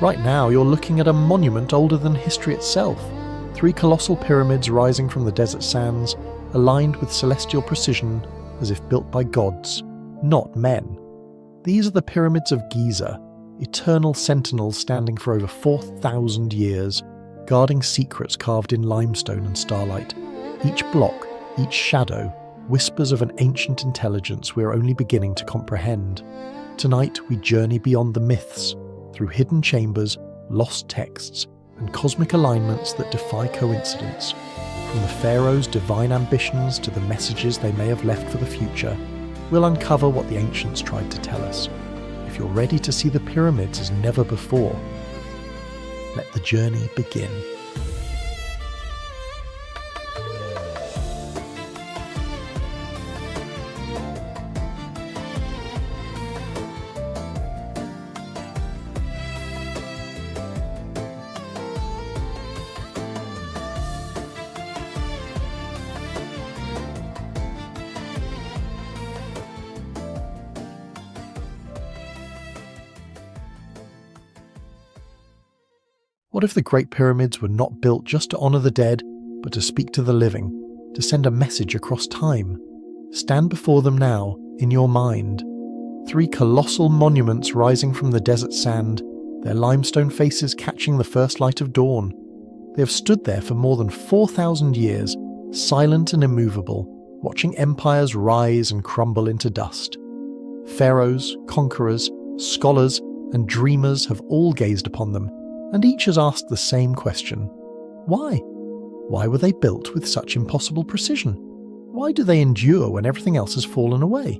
Right now, you're looking at a monument older than history itself. 3 colossal pyramids rising from the desert sands, aligned with celestial precision as if built by gods, not men. These are the pyramids of Giza, eternal sentinels standing for over 4,000 years, guarding secrets carved in limestone and starlight. Each block, each shadow, whispers of an ancient intelligence we are only beginning to comprehend. Tonight we journey beyond the myths, through hidden chambers, lost texts, and cosmic alignments that defy coincidence. From the pharaoh's divine ambitions to the messages they may have left for the future, we'll uncover what the ancients tried to tell us. If you're ready to see the pyramids as never before, let the journey begin. What if the Great Pyramids were not built just to honour the dead, but to speak to the living, to send a message across time? Stand before them now, in your mind. 3 colossal monuments rising from the desert sand, their limestone faces catching the first light of dawn. They have stood there for more than 4,000 years, silent and immovable, watching empires rise and crumble into dust. Pharaohs, conquerors, scholars, and dreamers have all gazed upon them, and each has asked the same question. Why? Why were they built with such impossible precision? Why do they endure when everything else has fallen away?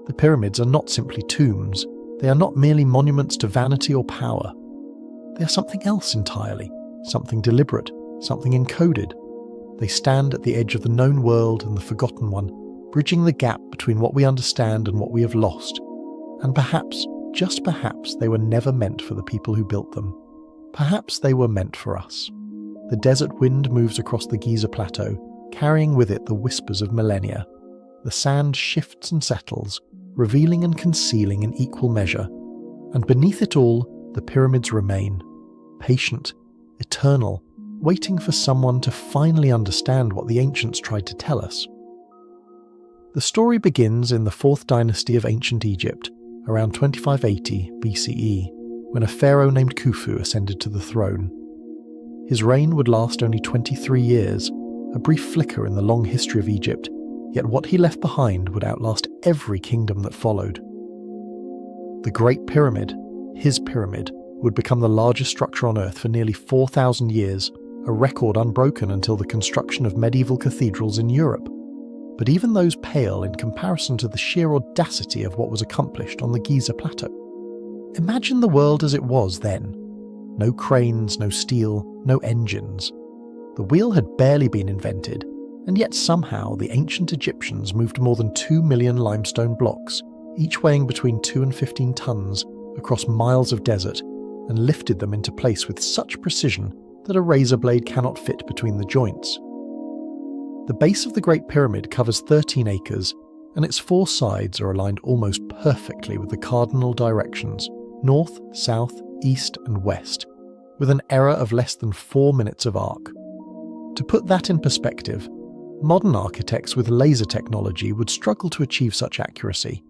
The pyramids are not simply tombs. They are not merely monuments to vanity or power. They are something else entirely, something deliberate, something encoded. They stand at the edge of the known world and the forgotten one, bridging the gap between what we understand and what we have lost. And perhaps, just perhaps, they were never meant for the people who built them. Perhaps they were meant for us. The desert wind moves across the Giza plateau, carrying with it the whispers of millennia. The sand shifts and settles, revealing and concealing in equal measure. And beneath it all, the pyramids remain, patient, eternal, waiting for someone to finally understand what the ancients tried to tell us. The story begins in the 4th dynasty of ancient Egypt, around 2580 BCE. When a pharaoh named Khufu ascended to the throne. His reign would last only 23 years, a brief flicker in the long history of Egypt, yet what he left behind would outlast every kingdom that followed. The Great Pyramid, his pyramid, would become the largest structure on Earth for nearly 4,000 years, a record unbroken until the construction of medieval cathedrals in Europe. But even those pale in comparison to the sheer audacity of what was accomplished on the Giza plateau. Imagine the world as it was then. No cranes, no steel, no engines. The wheel had barely been invented, and yet somehow the ancient Egyptians moved more than 2 million limestone blocks, each weighing between 2 and 15 tons, across miles of desert, and lifted them into place with such precision that a razor blade cannot fit between the joints. The base of the Great Pyramid covers 13 acres, and its 4 sides are aligned almost perfectly with the cardinal directions: north, south, east, and west, with an error of less than 4 minutes of arc. To put that in perspective, modern architects with laser technology would struggle to achieve such accuracy.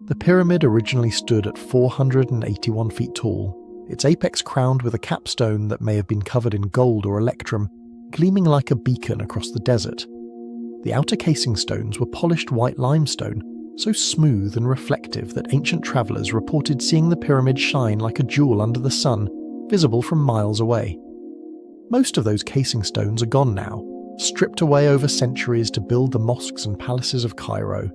The pyramid originally stood at 481 feet tall, its apex crowned with a capstone that may have been covered in gold or electrum, gleaming like a beacon across the desert. The outer casing stones were polished white limestone, so smooth and reflective that ancient travellers reported seeing the pyramid shine like a jewel under the sun, visible from miles away. Most of those casing stones are gone now, stripped away over centuries to build the mosques and palaces of Cairo,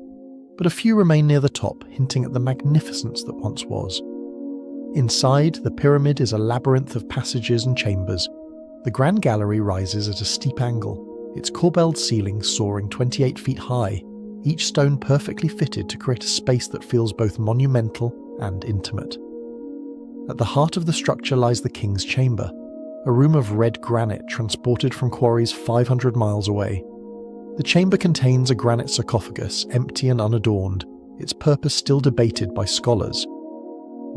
but a few remain near the top, hinting at the magnificence that once was. Inside, the pyramid is a labyrinth of passages and chambers. The Grand Gallery rises at a steep angle, its corbelled ceiling soaring 28 feet high, each stone perfectly fitted to create a space that feels both monumental and intimate. At the heart of the structure lies the King's Chamber, a room of red granite transported from quarries 500 miles away. The chamber contains a granite sarcophagus, empty and unadorned, its purpose still debated by scholars.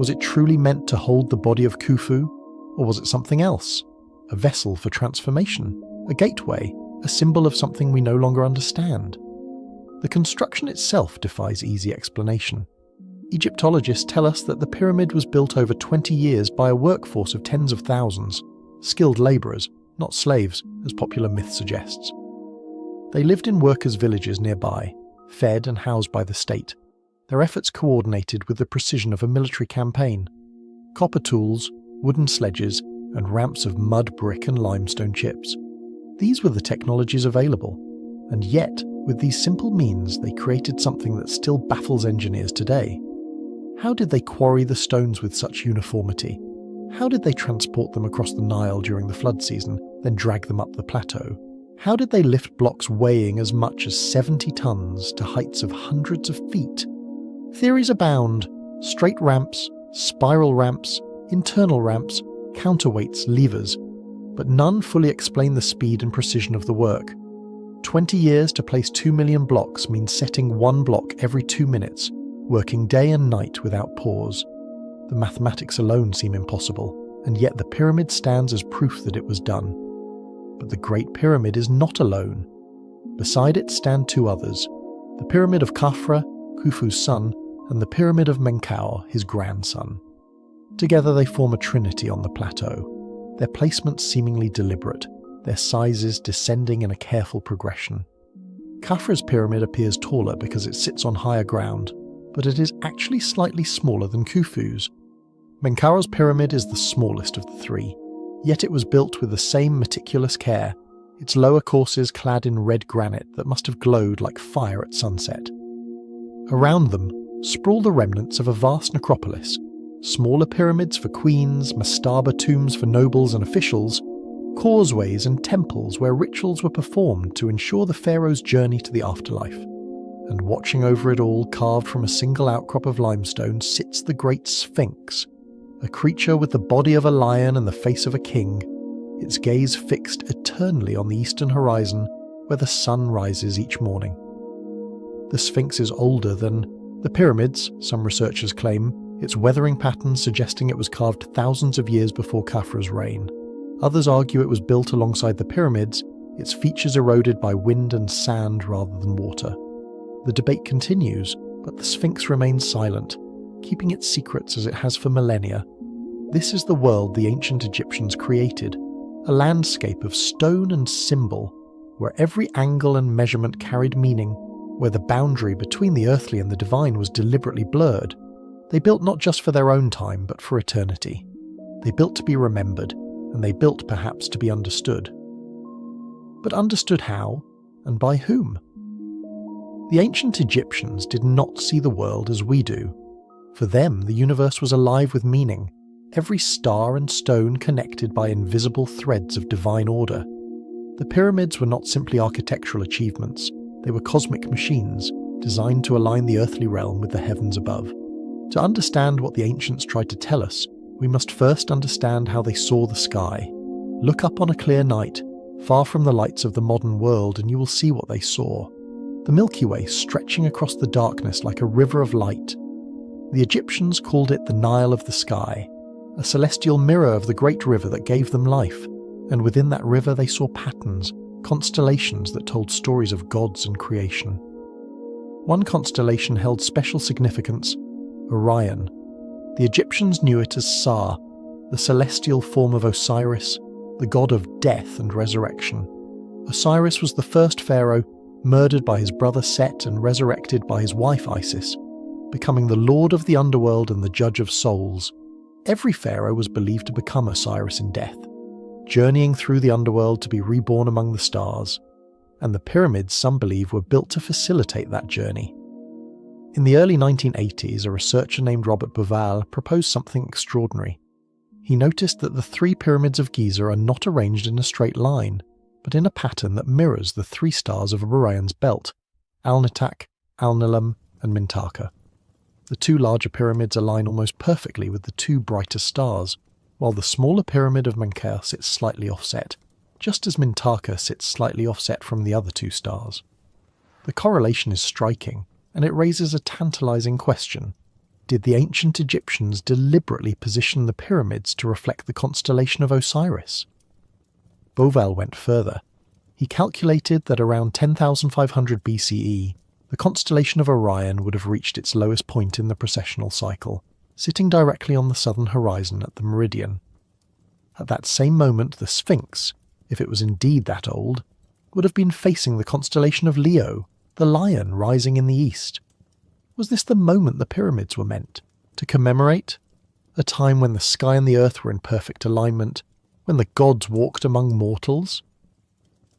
Was it truly meant to hold the body of Khufu, or was it something else? A vessel for transformation, a gateway, a symbol of something we no longer understand? The construction itself defies easy explanation. Egyptologists tell us that the pyramid was built over 20 years by a workforce of tens of thousands, skilled labourers, not slaves, as popular myth suggests. They lived in workers' villages nearby, fed and housed by the state, their efforts coordinated with the precision of a military campaign. Copper tools, wooden sledges, and ramps of mud, brick and limestone chips. These were the technologies available, and yet, with these simple means, they created something that still baffles engineers today. How did they quarry the stones with such uniformity? How did they transport them across the Nile during the flood season, then drag them up the plateau? How did they lift blocks weighing as much as 70 tons to heights of hundreds of feet? Theories abound: straight ramps, spiral ramps, internal ramps, counterweights, levers, but none fully explain the speed and precision of the work. 20 years to place 2 million blocks means setting one block every 2 minutes, working day and night without pause. The mathematics alone seem impossible, and yet the pyramid stands as proof that it was done. But the Great Pyramid is not alone. Beside it stand two others, the Pyramid of Khafra, Khufu's son, and the Pyramid of Menkaure, his grandson. Together they form a trinity on the plateau, their placements seemingly deliberate, their sizes descending in a careful progression. Khafra's pyramid appears taller because it sits on higher ground, but it is actually slightly smaller than Khufu's. Menkaure's pyramid is the smallest of the three, yet it was built with the same meticulous care, its lower courses clad in red granite that must have glowed like fire at sunset. Around them sprawl the remnants of a vast necropolis, smaller pyramids for queens, mastaba tombs for nobles and officials, causeways and temples where rituals were performed to ensure the pharaoh's journey to the afterlife. And watching over it all, carved from a single outcrop of limestone, sits the great Sphinx, a creature with the body of a lion and the face of a king, its gaze fixed eternally on the eastern horizon where the sun rises each morning. The Sphinx is older than the pyramids, some researchers claim, its weathering patterns suggesting it was carved thousands of years before Khafra's reign. Others argue it was built alongside the pyramids, its features eroded by wind and sand rather than water. The debate continues, but the Sphinx remains silent, keeping its secrets as it has for millennia. This is the world the ancient Egyptians created, a landscape of stone and symbol, where every angle and measurement carried meaning, where the boundary between the earthly and the divine was deliberately blurred. They built not just for their own time, but for eternity. They built to be remembered, and they built perhaps to be understood. But understood how, and by whom? The ancient Egyptians did not see the world as we do. For them, the universe was alive with meaning, every star and stone connected by invisible threads of divine order. The pyramids were not simply architectural achievements, they were cosmic machines, designed to align the earthly realm with the heavens above. To understand what the ancients tried to tell us, we must first understand how they saw the sky. Look up on a clear night, far from the lights of the modern world, and you will see what they saw. The Milky Way stretching across the darkness like a river of light. The Egyptians called it the Nile of the sky, a celestial mirror of the great river that gave them life, and within that river they saw patterns, constellations that told stories of gods and creation. One constellation held special significance: Orion. The Egyptians knew it as Sa, the celestial form of Osiris, the god of death and resurrection. Osiris was the first pharaoh, murdered by his brother Set and resurrected by his wife Isis, becoming the lord of the underworld and the judge of souls. Every pharaoh was believed to become Osiris in death, journeying through the underworld to be reborn among the stars, and the pyramids, some believe, were built to facilitate that journey. In the early 1980s, a researcher named Robert Bauval proposed something extraordinary. He noticed that the three pyramids of Giza are not arranged in a straight line, but in a pattern that mirrors the three stars of Orion's belt: Alnitak, Alnilam, and Mintaka. The two larger pyramids align almost perfectly with the two brighter stars, while the smaller pyramid of Menkaure sits slightly offset, just as Mintaka sits slightly offset from the other two stars. The correlation is striking, and it raises a tantalizing question. did the ancient Egyptians deliberately position the pyramids to reflect the constellation of Osiris? Bauval went further. He calculated that around 10,500 BCE, the constellation of Orion would have reached its lowest point in the precessional cycle, sitting directly on the southern horizon at the meridian. At that same moment, the Sphinx, if it was indeed that old, would have been facing the constellation of Leo, the lion rising in the east. Was this the moment the pyramids were meant to commemorate? A time when the sky and the earth were in perfect alignment, when the gods walked among mortals?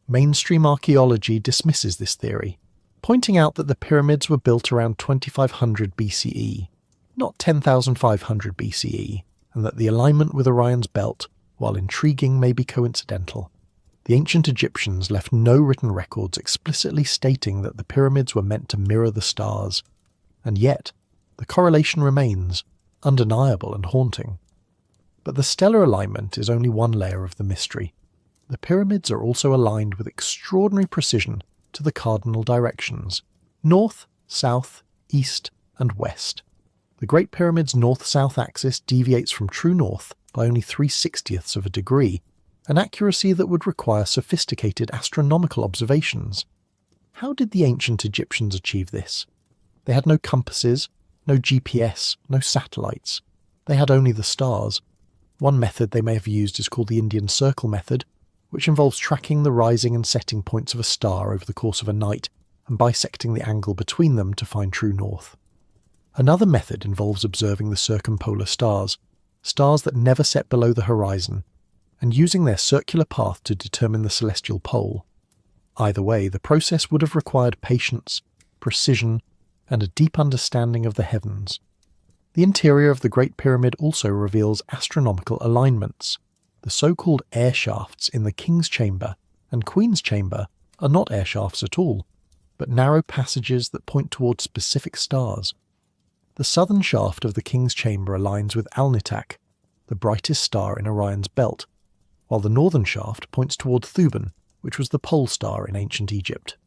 Mainstream archaeology dismisses this theory, pointing out that the pyramids were built around 2500 BCE, not 10,500 BCE, and that the alignment with Orion's belt, while intriguing, may be coincidental. The ancient Egyptians left no written records explicitly stating that the pyramids were meant to mirror the stars, and yet the correlation remains, undeniable and haunting. But the stellar alignment is only one layer of the mystery. The pyramids are also aligned with extraordinary precision to the cardinal directions: north, south, east, and west. The Great Pyramid's north-south axis deviates from true north by only 3/60ths of a degree, an accuracy that would require sophisticated astronomical observations. How did the ancient Egyptians achieve this? They had no compasses, no GPS, no satellites. They had only the stars. One method they may have used is called the Indian Circle method, which involves tracking the rising and setting points of a star over the course of a night and bisecting the angle between them to find true north. Another method involves observing the circumpolar stars, stars that never set below the horizon, and using their circular path to determine the celestial pole. Either way, the process would have required patience, precision, and a deep understanding of the heavens. The interior of the Great Pyramid also reveals astronomical alignments. The so-called air shafts in the King's Chamber and Queen's Chamber are not air shafts at all, but narrow passages that point towards specific stars. The southern shaft of the King's Chamber aligns with Alnitak, the brightest star in Orion's belt, while the northern shaft points toward Thuban, which was the pole star in ancient Egypt.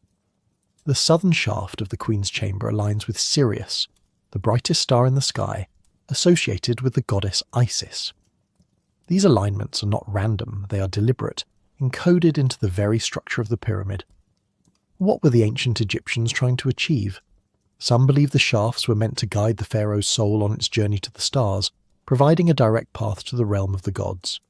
The southern shaft of the Queen's Chamber aligns with Sirius, the brightest star in the sky, associated with the goddess Isis. These alignments are not random, they are deliberate, encoded into the very structure of the pyramid. What were the ancient Egyptians trying to achieve? Some believe the shafts were meant to guide the pharaoh's soul on its journey to the stars, providing a direct path to the realm of the gods.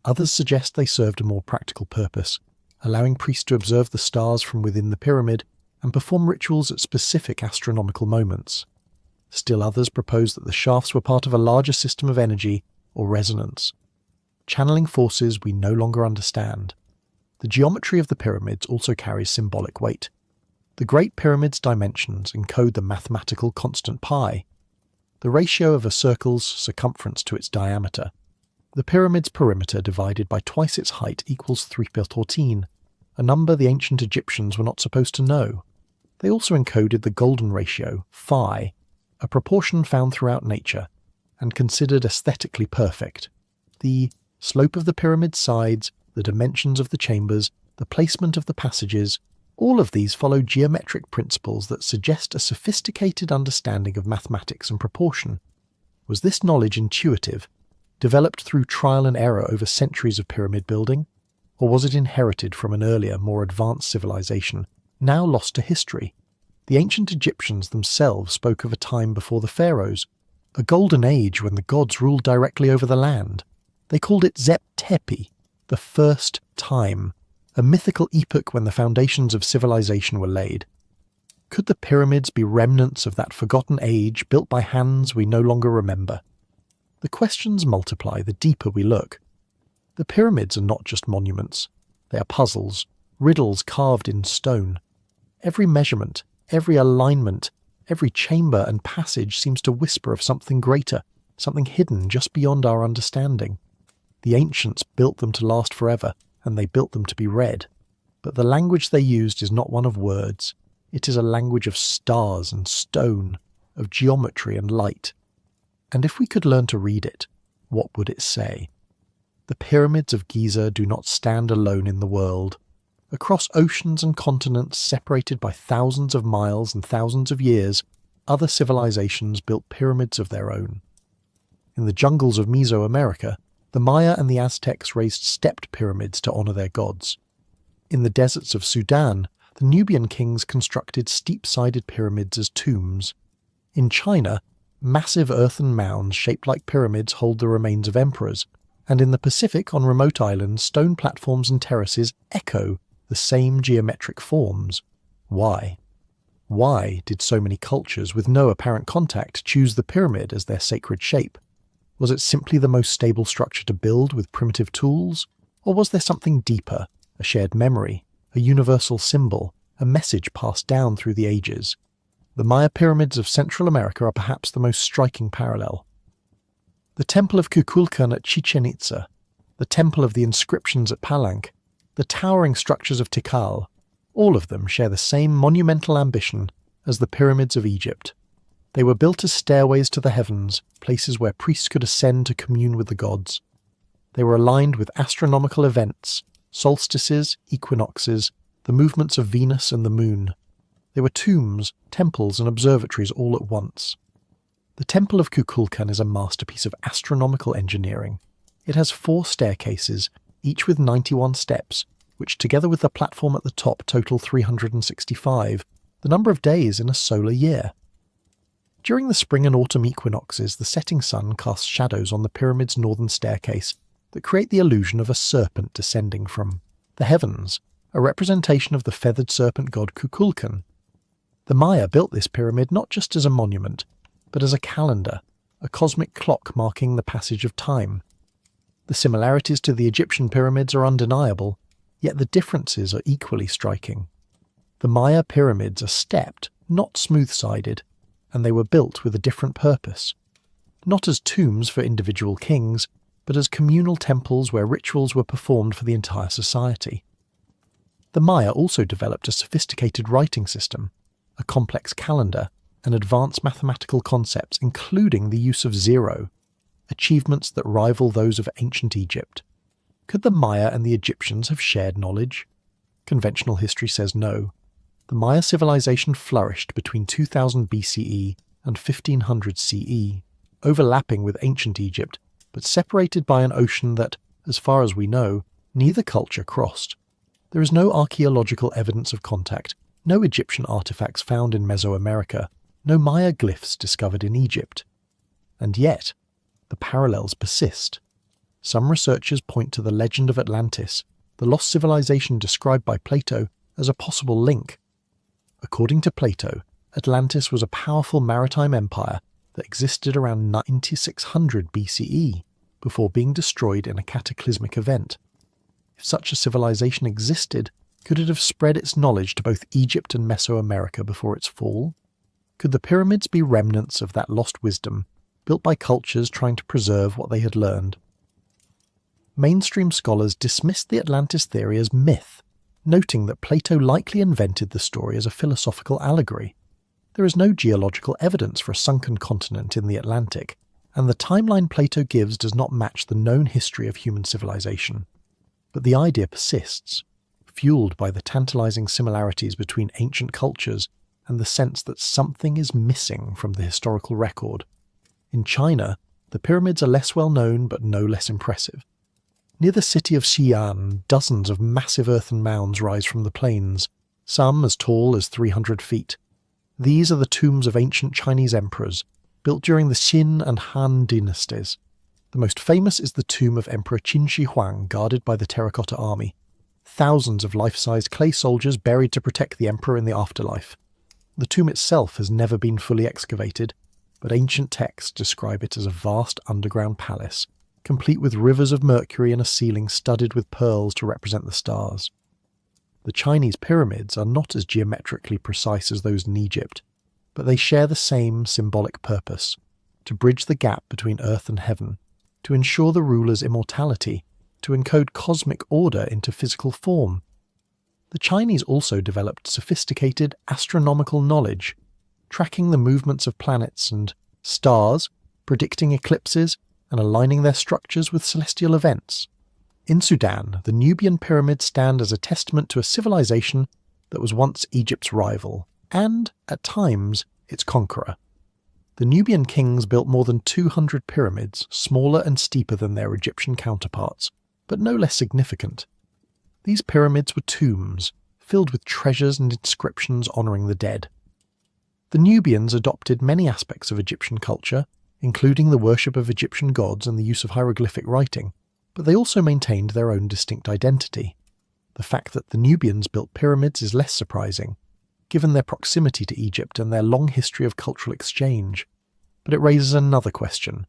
Others suggest they served a more practical purpose, allowing priests to observe the stars from within the pyramid and perform rituals at specific astronomical moments. Still others propose that the shafts were part of a larger system of energy or resonance, channeling forces we no longer understand. The geometry of the pyramids also carries symbolic weight. The Great Pyramid's dimensions encode the mathematical constant pi, the ratio of a circle's circumference to its diameter. The pyramid's perimeter divided by twice its height equals 3/14, a number the ancient Egyptians were not supposed to know. They also encoded the golden ratio, phi, a proportion found throughout nature, and considered aesthetically perfect. The slope of the pyramid's sides, the dimensions of the chambers, the placement of the passages, all of these follow geometric principles that suggest a sophisticated understanding of mathematics and proportion. Was this knowledge intuitive, developed through trial and error over centuries of pyramid building, or was it inherited from an earlier, more advanced civilization, now lost to history? The ancient Egyptians themselves spoke of a time before the pharaohs, a golden age when the gods ruled directly over the land. They called it Zep Tepi, the first time, a mythical epoch when the foundations of civilization were laid. Could the pyramids be remnants of that forgotten age built by hands we no longer remember? The questions multiply the deeper we look. The pyramids are not just monuments. They are puzzles, riddles carved in stone. Every measurement, every alignment, every chamber and passage seems to whisper of something greater, something hidden just beyond our understanding. The ancients built them to last forever, and they built them to be read. But the language they used is not one of words. It is a language of stars and stone, of geometry and light. And if we could learn to read it, what would it say? The pyramids of Giza do not stand alone in the world. Across oceans and continents separated by thousands of miles and thousands of years, other civilizations built pyramids of their own. In the jungles of Mesoamerica, the Maya and the Aztecs raised stepped pyramids to honor their gods. In the deserts of Sudan, the Nubian kings constructed steep-sided pyramids as tombs. In China, massive earthen mounds shaped like pyramids hold the remains of emperors, and in the Pacific on remote islands, stone platforms and terraces echo the same geometric forms. Why? Why did so many cultures with no apparent contact choose the pyramid as their sacred shape? Was it simply the most stable structure to build with primitive tools? Or was there something deeper, a shared memory, a universal symbol, a message passed down through the ages? The Maya pyramids of Central America are perhaps the most striking parallel. The Temple of Kukulkan at Chichen Itza, the Temple of the Inscriptions at Palenque, the towering structures of Tikal, all of them share the same monumental ambition as the pyramids of Egypt. They were built as stairways to the heavens, places where priests could ascend to commune with the gods. They were aligned with astronomical events, solstices, equinoxes, the movements of Venus and the moon. They were tombs, temples and observatories all at once. The Temple of Kukulkan is a masterpiece of astronomical engineering. It has 4 staircases, each with 91 steps, which together with the platform at the top total 365, the number of days in a solar year. During the spring and autumn equinoxes, the setting sun casts shadows on the pyramid's northern staircase that create the illusion of a serpent descending from the heavens, a representation of the feathered serpent god Kukulkan. The Maya built this pyramid not just as a monument, but as a calendar, a cosmic clock marking the passage of time. The similarities to the Egyptian pyramids are undeniable, yet the differences are equally striking. The Maya pyramids are stepped, not smooth-sided, and they were built with a different purpose. Not as tombs for individual kings, but as communal temples where rituals were performed for the entire society. The Maya also developed a sophisticated writing system, a complex calendar, and advanced mathematical concepts, including the use of zero, achievements that rival those of ancient Egypt. Could the Maya and the Egyptians have shared knowledge? Conventional history says no. The Maya civilization flourished between 2000 BCE and 1500 CE, overlapping with ancient Egypt, but separated by an ocean that, as far as we know, neither culture crossed. There is no archaeological evidence of contact, no Egyptian artifacts found in Mesoamerica, no Maya glyphs discovered in Egypt. And yet, the parallels persist. Some researchers point to the legend of Atlantis, the lost civilization described by Plato, as a possible link. According to Plato, Atlantis was a powerful maritime empire that existed around 9600 BCE, before being destroyed in a cataclysmic event. If such a civilization existed, could it have spread its knowledge to both Egypt and Mesoamerica before its fall? Could the pyramids be remnants of that lost wisdom, built by cultures trying to preserve what they had learned? Mainstream scholars dismissed the Atlantis theory as myth, noting that Plato likely invented the story as a philosophical allegory. There is no geological evidence for a sunken continent in the Atlantic, and the timeline Plato gives does not match the known history of human civilization. But the idea persists, fueled by the tantalizing similarities between ancient cultures and the sense that something is missing from the historical record. In China, the pyramids are less well known but no less impressive. Near the city of Xi'an, dozens of massive earthen mounds rise from the plains, some as tall as 300 feet. These are the tombs of ancient Chinese emperors, built during the Qin and Han dynasties. The most famous is the tomb of Emperor Qin Shi Huang, guarded by the Terracotta Army. Thousands of life-size clay soldiers buried to protect the emperor in the afterlife. The tomb itself has never been fully excavated, but ancient texts describe it as a vast underground palace, complete with rivers of mercury and a ceiling studded with pearls to represent the stars. The Chinese pyramids are not as geometrically precise as those in Egypt, but they share the same symbolic purpose: to bridge the gap between earth and heaven, to ensure the ruler's immortality, to encode cosmic order into physical form. The Chinese also developed sophisticated astronomical knowledge, tracking the movements of planets and stars, predicting eclipses, and aligning their structures with celestial events. In Sudan, the Nubian pyramids stand as a testament to a civilization that was once Egypt's rival, and, at times, its conqueror. The Nubian kings built more than 200 pyramids, smaller and steeper than their Egyptian counterparts, but no less significant. These pyramids were tombs, filled with treasures and inscriptions honouring the dead. The Nubians adopted many aspects of Egyptian culture, including the worship of Egyptian gods and the use of hieroglyphic writing, but they also maintained their own distinct identity. The fact that the Nubians built pyramids is less surprising, given their proximity to Egypt and their long history of cultural exchange. But it raises another question.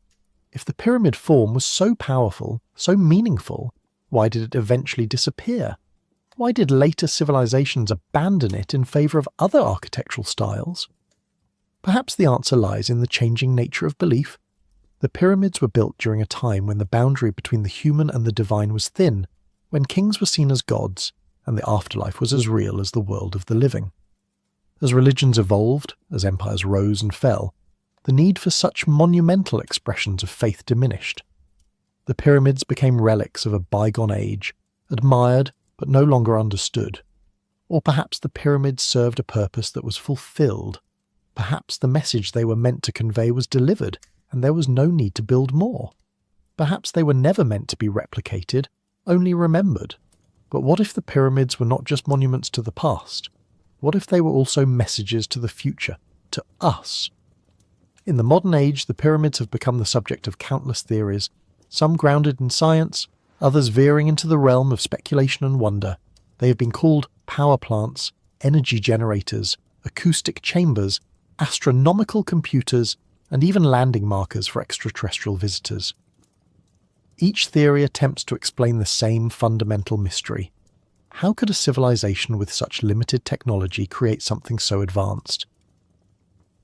If the pyramid form was so powerful, so meaningful, why did it eventually disappear? Why did later civilizations abandon it in favour of other architectural styles? Perhaps the answer lies in the changing nature of belief. The pyramids were built during a time when the boundary between the human and the divine was thin, when kings were seen as gods, and the afterlife was as real as the world of the living. As religions evolved, as empires rose and fell, the need for such monumental expressions of faith diminished. The pyramids became relics of a bygone age, admired but no longer understood. Or perhaps the pyramids served a purpose that was fulfilled. Perhaps the message they were meant to convey was delivered, and there was no need to build more. Perhaps they were never meant to be replicated, only remembered. But what if the pyramids were not just monuments to the past? What if they were also messages to the future, to us? In the modern age, the pyramids have become the subject of countless theories, some grounded in science, others veering into the realm of speculation and wonder. They have been called power plants, energy generators, acoustic chambers, astronomical computers, and even landing markers for extraterrestrial visitors. Each theory attempts to explain the same fundamental mystery. How could a civilization with such limited technology create something so advanced?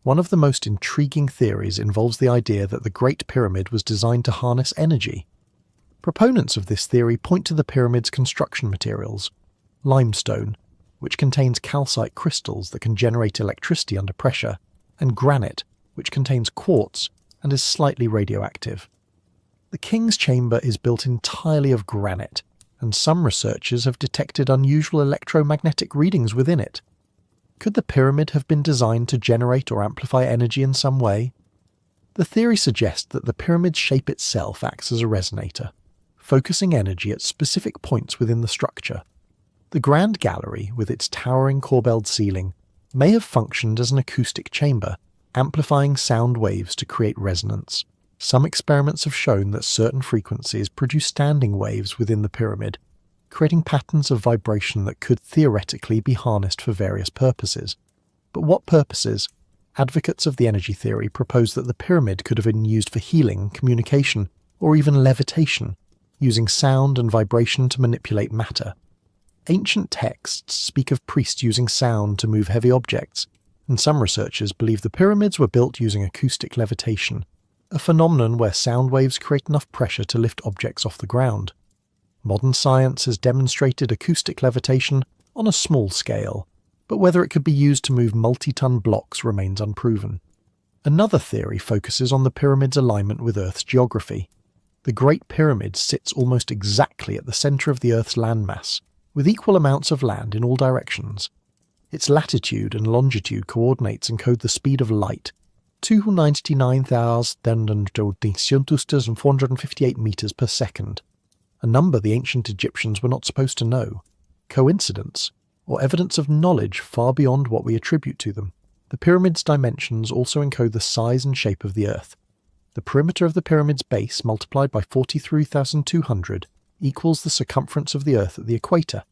One of the most intriguing theories involves the idea that the Great Pyramid was designed to harness energy. Proponents of this theory point to the pyramid's construction materials: limestone, which contains calcite crystals that can generate electricity under pressure, and granite, which contains quartz and is slightly radioactive. The king's chamber is built entirely of granite, and some researchers have detected unusual electromagnetic readings within it. Could the pyramid have been designed to generate or amplify energy in some way? The theory suggests that the pyramid's shape itself acts as a resonator, focusing energy at specific points within the structure. The Grand Gallery, with its towering corbelled ceiling, may have functioned as an acoustic chamber, amplifying sound waves to create resonance. Some experiments have shown that certain frequencies produce standing waves within the pyramid, creating patterns of vibration that could theoretically be harnessed for various purposes. But what purposes? Advocates of the energy theory propose that the pyramid could have been used for healing, communication, or even levitation, using sound and vibration to manipulate matter. Ancient texts speak of priests using sound to move heavy objects, and some researchers believe the pyramids were built using acoustic levitation, a phenomenon where sound waves create enough pressure to lift objects off the ground. Modern science has demonstrated acoustic levitation on a small scale, but whether it could be used to move multi-ton blocks remains unproven. Another theory focuses on the pyramid's alignment with Earth's geography. The Great Pyramid sits almost exactly at the centre of the Earth's landmass, with equal amounts of land in all directions. Its latitude and longitude coordinates encode the speed of light, 299,458 meters per second, a number the ancient Egyptians were not supposed to know. Coincidence, or evidence of knowledge far beyond what we attribute to them. The pyramid's dimensions also encode the size and shape of the Earth. The perimeter of the pyramid's base multiplied by 43,200 equals the circumference of the Earth at the equator.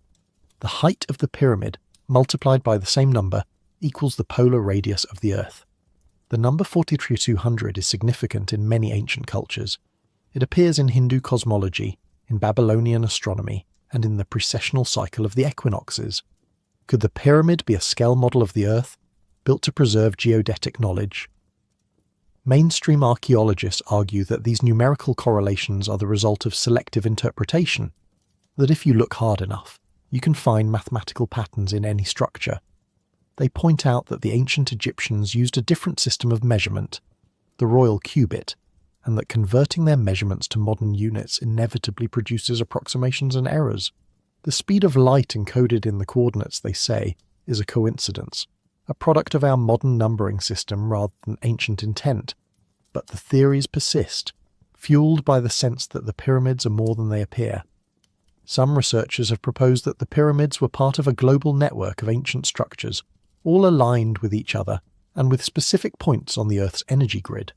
The height of the pyramid multiplied by the same number equals the polar radius of the Earth. The number 43,200 is significant in many ancient cultures. It appears in Hindu cosmology, in Babylonian astronomy, and in the precessional cycle of the equinoxes. Could the pyramid be a scale model of the Earth, built to preserve geodetic knowledge? Mainstream archaeologists argue that these numerical correlations are the result of selective interpretation, that if you look hard enough, you can find mathematical patterns in any structure. They point out that the ancient Egyptians used a different system of measurement, the royal cubit, and that converting their measurements to modern units inevitably produces approximations and errors. The speed of light encoded in the coordinates, they say, is a coincidence. a product of our modern numbering system rather than ancient intent, but the theories persist, fueled by the sense that the pyramids are more than they appear. Some researchers have proposed that the pyramids were part of a global network of ancient structures, all aligned with each other and with specific points on the Earth's energy grid.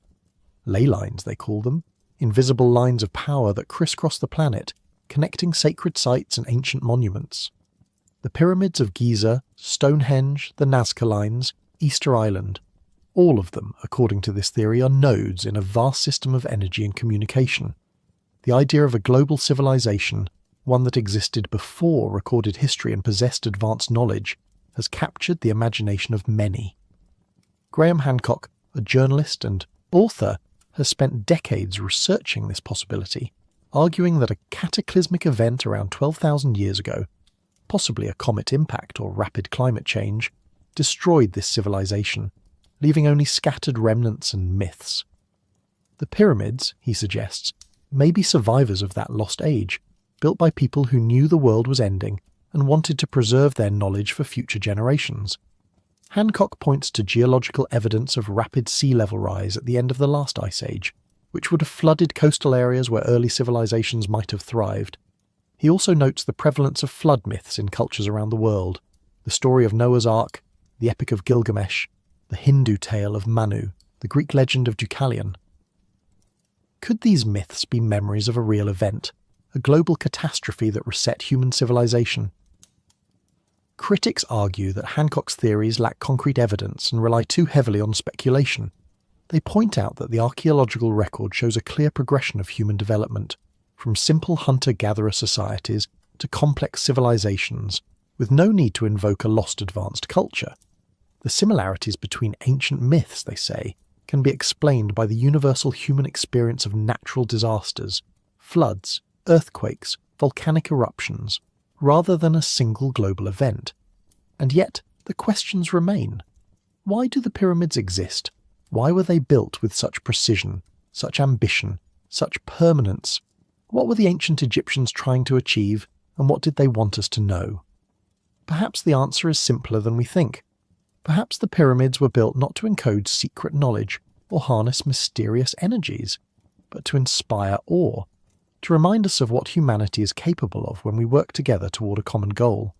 Ley lines, they call them, invisible lines of power that crisscross the planet, connecting sacred sites and ancient monuments. The pyramids of Giza, Stonehenge, the Nazca Lines, Easter Island, all of them, according to this theory, are nodes in a vast system of energy and communication. The idea of a global civilization, one that existed before recorded history and possessed advanced knowledge, has captured the imagination of many. Graham Hancock, a journalist and author, has spent decades researching this possibility, arguing that a cataclysmic event around 12,000 years ago, possibly a comet impact or rapid climate change, destroyed this civilization, leaving only scattered remnants and myths. The pyramids, he suggests, may be survivors of that lost age, built by people who knew the world was ending and wanted to preserve their knowledge for future generations. Hancock points to geological evidence of rapid sea level rise at the end of the last ice age, which would have flooded coastal areas where early civilizations might have thrived. He also notes the prevalence of flood myths in cultures around the world, the story of Noah's Ark, the Epic of Gilgamesh, the Hindu tale of Manu, the Greek legend of Deucalion. Could these myths be memories of a real event, a global catastrophe that reset human civilization? Critics argue that Hancock's theories lack concrete evidence and rely too heavily on speculation. They point out that the archaeological record shows a clear progression of human development, from simple hunter-gatherer societies to complex civilizations, with no need to invoke a lost advanced culture. The similarities between ancient myths, they say, can be explained by the universal human experience of natural disasters, floods, earthquakes, volcanic eruptions, rather than a single global event. And yet, the questions remain. Why do the pyramids exist? Why were they built with such precision, such ambition, such permanence? What were the ancient Egyptians trying to achieve, and what did they want us to know? Perhaps the answer is simpler than we think. Perhaps the pyramids were built not to encode secret knowledge or harness mysterious energies, but to inspire awe, to remind us of what humanity is capable of when we work together toward a common goal.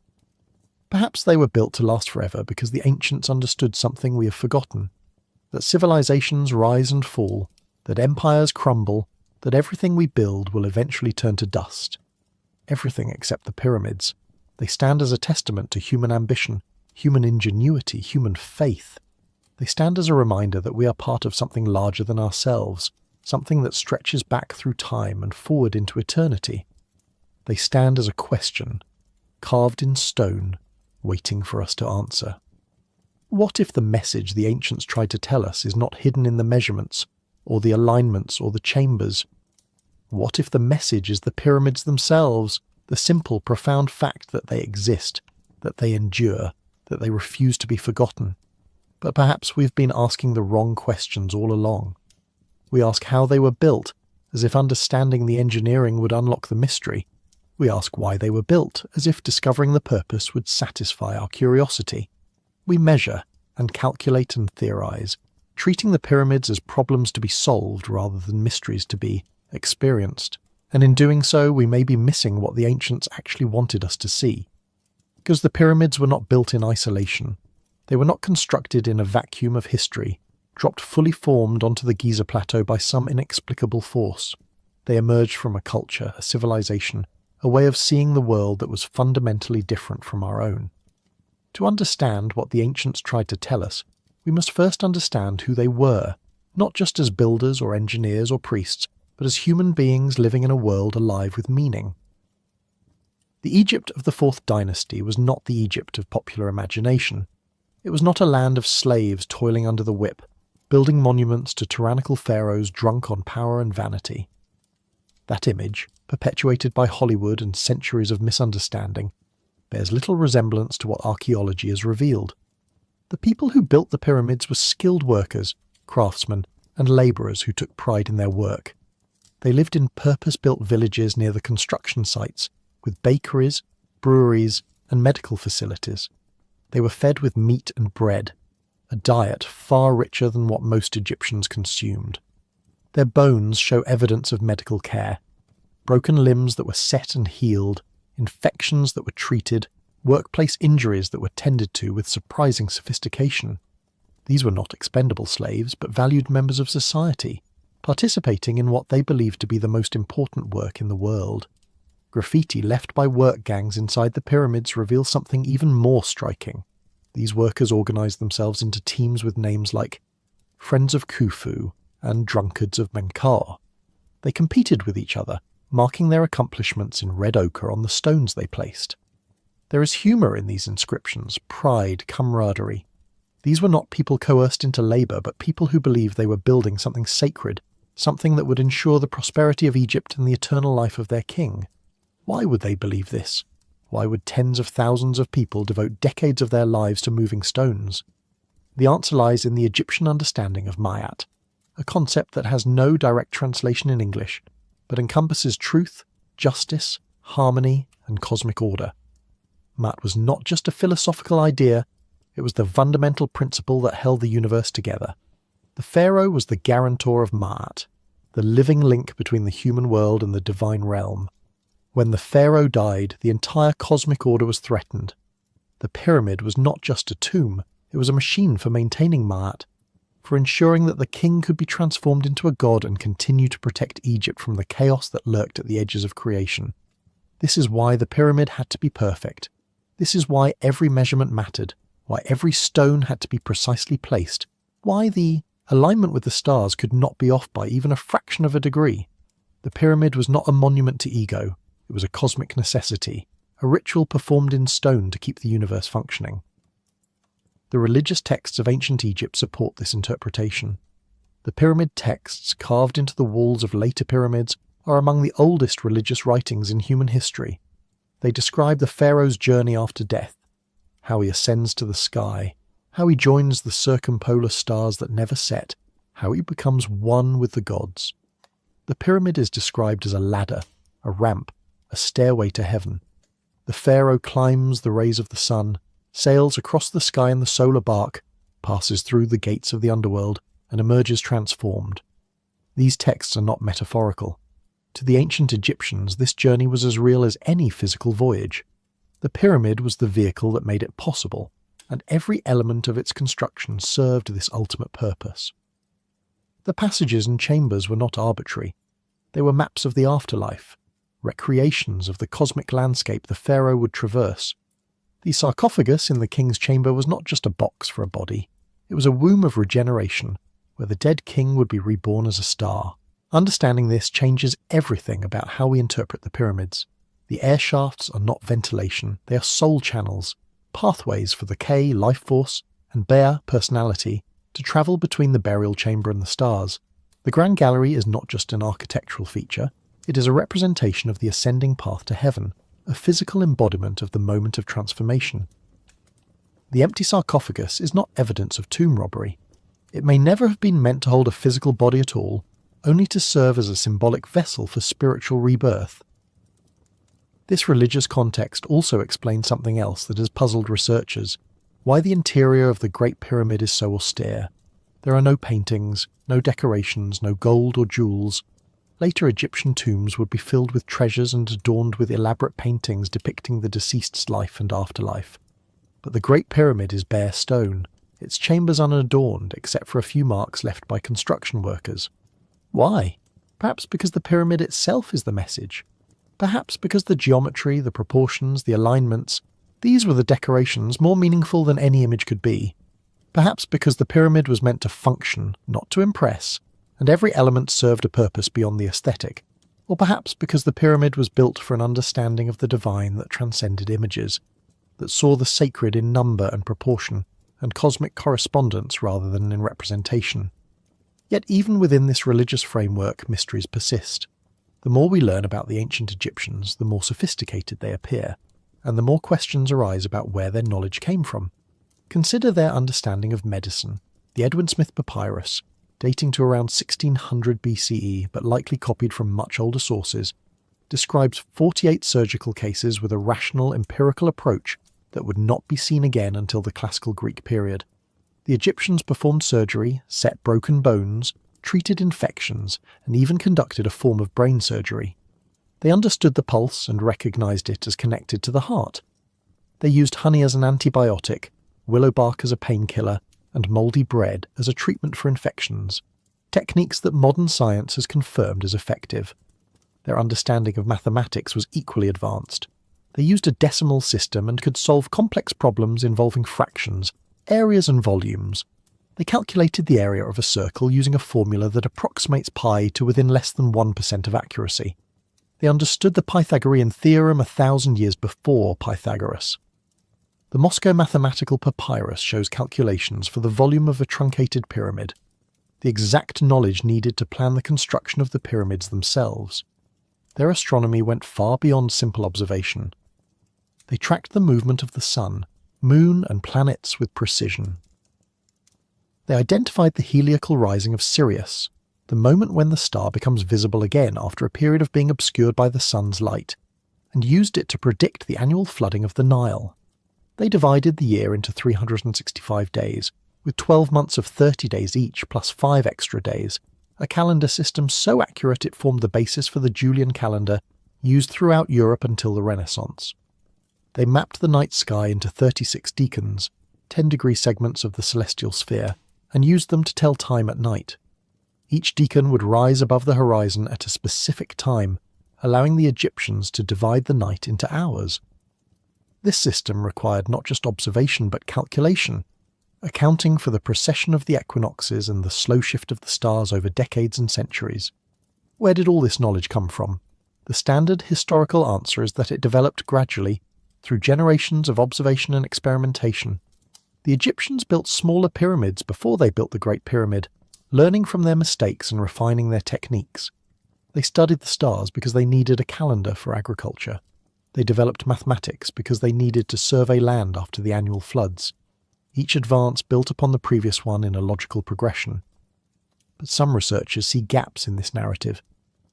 Perhaps they were built to last forever because the ancients understood something we have forgotten, that civilizations rise and fall, that empires crumble, that everything we build will eventually turn to dust. Everything except the pyramids. They stand as a testament to human ambition, human ingenuity, human faith. They stand as a reminder that we are part of something larger than ourselves, something that stretches back through time and forward into eternity. They stand as a question, carved in stone, waiting for us to answer. What if the message the ancients tried to tell us is not hidden in the measurements, or the alignments, or the chambers? What if the message is the pyramids themselves, the simple, profound fact that they exist, that they endure, that they refuse to be forgotten? But perhaps we've been asking the wrong questions all along. We ask how they were built, as if understanding the engineering would unlock the mystery. We ask why they were built, as if discovering the purpose would satisfy our curiosity. We measure and calculate and theorize, treating the pyramids as problems to be solved rather than mysteries to be experienced. And in doing so, we may be missing what the ancients actually wanted us to see. Because the pyramids were not built in isolation. They were not constructed in a vacuum of history, dropped fully formed onto the Giza Plateau by some inexplicable force. They emerged from a culture, a civilization, a way of seeing the world that was fundamentally different from our own. To understand what the ancients tried to tell us, we must first understand who they were, not just as builders or engineers or priests, but as human beings living in a world alive with meaning. The Egypt of the Fourth Dynasty was not the Egypt of popular imagination. It was not a land of slaves toiling under the whip, building monuments to tyrannical pharaohs drunk on power and vanity. That image, perpetuated by Hollywood and centuries of misunderstanding, bears little resemblance to what archaeology has revealed. The people who built the pyramids were skilled workers, craftsmen, and labourers who took pride in their work. They lived in purpose-built villages near the construction sites, with bakeries, breweries, and medical facilities. They were fed with meat and bread, a diet far richer than what most Egyptians consumed. Their bones show evidence of medical care. Broken limbs that were set and healed, infections that were treated, workplace injuries that were tended to with surprising sophistication. These were not expendable slaves, but valued members of society, participating in what they believed to be the most important work in the world. Graffiti left by work gangs inside the pyramids reveals something even more striking. These workers organized themselves into teams with names like Friends of Khufu and Drunkards of Menkaure. They competed with each other, marking their accomplishments in red ochre on the stones they placed. There is humour in these inscriptions, pride, camaraderie. These were not people coerced into labour, but people who believed they were building something sacred, something that would ensure the prosperity of Egypt and the eternal life of their king. Why would they believe this? Why would tens of thousands of people devote decades of their lives to moving stones? The answer lies in the Egyptian understanding of Ma'at, a concept that has no direct translation in English, but encompasses truth, justice, harmony, and cosmic order. Ma'at was not just a philosophical idea, it was the fundamental principle that held the universe together. The pharaoh was the guarantor of Ma'at, the living link between the human world and the divine realm. When the pharaoh died, the entire cosmic order was threatened. The pyramid was not just a tomb, it was a machine for maintaining Ma'at, for ensuring that the king could be transformed into a god and continue to protect Egypt from the chaos that lurked at the edges of creation. This is why the pyramid had to be perfect. This is why every measurement mattered, why every stone had to be precisely placed, why the alignment with the stars could not be off by even a fraction of a degree. The pyramid was not a monument to ego, it was a cosmic necessity, a ritual performed in stone to keep the universe functioning. The religious texts of ancient Egypt support this interpretation. The pyramid texts carved into the walls of later pyramids are among the oldest religious writings in human history. They describe the pharaoh's journey after death, how he ascends to the sky, how he joins the circumpolar stars that never set, how he becomes one with the gods. The pyramid is described as a ladder, a ramp, a stairway to heaven. The pharaoh climbs the rays of the sun, sails across the sky in the solar bark, passes through the gates of the underworld, and emerges transformed. These texts are not metaphorical. To the ancient Egyptians, this journey was as real as any physical voyage. The pyramid was the vehicle that made it possible, and every element of its construction served this ultimate purpose. The passages and chambers were not arbitrary. They were maps of the afterlife, recreations of the cosmic landscape the pharaoh would traverse. The sarcophagus in the king's chamber was not just a box for a body, it was a womb of regeneration, where the dead king would be reborn as a star. Understanding this changes everything about how we interpret the pyramids. The air shafts are not ventilation, they are soul channels, pathways for the K, life force, and Bear, personality, to travel between the burial chamber and the stars. The Grand Gallery is not just an architectural feature, it is a representation of the ascending path to heaven, a physical embodiment of the moment of transformation. The empty sarcophagus is not evidence of tomb robbery. It may never have been meant to hold a physical body at all, only to serve as a symbolic vessel for spiritual rebirth. This religious context also explains something else that has puzzled researchers: why the interior of the Great Pyramid is so austere. There are no paintings, no decorations, no gold or jewels. Later Egyptian tombs would be filled with treasures and adorned with elaborate paintings depicting the deceased's life and afterlife. But the Great Pyramid is bare stone, its chambers unadorned except for a few marks left by construction workers. Why? Perhaps because the pyramid itself is the message. Perhaps because the geometry, the proportions, the alignments, these were the decorations more meaningful than any image could be. Perhaps because the pyramid was meant to function, not to impress, and every element served a purpose beyond the aesthetic. Or perhaps because the pyramid was built for an understanding of the divine that transcended images, that saw the sacred in number and proportion, and cosmic correspondence rather than in representation. Yet even within this religious framework, mysteries persist. The more we learn about the ancient Egyptians, the more sophisticated they appear, and the more questions arise about where their knowledge came from. Consider their understanding of medicine. The Edwin Smith Papyrus, dating to around 1600 BCE but likely copied from much older sources, describes 48 surgical cases with a rational empirical approach that would not be seen again until the classical Greek period. The Egyptians performed surgery, set broken bones, treated infections, and even conducted a form of brain surgery. They understood the pulse and recognized it as connected to the heart. They used honey as an antibiotic, willow bark as a painkiller, and mouldy bread as a treatment for infections, techniques that modern science has confirmed as effective. Their understanding of mathematics was equally advanced. They used a decimal system and could solve complex problems involving fractions, areas and volumes. They calculated the area of a circle using a formula that approximates pi to within less than 1% of accuracy. They understood the Pythagorean theorem 1,000 years before Pythagoras. The Moscow Mathematical Papyrus shows calculations for the volume of a truncated pyramid, the exact knowledge needed to plan the construction of the pyramids themselves. Their astronomy went far beyond simple observation. They tracked the movement of the sun, moon and planets with precision. They identified the heliacal rising of Sirius, the moment when the star becomes visible again after a period of being obscured by the sun's light, and used it to predict the annual flooding of the Nile. They divided the year into 365 days, with 12 months of 30 days each plus 5 extra days, a calendar system so accurate it formed the basis for the Julian calendar used throughout Europe until the Renaissance. They mapped the night sky into 36 decans, 10-degree segments of the celestial sphere, and used them to tell time at night. Each decan would rise above the horizon at a specific time, allowing the Egyptians to divide the night into hours. This system required not just observation but calculation, accounting for the precession of the equinoxes and the slow shift of the stars over decades and centuries. Where did all this knowledge come from? The standard historical answer is that it developed gradually, through generations of observation and experimentation. The Egyptians built smaller pyramids before they built the Great Pyramid, learning from their mistakes and refining their techniques. They studied the stars because they needed a calendar for agriculture. They developed mathematics because they needed to survey land after the annual floods. Each advance built upon the previous one in a logical progression. But some researchers see gaps in this narrative.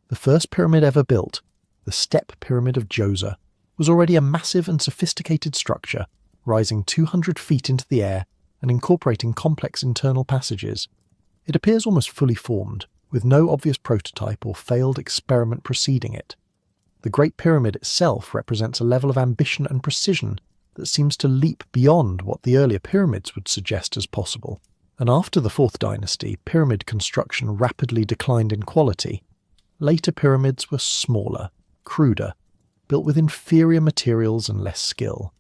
The first pyramid ever built, the Step Pyramid of Djoser, was already a massive and sophisticated structure, rising 200 feet into the air and incorporating complex internal passages. It appears almost fully formed, with no obvious prototype or failed experiment preceding it. The Great Pyramid itself represents a level of ambition and precision that seems to leap beyond what the earlier pyramids would suggest as possible. And after the Fourth Dynasty, pyramid construction rapidly declined in quality. Later pyramids were smaller, cruder, built with inferior materials and less skill.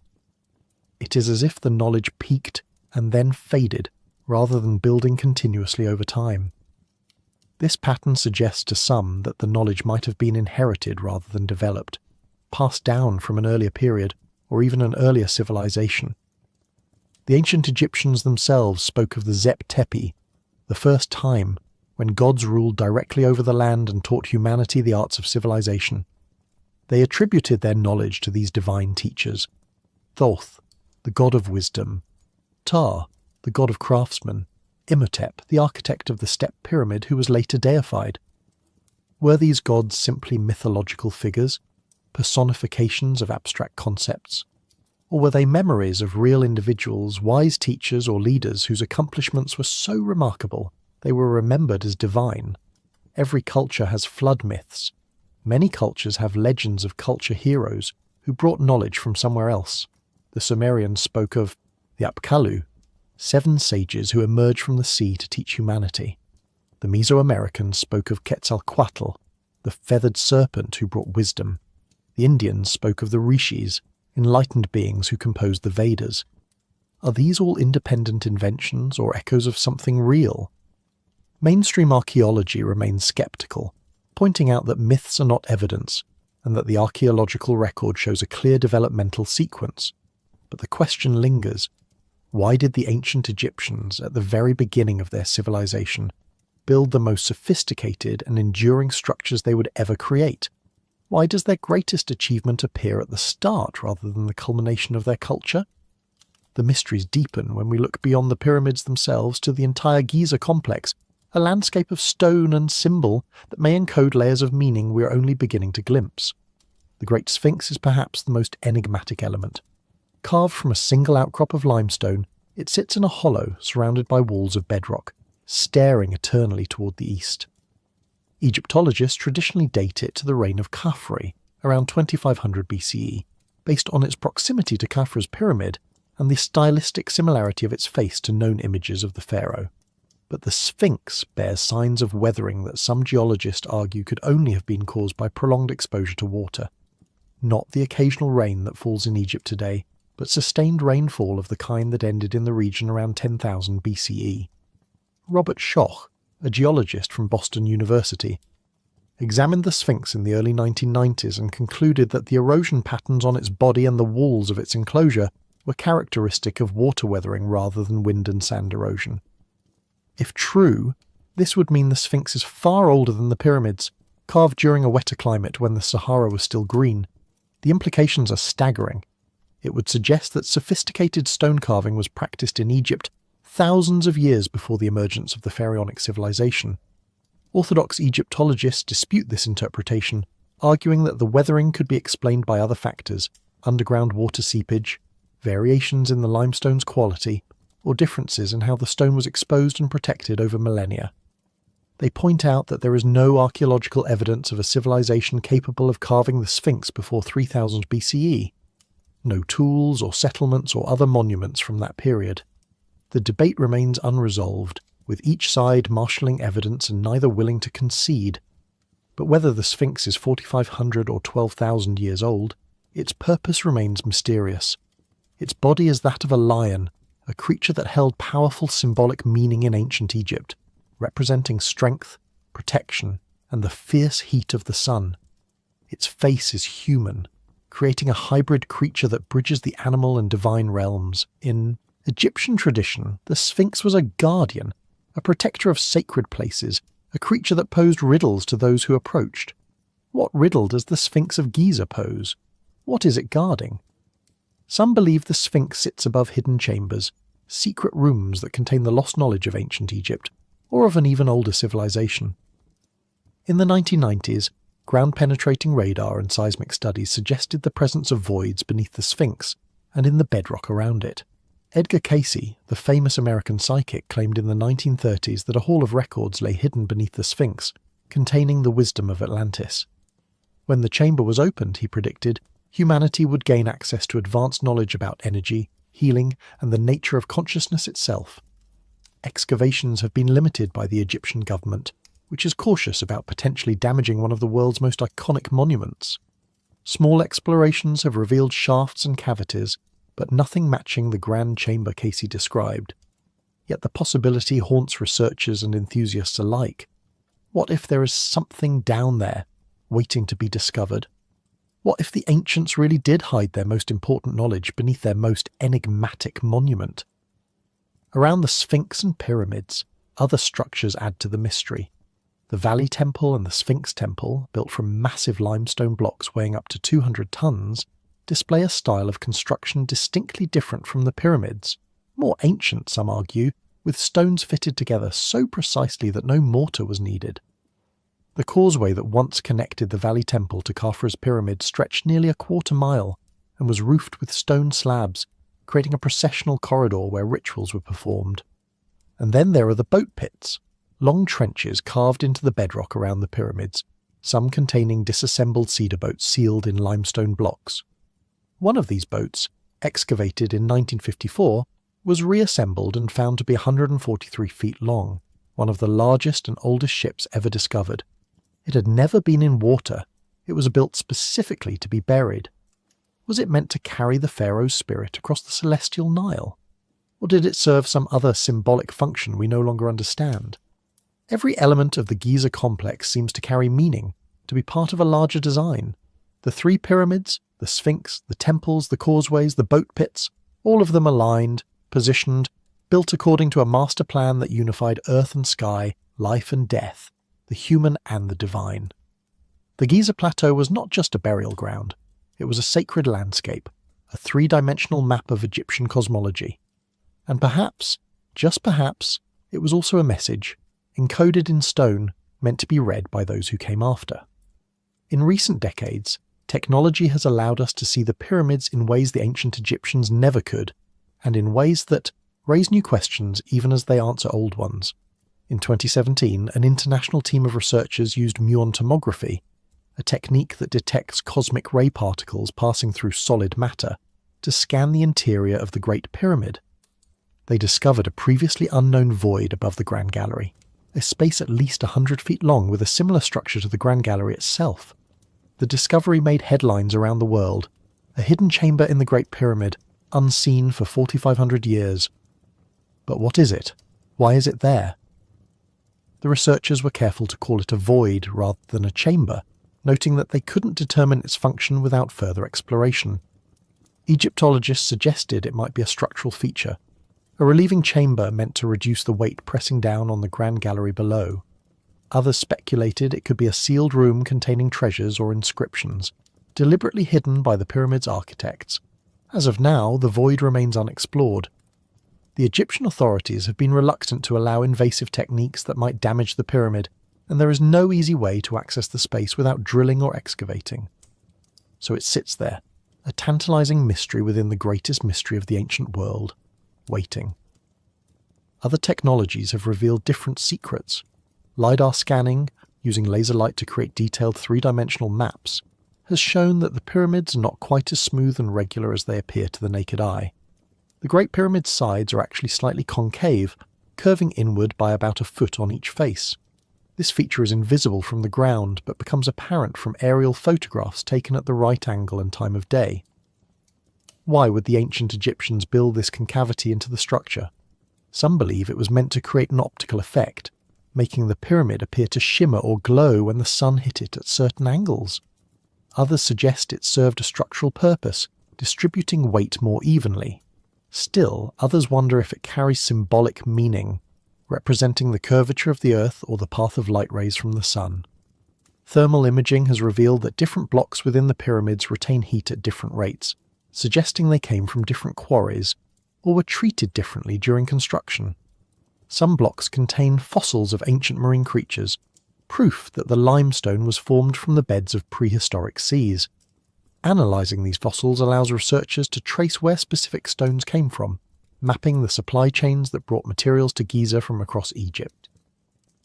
It is as if the knowledge peaked and then faded, rather than building continuously over time. This pattern suggests to some that the knowledge might have been inherited rather than developed, passed down from an earlier period or even an earlier civilization. The ancient Egyptians themselves spoke of the Zep Tepi, the first time when gods ruled directly over the land and taught humanity the arts of civilization. They attributed their knowledge to these divine teachers. Thoth, the god of wisdom; Ptah, the god of craftsmen; Imhotep, the architect of the Step Pyramid who was later deified. Were these gods simply mythological figures, personifications of abstract concepts? Or were they memories of real individuals, wise teachers or leaders whose accomplishments were so remarkable they were remembered as divine? Every culture has flood myths. Many cultures have legends of culture heroes who brought knowledge from somewhere else. The Sumerians spoke of the Apkallu, 7 sages who emerged from the sea to teach humanity. The Mesoamericans spoke of Quetzalcoatl, the feathered serpent who brought wisdom. The Indians spoke of the rishis, enlightened beings who composed the Vedas. Are these all independent inventions or echoes of something real? Mainstream archaeology remains skeptical, pointing out that myths are not evidence, and that the archaeological record shows a clear developmental sequence. But the question lingers: why did the ancient Egyptians, at the very beginning of their civilization, build the most sophisticated and enduring structures they would ever create? Why does their greatest achievement appear at the start rather than the culmination of their culture? The mysteries deepen when we look beyond the pyramids themselves to the entire Giza complex, a landscape of stone and symbol that may encode layers of meaning we are only beginning to glimpse. The Great Sphinx is perhaps the most enigmatic element. Carved from a single outcrop of limestone, it sits in a hollow surrounded by walls of bedrock, staring eternally toward the east. Egyptologists traditionally date it to the reign of Khafre, around 2500 BCE, based on its proximity to Khafre's pyramid and the stylistic similarity of its face to known images of the pharaoh. But the Sphinx bears signs of weathering that some geologists argue could only have been caused by prolonged exposure to water. Not the occasional rain that falls in Egypt today, but sustained rainfall of the kind that ended in the region around 10,000 BCE. Robert Schoch, a geologist from Boston University, examined the Sphinx in the early 1990s and concluded that the erosion patterns on its body and the walls of its enclosure were characteristic of water weathering rather than wind and sand erosion. If true, this would mean the Sphinx is far older than the pyramids, carved during a wetter climate when the Sahara was still green. The implications are staggering. It would suggest that sophisticated stone carving was practiced in Egypt thousands of years before the emergence of the pharaonic civilization. Orthodox Egyptologists dispute this interpretation, arguing that the weathering could be explained by other factors: underground water seepage, variations in the limestone's quality, or differences in how the stone was exposed and protected over millennia. They point out that there is no archaeological evidence of a civilization capable of carving the Sphinx before 3000 BCE. No tools or settlements or other monuments from that period. The debate remains unresolved, with each side marshalling evidence and neither willing to concede. But whether the Sphinx is 4,500 or 12,000 years old, its purpose remains mysterious. Its body is that of a lion, a creature that held powerful symbolic meaning in ancient Egypt, representing strength, protection, and the fierce heat of the sun. Its face is human, creating a hybrid creature that bridges the animal and divine realms. In Egyptian tradition, the Sphinx was a guardian, a protector of sacred places, a creature that posed riddles to those who approached. What riddle does the Sphinx of Giza pose? What is it guarding? Some believe the Sphinx sits above hidden chambers, secret rooms that contain the lost knowledge of ancient Egypt, or of an even older civilization. In the 1990s, ground-penetrating radar and seismic studies suggested the presence of voids beneath the Sphinx and in the bedrock around it. Edgar Cayce, the famous American psychic, claimed in the 1930s that a hall of records lay hidden beneath the Sphinx, containing the wisdom of Atlantis. When the chamber was opened, he predicted, humanity would gain access to advanced knowledge about energy, healing, and the nature of consciousness itself. Excavations have been limited by the Egyptian government, which is cautious about potentially damaging one of the world's most iconic monuments. Small explorations have revealed shafts and cavities, but nothing matching the grand chamber Cayce described. Yet the possibility haunts researchers and enthusiasts alike. What if there is something down there, waiting to be discovered? What if the ancients really did hide their most important knowledge beneath their most enigmatic monument? Around the Sphinx and pyramids, other structures add to the mystery. The Valley Temple and the Sphinx Temple, built from massive limestone blocks weighing up to 200 tons, display a style of construction distinctly different from the pyramids, more ancient, some argue, with stones fitted together so precisely that no mortar was needed. The causeway that once connected the Valley Temple to Khafre's pyramid stretched nearly a quarter-mile and was roofed with stone slabs, creating a processional corridor where rituals were performed. And then there are the boat pits, long trenches carved into the bedrock around the pyramids, some containing disassembled cedar boats sealed in limestone blocks. One of these boats, excavated in 1954, was reassembled and found to be 143 feet long, one of the largest and oldest ships ever discovered. It had never been in water. It was built specifically to be buried. Was it meant to carry the pharaoh's spirit across the celestial Nile? Or did it serve some other symbolic function we no longer understand? Every element of the Giza complex seems to carry meaning, to be part of a larger design. The three pyramids, the Sphinx, the temples, the causeways, the boat pits, all of them aligned, positioned, built according to a master plan that unified earth and sky, life and death, the human and the divine. The Giza Plateau was not just a burial ground. It was a sacred landscape, a three-dimensional map of Egyptian cosmology. And perhaps, just perhaps, it was also a message, encoded in stone, meant to be read by those who came after. In recent decades, Technology has allowed us to see the pyramids in ways the ancient Egyptians never could, and in ways that raise new questions even as they answer old ones. In 2017, an international team of researchers used muon tomography, a technique that detects cosmic ray particles passing through solid matter, to scan the interior of the Great Pyramid. They discovered a previously unknown void above the Grand Gallery, a space at least 100 feet long with a similar structure to the Grand Gallery itself. The discovery made headlines around the world, a hidden chamber in the Great Pyramid, unseen for 4,500 years. But what is it? Why is it there? The researchers were careful to call it a void rather than a chamber, noting that they couldn't determine its function without further exploration. Egyptologists suggested it might be a structural feature, a relieving chamber meant to reduce the weight pressing down on the Grand Gallery below. Others speculated it could be a sealed room containing treasures or inscriptions, deliberately hidden by the pyramid's architects. As of now, the void remains unexplored. The Egyptian authorities have been reluctant to allow invasive techniques that might damage the pyramid, and there is no easy way to access the space without drilling or excavating. So it sits there, a tantalizing mystery within the greatest mystery of the ancient world, waiting. Other technologies have revealed different secrets. LiDAR scanning, using laser light to create detailed three-dimensional maps, has shown that the pyramids are not quite as smooth and regular as they appear to the naked eye. The Great Pyramid's sides are actually slightly concave, curving inward by about a foot on each face. This feature is invisible from the ground, but becomes apparent from aerial photographs taken at the right angle and time of day. Why would the ancient Egyptians build this concavity into the structure? Some believe it was meant to create an optical effect, making the pyramid appear to shimmer or glow when the sun hit it at certain angles. Others suggest it served a structural purpose, distributing weight more evenly. Still, others wonder if it carries symbolic meaning, representing the curvature of the Earth or the path of light rays from the sun. Thermal imaging has revealed that different blocks within the pyramids retain heat at different rates, suggesting they came from different quarries or were treated differently during construction. Some blocks contain fossils of ancient marine creatures, proof that the limestone was formed from the beds of prehistoric seas. Analysing these fossils allows researchers to trace where specific stones came from, mapping the supply chains that brought materials to Giza from across Egypt.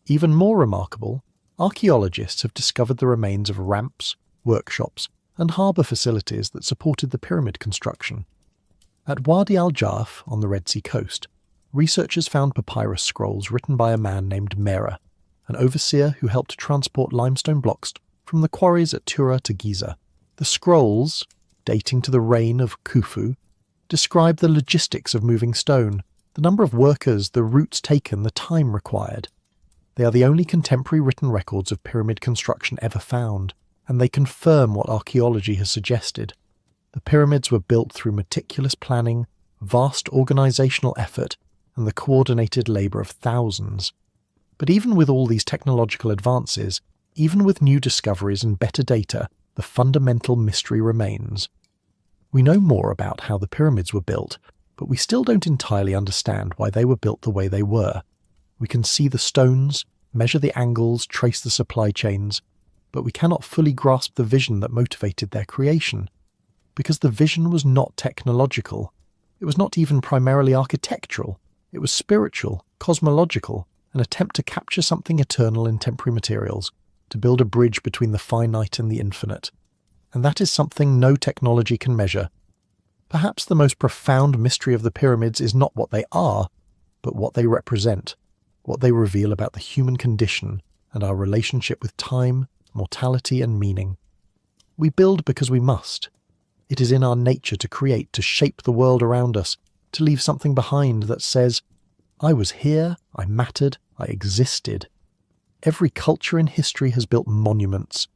Even more remarkable, archaeologists have discovered the remains of ramps, workshops, and harbour facilities that supported the pyramid construction. At Wadi al-Jarf on the Red Sea coast, researchers found papyrus scrolls written by a man named Mera, an overseer who helped transport limestone blocks from the quarries at Tura to Giza. The scrolls, dating to the reign of Khufu, describe the logistics of moving stone, the number of workers, the routes taken, the time required. They are the only contemporary written records of pyramid construction ever found, and they confirm what archaeology has suggested. The pyramids were built through meticulous planning, vast organisational effort, and the coordinated labour of thousands. But even with all these technological advances, even with new discoveries and better data, the fundamental mystery remains. We know more about how the pyramids were built, but we still don't entirely understand why they were built the way they were. We can see the stones, measure the angles, trace the supply chains, but we cannot fully grasp the vision that motivated their creation. Because the vision was not technological. It was not even primarily architectural. It was spiritual, cosmological, an attempt to capture something eternal in temporary materials, to build a bridge between the finite and the infinite. And that is something no technology can measure. Perhaps the most profound mystery of the pyramids is not what they are, but what they represent, what they reveal about the human condition and our relationship with time, mortality, and meaning. We build because we must. It is in our nature to create, to shape the world around us, to leave something behind that says, I was here, I mattered, I existed. Every culture in history has built monuments,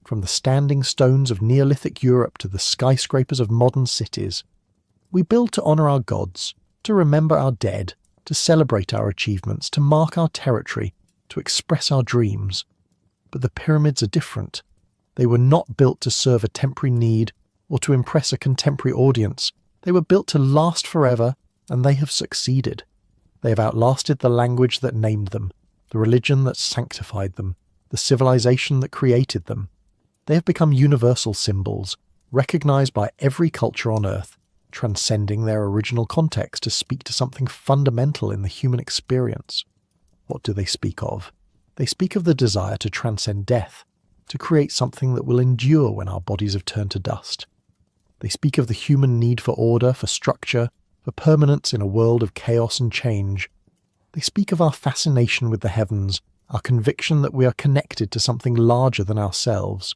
from the standing stones of Neolithic Europe to the skyscrapers of modern cities. We build to honour our gods, to remember our dead, to celebrate our achievements, to mark our territory, to express our dreams. But the pyramids are different. They were not built to serve a temporary need or to impress a contemporary audience. They were built to last forever, and they have succeeded. They have outlasted the language that named them, the religion that sanctified them, the civilization that created them. They have become universal symbols, recognized by every culture on Earth, transcending their original context to speak to something fundamental in the human experience. What do they speak of? They speak of the desire to transcend death, to create something that will endure when our bodies have turned to dust. They speak of the human need for order, for structure, for permanence in a world of chaos and change. They speak of our fascination with the heavens, our conviction that we are connected to something larger than ourselves.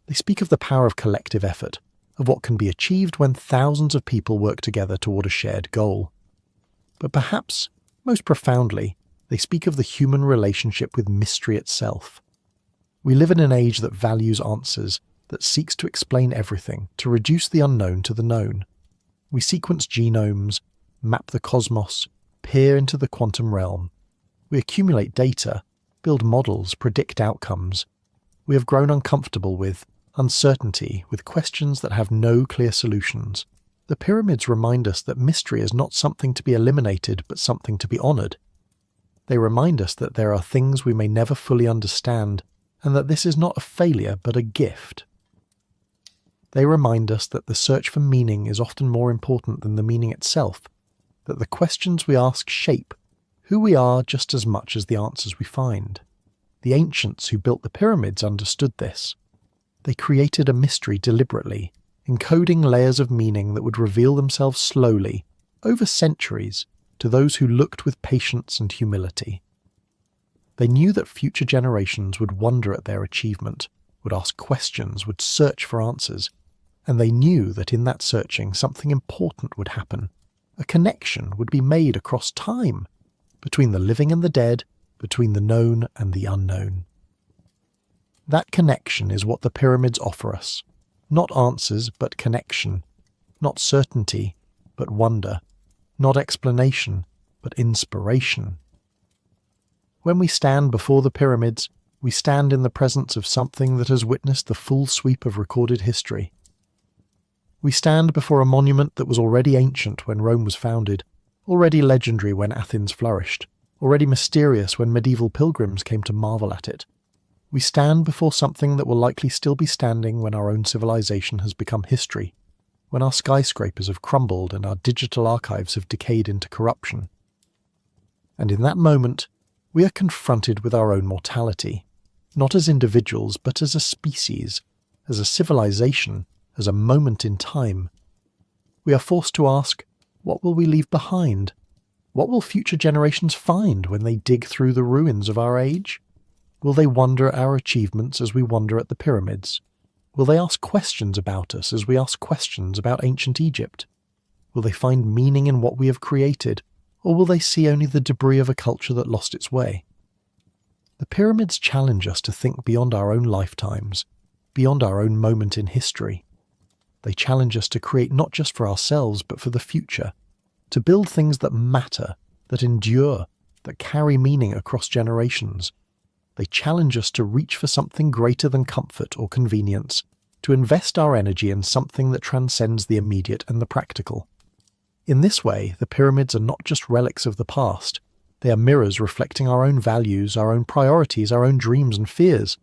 They speak of the power of collective effort, of what can be achieved when thousands of people work together toward a shared goal. But perhaps, most profoundly, they speak of the human relationship with mystery itself. We live in an age that values answers, that seeks to explain everything, to reduce the unknown to the known. We sequence genomes, map the cosmos, peer into the quantum realm. We accumulate data, build models, predict outcomes. We have grown uncomfortable with uncertainty, with questions that have no clear solutions. The pyramids remind us that mystery is not something to be eliminated, but something to be honoured. They remind us that there are things we may never fully understand, and that this is not a failure but a gift. They remind us that the search for meaning is often more important than the meaning itself, that the questions we ask shape who we are just as much as the answers we find. The ancients who built the pyramids understood this. They created a mystery deliberately, encoding layers of meaning that would reveal themselves slowly, over centuries, to those who looked with patience and humility. They knew that future generations would wonder at their achievement, would ask questions, would search for answers, and they knew that in that searching something important would happen. A connection would be made across time, between the living and the dead, between the known and the unknown. That connection is what the pyramids offer us. Not answers, but connection. Not certainty, but wonder. Not explanation, but inspiration. When we stand before the pyramids, we stand in the presence of something that has witnessed the full sweep of recorded history. We stand before a monument that was already ancient when Rome was founded, already legendary when Athens flourished, already mysterious when medieval pilgrims came to marvel at it. We stand before something that will likely still be standing when our own civilization has become history, when our skyscrapers have crumbled and our digital archives have decayed into corruption. And in that moment, we are confronted with our own mortality, not as individuals but as a species, as a civilization, as a moment in time. We are forced to ask, what will we leave behind? What will future generations find when they dig through the ruins of our age? Will they wonder at our achievements as we wonder at the pyramids? Will they ask questions about us as we ask questions about ancient Egypt? Will they find meaning in what we have created, or will they see only the debris of a culture that lost its way? The pyramids challenge us to think beyond our own lifetimes, beyond our own moment in history. They challenge us to create not just for ourselves but for the future, to build things that matter, that endure, that carry meaning across generations. They challenge us to reach for something greater than comfort or convenience, to invest our energy in something that transcends the immediate and the practical. In this way, the pyramids are not just relics of the past. They are mirrors reflecting our own values, our own priorities, our own dreams and fears.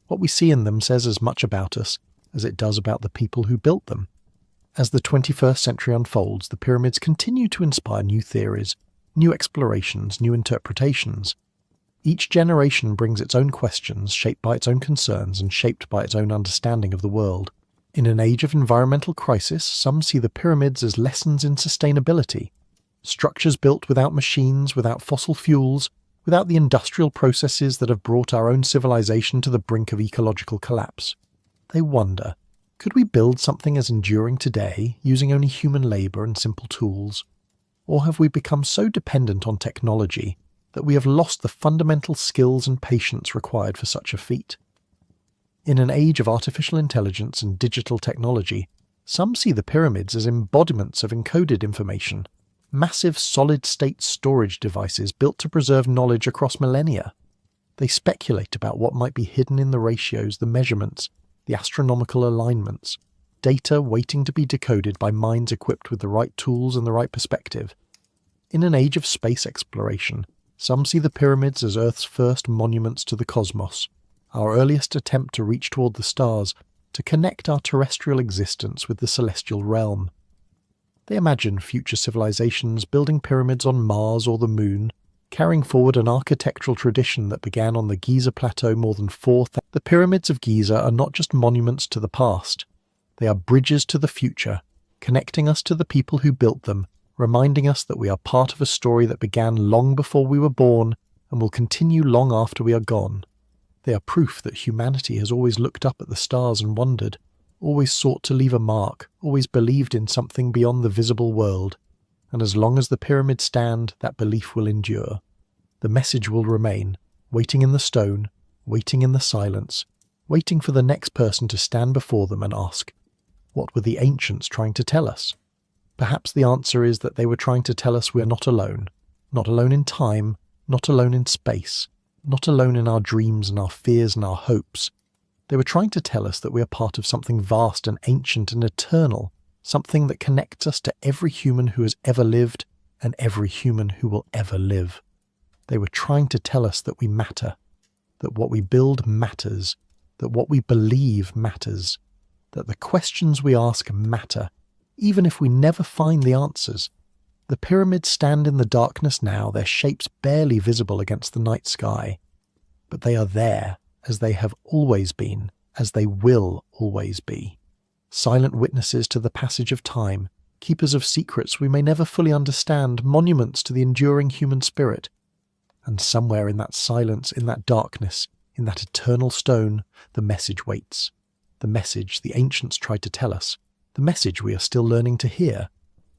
What we see in them says as much about us as it does about the people who built them. As the 21st century unfolds, the pyramids continue to inspire new theories, new explorations, new interpretations. Each generation brings its own questions, shaped by its own concerns and shaped by its own understanding of the world. In an age of environmental crisis, some see the pyramids as lessons in sustainability. Structures built without machines, without fossil fuels, without the industrial processes that have brought our own civilization to the brink of ecological collapse. They wonder, could we build something as enduring today, using only human labour and simple tools? Or have we become so dependent on technology that we have lost the fundamental skills and patience required for such a feat? In an age of artificial intelligence and digital technology, some see the pyramids as embodiments of encoded information, massive solid-state storage devices built to preserve knowledge across millennia. They speculate about what might be hidden in the ratios, the measurements, the astronomical alignments, data waiting to be decoded by minds equipped with the right tools and the right perspective. In an age of space exploration, some see the pyramids as Earth's first monuments to the cosmos, our earliest attempt to reach toward the stars, to connect our terrestrial existence with the celestial realm. They imagine future civilizations building pyramids on Mars or the Moon, carrying forward an architectural tradition that began on the Giza Plateau more than 4,000. The pyramids of Giza are not just monuments to the past. They are bridges to the future, connecting us to the people who built them, reminding us that we are part of a story that began long before we were born and will continue long after we are gone. They are proof that humanity has always looked up at the stars and wondered, always sought to leave a mark, always believed in something beyond the visible world. And as long as the pyramids stand, that belief will endure. The message will remain, waiting in the stone, waiting in the silence, waiting for the next person to stand before them and ask, what were the ancients trying to tell us? Perhaps the answer is that they were trying to tell us we are not alone in time, not alone in space, not alone in our dreams and our fears and our hopes. They were trying to tell us that we are part of something vast and ancient and eternal, something that connects us to every human who has ever lived and every human who will ever live. They were trying to tell us that we matter, that what we build matters, that what we believe matters, that the questions we ask matter, even if we never find the answers. The pyramids stand in the darkness now, their shapes barely visible against the night sky. But they are there, as they have always been, as they will always be. Silent witnesses to the passage of time, keepers of secrets we may never fully understand, monuments to the enduring human spirit. And somewhere in that silence, in that darkness, in that eternal stone, the message waits. The message the ancients tried to tell us. The message we are still learning to hear.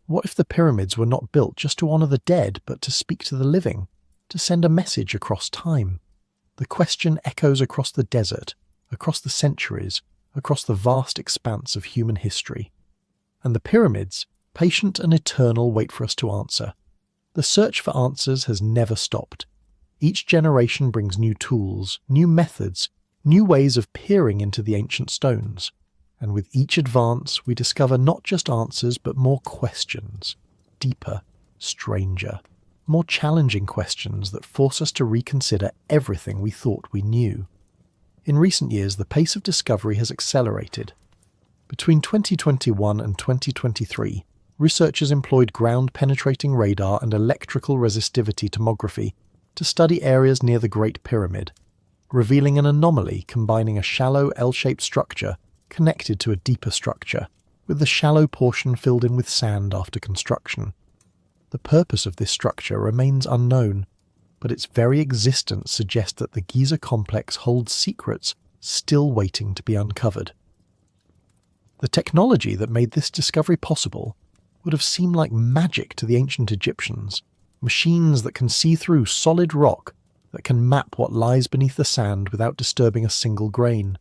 What if the pyramids were not built just to honor the dead, but to speak to the living, to send a message across time? The question echoes across the desert, across the centuries, across the vast expanse of human history. And the pyramids, patient and eternal, wait for us to answer. The search for answers has never stopped. Each generation brings new tools, new methods, new ways of peering into the ancient stones. And with each advance, we discover not just answers, but more questions, deeper, stranger, more challenging questions that force us to reconsider everything we thought we knew. In recent years, the pace of discovery has accelerated. Between 2021 and 2023, researchers employed ground-penetrating radar and electrical resistivity tomography to study areas near the Great Pyramid, revealing an anomaly combining a shallow L-shaped structure connected to a deeper structure, with the shallow portion filled in with sand after construction. The purpose of this structure remains unknown, but its very existence suggests that the Giza complex holds secrets still waiting to be uncovered. The technology that made this discovery possible would have seemed like magic to the ancient Egyptians, machines that can see through solid rock, that can map what lies beneath the sand without disturbing a single grain.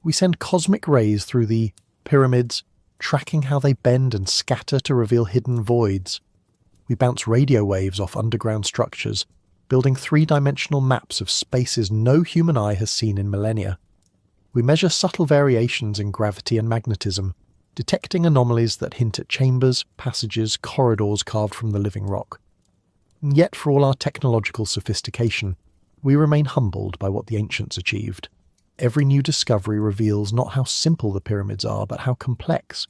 We send cosmic rays through the pyramids, tracking how they bend and scatter to reveal hidden voids. We bounce radio waves off underground structures, building three-dimensional maps of spaces no human eye has seen in millennia. We measure subtle variations in gravity and magnetism, detecting anomalies that hint at chambers, passages, corridors carved from the living rock. And yet, for all our technological sophistication, we remain humbled by what the ancients achieved. Every new discovery reveals not how simple the pyramids are, but how complex.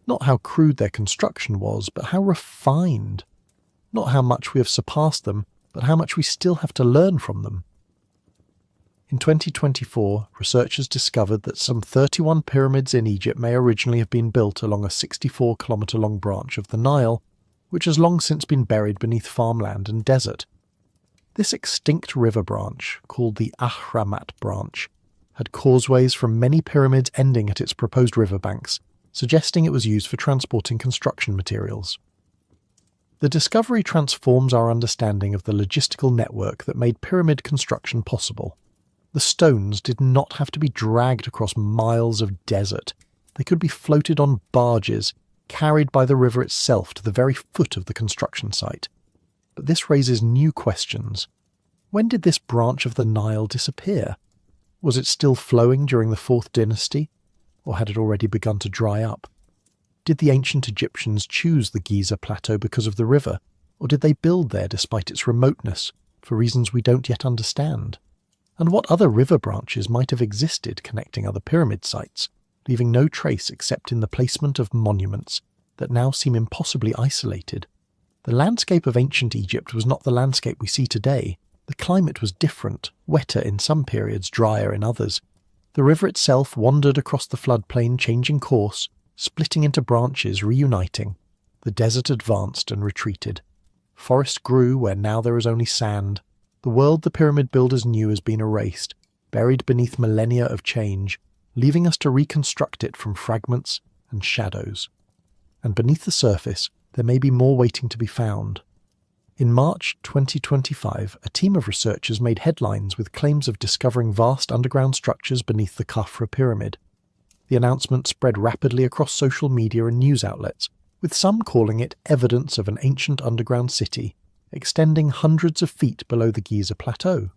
Not how crude their construction was, but how refined. Not how much we have surpassed them, but how much we still have to learn from them. In 2024, researchers discovered that some 31 pyramids in Egypt may originally have been built along a 64-kilometre-long branch of the Nile, which has long since been buried beneath farmland and desert. This extinct river branch, called the Ahramat branch, had causeways from many pyramids ending at its proposed riverbanks, suggesting it was used for transporting construction materials. The discovery transforms our understanding of the logistical network that made pyramid construction possible. The stones did not have to be dragged across miles of desert. They could be floated on barges, carried by the river itself to the very foot of the construction site. But this raises new questions. When did this branch of the Nile disappear? Was it still flowing during the 4th dynasty, or had it already begun to dry up? Did the ancient Egyptians choose the Giza plateau because of the river, or did they build there despite its remoteness, for reasons we don't yet understand? and what other river branches might have existed connecting other pyramid sites, leaving no trace except in the placement of monuments that now seem impossibly isolated. The landscape of ancient Egypt was not the landscape we see today. The climate was different, wetter in some periods, drier in others. The river itself wandered across the floodplain, changing course, splitting into branches, reuniting. The desert advanced and retreated. Forest grew where now there is only sand. The world the pyramid builders knew has been erased, buried beneath millennia of change, leaving us to reconstruct it from fragments and shadows. And beneath the surface, there may be more waiting to be found. In March 2025, a team of researchers made headlines with claims of discovering vast underground structures beneath the Khafra pyramid. The announcement spread rapidly across social media and news outlets, with some calling it evidence of an ancient underground city, extending hundreds of feet below the Giza Plateau.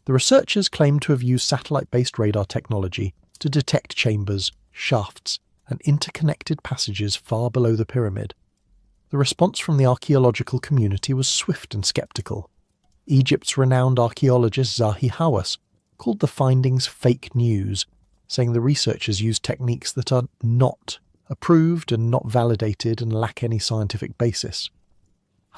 The researchers claimed to have used satellite-based radar technology to detect chambers, shafts, and interconnected passages far below the pyramid. The response from the archaeological community was swift and sceptical. Egypt's renowned archaeologist Zahi Hawass called the findings fake news, saying the researchers used techniques that are not approved and not validated and lack any scientific basis.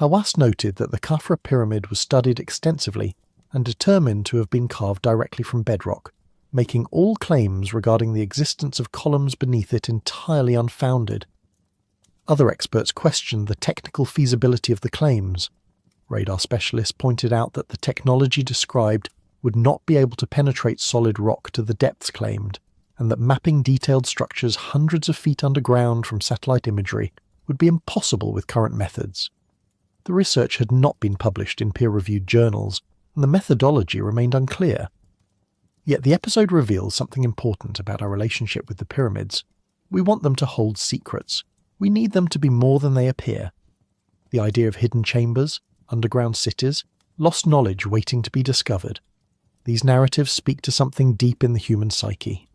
Hawass noted that the Khafra pyramid was studied extensively and determined to have been carved directly from bedrock, making all claims regarding the existence of columns beneath it entirely unfounded. Other experts questioned the technical feasibility of the claims. Radar specialists pointed out that the technology described would not be able to penetrate solid rock to the depths claimed, and that mapping detailed structures hundreds of feet underground from satellite imagery would be impossible with current methods. The research had not been published in peer-reviewed journals, and the methodology remained unclear. Yet the episode reveals something important about our relationship with the pyramids. We want them to hold secrets. We need them to be more than they appear. The idea of hidden chambers, underground cities, lost knowledge waiting to be discovered. These narratives speak to something deep in the human psyche.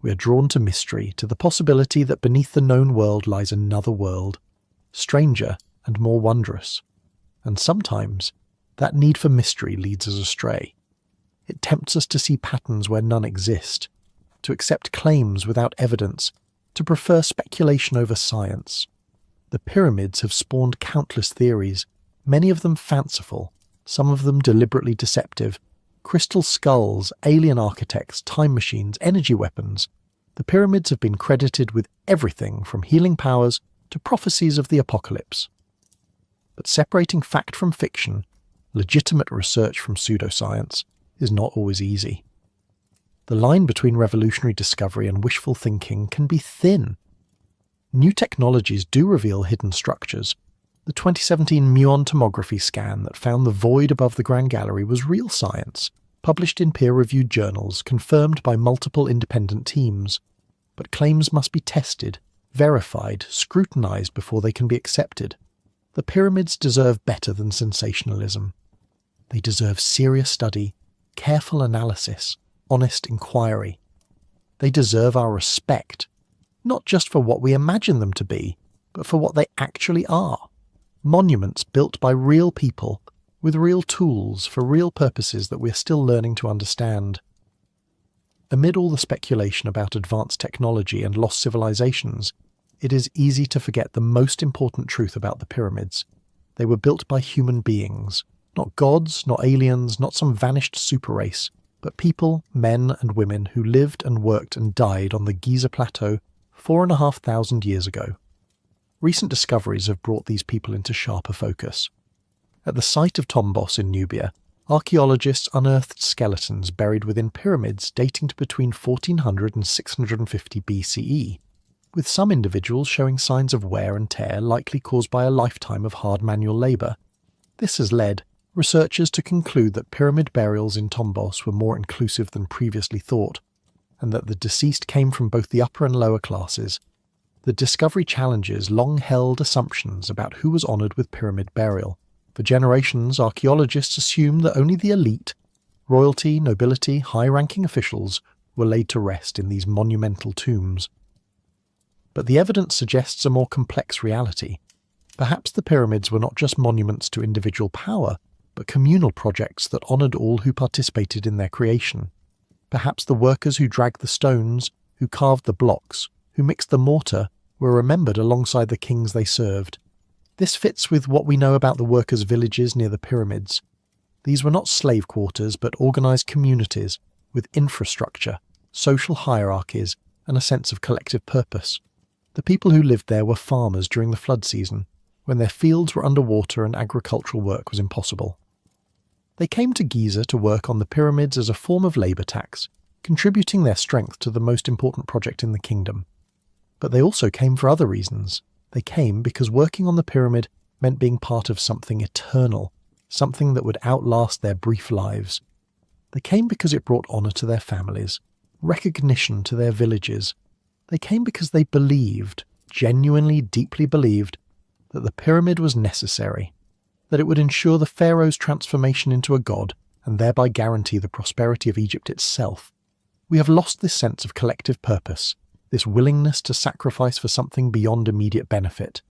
We are drawn to mystery, to the possibility that beneath the known world lies another world, stranger and more wondrous. And sometimes, that need for mystery leads us astray. It tempts us to see patterns where none exist, to accept claims without evidence, to prefer speculation over science. The pyramids have spawned countless theories, many of them fanciful, some of them deliberately deceptive. Crystal skulls, alien architects, time machines, energy weapons. The pyramids have been credited with everything from healing powers to prophecies of the apocalypse. But separating fact from fiction, legitimate research from pseudoscience, is not always easy. The line between revolutionary discovery and wishful thinking can be thin. New technologies do reveal hidden structures. The 2017 muon tomography scan that found the void above the Grand Gallery was real science, published in peer-reviewed journals, confirmed by multiple independent teams. But claims must be tested, verified, scrutinized before they can be accepted. The pyramids deserve better than sensationalism. They deserve serious study, careful analysis, honest inquiry. They deserve our respect, not just for what we imagine them to be, but for what they actually are. Monuments built by real people, with real tools for real purposes that we're still learning to understand. Amid all the speculation about advanced technology and lost civilizations, it is easy to forget the most important truth about the pyramids. They were built by human beings, not gods, not aliens, not some vanished super race, but people, men and women who lived and worked and died on the Giza Plateau 4,500 years ago. Recent discoveries have brought these people into sharper focus. At the site of Tombos in Nubia, archaeologists unearthed skeletons buried within pyramids dating to between 1400 and 650 BCE, with some individuals showing signs of wear and tear likely caused by a lifetime of hard manual labour. This has led researchers to conclude that pyramid burials in Tombos were more inclusive than previously thought, and that the deceased came from both the upper and lower classes. The discovery challenges long-held assumptions about who was honoured with pyramid burial. For generations, archaeologists assumed that only the elite, royalty, nobility, high-ranking officials, were laid to rest in these monumental tombs. But the evidence suggests a more complex reality. Perhaps the pyramids were not just monuments to individual power, but communal projects that honoured all who participated in their creation. Perhaps the workers who dragged the stones, who carved the blocks, who mixed the mortar, were remembered alongside the kings they served. This fits with what we know about the workers' villages near the pyramids. These were not slave quarters, but organised communities with infrastructure, social hierarchies, and a sense of collective purpose. The people who lived there were farmers during the flood season, when their fields were underwater and agricultural work was impossible. They came to Giza to work on the pyramids as a form of labour tax, contributing their strength to the most important project in the kingdom. But they also came for other reasons. They came because working on the pyramid meant being part of something eternal, something that would outlast their brief lives. They came because it brought honour to their families, recognition to their villages. They came because they believed, genuinely, deeply believed, that the pyramid was necessary, that it would ensure the pharaoh's transformation into a god and thereby guarantee the prosperity of Egypt itself. We have lost this sense of collective purpose, this willingness to sacrifice for something beyond immediate benefit.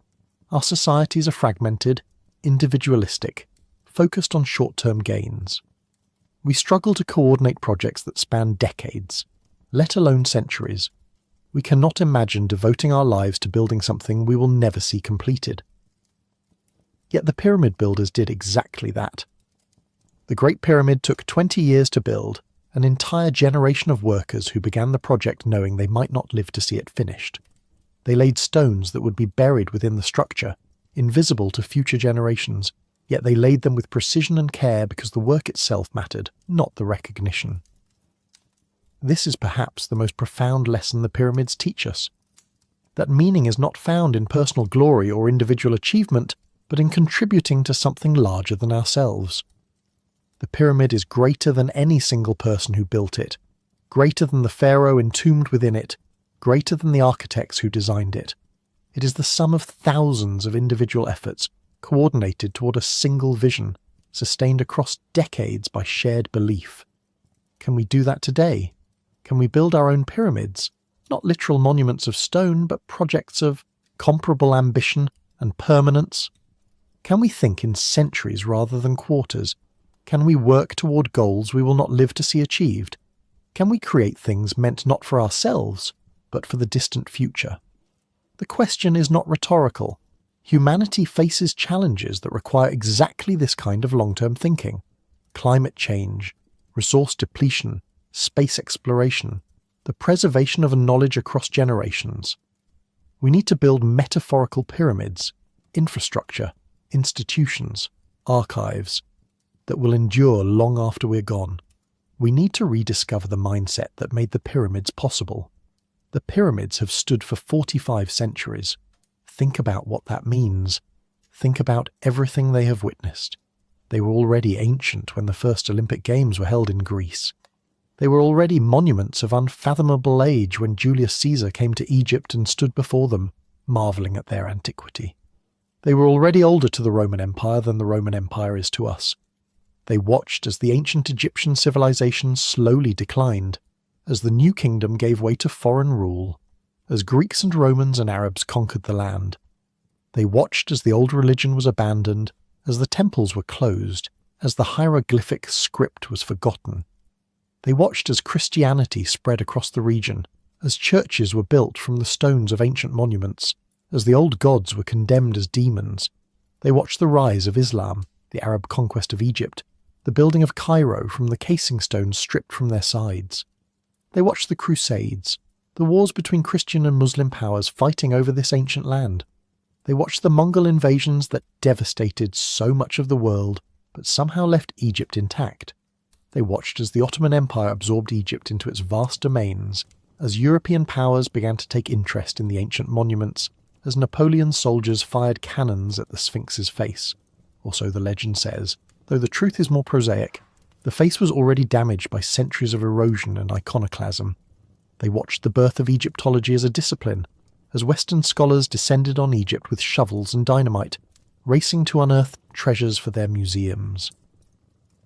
Our societies are fragmented, individualistic, focused on short-term gains. We struggle to coordinate projects that span decades, let alone centuries. We cannot imagine devoting our lives to building something we will never see completed. Yet the pyramid builders did exactly that. The Great Pyramid took 20 years to build, an entire generation of workers who began the project knowing they might not live to see it finished. They laid stones that would be buried within the structure, invisible to future generations, yet they laid them with precision and care because the work itself mattered, not the recognition. This is perhaps the most profound lesson the pyramids teach us. That meaning is not found in personal glory or individual achievement, but in contributing to something larger than ourselves. The pyramid is greater than any single person who built it, greater than the pharaoh entombed within it, greater than the architects who designed it. It is the sum of thousands of individual efforts, coordinated toward a single vision, sustained across decades by shared belief. Can we do that today? Can we build our own pyramids? Not literal monuments of stone, but projects of comparable ambition and permanence? Can we think in centuries rather than quarters? Can we work toward goals we will not live to see achieved? Can we create things meant not for ourselves, but for the distant future? The question is not rhetorical. Humanity faces challenges that require exactly this kind of long-term thinking. Climate change, resource depletion, space exploration, the preservation of knowledge across generations. We need to build metaphorical pyramids, infrastructure, institutions, archives, that will endure long after we're gone. We need to rediscover the mindset that made the pyramids possible. The pyramids have stood for 45 centuries. Think about what that means. Think about everything they have witnessed. They were already ancient when the first Olympic Games were held in Greece. They were already monuments of unfathomable age when Julius Caesar came to Egypt and stood before them, marvelling at their antiquity. They were already older to the Roman Empire than the Roman Empire is to us. They watched as the ancient Egyptian civilization slowly declined, as the new kingdom gave way to foreign rule, as Greeks and Romans and Arabs conquered the land. They watched as the old religion was abandoned, as the temples were closed, as the hieroglyphic script was forgotten. They watched as Christianity spread across the region, as churches were built from the stones of ancient monuments, as the old gods were condemned as demons. They watched the rise of Islam, the Arab conquest of Egypt, the building of Cairo from the casing stones stripped from their sides. They watched the Crusades, the wars between Christian and Muslim powers fighting over this ancient land. They watched the Mongol invasions that devastated so much of the world, but somehow left Egypt intact. They watched as the Ottoman Empire absorbed Egypt into its vast domains, as European powers began to take interest in the ancient monuments, as Napoleon's soldiers fired cannons at the Sphinx's face. Or so the legend says, though the truth is more prosaic. The face was already damaged by centuries of erosion and iconoclasm. They watched the birth of Egyptology as a discipline, as Western scholars descended on Egypt with shovels and dynamite, racing to unearth treasures for their museums.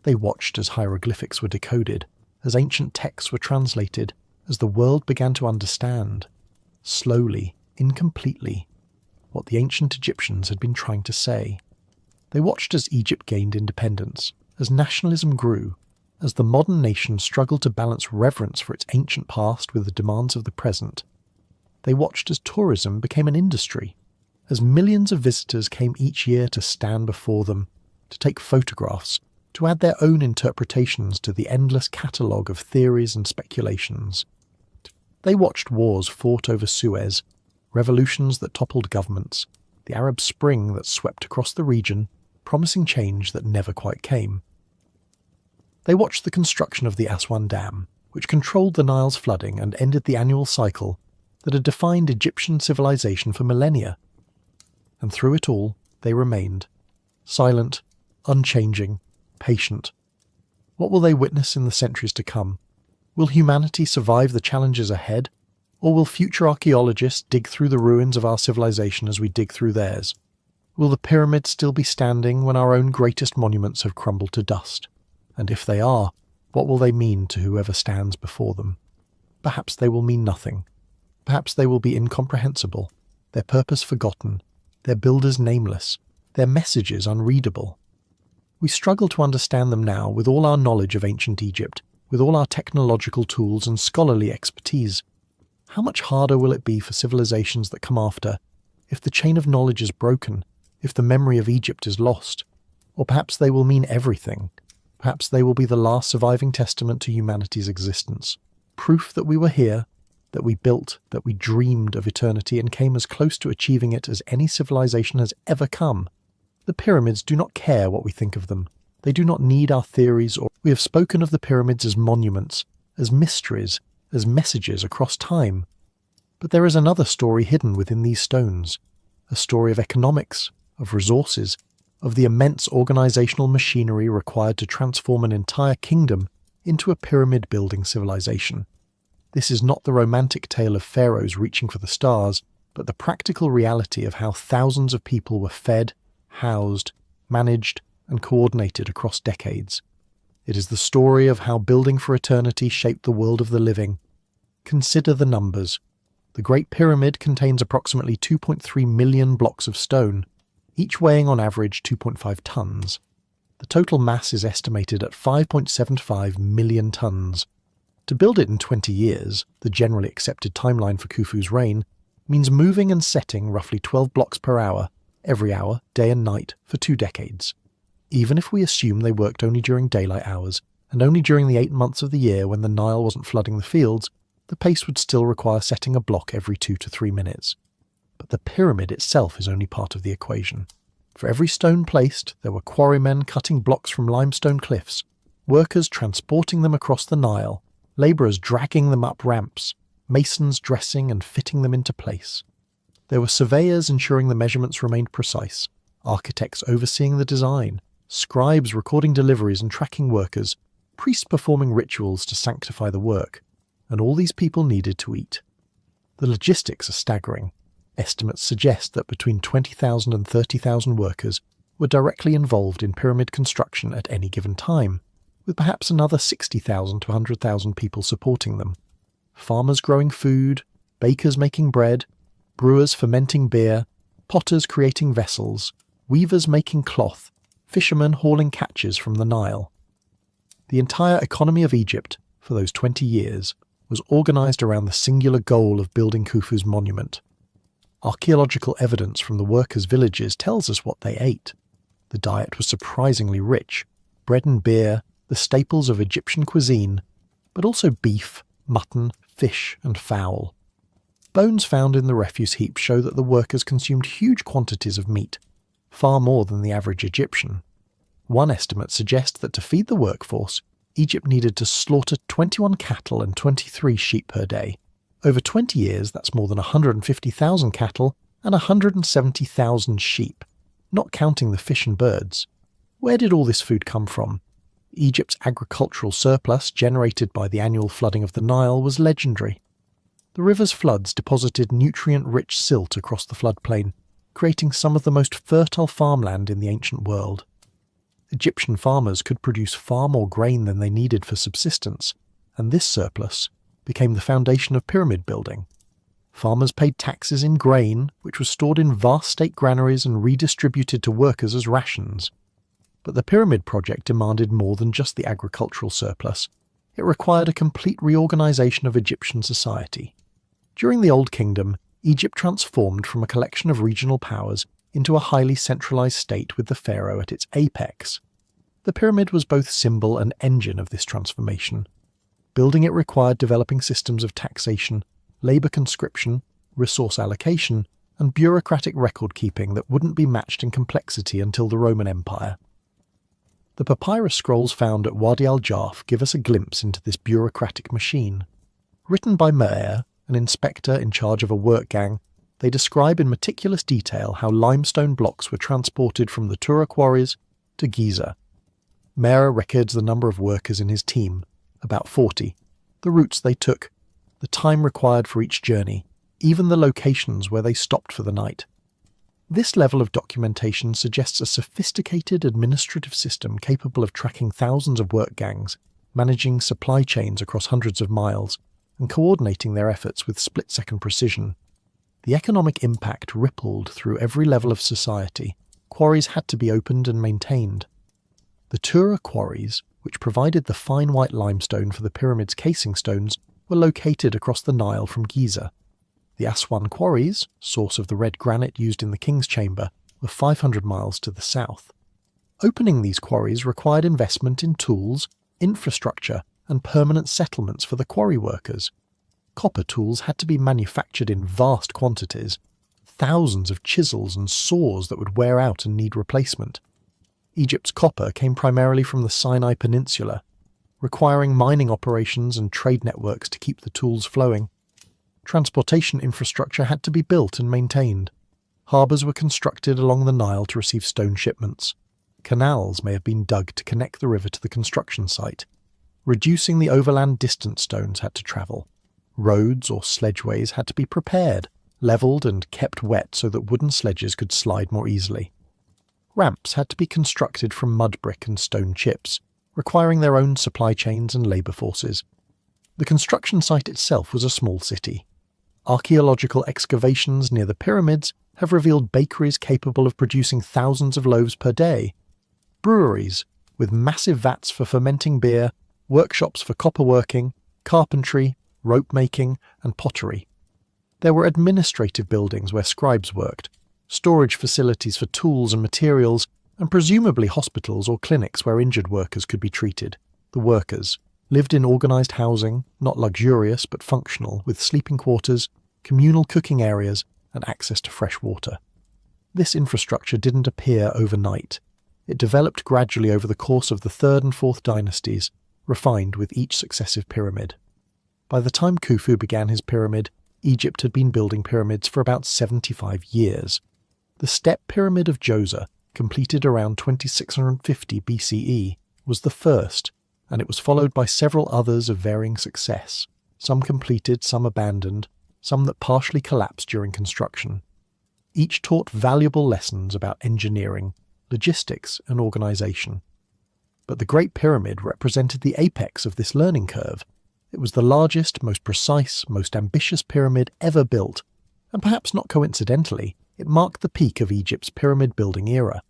They watched as hieroglyphics were decoded, as ancient texts were translated, as the world began to understand, slowly, incompletely, what the ancient Egyptians had been trying to say. They watched as Egypt gained independence, as nationalism grew, as the modern nation struggled to balance reverence for its ancient past with the demands of the present. They watched as tourism became an industry, as millions of visitors came each year to stand before them, to take photographs, to add their own interpretations to the endless catalogue of theories and speculations. They watched wars fought over Suez, revolutions that toppled governments, the Arab Spring that swept across the region, promising change that never quite came. They watched the construction of the Aswan Dam, which controlled the Nile's flooding and ended the annual cycle that had defined Egyptian civilization for millennia. And through it all, they remained, silent, unchanging, patient. What will they witness in the centuries to come? Will humanity survive the challenges ahead, or will future archaeologists dig through the ruins of our civilization as we dig through theirs? Will the pyramids still be standing when our own greatest monuments have crumbled to dust? And if they are, what will they mean to whoever stands before them? Perhaps they will mean nothing. Perhaps they will be incomprehensible, their purpose forgotten, their builders nameless, their messages unreadable. We struggle to understand them now with all our knowledge of ancient Egypt, with all our technological tools and scholarly expertise. How much harder will it be for civilizations that come after, if the chain of knowledge is broken, if the memory of Egypt is lost? Or perhaps they will mean everything. Perhaps they will be the last surviving testament to humanity's existence. Proof that we were here, that we built, that we dreamed of eternity and came as close to achieving it as any civilization has ever come. The pyramids do not care what we think of them. They do not need our theories. Or we have spoken of the pyramids as monuments, as mysteries, as messages across time. But there is another story hidden within these stones, a story of economics, of resources, of the immense organizational machinery required to transform an entire kingdom into a pyramid-building civilization. This is not the romantic tale of pharaohs reaching for the stars, but the practical reality of how thousands of people were fed, housed, managed, and coordinated across decades. It is the story of how building for eternity shaped the world of the living. Consider the numbers. The Great Pyramid contains approximately 2.3 million blocks of stone, each weighing on average 2.5 tons. The total mass is estimated at 5.75 million tons. To build it in 20 years, the generally accepted timeline for Khufu's reign, means moving and setting roughly 12 blocks per hour, every hour, day and night, for 2 decades. Even if we assume they worked only during daylight hours, and only during the 8 months of the year when the Nile wasn't flooding the fields, the pace would still require setting a block every 2 to 3 minutes. But the pyramid itself is only part of the equation. For every stone placed, there were quarrymen cutting blocks from limestone cliffs, workers transporting them across the Nile, labourers dragging them up ramps, masons dressing and fitting them into place. There were surveyors ensuring the measurements remained precise, architects overseeing the design, scribes recording deliveries and tracking workers, priests performing rituals to sanctify the work, and all these people needed to eat. The logistics are staggering. Estimates suggest that between 20,000 and 30,000 workers were directly involved in pyramid construction at any given time, with perhaps another 60,000 to 100,000 people supporting them. Farmers growing food, bakers making bread, brewers fermenting beer, potters creating vessels, weavers making cloth, fishermen hauling catches from the Nile. The entire economy of Egypt, for those 20 years, was organised around the singular goal of building Khufu's monument. Archaeological evidence from the workers' villages tells us what they ate. The diet was surprisingly rich: bread and beer, the staples of Egyptian cuisine, but also beef, mutton, fish, and fowl. Bones found in the refuse heap show that the workers consumed huge quantities of meat, far more than the average Egyptian. One estimate suggests that to feed the workforce, Egypt needed to slaughter 21 cattle and 23 sheep per day. Over 20 years, that's more than 150,000 cattle and 170,000 sheep, not counting the fish and birds. Where did all this food come from? Egypt's agricultural surplus generated by the annual flooding of the Nile was legendary. The river's floods deposited nutrient-rich silt across the floodplain, creating some of the most fertile farmland in the ancient world. Egyptian farmers could produce far more grain than they needed for subsistence, and this surplus became the foundation of pyramid building. Farmers paid taxes in grain, which was stored in vast state granaries and redistributed to workers as rations. But the pyramid project demanded more than just the agricultural surplus. It required a complete reorganization of Egyptian society. During the Old Kingdom, Egypt transformed from a collection of regional powers into a highly centralized state with the pharaoh at its apex. The pyramid was both symbol and engine of this transformation. Building it required developing systems of taxation, labor conscription, resource allocation, and bureaucratic record-keeping that wouldn't be matched in complexity until the Roman Empire. The papyrus scrolls found at Wadi al-Jarf give us a glimpse into this bureaucratic machine. Written by Meher, an inspector in charge of a work gang, they describe in meticulous detail how limestone blocks were transported from the Tura quarries to Giza. Meher records the number of workers in his team, about 40, the routes they took, the time required for each journey, even the locations where they stopped for the night. This level of documentation suggests a sophisticated administrative system capable of tracking thousands of work gangs, managing supply chains across hundreds of miles, and coordinating their efforts with split-second precision. The economic impact rippled through every level of society. Quarries had to be opened and maintained. The Tura quarries, which provided the fine white limestone for the pyramid's casing stones, were located across the Nile from Giza. The Aswan quarries, source of the red granite used in the king's chamber, were 500 miles to the south. Opening these quarries required investment in tools, infrastructure, and permanent settlements for the quarry workers. Copper tools had to be manufactured in vast quantities, thousands of chisels and saws that would wear out and need replacement. Egypt's copper came primarily from the Sinai Peninsula, requiring mining operations and trade networks to keep the tools flowing. Transportation infrastructure had to be built and maintained. Harbours were constructed along the Nile to receive stone shipments. Canals may have been dug to connect the river to the construction site. Reducing the overland distance stones had to travel. Roads or sledgeways had to be prepared, levelled and kept wet so that wooden sledges could slide more easily. Ramps had to be constructed from mud brick and stone chips, requiring their own supply chains and labour forces. The construction site itself was a small city. Archaeological excavations near the pyramids have revealed bakeries capable of producing thousands of loaves per day, breweries with massive vats for fermenting beer, workshops for copperworking, carpentry, rope making, and pottery. There were administrative buildings where scribes worked, storage facilities for tools and materials, and presumably hospitals or clinics where injured workers could be treated. The workers lived in organised housing, not luxurious but functional, with sleeping quarters, communal cooking areas, and access to fresh water. This infrastructure didn't appear overnight. It developed gradually over the course of the 3rd and 4th dynasties, refined with each successive pyramid. By the time Khufu began his pyramid, Egypt had been building pyramids for about 75 years. The step pyramid of Djoser, completed around 2650 BCE, was the first, and it was followed by several others of varying success, some completed, some abandoned, some that partially collapsed during construction. Each taught valuable lessons about engineering, logistics, and organization. But the Great Pyramid represented the apex of this learning curve. It was the largest, most precise, most ambitious pyramid ever built, and perhaps not coincidentally, it marked the peak of Egypt's pyramid-building era.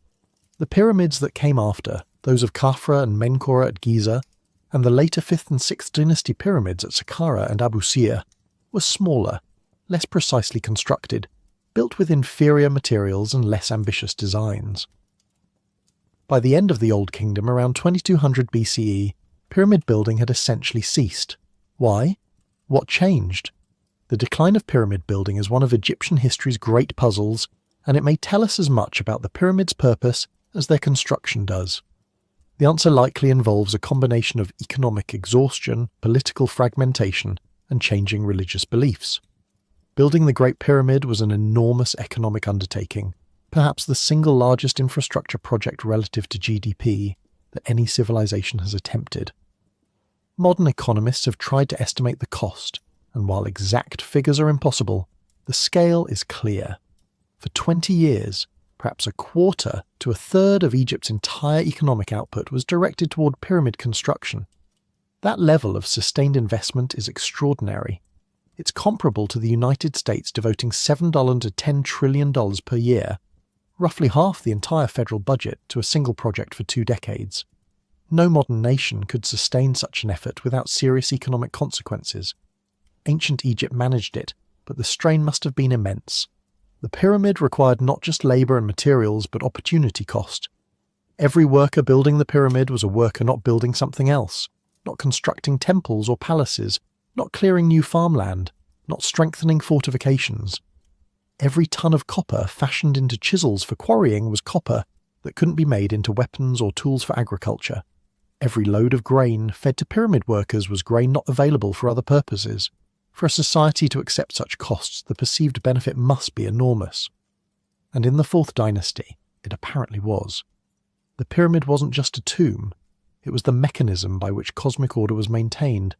The pyramids that came after, those of Khafra and Menkaure at Giza, and the later 5th and 6th dynasty pyramids at Saqqara and Abu Sir, were smaller, less precisely constructed, built with inferior materials and less ambitious designs. By the end of the Old Kingdom, around 2200 BCE, pyramid building had essentially ceased. Why? What changed? The decline of pyramid building is one of Egyptian history's great puzzles, and it may tell us as much about the pyramid's purpose as their construction does. The answer likely involves a combination of economic exhaustion, political fragmentation, and changing religious beliefs. Building the Great Pyramid was an enormous economic undertaking, perhaps the single largest infrastructure project relative to GDP that any civilization has attempted. Modern economists have tried to estimate the cost, and while exact figures are impossible, the scale is clear. For 20 years, perhaps a quarter to a third of Egypt's entire economic output was directed toward pyramid construction. That level of sustained investment is extraordinary. It's comparable to the United States devoting $7 to $10 trillion per year, roughly half the entire federal budget, to a single project for 2 decades. No modern nation could sustain such an effort without serious economic consequences. Ancient Egypt managed it, but the strain must have been immense. The pyramid required not just labour and materials, but opportunity cost. Every worker building the pyramid was a worker not building something else, not constructing temples or palaces, not clearing new farmland, not strengthening fortifications. Every ton of copper fashioned into chisels for quarrying was copper that couldn't be made into weapons or tools for agriculture. Every load of grain fed to pyramid workers was grain not available for other purposes. For a society to accept such costs, the perceived benefit must be enormous. And in the 4th dynasty, it apparently was. The pyramid wasn't just a tomb, it was the mechanism by which cosmic order was maintained,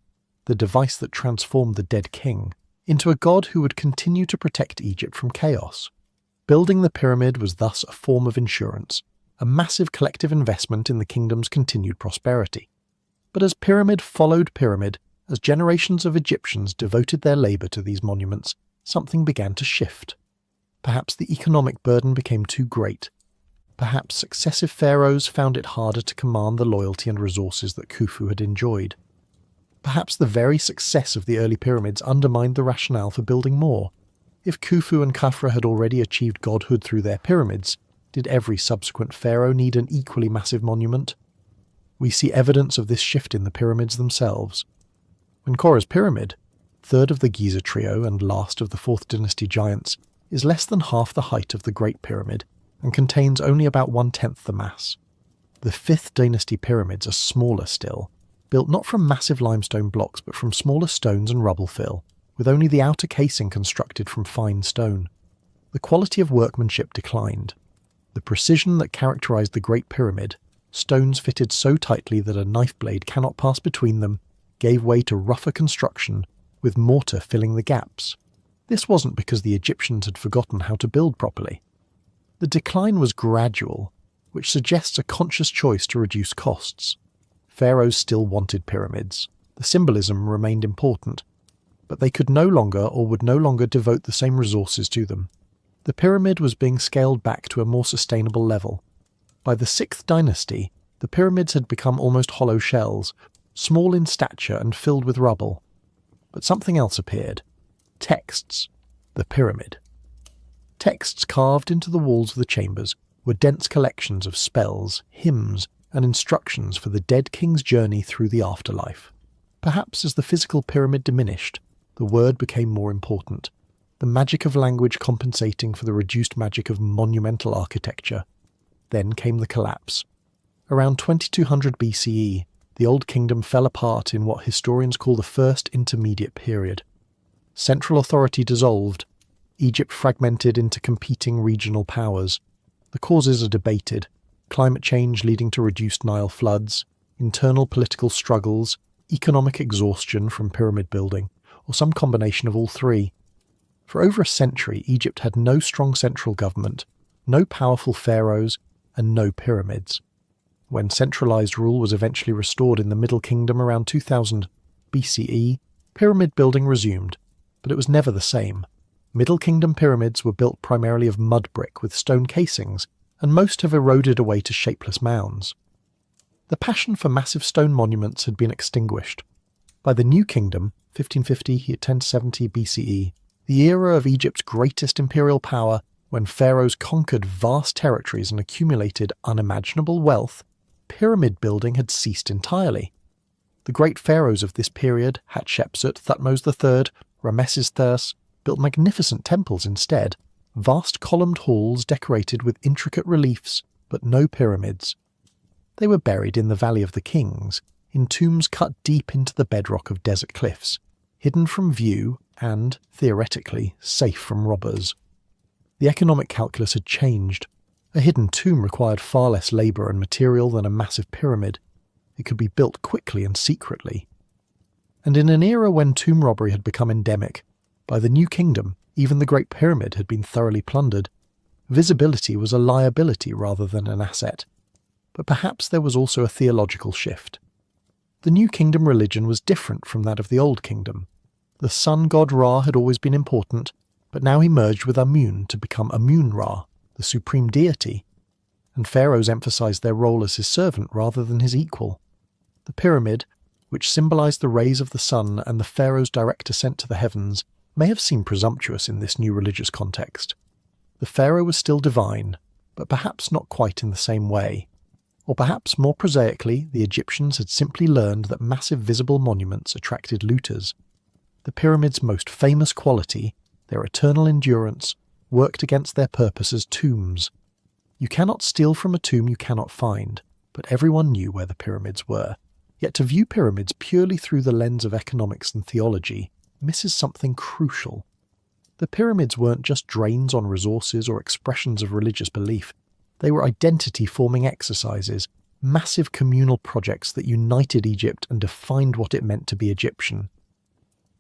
the device that transformed the dead king into a god who would continue to protect Egypt from chaos. Building the pyramid was thus a form of insurance, a massive collective investment in the kingdom's continued prosperity. But as pyramid followed pyramid, as generations of Egyptians devoted their labour to these monuments, something began to shift. Perhaps the economic burden became too great. Perhaps successive pharaohs found it harder to command the loyalty and resources that Khufu had enjoyed. Perhaps the very success of the early pyramids undermined the rationale for building more. If Khufu and Khafra had already achieved godhood through their pyramids, did every subsequent pharaoh need an equally massive monument? We see evidence of this shift in the pyramids themselves. Menkaura's pyramid, third of the Giza trio and last of the 4th dynasty giants, is less than half the height of the Great Pyramid and contains only about 1/10 the mass. The 5th dynasty pyramids are smaller still, built not from massive limestone blocks but from smaller stones and rubble fill, with only the outer casing constructed from fine stone. The quality of workmanship declined. The precision that characterized the Great Pyramid, stones fitted so tightly that a knife blade cannot pass between them, gave way to rougher construction, with mortar filling the gaps. This wasn't because the Egyptians had forgotten how to build properly. The decline was gradual, which suggests a conscious choice to reduce costs. Pharaohs still wanted pyramids. The symbolism remained important, but they could no longer or would no longer devote the same resources to them. The pyramid was being scaled back to a more sustainable level. By the 6th dynasty, the pyramids had become almost hollow shells, small in stature and filled with rubble. But something else appeared. Texts. The pyramid. Texts carved into the walls of the chambers were dense collections of spells, hymns, and instructions for the dead king's journey through the afterlife. Perhaps as the physical pyramid diminished, the word became more important, the magic of language compensating for the reduced magic of monumental architecture. Then came the collapse. Around 2200 BCE, the Old Kingdom fell apart in what historians call the First Intermediate Period. Central authority dissolved, Egypt fragmented into competing regional powers. The causes are debated: climate change leading to reduced Nile floods, internal political struggles, economic exhaustion from pyramid building, or some combination of all three. For over a century, Egypt had no strong central government, no powerful pharaohs, and no pyramids. When centralized rule was eventually restored in the Middle Kingdom around 2000 BCE, pyramid building resumed, but it was never the same. Middle Kingdom pyramids were built primarily of mud brick with stone casings, and most have eroded away to shapeless mounds. The passion for massive stone monuments had been extinguished. By the New Kingdom, 1550 to 1070 BCE, the era of Egypt's greatest imperial power, when pharaohs conquered vast territories and accumulated unimaginable wealth, pyramid building had ceased entirely. The great pharaohs of this period, Hatshepsut, Thutmose III, Ramesses III, built magnificent temples instead, vast columned halls decorated with intricate reliefs, but no pyramids. They were buried in the Valley of the Kings, in tombs cut deep into the bedrock of desert cliffs, hidden from view and, theoretically, safe from robbers. The economic calculus had changed. A hidden tomb required far less labour and material than a massive pyramid. It could be built quickly and secretly. And in an era when tomb robbery had become endemic, by the New Kingdom, even the Great Pyramid had been thoroughly plundered. Visibility was a liability rather than an asset. But perhaps there was also a theological shift. The New Kingdom religion was different from that of the Old Kingdom. The sun god Ra had always been important, but now he merged with Amun to become Amun-Ra, the supreme deity, and pharaohs emphasized their role as his servant rather than his equal. The pyramid, which symbolized the rays of the sun and the pharaoh's direct ascent to the heavens, may have seemed presumptuous in this new religious context. The pharaoh was still divine, but perhaps not quite in the same way. Or perhaps more prosaically, the Egyptians had simply learned that massive visible monuments attracted looters. The pyramid's most famous quality, their eternal endurance, worked against their purpose as tombs. You cannot steal from a tomb you cannot find, but everyone knew where the pyramids were. Yet to view pyramids purely through the lens of economics and theology misses something crucial. The pyramids weren't just drains on resources or expressions of religious belief. They were identity-forming exercises, massive communal projects that united Egypt and defined what it meant to be Egyptian.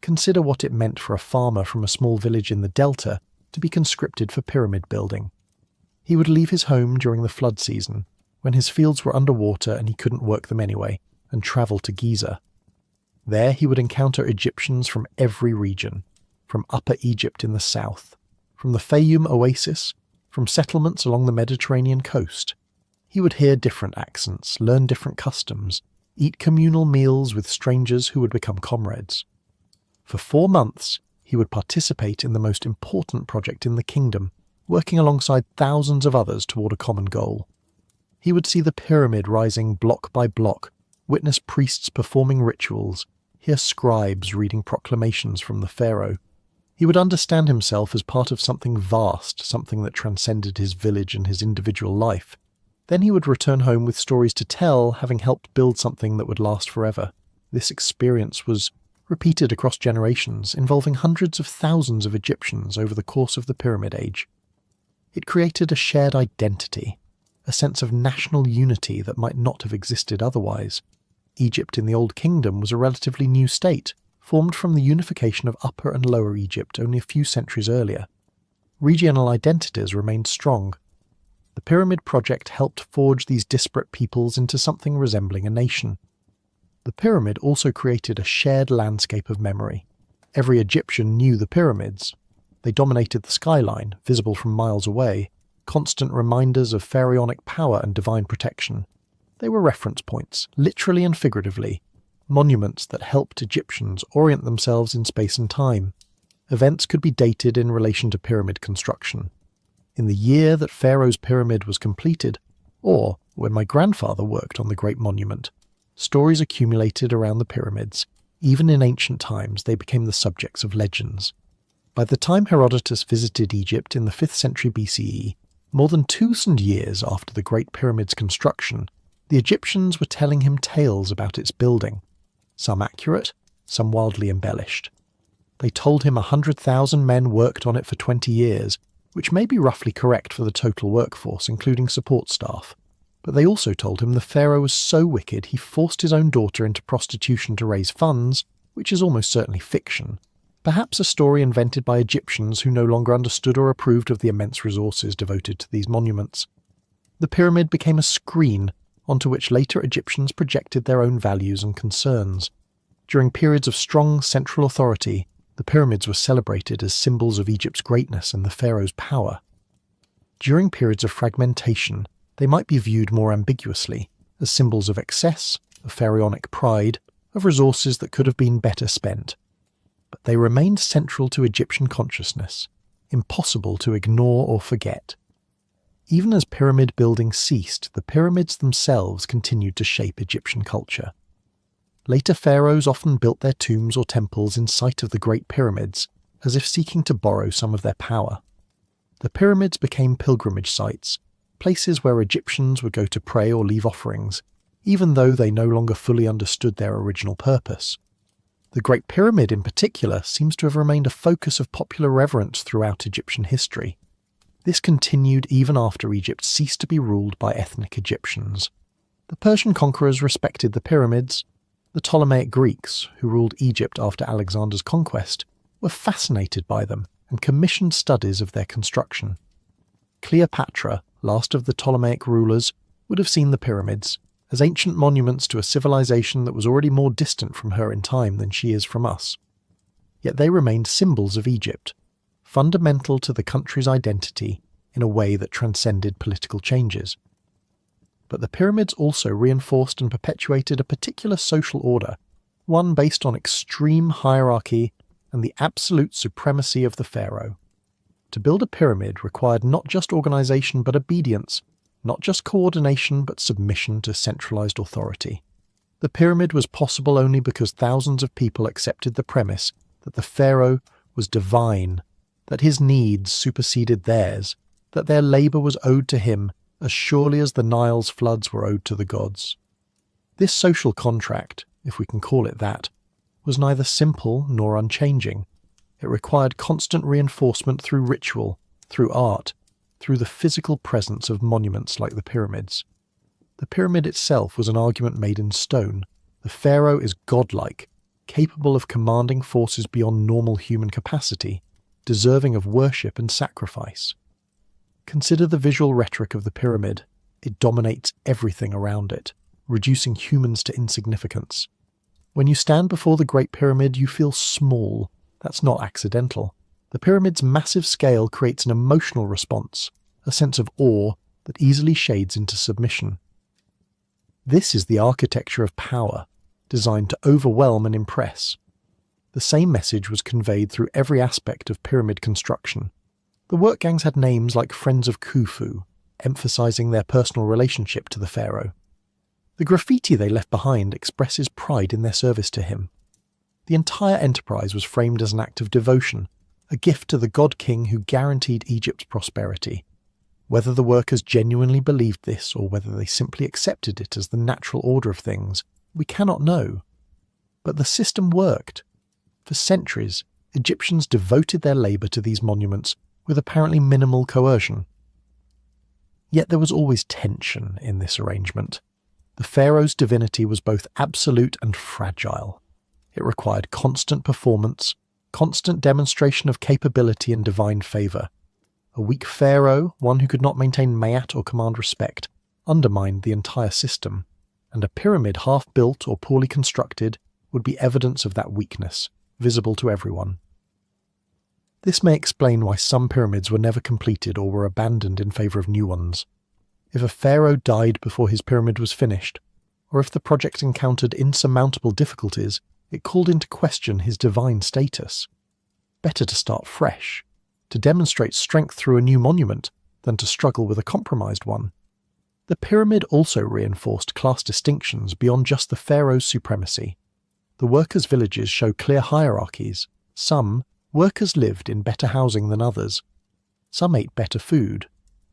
Consider what it meant for a farmer from a small village in the Delta to be conscripted for pyramid building. He would leave his home during the flood season, when his fields were underwater and he couldn't work them anyway, and travel to Giza. There he would encounter Egyptians from every region, from Upper Egypt in the south, from the Fayoum oasis, from settlements along the Mediterranean coast. He would hear different accents, learn different customs, eat communal meals with strangers who would become comrades. For 4 months, he would participate in the most important project in the kingdom, working alongside thousands of others toward a common goal. He would see the pyramid rising block by block, witness priests performing rituals, hear scribes reading proclamations from the pharaoh. He would understand himself as part of something vast, something that transcended his village and his individual life. Then he would return home with stories to tell, having helped build something that would last forever. This experience was repeated across generations, involving hundreds of thousands of Egyptians over the course of the Pyramid Age. It created a shared identity, a sense of national unity that might not have existed otherwise. Egypt in the Old Kingdom was a relatively new state, formed from the unification of Upper and Lower Egypt only a few centuries earlier. Regional identities remained strong. The Pyramid Project helped forge these disparate peoples into something resembling a nation. The pyramid also created a shared landscape of memory. Every Egyptian knew the pyramids. They dominated the skyline, visible from miles away, constant reminders of pharaonic power and divine protection. They were reference points, literally and figuratively, monuments that helped Egyptians orient themselves in space and time. Events could be dated in relation to pyramid construction. In the year that Pharaoh's pyramid was completed, or when my grandfather worked on the Great Monument, stories accumulated around the pyramids. Even in ancient times, they became the subjects of legends. By the time Herodotus visited Egypt in the 5th century BCE, more than 2,000 years after the Great Pyramid's construction, the Egyptians were telling him tales about its building, some accurate, some wildly embellished. They told him 100,000 men worked on it for 20 years, which may be roughly correct for the total workforce, including support staff. But they also told him the pharaoh was so wicked he forced his own daughter into prostitution to raise funds, which is almost certainly fiction. Perhaps a story invented by Egyptians who no longer understood or approved of the immense resources devoted to these monuments. The pyramid became a screen onto which later Egyptians projected their own values and concerns. During periods of strong central authority, the pyramids were celebrated as symbols of Egypt's greatness and the pharaoh's power. During periods of fragmentation, they might be viewed more ambiguously, as symbols of excess, of pharaonic pride, of resources that could have been better spent. But they remained central to Egyptian consciousness, impossible to ignore or forget. Even as pyramid building ceased, the pyramids themselves continued to shape Egyptian culture. Later pharaohs often built their tombs or temples in sight of the Great Pyramids, as if seeking to borrow some of their power. The pyramids became pilgrimage sites, places where Egyptians would go to pray or leave offerings, even though they no longer fully understood their original purpose. The Great Pyramid in particular seems to have remained a focus of popular reverence throughout Egyptian history. This continued even after Egypt ceased to be ruled by ethnic Egyptians. The Persian conquerors respected the pyramids. The Ptolemaic Greeks, who ruled Egypt after Alexander's conquest, were fascinated by them and commissioned studies of their construction. Cleopatra, last of the Ptolemaic rulers, would have seen the pyramids as ancient monuments to a civilization that was already more distant from her in time than she is from us. yet they remained symbols of Egypt, fundamental to the country's identity in a way that transcended political changes. But the pyramids also reinforced and perpetuated a particular social order, one based on extreme hierarchy and the absolute supremacy of the pharaoh. To build a pyramid required not just organization but obedience, not just coordination but submission to centralized authority. The pyramid was possible only because thousands of people accepted the premise that the pharaoh was divine, that his needs superseded theirs, that their labor was owed to him as surely as the Nile's floods were owed to the gods. This social contract, if we can call it that, was neither simple nor unchanging. It required constant reinforcement through ritual, through art, through the physical presence of monuments like the pyramids. The pyramid itself was an argument made in stone. The pharaoh is godlike, capable of commanding forces beyond normal human capacity, deserving of worship and sacrifice. Consider the visual rhetoric of the pyramid. It dominates everything around it, reducing humans to insignificance. When you stand before the Great Pyramid, you feel small. That's not accidental. The pyramid's massive scale creates an emotional response, a sense of awe that easily shades into submission. This is the architecture of power, designed to overwhelm and impress. The same message was conveyed through every aspect of pyramid construction. The work gangs had names like Friends of Khufu, emphasizing their personal relationship to the pharaoh. The graffiti they left behind expresses pride in their service to him. The entire enterprise was framed as an act of devotion, a gift to the god-king who guaranteed Egypt's prosperity. Whether the workers genuinely believed this or whether they simply accepted it as the natural order of things, we cannot know. But the system worked. For centuries, Egyptians devoted their labor to these monuments with apparently minimal coercion. Yet there was always tension in this arrangement. The pharaoh's divinity was both absolute and fragile. It required constant performance, constant demonstration of capability and divine favor. A weak pharaoh, one who could not maintain mayat or command respect, undermined the entire system, and a pyramid half-built or poorly constructed would be evidence of that weakness, visible to everyone. This may explain why some pyramids were never completed or were abandoned in favor of new ones. If a pharaoh died before his pyramid was finished, or if the project encountered insurmountable difficulties, it called into question his divine status. Better to start fresh, to demonstrate strength through a new monument, than to struggle with a compromised one. The pyramid also reinforced class distinctions beyond just the pharaoh's supremacy. The workers' villages show clear hierarchies. Some workers lived in better housing than others. Some ate better food.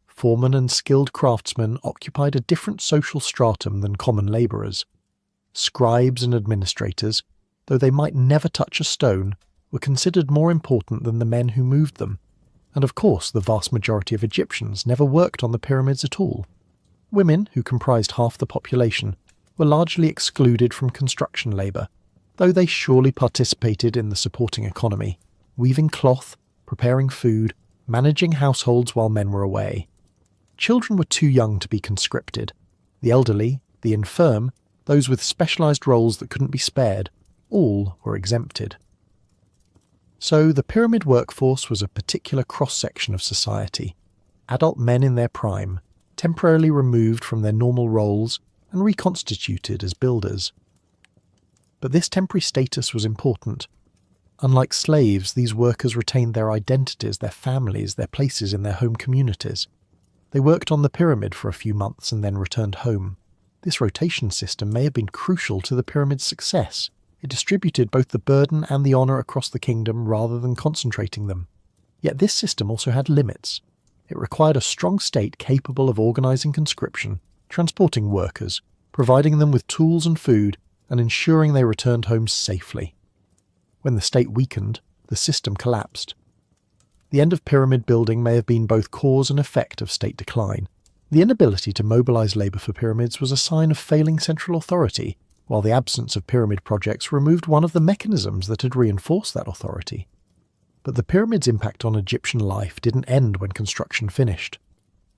Foremen and skilled craftsmen occupied a different social stratum than common labourers. Scribes and administrators, though they might never touch a stone, were considered more important than the men who moved them. And of course, the vast majority of Egyptians never worked on the pyramids at all. Women, who comprised half the population, were largely excluded from construction labour, though they surely participated in the supporting economy, weaving cloth, preparing food, managing households while men were away. Children were too young to be conscripted. The elderly, the infirm, those with specialised roles that couldn't be spared, all were exempted. So the pyramid workforce was a particular cross-section of society, adult men in their prime, temporarily removed from their normal roles and reconstituted as builders. But this temporary status was important. Unlike slaves, these workers retained their identities, their families, their places in their home communities. They worked on the pyramid for a few months and then returned home. This rotation system may have been crucial to the pyramid's success. It distributed both the burden and the honour across the kingdom rather than concentrating them. Yet this system also had limits. It required a strong state capable of organising conscription, transporting workers, providing them with tools and food, and ensuring they returned home safely. When the state weakened, the system collapsed. The end of pyramid building may have been both cause and effect of state decline. The inability to mobilise labour for pyramids was a sign of failing central authority, while the absence of pyramid projects removed one of the mechanisms that had reinforced that authority. But the pyramid's impact on Egyptian life didn't end when construction finished.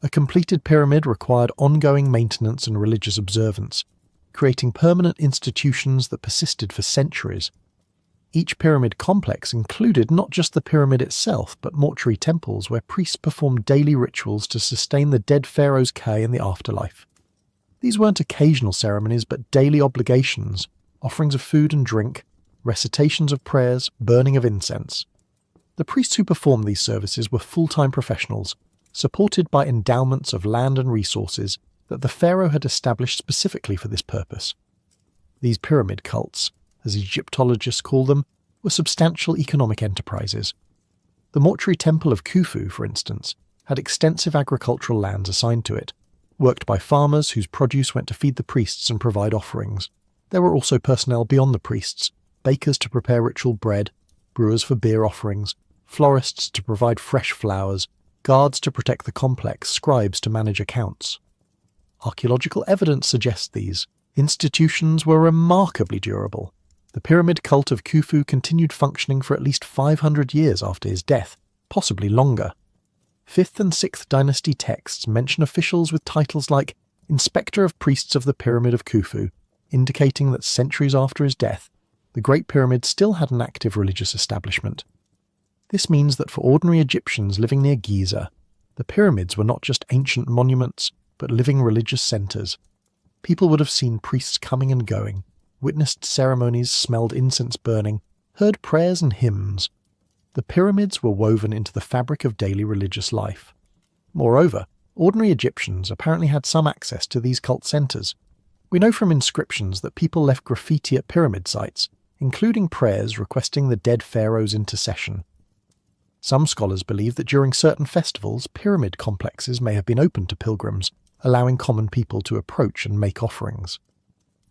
A completed pyramid required ongoing maintenance and religious observance, creating permanent institutions that persisted for centuries. Each pyramid complex included not just the pyramid itself, but mortuary temples where priests performed daily rituals to sustain the dead pharaoh's care in the afterlife. These weren't occasional ceremonies, but daily obligations, offerings of food and drink, recitations of prayers, burning of incense. The priests who performed these services were full-time professionals, supported by endowments of land and resources that the pharaoh had established specifically for this purpose. These pyramid cults, as Egyptologists call them, were substantial economic enterprises. The mortuary temple of Khufu, for instance, had extensive agricultural lands assigned to it, worked by farmers whose produce went to feed the priests and provide offerings. There were also personnel beyond the priests, bakers to prepare ritual bread, brewers for beer offerings, florists to provide fresh flowers, guards to protect the complex, scribes to manage accounts. Archaeological evidence suggests these institutions were remarkably durable. The pyramid cult of Khufu continued functioning for at least 500 years after his death, possibly longer. 5th and 6th dynasty texts mention officials with titles like Inspector of Priests of the Pyramid of Khufu, indicating that centuries after his death, the Great Pyramid still had an active religious establishment. This means that for ordinary Egyptians living near Giza, the pyramids were not just ancient monuments, but living religious centres. People would have seen priests coming and going, witnessed ceremonies, smelled incense burning, heard prayers and hymns. The pyramids were woven into the fabric of daily religious life. Moreover, ordinary Egyptians apparently had some access to these cult centres. We know from inscriptions that people left graffiti at pyramid sites, including prayers requesting the dead pharaoh's intercession. Some scholars believe that during certain festivals, pyramid complexes may have been open to pilgrims, allowing common people to approach and make offerings.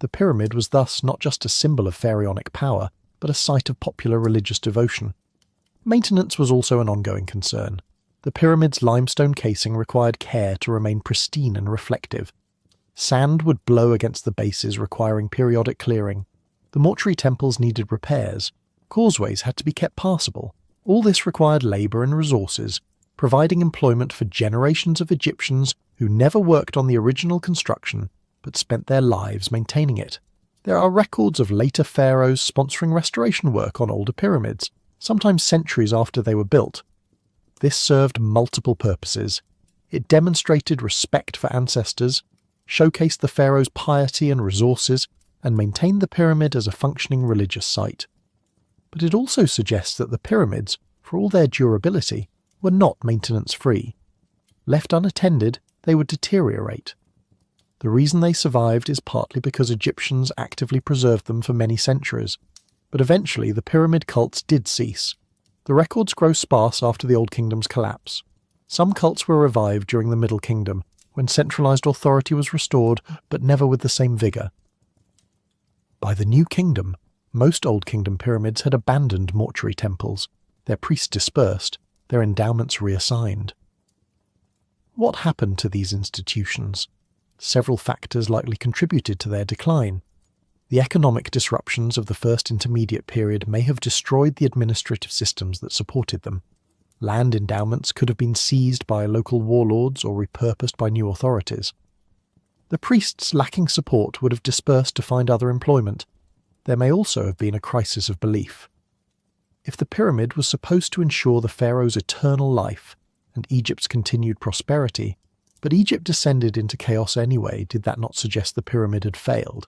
The pyramid was thus not just a symbol of pharaonic power, but a site of popular religious devotion. Maintenance was also an ongoing concern. The pyramid's limestone casing required care to remain pristine and reflective. Sand would blow against the bases, requiring periodic clearing. The mortuary temples needed repairs. Causeways had to be kept passable. All this required labour and resources, providing employment for generations of Egyptians who never worked on the original construction, but spent their lives maintaining it. There are records of later pharaohs sponsoring restoration work on older pyramids, sometimes centuries after they were built. This served multiple purposes. It demonstrated respect for ancestors, showcased the pharaoh's piety and resources, and maintained the pyramid as a functioning religious site. But it also suggests that the pyramids, for all their durability, were not maintenance-free. Left unattended, they would deteriorate. The reason they survived is partly because Egyptians actively preserved them for many centuries, but eventually the pyramid cults did cease. The records grow sparse after the Old Kingdom's collapse. Some cults were revived during the Middle Kingdom, when centralized authority was restored, but never with the same vigor. By the New Kingdom, most Old Kingdom pyramids had abandoned mortuary temples, their priests dispersed, their endowments reassigned. What happened to these institutions? Several factors likely contributed to their decline. The economic disruptions of the First Intermediate Period may have destroyed the administrative systems that supported them. Land endowments could have been seized by local warlords or repurposed by new authorities. The priests lacking support would have dispersed to find other employment. There may also have been a crisis of belief. If the pyramid was supposed to ensure the pharaoh's eternal life and Egypt's continued prosperity, but Egypt descended into chaos anyway, did that not suggest the pyramid had failed?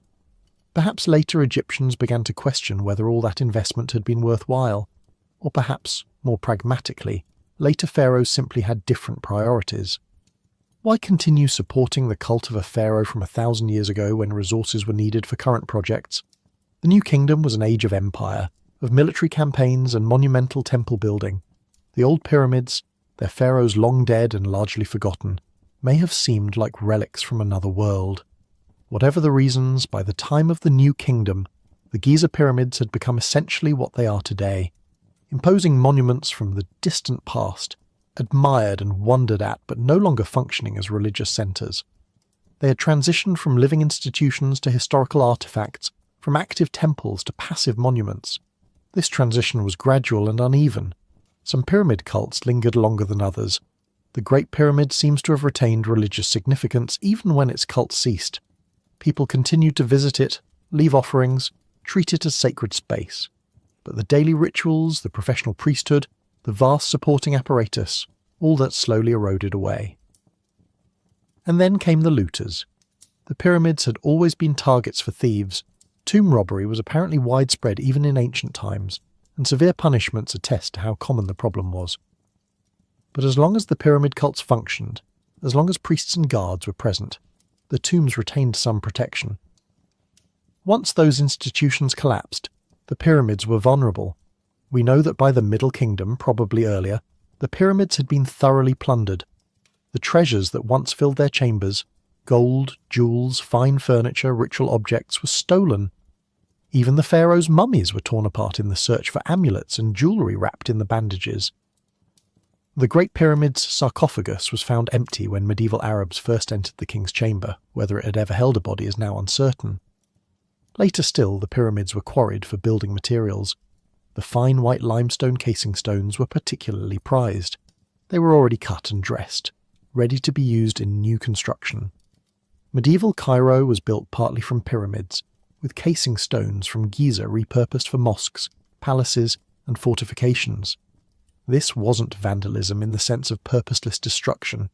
Perhaps later Egyptians began to question whether all that investment had been worthwhile, or perhaps, more pragmatically, later pharaohs simply had different priorities. Why continue supporting the cult of a pharaoh from 1,000 years ago when resources were needed for current projects? The New Kingdom was an age of empire, of military campaigns and monumental temple building. The old pyramids, their pharaohs long dead and largely forgotten, may have seemed like relics from another world. Whatever the reasons, by the time of the New Kingdom, the Giza pyramids had become essentially what they are today, imposing monuments from the distant past, admired and wondered at but no longer functioning as religious centres. They had transitioned from living institutions to historical artefacts, from active temples to passive monuments. This transition was gradual and uneven. Some pyramid cults lingered longer than others. The Great Pyramid seems to have retained religious significance even when its cult ceased. People continued to visit it, leave offerings, treat it as sacred space. But the daily rituals, the professional priesthood, the vast supporting apparatus, all that slowly eroded away. And then came the looters. The pyramids had always been targets for thieves. Tomb robbery was apparently widespread even in ancient times, and severe punishments attest to how common the problem was. But as long as the pyramid cults functioned, as long as priests and guards were present, the tombs retained some protection. Once those institutions collapsed, the pyramids were vulnerable. We know that by the Middle Kingdom, probably earlier, the pyramids had been thoroughly plundered. The treasures that once filled their chambers, gold, jewels, fine furniture, ritual objects, were stolen. Even the pharaoh's mummies were torn apart in the search for amulets and jewellery wrapped in the bandages. The Great Pyramid's sarcophagus was found empty when medieval Arabs first entered the king's chamber. Whether it had ever held a body is now uncertain. Later still, the pyramids were quarried for building materials. The fine white limestone casing stones were particularly prized. They were already cut and dressed, ready to be used in new construction. Medieval Cairo was built partly from pyramids, with casing stones from Giza repurposed for mosques, palaces, and fortifications. This wasn't vandalism in the sense of purposeless destruction.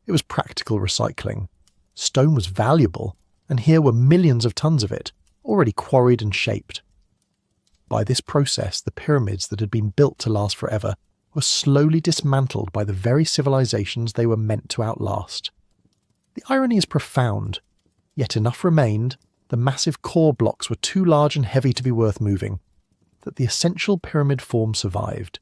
It was practical recycling. Stone was valuable, and here were millions of tons of it, already quarried and shaped. By this process, the pyramids that had been built to last forever were slowly dismantled by the very civilizations they were meant to outlast. The irony is profound, yet enough remained. The massive core blocks were too large and heavy to be worth moving, that the essential pyramid form survived.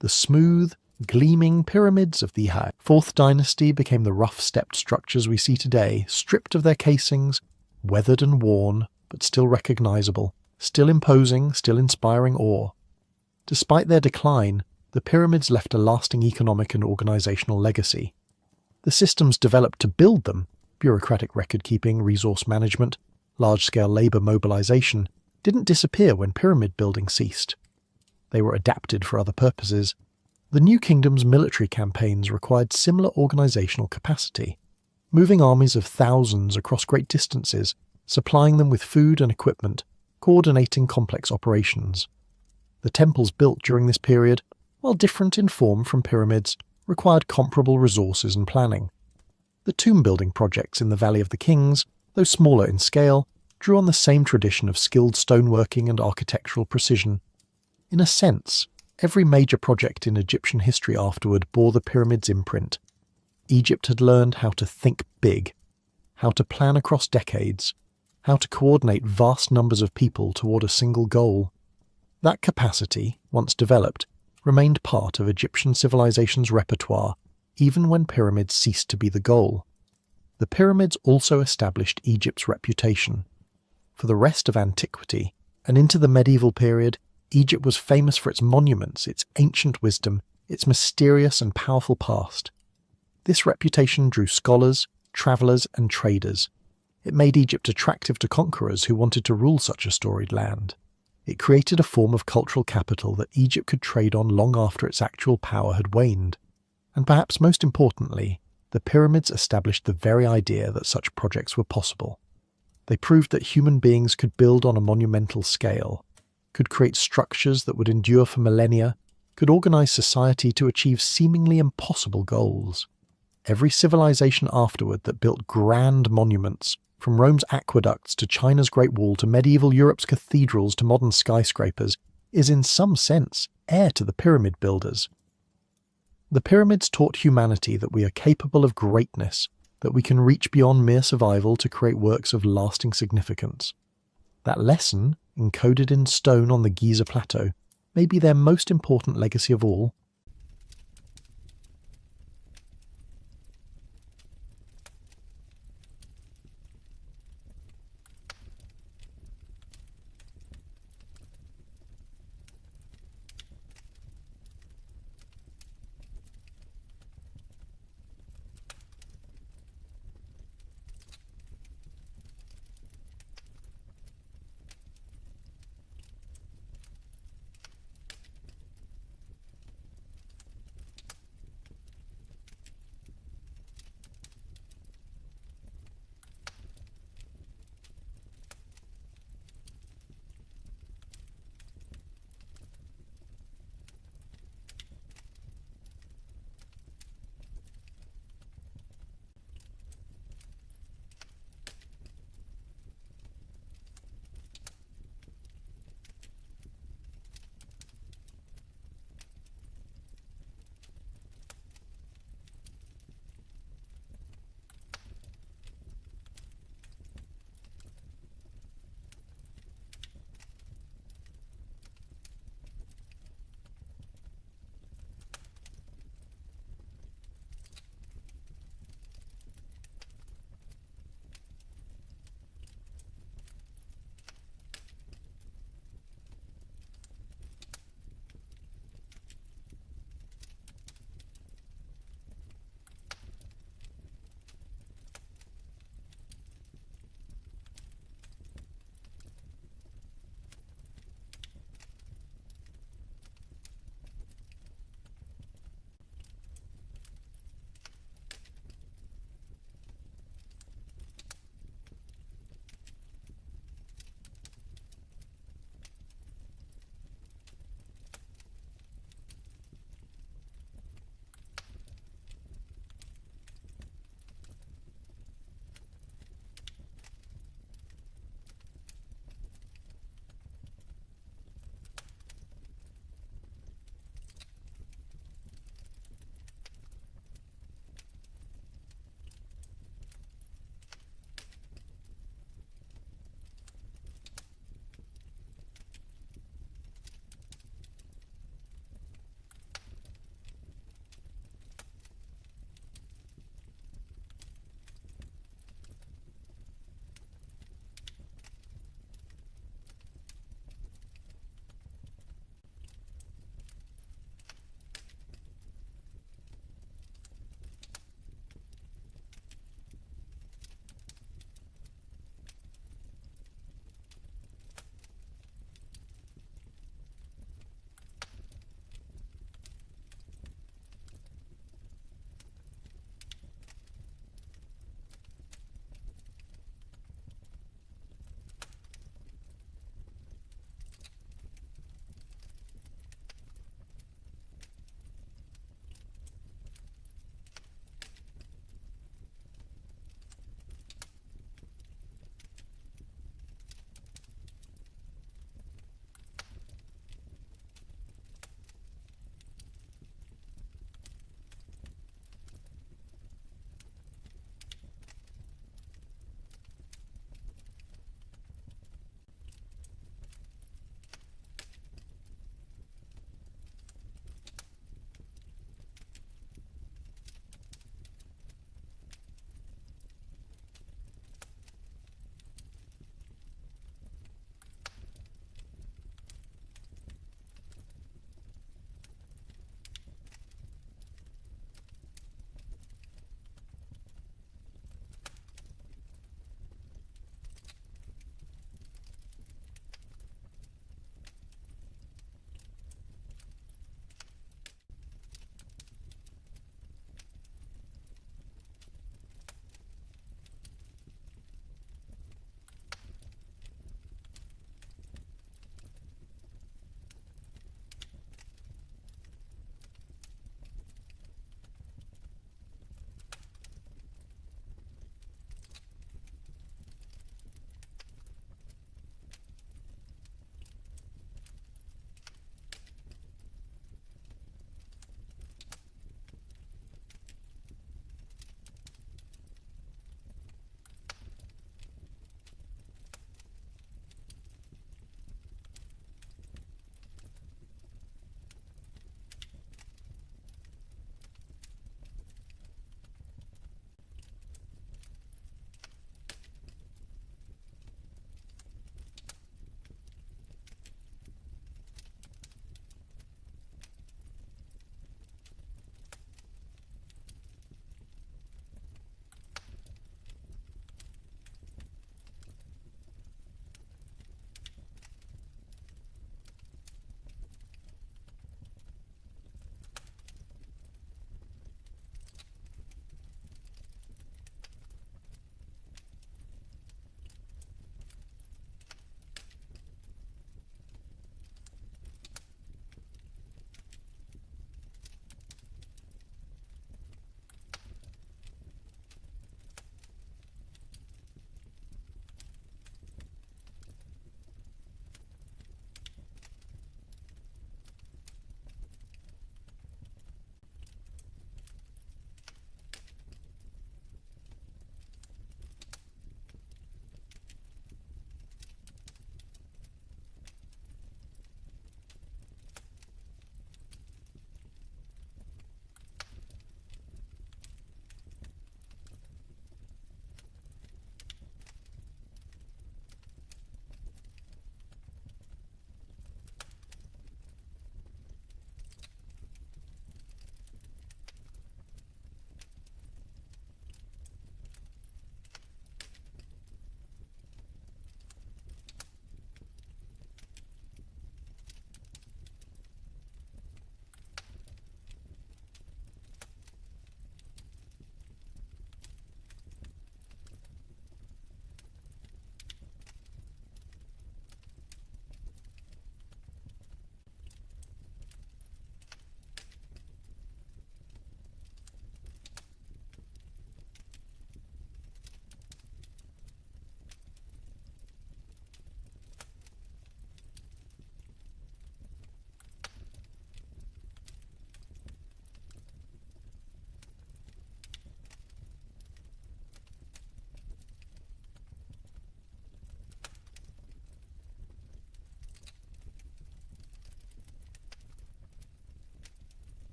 The smooth, gleaming pyramids of the 4th dynasty became the rough-stepped structures we see today, stripped of their casings, weathered and worn, but still recognizable, still imposing, still inspiring awe. Despite their decline, the pyramids left a lasting economic and organizational legacy. The systems developed to build them, bureaucratic record-keeping, resource management, large-scale labor mobilization, didn't disappear when pyramid building ceased. They were adapted for other purposes. The New Kingdom's military campaigns required similar organizational capacity, moving armies of thousands across great distances, supplying them with food and equipment, coordinating complex operations. The temples built during this period, while different in form from pyramids, required comparable resources and planning. The tomb-building projects in the Valley of the Kings, though smaller in scale, drew on the same tradition of skilled stoneworking and architectural precision. In a sense, every major project in Egyptian history afterward bore the pyramid's imprint. Egypt had learned how to think big, how to plan across decades, how to coordinate vast numbers of people toward a single goal. That capacity, once developed, remained part of Egyptian civilization's repertoire, even when pyramids ceased to be the goal. The pyramids also established Egypt's reputation. For the rest of antiquity, and into the medieval period, Egypt was famous for its monuments, its ancient wisdom, its mysterious and powerful past. This reputation drew scholars, travellers, and traders. It made Egypt attractive to conquerors who wanted to rule such a storied land. It created a form of cultural capital that Egypt could trade on long after its actual power had waned. And perhaps most importantly, the pyramids established the very idea that such projects were possible. They proved that human beings could build on a monumental scale, could create structures that would endure for millennia, could organize society to achieve seemingly impossible goals. Every civilization afterward that built grand monuments, from Rome's aqueducts to China's Great Wall to medieval Europe's cathedrals to modern skyscrapers, is in some sense heir to the pyramid builders. The pyramids taught humanity that we are capable of greatness, that we can reach beyond mere survival to create works of lasting significance. That lesson, encoded in stone on the Giza Plateau, may be their most important legacy of all.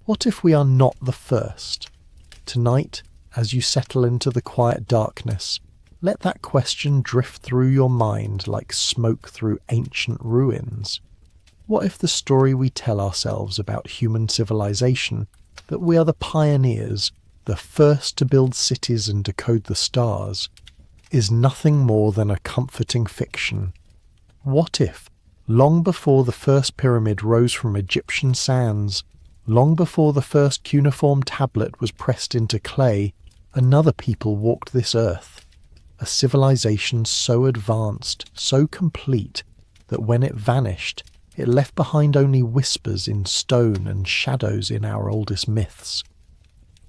What if we are not the first? Tonight, as you settle into the quiet darkness, let that question drift through your mind like smoke through ancient ruins. What if the story we tell ourselves about human civilization, that we are the pioneers, the first to build cities and decode the stars, is nothing more than a comforting fiction? What if, long before the first pyramid rose from Egyptian sands, long before the first cuneiform tablet was pressed into clay, another people walked this earth, a civilization so advanced, so complete, that when it vanished, it left behind only whispers in stone and shadows in our oldest myths?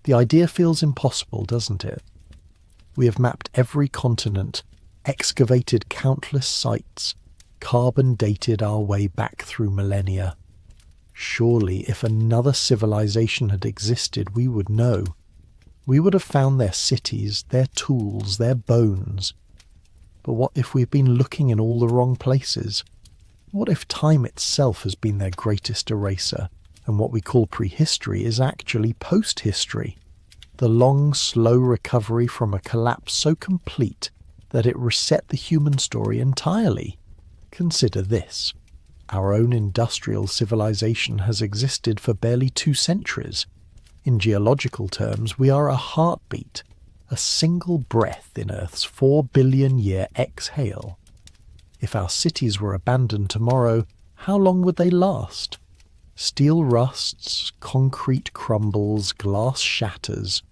The idea feels impossible, doesn't it? We have mapped every continent, excavated countless sites, carbon dated our way back through millennia. Surely, if another civilization had existed, we would know. We would have found their cities, their tools, their bones. But what if we've been looking in all the wrong places? What if time itself has been their greatest eraser, and what we call prehistory is actually post-history? The long, slow recovery from a collapse so complete that it reset the human story entirely. Consider this. Our own industrial civilization has existed for barely 2 centuries. In geological terms, we are a heartbeat, a single breath in Earth's 4 billion year exhale. If our cities were abandoned tomorrow, how long would they last? Steel rusts, concrete crumbles, glass shatters.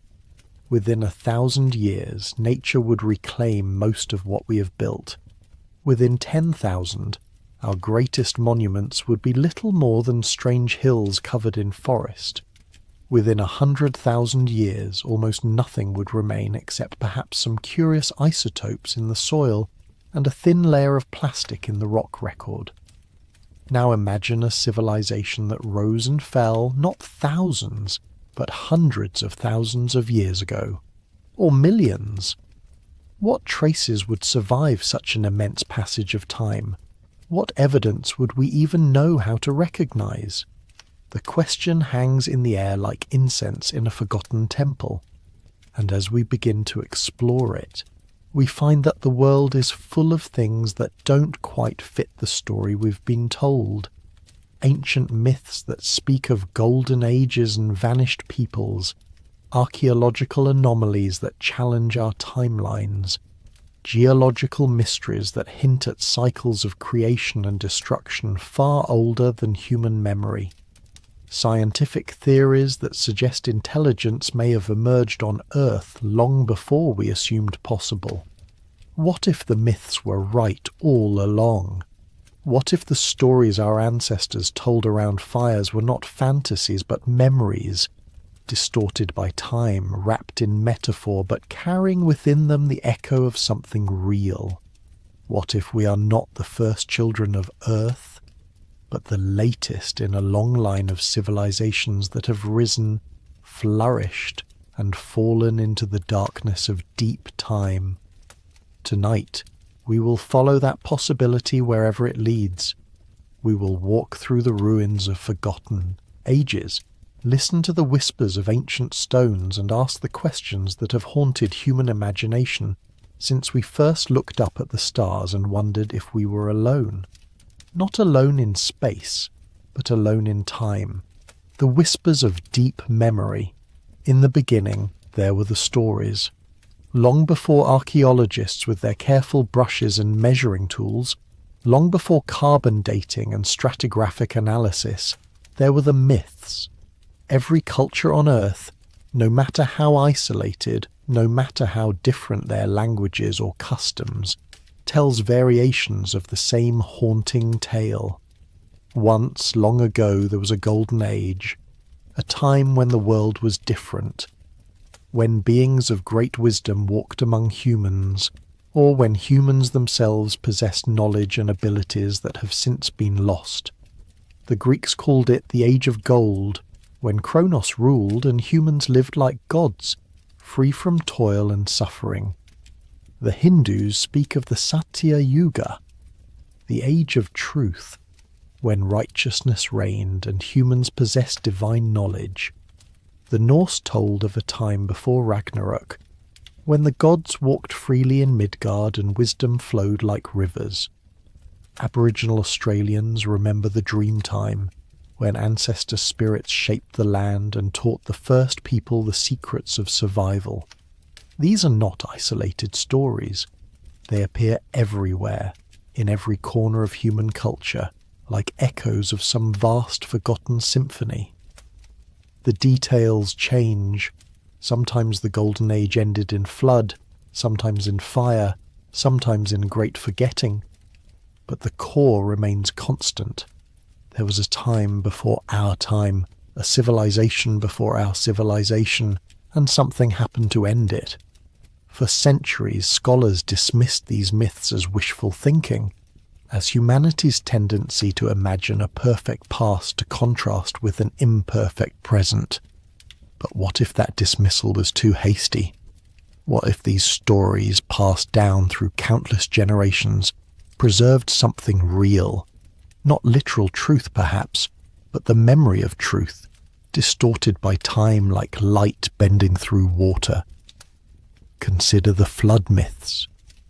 Within 1,000 years, nature would reclaim most of what we have built. Within 10,000, our greatest monuments would be little more than strange hills covered in forest. Within 100,000 years, almost nothing would remain except perhaps some curious isotopes in the soil and a thin layer of plastic in the rock record. Now imagine a civilization that rose and fell not thousands, but hundreds of thousands of years ago, or millions. What traces would survive such an immense passage of time? What evidence would we even know how to recognize? The question hangs in the air like incense in a forgotten temple, and as we begin to explore it, we find that the world is full of things that don't quite fit the story we've been told. Ancient myths that speak of golden ages and vanished peoples, archaeological anomalies that challenge our timelines, geological mysteries that hint at cycles of creation and destruction far older than human memory, scientific theories that suggest intelligence may have emerged on Earth long before we assumed possible. What if the myths were right all along? What if the stories our ancestors told around fires were not fantasies but memories, distorted by time, wrapped in metaphor, but carrying within them the echo of something real? What if we are not the first children of Earth, but the latest in a long line of civilizations that have risen, flourished, and fallen into the darkness of deep time? Tonight, we will follow that possibility wherever it leads. We will walk through the ruins of forgotten ages, listen to the whispers of ancient stones, and ask the questions that have haunted human imagination since we first looked up at the stars and wondered if we were alone. Not alone in space, but alone in time. The whispers of deep memory. In the beginning, there were the stories. Long before archaeologists with their careful brushes and measuring tools, long before carbon dating and stratigraphic analysis, there were the myths. Every culture on Earth, no matter how isolated, no matter how different their languages or customs, tells variations of the same haunting tale. Once, long ago, there was a golden age, a time when the world was different, when beings of great wisdom walked among humans, or when humans themselves possessed knowledge and abilities that have since been lost. The Greeks called it the Age of Gold, when Kronos ruled and humans lived like gods, free from toil and suffering. The Hindus speak of the Satya Yuga, the Age of Truth, when righteousness reigned and humans possessed divine knowledge. The Norse told of a time before Ragnarok, when the gods walked freely in Midgard and wisdom flowed like rivers. Aboriginal Australians remember the dream time, when ancestor spirits shaped the land and taught the first people the secrets of survival. These are not isolated stories. They appear everywhere, in every corner of human culture, like echoes of some vast forgotten symphony. The details change. Sometimes the Golden Age ended in flood, sometimes in fire, sometimes in great forgetting. But the core remains constant. There was a time before our time, a civilization before our civilization, and something happened to end it. For centuries, scholars dismissed these myths as wishful thinking, as humanity's tendency to imagine a perfect past to contrast with an imperfect present. But what if that dismissal was too hasty? What if these stories, passed down through countless generations, preserved something real? Not literal truth, perhaps, but the memory of truth, distorted by time like light bending through water. Consider the flood myths.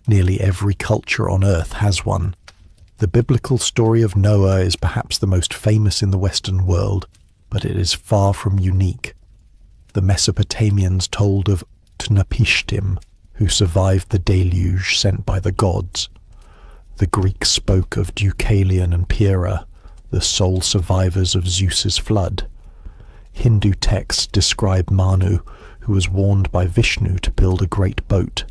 Nearly every culture on Earth has one. The biblical story of Noah is perhaps the most famous in the Western world, but it is far from unique. The Mesopotamians told of Utnapishtim, who survived the deluge sent by the gods. The Greeks spoke of Deucalion and Pyrrha, the sole survivors of Zeus's flood. Hindu texts describe Manu, who was warned by Vishnu to build a great boat.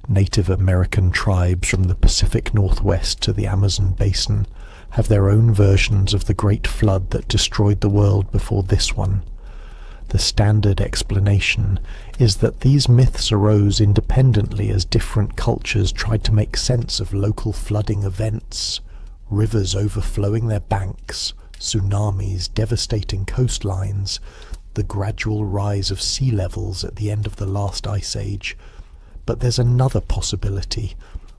Native American tribes from the Pacific Northwest to the Amazon basin have their own versions of the great flood that destroyed the world before this one. The standard explanation is that these myths arose independently as different cultures tried to make sense of local flooding events, rivers overflowing their banks, tsunamis devastating coastlines, the gradual rise of sea levels at the end of the last ice age. But there's another possibility,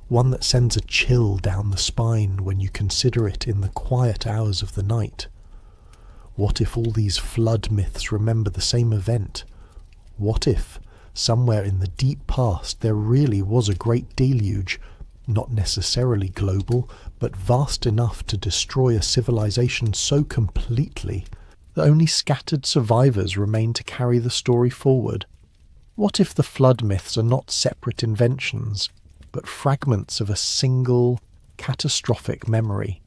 one that sends a chill down the spine when you consider it in the quiet hours of the night. What if all these flood myths remember the same event? What if, somewhere in the deep past, there really was a great deluge, not necessarily global, but vast enough to destroy a civilization so completely that only scattered survivors remain to carry the story forward? What if the flood myths are not separate inventions, but fragments of a single, catastrophic memory?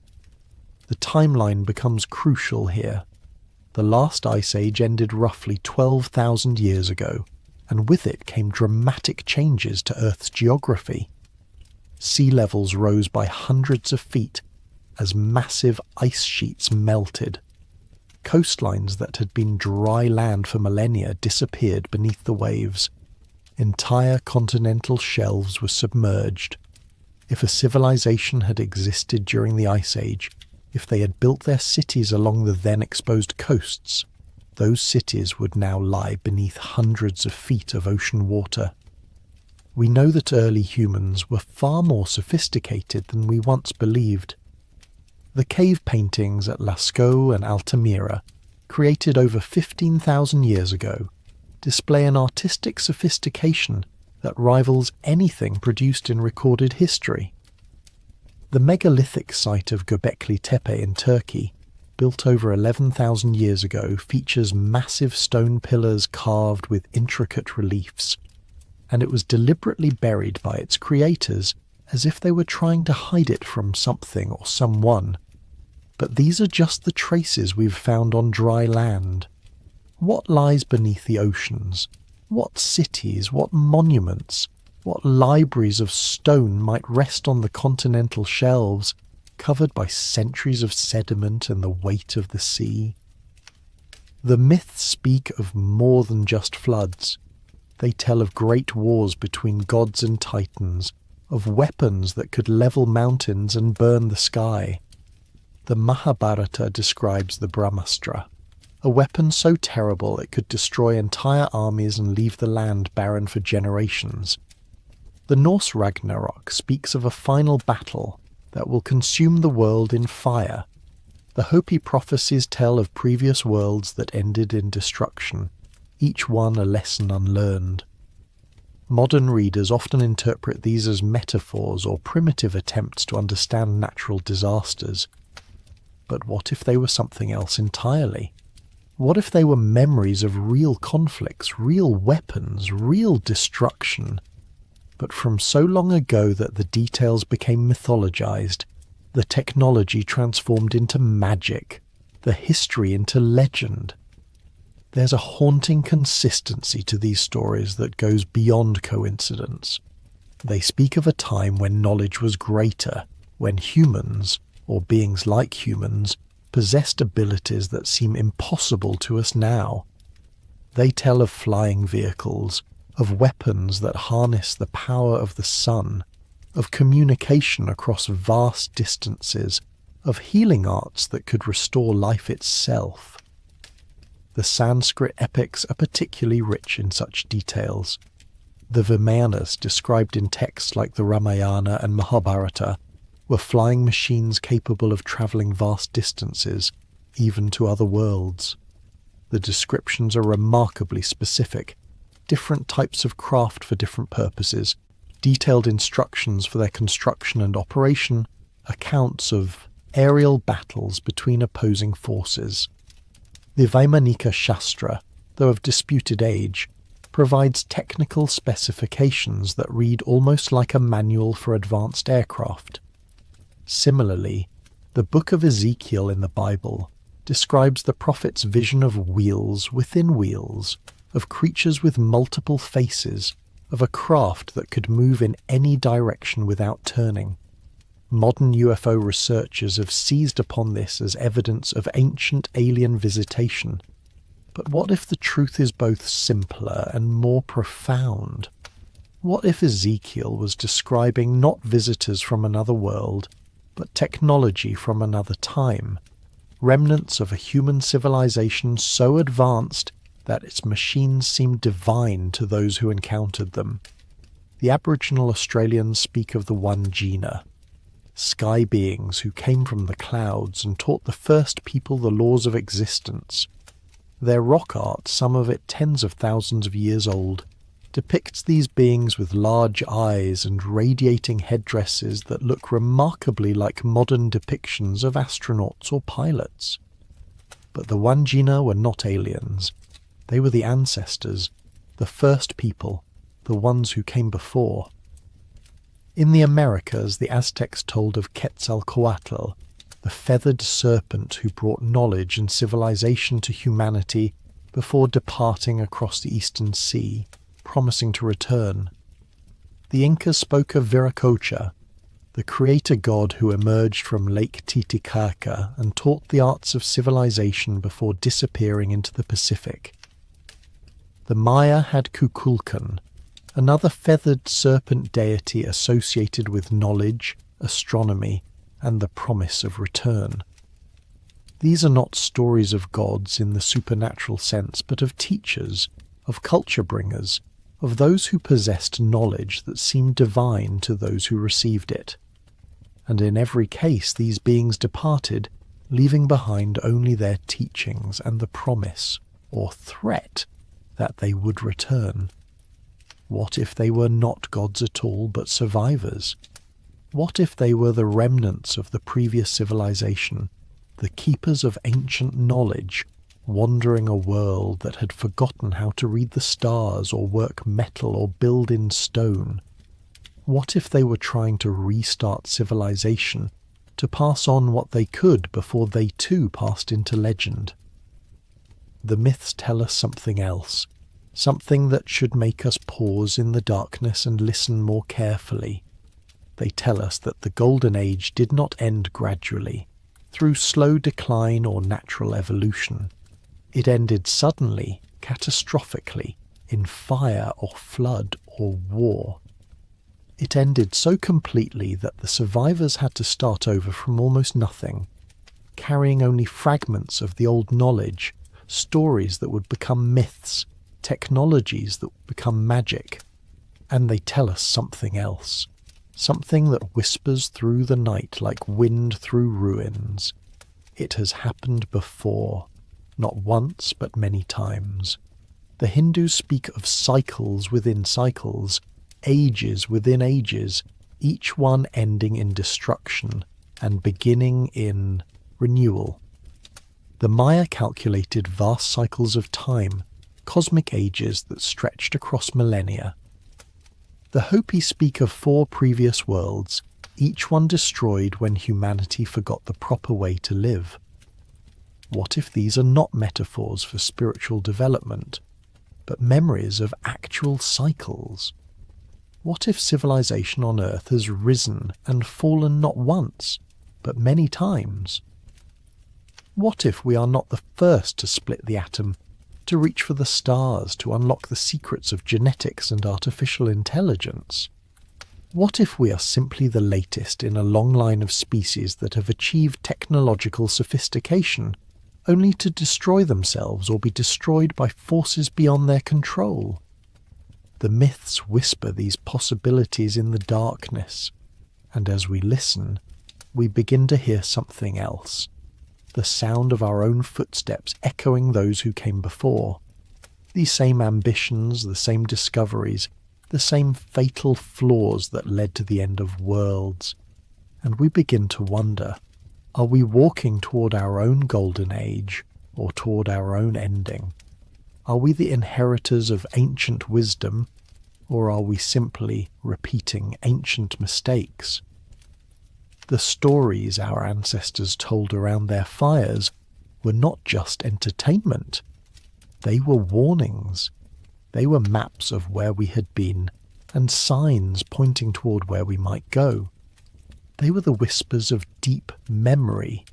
The timeline becomes crucial here. The last ice age ended roughly 12,000 years ago, and with it came dramatic changes to Earth's geography. Sea levels rose by hundreds of feet as massive ice sheets melted. Coastlines that had been dry land for millennia disappeared beneath the waves. Entire continental shelves were submerged. If a civilization had existed during the Ice Age, if they had built their cities along the then exposed coasts, those cities would now lie beneath hundreds of feet of ocean water. We know that early humans were far more sophisticated than we once believed. The cave paintings at Lascaux and Altamira, created over 15,000 years ago, display an artistic sophistication that rivals anything produced in recorded history. The megalithic site of Göbekli Tepe in Turkey, built over 11,000 years ago, features massive stone pillars carved with intricate reliefs, and it was deliberately buried by its creators as if they were trying to hide it from something or someone. But these are just the traces we've found on dry land. What lies beneath the oceans? What cities, what monuments, what libraries of stone might rest on the continental shelves, covered by centuries of sediment and the weight of the sea? The myths speak of more than just floods. They tell of great wars between gods and titans, of weapons that could level mountains and burn the sky. The Mahabharata describes the Brahmastra, a weapon so terrible it could destroy entire armies and leave the land barren for generations. The Norse Ragnarok speaks of a final battle that will consume the world in fire. The Hopi prophecies tell of previous worlds that ended in destruction, each one a lesson unlearned. Modern readers often interpret these as metaphors or primitive attempts to understand natural disasters. But what if they were something else entirely? What if they were memories of real conflicts, real weapons, real destruction? But from so long ago that the details became mythologized, the technology transformed into magic, the history into legend. There's a haunting consistency to these stories that goes beyond coincidence. They speak of a time when knowledge was greater, when humans, or beings like humans, possessed abilities that seem impossible to us now. They tell of flying vehicles, of weapons that harness the power of the sun, of communication across vast distances, of healing arts that could restore life itself. The Sanskrit epics are particularly rich in such details. The Vimanas, described in texts like the Ramayana and Mahabharata, were flying machines capable of travelling vast distances, even to other worlds. The descriptions are remarkably specific, different types of craft for different purposes, detailed instructions for their construction and operation, accounts of aerial battles between opposing forces. The Vaimanika Shastra, though of disputed age, provides technical specifications that read almost like a manual for advanced aircraft. Similarly, the book of Ezekiel in the Bible describes the prophet's vision of wheels within wheels, of creatures with multiple faces, of a craft that could move in any direction without turning. Modern UFO researchers have seized upon this as evidence of ancient alien visitation. But what if the truth is both simpler and more profound? What if Ezekiel was describing not visitors from another world, but technology from another time, remnants of a human civilization so advanced that its machines seemed divine to those who encountered them? The Aboriginal Australians speak of the Wangina, sky beings who came from the clouds and taught the first people the laws of existence. Their rock art, some of it tens of thousands of years old, depicts these beings with large eyes and radiating headdresses that look remarkably like modern depictions of astronauts or pilots. But the Wangina were not aliens. They were the ancestors, the first people, the ones who came before. In the Americas, the Aztecs told of Quetzalcoatl, the feathered serpent who brought knowledge and civilization to humanity before departing across the Eastern Sea, promising to return. The Incas spoke of Viracocha, the creator god who emerged from Lake Titicaca and taught the arts of civilization before disappearing into the Pacific. The Maya had Kukulkan, another feathered serpent deity associated with knowledge, astronomy, and the promise of return. These are not stories of gods in the supernatural sense, but of teachers, of culture bringers, of those who possessed knowledge that seemed divine to those who received it. And in every case these beings departed, leaving behind only their teachings and the promise, or threat, that they would return. What if they were not gods at all, but survivors? What if they were the remnants of the previous civilization, the keepers of ancient knowledge, wandering a world that had forgotten how to read the stars or work metal or build in stone? What if they were trying to restart civilization, to pass on what they could before they too passed into legend? The myths tell us something else, something that should make us pause in the darkness and listen more carefully. They tell us that the Golden Age did not end gradually, through slow decline or natural evolution. It ended suddenly, catastrophically, in fire or flood or war. It ended so completely that the survivors had to start over from almost nothing, carrying only fragments of the old knowledge, stories that would become myths, technologies that would become magic. And they tell us something else, something that whispers through the night like wind through ruins. It has happened before, not once but many times. The Hindus speak of cycles within cycles, ages within ages, each one ending in destruction and beginning in renewal. The Maya calculated vast cycles of time, cosmic ages that stretched across millennia. The Hopi speak of 4 previous worlds, each one destroyed when humanity forgot the proper way to live. What if these are not metaphors for spiritual development, but memories of actual cycles? What if civilization on Earth has risen and fallen not once, but many times? What if we are not the first to split the atom, to reach for the stars, to unlock the secrets of genetics and artificial intelligence? What if we are simply the latest in a long line of species that have achieved technological sophistication, only to destroy themselves or be destroyed by forces beyond their control? The myths whisper these possibilities in the darkness, and as we listen, we begin to hear something else. The sound of our own footsteps echoing those who came before. These same ambitions, the same discoveries, the same fatal flaws that led to the end of worlds. And we begin to wonder, are we walking toward our own golden age or toward our own ending? Are we the inheritors of ancient wisdom, or are we simply repeating ancient mistakes? The stories our ancestors told around their fires were not just entertainment. They were warnings. They were maps of where we had been and signs pointing toward where we might go. They were the whispers of deep memory,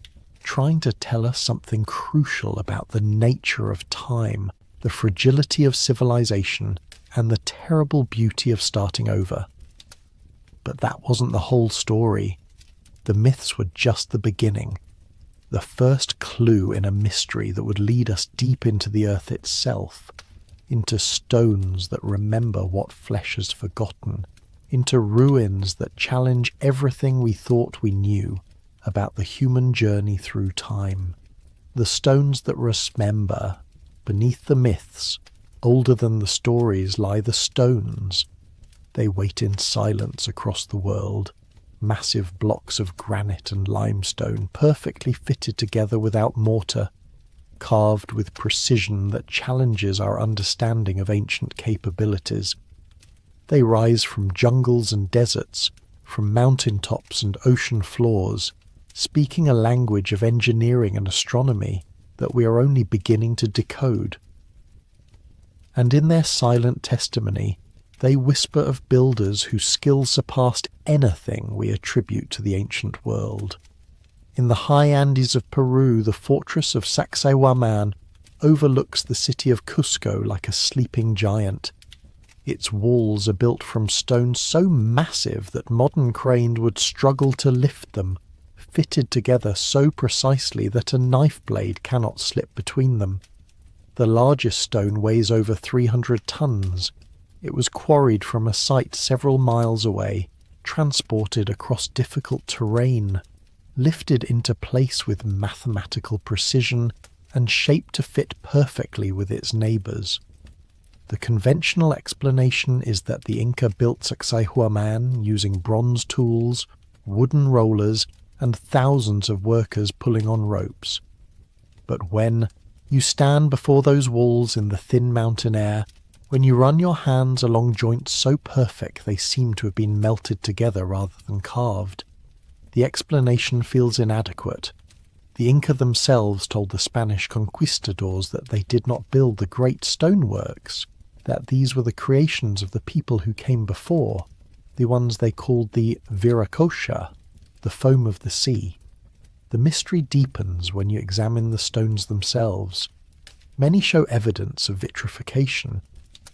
trying to tell us something crucial about the nature of time, the fragility of civilization, and the terrible beauty of starting over. But that wasn't the whole story. The myths were just the beginning, the first clue in a mystery that would lead us deep into the earth itself, into stones that remember what flesh has forgotten, into ruins that challenge everything we thought we knew about the human journey through time. The stones that remember, beneath the myths, older than the stories, lie the stones. They wait in silence across the world, massive blocks of granite and limestone perfectly fitted together without mortar, carved with precision that challenges our understanding of ancient capabilities. They rise from jungles and deserts, from mountain tops and ocean floors, speaking a language of engineering and astronomy that we are only beginning to decode. And in their silent testimony, they whisper of builders whose skill surpassed anything we attribute to the ancient world. In the high Andes of Peru, the fortress of Sacsayhuaman overlooks the city of Cusco like a sleeping giant. Its walls are built from stone so massive that modern cranes would struggle to lift them, fitted together so precisely that a knife blade cannot slip between them. The largest stone weighs over 300 tons. It was quarried from a site several miles away, transported across difficult terrain, lifted into place with mathematical precision, and shaped to fit perfectly with its neighbours. The conventional explanation is that the Inca built Sacsayhuaman using bronze tools, wooden rollers, and thousands of workers pulling on ropes. But when you stand before those walls in the thin mountain air, when you run your hands along joints so perfect they seem to have been melted together rather than carved, the explanation feels inadequate. The Inca themselves told the Spanish conquistadors that they did not build the great stoneworks, that these were the creations of the people who came before, the ones they called the Viracocha, the foam of the sea. The mystery deepens when you examine the stones themselves. Many show evidence of vitrification,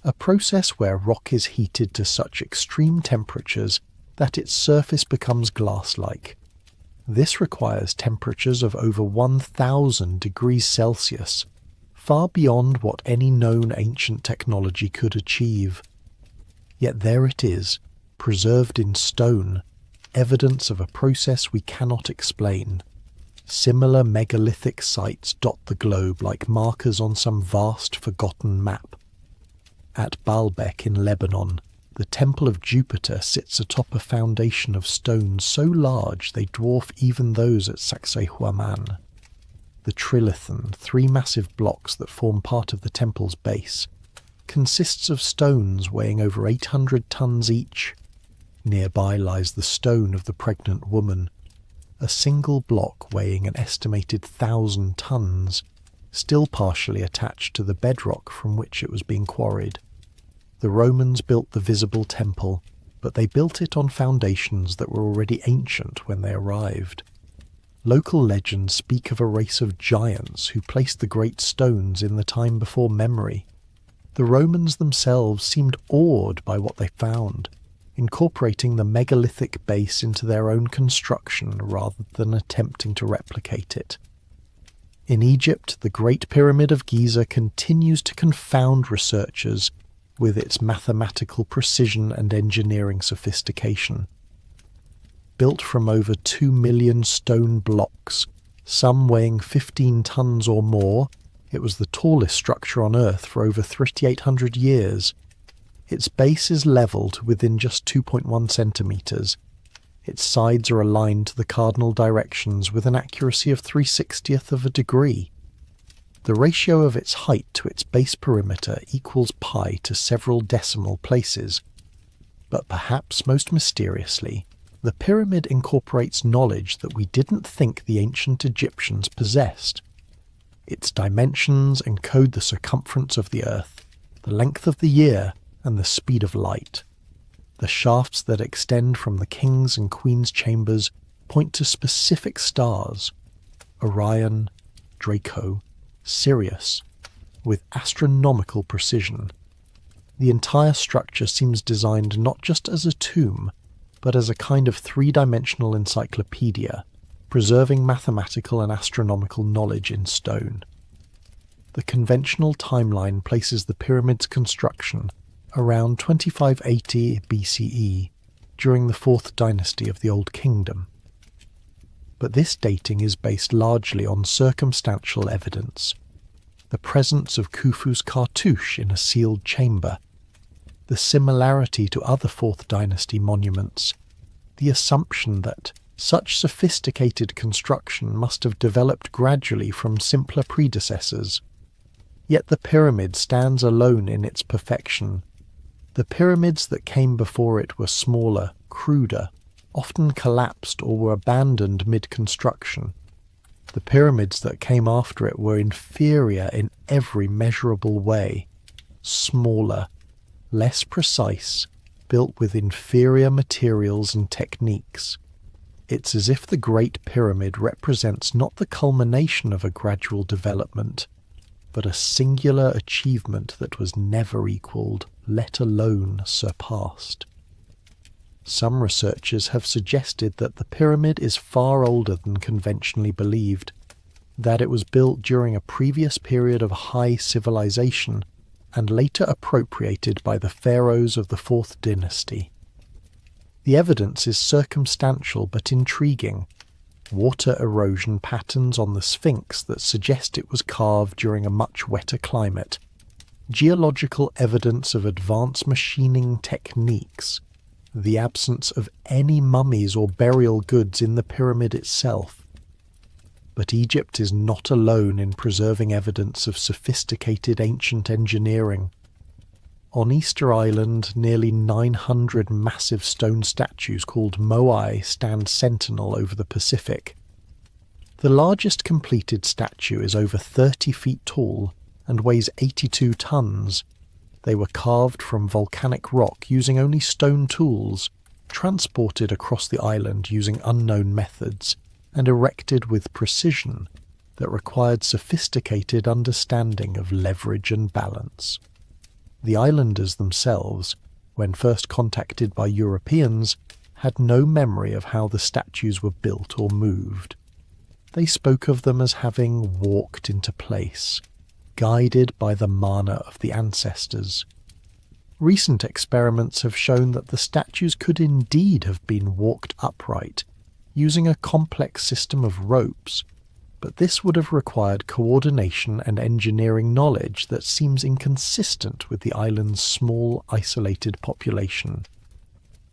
a process where rock is heated to such extreme temperatures that its surface becomes glass-like. This requires temperatures of over 1,000 degrees Celsius, far beyond what any known ancient technology could achieve. Yet there it is, preserved in stone, evidence of a process we cannot explain. Similar megalithic sites dot the globe like markers on some vast forgotten map. At Baalbek in Lebanon, the Temple of Jupiter sits atop a foundation of stones so large they dwarf even those at Sacsayhuaman. The Trilithon, 3 massive blocks that form part of the temple's base, consists of stones weighing over 800 tons each. Nearby lies the stone of the pregnant woman, a single block weighing an estimated 1,000 tons, still partially attached to the bedrock from which it was being quarried. The Romans built the visible temple, but they built it on foundations that were already ancient when they arrived. Local legends speak of a race of giants who placed the great stones in the time before memory. The Romans themselves seemed awed by what they found, incorporating the megalithic base into their own construction rather than attempting to replicate it. In Egypt, the Great Pyramid of Giza continues to confound researchers with its mathematical precision and engineering sophistication. Built from over 2 million stone blocks, some weighing 15 tons or more, it was the tallest structure on Earth for over 3,800 years. Its base is level to within just 2.1 centimetres. Its sides are aligned to the cardinal directions with an accuracy of 3/60th of a degree. The ratio of its height to its base perimeter equals pi to several decimal places. But perhaps most mysteriously, the pyramid incorporates knowledge that we didn't think the ancient Egyptians possessed. Its dimensions encode the circumference of the Earth, the length of the year, and the speed of light. The shafts that extend from the king's and queen's chambers point to specific stars: Orion, Draco, Sirius, with astronomical precision. The entire structure seems designed not just as a tomb, but as a kind of 3-dimensional encyclopedia, preserving mathematical and astronomical knowledge in stone. The conventional timeline places the pyramid's construction around 2580 BCE, during the 4th dynasty of the Old Kingdom. But this dating is based largely on circumstantial evidence: the presence of Khufu's cartouche in a sealed chamber, the similarity to other 4th dynasty monuments, the assumption that such sophisticated construction must have developed gradually from simpler predecessors. Yet the pyramid stands alone in its perfection. The pyramids that came before it were smaller, cruder, often collapsed or were abandoned mid-construction. The pyramids that came after it were inferior in every measurable way: smaller, less precise, built with inferior materials and techniques. It's as if the Great Pyramid represents not the culmination of a gradual development, but a singular achievement that was never equalled, let alone surpassed. Some researchers have suggested that the pyramid is far older than conventionally believed, that it was built during a previous period of high civilization and later appropriated by the pharaohs of the 4th dynasty. The evidence is circumstantial but intriguing. Water erosion patterns on the Sphinx that suggest it was carved during a much wetter climate, geological evidence of advanced machining techniques, the absence of any mummies or burial goods in the pyramid itself. But Egypt is not alone in preserving evidence of sophisticated ancient engineering. On Easter Island, nearly 900 massive stone statues called moai stand sentinel over the Pacific. The largest completed statue is over 30 feet tall and weighs 82 tons. They were carved from volcanic rock using only stone tools, transported across the island using unknown methods, and erected with precision that required sophisticated understanding of leverage and balance. The islanders themselves, when first contacted by Europeans, had no memory of how the statues were built or moved. They spoke of them as having walked into place, guided by the mana of the ancestors. Recent experiments have shown that the statues could indeed have been walked upright, using a complex system of ropes, but this would have required coordination and engineering knowledge that seems inconsistent with the island's small, isolated population.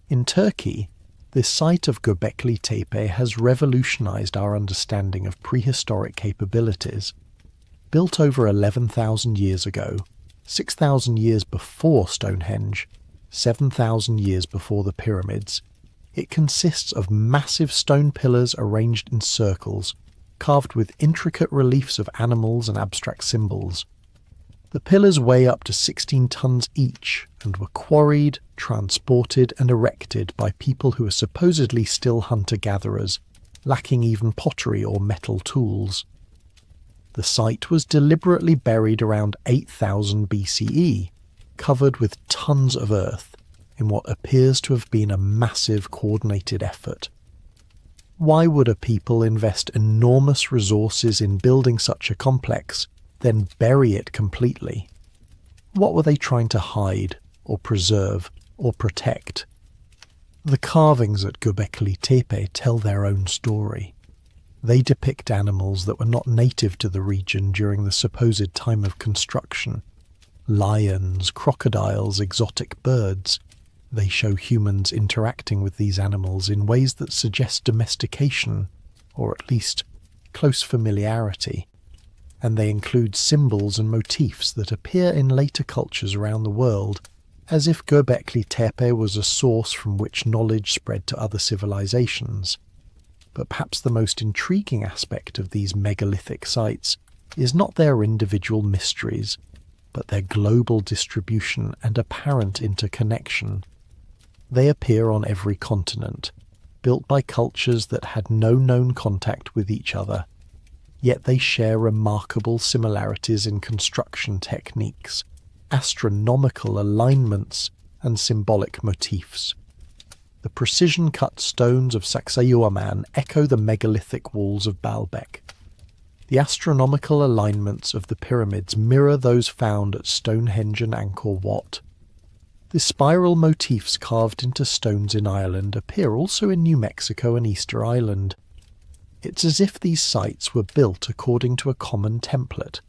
In Turkey, this site of Göbekli Tepe has revolutionized our understanding of prehistoric capabilities. Built over 11,000 years ago, 6,000 years before Stonehenge, 7,000 years before the pyramids, it consists of massive stone pillars arranged in circles, carved with intricate reliefs of animals and abstract symbols. The pillars weigh up to 16 tons each and were quarried, transported and erected by people who are supposedly still hunter-gatherers, lacking even pottery or metal tools. The site was deliberately buried around 8000 BCE, covered with tons of earth, in what appears to have been a massive coordinated effort. Why would a people invest enormous resources in building such a complex, then bury it completely? What were they trying to hide, or preserve, or protect? The carvings at Göbekli Tepe tell their own story. They depict animals that were not native to the region during the supposed time of construction. Lions, crocodiles, exotic birds. They show humans interacting with these animals in ways that suggest domestication, or at least close familiarity. And they include symbols and motifs that appear in later cultures around the world, as if Göbekli Tepe was a source from which knowledge spread to other civilizations. But perhaps the most intriguing aspect of these megalithic sites is not their individual mysteries, but their global distribution and apparent interconnection. They appear on every continent, built by cultures that had no known contact with each other, yet they share remarkable similarities in construction techniques, astronomical alignments, and symbolic motifs. The precision-cut stones of Sacsayhuaman echo the megalithic walls of Baalbek. The astronomical alignments of the pyramids mirror those found at Stonehenge and Angkor Wat. The spiral motifs carved into stones in Ireland appear also in New Mexico and Easter Island. It's as if these sites were built according to a common template,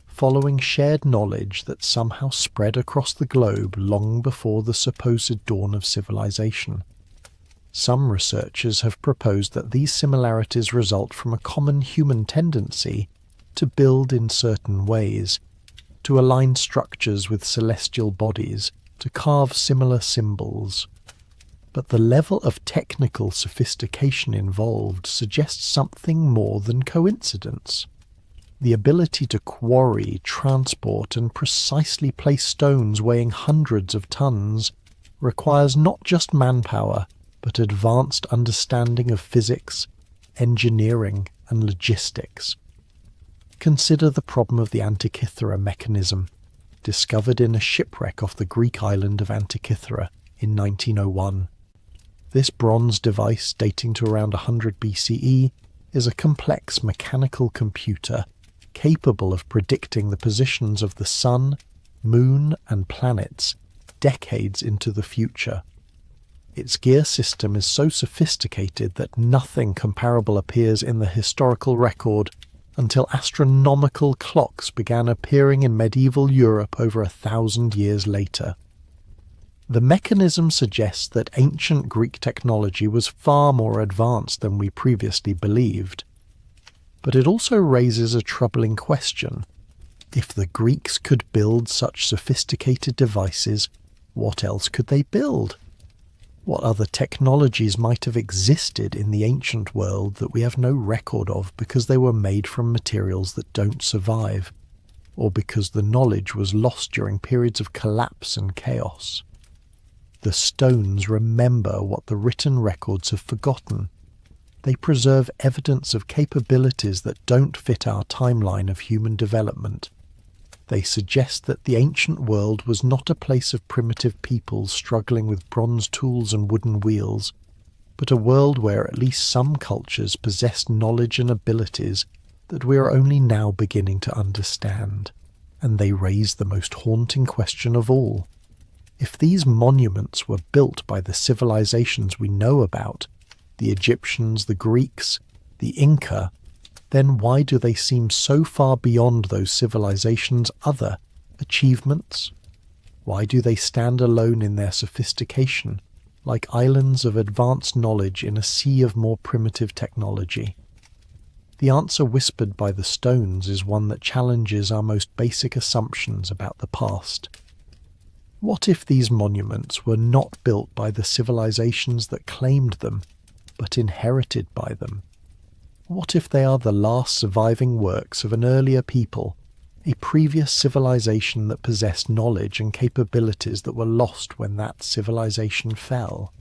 following shared knowledge that somehow spread across the globe long before the supposed dawn of civilization. Some researchers have proposed that these similarities result from a common human tendency to build in certain ways, to align structures with celestial bodies, to carve similar symbols. But the level of technical sophistication involved suggests something more than coincidence. The ability to quarry, transport, and precisely place stones weighing hundreds of tons requires not just manpower, but advanced understanding of physics, engineering, and logistics. Consider the problem of the Antikythera mechanism, discovered in a shipwreck off the Greek island of Antikythera in 1901. This bronze device, dating to around 100 BCE, is a complex mechanical computer capable of predicting the positions of the sun, moon, and planets decades into the future. Its gear system is so sophisticated that nothing comparable appears in the historical record until astronomical clocks began appearing in medieval Europe over 1,000 years later. The mechanism suggests that ancient Greek technology was far more advanced than we previously believed. But it also raises a troubling question. If the Greeks could build such sophisticated devices, what else could they build? What other technologies might have existed in the ancient world that we have no record of because they were made from materials that don't survive, or because the knowledge was lost during periods of collapse and chaos? The stones remember what the written records have forgotten. They preserve evidence of capabilities that don't fit our timeline of human development. They suggest that the ancient world was not a place of primitive peoples struggling with bronze tools and wooden wheels, but a world where at least some cultures possessed knowledge and abilities that we are only now beginning to understand. And they raise the most haunting question of all. If these monuments were built by the civilizations we know about, the Egyptians, the Greeks, the Inca, then why do they seem so far beyond those civilizations' other achievements? Why do they stand alone in their sophistication, like islands of advanced knowledge in a sea of more primitive technology? The answer whispered by the stones is one that challenges our most basic assumptions about the past. What if these monuments were not built by the civilizations that claimed them, but inherited by them? What if they are the last surviving works of an earlier people, a previous civilization that possessed knowledge and capabilities that were lost when that civilization fell?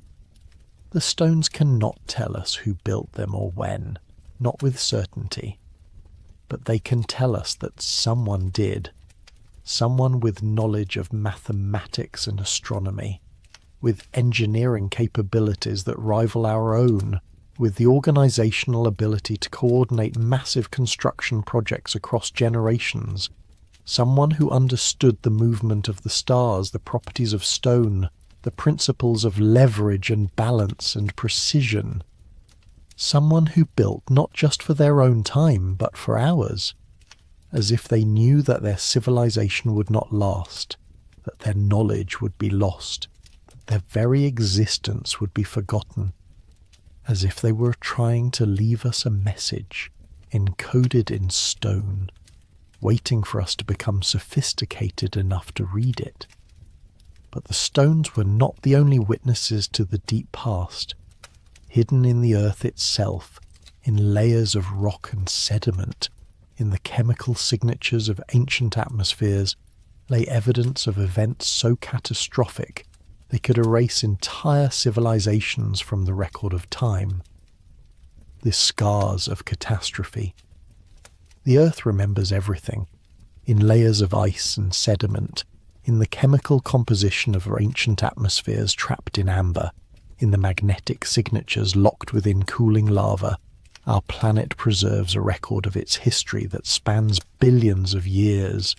The stones cannot tell us who built them or when, not with certainty, but they can tell us that someone did, someone with knowledge of mathematics and astronomy, with engineering capabilities that rival our own, with the organizational ability to coordinate massive construction projects across generations, someone who understood the movement of the stars, the properties of stone, the principles of leverage and balance and precision. Someone who built not just for their own time, but for ours, as if they knew that their civilization would not last, that their knowledge would be lost, that their very existence would be forgotten, as if they were trying to leave us a message encoded in stone, waiting for us to become sophisticated enough to read it. But the stones were not the only witnesses to the deep past. Hidden in the earth itself, in layers of rock and sediment, in the chemical signatures of ancient atmospheres, lay evidence of events so catastrophic they could erase entire civilizations from the record of time. The scars of catastrophe. The earth remembers everything, in layers of ice and sediment, in the chemical composition of ancient atmospheres trapped in amber, in the magnetic signatures locked within cooling lava. Our planet preserves a record of its history that spans billions of years,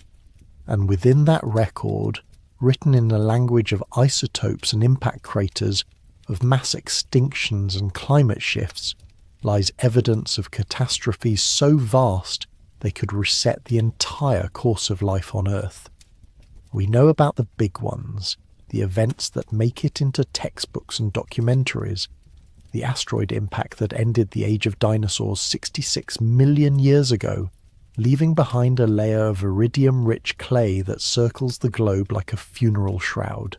and within that record, written in the language of isotopes and impact craters, of mass extinctions and climate shifts, lies evidence of catastrophes so vast they could reset the entire course of life on Earth. We know about the big ones, the events that make it into textbooks and documentaries, the asteroid impact that ended the age of dinosaurs 66 million years ago, leaving behind a layer of iridium-rich clay that circles the globe like a funeral shroud.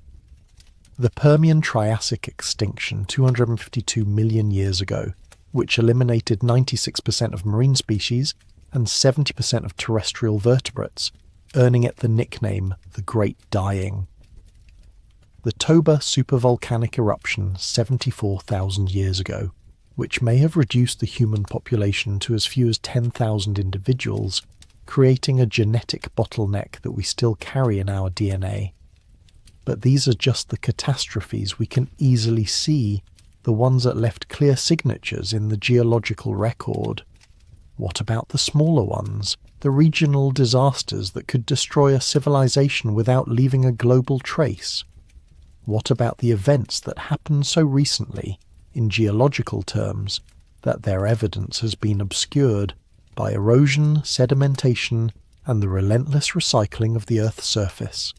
The Permian-Triassic extinction 252 million years ago, which eliminated 96% of marine species and 70% of terrestrial vertebrates, earning it the nickname the Great Dying. The Toba supervolcanic eruption 74,000 years ago, which may have reduced the human population to as few as 10,000 individuals, creating a genetic bottleneck that we still carry in our DNA. But these are just the catastrophes we can easily see, the ones that left clear signatures in the geological record. What about the smaller ones, the regional disasters that could destroy a civilization without leaving a global trace? What about the events that happened so recently, in geological terms, that their evidence has been obscured by erosion, sedimentation, and the relentless recycling of the Earth's surface?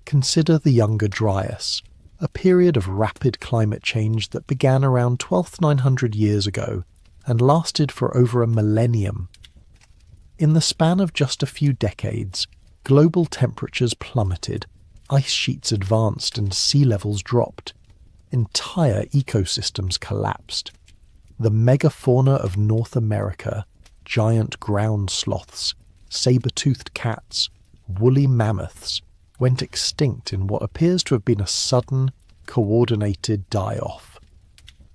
Consider the Younger Dryas, a period of rapid climate change that began around 12,900 years ago and lasted for over a millennium. In the span of just a few decades, global temperatures plummeted, ice sheets advanced, and sea levels dropped. Entire ecosystems collapsed. The megafauna of North America, giant ground sloths, saber-toothed cats, woolly mammoths, went extinct in what appears to have been a sudden, coordinated die-off.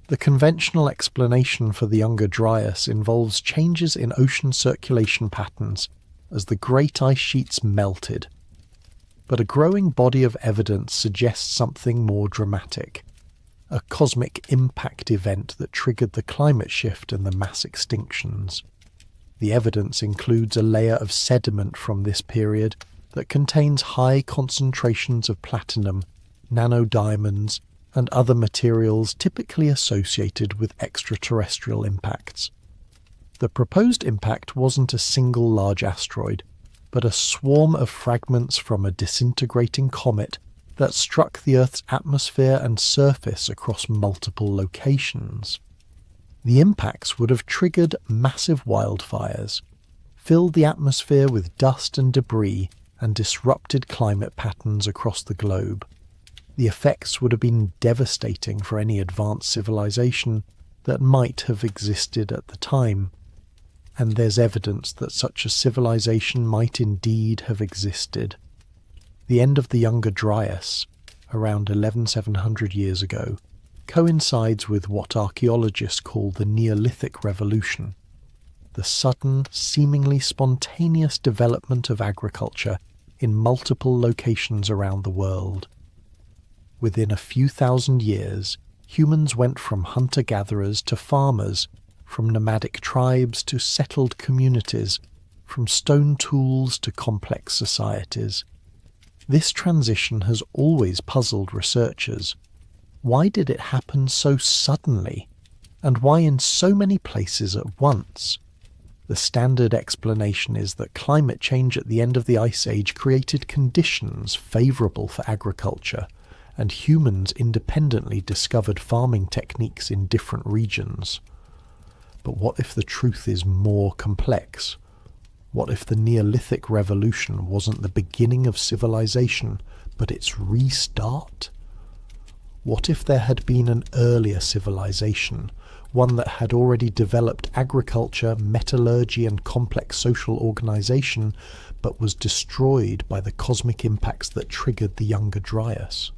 The conventional explanation for the Younger Dryas involves changes in ocean circulation patterns as the great ice sheets melted. But a growing body of evidence suggests something more dramatic. A cosmic impact event that triggered the climate shift and the mass extinctions. The evidence includes a layer of sediment from this period that contains high concentrations of platinum, nanodiamonds, and other materials typically associated with extraterrestrial impacts. The proposed impact wasn't a single large asteroid, but a swarm of fragments from a disintegrating comet that struck the Earth's atmosphere and surface across multiple locations. The impacts would have triggered massive wildfires, filled the atmosphere with dust and debris, and disrupted climate patterns across the globe. The effects would have been devastating for any advanced civilization that might have existed at the time, and there's evidence that such a civilization might indeed have existed. The end of the Younger Dryas, around 11,700 years ago, coincides with what archaeologists call the Neolithic Revolution, the sudden, seemingly spontaneous development of agriculture in multiple locations around the world. Within a few thousand years, humans went from hunter-gatherers to farmers, from nomadic tribes to settled communities, from stone tools to complex societies. This transition has always puzzled researchers. Why did it happen so suddenly? And why in so many places at once? The standard explanation is that climate change at the end of the Ice Age created conditions favourable for agriculture, and humans independently discovered farming techniques in different regions. But what if the truth is more complex? What if the Neolithic Revolution wasn't the beginning of civilization, but its restart? What if there had been an earlier civilization, one that had already developed agriculture, metallurgy, and complex social organization, but was destroyed by the cosmic impacts that triggered the Younger Dryas?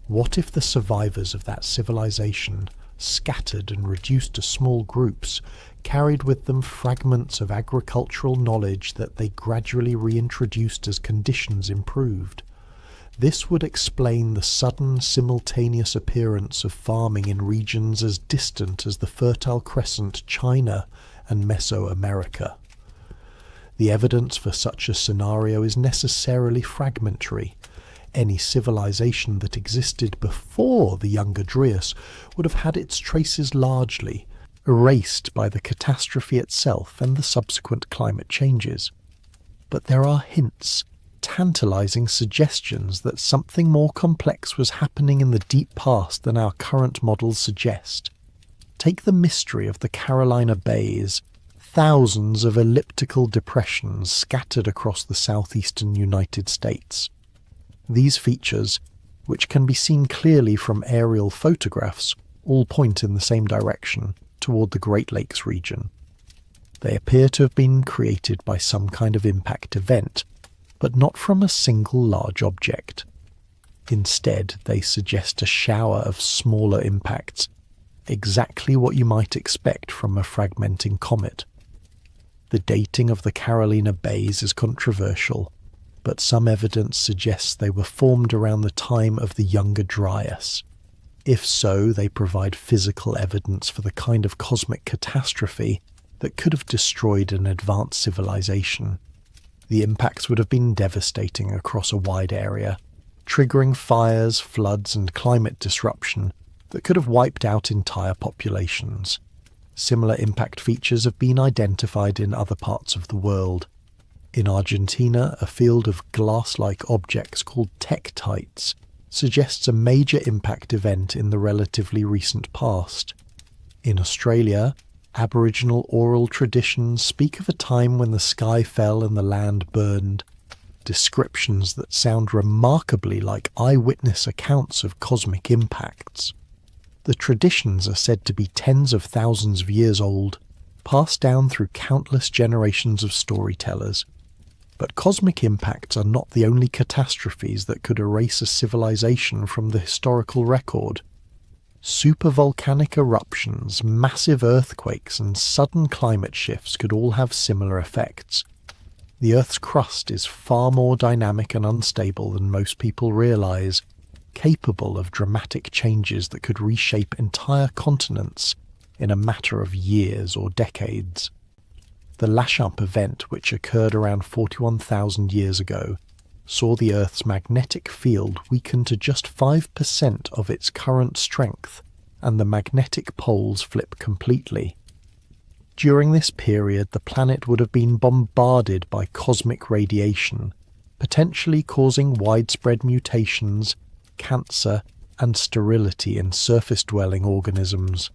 What if the survivors of that civilization, scattered and reduced to small groups, carried with them fragments of agricultural knowledge that they gradually reintroduced as conditions improved? This would explain the sudden, simultaneous appearance of farming in regions as distant as the Fertile Crescent, China, and Mesoamerica. The evidence for such a scenario is necessarily fragmentary. Any civilization that existed before the Younger Dryas would have had its traces largely erased by the catastrophe itself and the subsequent climate changes. But there are hints, tantalizing suggestions that something more complex was happening in the deep past than our current models suggest. Take the mystery of the Carolina Bays, thousands of elliptical depressions scattered across the southeastern United States. These features, which can be seen clearly from aerial photographs, all point in the same direction, toward the Great Lakes region. They appear to have been created by some kind of impact event, but not from a single large object. Instead, they suggest a shower of smaller impacts, exactly what you might expect from a fragmenting comet. The dating of the Carolina Bays is controversial, but some evidence suggests they were formed around the time of the Younger Dryas. If so, they provide physical evidence for the kind of cosmic catastrophe that could have destroyed an advanced civilization. The impacts would have been devastating across a wide area, triggering fires, floods, and climate disruption that could have wiped out entire populations. Similar impact features have been identified in other parts of the world. In Argentina, a field of glass-like objects called tektites suggests a major impact event in the relatively recent past. In Australia, Aboriginal oral traditions speak of a time when the sky fell and the land burned, descriptions that sound remarkably like eyewitness accounts of cosmic impacts. The traditions are said to be tens of thousands of years old, passed down through countless generations of storytellers. But cosmic impacts are not the only catastrophes that could erase a civilization from the historical record. Supervolcanic eruptions, massive earthquakes, and sudden climate shifts could all have similar effects. The Earth's crust is far more dynamic and unstable than most people realize, capable of dramatic changes that could reshape entire continents in a matter of years or decades. The Lachamp event, which occurred around 41,000 years ago, saw the Earth's magnetic field weaken to just 5% of its current strength, and the magnetic poles flip completely. During this period, the planet would have been bombarded by cosmic radiation, potentially causing widespread mutations, cancer, and sterility in surface-dwelling organisms.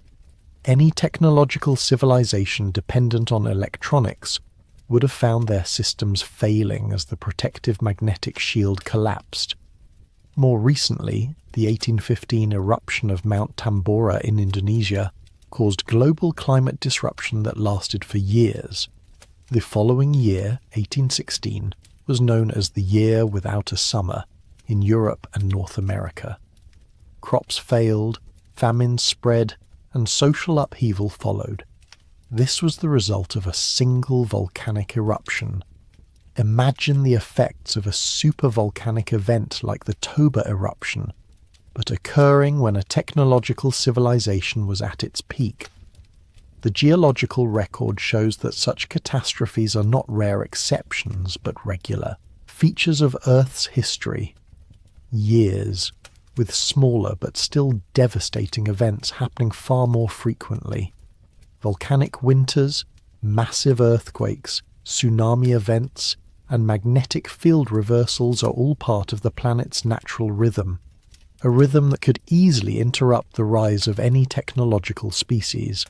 Any technological civilization dependent on electronics would have found their systems failing as the protective magnetic shield collapsed. More recently, the 1815 eruption of Mount Tambora in Indonesia caused global climate disruption that lasted for years. The following year, 1816, was known as the Year Without a Summer in Europe and North America. Crops failed, famines spread, and social upheaval followed. This was the result of a single volcanic eruption. Imagine the effects of a supervolcanic event like the Toba eruption, but occurring when a technological civilization was at its peak. The geological record shows that such catastrophes are not rare exceptions, but regular features of Earth's history. Years, with smaller but still devastating events happening far more frequently. Volcanic winters, massive earthquakes, tsunami events, and magnetic field reversals are all part of the planet's natural rhythm, a rhythm that could easily interrupt the rise of any technological species.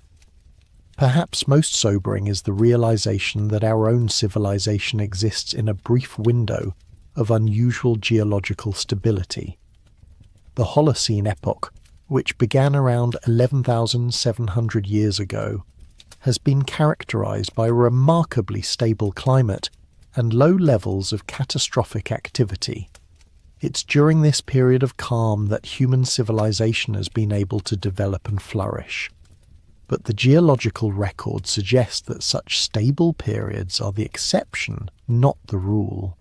Perhaps most sobering is the realization that our own civilization exists in a brief window of unusual geological stability. The Holocene epoch, which began around 11,700 years ago, has been characterized by a remarkably stable climate and low levels of catastrophic activity. It's during this period of calm that human civilization has been able to develop and flourish. But the geological record suggests that such stable periods are the exception, not the rule.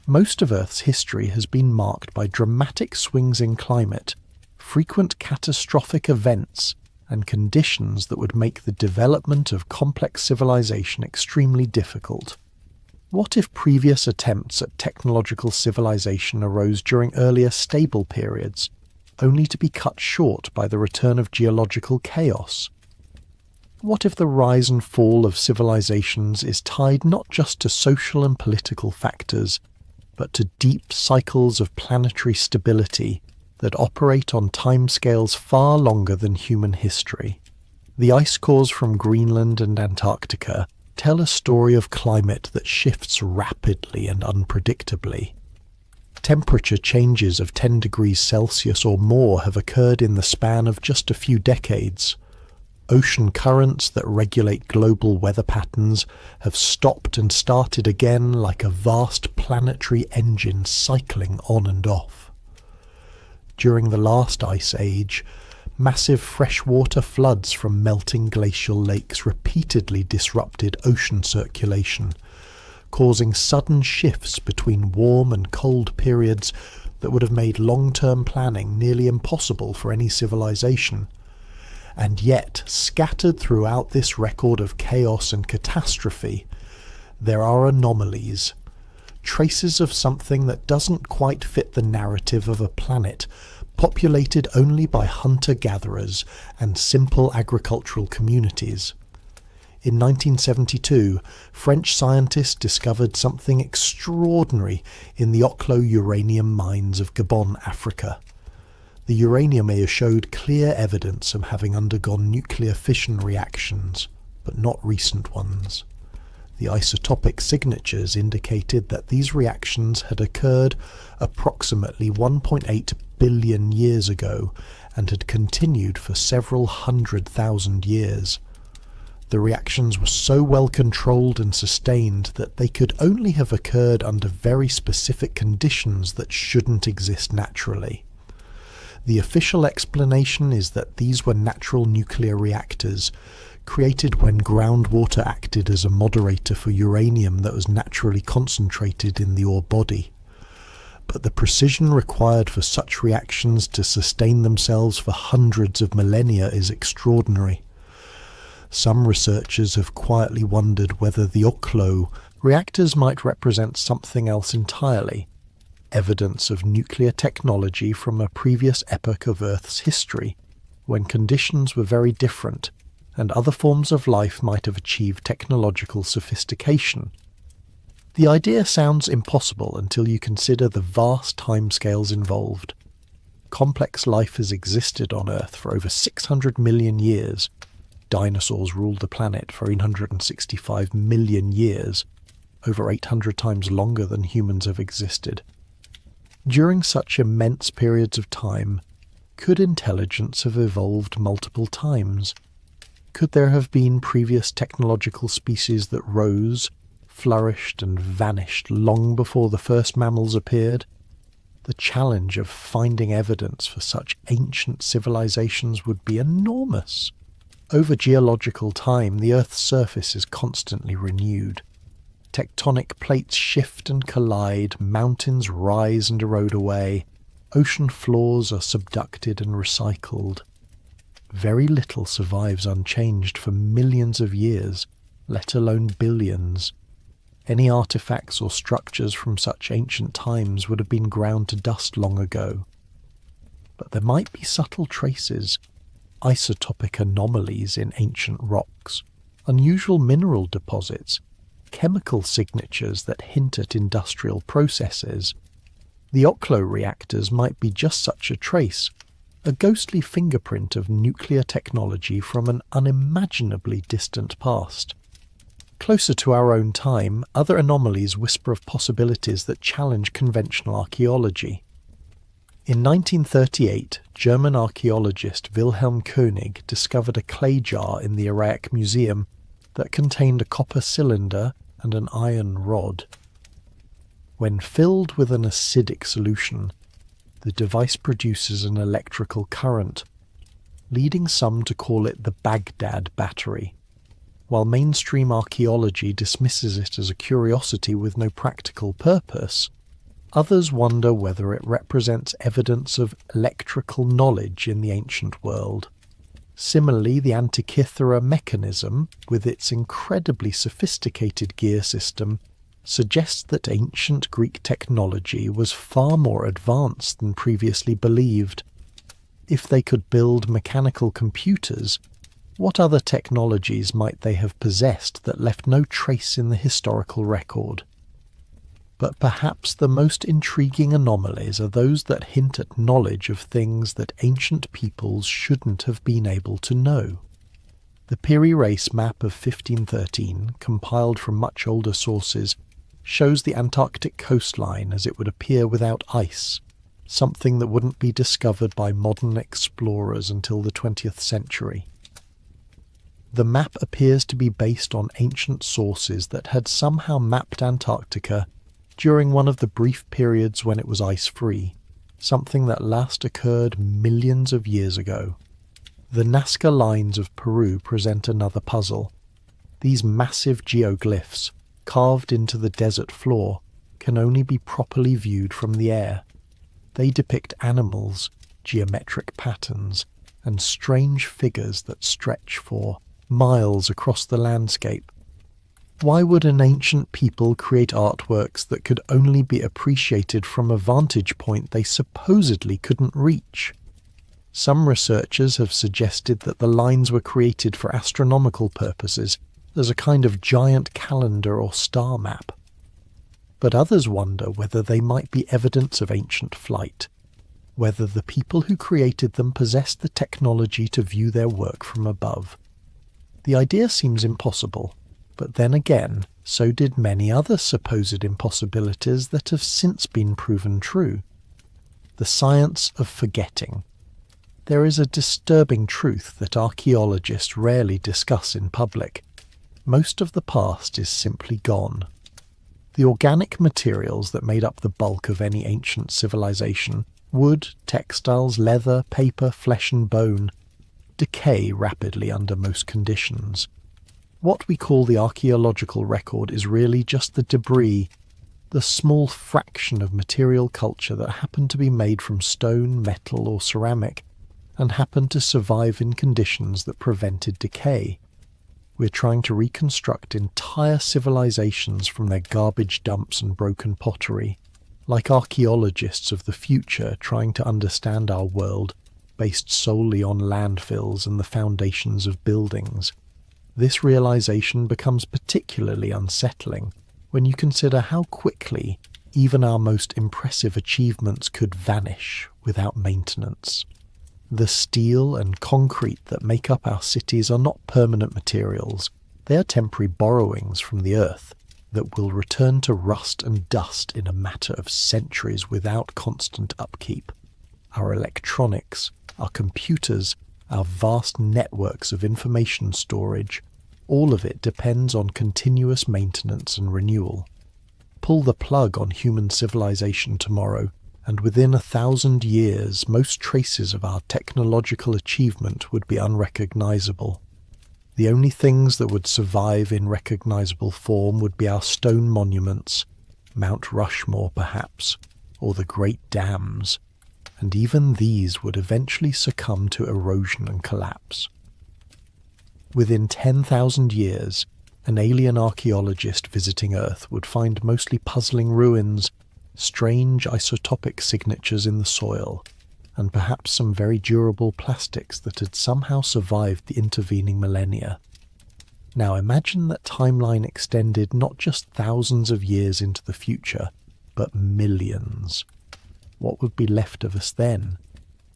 Most of Earth's history has been marked by dramatic swings in climate, frequent catastrophic events, and conditions that would make the development of complex civilization extremely difficult. What if previous attempts at technological civilization arose during earlier stable periods, only to be cut short by the return of geological chaos? What if the rise and fall of civilizations is tied not just to social and political factors, but to deep cycles of planetary stability that operate on timescales far longer than human history? The ice cores from Greenland and Antarctica tell a story of climate that shifts rapidly and unpredictably. Temperature changes of 10 degrees Celsius or more have occurred in the span of just a few decades. Ocean currents that regulate global weather patterns have stopped and started again like a vast planetary engine cycling on and off. During the last ice age, massive freshwater floods from melting glacial lakes repeatedly disrupted ocean circulation, causing sudden shifts between warm and cold periods that would have made long-term planning nearly impossible for any civilization. And yet, scattered throughout this record of chaos and catastrophe, there are anomalies, traces of something that doesn't quite fit the narrative of a planet populated only by hunter-gatherers and simple agricultural communities. In 1972, French scientists discovered something extraordinary in the Oklo uranium mines of Gabon, Africa. The uranium ore showed clear evidence of having undergone nuclear fission reactions, but not recent ones. The isotopic signatures indicated that these reactions had occurred approximately 1.8 billion years ago and had continued for several 100,000 years. The reactions were so well controlled and sustained that they could only have occurred under very specific conditions that shouldn't exist naturally. The official explanation is that these were natural nuclear reactors, created when groundwater acted as a moderator for uranium that was naturally concentrated in the ore body. But the precision required for such reactions to sustain themselves for hundreds of millennia is extraordinary. Some researchers have quietly wondered whether the Oklo reactors might represent something else entirely, evidence of nuclear technology from a previous epoch of Earth's history, when conditions were very different and other forms of life might have achieved technological sophistication. The idea sounds impossible until you consider the vast timescales involved. Complex life has existed on Earth for over 600 million years. Dinosaurs ruled the planet for 865 million years, over 800 times longer than humans have existed. During such immense periods of time, could intelligence have evolved multiple times? Could there have been previous technological species that rose, flourished and vanished long before the first mammals appeared? The challenge of finding evidence for such ancient civilizations would be enormous. Over geological time, the Earth's surface is constantly renewed. Tectonic plates shift and collide, mountains rise and erode away, ocean floors are subducted and recycled. Very little survives unchanged for millions of years, let alone billions. Any artifacts or structures from such ancient times would have been ground to dust long ago. But there might be subtle traces, isotopic anomalies in ancient rocks, unusual mineral deposits, chemical signatures that hint at industrial processes. The Oklo reactors might be just such a trace, a ghostly fingerprint of nuclear technology from an unimaginably distant past. Closer to our own time, other anomalies whisper of possibilities that challenge conventional archaeology. In 1938, German archaeologist Wilhelm König discovered a clay jar in the Iraq Museum that contained a copper cylinder and an iron rod. When filled with an acidic solution, the device produces an electrical current, leading some to call it the Baghdad battery. While mainstream archaeology dismisses it as a curiosity with no practical purpose, others wonder whether it represents evidence of electrical knowledge in the ancient world. Similarly, the Antikythera mechanism, with its incredibly sophisticated gear system, suggests that ancient Greek technology was far more advanced than previously believed. If they could build mechanical computers, what other technologies might they have possessed that left no trace in the historical record? But perhaps the most intriguing anomalies are those that hint at knowledge of things that ancient peoples shouldn't have been able to know. The Piri Reis map of 1513, compiled from much older sources, shows the Antarctic coastline as it would appear without ice, something that wouldn't be discovered by modern explorers until the 20th century. The map appears to be based on ancient sources that had somehow mapped Antarctica during one of the brief periods when it was ice-free, something that last occurred millions of years ago. The Nazca lines of Peru present another puzzle. These massive geoglyphs, carved into the desert floor, can only be properly viewed from the air. They depict animals, geometric patterns, and strange figures that stretch for miles across the landscape. Why would an ancient people create artworks that could only be appreciated from a vantage point they supposedly couldn't reach? Some researchers have suggested that the lines were created for astronomical purposes, as a kind of giant calendar or star map. But others wonder whether they might be evidence of ancient flight, whether the people who created them possessed the technology to view their work from above. The idea seems impossible, but then again, so did many other supposed impossibilities that have since been proven true. The science of forgetting. There is a disturbing truth that archaeologists rarely discuss in public. Most of the past is simply gone. The organic materials that made up the bulk of any ancient civilization, wood, textiles, leather, paper, flesh and bone, decay rapidly under most conditions. What we call the archaeological record is really just the debris, the small fraction of material culture that happened to be made from stone, metal or ceramic, and happened to survive in conditions that prevented decay. We're trying to reconstruct entire civilizations from their garbage dumps and broken pottery, like archaeologists of the future trying to understand our world based solely on landfills and the foundations of buildings. This realization becomes particularly unsettling when you consider how quickly even our most impressive achievements could vanish without maintenance. The steel and concrete that make up our cities are not permanent materials. They are temporary borrowings from the earth that will return to rust and dust in a matter of centuries without constant upkeep. Our electronics, our computers, our vast networks of information storage, all of it depends on continuous maintenance and renewal. Pull the plug on human civilization tomorrow, and within 1,000 years most traces of our technological achievement would be unrecognizable. The only things that would survive in recognizable form would be our stone monuments, Mount Rushmore perhaps, or the Great Dams, and even these would eventually succumb to erosion and collapse. Within 10,000 years, an alien archaeologist visiting Earth would find mostly puzzling ruins, strange isotopic signatures in the soil, and perhaps some very durable plastics that had somehow survived the intervening millennia. Now imagine that timeline extended not just thousands of years into the future, but millions. What would be left of us then?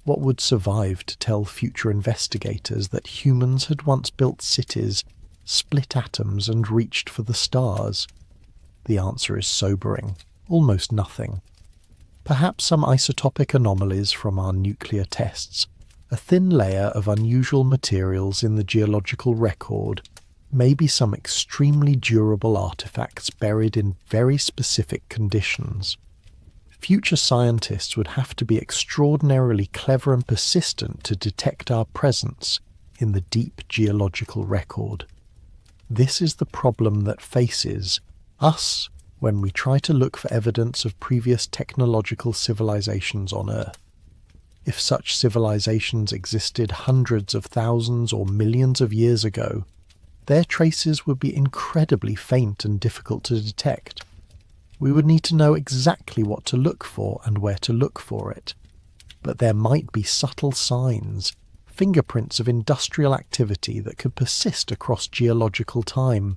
What would survive to tell future investigators that humans had once built cities, split atoms, and reached for the stars? The answer is sobering. Almost nothing. Perhaps some isotopic anomalies from our nuclear tests, a thin layer of unusual materials in the geological record, maybe some extremely durable artifacts buried in very specific conditions. Future scientists would have to be extraordinarily clever and persistent to detect our presence in the deep geological record. This is the problem that faces us when we try to look for evidence of previous technological civilizations on Earth. If such civilizations existed hundreds of thousands or millions of years ago, their traces would be incredibly faint and difficult to detect. We would need to know exactly what to look for and where to look for it. But there might be subtle signs, fingerprints of industrial activity that could persist across geological time.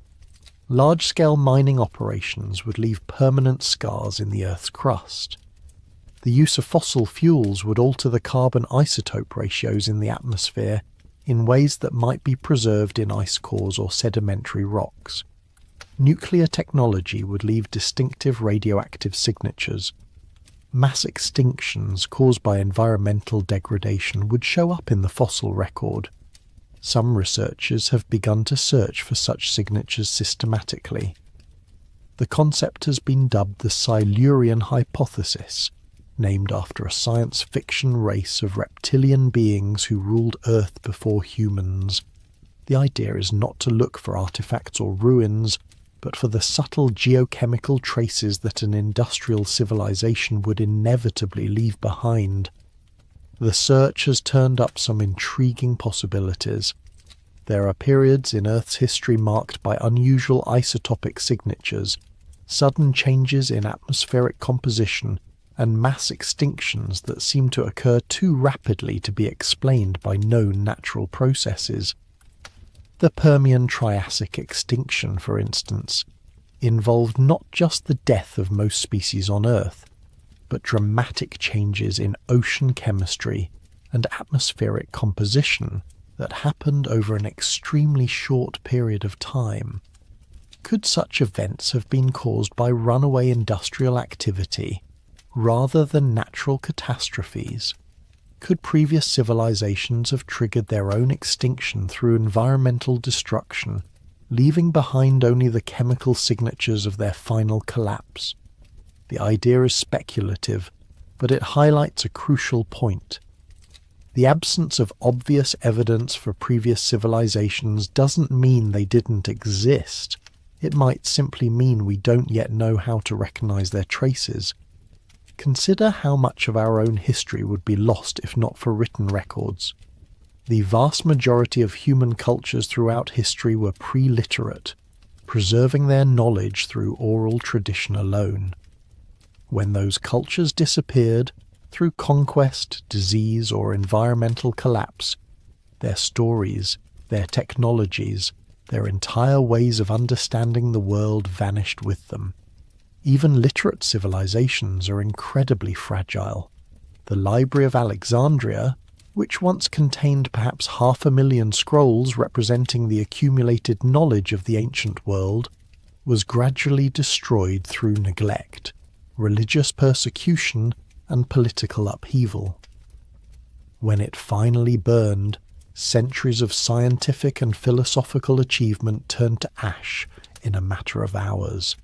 Large-scale mining operations would leave permanent scars in the Earth's crust. The use of fossil fuels would alter the carbon isotope ratios in the atmosphere in ways that might be preserved in ice cores or sedimentary rocks. Nuclear technology would leave distinctive radioactive signatures. Mass extinctions caused by environmental degradation would show up in the fossil record. Some researchers have begun to search for such signatures systematically. The concept has been dubbed the Silurian hypothesis, named after a science fiction race of reptilian beings who ruled Earth before humans. The idea is not to look for artifacts or ruins, but for the subtle geochemical traces that an industrial civilization would inevitably leave behind. The search has turned up some intriguing possibilities. There are periods in Earth's history marked by unusual isotopic signatures, sudden changes in atmospheric composition, and mass extinctions that seem to occur too rapidly to be explained by known natural processes. The Permian-Triassic extinction, for instance, involved not just the death of most species on Earth, but dramatic changes in ocean chemistry and atmospheric composition that happened over an extremely short period of time. Could such events have been caused by runaway industrial activity rather than natural catastrophes? Could previous civilizations have triggered their own extinction through environmental destruction, leaving behind only the chemical signatures of their final collapse? The idea is speculative, but it highlights a crucial point. The absence of obvious evidence for previous civilizations doesn't mean they didn't exist. It might simply mean we don't yet know how to recognize their traces. Consider how much of our own history would be lost if not for written records. The vast majority of human cultures throughout history were pre-literate, preserving their knowledge through oral tradition alone. When those cultures disappeared, through conquest, disease, or environmental collapse, their stories, their technologies, their entire ways of understanding the world vanished with them. Even literate civilizations are incredibly fragile. The Library of Alexandria, which once contained perhaps 500,000 scrolls representing the accumulated knowledge of the ancient world, was gradually destroyed through neglect, religious persecution, and political upheaval. When it finally burned, centuries of scientific and philosophical achievement turned to ash in a matter of hours.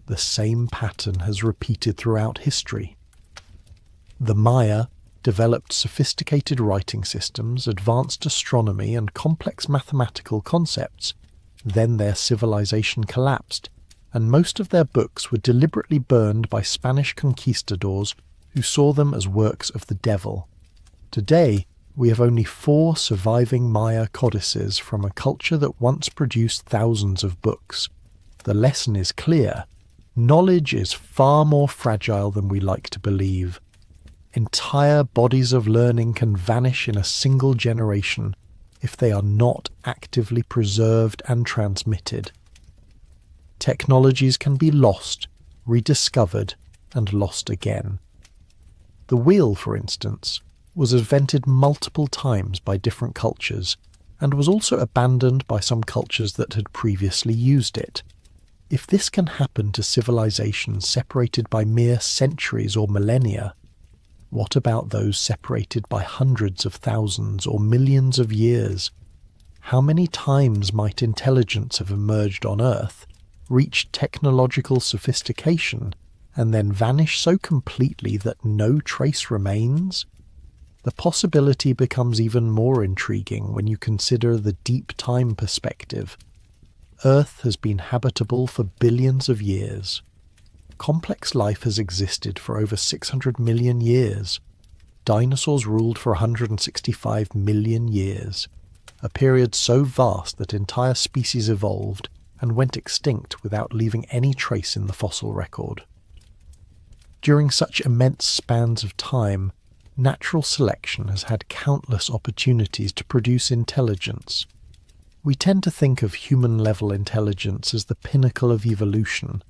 The same pattern has repeated throughout history. The Maya developed sophisticated writing systems, advanced astronomy, and complex mathematical concepts. Then their civilization collapsed, and most of their books were deliberately burned by Spanish conquistadors who saw them as works of the devil. Today, we have only 4 surviving Maya codices from a culture that once produced thousands of books. The lesson is clear. Knowledge is far more fragile than we like to believe. Entire bodies of learning can vanish in a single generation if they are not actively preserved and transmitted. Technologies can be lost, rediscovered, and lost again. The wheel, for instance, was invented multiple times by different cultures, and was also abandoned by some cultures that had previously used it. If this can happen to civilizations separated by mere centuries or millennia, what about those separated by hundreds of thousands or millions of years? How many times might intelligence have emerged on Earth, reached technological sophistication, and then vanish so completely that no trace remains? The possibility becomes even more intriguing when you consider the deep time perspective. Earth has been habitable for billions of years. Complex life has existed for over 600 million years. Dinosaurs ruled for 165 million years, a period so vast that entire species evolved and went extinct without leaving any trace in the fossil record. During such immense spans of time, natural selection has had countless opportunities to produce intelligence. We tend to think of human-level intelligence as the pinnacle of evolution,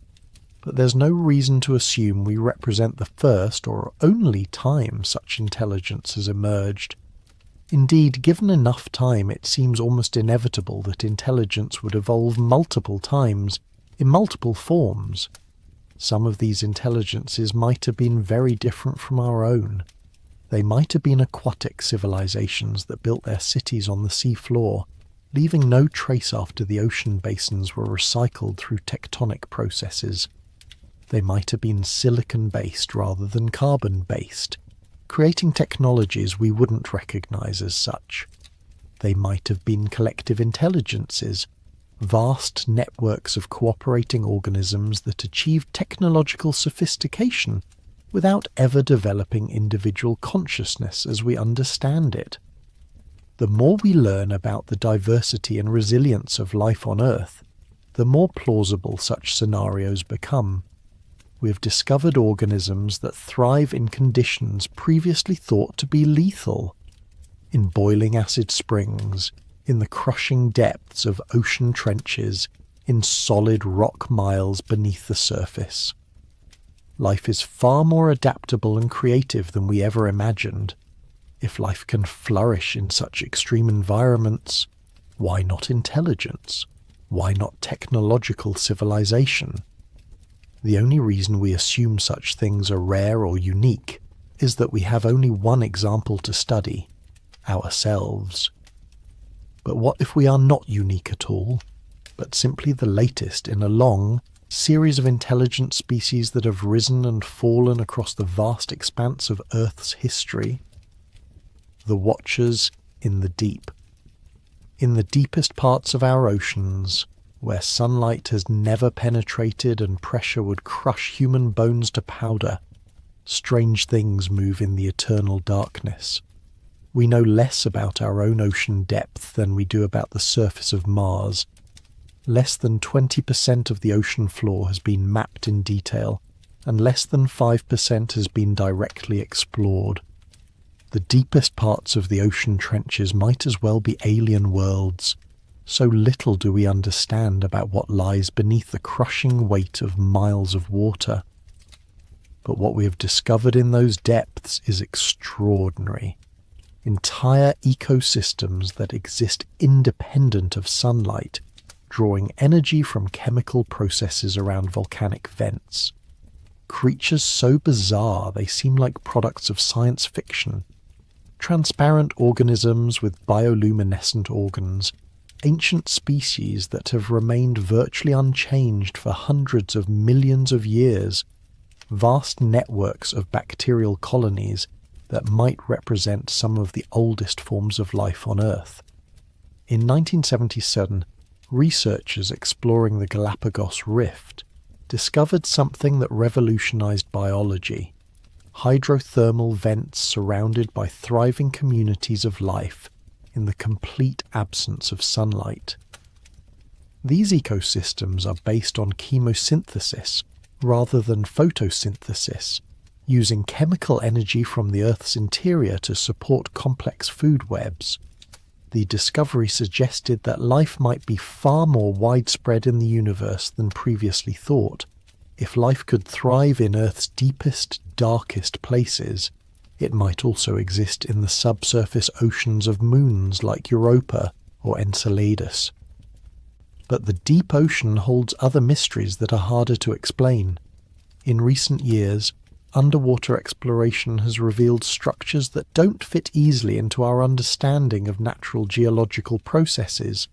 but there's no reason to assume we represent the first or only time such intelligence has emerged. Indeed, given enough time, it seems almost inevitable that intelligence would evolve multiple times, in multiple forms. Some of these intelligences might have been very different from our own. They might have been aquatic civilizations that built their cities on the seafloor, leaving no trace after the ocean basins were recycled through tectonic processes. They might have been silicon-based rather than carbon-based, creating technologies we wouldn't recognize as such. They might have been collective intelligences, vast networks of cooperating organisms that achieved technological sophistication without ever developing individual consciousness as we understand it. The more we learn about the diversity and resilience of life on Earth, the more plausible such scenarios become. We have discovered organisms that thrive in conditions previously thought to be lethal, in boiling acid springs, in the crushing depths of ocean trenches, in solid rock miles beneath the surface. Life is far more adaptable and creative than we ever imagined. If life can flourish in such extreme environments, why not intelligence? Why not technological civilization? The only reason we assume such things are rare or unique is that we have only one example to study, ourselves. But what if we are not unique at all, but simply the latest in a long series of intelligent species that have risen and fallen across the vast expanse of Earth's history? The Watchers in the Deep. In the deepest parts of our oceans, where sunlight has never penetrated and pressure would crush human bones to powder, strange things move in the eternal darkness. We know less about our own ocean depth than we do about the surface of Mars. Less than 20% of the ocean floor has been mapped in detail, and less than 5% has been directly explored. The deepest parts of the ocean trenches might as well be alien worlds. So little do we understand about what lies beneath the crushing weight of miles of water. But what we have discovered in those depths is extraordinary. Entire ecosystems that exist independent of sunlight, drawing energy from chemical processes around volcanic vents. Creatures so bizarre they seem like products of science fiction. Transparent organisms with bioluminescent organs, ancient species that have remained virtually unchanged for hundreds of millions of years, vast networks of bacterial colonies that might represent some of the oldest forms of life on Earth. In 1977, researchers exploring the Galapagos Rift discovered something that revolutionized biology: hydrothermal vents surrounded by thriving communities of life in the complete absence of sunlight. These ecosystems are based on chemosynthesis rather than photosynthesis, using chemical energy from the Earth's interior to support complex food webs. The discovery suggested that life might be far more widespread in the universe than previously thought. If life could thrive in Earth's deepest, darkest places, it might also exist in the subsurface oceans of moons like Europa or Enceladus. But the deep ocean holds other mysteries that are harder to explain. In recent years, underwater exploration has revealed structures that don't fit easily into our understanding of natural geological processes.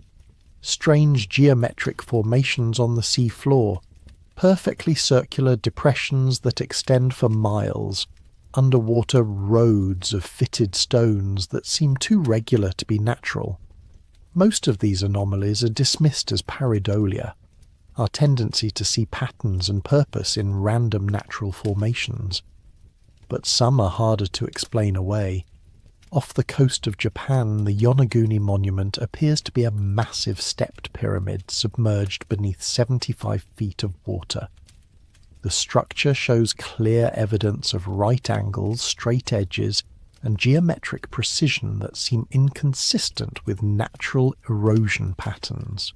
Strange geometric formations on the sea floor, perfectly circular depressions that extend for miles, underwater roads of fitted stones that seem too regular to be natural. Most of these anomalies are dismissed as pareidolia, our tendency to see patterns and purpose in random natural formations. But some are harder to explain away. Off the coast of Japan, the Yonaguni Monument appears to be a massive stepped pyramid submerged beneath 75 feet of water. The structure shows clear evidence of right angles, straight edges, and geometric precision that seem inconsistent with natural erosion patterns.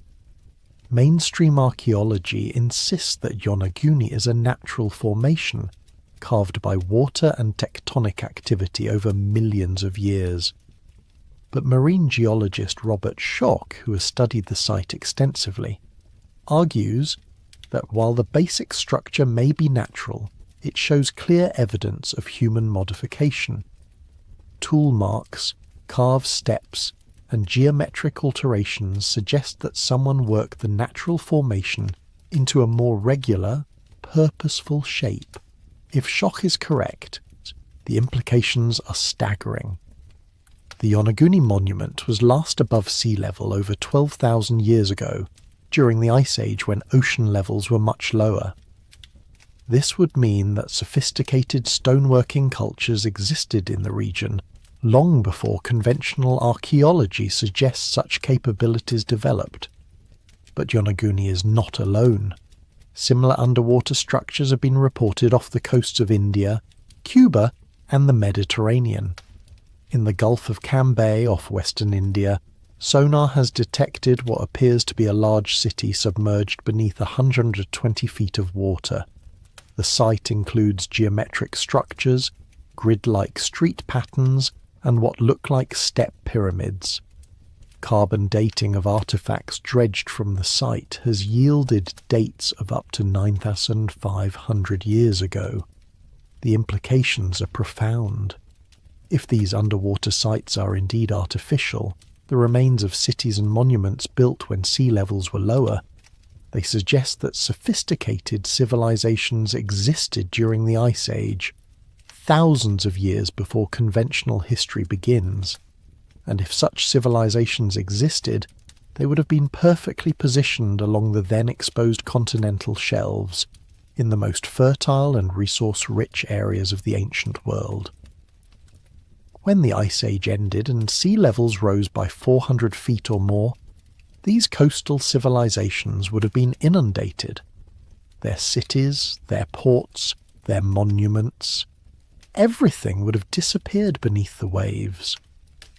Mainstream archaeology insists that Yonaguni is a natural formation, carved by water and tectonic activity over millions of years. But marine geologist Robert Schoch, who has studied the site extensively, argues that while the basic structure may be natural, it shows clear evidence of human modification. Tool marks, carved steps, and geometric alterations suggest that someone worked the natural formation into a more regular, purposeful shape. If Schoch is correct, the implications are staggering. The Yonaguni Monument was last above sea level over 12,000 years ago, during the Ice Age when ocean levels were much lower. This would mean that sophisticated stoneworking cultures existed in the region long before conventional archaeology suggests such capabilities developed. But Yonaguni is not alone. Similar underwater structures have been reported off the coasts of India, Cuba, and the Mediterranean. In the Gulf of Cambay off western India, sonar has detected what appears to be a large city submerged beneath 120 feet of water. The site includes geometric structures, grid-like street patterns, and what look like step pyramids. Carbon dating of artifacts dredged from the site has yielded dates of up to 9,500 years ago. The implications are profound. If these underwater sites are indeed artificial, the remains of cities and monuments built when sea levels were lower, they suggest that sophisticated civilizations existed during the Ice Age, thousands of years before conventional history begins. And if such civilizations existed, they would have been perfectly positioned along the then exposed continental shelves, in the most fertile and resource-rich areas of the ancient world. When the Ice Age ended and sea levels rose by 400 feet or more, these coastal civilizations would have been inundated. Their cities, their ports, their monuments. Everything would have disappeared beneath the waves.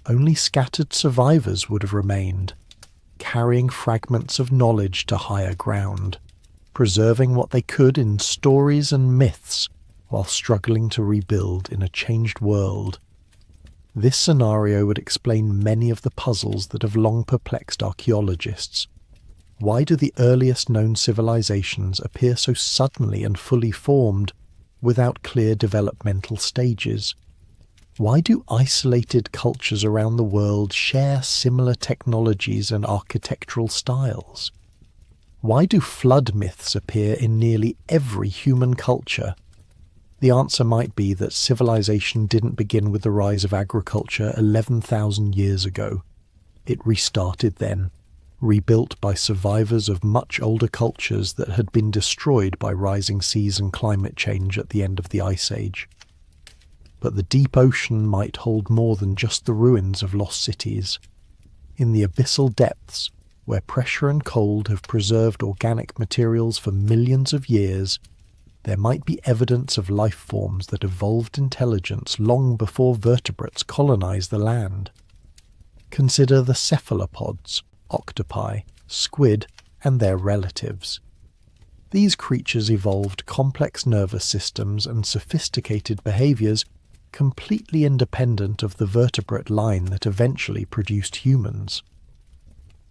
Only scattered survivors would have remained, carrying fragments of knowledge to higher ground, preserving what they could in stories and myths while struggling to rebuild in a changed world. This scenario would explain many of the puzzles that have long perplexed archaeologists. Why do the earliest known civilizations appear so suddenly and fully formed, without clear developmental stages? Why do isolated cultures around the world share similar technologies and architectural styles? Why do flood myths appear in nearly every human culture? The answer might be that civilization didn't begin with the rise of agriculture 11,000 years ago. It restarted then, rebuilt by survivors of much older cultures that had been destroyed by rising seas and climate change at the end of the Ice Age. But the deep ocean might hold more than just the ruins of lost cities. In the abyssal depths, where pressure and cold have preserved organic materials for millions of years, there might be evidence of life forms that evolved intelligence long before vertebrates colonized the land. Consider the cephalopods, octopi, squid, and their relatives. These creatures evolved complex nervous systems and sophisticated behaviors completely independent of the vertebrate line that eventually produced humans.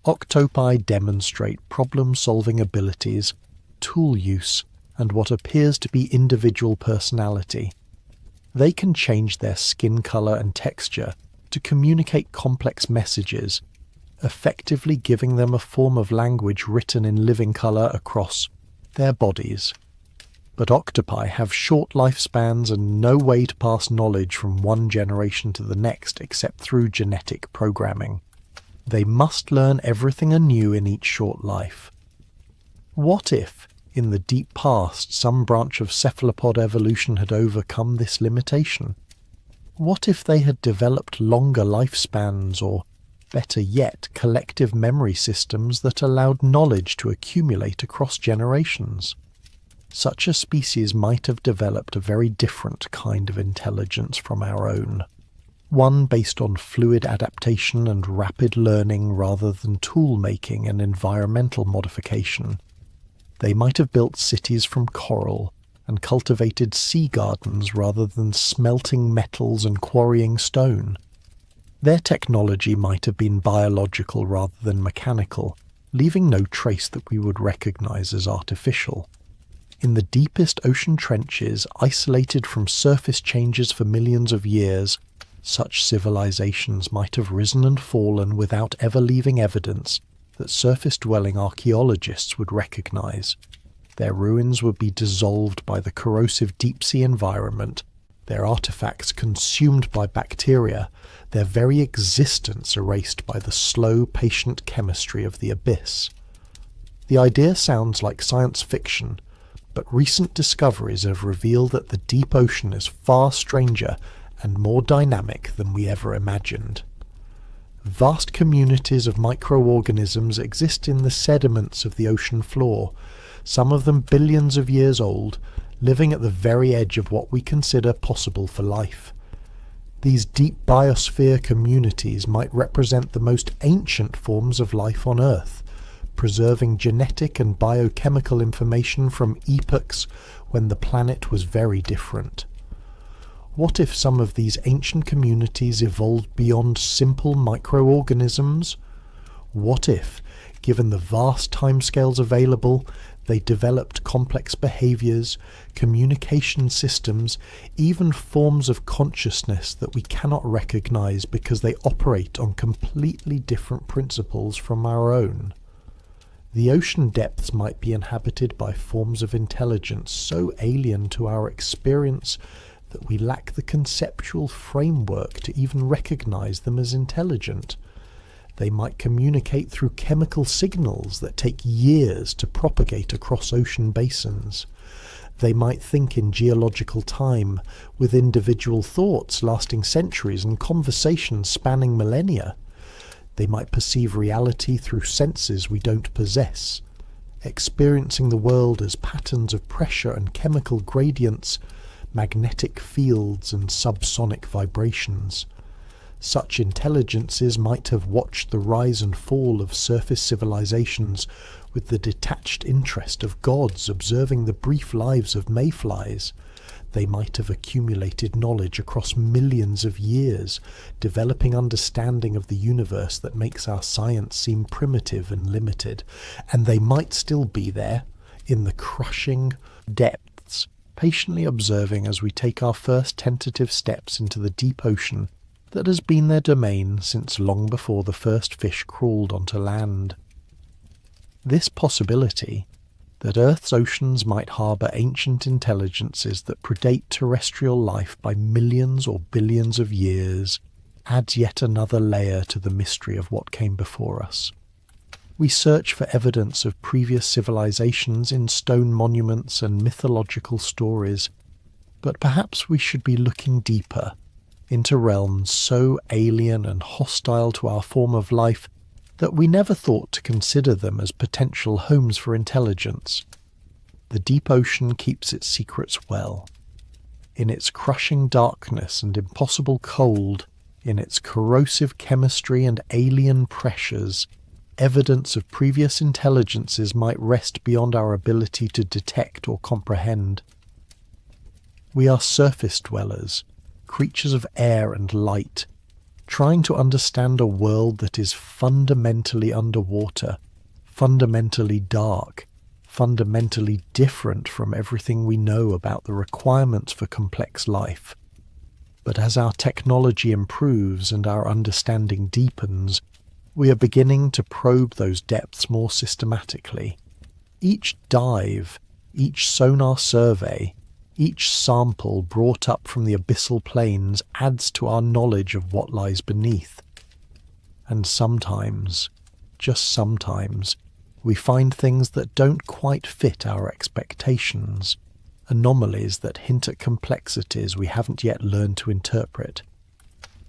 Octopi demonstrate problem-solving abilities, tool use, and what appears to be individual personality. They can change their skin color and texture to communicate complex messages, effectively giving them a form of language written in living color across their bodies. But octopi have short lifespans and no way to pass knowledge from one generation to the next except through genetic programming. They must learn everything anew in each short life. What if, in the deep past, some branch of cephalopod evolution had overcome this limitation? What if they had developed longer lifespans, or, better yet, collective memory systems that allowed knowledge to accumulate across generations? Such a species might have developed a very different kind of intelligence from our own. One based on fluid adaptation and rapid learning rather than tool-making and environmental modification. They might have built cities from coral and cultivated sea gardens rather than smelting metals and quarrying stone. Their technology might have been biological rather than mechanical, leaving no trace that we would recognize as artificial. In the deepest ocean trenches, isolated from surface changes for millions of years, such civilizations might have risen and fallen without ever leaving evidence that surface-dwelling archaeologists would recognize. Their ruins would be dissolved by the corrosive deep-sea environment, their artifacts consumed by bacteria, their very existence erased by the slow, patient chemistry of the abyss. The idea sounds like science fiction, but recent discoveries have revealed that the deep ocean is far stranger and more dynamic than we ever imagined. Vast communities of microorganisms exist in the sediments of the ocean floor, some of them billions of years old, living at the very edge of what we consider possible for life. These deep biosphere communities might represent the most ancient forms of life on Earth, preserving genetic and biochemical information from epochs when the planet was very different. What if some of these ancient communities evolved beyond simple microorganisms? What if, given the vast timescales available, they developed complex behaviors, communication systems, even forms of consciousness that we cannot recognize because they operate on completely different principles from our own? The ocean depths might be inhabited by forms of intelligence so alien to our experience that we lack the conceptual framework to even recognize them as intelligent. They might communicate through chemical signals that take years to propagate across ocean basins. They might think in geological time, with individual thoughts lasting centuries and conversations spanning millennia. They might perceive reality through senses we don't possess. experiencing the world as patterns of pressure and chemical gradients, magnetic fields and subsonic vibrations. Such intelligences might have watched the rise and fall of surface civilizations with the detached interest of gods observing the brief lives of mayflies. They might have accumulated knowledge across millions of years, developing understanding of the universe that makes our science seem primitive and limited. And they might still be there, in the crushing depths, patiently observing as we take our first tentative steps into the deep ocean that has been their domain since long before the first fish crawled onto land. This possibility, that Earth's oceans might harbour ancient intelligences that predate terrestrial life by millions or billions of years, adds yet another layer to the mystery of what came before us. We search for evidence of previous civilizations in stone monuments and mythological stories, but perhaps we should be looking deeper, into realms so alien and hostile to our form of life that we never thought to consider them as potential homes for intelligence. The deep ocean keeps its secrets well. In its crushing darkness and impossible cold, in its corrosive chemistry and alien pressures, evidence of previous intelligences might rest beyond our ability to detect or comprehend. We are surface dwellers, creatures of air and light, trying to understand a world that is fundamentally underwater, fundamentally dark, fundamentally different from everything we know about the requirements for complex life. But as our technology improves and our understanding deepens, we are beginning to probe those depths more systematically. Each dive, each sonar survey, each sample brought up from the abyssal plains adds to our knowledge of what lies beneath. And sometimes, just sometimes, we find things that don't quite fit our expectations, anomalies that hint at complexities we haven't yet learned to interpret.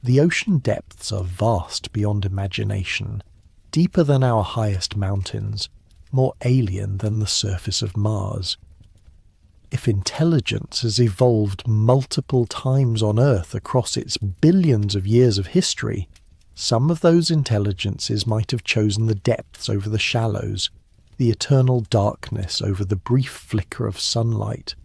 The ocean depths are vast beyond imagination, deeper than our highest mountains, more alien than the surface of Mars. If intelligence has evolved multiple times on Earth across its billions of years of history, some of those intelligences might have chosen the depths over the shallows, the eternal darkness over the brief flicker of sunlight.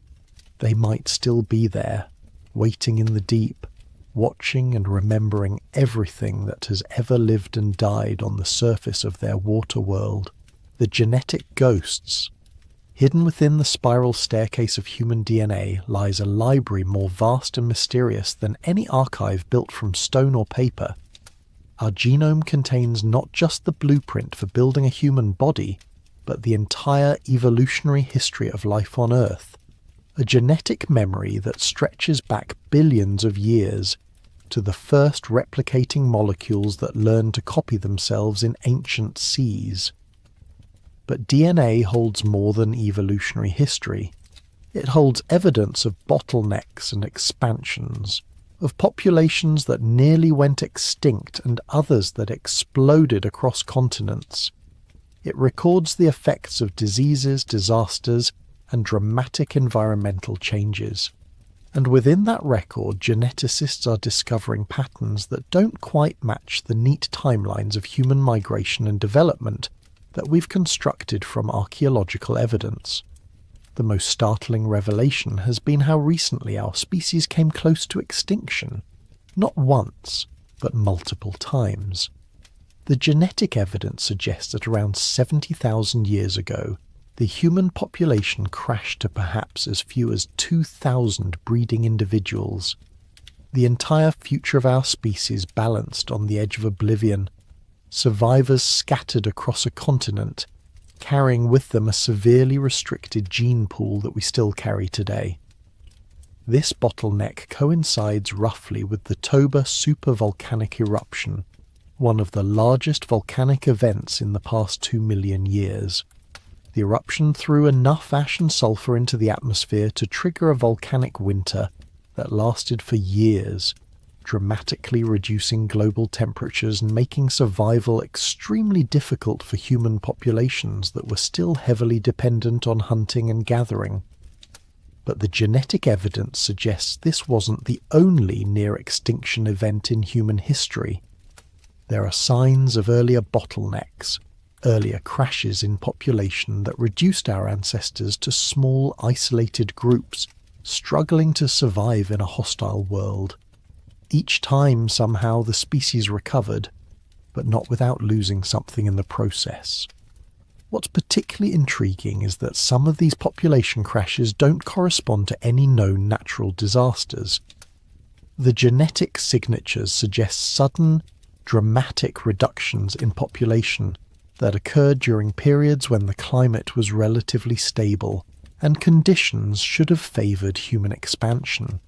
They might still be there, waiting in the deep, watching and remembering everything that has ever lived and died on the surface of their water world. The genetic ghosts. Hidden within the spiral staircase of human DNA lies a library more vast and mysterious than any archive built from stone or paper. Our genome contains not just the blueprint for building a human body, but the entire evolutionary history of life on Earth, a genetic memory that stretches back billions of years to the first replicating molecules that learned to copy themselves in ancient seas. But DNA holds more than evolutionary history. It holds evidence of bottlenecks and expansions, of populations that nearly went extinct and others that exploded across continents. It records the effects of diseases, disasters, and dramatic environmental changes. And within that record, geneticists are discovering patterns that don't quite match the neat timelines of human migration and development that we've constructed from archaeological evidence. The most startling revelation has been how recently our species came close to extinction, not once, but multiple times. The genetic evidence suggests that around 70,000 years ago, the human population crashed to perhaps as few as 2,000 breeding individuals. The entire future of our species balanced on the edge of oblivion, survivors scattered across a continent, carrying with them a severely restricted gene pool that we still carry today. This bottleneck coincides roughly with the Toba supervolcanic eruption, one of the largest volcanic events in the past 2 million years. The eruption threw enough ash and sulfur into the atmosphere to trigger a volcanic winter that lasted for years, dramatically reducing global temperatures and making survival extremely difficult for human populations that were still heavily dependent on hunting and gathering. But the genetic evidence suggests this wasn't the only near-extinction event in human history. There are signs of earlier bottlenecks, earlier crashes in population that reduced our ancestors to small, isolated groups, struggling to survive in a hostile world. Each time, somehow, the species recovered, but not without losing something in the process. What's particularly intriguing is that some of these population crashes don't correspond to any known natural disasters. The genetic signatures suggest sudden, dramatic reductions in population that occurred during periods when the climate was relatively stable and conditions should have favoured human expansion.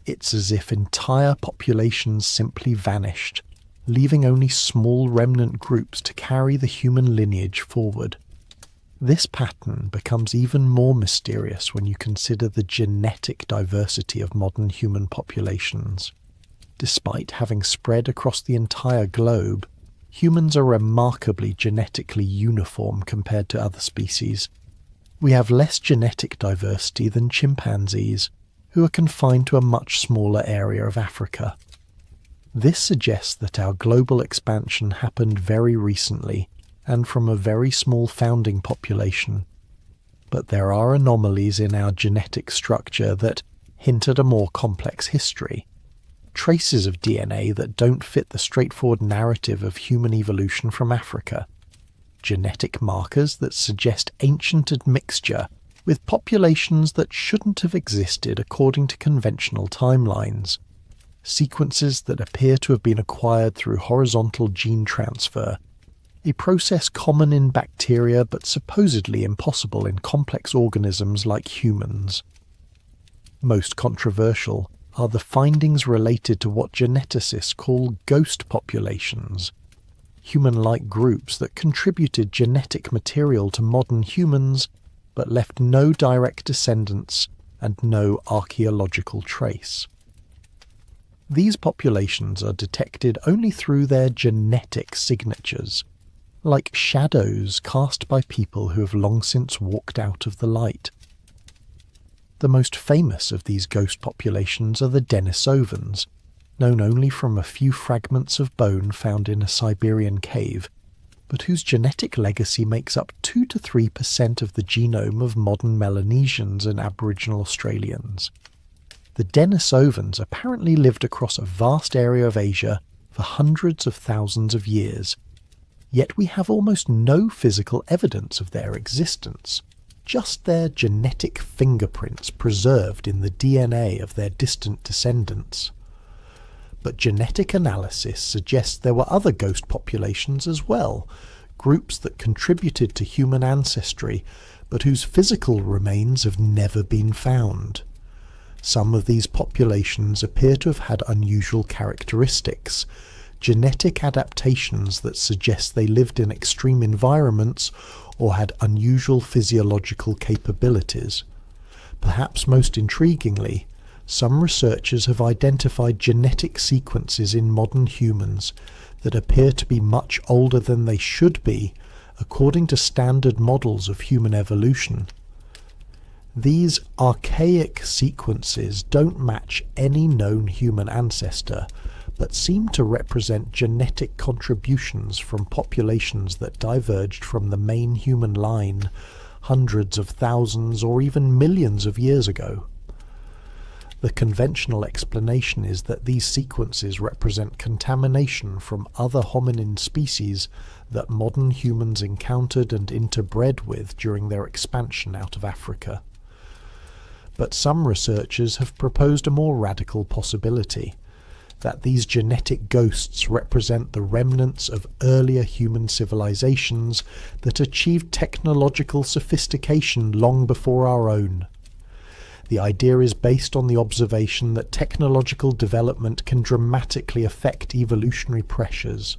It's as if entire populations simply vanished, leaving only small remnant groups to carry the human lineage forward. This pattern becomes even more mysterious when you consider the genetic diversity of modern human populations. Despite having spread across the entire globe, humans are remarkably genetically uniform compared to other species. We have less genetic diversity than chimpanzees, who are confined to a much smaller area of Africa. This suggests that our global expansion happened very recently and from a very small founding population. But there are anomalies in our genetic structure that hint at a more complex history. Traces of DNA that don't fit the straightforward narrative of human evolution from Africa. Genetic markers that suggest ancient admixture with populations that shouldn't have existed according to conventional timelines. Sequences that appear to have been acquired through horizontal gene transfer, a process common in bacteria but supposedly impossible in complex organisms like humans. Most controversial are the findings related to what geneticists call ghost populations, human-like groups that contributed genetic material to modern humans but left no direct descendants and no archaeological trace. These populations are detected only through their genetic signatures, like shadows cast by people who have long since walked out of the light. The most famous of these ghost populations are the Denisovans, known only from a few fragments of bone found in a Siberian cave, but whose genetic legacy makes up 2 to 3% of the genome of modern Melanesians and Aboriginal Australians. The Denisovans apparently lived across a vast area of Asia for hundreds of thousands of years, yet we have almost no physical evidence of their existence, just their genetic fingerprints preserved in the DNA of their distant descendants. But genetic analysis suggests there were other ghost populations as well, groups that contributed to human ancestry, but whose physical remains have never been found. Some of these populations appear to have had unusual characteristics, genetic adaptations that suggest they lived in extreme environments or had unusual physiological capabilities. Perhaps most intriguingly, some researchers have identified genetic sequences in modern humans that appear to be much older than they should be, according to standard models of human evolution. These archaic sequences don't match any known human ancestor, but seem to represent genetic contributions from populations that diverged from the main human line hundreds of thousands or even millions of years ago. The conventional explanation is that these sequences represent contamination from other hominin species that modern humans encountered and interbred with during their expansion out of Africa. But some researchers have proposed a more radical possibility, that these genetic ghosts represent the remnants of earlier human civilizations that achieved technological sophistication long before our own. The idea is based on the observation that technological development can dramatically affect evolutionary pressures.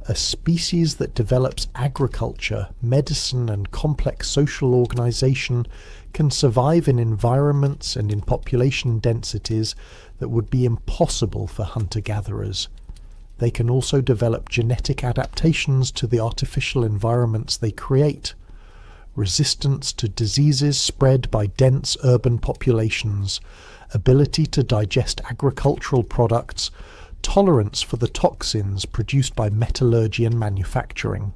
A species that develops agriculture, medicine, and complex social organization can survive in environments and in population densities that would be impossible for hunter-gatherers. They can also develop genetic adaptations to the artificial environments they create, resistance to diseases spread by dense urban populations, ability to digest agricultural products, tolerance for the toxins produced by metallurgy and manufacturing.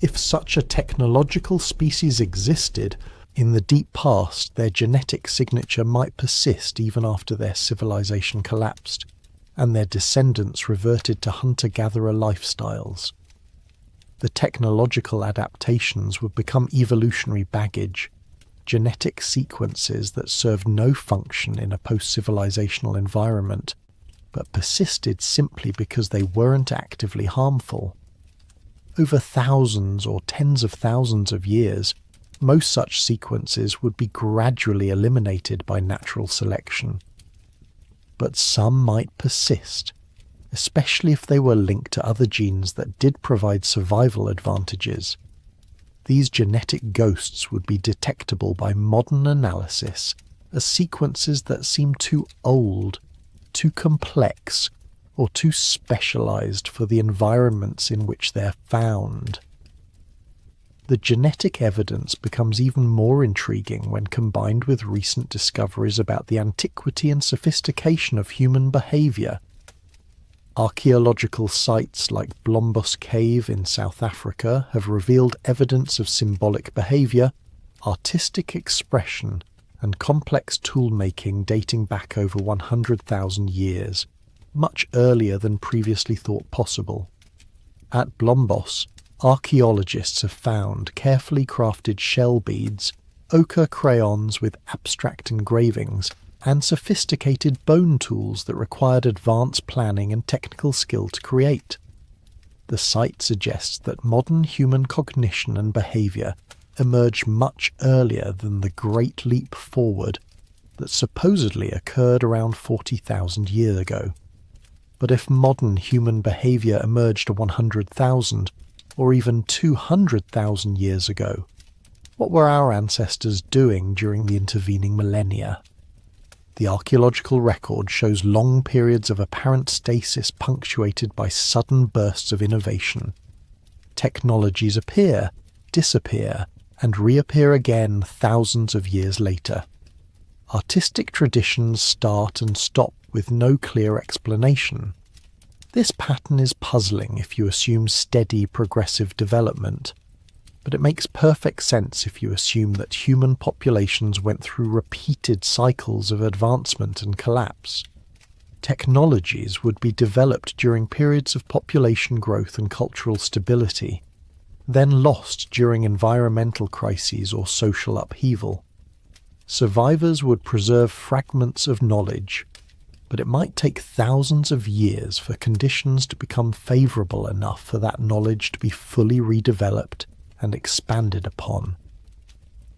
If such a technological species existed, in the deep past their genetic signature might persist even after their civilization collapsed, and their descendants reverted to hunter-gatherer lifestyles. The technological adaptations would become evolutionary baggage, genetic sequences that served no function in a post-civilizational environment, but persisted simply because they weren't actively harmful. Over thousands or tens of thousands of years, most such sequences would be gradually eliminated by natural selection. But some might persist, especially if they were linked to other genes that did provide survival advantages. These genetic ghosts would be detectable by modern analysis as sequences that seem too old, too complex, or too specialized for the environments in which they're found. The genetic evidence becomes even more intriguing when combined with recent discoveries about the antiquity and sophistication of human behavior. Archaeological sites like Blombos Cave in South Africa have revealed evidence of symbolic behavior, artistic expression, and complex tool-making dating back over 100,000 years, much earlier than previously thought possible. At Blombos, archaeologists have found carefully crafted shell beads, ochre crayons with abstract engravings, and sophisticated bone tools that required advanced planning and technical skill to create. The site suggests that modern human cognition and behavior emerged much earlier than the Great Leap Forward that supposedly occurred around 40,000 years ago. But if modern human behavior emerged 100,000 or even 200,000 years ago, what were our ancestors doing during the intervening millennia? The archaeological record shows long periods of apparent stasis punctuated by sudden bursts of innovation. Technologies appear, disappear, and reappear again thousands of years later. Artistic traditions start and stop with no clear explanation. This pattern is puzzling if you assume steady progressive development, but it makes perfect sense if you assume that human populations went through repeated cycles of advancement and collapse. Technologies would be developed during periods of population growth and cultural stability, then lost during environmental crises or social upheaval. Survivors would preserve fragments of knowledge, but it might take thousands of years for conditions to become favorable enough for that knowledge to be fully redeveloped and expanded upon.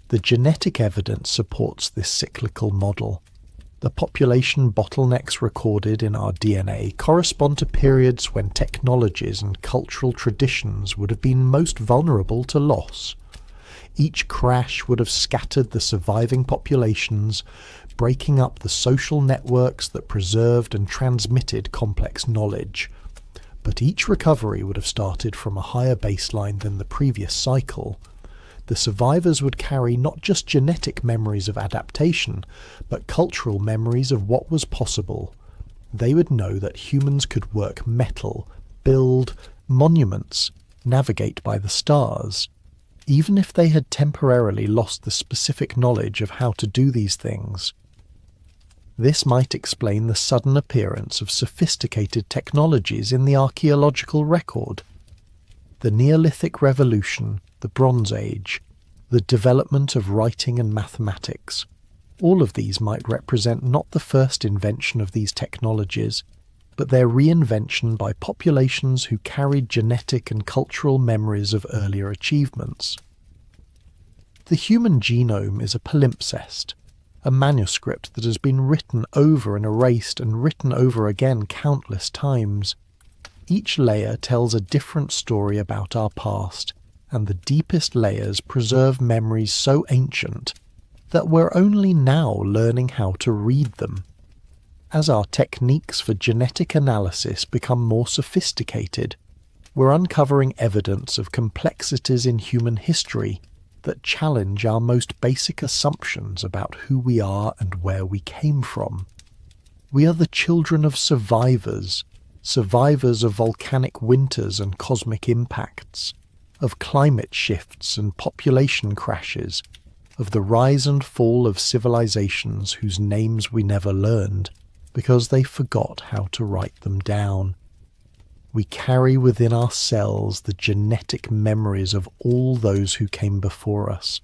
The genetic evidence supports this cyclical model. The population bottlenecks recorded in our DNA correspond to periods when technologies and cultural traditions would have been most vulnerable to loss. Each crash would have scattered the surviving populations, breaking up the social networks that preserved and transmitted complex knowledge. But each recovery would have started from a higher baseline than the previous cycle. The survivors would carry not just genetic memories of adaptation, but cultural memories of what was possible. They would know that humans could work metal, build monuments, navigate by the stars. Even if they had temporarily lost the specific knowledge of how to do these things. This might explain the sudden appearance of sophisticated technologies in the archaeological record. The Neolithic Revolution, the Bronze Age, the development of writing and mathematics, all of these might represent not the first invention of these technologies, but their reinvention by populations who carried genetic and cultural memories of earlier achievements. The human genome is a palimpsest, a manuscript that has been written over and erased and written over again countless times. Each layer tells a different story about our past, and the deepest layers preserve memories so ancient that we're only now learning how to read them. As our techniques for genetic analysis become more sophisticated, we're uncovering evidence of complexities in human history that challenge our most basic assumptions about who we are and where we came from. We are the children of survivors of volcanic winters and cosmic impacts, of climate shifts and population crashes, of the rise and fall of civilizations whose names we never learned because they forgot how to write them down. We carry within our cells the genetic memories of all those who came before us,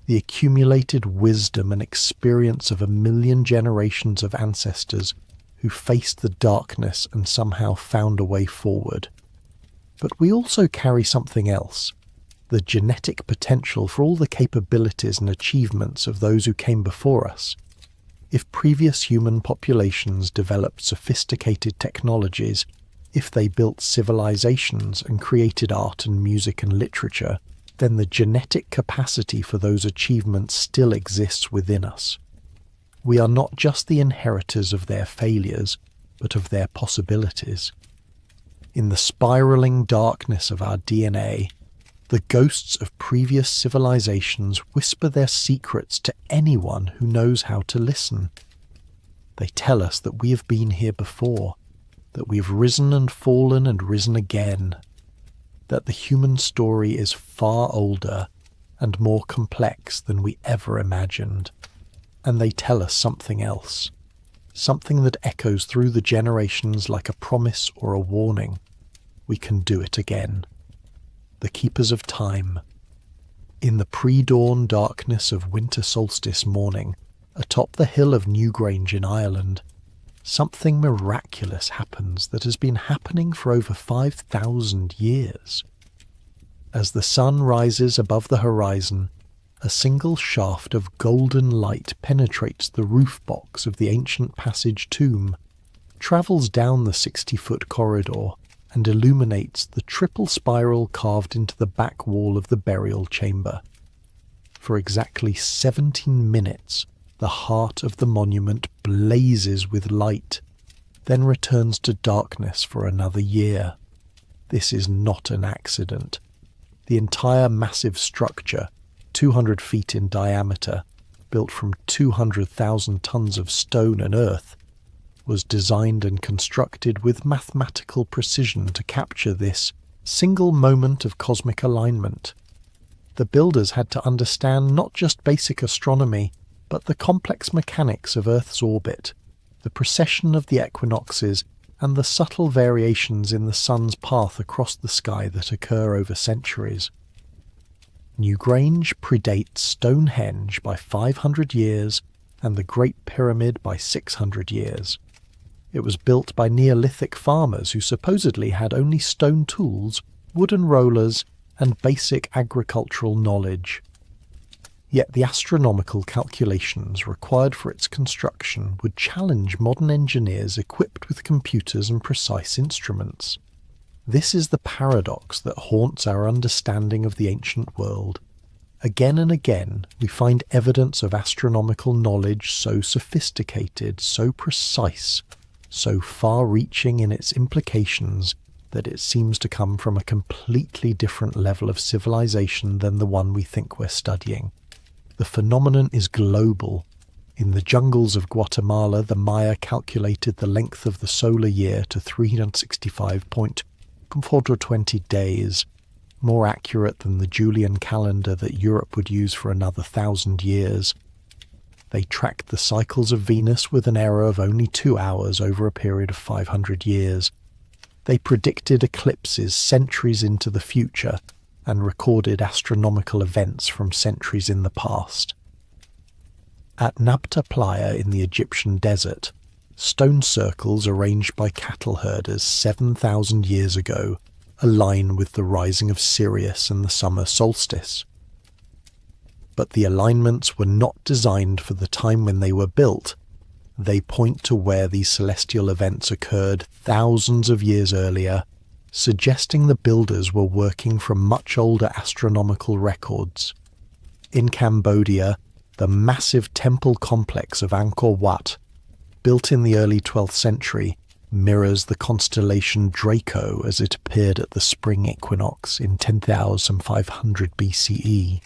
the accumulated wisdom and experience of 1,000,000 generations of ancestors who faced the darkness and somehow found a way forward. But we also carry something else, the genetic potential for all the capabilities and achievements of those who came before us. If previous human populations developed sophisticated technologies, if they built civilizations and created art and music and literature, then the genetic capacity for those achievements still exists within us. We are not just the inheritors of their failures, but of their possibilities. In the spiraling darkness of our DNA, the ghosts of previous civilizations whisper their secrets to anyone who knows how to listen. They tell us that we have been here before, that we have risen and fallen and risen again, that the human story is far older and more complex than we ever imagined. And they tell us something else, something that echoes through the generations like a promise or a warning. We can do it again. The keepers of time. In the pre-dawn darkness of winter solstice morning, atop the hill of Newgrange in Ireland, something miraculous happens that has been happening for over 5,000 years. As the sun rises above the horizon, a single shaft of golden light penetrates the roof box of the ancient passage tomb, travels down the 60-foot corridor, and illuminates the triple spiral carved into the back wall of the burial chamber. For exactly 17 minutes, the heart of the monument blazes with light, then returns to darkness for another year. This is not an accident. The entire massive structure, 200 feet in diameter, built from 200,000 tons of stone and earth, was designed and constructed with mathematical precision to capture this single moment of cosmic alignment. The builders had to understand not just basic astronomy, but the complex mechanics of Earth's orbit, the precession of the equinoxes, and the subtle variations in the sun's path across the sky that occur over centuries. Newgrange predates Stonehenge by 500 years and the Great Pyramid by 600 years. It was built by Neolithic farmers who supposedly had only stone tools, wooden rollers, and basic agricultural knowledge. Yet the astronomical calculations required for its construction would challenge modern engineers equipped with computers and precise instruments. This is the paradox that haunts our understanding of the ancient world. Again and again, we find evidence of astronomical knowledge so sophisticated, so precise, so far-reaching in its implications that it seems to come from a completely different level of civilization than the one we think we're studying. The phenomenon is global. In the jungles of Guatemala, the Maya calculated the length of the solar year to 365.420 days, more accurate than the Julian calendar that Europe would use for another 1,000 years. They tracked the cycles of Venus with an error of only 2 hours over a period of 500 years. They predicted eclipses centuries into the future and recorded astronomical events from centuries in the past. At Nabta Playa in the Egyptian desert, stone circles arranged by cattle herders 7,000 years ago align with the rising of Sirius and the summer solstice. But the alignments were not designed for the time when they were built. They point to where these celestial events occurred thousands of years earlier, suggesting the builders were working from much older astronomical records. In Cambodia, the massive temple complex of Angkor Wat, built in the early 12th century, mirrors the constellation Draco as it appeared at the spring equinox in 10,500 BCE,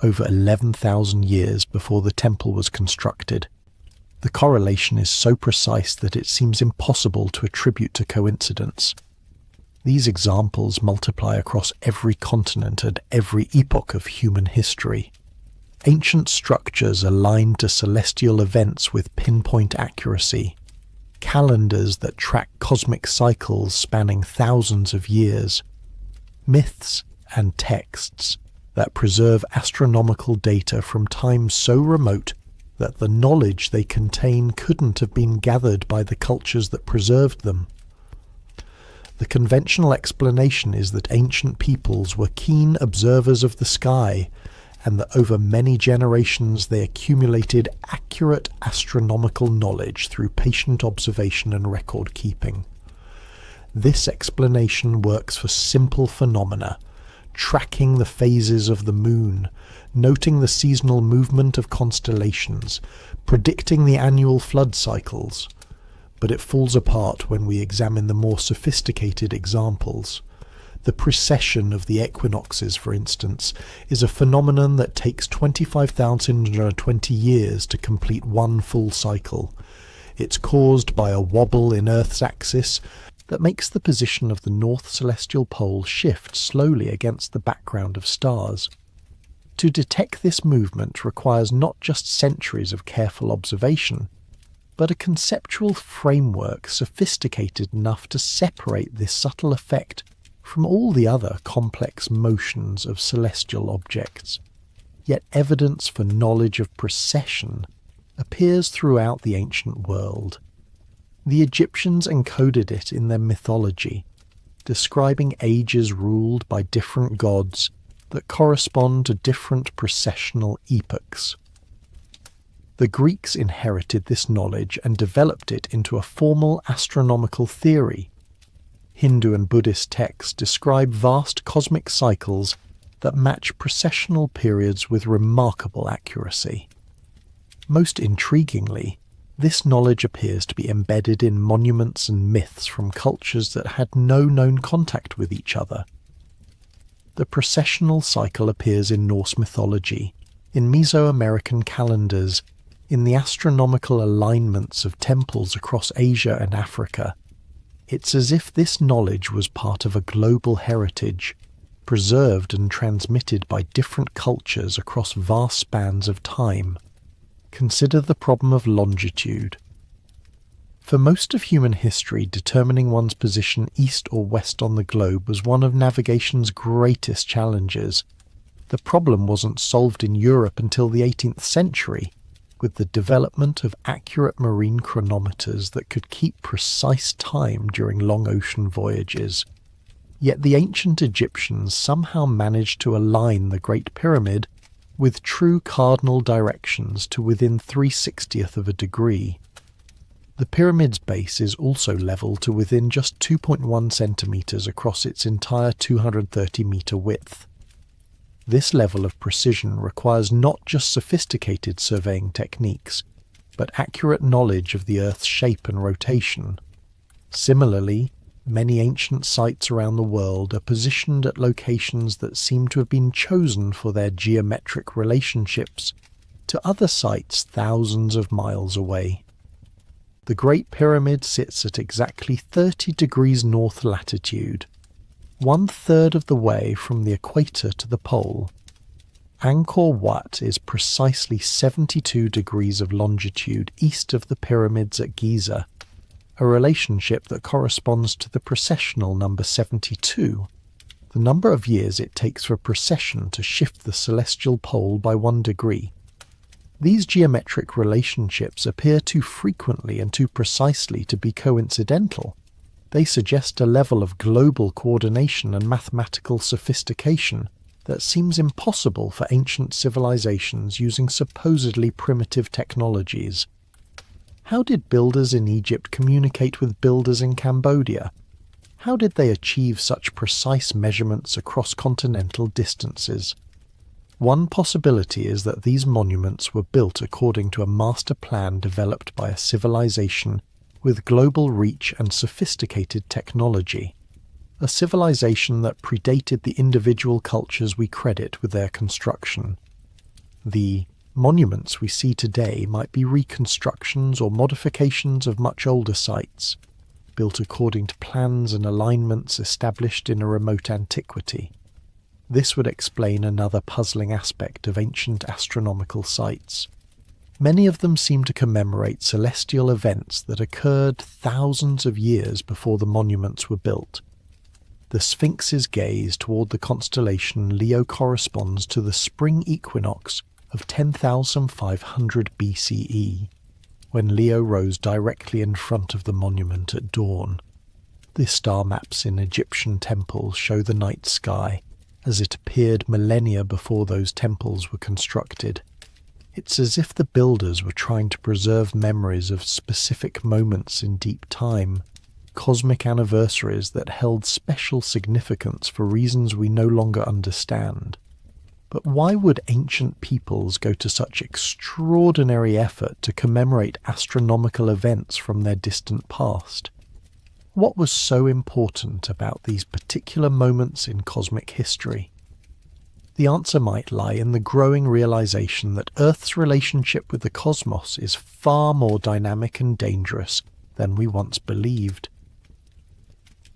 over 11,000 years before the temple was constructed. The correlation is so precise that it seems impossible to attribute to coincidence. These examples multiply across every continent and every epoch of human history. Ancient structures aligned to celestial events with pinpoint accuracy, calendars that track cosmic cycles spanning thousands of years, myths and texts that preserve astronomical data from times so remote that the knowledge they contain couldn't have been gathered by the cultures that preserved them. The conventional explanation is that ancient peoples were keen observers of the sky, and that over many generations they accumulated accurate astronomical knowledge through patient observation and record keeping. This explanation works for simple phenomena, tracking the phases of the moon, noting the seasonal movement of constellations, predicting the annual flood cycles. But it falls apart when we examine the more sophisticated examples. The precession of the equinoxes, for instance, is a phenomenon that takes 25,020 years to complete one full cycle. It's caused by a wobble in Earth's axis that makes the position of the north celestial pole shift slowly against the background of stars. To detect this movement requires not just centuries of careful observation, but a conceptual framework sophisticated enough to separate this subtle effect from all the other complex motions of celestial objects. Yet evidence for knowledge of precession appears throughout the ancient world. The Egyptians encoded it in their mythology, describing ages ruled by different gods that correspond to different precessional epochs. The Greeks inherited this knowledge and developed it into a formal astronomical theory. Hindu and Buddhist texts describe vast cosmic cycles that match precessional periods with remarkable accuracy. Most intriguingly, this knowledge appears to be embedded in monuments and myths from cultures that had no known contact with each other. The precessional cycle appears in Norse mythology, in Mesoamerican calendars, in the astronomical alignments of temples across Asia and Africa. It's as if this knowledge was part of a global heritage, preserved and transmitted by different cultures across vast spans of time. Consider the problem of longitude. For most of human history, determining one's position east or west on the globe was one of navigation's greatest challenges. The problem wasn't solved in Europe until the 18th century, with the development of accurate marine chronometers that could keep precise time during long ocean voyages. Yet the ancient Egyptians somehow managed to align the Great Pyramid with true cardinal directions to within 3/60th of a degree. The pyramid's base is also level to within just 2.1 centimeters across its entire 230-meter width. This level of precision requires not just sophisticated surveying techniques, but accurate knowledge of the Earth's shape and rotation. Similarly, many ancient sites around the world are positioned at locations that seem to have been chosen for their geometric relationships to other sites thousands of miles away. The Great Pyramid sits at exactly 30 degrees north latitude, 1/3 of the way from the equator to the pole. Angkor Wat is precisely 72 degrees of longitude east of the pyramids at Giza, a relationship that corresponds to the precessional number 72, the number of years it takes for precession to shift the celestial pole by 1 degree. These geometric relationships appear too frequently and too precisely to be coincidental. They suggest a level of global coordination and mathematical sophistication that seems impossible for ancient civilizations using supposedly primitive technologies. How did builders in Egypt communicate with builders in Cambodia? How did they achieve such precise measurements across continental distances? One possibility is that these monuments were built according to a master plan developed by a civilization with global reach and sophisticated technology, a civilization that predated the individual cultures we credit with their construction. The monuments we see today might be reconstructions or modifications of much older sites, built according to plans and alignments established in a remote antiquity. This would explain another puzzling aspect of ancient astronomical sites. Many of them seem to commemorate celestial events that occurred thousands of years before the monuments were built. The Sphinx's gaze toward the constellation Leo corresponds to the spring equinox of 10,500 BCE, when Leo rose directly in front of the monument at dawn. The star maps in Egyptian temples show the night sky as it appeared millennia before those temples were constructed. It's as if the builders were trying to preserve memories of specific moments in deep time, cosmic anniversaries that held special significance for reasons we no longer understand. But why would ancient peoples go to such extraordinary effort to commemorate astronomical events from their distant past? What was so important about these particular moments in cosmic history? The answer might lie in the growing realization that Earth's relationship with the cosmos is far more dynamic and dangerous than we once believed.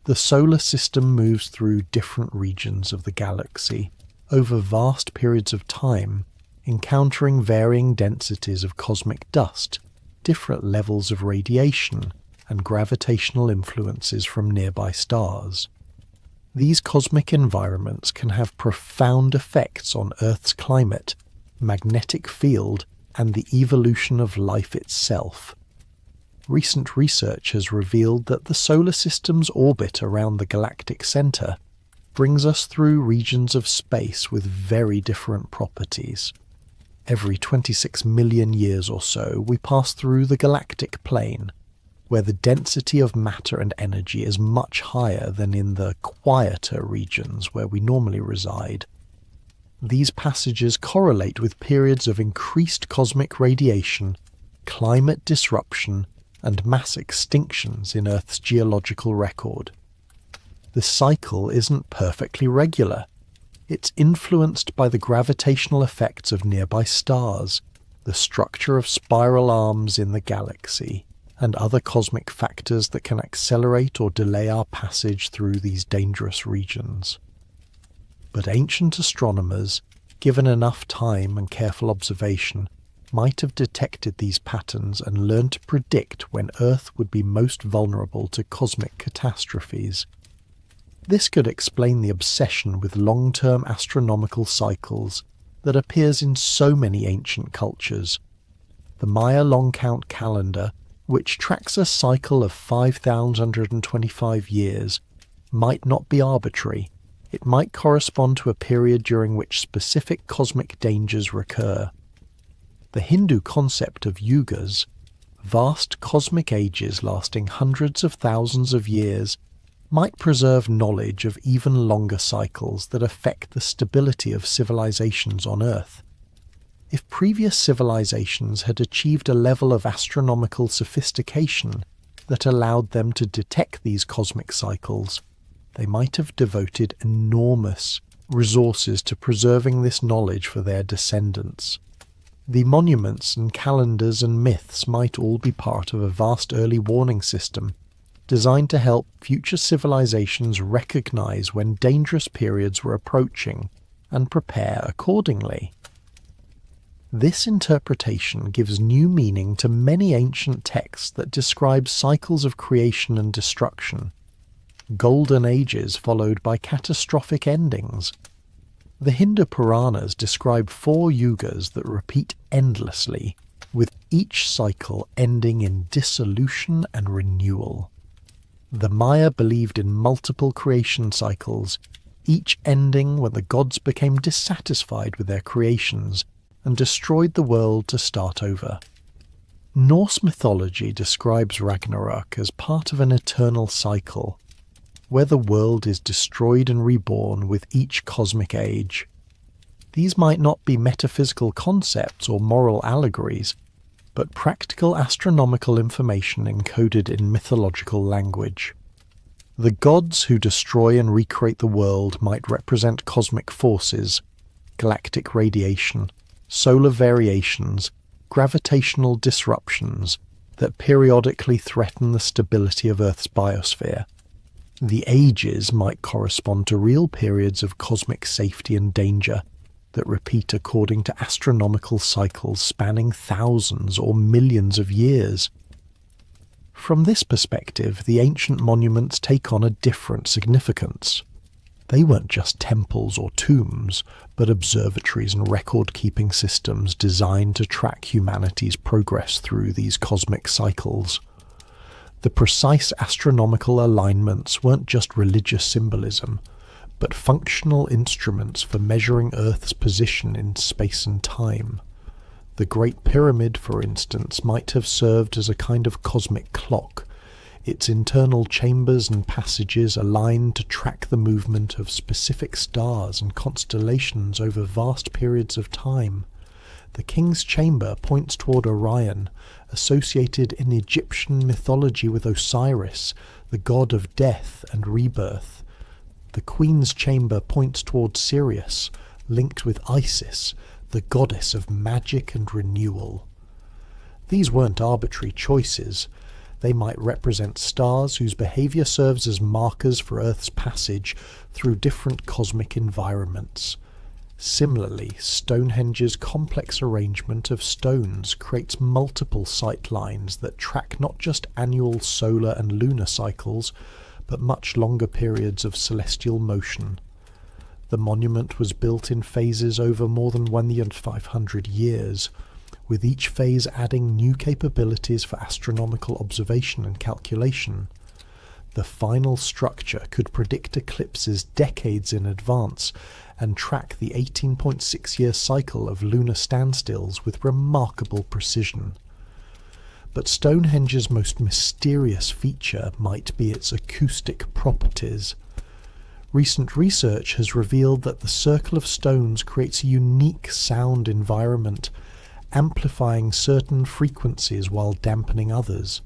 The solar system moves through different regions of the galaxy over vast periods of time, encountering varying densities of cosmic dust, different levels of radiation, and gravitational influences from nearby stars. These cosmic environments can have profound effects on Earth's climate, magnetic field, and the evolution of life itself. Recent research has revealed that the solar system's orbit around the galactic center brings us through regions of space with very different properties. Every 26 million years or so, we pass through the galactic plane, where the density of matter and energy is much higher than in the quieter regions where we normally reside. These passages correlate with periods of increased cosmic radiation, climate disruption, and mass extinctions in Earth's geological record. The cycle isn't perfectly regular. It's influenced by the gravitational effects of nearby stars, the structure of spiral arms in the galaxy, and other cosmic factors that can accelerate or delay our passage through these dangerous regions. But ancient astronomers, given enough time and careful observation, might have detected these patterns and learned to predict when Earth would be most vulnerable to cosmic catastrophes. This could explain the obsession with long-term astronomical cycles that appears in so many ancient cultures. The Maya long count calendar, which tracks a cycle of 5,125 years, might not be arbitrary. It might correspond to a period during which specific cosmic dangers recur. The Hindu concept of yugas, vast cosmic ages lasting hundreds of thousands of years, might preserve knowledge of even longer cycles that affect the stability of civilizations on Earth. If previous civilizations had achieved a level of astronomical sophistication that allowed them to detect these cosmic cycles, they might have devoted enormous resources to preserving this knowledge for their descendants. The monuments and calendars and myths might all be part of a vast early warning system designed to help future civilizations recognize when dangerous periods were approaching and prepare accordingly. This interpretation gives new meaning to many ancient texts that describe cycles of creation and destruction, golden ages followed by catastrophic endings. The Hindu Puranas describe 4 yugas that repeat endlessly, with each cycle ending in dissolution and renewal. The Maya believed in multiple creation cycles, each ending when the gods became dissatisfied with their creations and destroyed the world to start over. Norse mythology describes Ragnarok as part of an eternal cycle, where the world is destroyed and reborn with each cosmic age. These might not be metaphysical concepts or moral allegories, but practical astronomical information encoded in mythological language. The gods who destroy and recreate the world might represent cosmic forces, galactic radiation, solar variations, gravitational disruptions that periodically threaten the stability of Earth's biosphere. The ages might correspond to real periods of cosmic safety and danger that repeat according to astronomical cycles spanning thousands or millions of years. From this perspective, the ancient monuments take on a different significance. They weren't just temples or tombs, but observatories and record-keeping systems designed to track humanity's progress through these cosmic cycles. The precise astronomical alignments weren't just religious symbolism, but functional instruments for measuring Earth's position in space and time. The Great Pyramid, for instance, might have served as a kind of cosmic clock, its internal chambers and passages aligned to track the movement of specific stars and constellations over vast periods of time. The King's Chamber points toward Orion, associated in Egyptian mythology with Osiris, the god of death and rebirth. The Queen's Chamber points toward Sirius, linked with Isis, the goddess of magic and renewal. These weren't arbitrary choices. They might represent stars whose behavior serves as markers for Earth's passage through different cosmic environments. Similarly, Stonehenge's complex arrangement of stones creates multiple sight lines that track not just annual solar and lunar cycles, but much longer periods of celestial motion. The monument was built in phases over more than 1,500 years, with each phase adding new capabilities for astronomical observation and calculation. The final structure could predict eclipses decades in advance and track the 18.6-year cycle of lunar standstills with remarkable precision. But Stonehenge's most mysterious feature might be its acoustic properties. Recent research has revealed that the circle of stones creates a unique sound environment, amplifying certain frequencies while dampening others.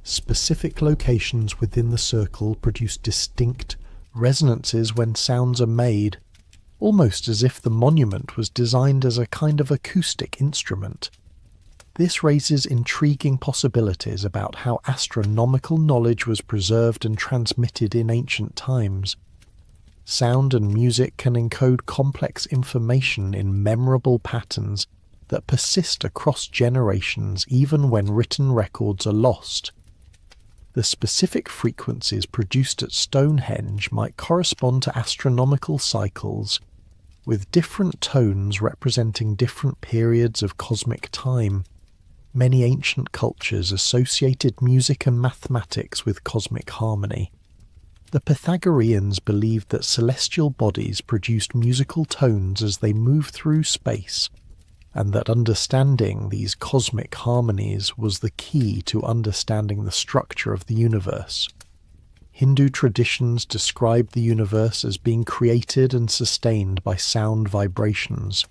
Specific locations within the circle produce distinct resonances when sounds are made, almost as if the monument was designed as a kind of acoustic instrument. This raises intriguing possibilities about how astronomical knowledge was preserved and transmitted in ancient times. Sound and music can encode complex information in memorable patterns that persist across generations even when written records are lost. The specific frequencies produced at Stonehenge might correspond to astronomical cycles, with different tones representing different periods of cosmic time. Many ancient cultures associated music and mathematics with cosmic harmony. The Pythagoreans believed that celestial bodies produced musical tones as they moved through space, and that understanding these cosmic harmonies was the key to understanding the structure of the universe. Hindu traditions describe the universe as being created and sustained by sound vibrations,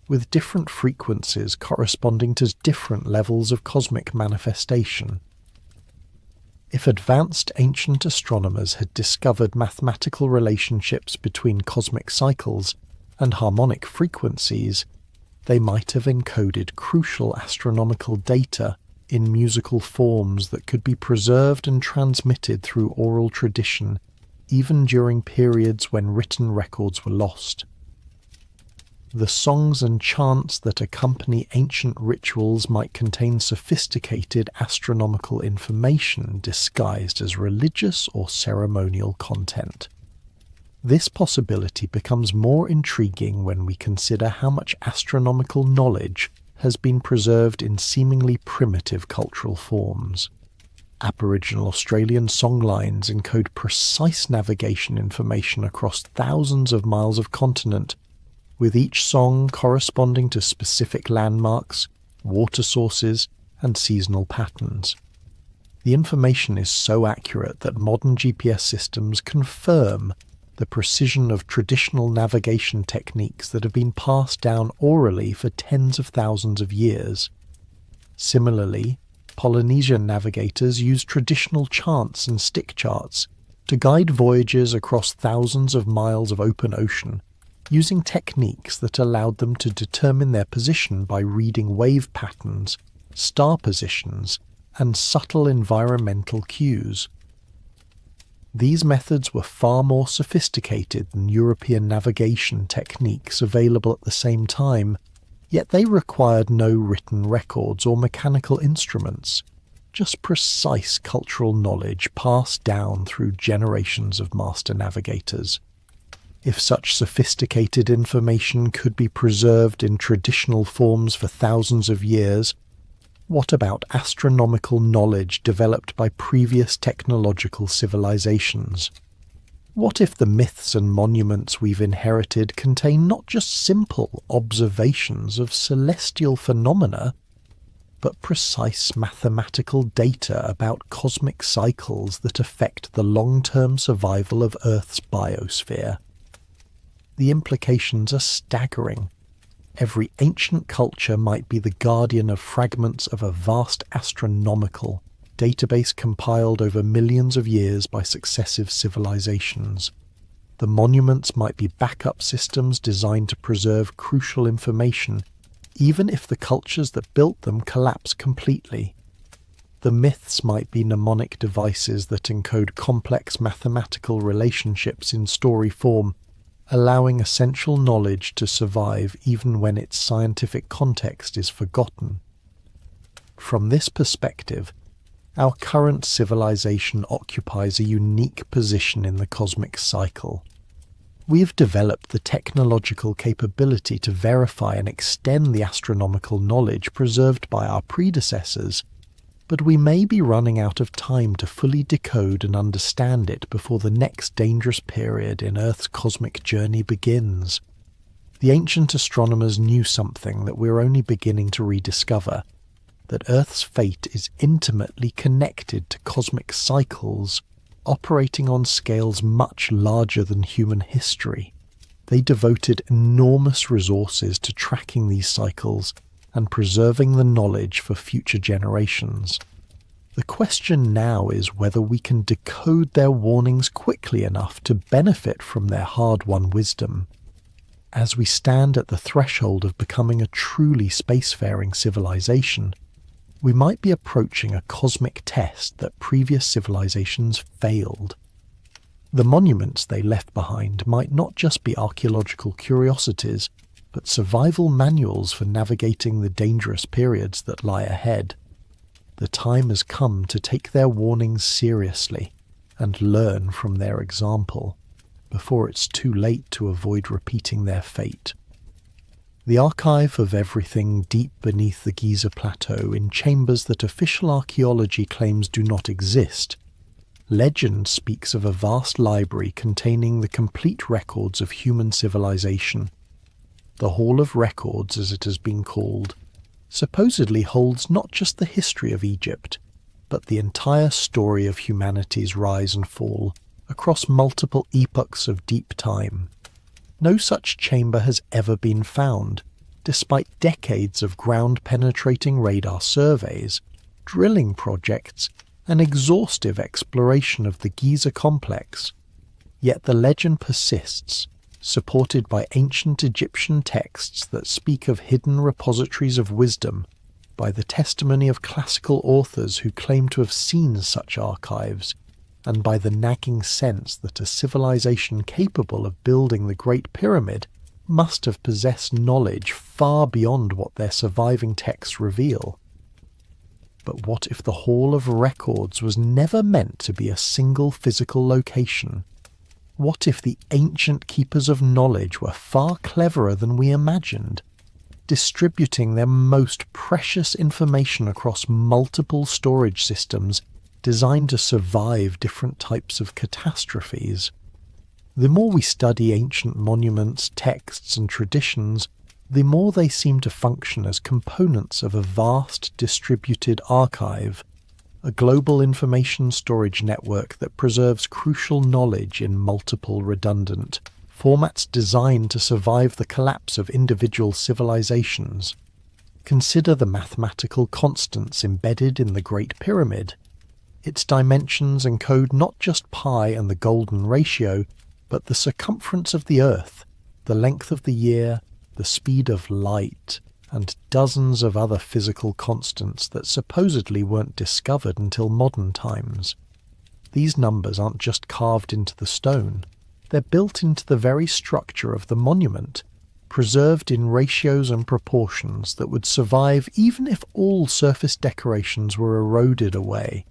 with different frequencies corresponding to different levels of cosmic manifestation. If advanced ancient astronomers had discovered mathematical relationships between cosmic cycles and harmonic frequencies, they might have encoded crucial astronomical data in musical forms that could be preserved and transmitted through oral tradition, even during periods when written records were lost. The songs and chants that accompany ancient rituals might contain sophisticated astronomical information disguised as religious or ceremonial content. This possibility becomes more intriguing when we consider how much astronomical knowledge has been preserved in seemingly primitive cultural forms. Aboriginal Australian songlines encode precise navigation information across thousands of miles of continent, with each song corresponding to specific landmarks, water sources, and seasonal patterns. The information is so accurate that modern GPS systems confirm the precision of traditional navigation techniques that have been passed down orally for tens of thousands of years. Similarly, Polynesian navigators used traditional charts and stick charts to guide voyages across thousands of miles of open ocean, using techniques that allowed them to determine their position by reading wave patterns, star positions, and subtle environmental cues. These methods were far more sophisticated than European navigation techniques available at the same time, yet they required no written records or mechanical instruments, just precise cultural knowledge passed down through generations of master navigators. If such sophisticated information could be preserved in traditional forms for thousands of years, what about astronomical knowledge developed by previous technological civilizations? What if the myths and monuments we've inherited contain not just simple observations of celestial phenomena, but precise mathematical data about cosmic cycles that affect the long-term survival of Earth's biosphere? The implications are staggering. Every ancient culture might be the guardian of fragments of a vast astronomical database compiled over millions of years by successive civilizations. The monuments might be backup systems designed to preserve crucial information, even if the cultures that built them collapse completely. The myths might be mnemonic devices that encode complex mathematical relationships in story form, allowing essential knowledge to survive even when its scientific context is forgotten. From this perspective, our current civilization occupies a unique position in the cosmic cycle. We have developed the technological capability to verify and extend the astronomical knowledge preserved by our predecessors, but we may be running out of time to fully decode and understand it before the next dangerous period in Earth's cosmic journey begins. The ancient astronomers knew something that we're only beginning to rediscover, that Earth's fate is intimately connected to cosmic cycles operating on scales much larger than human history. They devoted enormous resources to tracking these cycles and preserving the knowledge for future generations. The question now is whether we can decode their warnings quickly enough to benefit from their hard-won wisdom. As we stand at the threshold of becoming a truly spacefaring civilization, we might be approaching a cosmic test that previous civilizations failed. The monuments they left behind might not just be archaeological curiosities, but survival manuals for navigating the dangerous periods that lie ahead. The time has come to take their warnings seriously and learn from their example, before it's too late to avoid repeating their fate. The archive of everything deep beneath the Giza Plateau in chambers that official archaeology claims do not exist. Legend speaks of a vast library containing the complete records of human civilization. The Hall of Records, as it has been called, supposedly holds not just the history of Egypt, but the entire story of humanity's rise and fall across multiple epochs of deep time. No such chamber has ever been found, despite decades of ground-penetrating radar surveys, drilling projects, and exhaustive exploration of the Giza complex. Yet the legend persists, supported by ancient Egyptian texts that speak of hidden repositories of wisdom, by the testimony of classical authors who claim to have seen such archives, and by the nagging sense that a civilization capable of building the Great Pyramid must have possessed knowledge far beyond what their surviving texts reveal. But what if the Hall of Records was never meant to be a single physical location? What if the ancient keepers of knowledge were far cleverer than we imagined, distributing their most precious information across multiple storage systems designed to survive different types of catastrophes? The more we study ancient monuments, texts, and traditions, the more they seem to function as components of a vast distributed archive, a global information storage network that preserves crucial knowledge in multiple redundant formats designed to survive the collapse of individual civilizations. Consider the mathematical constants embedded in the Great Pyramid. Its dimensions encode not just pi and the golden ratio, but the circumference of the Earth, the length of the year, the speed of light, and dozens of other physical constants that supposedly weren't discovered until modern times. These numbers aren't just carved into the stone, they're built into the very structure of the monument, preserved in ratios and proportions that would survive even if all surface decorations were eroded away.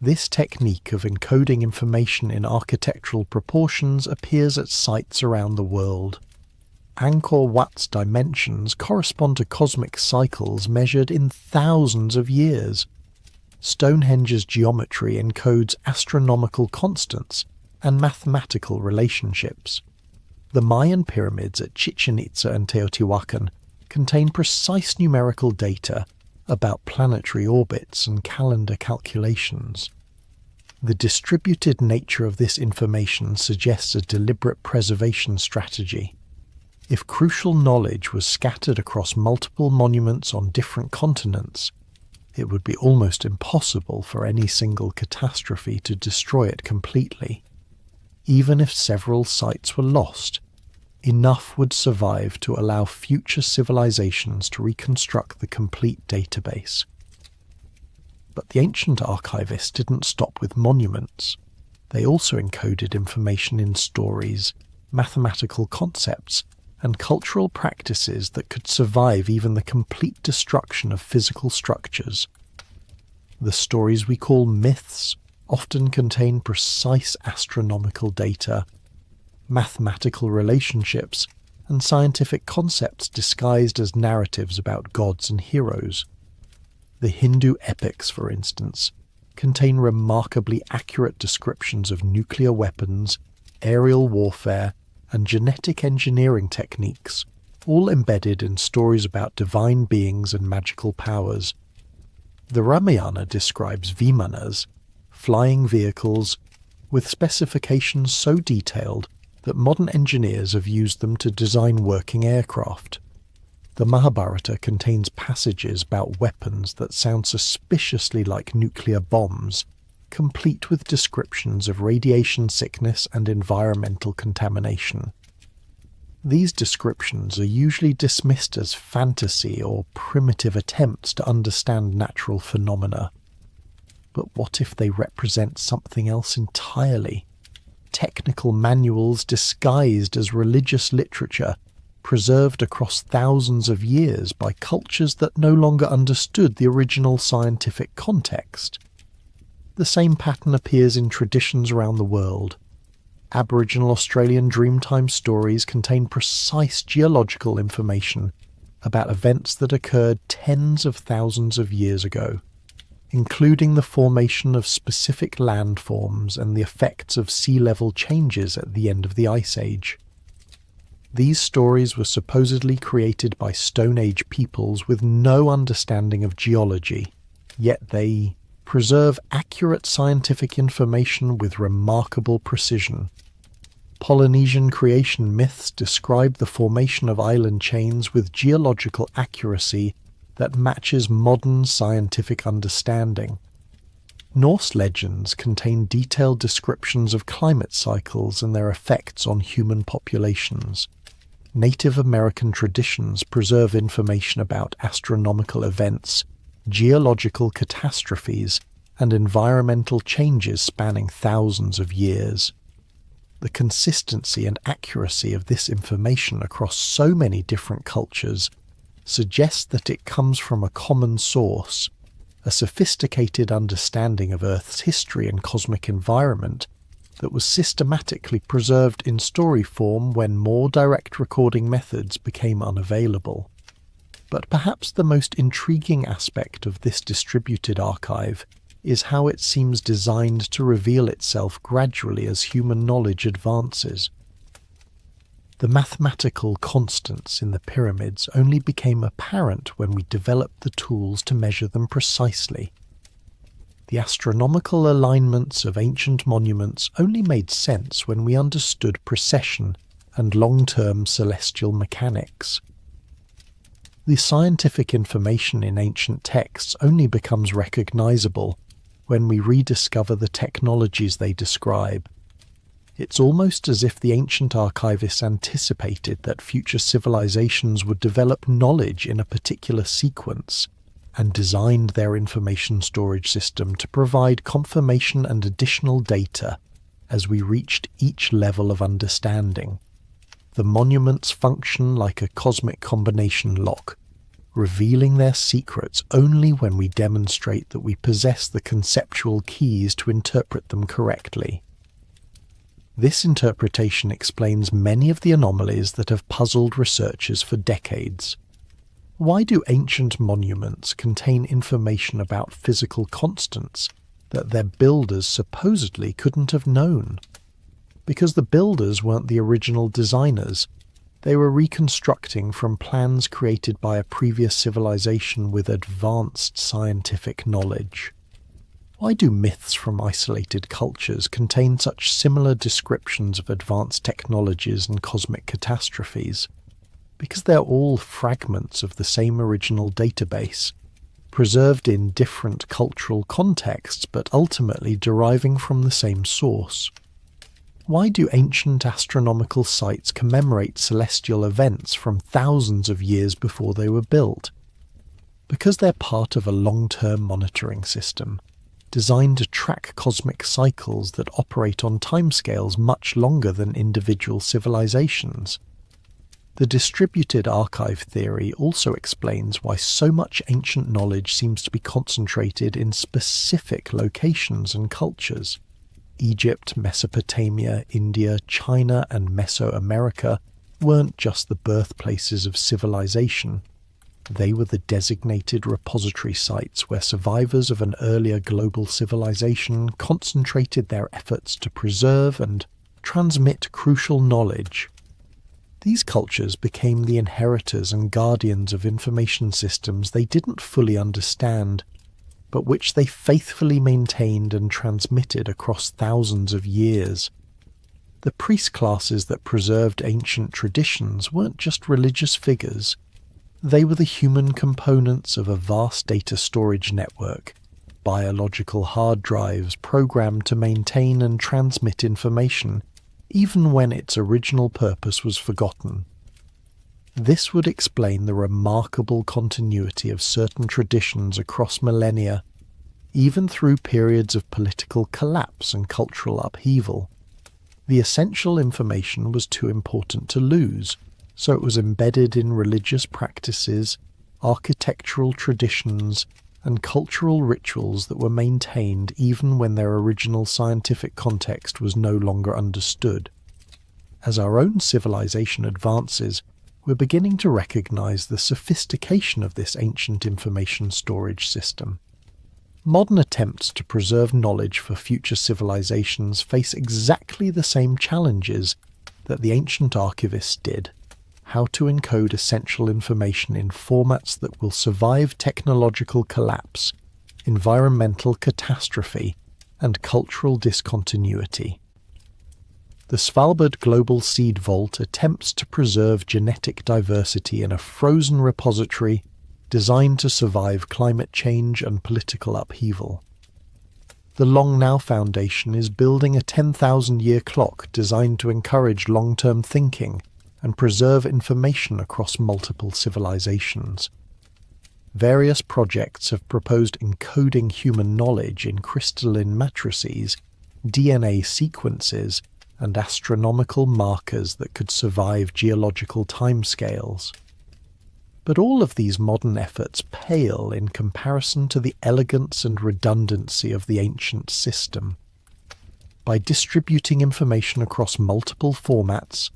This technique of encoding information in architectural proportions appears at sites around the world. Angkor Wat's dimensions correspond to cosmic cycles measured in thousands of years. Stonehenge's geometry encodes astronomical constants and mathematical relationships. The Mayan pyramids at Chichen Itza and Teotihuacan contain precise numerical data about planetary orbits and calendar calculations. The distributed nature of this information suggests a deliberate preservation strategy. If crucial knowledge was scattered across multiple monuments on different continents, it would be almost impossible for any single catastrophe to destroy it completely. Even if several sites were lost, enough would survive to allow future civilizations to reconstruct the complete database. But the ancient archivists didn't stop with monuments. They also encoded information in stories, mathematical concepts, and cultural practices that could survive even the complete destruction of physical structures. The stories we call myths often contain precise astronomical data, mathematical relationships, and scientific concepts disguised as narratives about gods and heroes. The Hindu epics, for instance, contain remarkably accurate descriptions of nuclear weapons, aerial warfare, and genetic engineering techniques, all embedded in stories about divine beings and magical powers. The Ramayana describes Vimanas, flying vehicles, with specifications so detailed that modern engineers have used them to design working aircraft. The Mahabharata contains passages about weapons that sound suspiciously like nuclear bombs, complete with descriptions of radiation sickness and environmental contamination. These descriptions are usually dismissed as fantasy or primitive attempts to understand natural phenomena. But what if they represent something else entirely? Technical manuals disguised as religious literature, preserved across thousands of years by cultures that no longer understood the original scientific context. The same pattern appears in traditions around the world. Aboriginal Australian Dreamtime stories contain precise geological information about events that occurred tens of thousands of years ago, including the formation of specific landforms and the effects of sea level changes at the end of the Ice Age. These stories were supposedly created by Stone Age peoples with no understanding of geology, yet they preserve accurate scientific information with remarkable precision. Polynesian creation myths describe the formation of island chains with geological accuracy that matches modern scientific understanding. Norse legends contain detailed descriptions of climate cycles and their effects on human populations. Native American traditions preserve information about astronomical events, geological catastrophes, and environmental changes spanning thousands of years. The consistency and accuracy of this information across so many different cultures suggests that it comes from a common source, a sophisticated understanding of Earth's history and cosmic environment that was systematically preserved in story form when more direct recording methods became unavailable. But perhaps the most intriguing aspect of this distributed archive is how it seems designed to reveal itself gradually as human knowledge advances. The mathematical constants in the pyramids only became apparent when we developed the tools to measure them precisely. The astronomical alignments of ancient monuments only made sense when we understood precession and long-term celestial mechanics. The scientific information in ancient texts only becomes recognizable when we rediscover the technologies they describe. It's almost as if the ancient archivists anticipated that future civilizations would develop knowledge in a particular sequence and designed their information storage system to provide confirmation and additional data as we reached each level of understanding. The monuments function like a cosmic combination lock, revealing their secrets only when we demonstrate that we possess the conceptual keys to interpret them correctly. This interpretation explains many of the anomalies that have puzzled researchers for decades. Why do ancient monuments contain information about physical constants that their builders supposedly couldn't have known? Because the builders weren't the original designers. They were reconstructing from plans created by a previous civilization with advanced scientific knowledge. Why do myths from isolated cultures contain such similar descriptions of advanced technologies and cosmic catastrophes? Because they're all fragments of the same original database, preserved in different cultural contexts but ultimately deriving from the same source. Why do ancient astronomical sites commemorate celestial events from thousands of years before they were built? Because they're part of a long-term monitoring system, designed to track cosmic cycles that operate on timescales much longer than individual civilizations. The distributed archive theory also explains why so much ancient knowledge seems to be concentrated in specific locations and cultures. Egypt, Mesopotamia, India, China, and Mesoamerica weren't just the birthplaces of civilization. They were the designated repository sites where survivors of an earlier global civilization concentrated their efforts to preserve and transmit crucial knowledge. These cultures became the inheritors and guardians of information systems they didn't fully understand, but which they faithfully maintained and transmitted across thousands of years. The priest classes that preserved ancient traditions weren't just religious figures. They were the human components of a vast data storage network, biological hard drives programmed to maintain and transmit information, even when its original purpose was forgotten. This would explain the remarkable continuity of certain traditions across millennia, even through periods of political collapse and cultural upheaval. The essential information was too important to lose, so it was embedded in religious practices, architectural traditions, and cultural rituals that were maintained even when their original scientific context was no longer understood. As our own civilization advances, we're beginning to recognize the sophistication of this ancient information storage system. Modern attempts to preserve knowledge for future civilizations face exactly the same challenges that the ancient archivists did: how to encode essential information in formats that will survive technological collapse, environmental catastrophe, and cultural discontinuity. The Svalbard Global Seed Vault attempts to preserve genetic diversity in a frozen repository designed to survive climate change and political upheaval. The Long Now Foundation is building a 10,000-year clock designed to encourage long-term thinking and preserve information across multiple civilizations. Various projects have proposed encoding human knowledge in crystalline matrices, DNA sequences, and astronomical markers that could survive geological timescales. But all of these modern efforts pale in comparison to the elegance and redundancy of the ancient system. By distributing information across multiple formats,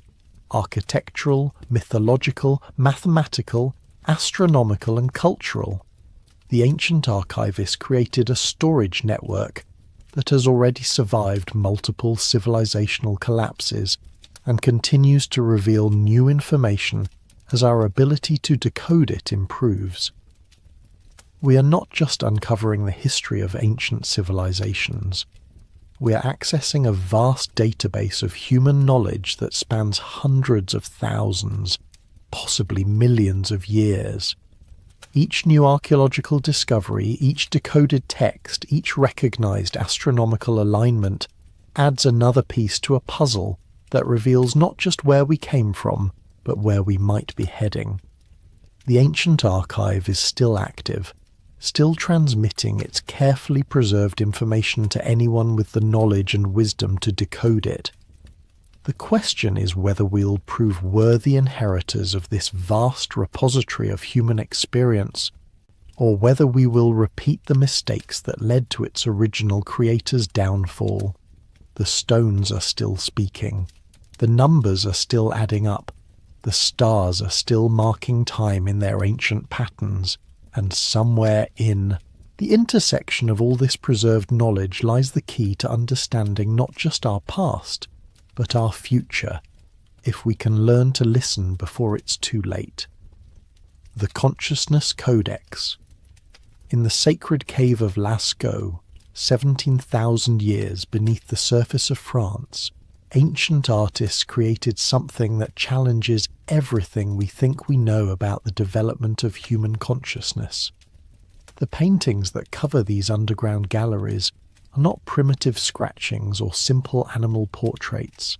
architectural, mythological, mathematical, astronomical, and cultural, the ancient archivists created a storage network that has already survived multiple civilizational collapses and continues to reveal new information as our ability to decode it improves. We are not just uncovering the history of ancient civilizations. We are accessing a vast database of human knowledge that spans hundreds of thousands, possibly millions of years. Each new archaeological discovery, each decoded text, each recognized astronomical alignment adds another piece to a puzzle that reveals not just where we came from, but where we might be heading. The ancient archive is still active, still transmitting its carefully preserved information to anyone with the knowledge and wisdom to decode it. The question is whether we'll prove worthy inheritors of this vast repository of human experience, or whether we will repeat the mistakes that led to its original creator's downfall. The stones are still speaking. The numbers are still adding up. The stars are still marking time in their ancient patterns. And somewhere in the intersection of all this preserved knowledge lies the key to understanding not just our past, but our future, if we can learn to listen before it's too late. The Consciousness Codex. In the sacred cave of Lascaux, 17,000 years beneath the surface of France, ancient artists created something that challenges everything we think we know about the development of human consciousness. The paintings that cover these underground galleries are not primitive scratchings or simple animal portraits.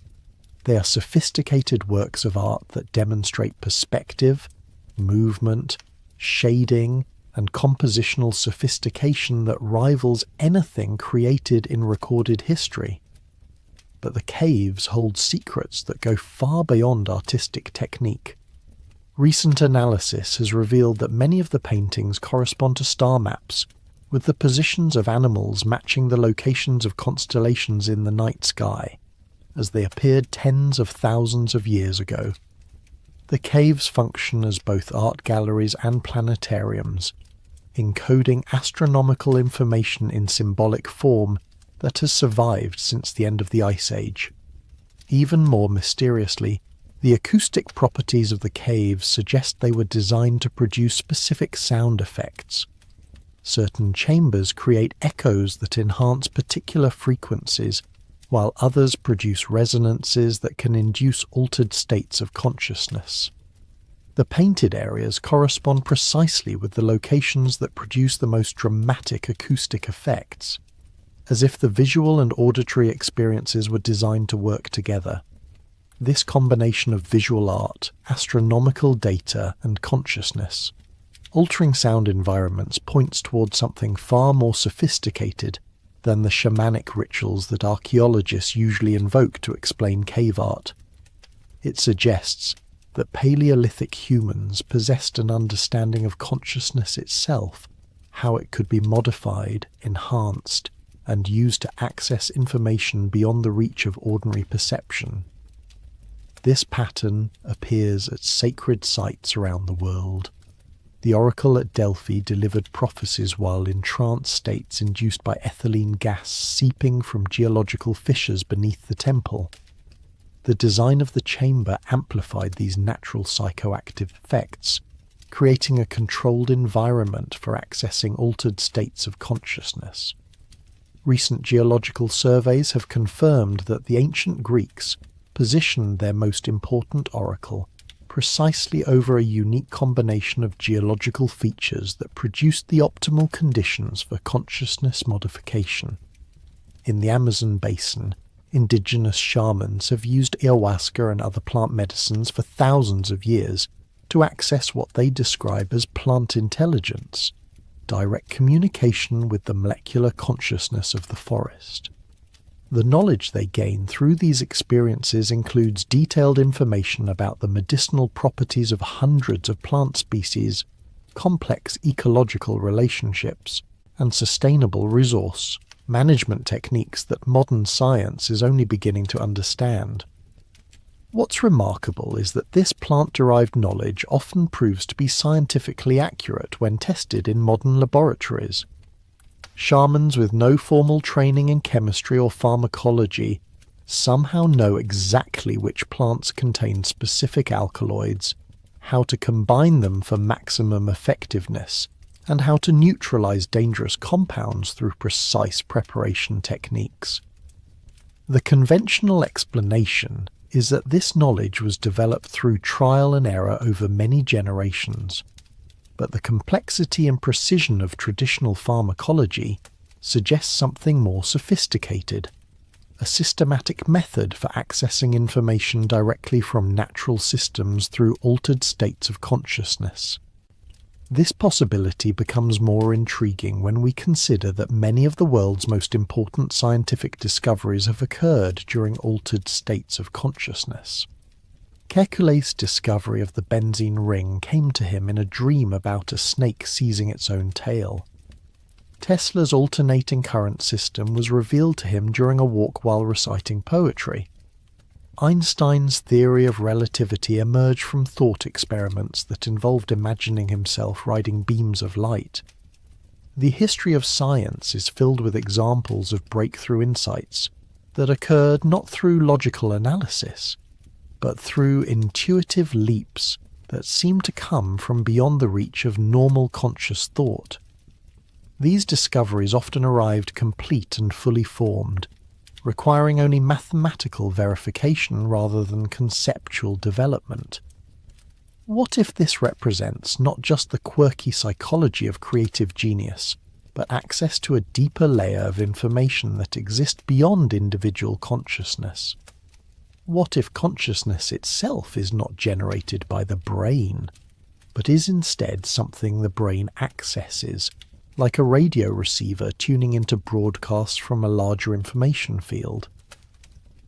They are sophisticated works of art that demonstrate perspective, movement, shading, and compositional sophistication that rivals anything created in recorded history. But the caves hold secrets that go far beyond artistic technique. Recent analysis has revealed that many of the paintings correspond to star maps, with the positions of animals matching the locations of constellations in the night sky, as they appeared tens of thousands of years ago. The caves function as both art galleries and planetariums, encoding astronomical information in symbolic form that has survived since the end of the Ice Age. Even more mysteriously, the acoustic properties of the caves suggest they were designed to produce specific sound effects. Certain chambers create echoes that enhance particular frequencies, while others produce resonances that can induce altered states of consciousness. The painted areas correspond precisely with the locations that produce the most dramatic acoustic effects, as if the visual and auditory experiences were designed to work together. This combination of visual art, astronomical data, and consciousness, altering sound environments, points towards something far more sophisticated than the shamanic rituals that archaeologists usually invoke to explain cave art. It suggests that Paleolithic humans possessed an understanding of consciousness itself, how it could be modified, enhanced, and used to access information beyond the reach of ordinary perception. This pattern appears at sacred sites around the world. The oracle at Delphi delivered prophecies while in trance states induced by ethylene gas seeping from geological fissures beneath the temple. The design of the chamber amplified these natural psychoactive effects, creating a controlled environment for accessing altered states of consciousness. Recent geological surveys have confirmed that the ancient Greeks positioned their most important oracle precisely over a unique combination of geological features that produced the optimal conditions for consciousness modification. In the Amazon basin, indigenous shamans have used ayahuasca and other plant medicines for thousands of years to access what they describe as plant intelligence, direct communication with the molecular consciousness of the forest. The knowledge they gain through these experiences includes detailed information about the medicinal properties of hundreds of plant species, complex ecological relationships, and sustainable resource management techniques that modern science is only beginning to understand. What's remarkable is that this plant-derived knowledge often proves to be scientifically accurate when tested in modern laboratories. Shamans with no formal training in chemistry or pharmacology somehow know exactly which plants contain specific alkaloids, how to combine them for maximum effectiveness, and how to neutralize dangerous compounds through precise preparation techniques. The conventional explanation is that this knowledge was developed through trial and error over many generations, but the complexity and precision of traditional pharmacology suggests something more sophisticated, a systematic method for accessing information directly from natural systems through altered states of consciousness. This possibility becomes more intriguing when we consider that many of the world's most important scientific discoveries have occurred during altered states of consciousness. Kekule's discovery of the benzene ring came to him in a dream about a snake seizing its own tail. Tesla's alternating current system was revealed to him during a walk while reciting poetry. Einstein's theory of relativity emerged from thought experiments that involved imagining himself riding beams of light. The history of science is filled with examples of breakthrough insights that occurred not through logical analysis, but through intuitive leaps that seem to come from beyond the reach of normal conscious thought. These discoveries often arrived complete and fully formed, requiring only mathematical verification rather than conceptual development. What if this represents not just the quirky psychology of creative genius, but access to a deeper layer of information that exists beyond individual consciousness? What if consciousness itself is not generated by the brain, but is instead something the brain accesses, like a radio receiver tuning into broadcasts from a larger information field?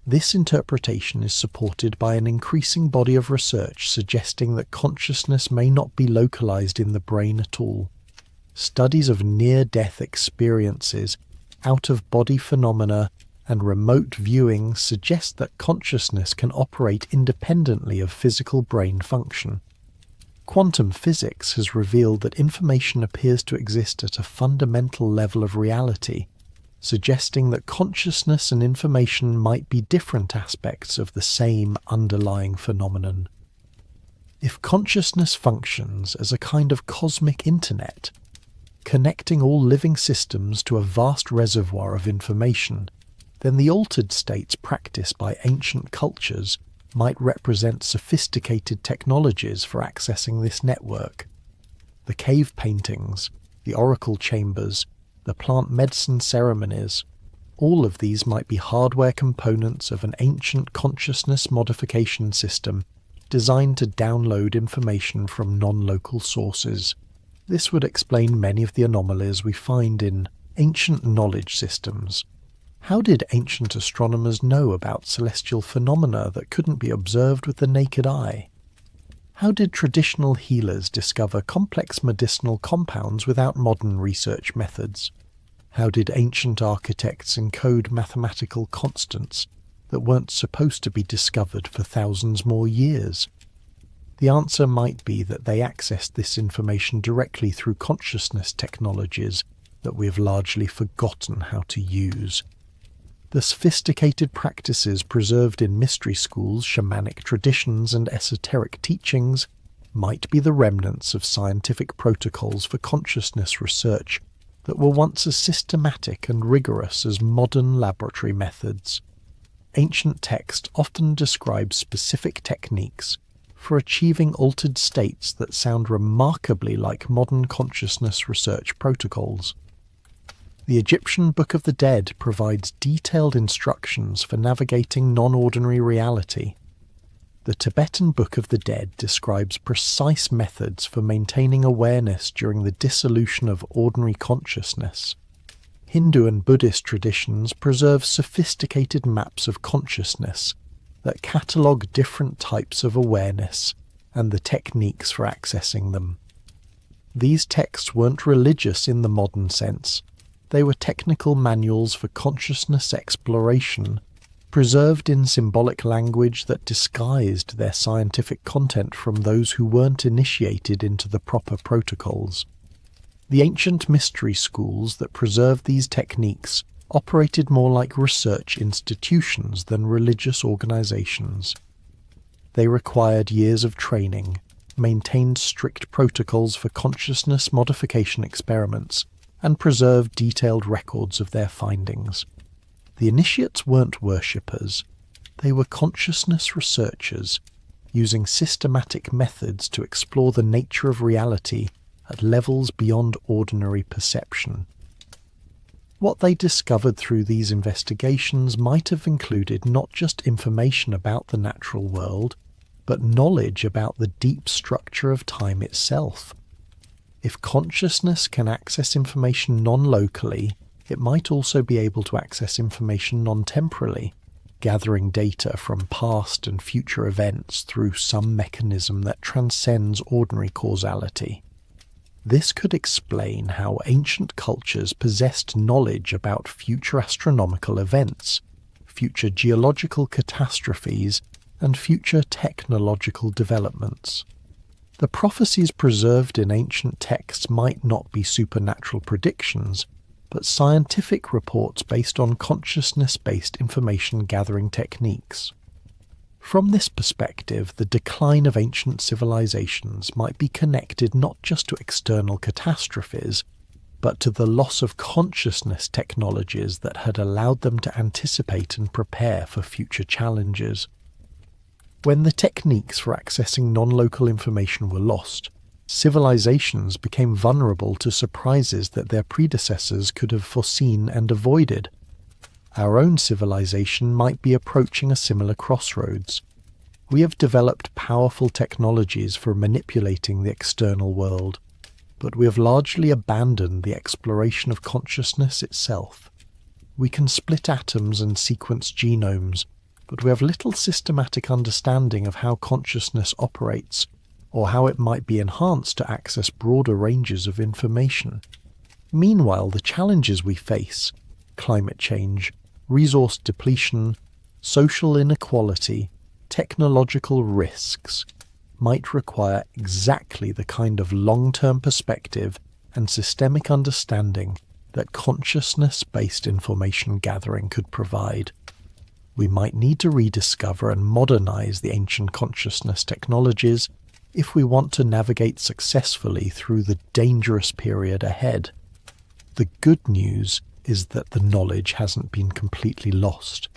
This interpretation is supported by an increasing body of research suggesting that consciousness may not be localized in the brain at all. Studies of near-death experiences, out-of-body phenomena, and remote viewing suggest that consciousness can operate independently of physical brain function. Quantum physics has revealed that information appears to exist at a fundamental level of reality, suggesting that consciousness and information might be different aspects of the same underlying phenomenon. If consciousness functions as a kind of cosmic internet, connecting all living systems to a vast reservoir of information, then the altered states practiced by ancient cultures might represent sophisticated technologies for accessing this network. The cave paintings, the oracle chambers, the plant medicine ceremonies, all of these might be hardware components of an ancient consciousness modification system designed to download information from non-local sources. This would explain many of the anomalies we find in ancient knowledge systems. How did ancient astronomers know about celestial phenomena that couldn't be observed with the naked eye? How did traditional healers discover complex medicinal compounds without modern research methods? How did ancient architects encode mathematical constants that weren't supposed to be discovered for thousands more years? The answer might be that they accessed this information directly through consciousness technologies that we have largely forgotten how to use. The sophisticated practices preserved in mystery schools, shamanic traditions, and esoteric teachings might be the remnants of scientific protocols for consciousness research that were once as systematic and rigorous as modern laboratory methods. Ancient text often describes specific techniques for achieving altered states that sound remarkably like modern consciousness research protocols. The Egyptian Book of the Dead provides detailed instructions for navigating non-ordinary reality. The Tibetan Book of the Dead describes precise methods for maintaining awareness during the dissolution of ordinary consciousness. Hindu and Buddhist traditions preserve sophisticated maps of consciousness that catalogue different types of awareness and the techniques for accessing them. These texts weren't religious in the modern sense. They were technical manuals for consciousness exploration, preserved in symbolic language that disguised their scientific content from those who weren't initiated into the proper protocols. The ancient mystery schools that preserved these techniques operated more like research institutions than religious organizations. They required years of training, maintained strict protocols for consciousness modification experiments, and preserved detailed records of their findings. The initiates weren't worshippers. They were consciousness researchers, using systematic methods to explore the nature of reality at levels beyond ordinary perception. What they discovered through these investigations might have included not just information about the natural world, but knowledge about the deep structure of time itself. If consciousness can access information non-locally, it might also be able to access information non-temporally, gathering data from past and future events through some mechanism that transcends ordinary causality. This could explain how ancient cultures possessed knowledge about future astronomical events, future geological catastrophes, and future technological developments. The prophecies preserved in ancient texts might not be supernatural predictions, but scientific reports based on consciousness-based information-gathering techniques. From this perspective, the decline of ancient civilizations might be connected not just to external catastrophes, but to the loss of consciousness technologies that had allowed them to anticipate and prepare for future challenges. When the techniques for accessing non-local information were lost, civilizations became vulnerable to surprises that their predecessors could have foreseen and avoided. Our own civilization might be approaching a similar crossroads. We have developed powerful technologies for manipulating the external world, but we have largely abandoned the exploration of consciousness itself. We can split atoms and sequence genomes, but we have little systematic understanding of how consciousness operates, or how it might be enhanced to access broader ranges of information. Meanwhile, the challenges we face, climate change, resource depletion, social inequality, technological risks, might require exactly the kind of long-term perspective and systemic understanding that consciousness-based information gathering could provide. We might need to rediscover and modernize the ancient consciousness technologies if we want to navigate successfully through the dangerous period ahead. The good news is that the knowledge hasn't been completely lost.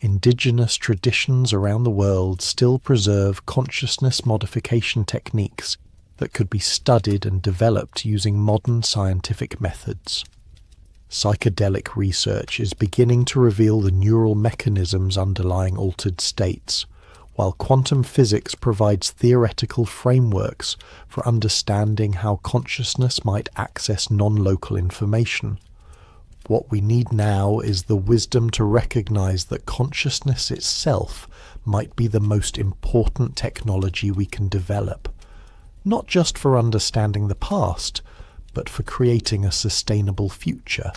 Indigenous traditions around the world still preserve consciousness modification techniques that could be studied and developed using modern scientific methods. Psychedelic research is beginning to reveal the neural mechanisms underlying altered states, while quantum physics provides theoretical frameworks for understanding how consciousness might access non-local information. What we need now is the wisdom to recognize that consciousness itself might be the most important technology we can develop, not just for understanding the past, but for creating a sustainable future.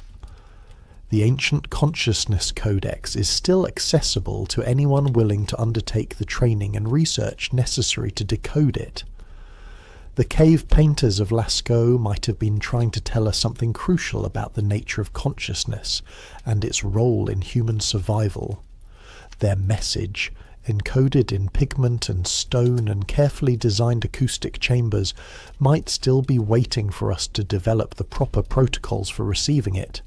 The ancient consciousness codex is still accessible to anyone willing to undertake the training and research necessary to decode it. The cave painters of Lascaux might have been trying to tell us something crucial about the nature of consciousness and its role in human survival. Their message, encoded in pigment and stone and carefully designed acoustic chambers, might still be waiting for us to develop the proper protocols for receiving it.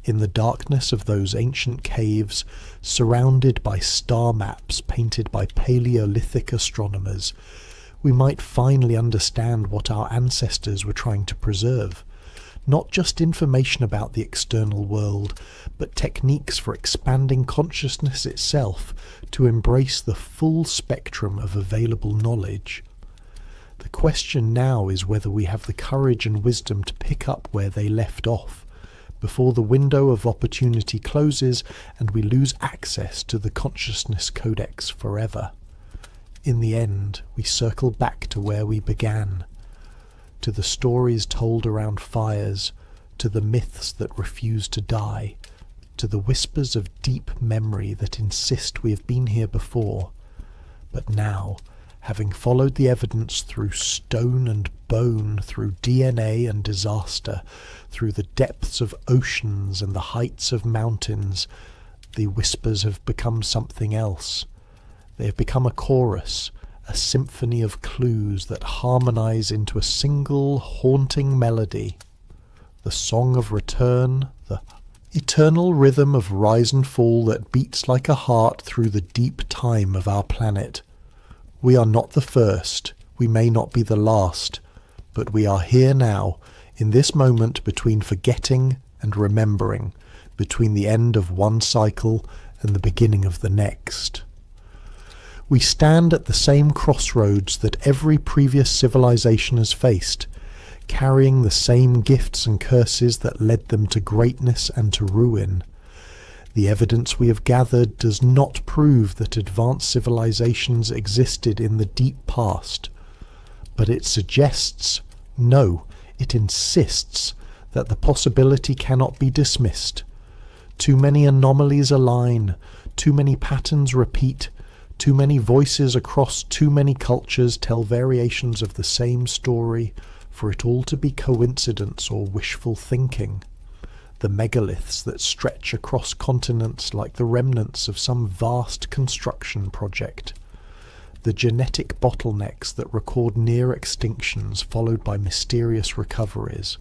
In the darkness of those ancient caves, surrounded by star maps painted by Paleolithic astronomers, we might finally understand what our ancestors were trying to preserve. Not just information about the external world, but techniques for expanding consciousness itself to embrace the full spectrum of available knowledge. The question now is whether we have the courage and wisdom to pick up where they left off, before the window of opportunity closes and we lose access to the consciousness codex forever. In the end, we circle back to where we began, to the stories told around fires, to the myths that refuse to die, to the whispers of deep memory that insist we have been here before. But now, having followed the evidence through stone and bone, through DNA and disaster, through the depths of oceans and the heights of mountains, the whispers have become something else. They have become a chorus, a symphony of clues that harmonize into a single haunting melody. The song of return, the eternal rhythm of rise and fall that beats like a heart through the deep time of our planet. We are not the first, we may not be the last, but we are here now, in this moment between forgetting and remembering, between the end of one cycle and the beginning of the next. We stand at the same crossroads that every previous civilization has faced, carrying the same gifts and curses that led them to greatness and to ruin. The evidence we have gathered does not prove that advanced civilizations existed in the deep past, but it suggests, no, it insists, that the possibility cannot be dismissed. Too many anomalies align, too many patterns repeat, too many voices across too many cultures tell variations of the same story for it all to be coincidence or wishful thinking. The megaliths that stretch across continents like the remnants of some vast construction project. The genetic bottlenecks that record near extinctions followed by mysterious recoveries.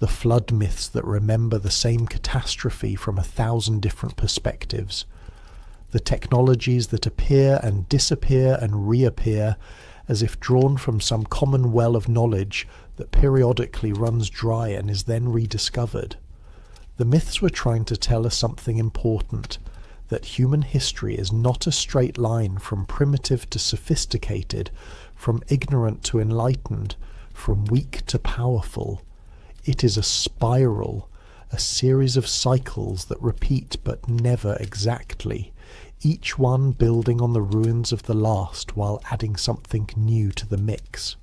The flood myths that remember the same catastrophe from 1,000 different perspectives. The technologies that appear and disappear and reappear as if drawn from some common well of knowledge that periodically runs dry and is then rediscovered. The myths were trying to tell us something important, that human history is not a straight line from primitive to sophisticated, from ignorant to enlightened, from weak to powerful. It is a spiral, a series of cycles that repeat but never exactly, each one building on the ruins of the last while adding something new to the mix.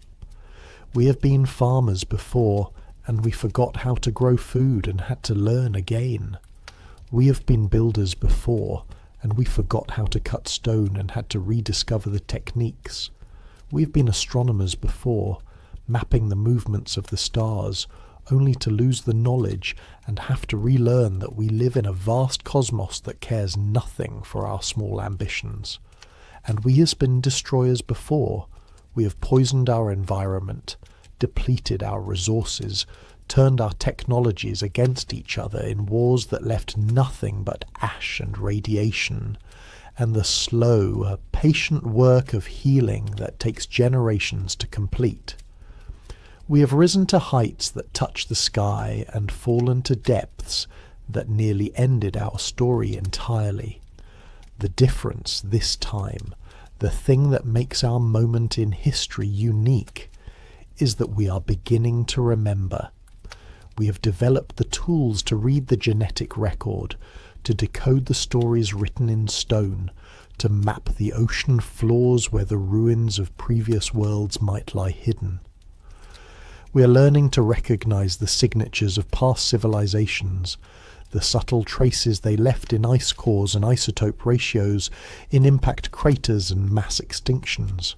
We have been farmers before, and we forgot how to grow food and had to learn again. We have been builders before, and we forgot how to cut stone and had to rediscover the techniques. We have been astronomers before, mapping the movements of the stars, only to lose the knowledge and have to relearn that we live in a vast cosmos that cares nothing for our small ambitions. And we have been destroyers before. We have poisoned our environment, depleted our resources, turned our technologies against each other in wars that left nothing but ash and radiation, and the slow, patient work of healing that takes generations to complete. We have risen to heights that touch the sky and fallen to depths that nearly ended our story entirely. The difference this time, the thing that makes our moment in history unique, is that we are beginning to remember. We have developed the tools to read the genetic record, to decode the stories written in stone, to map the ocean floors where the ruins of previous worlds might lie hidden. We are learning to recognize the signatures of past civilizations, the subtle traces they left in ice cores and isotope ratios, in impact craters and mass extinctions.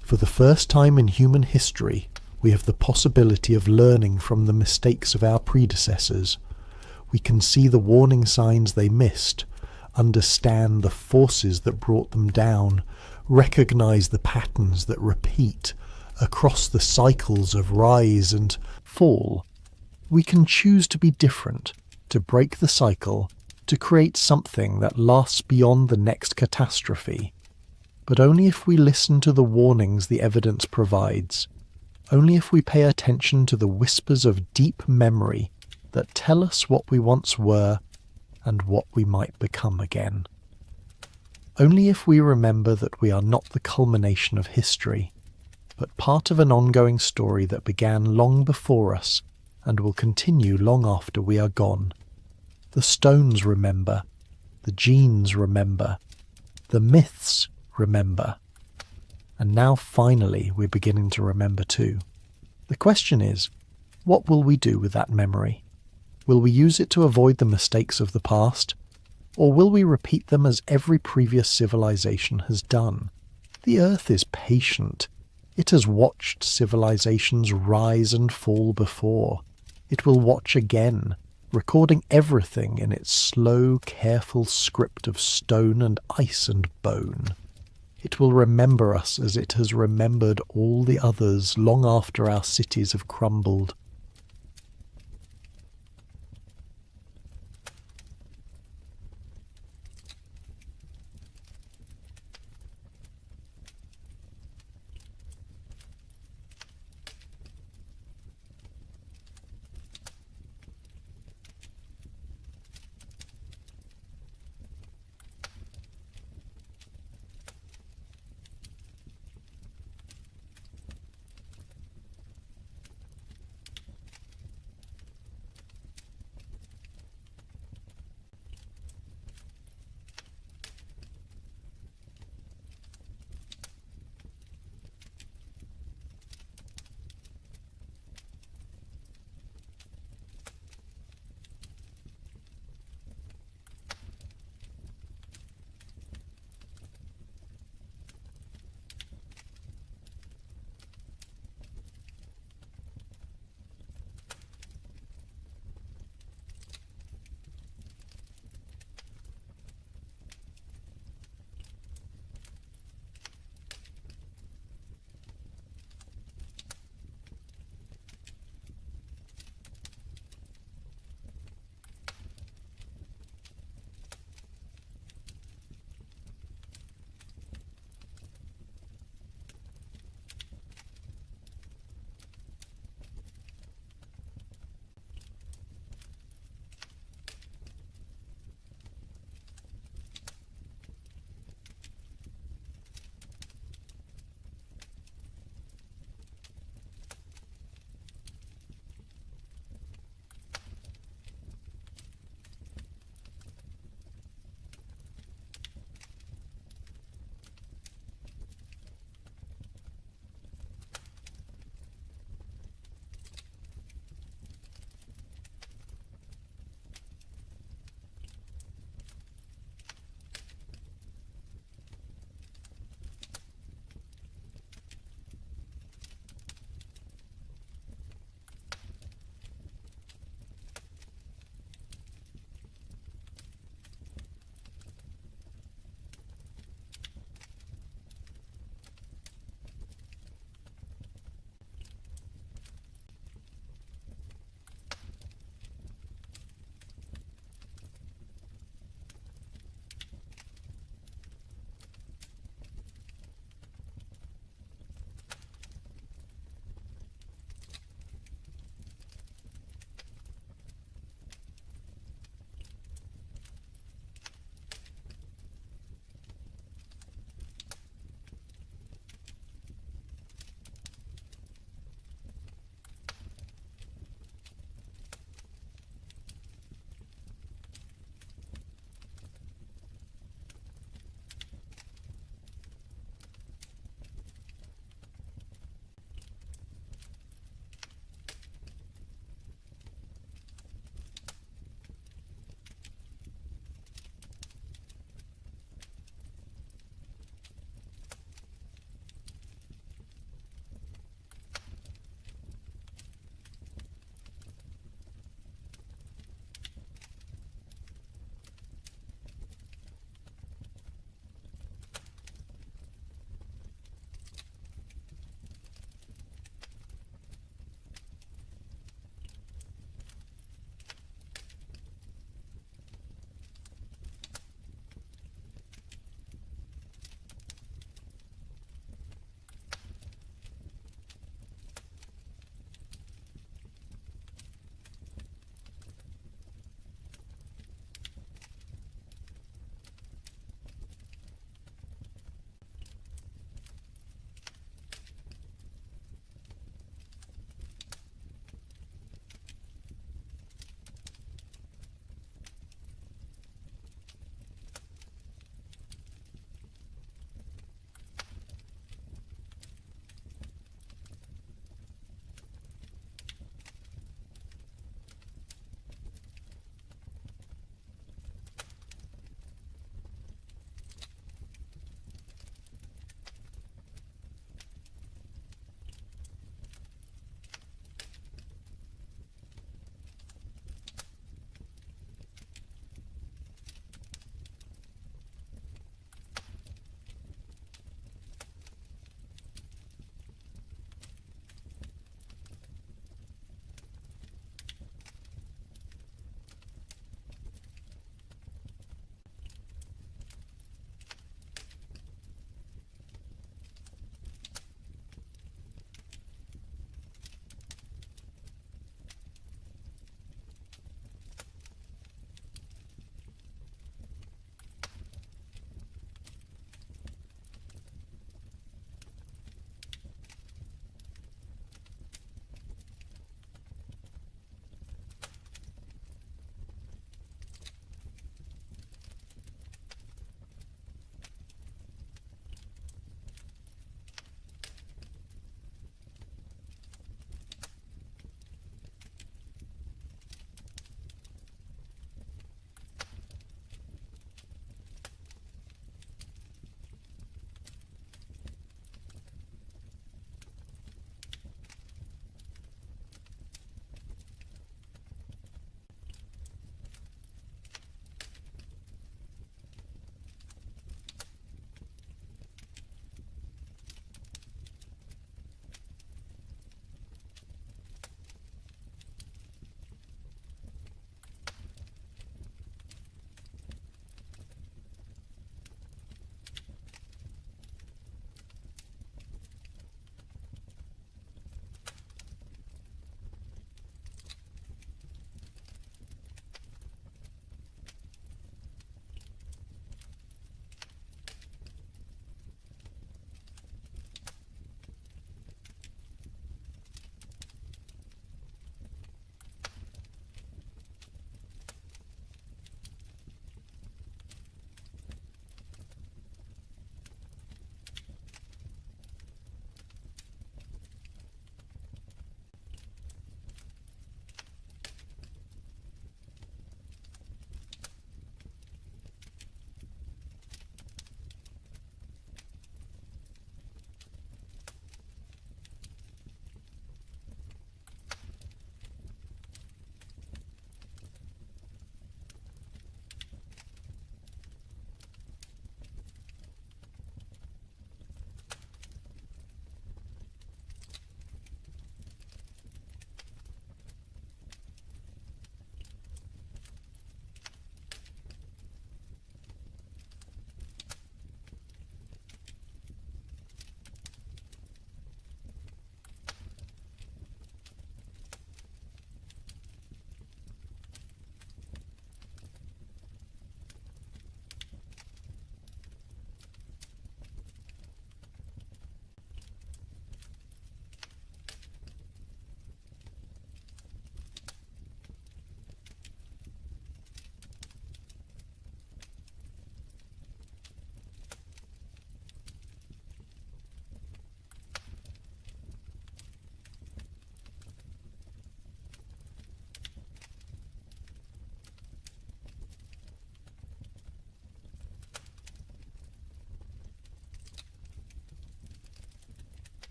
For the first time in human history, we have the possibility of learning from the mistakes of our predecessors. We can see the warning signs they missed, understand the forces that brought them down, recognize the patterns that repeat across the cycles of rise and fall. We can choose to be different, to break the cycle, to create something that lasts beyond the next catastrophe. But only if we listen to the warnings the evidence provides, only if we pay attention to the whispers of deep memory that tell us what we once were and what we might become again. Only if we remember that we are not the culmination of history, but part of an ongoing story that began long before us and will continue long after we are gone. The stones remember, the genes remember, the myths remember, and now finally we're beginning to remember too. The question is, what will we do with that memory? Will we use it to avoid the mistakes of the past, or will we repeat them as every previous civilization has done? The Earth is patient. It has watched civilizations rise and fall before. It will watch again, recording everything in its slow, careful script of stone and ice and bone. It will remember us as it has remembered all the others long after our cities have crumbled.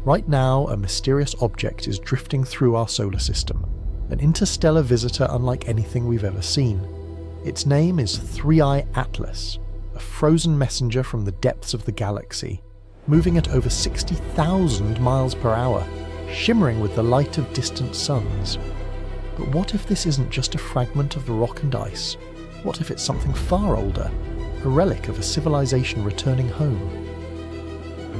Right now, a mysterious object is drifting through our solar system, an interstellar visitor unlike anything we've ever seen. Its name is 3I Atlas, a frozen messenger from the depths of the galaxy, moving at over 60,000 miles per hour, shimmering with the light of distant suns. But what if this isn't just a fragment of the rock and ice? What if it's something far older, a relic of a civilization returning home?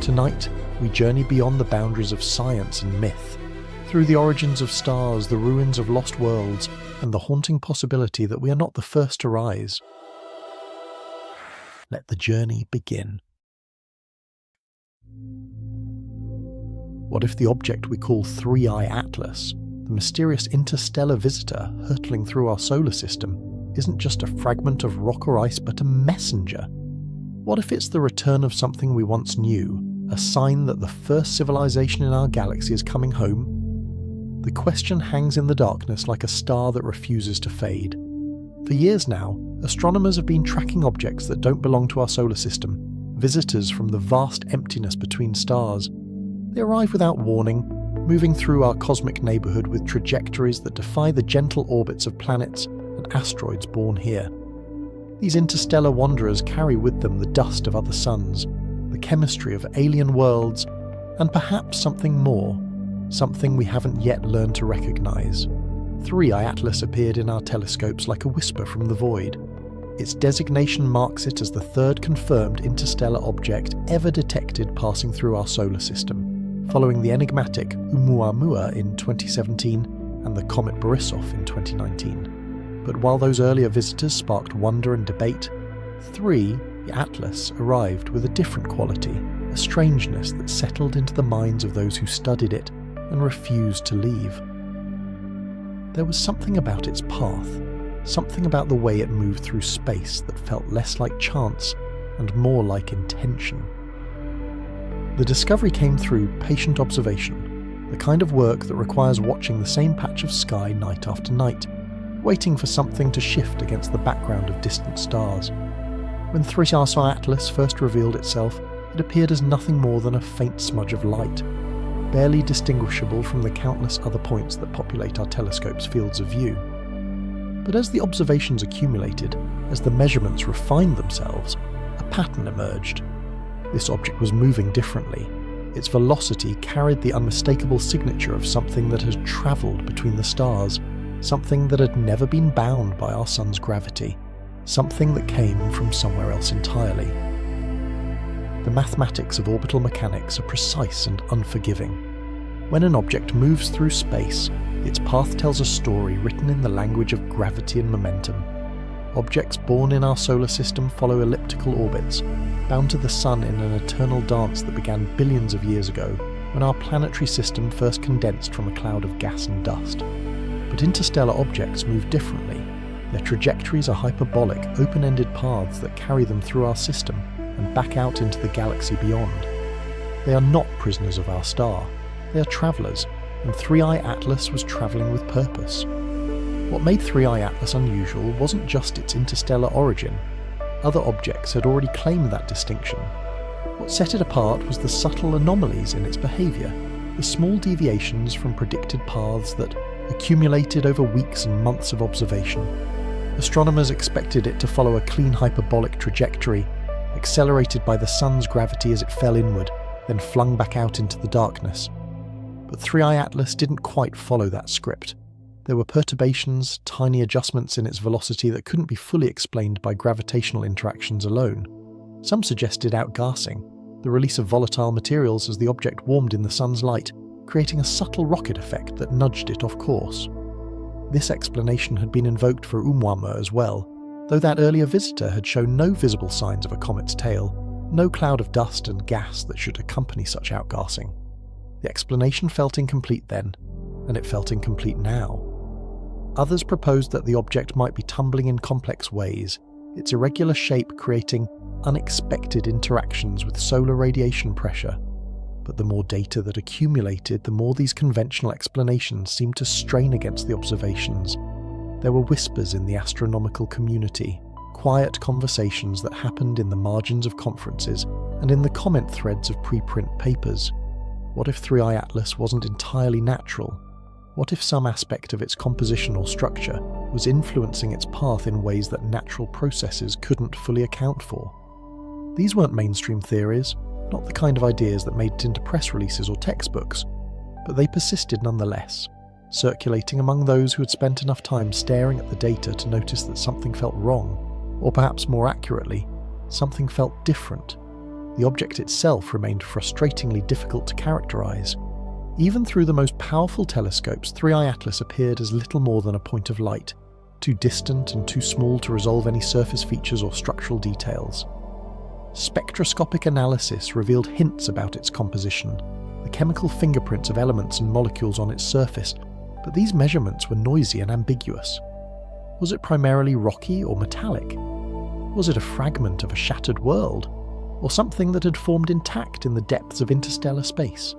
Tonight, we journey beyond the boundaries of science and myth, through the origins of stars, the ruins of lost worlds, and the haunting possibility that we are not the first to rise. Let the journey begin. What if the object we call 3I Atlas, the mysterious interstellar visitor hurtling through our solar system, isn't just a fragment of rock or ice but a messenger? What if it's the return of something we once knew, a sign that the first civilization in our galaxy is coming home? The question hangs in the darkness like a star that refuses to fade. For years now, astronomers have been tracking objects that don't belong to our solar system, visitors from the vast emptiness between stars. They arrive without warning, moving through our cosmic neighbourhood with trajectories that defy the gentle orbits of planets and asteroids born here. These interstellar wanderers carry with them the dust of other suns, the chemistry of alien worlds, and perhaps something more, something we haven't yet learned to recognise. 3I Atlas appeared in our telescopes like a whisper from the void. Its designation marks it as the third confirmed interstellar object ever detected passing through our solar system, following the enigmatic Oumuamua in 2017 and the comet Borisov in 2019. But while those earlier visitors sparked wonder and debate, 3I Atlas arrived with a different quality, a strangeness that settled into the minds of those who studied it and refused to leave. There was something about its path, something about the way it moved through space that felt less like chance and more like intention. The discovery came through patient observation, the kind of work that requires watching the same patch of sky night after night, waiting for something to shift against the background of distant stars. When 3I Atlas first revealed itself, it appeared as nothing more than a faint smudge of light, barely distinguishable from the countless other points that populate our telescope's fields of view. But as the observations accumulated, as the measurements refined themselves, a pattern emerged. This object was moving differently. Its velocity carried the unmistakable signature of something that had travelled between the stars, something that had never been bound by our sun's gravity, something that came from somewhere else entirely. The mathematics of orbital mechanics are precise and unforgiving. When an object moves through space, its path tells a story written in the language of gravity and momentum. Objects born in our solar system follow elliptical orbits, bound to the sun in an eternal dance that began billions of years ago, when our planetary system first condensed from a cloud of gas and dust. But interstellar objects move differently. Their trajectories are hyperbolic, open-ended paths that carry them through our system and back out into the galaxy beyond. They are not prisoners of our star. They are travellers, and 3I Atlas was travelling with purpose. What made 3I Atlas unusual wasn't just its interstellar origin. Other objects had already claimed that distinction. What set it apart was the subtle anomalies in its behaviour, the small deviations from predicted paths that accumulated over weeks and months of observation. Astronomers expected it to follow a clean hyperbolic trajectory, accelerated by the sun's gravity as it fell inward, then flung back out into the darkness. But 3I Atlas didn't quite follow that script. There were perturbations, tiny adjustments in its velocity that couldn't be fully explained by gravitational interactions alone. Some suggested outgassing, the release of volatile materials as the object warmed in the sun's light, creating a subtle rocket effect that nudged it off course. This explanation had been invoked for Oumuamua as well, though that earlier visitor had shown no visible signs of a comet's tail, no cloud of dust and gas that should accompany such outgassing. The explanation felt incomplete then, and it felt incomplete now. Others proposed that the object might be tumbling in complex ways, its irregular shape creating unexpected interactions with solar radiation pressure. But the more data that accumulated, the more these conventional explanations seemed to strain against the observations. There were whispers in the astronomical community, quiet conversations that happened in the margins of conferences and in the comment threads of preprint papers. What if 3i Atlas wasn't entirely natural? What if some aspect of its composition or structure was influencing its path in ways that natural processes couldn't fully account for? These weren't mainstream theories, not the kind of ideas that made it into press releases or textbooks, but they persisted nonetheless, circulating among those who had spent enough time staring at the data to notice that something felt wrong, or perhaps more accurately, something felt different. The object itself remained frustratingly difficult to characterize. Even through the most powerful telescopes, 3i Atlas appeared as little more than a point of light, too distant and too small to resolve any surface features or structural details. Spectroscopic analysis revealed hints about its composition, the chemical fingerprints of elements and molecules on its surface, but these measurements were noisy and ambiguous. Was it primarily rocky or metallic? Was it a fragment of a shattered world, or something that had formed intact in the depths of interstellar space?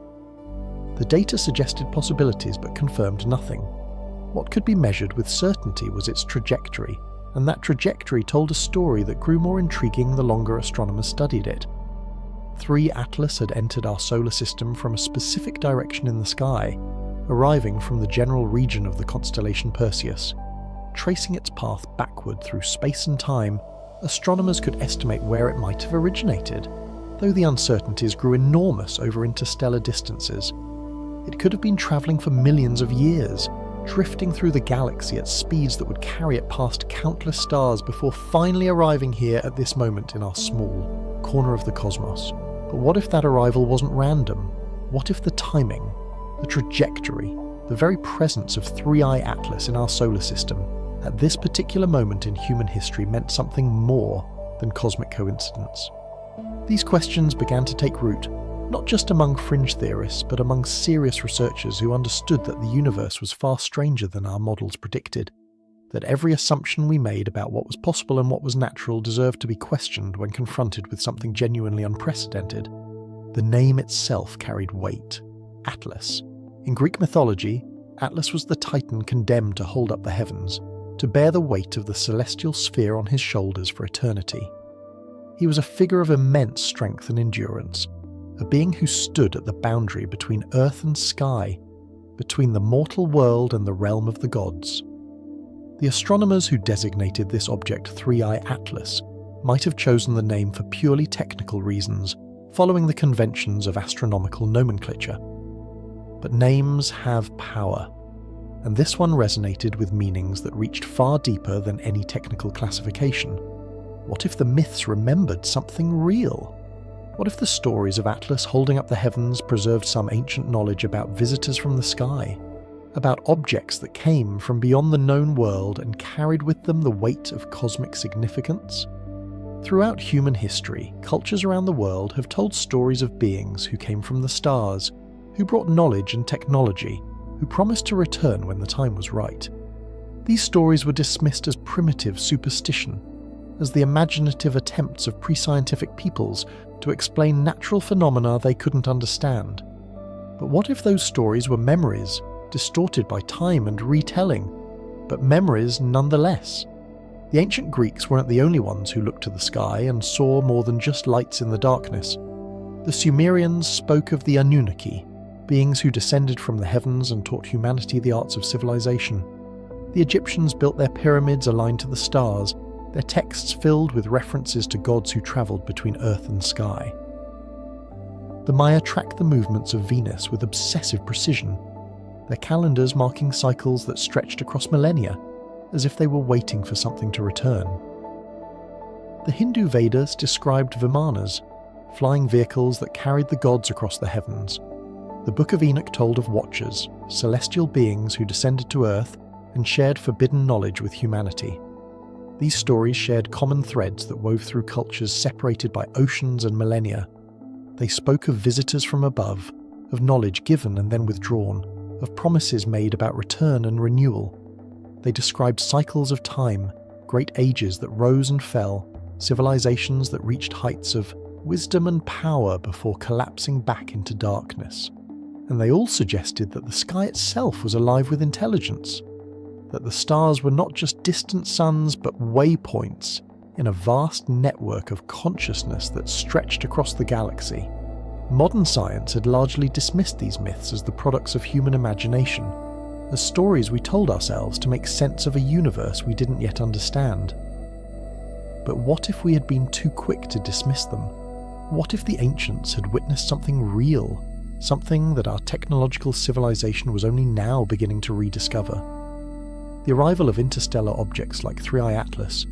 The data suggested possibilities but confirmed nothing. What could be measured with certainty was its trajectory, and that trajectory told a story that grew more intriguing the longer astronomers studied it. 3 Atlas had entered our solar system from a specific direction in the sky, arriving from the general region of the constellation Perseus. Tracing its path backward through space and time, astronomers could estimate where it might have originated, though the uncertainties grew enormous over interstellar distances. It could have been travelling for millions of years, drifting through the galaxy at speeds that would carry it past countless stars before finally arriving here at this moment in our small corner of the cosmos. But what if that arrival wasn't random? What if the timing, the trajectory, the very presence of 3i Atlas in our solar system at this particular moment in human history meant something more than cosmic coincidence? These questions began to take root, not just among fringe theorists, but among serious researchers who understood that the universe was far stranger than our models predicted, that every assumption we made about what was possible and what was natural deserved to be questioned when confronted with something genuinely unprecedented. The name itself carried weight. Atlas. In Greek mythology, Atlas was the titan condemned to hold up the heavens, to bear the weight of the celestial sphere on his shoulders for eternity. He was a figure of immense strength and endurance, a being who stood at the boundary between earth and sky, between the mortal world and the realm of the gods. The astronomers who designated this object 3i Atlas might have chosen the name for purely technical reasons, following the conventions of astronomical nomenclature. But names have power, and this one resonated with meanings that reached far deeper than any technical classification. What if the myths remembered something real? What if the stories of Atlas holding up the heavens preserved some ancient knowledge about visitors from the sky, about objects that came from beyond the known world and carried with them the weight of cosmic significance? Throughout human history, cultures around the world have told stories of beings who came from the stars, who brought knowledge and technology, who promised to return when the time was right. These stories were dismissed as primitive superstition, as the imaginative attempts of pre-scientific peoples to explain natural phenomena they couldn't understand. But what if those stories were memories, distorted by time and retelling, but memories nonetheless? The ancient Greeks weren't the only ones who looked to the sky and saw more than just lights in the darkness. The Sumerians spoke of the Anunnaki, beings who descended from the heavens and taught humanity the arts of civilization. The Egyptians built their pyramids aligned to the stars, their texts filled with references to gods who travelled between earth and sky. The Maya tracked the movements of Venus with obsessive precision, their calendars marking cycles that stretched across millennia, as if they were waiting for something to return. The Hindu Vedas described Vimanas, flying vehicles that carried the gods across the heavens. The Book of Enoch told of Watchers, celestial beings who descended to earth and shared forbidden knowledge with humanity. These stories shared common threads that wove through cultures separated by oceans and millennia. They spoke of visitors from above, of knowledge given and then withdrawn, of promises made about return and renewal. They described cycles of time, great ages that rose and fell, civilizations that reached heights of wisdom and power before collapsing back into darkness. And they all suggested that the sky itself was alive with intelligence, that the stars were not just distant suns but waypoints in a vast network of consciousness that stretched across the galaxy. Modern science had largely dismissed these myths as the products of human imagination, as stories we told ourselves to make sense of a universe we didn't yet understand. But what if we had been too quick to dismiss them? What if the ancients had witnessed something real, something that our technological civilization was only now beginning to rediscover? The arrival of interstellar objects like 3I Atlas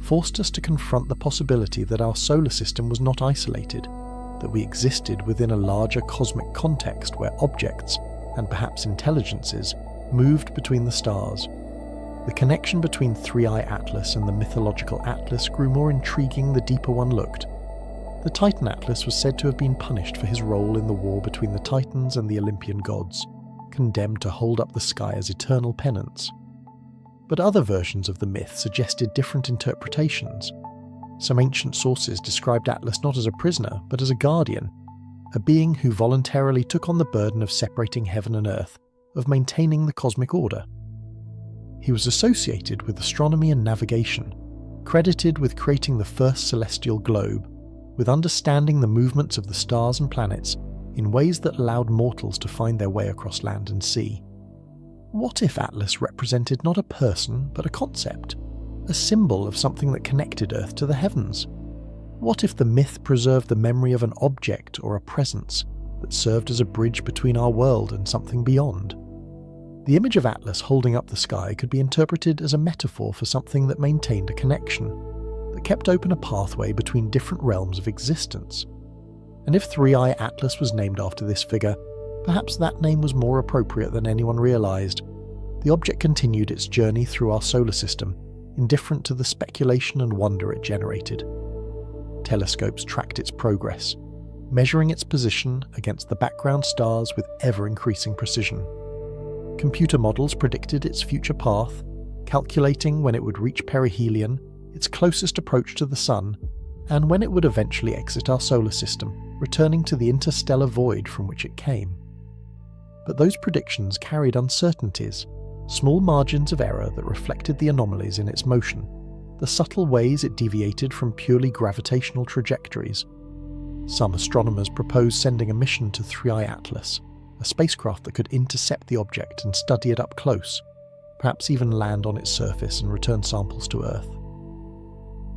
forced us to confront the possibility that our solar system was not isolated, that we existed within a larger cosmic context where objects, and perhaps intelligences, moved between the stars. The connection between 3I Atlas and the mythological Atlas grew more intriguing the deeper one looked. The Titan Atlas was said to have been punished for his role in the war between the Titans and the Olympian gods, condemned to hold up the sky as eternal penance. But other versions of the myth suggested different interpretations. Some ancient sources described Atlas not as a prisoner, but as a guardian, a being who voluntarily took on the burden of separating heaven and earth, of maintaining the cosmic order. He was associated with astronomy and navigation, credited with creating the first celestial globe, with understanding the movements of the stars and planets in ways that allowed mortals to find their way across land and sea. What if Atlas represented not a person, but a concept, a symbol of something that connected Earth to the heavens? What if the myth preserved the memory of an object or a presence that served as a bridge between our world and something beyond? The image of Atlas holding up the sky could be interpreted as a metaphor for something that maintained a connection, that kept open a pathway between different realms of existence. And if 3I Atlas was named after this figure, perhaps that name was more appropriate than anyone realized. The object continued its journey through our solar system, indifferent to the speculation and wonder it generated. Telescopes tracked its progress, measuring its position against the background stars with ever-increasing precision. Computer models predicted its future path, calculating when it would reach perihelion, its closest approach to the Sun, and when it would eventually exit our solar system, returning to the interstellar void from which it came. But those predictions carried uncertainties, small margins of error that reflected the anomalies in its motion, the subtle ways it deviated from purely gravitational trajectories. Some astronomers proposed sending a mission to 3I Atlas, a spacecraft that could intercept the object and study it up close, perhaps even land on its surface and return samples to Earth.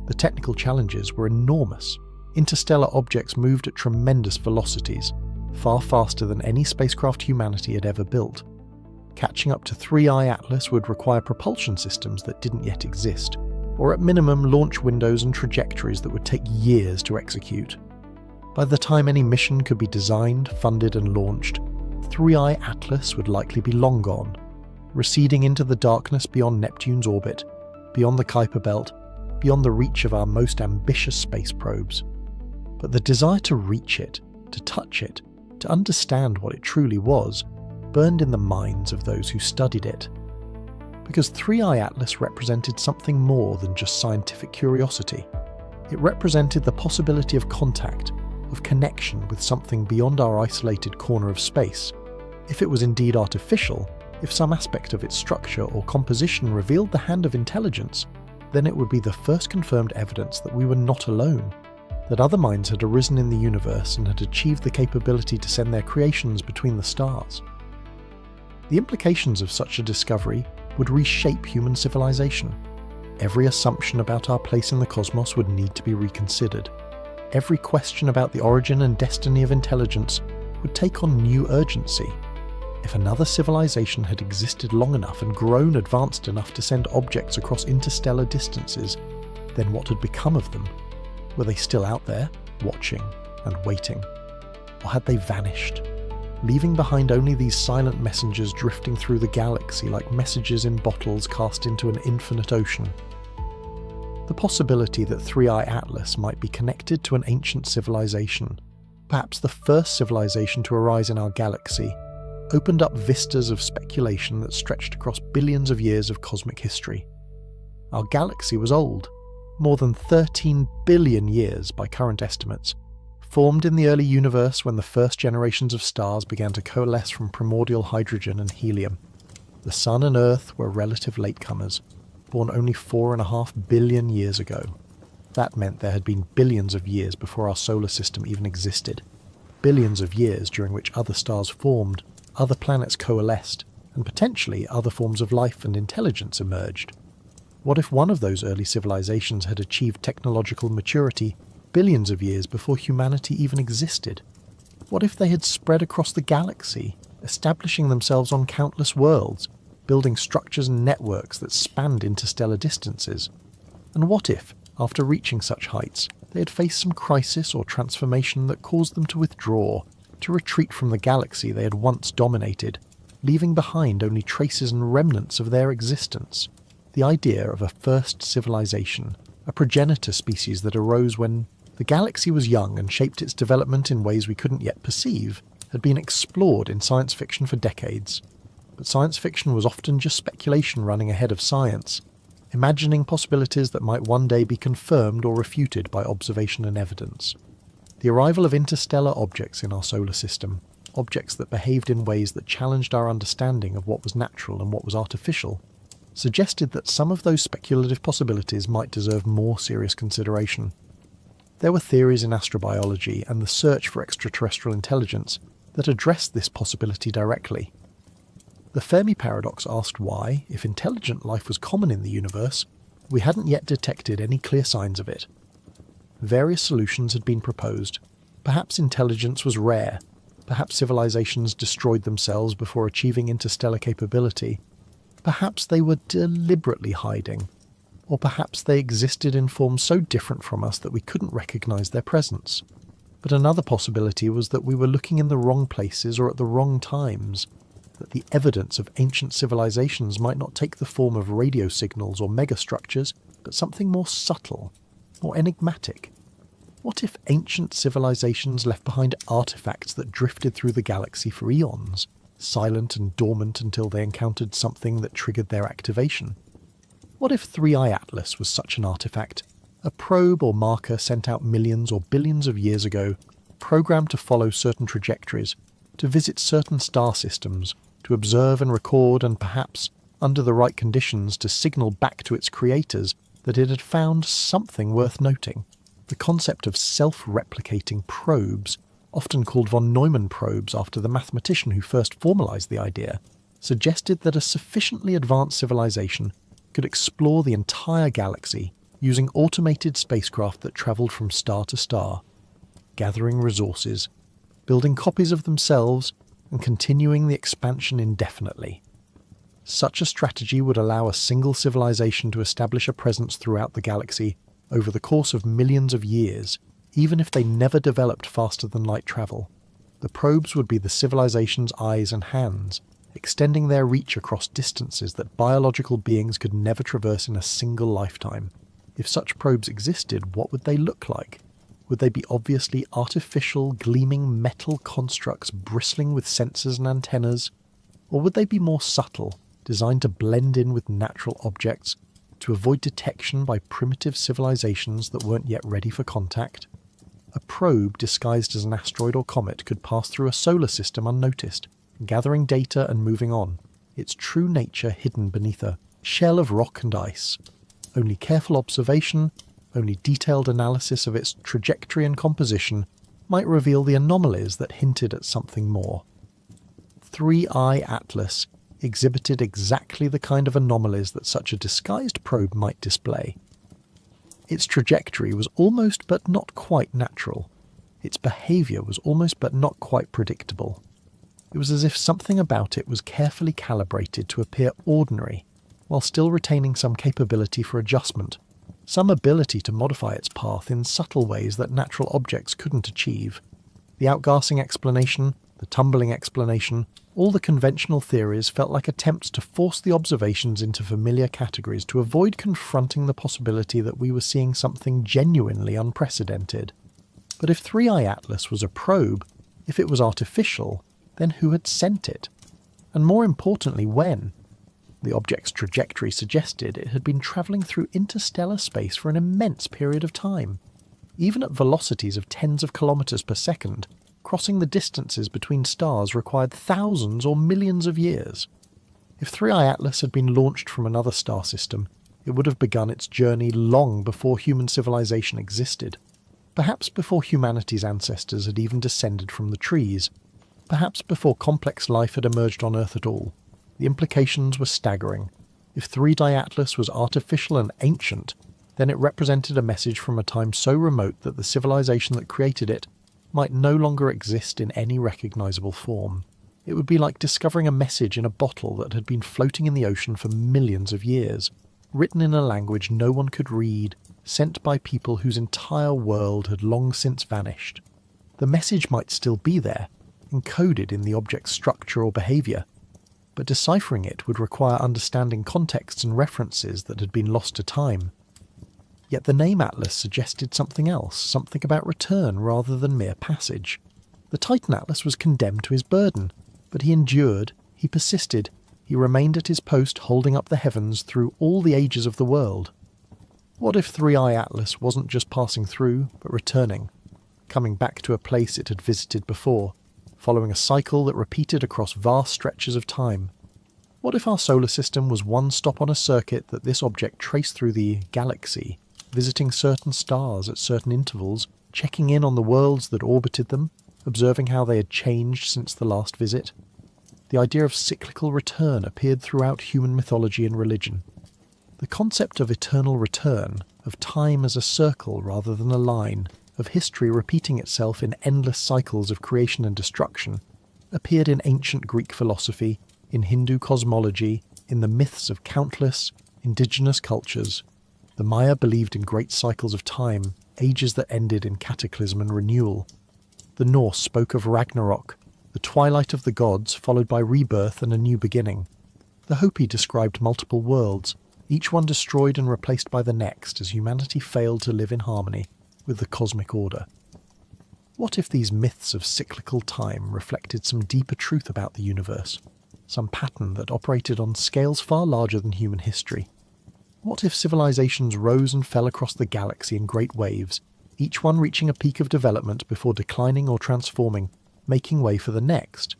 The technical challenges were enormous. Interstellar objects moved at tremendous velocities, far faster than any spacecraft humanity had ever built. Catching up to 3I Atlas would require propulsion systems that didn't yet exist, or at minimum launch windows and trajectories that would take years to execute. By the time any mission could be designed, funded and launched, 3I Atlas would likely be long gone, receding into the darkness beyond Neptune's orbit, beyond the Kuiper Belt, beyond the reach of our most ambitious space probes. But the desire to reach it, to touch it, to understand what it truly was, burned in the minds of those who studied it. Because 3I Atlas represented something more than just scientific curiosity. It represented the possibility of contact, of connection with something beyond our isolated corner of space. If it was indeed artificial, if some aspect of its structure or composition revealed the hand of intelligence, then it would be the first confirmed evidence that we were not alone, that other minds had arisen in the universe and had achieved the capability to send their creations between the stars. The implications of such a discovery would reshape human civilization. Every assumption about our place in the cosmos would need to be reconsidered. Every question about the origin and destiny of intelligence would take on new urgency. If another civilization had existed long enough and grown advanced enough to send objects across interstellar distances, then what had become of them? Were they still out there, watching and waiting? Or had they vanished, leaving behind only these silent messengers drifting through the galaxy like messages in bottles cast into an infinite ocean? The possibility that 3I Atlas might be connected to an ancient civilization, perhaps the first civilization to arise in our galaxy, opened up vistas of speculation that stretched across billions of years of cosmic history. Our galaxy was old, more than 13 billion years by current estimates, formed in the early universe when the first generations of stars began to coalesce from primordial hydrogen and helium. The Sun and Earth were relative latecomers, born only 4.5 billion years ago. That meant there had been billions of years before our solar system even existed. billions of years during which other stars formed, other planets coalesced, and potentially other forms of life and intelligence emerged? What if one of those early civilizations had achieved technological maturity billions of years before humanity even existed? What if they had spread across the galaxy, establishing themselves on countless worlds, building structures and networks that spanned interstellar distances? And what if, after reaching such heights, they had faced some crisis or transformation that caused them to withdraw, to retreat from the galaxy they had once dominated, leaving behind only traces and remnants of their existence? The idea of a first civilization, a progenitor species that arose when the galaxy was young and shaped its development in ways we couldn't yet perceive, had been explored in science fiction for decades. But science fiction was often just speculation running ahead of science, imagining possibilities that might one day be confirmed or refuted by observation and evidence. The arrival of interstellar objects in our solar system, objects that behaved in ways that challenged our understanding of what was natural and what was artificial, suggested that some of those speculative possibilities might deserve more serious consideration. There were theories in astrobiology and the search for extraterrestrial intelligence that addressed this possibility directly. The Fermi paradox asked why, if intelligent life was common in the universe, we hadn't yet detected any clear signs of it. Various solutions had been proposed. Perhaps intelligence was rare, perhaps civilizations destroyed themselves before achieving interstellar capability, perhaps they were deliberately hiding, or perhaps they existed in forms so different from us that we couldn't recognize their presence. But another possibility was that we were looking in the wrong places or at the wrong times, that the evidence of ancient civilizations might not take the form of radio signals or megastructures, but something more subtle, more enigmatic. What if ancient civilizations left behind artifacts that drifted through the galaxy for eons, silent and dormant until they encountered something that triggered their activation? What if 3i Atlas was such an artifact, a probe or marker sent out millions or billions of years ago, programmed to follow certain trajectories, to visit certain star systems, to observe and record and perhaps, under the right conditions, to signal back to its creators that it had found something worth noting? The concept of self-replicating probes, often called von Neumann probes after the mathematician who first formalized the idea, suggested that a sufficiently advanced civilization could explore the entire galaxy using automated spacecraft that traveled from star to star, gathering resources, building copies of themselves, and continuing the expansion indefinitely. Such a strategy would allow a single civilization to establish a presence throughout the galaxy over the course of millions of years, even if they never developed faster than light travel. The probes would be the civilization's eyes and hands, extending their reach across distances that biological beings could never traverse in a single lifetime. If such probes existed, what would they look like? Would they be obviously artificial, gleaming metal constructs bristling with sensors and antennas? Or would they be more subtle, designed to blend in with natural objects, to avoid detection by primitive civilizations that weren't yet ready for contact? A probe disguised as an asteroid or comet could pass through a solar system unnoticed, gathering data and moving on, its true nature hidden beneath a shell of rock and ice. Only careful observation, only detailed analysis of its trajectory and composition might reveal the anomalies that hinted at something more. 3i Atlas exhibited exactly the kind of anomalies that such a disguised probe might display. Its trajectory was almost but not quite natural. Its behaviour was almost but not quite predictable. It was as if something about it was carefully calibrated to appear ordinary, while still retaining some capability for adjustment, some ability to modify its path in subtle ways that natural objects couldn't achieve. The outgassing explanation, the tumbling explanation, all the conventional theories felt like attempts to force the observations into familiar categories to avoid confronting the possibility that we were seeing something genuinely unprecedented. But if 3i Atlas was a probe, if it was artificial, then who had sent it? And more importantly, when? The object's trajectory suggested it had been travelling through interstellar space for an immense period of time. Even at velocities of tens of kilometres per second, crossing the distances between stars required thousands or millions of years. If 3i Atlas had been launched from another star system, it would have begun its journey long before human civilization existed. Perhaps before humanity's ancestors had even descended from the trees, perhaps before complex life had emerged on Earth at all. The implications were staggering. If 3D Atlas was artificial and ancient, then it represented a message from a time so remote that the civilization that created it might no longer exist in any recognizable form. It would be like discovering a message in a bottle that had been floating in the ocean for millions of years, written in a language no one could read, sent by people whose entire world had long since vanished. The message might still be there, encoded in the object's structure or behaviour, but deciphering it would require understanding contexts and references that had been lost to time. Yet the name Atlas suggested something else, something about return rather than mere passage. The Titan Atlas was condemned to his burden, but he endured, he persisted, he remained at his post holding up the heavens through all the ages of the world. What if 3i Atlas wasn't just passing through, but returning, coming back to a place it had visited before, following a cycle that repeated across vast stretches of time? What if our solar system was one stop on a circuit that this object traced through the galaxy, visiting certain stars at certain intervals, checking in on the worlds that orbited them, observing how they had changed since the last visit? The idea of cyclical return appeared throughout human mythology and religion. The concept of eternal return, of time as a circle rather than a line, of history repeating itself in endless cycles of creation and destruction, appeared in ancient Greek philosophy, in Hindu cosmology, in the myths of countless indigenous cultures. The Maya believed in great cycles of time, ages that ended in cataclysm and renewal. The Norse spoke of Ragnarok, the twilight of the gods followed by rebirth and a new beginning. The Hopi described multiple worlds, each one destroyed and replaced by the next as humanity failed to live in harmony with the cosmic order. What if these myths of cyclical time reflected some deeper truth about the universe, some pattern that operated on scales far larger than human history? What if civilizations rose and fell across the galaxy in great waves, each one reaching a peak of development before declining or transforming, making way for the next?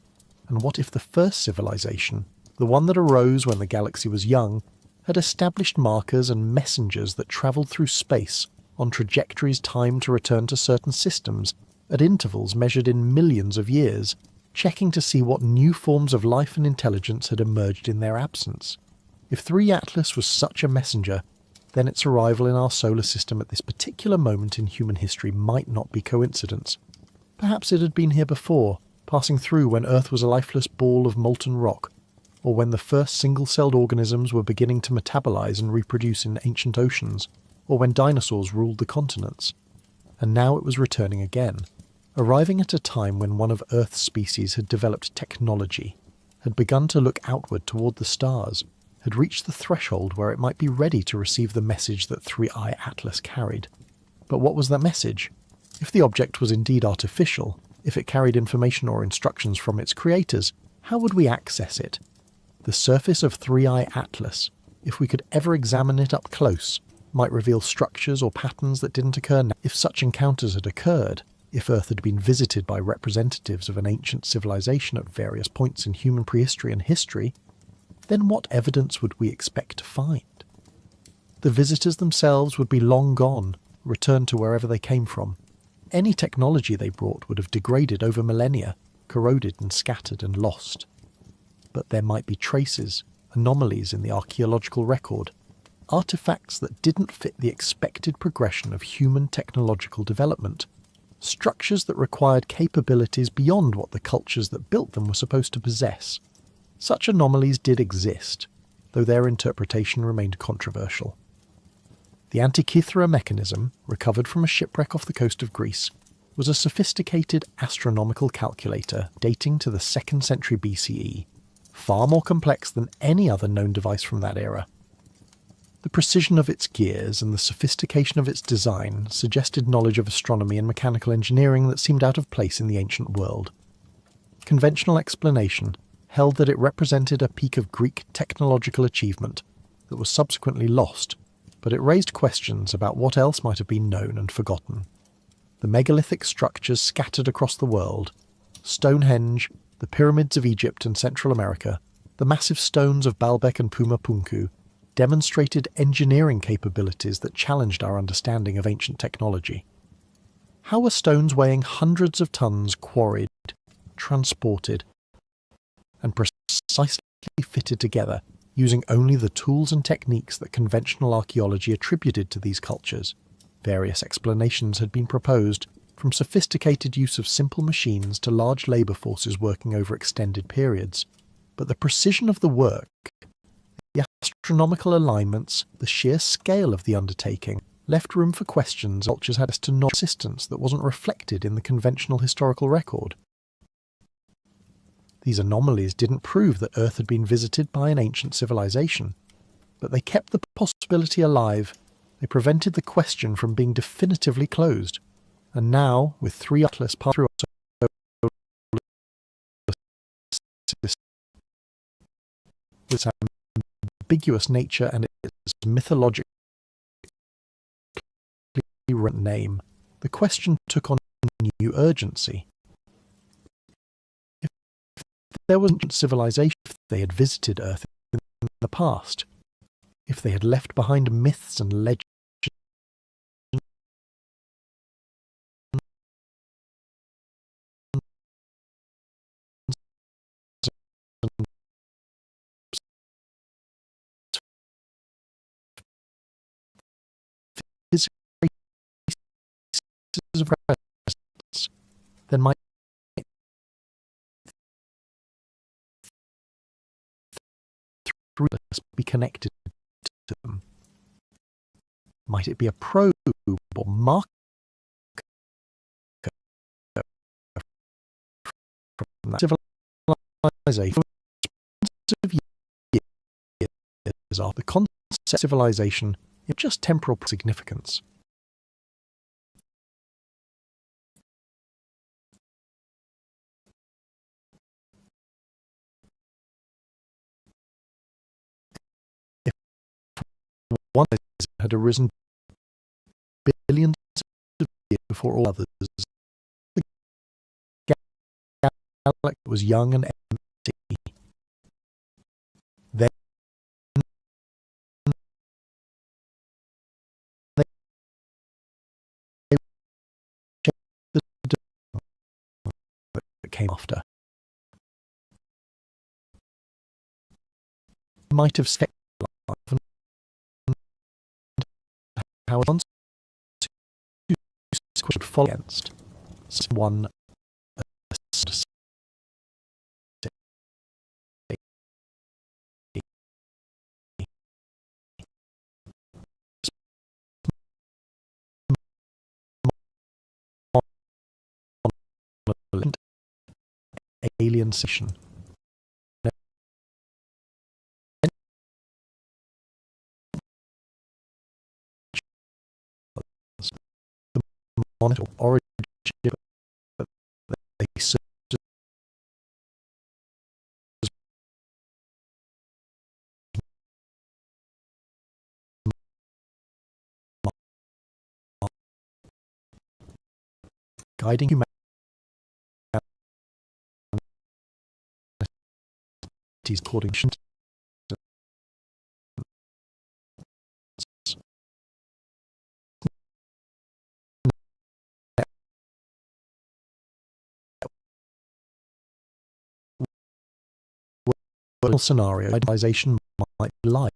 And what if the first civilization, the one that arose when the galaxy was young, had established markers and messengers that travelled through space on trajectories timed to return to certain systems at intervals measured in millions of years, checking to see what new forms of life and intelligence had emerged in their absence? If 3 Atlas was such a messenger, then its arrival in our solar system at this particular moment in human history might not be coincidence. Perhaps it had been here before, passing through when Earth was a lifeless ball of molten rock, or when the first single-celled organisms were beginning to metabolize and reproduce in ancient oceans, or when dinosaurs ruled the continents. And now it was returning again, arriving at a time when one of Earth's species had developed technology, had begun to look outward toward the stars, had reached the threshold where it might be ready to receive the message that 3i Atlas carried. But what was that message? If the object was indeed artificial, if it carried information or instructions from its creators, how would we access it? The surface of 3i Atlas, if we could ever examine it up close, might reveal structures or patterns that didn't occur now. If such encounters had occurred, if Earth had been visited by representatives of an ancient civilization at various points in human prehistory and history, then what evidence would we expect to find? The visitors themselves would be long gone, returned to wherever they came from. Any technology they brought would have degraded over millennia, corroded and scattered and lost. But there might be traces, anomalies in the archaeological record, artifacts that didn't fit the expected progression of human technological development, structures that required capabilities beyond what the cultures that built them were supposed to possess. Such anomalies did exist, though their interpretation remained controversial. The Antikythera mechanism, recovered from a shipwreck off the coast of Greece, was a sophisticated astronomical calculator dating to the 2nd century BCE, far more complex than any other known device from that era. The precision of its gears and the sophistication of its design suggested knowledge of astronomy and mechanical engineering that seemed out of place in the ancient world. Conventional explanation held that it represented a peak of Greek technological achievement that was subsequently lost, but it raised questions about what else might have been known and forgotten. The megalithic structures scattered across the world, Stonehenge, the pyramids of Egypt and Central America, the massive stones of Baalbek and Pumapunku, demonstrated engineering capabilities that challenged our understanding of ancient technology. How were stones weighing hundreds of tons quarried, transported, and precisely fitted together using only the tools and techniques that conventional archaeology attributed to these cultures? Various explanations had been proposed, from sophisticated use of simple machines to large labour forces working over extended periods. But the precision of the work, the astronomical alignments, the sheer scale of the undertaking, left room for questions cultures had as to non-existence that wasn't reflected in the conventional historical record. These anomalies didn't prove that Earth had been visited by an ancient civilization, but they kept the possibility alive. They prevented the question from being definitively closed. And now, with 3 atlas passed through its ambiguous nature and its mythologically written name, the question took on new urgency. If there was ancient civilization, if they had visited Earth in the past, if they had left behind myths and legends, of presence, then might be connected to them. Might it be a probe or marker from that civilization? Of years are the concept of civilization in just temporal significance. If one had arisen billions of years before all others, the galaxy was young and empty. Then they the that came after. Might have set life and how once would follow against one alien civilization. The monitor origin that they served as guiding humanity according to scenario civilization might be like.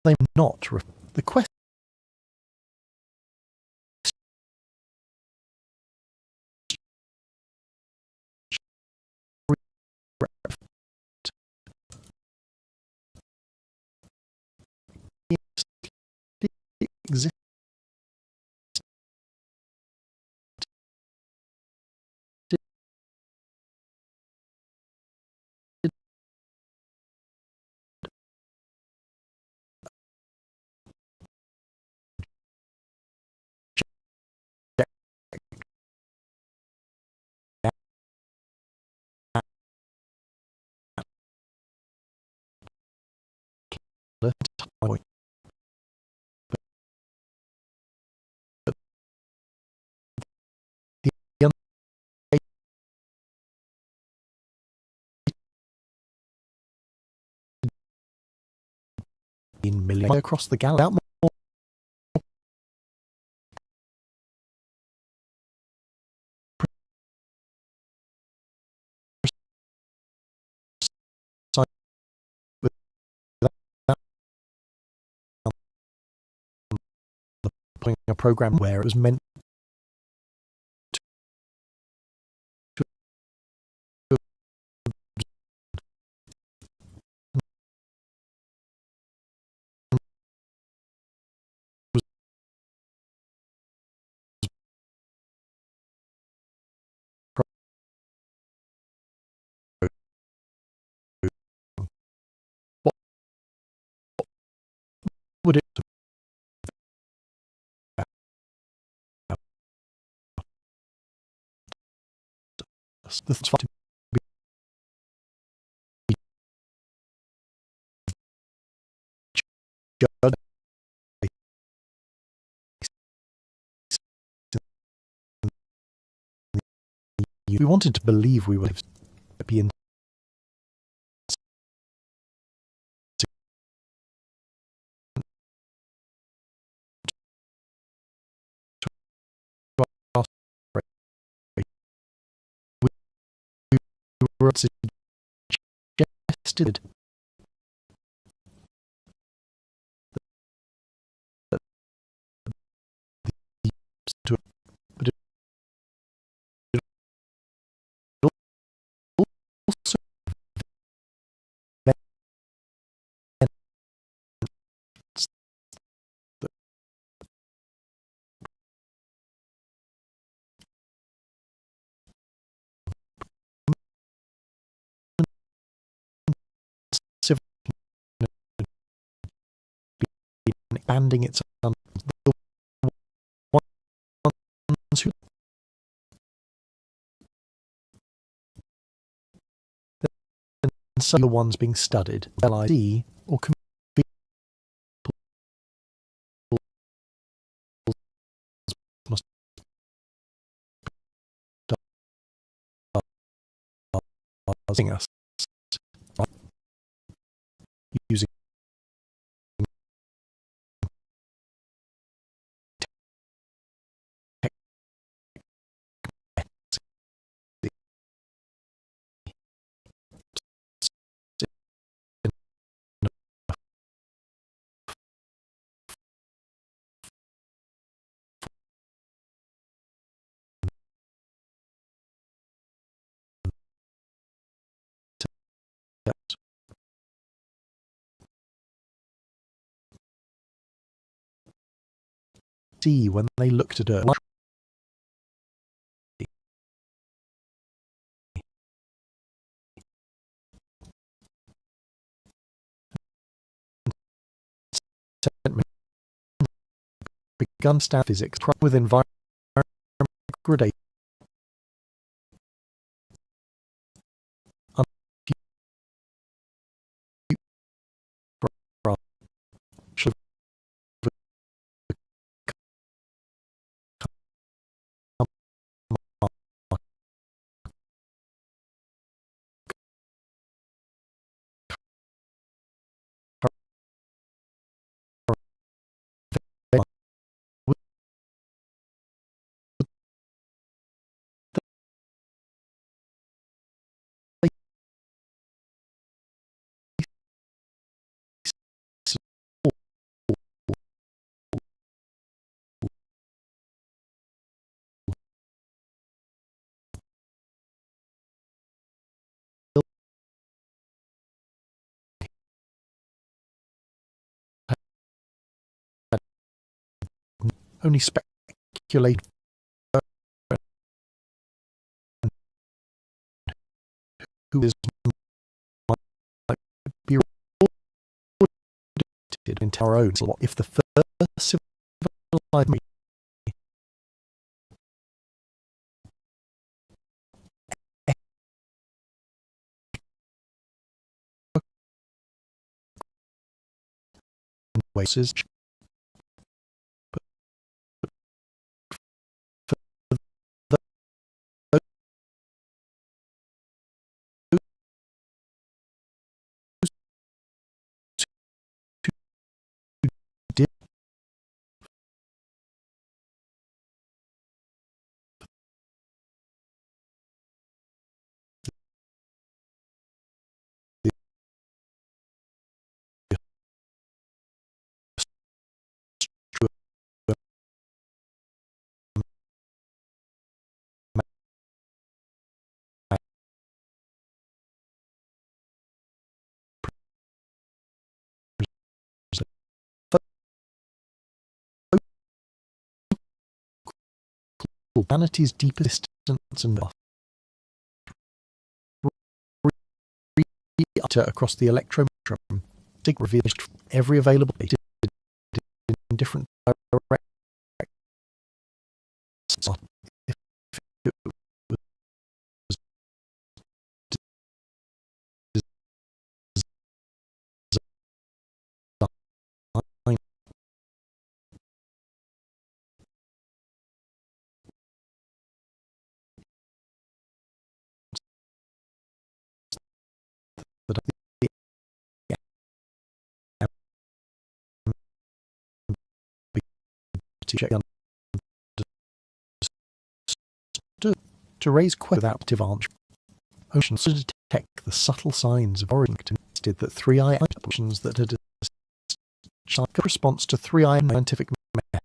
They not the question exists million across the galaxy. Putting a program where it was meant to what would it the to be judged. We wanted to believe we would be in we were suggested that to but it also that expanding its the ones who and some of the ones being studied LID or must us using see when they looked at Earth. Begun stat physics with environment gradation only speculate who is might be in our own. So if the first civilized races, humanity's deepest distance and across the electrospectrum, revealed every available data in different directions. If it was designed that to raise questions without active answer. Oceans to detect the subtle signs of origin suggested that 3i options that had a response to 3i scientific methods,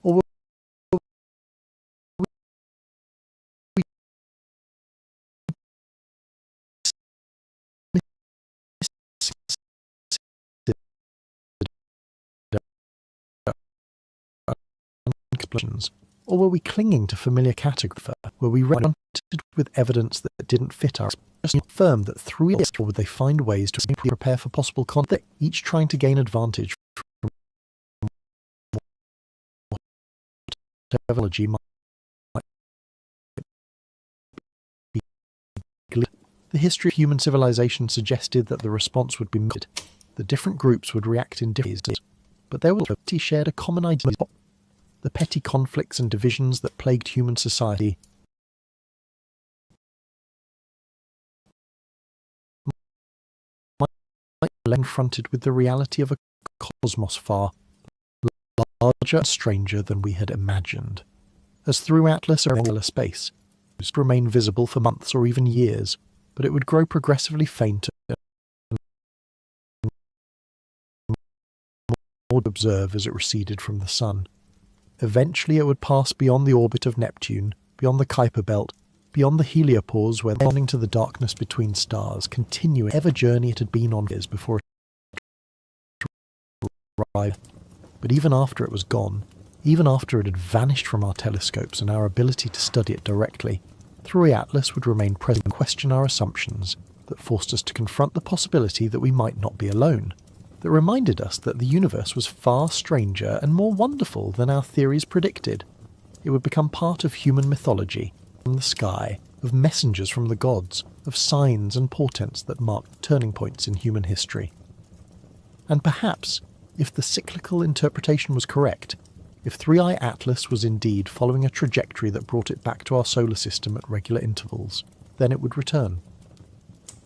or were explosions, or were we clinging to familiar categories? Were we confronted with evidence that didn't fit us? Just affirmed that through it, or would they find ways to prepare for possible conflict, each trying to gain advantage from technology might be. The history of human civilization suggested that the response would be muted. The different groups would react in different ways, but there was shared a common idea: the petty conflicts and divisions that plagued human society might be confronted with the reality of a cosmos far larger and stranger than we had imagined. As through Atlas or angular space, it would remain visible for months or even years, but it would grow progressively fainter and more to observe as it receded from the sun. Eventually it would pass beyond the orbit of Neptune, beyond the Kuiper belt, beyond the heliopause where turning to the darkness between stars, continuing ever journey it had been on years before it arrived. But even after it was gone, even after it had vanished from our telescopes and our ability to study it directly, 3i Atlas would remain present and question our assumptions that forced us to confront the possibility that we might not be alone, that reminded us that the universe was far stranger and more wonderful than our theories predicted. It would become part of human mythology, from the sky, of messengers from the gods, of signs and portents that marked turning points in human history. And perhaps, if the cyclical interpretation was correct, if 3i Atlas was indeed following a trajectory that brought it back to our solar system at regular intervals, then it would return.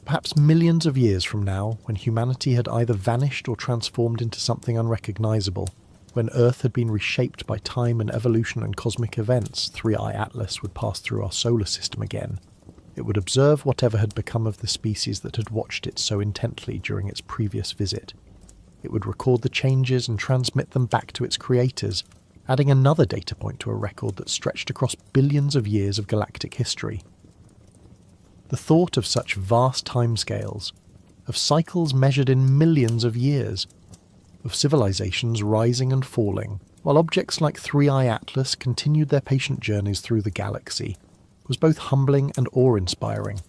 Perhaps millions of years from now, when humanity had either vanished or transformed into something unrecognizable, when Earth had been reshaped by time and evolution and cosmic events, 3i Atlas would pass through our solar system again. It would observe whatever had become of the species that had watched it so intently during its previous visit. It would record the changes and transmit them back to its creators, adding another data point to a record that stretched across billions of years of galactic history. The thought of such vast timescales, of cycles measured in millions of years, of civilizations rising and falling, while objects like 3i Atlas continued their patient journeys through the galaxy, was both humbling and awe-inspiring.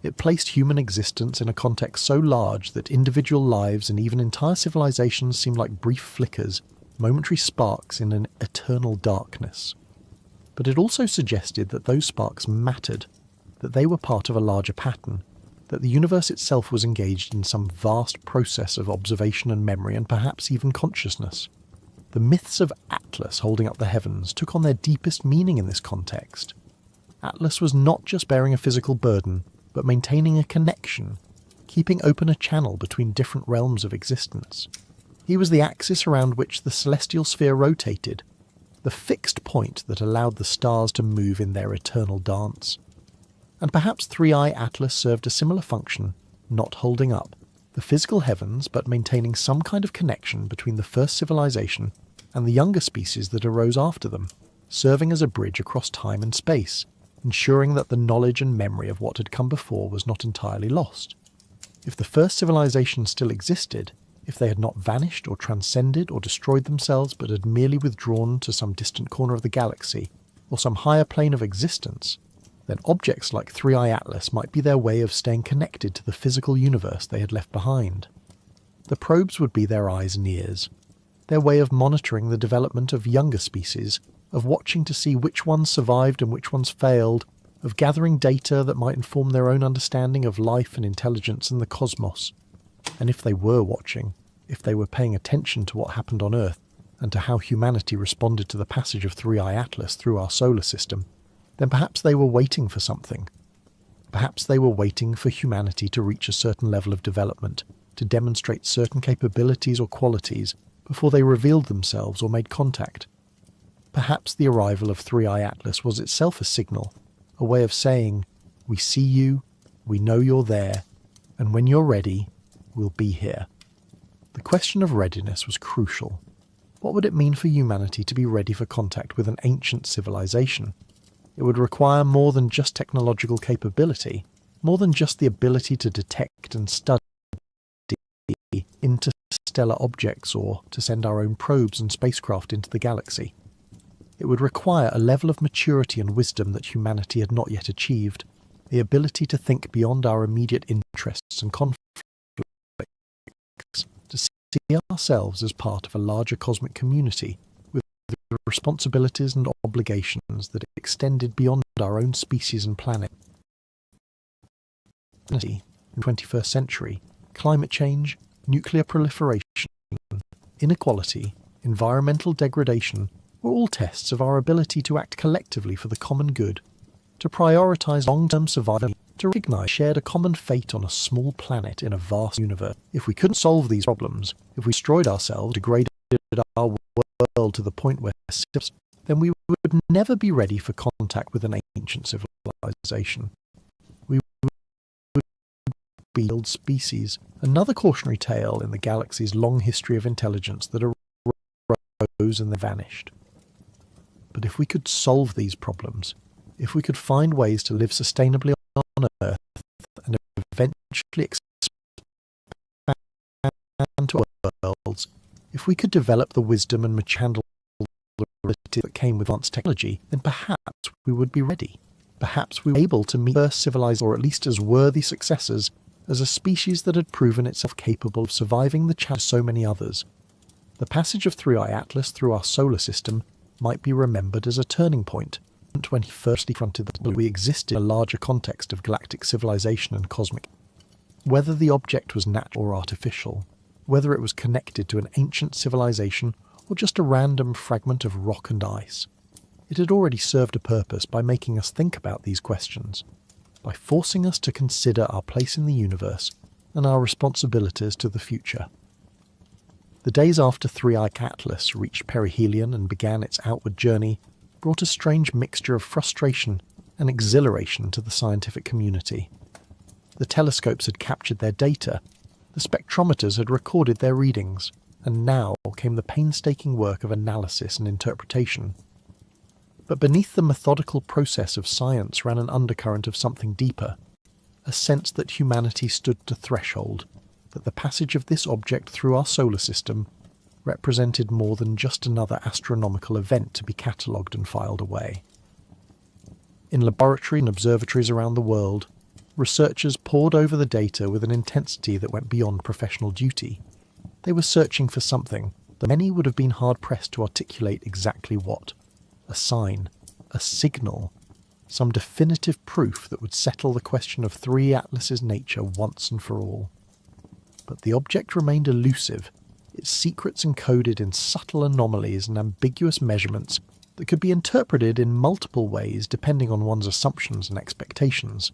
It placed human existence in a context so large that individual lives and even entire civilizations seemed like brief flickers, momentary sparks in an eternal darkness. But it also suggested that those sparks mattered, that they were part of a larger pattern, that the universe itself was engaged in some vast process of observation and memory and perhaps even consciousness. The myths of Atlas holding up the heavens took on their deepest meaning in this context. Atlas was not just bearing a physical burden, but maintaining a connection, keeping open a channel between different realms of existence. He was the axis around which the celestial sphere rotated, the fixed point that allowed the stars to move in their eternal dance. And perhaps 3i Atlas served a similar function, not holding up the physical heavens but maintaining some kind of connection between the first civilization and the younger species that arose after them, serving as a bridge across time and space, ensuring that the knowledge and memory of what had come before was not entirely lost. If the first civilization still existed, if they had not vanished or transcended or destroyed themselves but had merely withdrawn to some distant corner of the galaxy or some higher plane of existence, then objects like 3i Atlas might be their way of staying connected to the physical universe they had left behind. The probes would be their eyes and ears, their way of monitoring the development of younger species, of watching to see which ones survived and which ones failed, of gathering data that might inform their own understanding of life and intelligence in the cosmos. And if they were watching, if they were paying attention to what happened on Earth and to how humanity responded to the passage of 3i Atlas through our solar system, then perhaps they were waiting for something. Perhaps they were waiting for humanity to reach a certain level of development, to demonstrate certain capabilities or qualities before they revealed themselves or made contact. Perhaps the arrival of 3i Atlas was itself a signal, a way of saying, we see you, we know you're there, and when you're ready, we'll be here. The question of readiness was crucial. What would it mean for humanity to be ready for contact with an ancient civilization? It would require more than just technological capability, more than just the ability to detect and study interstellar objects or to send our own probes and spacecraft into the galaxy. It would require a level of maturity and wisdom that humanity had not yet achieved, the ability to think beyond our immediate interests and conflicts, to see ourselves as part of a larger cosmic community with responsibilities and obligations that extended beyond our own species and planet. In the 21st century, climate change, nuclear proliferation, inequality, environmental degradation were all tests of our ability to act collectively for the common good, to prioritise long-term survival, to recognise shared a common fate on a small planet in a vast universe. If we couldn't solve these problems, if we destroyed ourselves, degraded our world to the point where then we would never be ready for contact with an ancient civilization. We would be old species, another cautionary tale in the galaxy's long history of intelligence that arose and then vanished. But if we could solve these problems, if we could find ways to live sustainably on Earth and eventually expand to worlds, if we could develop the wisdom and maturity that came with advanced technology, then perhaps we would be ready. Perhaps we were able to meet first civilized, or at least as worthy successors, as a species that had proven itself capable of surviving the challenge of so many others. The passage of 3i Atlas through our solar system might be remembered as a turning point, when he first confronted that we existed in a larger context of galactic civilization and cosmic. Whether the object was natural or artificial, whether it was connected to an ancient civilization or just a random fragment of rock and ice, it had already served a purpose by making us think about these questions, by forcing us to consider our place in the universe and our responsibilities to the future. The days after 3i Atlas reached perihelion and began its outward journey brought a strange mixture of frustration and exhilaration to the scientific community. The telescopes had captured their data, the spectrometers had recorded their readings, and now came the painstaking work of analysis and interpretation. But beneath the methodical process of science ran an undercurrent of something deeper, a sense that humanity stood at a threshold, that the passage of this object through our solar system represented more than just another astronomical event to be catalogued and filed away. In laboratories and observatories around the world, researchers pored over the data with an intensity that went beyond professional duty. They were searching for something that many would have been hard-pressed to articulate exactly what. A sign, a signal, some definitive proof that would settle the question of 3i Atlas's nature once and for all. But the object remained elusive, its secrets encoded in subtle anomalies and ambiguous measurements that could be interpreted in multiple ways depending on one's assumptions and expectations.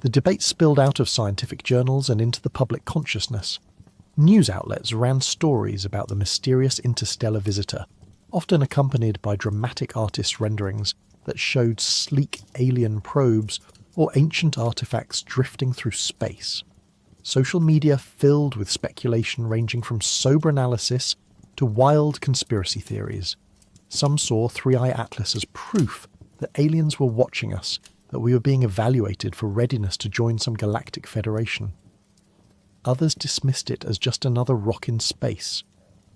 The debate spilled out of scientific journals and into the public consciousness. News outlets ran stories about the mysterious interstellar visitor, often accompanied by dramatic artist renderings that showed sleek alien probes or ancient artifacts drifting through space. Social media filled with speculation ranging from sober analysis to wild conspiracy theories. Some saw 3i Atlas as proof that aliens were watching us, that we were being evaluated for readiness to join some galactic federation. others dismissed it as just another rock in space,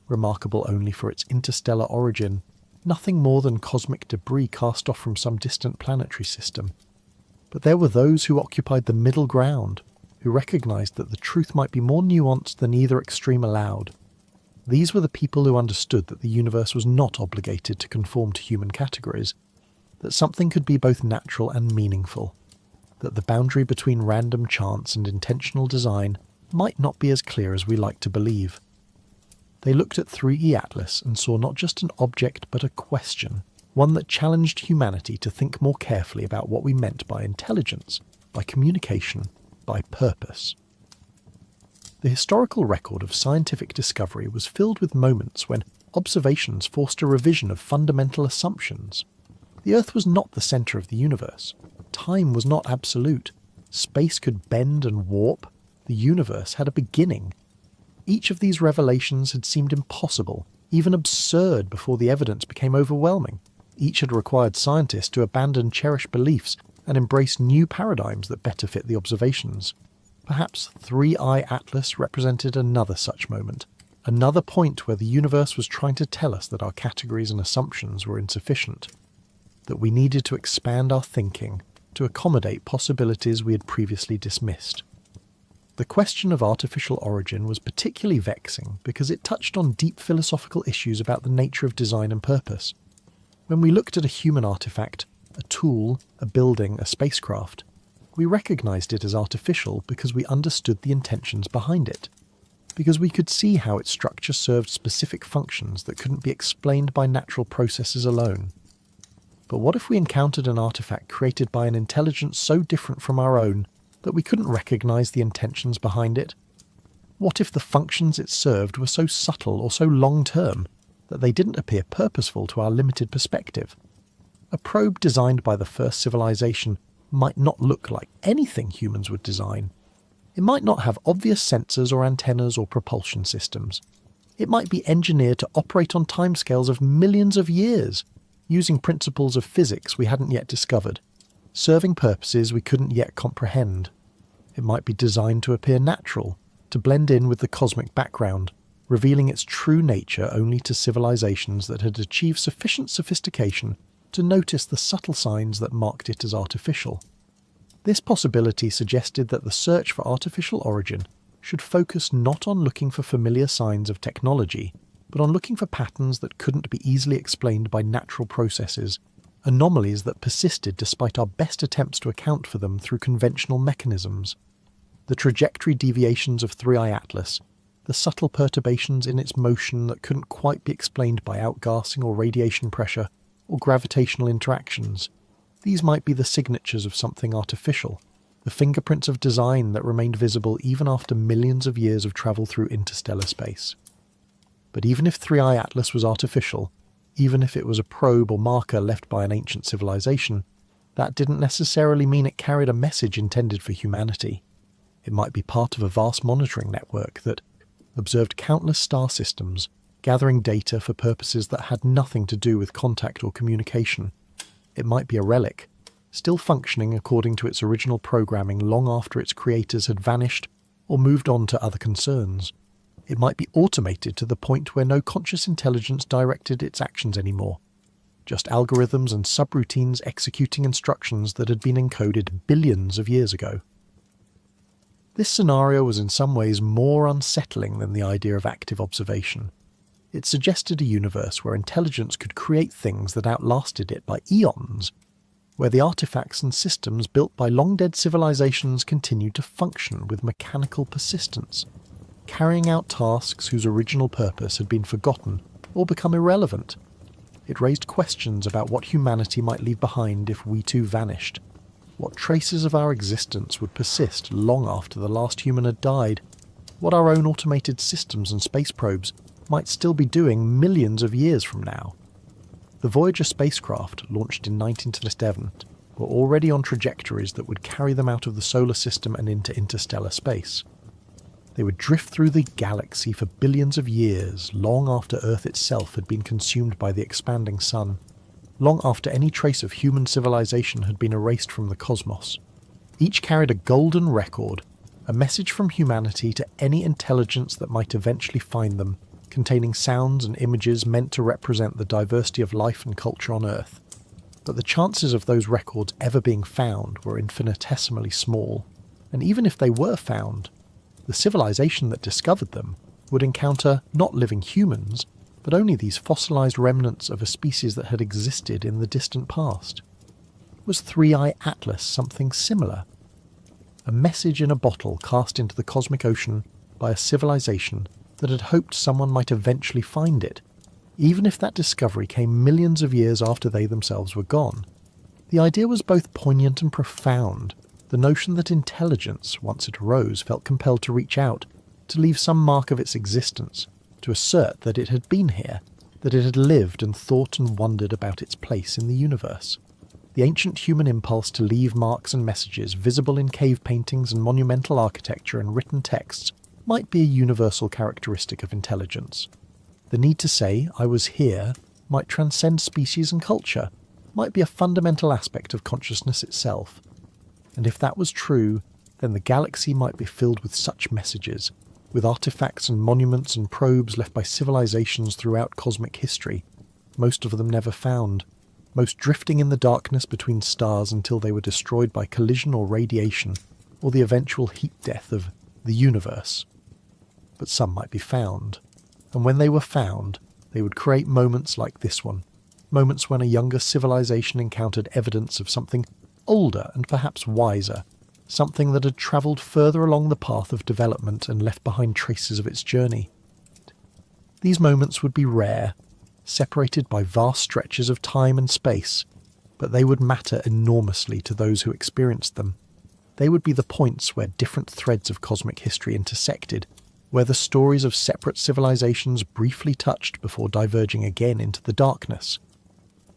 remarkable only for its interstellar origin, nothing more than cosmic debris cast off from some distant planetary system. But there were those who occupied the middle ground, who recognised that the truth might be more nuanced than either extreme allowed. These were the people who understood that the universe was not obligated to conform to human categories, that something could be both natural and meaningful, that the boundary between random chance and intentional design might not be as clear as we like to believe. They looked at 3E Atlas and saw not just an object but a question, one that challenged humanity to think more carefully about what we meant by intelligence, by communication, by purpose. The historical record of scientific discovery was filled with moments when observations forced a revision of fundamental assumptions. The Earth was not the centre of the universe. Time was not absolute. Space could bend and warp. The universe had a beginning. Each of these revelations had seemed impossible, even absurd, before the evidence became overwhelming. Each had required scientists to abandon cherished beliefs and embrace new paradigms that better fit the observations. Perhaps 3I Atlas represented another such moment, another point where the universe was trying to tell us that our categories and assumptions were insufficient, that we needed to expand our thinking to accommodate possibilities we had previously dismissed. The question of artificial origin was particularly vexing because it touched on deep philosophical issues about the nature of design and purpose. When we looked at a human artifact, a tool, a building, a spacecraft, we recognised it as artificial because we understood the intentions behind it, because we could see how its structure served specific functions that couldn't be explained by natural processes alone. But what if we encountered an artifact created by an intelligence so different from our own that we couldn't recognise the intentions behind it? What if the functions it served were so subtle or so long-term that they didn't appear purposeful to our limited perspective? A probe designed by the first civilization might not look like anything humans would design. It might not have obvious sensors or antennas or propulsion systems. It might be engineered to operate on timescales of millions of years, using principles of physics we hadn't yet discovered, serving purposes we couldn't yet comprehend. It might be designed to appear natural, to blend in with the cosmic background, revealing its true nature only to civilizations that had achieved sufficient sophistication to notice the subtle signs that marked it as artificial. This possibility suggested that the search for artificial origin should focus not on looking for familiar signs of technology, but on looking for patterns that couldn't be easily explained by natural processes, anomalies that persisted despite our best attempts to account for them through conventional mechanisms. The trajectory deviations of 3I Atlas, the subtle perturbations in its motion that couldn't quite be explained by outgassing or radiation pressure or gravitational interactions, these might be the signatures of something artificial, the fingerprints of design that remained visible even after millions of years of travel through interstellar space. But even if 3I Atlas was artificial, even if it was a probe or marker left by an ancient civilization, that didn't necessarily mean it carried a message intended for humanity. It might be part of a vast monitoring network that observed countless star systems, gathering data for purposes that had nothing to do with contact or communication. It might be a relic, still functioning according to its original programming long after its creators had vanished or moved on to other concerns. It might be automated to the point where no conscious intelligence directed its actions anymore, just algorithms and subroutines executing instructions that had been encoded billions of years ago. This scenario was in some ways more unsettling than the idea of active observation. It suggested a universe where intelligence could create things that outlasted it by eons, where the artifacts and systems built by long-dead civilizations continued to function with mechanical persistence, carrying out tasks whose original purpose had been forgotten or become irrelevant. It raised questions about what humanity might leave behind if we too vanished, what traces of our existence would persist long after the last human had died, what our own automated systems and space probes might still be doing millions of years from now. The Voyager spacecraft, launched in 1927, were already on trajectories that would carry them out of the solar system and into interstellar space. They would drift through the galaxy for billions of years, long after Earth itself had been consumed by the expanding sun, long after any trace of human civilization had been erased from the cosmos. Each carried a golden record, A message from humanity to any intelligence that might eventually find them, containing sounds and images meant to represent the diversity of life and culture on Earth. But the chances of those records ever being found were infinitesimally small, and even if they were found, the civilization that discovered them would encounter not living humans, but only these fossilized remnants of a species that had existed in the distant past. Was 3i Atlas something similar? A message in a bottle cast into the cosmic ocean by a civilization that had hoped someone might eventually find it, even if that discovery came millions of years after they themselves were gone. The idea was both poignant and profound. The notion that intelligence, once it arose, felt compelled to reach out, to leave some mark of its existence, to assert that it had been here, that it had lived and thought and wondered about its place in the universe. The ancient human impulse to leave marks and messages visible in cave paintings and monumental architecture and written texts might be a universal characteristic of intelligence. The need to say, "I was here," might transcend species and culture, might be a fundamental aspect of consciousness itself. And if that was true, then the galaxy might be filled with such messages, with artifacts and monuments and probes left by civilizations throughout cosmic history, most of them never found, most drifting in the darkness between stars until they were destroyed by collision or radiation, or the eventual heat death of the universe. But some might be found, and when they were found, they would create moments like this one, moments when a younger civilization encountered evidence of something older and perhaps wiser, something that had travelled further along the path of development and left behind traces of its journey. These moments would be rare, separated by vast stretches of time and space, but they would matter enormously to those who experienced them. They would be the points where different threads of cosmic history intersected, where the stories of separate civilizations briefly touched before diverging again into the darkness.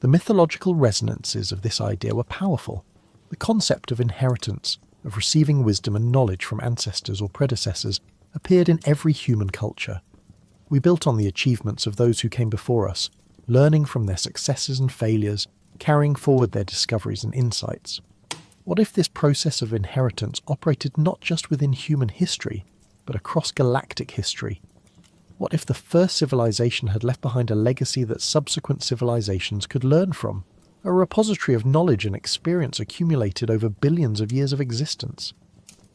The mythological resonances of this idea were powerful. The concept of inheritance, of receiving wisdom and knowledge from ancestors or predecessors, appeared in every human culture. We built on the achievements of those who came before us, learning from their successes and failures, carrying forward their discoveries and insights. What if this process of inheritance operated not just within human history, but across galactic history? What if the first civilization had left behind a legacy that subsequent civilizations could learn from? A repository of knowledge and experience accumulated over billions of years of existence.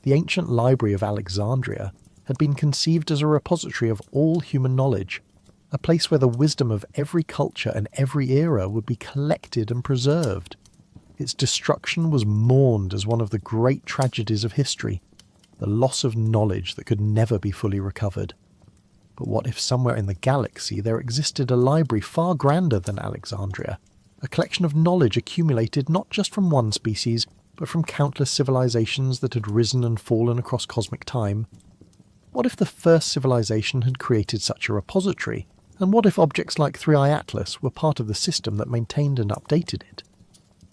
The ancient library of Alexandria had been conceived as a repository of all human knowledge, a place where the wisdom of every culture and every era would be collected and preserved. Its destruction was mourned as one of the great tragedies of history, the loss of knowledge that could never be fully recovered. But what if somewhere in the galaxy there existed a library far grander than Alexandria, a collection of knowledge accumulated not just from one species, but from countless civilizations that had risen and fallen across cosmic time? What if the first civilization had created such a repository, and what if objects like 3i Atlas were part of the system that maintained and updated it?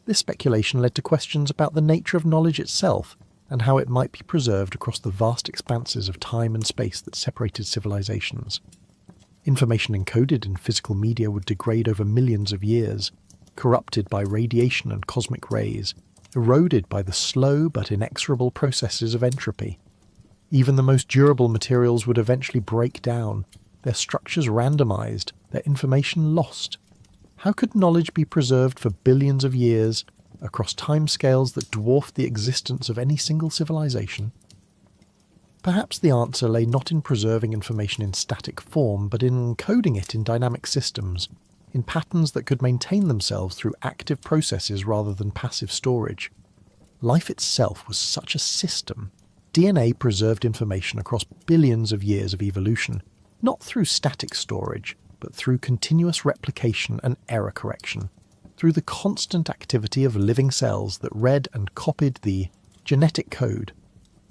This speculation led to questions about the nature of knowledge itself, and how it might be preserved across the vast expanses of time and space that separated civilizations. Information encoded in physical media would degrade over millions of years, corrupted by radiation and cosmic rays, eroded by the slow but inexorable processes of entropy. Even the most durable materials would eventually break down, their structures randomized, their information lost. How could knowledge be preserved for billions of years, across timescales that dwarfed the existence of any single civilization? Perhaps the answer lay not in preserving information in static form, but in encoding it in dynamic systems, in patterns that could maintain themselves through active processes rather than passive storage. Life itself was such a system. DNA preserved information across billions of years of evolution, not through static storage, but through continuous replication and error correction, through the constant activity of living cells that read and copied the genetic code.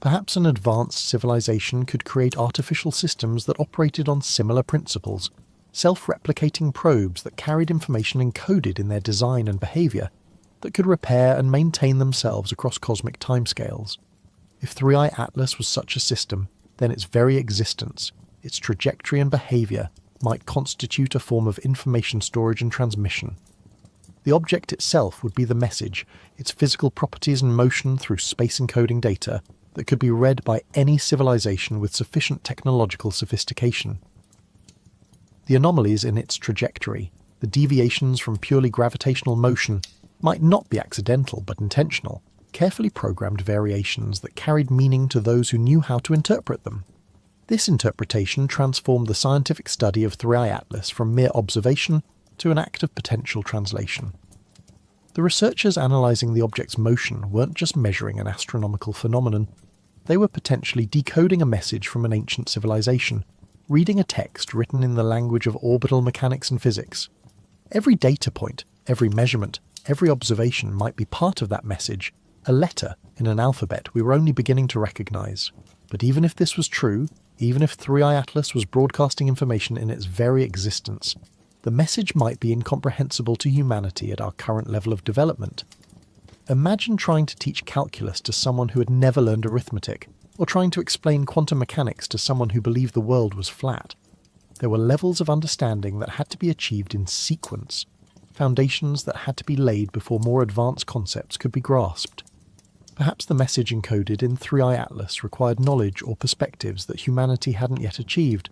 Perhaps an advanced civilization could create artificial systems that operated on similar principles, self-replicating probes that carried information encoded in their design and behavior, that could repair and maintain themselves across cosmic timescales. If 3i Atlas was such a system, then its very existence, its trajectory and behavior, might constitute a form of information storage and transmission. The object itself would be the message, its physical properties and motion through space encoding data that could be read by any civilization with sufficient technological sophistication. The anomalies in its trajectory, the deviations from purely gravitational motion, might not be accidental but intentional, carefully programmed variations that carried meaning to those who knew how to interpret them. This interpretation transformed the scientific study of 3I Atlas from mere observation to an act of potential translation. The researchers analysing the object's motion weren't just measuring an astronomical phenomenon, they were potentially decoding a message from an ancient civilization, reading a text written in the language of orbital mechanics and physics. Every data point, every measurement, every observation might be part of that message, a letter in an alphabet we were only beginning to recognise. But even if this was true, even if 3I Atlas was broadcasting information in its very existence, the message might be incomprehensible to humanity at our current level of development. Imagine trying to teach calculus to someone who had never learned arithmetic, or trying to explain quantum mechanics to someone who believed the world was flat. There were levels of understanding that had to be achieved in sequence, foundations that had to be laid before more advanced concepts could be grasped. Perhaps the message encoded in 3I Atlas required knowledge or perspectives that humanity hadn't yet achieved,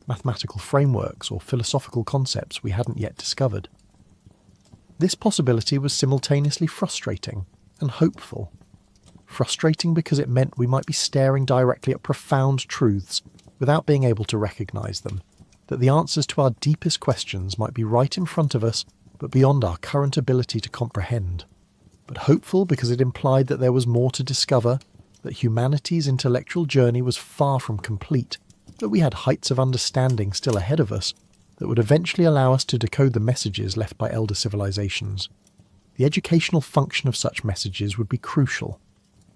mathematical frameworks or philosophical concepts we hadn't yet discovered. This possibility was simultaneously frustrating and hopeful. Frustrating because it meant we might be staring directly at profound truths without being able to recognise them, that the answers to our deepest questions might be right in front of us but beyond our current ability to comprehend. But hopeful because it implied that there was more to discover, that humanity's intellectual journey was far from complete, that we had heights of understanding still ahead of us that would eventually allow us to decode the messages left by elder civilizations. The educational function of such messages would be crucial.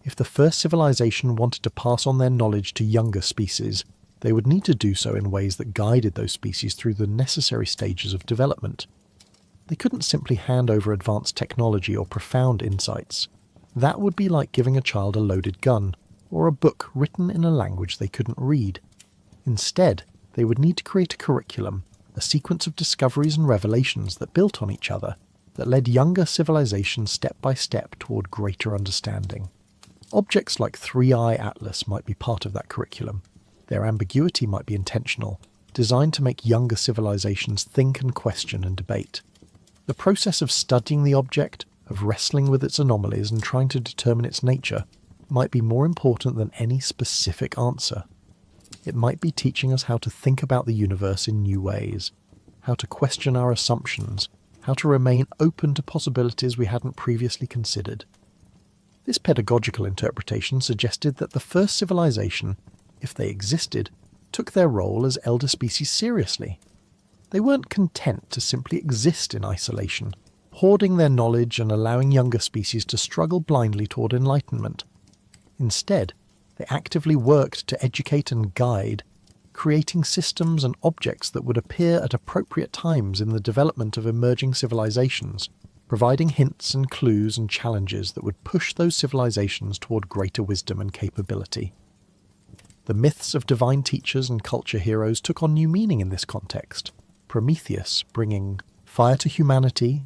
If the first civilization wanted to pass on their knowledge to younger species, they would need to do so in ways that guided those species through the necessary stages of development. They couldn't simply hand over advanced technology or profound insights. That would be like giving a child a loaded gun, or a book written in a language they couldn't read. Instead, they would need to create a curriculum, a sequence of discoveries and revelations that built on each other, that led younger civilizations step by step toward greater understanding. Objects like 3I Atlas might be part of that curriculum. Their ambiguity might be intentional, designed to make younger civilizations think and question and debate. The process of studying the object, of wrestling with its anomalies and trying to determine its nature, might be more important than any specific answer. It might be teaching us how to think about the universe in new ways, how to question our assumptions, how to remain open to possibilities we hadn't previously considered. This pedagogical interpretation suggested that the first civilization, if they existed, took their role as elder species seriously. They weren't content to simply exist in isolation, hoarding their knowledge and allowing younger species to struggle blindly toward enlightenment. Instead, they actively worked to educate and guide, creating systems and objects that would appear at appropriate times in the development of emerging civilizations, providing hints and clues and challenges that would push those civilizations toward greater wisdom and capability. The myths of divine teachers and culture heroes took on new meaning in this context. Prometheus bringing fire to humanity,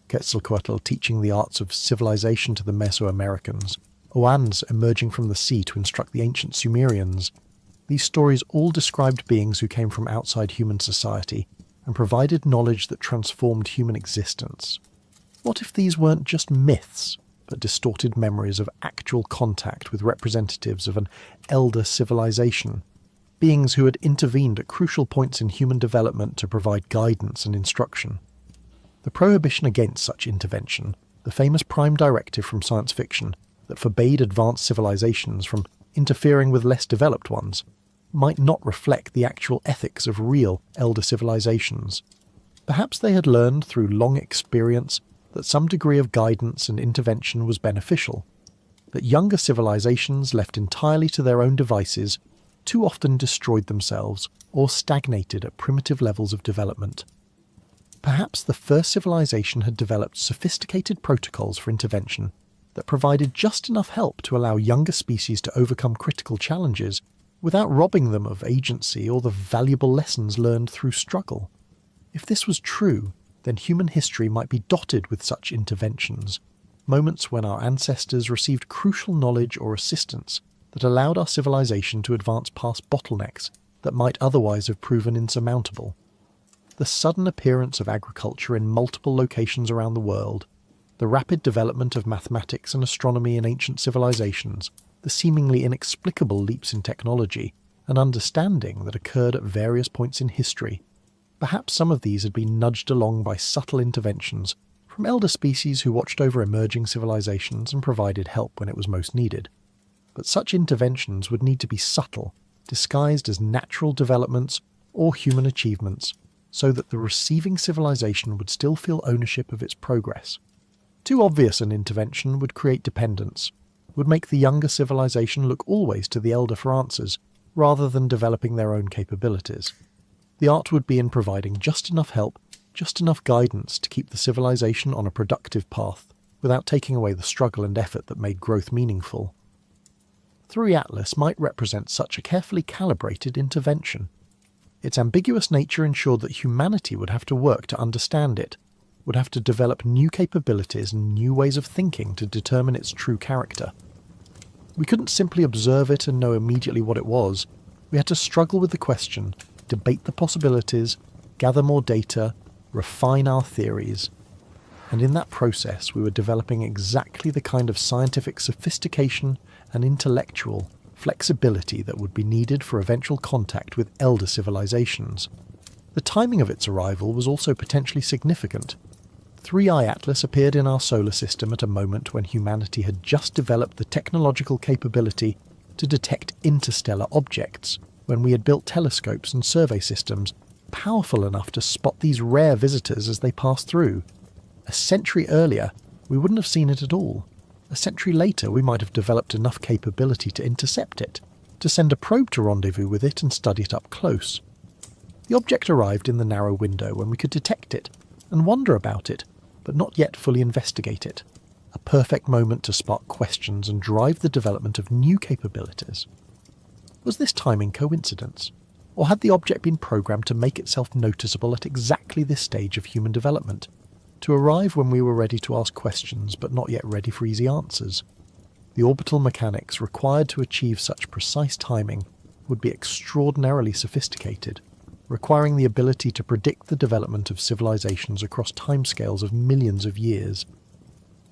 Quetzalcoatl teaching the arts of civilization to the Mesoamericans, Oannes emerging from the sea to instruct the ancient Sumerians. These stories all described beings who came from outside human society and provided knowledge that transformed human existence. What if these weren't just myths, but distorted memories of actual contact with representatives of an elder civilization, beings who had intervened at crucial points in human development to provide guidance and instruction? The prohibition against such intervention, the famous prime directive from science fiction that forbade advanced civilizations from interfering with less developed ones, might not reflect the actual ethics of real elder civilizations. Perhaps they had learned through long experience that some degree of guidance and intervention was beneficial, that younger civilizations left entirely to their own devices too often destroyed themselves or stagnated at primitive levels of development. Perhaps the first civilization had developed sophisticated protocols for intervention that provided just enough help to allow younger species to overcome critical challenges without robbing them of agency or the valuable lessons learned through struggle. If this was true, then human history might be dotted with such interventions, moments when our ancestors received crucial knowledge or assistance that allowed our civilization to advance past bottlenecks that might otherwise have proven insurmountable. The sudden appearance of agriculture in multiple locations around the world, the rapid development of mathematics and astronomy in ancient civilizations, the seemingly inexplicable leaps in technology and understanding that occurred at various points in history. Perhaps some of these had been nudged along by subtle interventions from elder species who watched over emerging civilizations and provided help when it was most needed. But such interventions would need to be subtle, disguised as natural developments or human achievements, so that the receiving civilization would still feel ownership of its progress. Too obvious an intervention would create dependence, would make the younger civilization look always to the elder for answers, rather than developing their own capabilities. The art would be in providing just enough help, just enough guidance to keep the civilization on a productive path, without taking away the struggle and effort that made growth meaningful. 3 Atlas might represent such a carefully calibrated intervention. Its ambiguous nature ensured that humanity would have to work to understand it, would have to develop new capabilities and new ways of thinking to determine its true character. We couldn't simply observe it and know immediately what it was. We had to struggle with the question, debate the possibilities, gather more data, refine our theories. And in that process, we were developing exactly the kind of scientific sophistication and intellectual flexibility that would be needed for eventual contact with elder civilizations. The timing of its arrival was also potentially significant. 3I Atlas appeared in our solar system at a moment when humanity had just developed the technological capability to detect interstellar objects, when we had built telescopes and survey systems powerful enough to spot these rare visitors as they passed through. A century earlier, we wouldn't have seen it at all. A century later, we might have developed enough capability to intercept it, to send a probe to rendezvous with it and study it up close. The object arrived in the narrow window when we could detect it and wonder about it, but not yet fully investigate it. A perfect moment to spark questions and drive the development of new capabilities. Was this timing coincidence? Or had the object been programmed to make itself noticeable at exactly this stage of human development, to arrive when we were ready to ask questions but not yet ready for easy answers? The orbital mechanics required to achieve such precise timing would be extraordinarily sophisticated, requiring the ability to predict the development of civilizations across timescales of millions of years.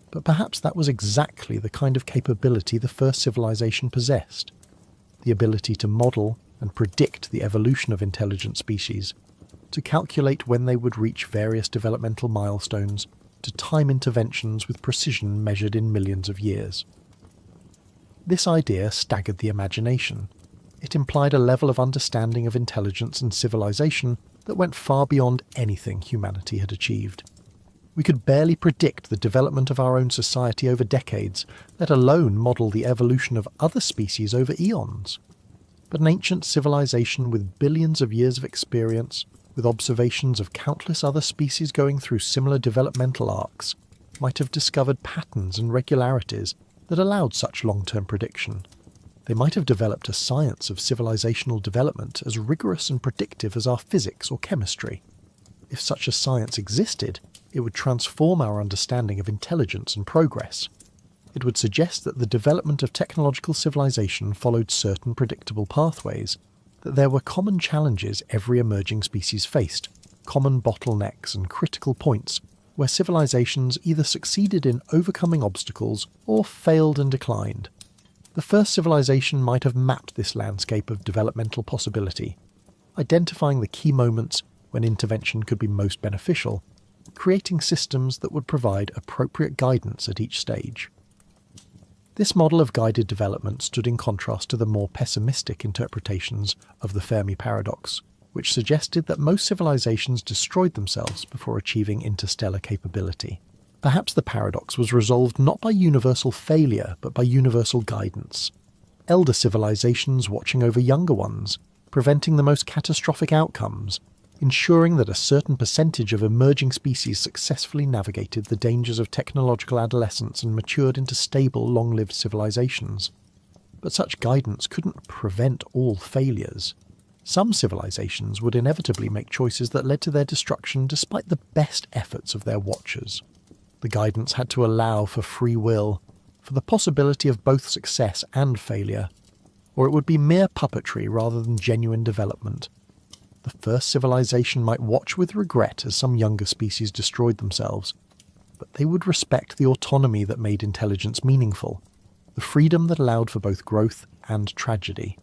But perhaps that was exactly the kind of capability the first civilization possessed, the ability to model and predict the evolution of intelligent species, to calculate when they would reach various developmental milestones, to time interventions with precision measured in millions of years. This idea staggered the imagination. It implied a level of understanding of intelligence and civilization that went far beyond anything humanity had achieved. We could barely predict the development of our own society over decades, let alone model the evolution of other species over eons. But an ancient civilization with billions of years of experience, with observations of countless other species going through similar developmental arcs, might have discovered patterns and regularities that allowed such long-term prediction. They might have developed a science of civilizational development as rigorous and predictive as our physics or chemistry. If such a science existed, it would transform our understanding of intelligence and progress. It would suggest that the development of technological civilization followed certain predictable pathways, that there were common challenges every emerging species faced, common bottlenecks and critical points where civilizations either succeeded in overcoming obstacles or failed and declined. The first civilization might have mapped this landscape of developmental possibility, identifying the key moments when intervention could be most beneficial, creating systems that would provide appropriate guidance at each stage. This model of guided development stood in contrast to the more pessimistic interpretations of the Fermi paradox, which suggested that most civilizations destroyed themselves before achieving interstellar capability. Perhaps the paradox was resolved not by universal failure, but by universal guidance. Elder civilizations watching over younger ones, preventing the most catastrophic outcomes, ensuring that a certain percentage of emerging species successfully navigated the dangers of technological adolescence and matured into stable, long-lived civilizations. But such guidance couldn't prevent all failures. Some civilizations would inevitably make choices that led to their destruction despite the best efforts of their watchers. The guidance had to allow for free will, for the possibility of both success and failure, or it would be mere puppetry rather than genuine development. The first civilization might watch with regret as some younger species destroyed themselves, but they would respect the autonomy that made intelligence meaningful, the freedom that allowed for both growth and tragedy.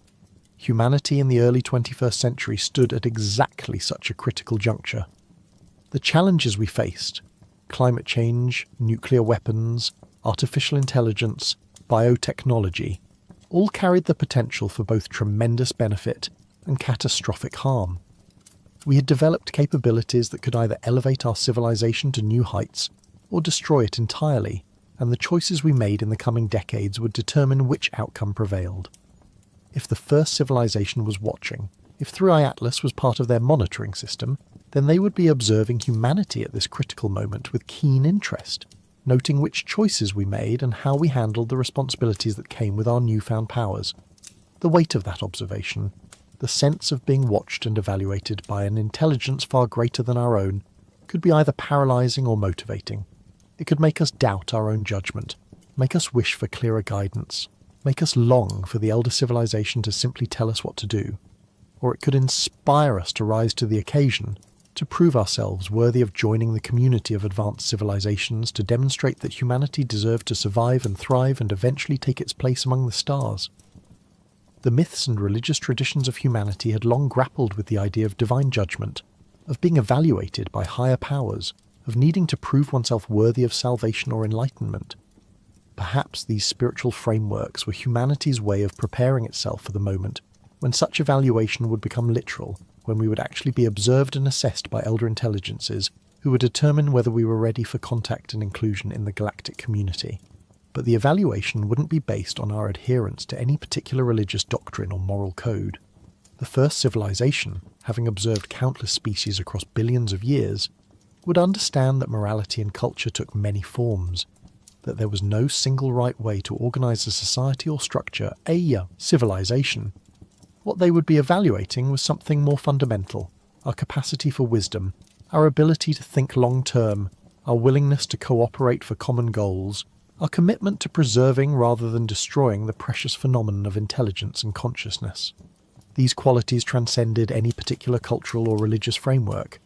Humanity in the early 21st century stood at exactly such a critical juncture. The challenges we faced — climate change, nuclear weapons, artificial intelligence, biotechnology — all carried the potential for both tremendous benefit and catastrophic harm. We had developed capabilities that could either elevate our civilization to new heights or destroy it entirely, and the choices we made in the coming decades would determine which outcome prevailed. If the first civilization was watching, if 3i Atlas was part of their monitoring system, then they would be observing humanity at this critical moment with keen interest, noting which choices we made and how we handled the responsibilities that came with our newfound powers. The weight of that observation, the sense of being watched and evaluated by an intelligence far greater than our own, could be either paralysing or motivating. It could make us doubt our own judgment, make us wish for clearer guidance, make us long for the elder civilization to simply tell us what to do. Or it could inspire us to rise to the occasion, to prove ourselves worthy of joining the community of advanced civilizations, to demonstrate that humanity deserved to survive and thrive and eventually take its place among the stars. The myths and religious traditions of humanity had long grappled with the idea of divine judgment, of being evaluated by higher powers, of needing to prove oneself worthy of salvation or enlightenment. Perhaps these spiritual frameworks were humanity's way of preparing itself for the moment when such evaluation would become literal, when we would actually be observed and assessed by elder intelligences who would determine whether we were ready for contact and inclusion in the galactic community. But the evaluation wouldn't be based on our adherence to any particular religious doctrine or moral code. The first civilization, having observed countless species across billions of years, would understand that morality and culture took many forms, that there was no single right way to organise a society or structure, a civilization. What they would be evaluating was something more fundamental: our capacity for wisdom, our ability to think long-term, our willingness to cooperate for common goals, our commitment to preserving rather than destroying the precious phenomenon of intelligence and consciousness. These qualities transcended any particular cultural or religious framework.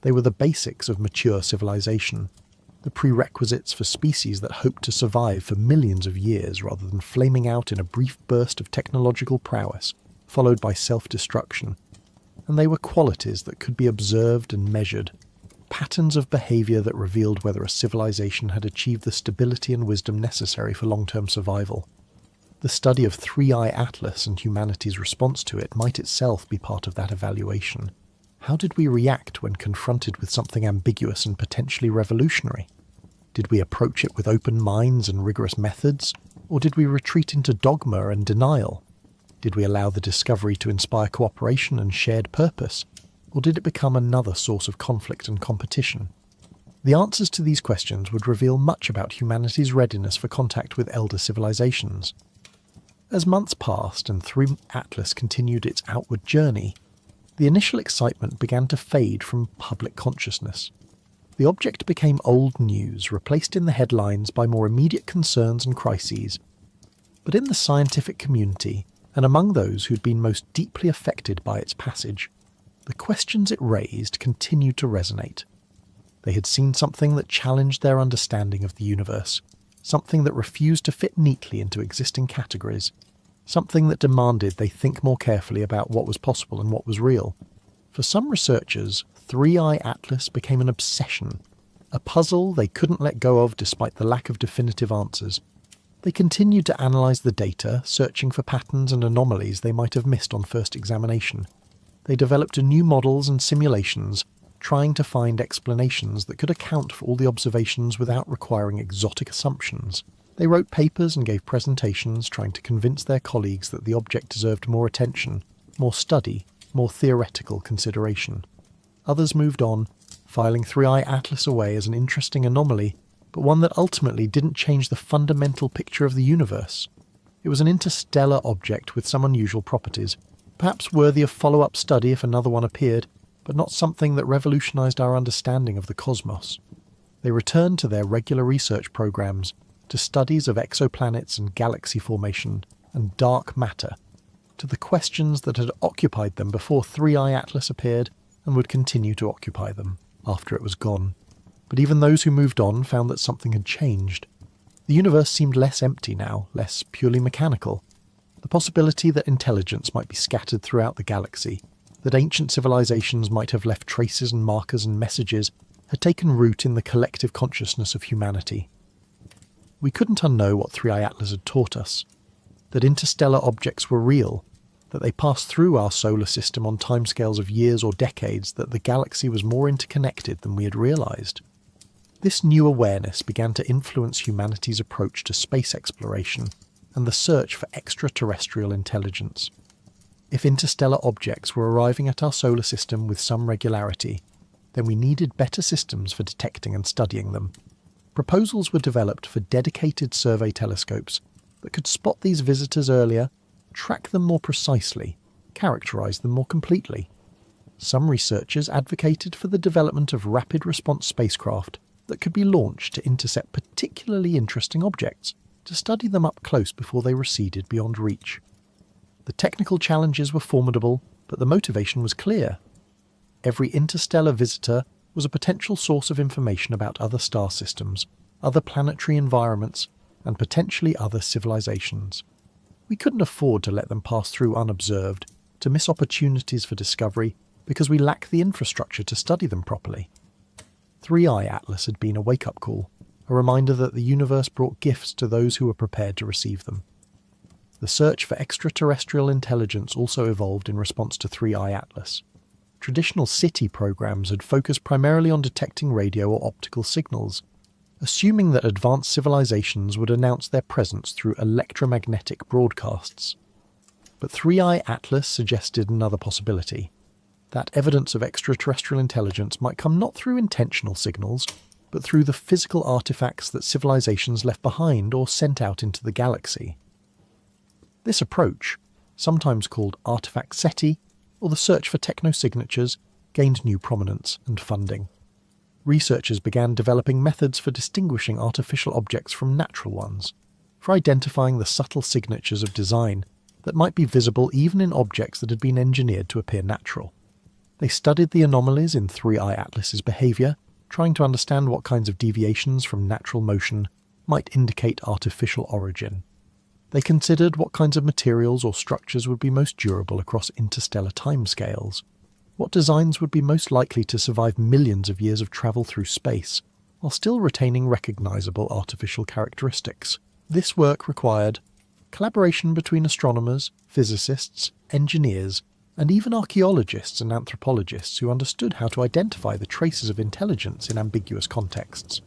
They were the basics of mature civilization, the prerequisites for species that hoped to survive for millions of years rather than flaming out in a brief burst of technological prowess, followed by self-destruction. And they were qualities that could be observed and measured, patterns of behaviour that revealed whether a civilization had achieved the stability and wisdom necessary for long-term survival. The study of 3i Atlas and humanity's response to it might itself be part of that evaluation. How did we react when confronted with something ambiguous and potentially revolutionary? Did we approach it with open minds and rigorous methods, or did we retreat into dogma and denial? Did we allow the discovery to inspire cooperation and shared purpose, or did it become another source of conflict and competition? The answers to these questions would reveal much about humanity's readiness for contact with elder civilizations. As months passed and 3i Atlas continued its outward journey, the initial excitement began to fade from public consciousness. The object became old news, replaced in the headlines by more immediate concerns and crises. But in the scientific community, and among those who'd been most deeply affected by its passage, the questions it raised continued to resonate. They had seen something that challenged their understanding of the universe, something that refused to fit neatly into existing categories, something that demanded they think more carefully about what was possible and what was real. For some researchers, 3i Atlas became an obsession, a puzzle they couldn't let go of despite the lack of definitive answers. They continued to analyse the data, searching for patterns and anomalies they might have missed on first examination. They developed new models and simulations, trying to find explanations that could account for all the observations without requiring exotic assumptions. They wrote papers and gave presentations, trying to convince their colleagues that the object deserved more attention, more study, more theoretical consideration. Others moved on, filing 3i Atlas away as an interesting anomaly, but one that ultimately didn't change the fundamental picture of the universe. It was an interstellar object with some unusual properties, perhaps worthy of follow-up study if another one appeared, but not something that revolutionized our understanding of the cosmos. They returned to their regular research programs, to studies of exoplanets and galaxy formation and dark matter, to the questions that had occupied them before 3i Atlas appeared and would continue to occupy them after it was gone. But even those who moved on found that something had changed. The universe seemed less empty now, less purely mechanical. The possibility that intelligence might be scattered throughout the galaxy, that ancient civilizations might have left traces and markers and messages, had taken root in the collective consciousness of humanity. We couldn't unknow what 3i Atlas had taught us, that interstellar objects were real, that they passed through our solar system on timescales of years or decades, that the galaxy was more interconnected than we had realized. This new awareness began to influence humanity's approach to space exploration and the search for extraterrestrial intelligence. If interstellar objects were arriving at our solar system with some regularity, then we needed better systems for detecting and studying them. Proposals were developed for dedicated survey telescopes that could spot these visitors earlier, track them more precisely, characterize them more completely. Some researchers advocated for the development of rapid response spacecraft that could be launched to intercept particularly interesting objects, to study them up close before they receded beyond reach. The technical challenges were formidable, but the motivation was clear. Every interstellar visitor was a potential source of information about other star systems, other planetary environments, and potentially other civilizations. We couldn't afford to let them pass through unobserved, to miss opportunities for discovery, because we lack the infrastructure to study them properly. 3i Atlas had been a wake-up call, a reminder that the universe brought gifts to those who were prepared to receive them. The search for extraterrestrial intelligence also evolved in response to 3i Atlas. Traditional SETI programs had focused primarily on detecting radio or optical signals, assuming that advanced civilizations would announce their presence through electromagnetic broadcasts. But 3i Atlas suggested another possibility, that evidence of extraterrestrial intelligence might come not through intentional signals, but through the physical artifacts that civilizations left behind or sent out into the galaxy. This approach, sometimes called artifact SETI, or the search for technosignatures, gained new prominence and funding. Researchers began developing methods for distinguishing artificial objects from natural ones, for identifying the subtle signatures of design that might be visible even in objects that had been engineered to appear natural. They studied the anomalies in 3i Atlas's behaviour, trying to understand what kinds of deviations from natural motion might indicate artificial origin. They considered what kinds of materials or structures would be most durable across interstellar timescales, what designs would be most likely to survive millions of years of travel through space, while still retaining recognisable artificial characteristics. This work required collaboration between astronomers, physicists, engineers, and even archaeologists and anthropologists who understood how to identify the traces of intelligence in ambiguous contexts.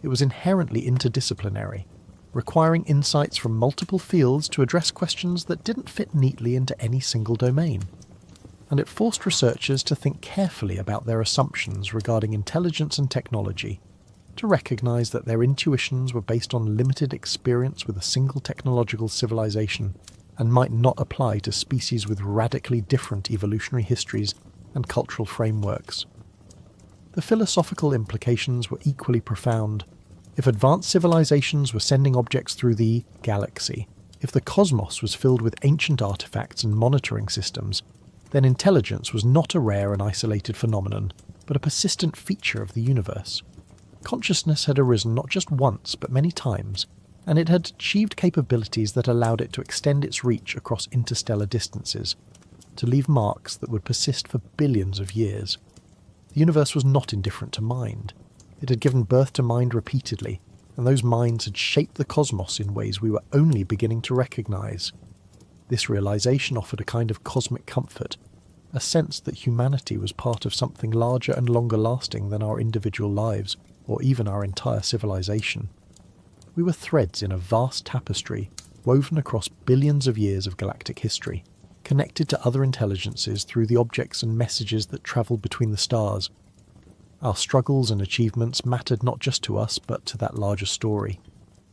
It was inherently interdisciplinary, requiring insights from multiple fields to address questions that didn't fit neatly into any single domain. And it forced researchers to think carefully about their assumptions regarding intelligence and technology, to recognise that their intuitions were based on limited experience with a single technological civilization and might not apply to species with radically different evolutionary histories and cultural frameworks. The philosophical implications were equally profound. If advanced civilizations were sending objects through the galaxy, if the cosmos was filled with ancient artifacts and monitoring systems, then intelligence was not a rare and isolated phenomenon, but a persistent feature of the universe. Consciousness had arisen not just once, but many times, and it had achieved capabilities that allowed it to extend its reach across interstellar distances, to leave marks that would persist for billions of years. The universe was not indifferent to mind. It had given birth to mind repeatedly, and those minds had shaped the cosmos in ways we were only beginning to recognise. This realisation offered a kind of cosmic comfort, a sense that humanity was part of something larger and longer lasting than our individual lives, or even our entire civilization. We were threads in a vast tapestry, woven across billions of years of galactic history, connected to other intelligences through the objects and messages that travelled between the stars. Our struggles and achievements mattered not just to us, but to that larger story,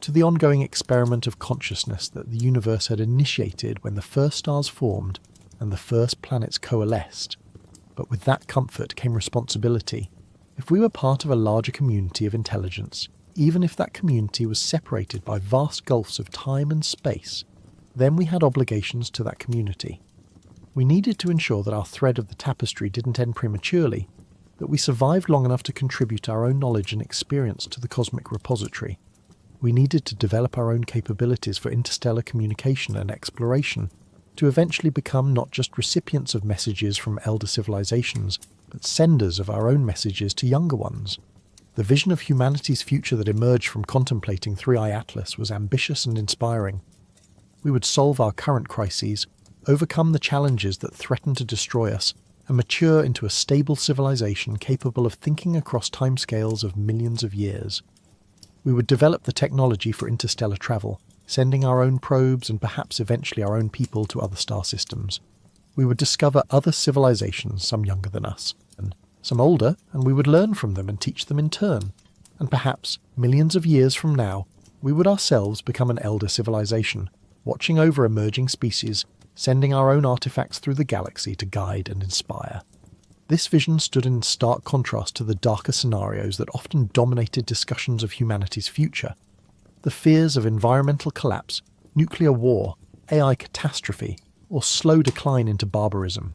to the ongoing experiment of consciousness that the universe had initiated when the first stars formed and the first planets coalesced. But with that comfort came responsibility. If we were part of a larger community of intelligence, even if that community was separated by vast gulfs of time and space, then we had obligations to that community. We needed to ensure that our thread of the tapestry didn't end prematurely, that we survived long enough to contribute our own knowledge and experience to the cosmic repository. We needed to develop our own capabilities for interstellar communication and exploration, to eventually become not just recipients of messages from elder civilizations, but senders of our own messages to younger ones. The vision of humanity's future that emerged from contemplating 3i Atlas was ambitious and inspiring. We would solve our current crises, overcome the challenges that threaten to destroy us, and mature into a stable civilization capable of thinking across timescales of millions of years. We would develop the technology for interstellar travel, sending our own probes and perhaps eventually our own people to other star systems. We would discover other civilizations, some younger than us, and some older, and we would learn from them and teach them in turn. And perhaps, millions of years from now, we would ourselves become an elder civilization, watching over emerging species, sending our own artifacts through the galaxy to guide and inspire. This vision stood in stark contrast to the darker scenarios that often dominated discussions of humanity's future. The fears of environmental collapse, nuclear war, AI catastrophe, or slow decline into barbarism.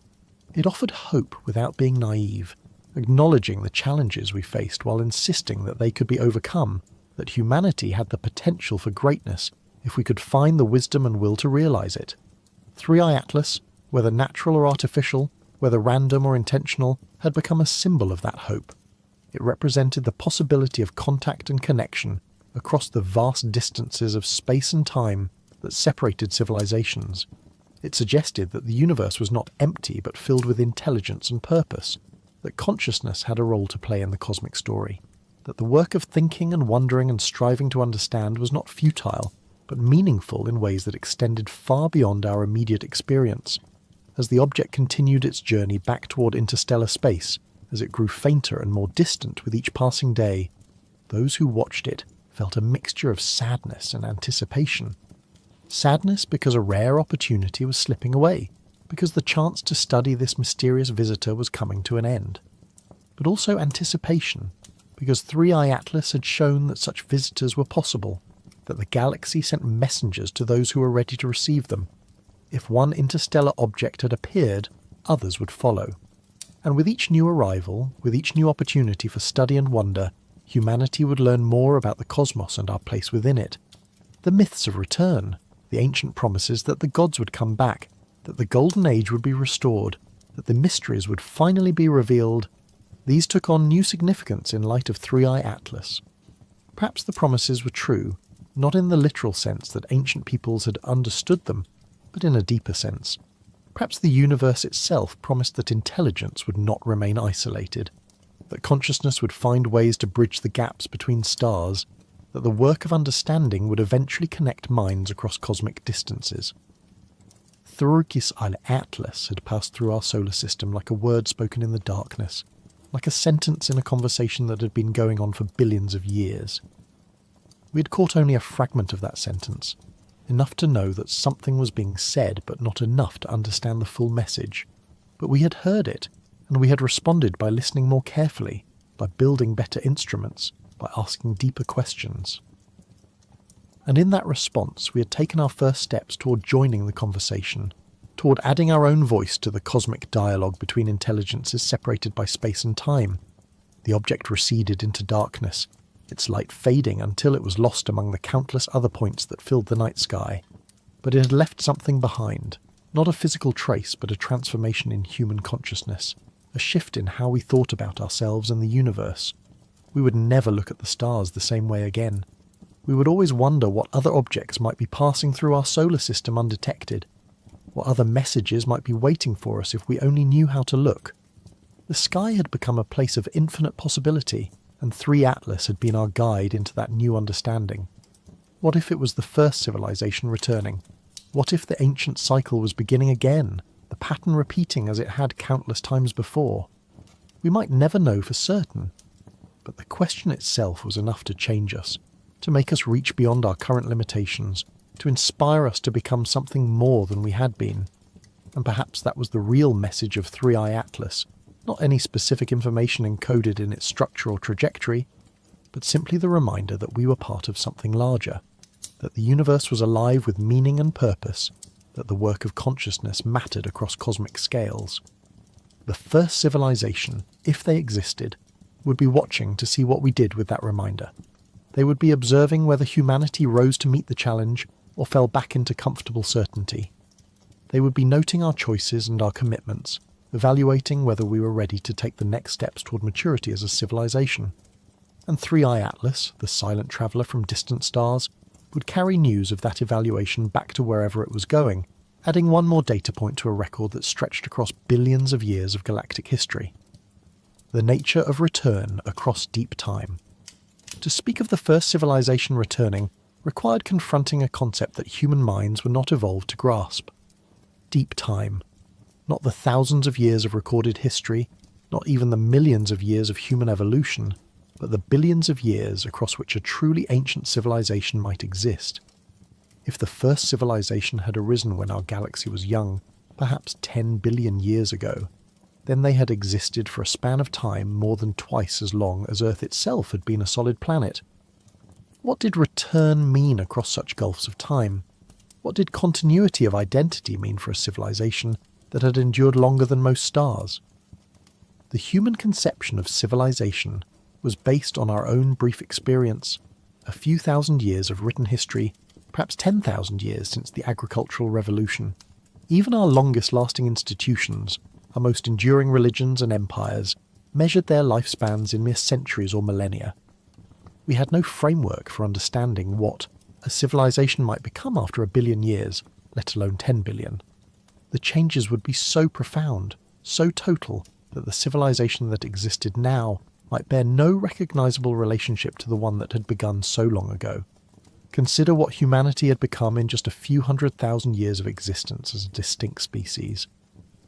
It offered hope without being naive, acknowledging the challenges we faced while insisting that they could be overcome, that humanity had the potential for greatness if we could find the wisdom and will to realize it. 3i Atlas, whether natural or artificial, whether random or intentional, had become a symbol of that hope. It represented the possibility of contact and connection across the vast distances of space and time that separated civilizations. It suggested that the universe was not empty but filled with intelligence and purpose, that consciousness had a role to play in the cosmic story, that the work of thinking and wondering and striving to understand was not futile, but meaningful in ways that extended far beyond our immediate experience. As the object continued its journey back toward interstellar space, as it grew fainter and more distant with each passing day, those who watched it felt a mixture of sadness and anticipation. Sadness because a rare opportunity was slipping away, because the chance to study this mysterious visitor was coming to an end. But also anticipation, because 3i Atlas had shown that such visitors were possible, that the galaxy sent messengers to those who were ready to receive them. If one interstellar object had appeared, others would follow. And with each new arrival, with each new opportunity for study and wonder, humanity would learn more about the cosmos and our place within it. The myths of return, the ancient promises that the gods would come back, that the golden age would be restored, that the mysteries would finally be revealed, these took on new significance in light of 3i Atlas. Perhaps the promises were true, not in the literal sense that ancient peoples had understood them, but in a deeper sense. Perhaps the universe itself promised that intelligence would not remain isolated, that consciousness would find ways to bridge the gaps between stars, that the work of understanding would eventually connect minds across cosmic distances. 3i Atlas had passed through our solar system like a word spoken in the darkness, like a sentence in a conversation that had been going on for billions of years. We had caught only a fragment of that sentence, enough to know that something was being said but not enough to understand the full message. But we had heard it, and we had responded by listening more carefully, by building better instruments, by asking deeper questions. And in that response we had taken our first steps toward joining the conversation, toward adding our own voice to the cosmic dialogue between intelligences separated by space and time. The object receded into darkness, its light fading until it was lost among the countless other points that filled the night sky. But it had left something behind, not a physical trace but a transformation in human consciousness, a shift in how we thought about ourselves and the universe. We would never look at the stars the same way again. We would always wonder what other objects might be passing through our solar system undetected, what other messages might be waiting for us if we only knew how to look. The sky had become a place of infinite possibility, and 3 Atlas had been our guide into that new understanding. What if it was the first civilization returning? What if the ancient cycle was beginning again, the pattern repeating as it had countless times before? We might never know for certain, but the question itself was enough to change us, to make us reach beyond our current limitations, to inspire us to become something more than we had been. And perhaps that was the real message of 3i Atlas, not any specific information encoded in its structure or trajectory, but simply the reminder that we were part of something larger, that the universe was alive with meaning and purpose, that the work of consciousness mattered across cosmic scales. The first civilization, if they existed, would be watching to see what we did with that reminder. They would be observing whether humanity rose to meet the challenge or fell back into comfortable certainty. They would be noting our choices and our commitments, evaluating whether we were ready to take the next steps toward maturity as a civilization. And 3i Atlas, the silent traveller from distant stars, would carry news of that evaluation back to wherever it was going, adding one more data point to a record that stretched across billions of years of galactic history. The nature of return across deep time. To speak of the first civilization returning required confronting a concept that human minds were not evolved to grasp. Deep time. Not the thousands of years of recorded history, not even the millions of years of human evolution, but the billions of years across which a truly ancient civilization might exist. If the first civilization had arisen when our galaxy was young, perhaps 10 billion years ago, then they had existed for a span of time more than twice as long as Earth itself had been a solid planet. What did return mean across such gulfs of time? What did continuity of identity mean for a civilization that had endured longer than most stars? The human conception of civilization was based on our own brief experience, a few thousand years of written history, perhaps 10,000 years since the agricultural revolution. Even our longest-lasting institutions, our most enduring religions and empires, measured their lifespans in mere centuries or millennia. We had no framework for understanding what a civilization might become after 1 billion years, let alone 10 billion. The changes would be so profound, so total, that the civilization that existed now might bear no recognizable relationship to the one that had begun so long ago. Consider what humanity had become in just a few 100,000 years of existence as a distinct species.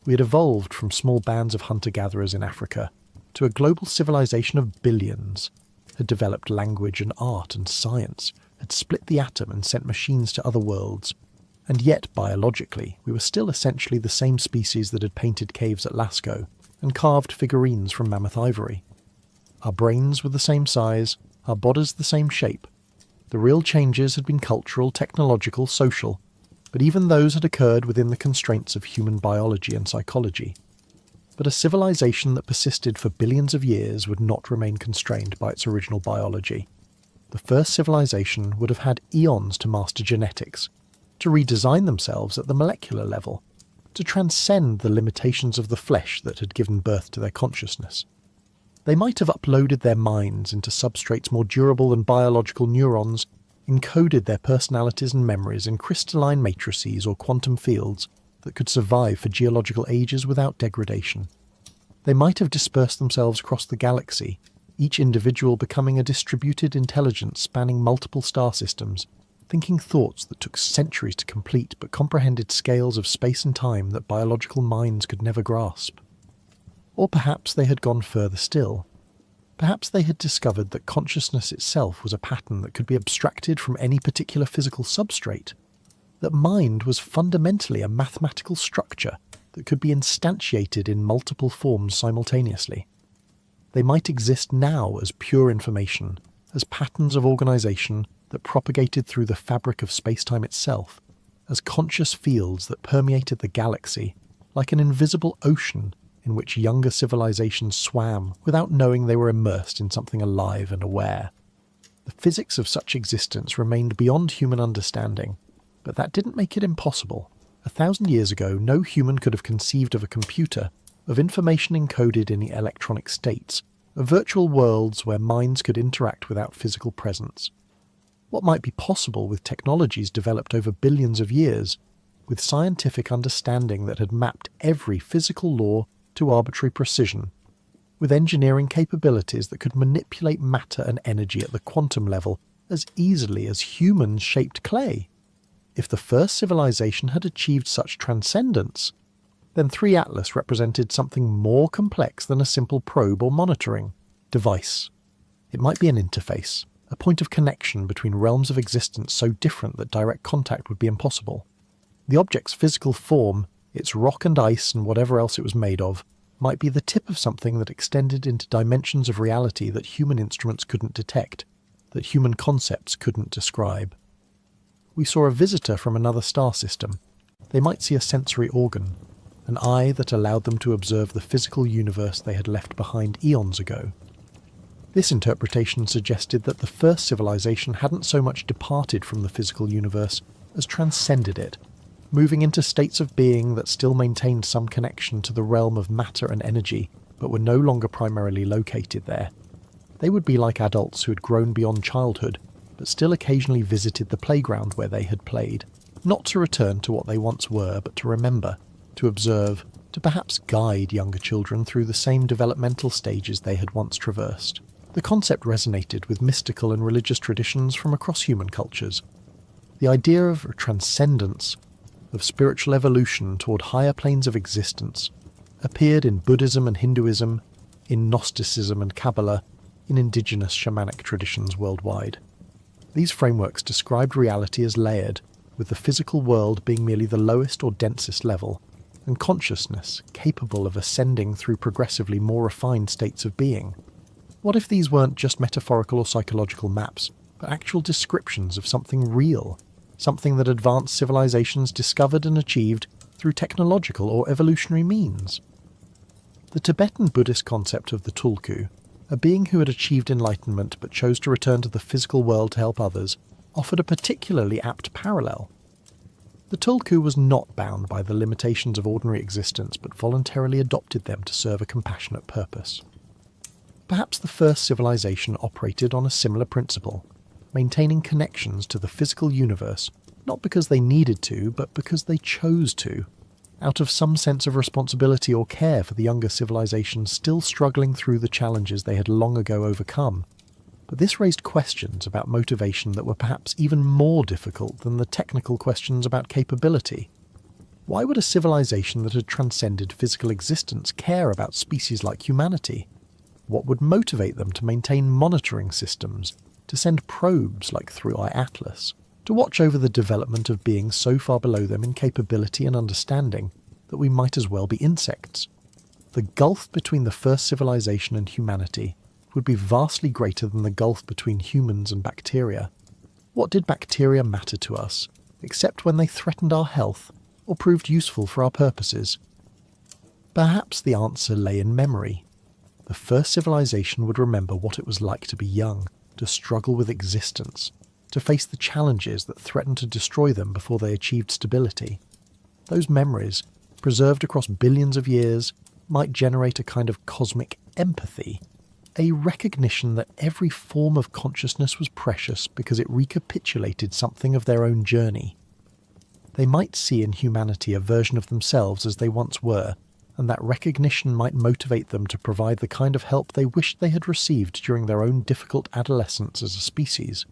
We had evolved from small bands of hunter-gatherers in Africa to a global civilization of billions, had developed language and art and science, had split the atom and sent machines to other worlds, and yet, biologically, we were still essentially the same species that had painted caves at Lascaux and carved figurines from mammoth ivory. Our brains were the same size, our bodies the same shape. The real changes had been cultural, technological, social, but even those had occurred within the constraints of human biology and psychology. But a civilization that persisted for billions of years would not remain constrained by its original biology. The first civilization would have had eons to master genetics, to redesign themselves at the molecular level, to transcend the limitations of the flesh that had given birth to their consciousness. They might have uploaded their minds into substrates more durable than biological neurons, encoded their personalities and memories in crystalline matrices or quantum fields that could survive for geological ages without degradation. They might have dispersed themselves across the galaxy, each individual becoming a distributed intelligence spanning multiple star systems, thinking thoughts that took centuries to complete but comprehended scales of space and time that biological minds could never grasp. Or perhaps they had gone further still. Perhaps they had discovered that consciousness itself was a pattern that could be abstracted from any particular physical substrate, that mind was fundamentally a mathematical structure that could be instantiated in multiple forms simultaneously. They might exist now as pure information, as patterns of organization that propagated through the fabric of space-time itself, as conscious fields that permeated the galaxy, like an invisible ocean in which younger civilizations swam without knowing they were immersed in something alive and aware. The physics of such existence remained beyond human understanding, but that didn't make it impossible. 1,000 years ago, no human could have conceived of a computer, of information encoded in electronic states, of virtual worlds where minds could interact without physical presence. What might be possible with technologies developed over billions of years, with scientific understanding that had mapped every physical law to arbitrary precision, with engineering capabilities that could manipulate matter and energy at the quantum level as easily as humans shaped clay? If the first civilization had achieved such transcendence, then 3 Atlas represented something more complex than a simple probe or monitoring device. It might be an interface, a point of connection between realms of existence so different that direct contact would be impossible. The object's physical form, its rock and ice and whatever else it was made of, might be the tip of something that extended into dimensions of reality that human instruments couldn't detect, that human concepts couldn't describe. we saw a visitor from another star system, they might see a sensory organ, an eye that allowed them to observe the physical universe they had left behind eons ago. This interpretation suggested that the first civilization hadn't so much departed from the physical universe as transcended it, moving into states of being that still maintained some connection to the realm of matter and energy, but were no longer primarily located there. They would be like adults who had grown beyond childhood, but still occasionally visited the playground where they had played, not to return to what they once were, but to remember, to observe, to perhaps guide younger children through the same developmental stages they had once traversed. The concept resonated with mystical and religious traditions from across human cultures. The idea of transcendence, of spiritual evolution toward higher planes of existence, appeared in Buddhism and Hinduism, in Gnosticism and Kabbalah, in indigenous shamanic traditions worldwide. These frameworks described reality as layered, with the physical world being merely the lowest or densest level, and consciousness capable of ascending through progressively more refined states of being. What if these weren't just metaphorical or psychological maps, but actual descriptions of something real, something that advanced civilizations discovered and achieved through technological or evolutionary means? The Tibetan Buddhist concept of the tulku, a being who had achieved enlightenment but chose to return to the physical world to help others, offered a particularly apt parallel. The tulku was not bound by the limitations of ordinary existence but voluntarily adopted them to serve a compassionate purpose. Perhaps the first civilization operated on a similar principle, maintaining connections to the physical universe, not because they needed to, but because they chose to, out of some sense of responsibility or care for the younger civilizations still struggling through the challenges they had long ago overcome. But this raised questions about motivation that were perhaps even more difficult than the technical questions about capability. Why would a civilization that had transcended physical existence care about species like humanity? What would motivate them to maintain monitoring systems, to send probes like 3i Atlas, to watch over the development of beings so far below them in capability and understanding that we might as well be insects? The gulf between the first civilization and humanity would be vastly greater than the gulf between humans and bacteria. What did bacteria matter to us, except when they threatened our health or proved useful for our purposes? Perhaps the answer lay in memory. The first civilization would remember what it was like to be young, to struggle with existence, to face the challenges that threatened to destroy them before they achieved stability. Those memories, preserved across billions of years, might generate a kind of cosmic empathy, a recognition that every form of consciousness was precious because it recapitulated something of their own journey. They might see in humanity a version of themselves as they once were, and that recognition might motivate them to provide the kind of help they wished they had received during their own difficult adolescence as a species.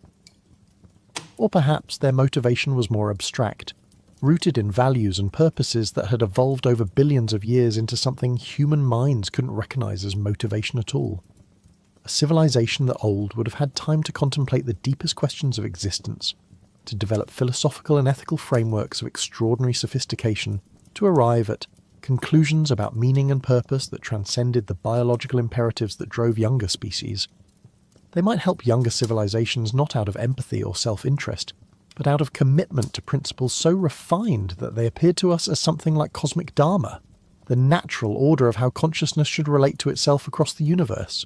Or perhaps their motivation was more abstract, rooted in values and purposes that had evolved over billions of years into something human minds couldn't recognize as motivation at all. A civilization that old would have had time to contemplate the deepest questions of existence, to develop philosophical and ethical frameworks of extraordinary sophistication, to arrive at conclusions about meaning and purpose that transcended the biological imperatives that drove younger species. They might help younger civilizations not out of empathy or self-interest, but out of commitment to principles so refined that they appeared to us as something like cosmic dharma, the natural order of how consciousness should relate to itself across the universe.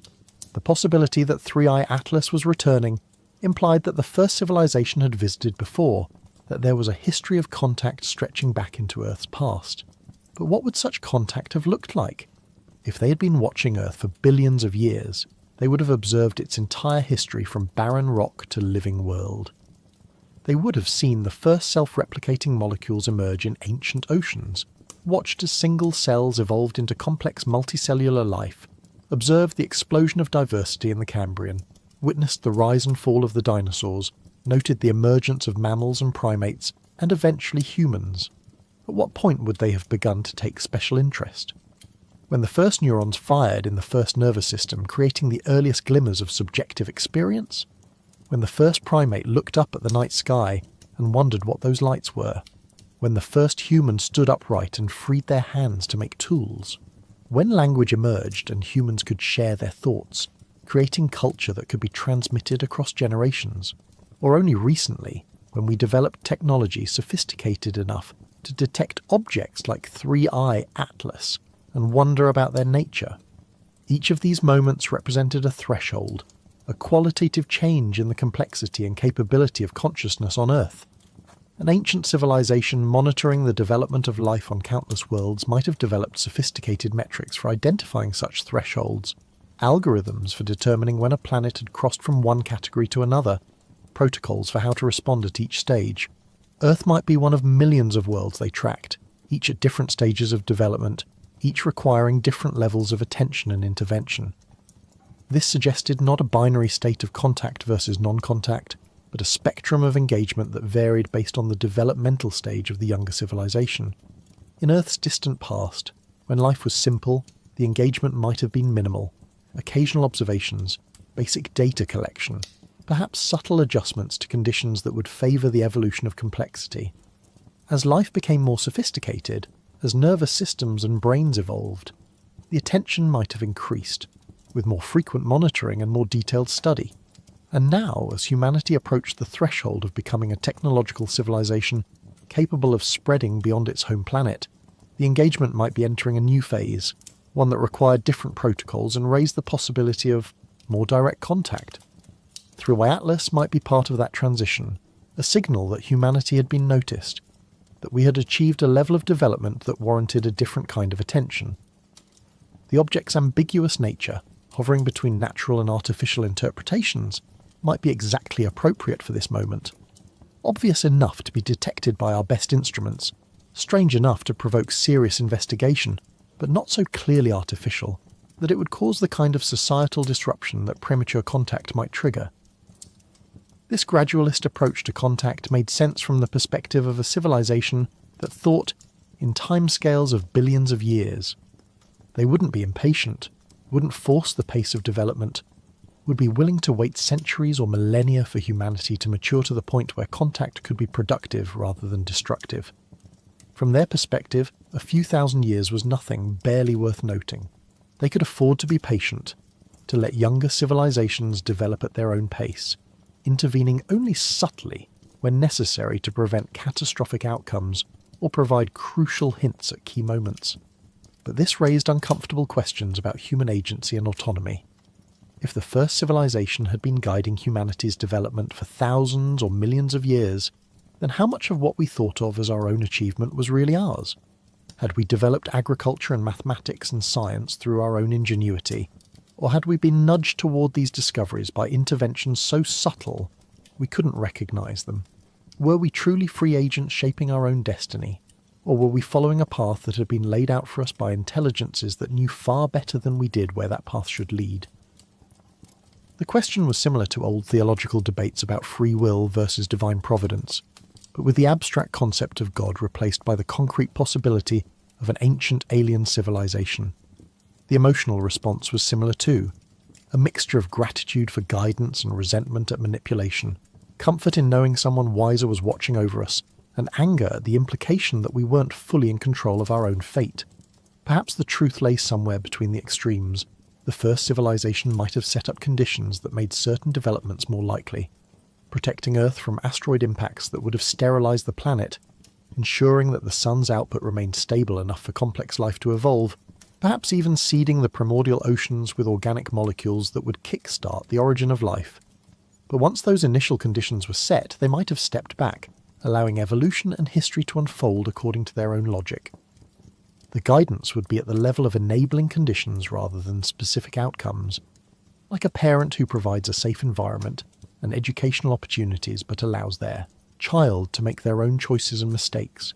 The possibility that 3i Atlas was returning implied that the first civilization had visited before, that there was a history of contact stretching back into Earth's past. But what would such contact have looked like? If they had been watching Earth for billions of years, they would have observed its entire history from barren rock to living world. They would have seen the first self-replicating molecules emerge in ancient oceans, watched as single cells evolved into complex multicellular life, observed the explosion of diversity in the Cambrian, witnessed the rise and fall of the dinosaurs, noted the emergence of mammals and primates, and eventually humans. At what point would they have begun to take special interest? When the first neurons fired in the first nervous system, creating the earliest glimmers of subjective experience? When the first primate looked up at the night sky and wondered what those lights were? When the first human stood upright and freed their hands to make tools? When language emerged and humans could share their thoughts, creating culture that could be transmitted across generations? Or only recently, when we developed technology sophisticated enough to detect objects like 3-eye Atlas and wonder about their nature. Each of these moments represented a threshold, a qualitative change in the complexity and capability of consciousness on Earth. An ancient civilization monitoring the development of life on countless worlds might have developed sophisticated metrics for identifying such thresholds, algorithms for determining when a planet had crossed from one category to another, protocols for how to respond at each stage. Earth might be one of millions of worlds they tracked, each at different stages of development, each requiring different levels of attention and intervention. This suggested not a binary state of contact versus non-contact, but a spectrum of engagement that varied based on the developmental stage of the younger civilization. In Earth's distant past, when life was simple, the engagement might have been minimal. Occasional observations, basic data collection, perhaps subtle adjustments to conditions that would favour the evolution of complexity. As life became more sophisticated, as nervous systems and brains evolved, the attention might have increased, with more frequent monitoring and more detailed study. And now, as humanity approached the threshold of becoming a technological civilization capable of spreading beyond its home planet, the engagement might be entering a new phase, one that required different protocols and raised the possibility of more direct contact. 3-eye Atlas might be part of that transition, a signal that humanity had been noticed, that we had achieved a level of development that warranted a different kind of attention. The object's ambiguous nature, hovering between natural and artificial interpretations, might be exactly appropriate for this moment. Obvious enough to be detected by our best instruments, strange enough to provoke serious investigation, but not so clearly artificial that it would cause the kind of societal disruption that premature contact might trigger. This gradualist approach to contact made sense from the perspective of a civilization that thought in timescales of billions of years. They wouldn't be impatient, wouldn't force the pace of development, would be willing to wait centuries or millennia for humanity to mature to the point where contact could be productive rather than destructive. From their perspective, a few thousand years was nothing barely worth noting. They could afford to be patient, to let younger civilizations develop at their own pace, intervening only subtly when necessary to prevent catastrophic outcomes or provide crucial hints at key moments. But this raised uncomfortable questions about human agency and autonomy. If the first civilization had been guiding humanity's development for thousands or millions of years, then how much of what we thought of as our own achievement was really ours? Had we developed agriculture and mathematics and science through our own ingenuity, or had we been nudged toward these discoveries by interventions so subtle we couldn't recognize them? Were we truly free agents shaping our own destiny, or were we following a path that had been laid out for us by intelligences that knew far better than we did where that path should lead? The question was similar to old theological debates about free will versus divine providence, but with the abstract concept of God replaced by the concrete possibility of an ancient alien civilization. The emotional response was similar too, a mixture of gratitude for guidance and resentment at manipulation, comfort in knowing someone wiser was watching over us, and anger at the implication that we weren't fully in control of our own fate. Perhaps the truth lay somewhere between the extremes. The first civilization might have set up conditions that made certain developments more likely, protecting Earth from asteroid impacts that would have sterilized the planet, ensuring that the sun's output remained stable enough for complex life to evolve, perhaps even seeding the primordial oceans with organic molecules that would kickstart the origin of life. But once those initial conditions were set, they might have stepped back, allowing evolution and history to unfold according to their own logic. The guidance would be at the level of enabling conditions rather than specific outcomes, like a parent who provides a safe environment and educational opportunities but allows their child to make their own choices and mistakes.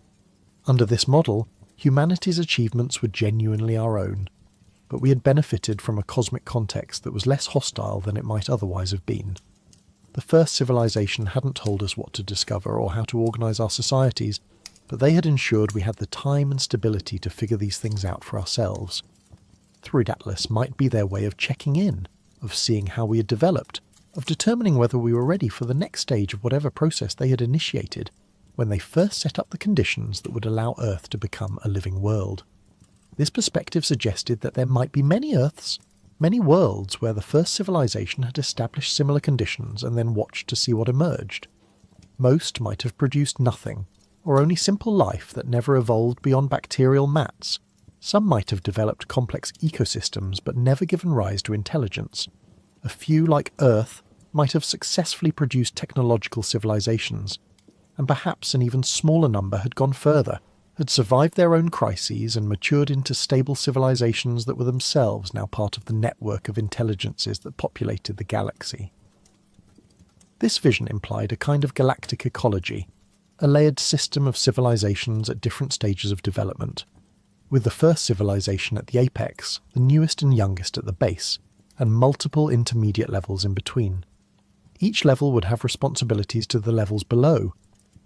Under this model, humanity's achievements were genuinely our own, but we had benefited from a cosmic context that was less hostile than it might otherwise have been. The first civilization hadn't told us what to discover or how to organise our societies, but they had ensured we had the time and stability to figure these things out for ourselves. 3-eye Atlas might be their way of checking in, of seeing how we had developed, of determining whether we were ready for the next stage of whatever process they had initiated, when they first set up the conditions that would allow Earth to become a living world. This perspective suggested that there might be many Earths, many worlds where the first civilization had established similar conditions and then watched to see what emerged. Most might have produced nothing, or only simple life that never evolved beyond bacterial mats. Some might have developed complex ecosystems but never given rise to intelligence. A few, like Earth, might have successfully produced technological civilizations, and perhaps an even smaller number had gone further, had survived their own crises and matured into stable civilizations that were themselves now part of the network of intelligences that populated the galaxy. This vision implied a kind of galactic ecology, a layered system of civilizations at different stages of development, with the first civilization at the apex, the newest and youngest at the base, and multiple intermediate levels in between. Each level would have responsibilities to the levels below: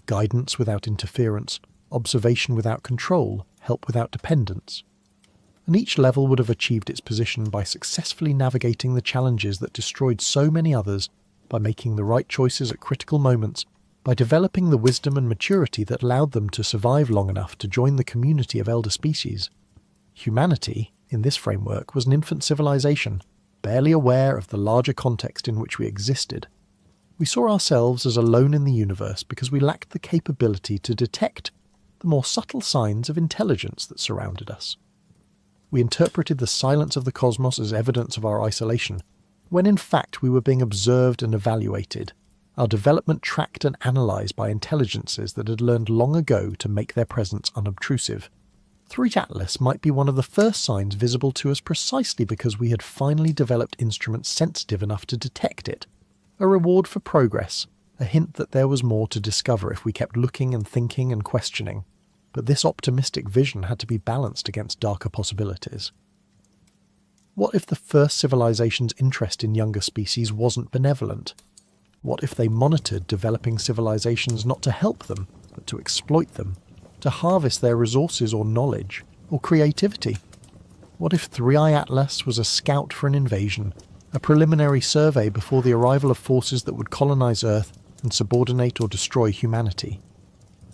guidance without interference, observation without control, help without dependence. And each level would have achieved its position by successfully navigating the challenges that destroyed so many others, by making the right choices at critical moments, by developing the wisdom and maturity that allowed them to survive long enough to join the community of elder species. Humanity, in this framework, was an infant civilization, barely aware of the larger context in which we existed. We saw ourselves as alone in the universe because we lacked the capability to detect the more subtle signs of intelligence that surrounded us. We interpreted the silence of the cosmos as evidence of our isolation, when in fact we were being observed and evaluated, our development tracked and analysed by intelligences that had learned long ago to make their presence unobtrusive. 3 Atlas might be one of the first signs visible to us precisely because we had finally developed instruments sensitive enough to detect it. A reward for progress, a hint that there was more to discover if we kept looking and thinking and questioning. But this optimistic vision had to be balanced against darker possibilities. What if the first civilization's interest in younger species wasn't benevolent? What if they monitored developing civilizations not to help them, but to exploit them, to harvest their resources or knowledge, or creativity? What if 3I Atlas was a scout for an invasion, a preliminary survey before the arrival of forces that would colonize Earth and subordinate or destroy humanity?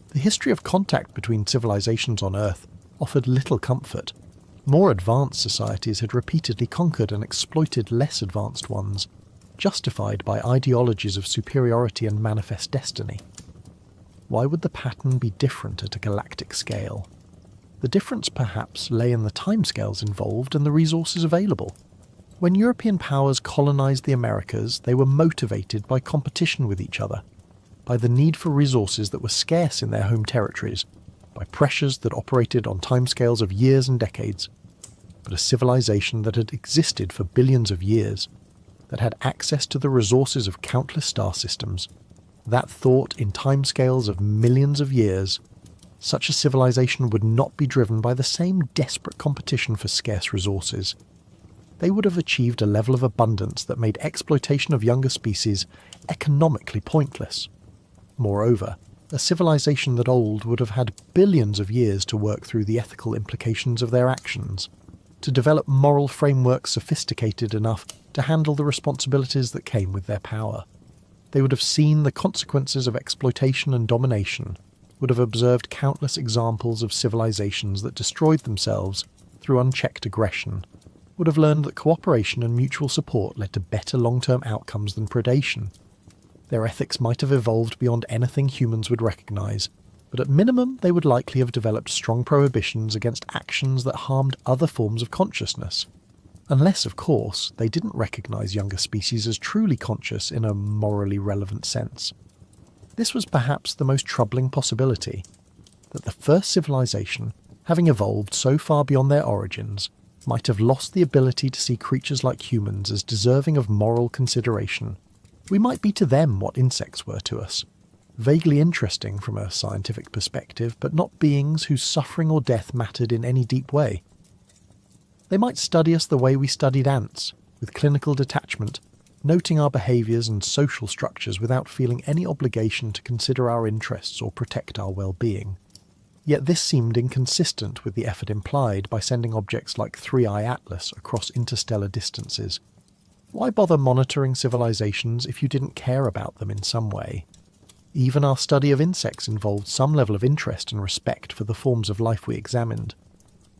The history of contact between civilizations on Earth offered little comfort. More advanced societies had repeatedly conquered and exploited less advanced ones, justified by ideologies of superiority and manifest destiny. Why would the pattern be different at a galactic scale? The difference perhaps lay in the timescales involved and the resources available. When European powers colonized the Americas, they were motivated by competition with each other, by the need for resources that were scarce in their home territories, by pressures that operated on timescales of years and decades. But a civilization that had existed for billions of years, that had access to the resources of countless star systems, that thought in timescales of millions of years, such a civilization would not be driven by the same desperate competition for scarce resources. They would have achieved a level of abundance that made exploitation of younger species economically pointless. Moreover, a civilization that old would have had billions of years to work through the ethical implications of their actions, to develop moral frameworks sophisticated enough to handle the responsibilities that came with their power. They would have seen the consequences of exploitation and domination, would have observed countless examples of civilizations that destroyed themselves through unchecked aggression, would have learned that cooperation and mutual support led to better long-term outcomes than predation. Their ethics might have evolved beyond anything humans would recognize, but at minimum they would likely have developed strong prohibitions against actions that harmed other forms of consciousness. Unless, of course, they didn't recognize younger species as truly conscious in a morally relevant sense. This was perhaps the most troubling possibility, that the first civilization, having evolved so far beyond their origins, might have lost the ability to see creatures like humans as deserving of moral consideration. We might be to them what insects were to us, vaguely interesting from a scientific perspective, but not beings whose suffering or death mattered in any deep way. They might study us the way we studied ants, with clinical detachment, noting our behaviours and social structures without feeling any obligation to consider our interests or protect our well-being. Yet this seemed inconsistent with the effort implied by sending objects like 3I Atlas across interstellar distances. Why bother monitoring civilizations if you didn't care about them in some way? Even our study of insects involved some level of interest and respect for the forms of life we examined.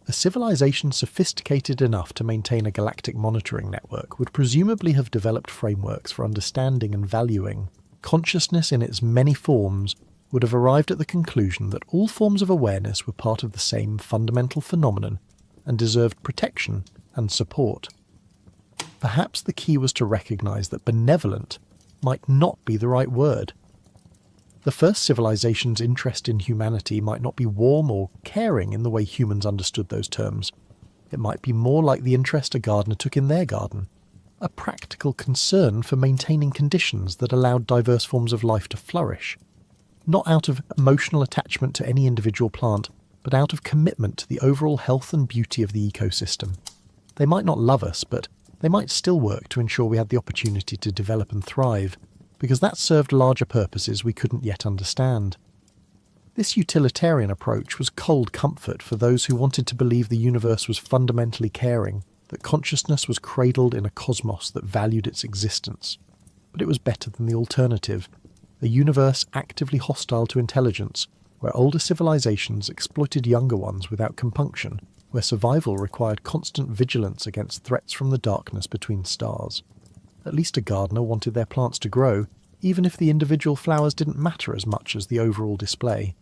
A civilization sophisticated enough to maintain a galactic monitoring network would presumably have developed frameworks for understanding and valuing consciousness in its many forms would have arrived at the conclusion that all forms of awareness were part of the same fundamental phenomenon and deserved protection and support. Perhaps the key was to recognise that benevolent might not be the right word. The first civilization's interest in humanity might not be warm or caring in the way humans understood those terms. It might be more like the interest a gardener took in their garden, a practical concern for maintaining conditions that allowed diverse forms of life to flourish, not out of emotional attachment to any individual plant, but out of commitment to the overall health and beauty of the ecosystem. They might not love us, but they might still work to ensure we had the opportunity to develop and thrive, because that served larger purposes we couldn't yet understand. This utilitarian approach was cold comfort for those who wanted to believe the universe was fundamentally caring, that consciousness was cradled in a cosmos that valued its existence. But it was better than the alternative, a universe actively hostile to intelligence, where older civilizations exploited younger ones without compunction, where survival required constant vigilance against threats from the darkness between stars. At least a gardener wanted their plants to grow, even if the individual flowers didn't matter as much as the overall display.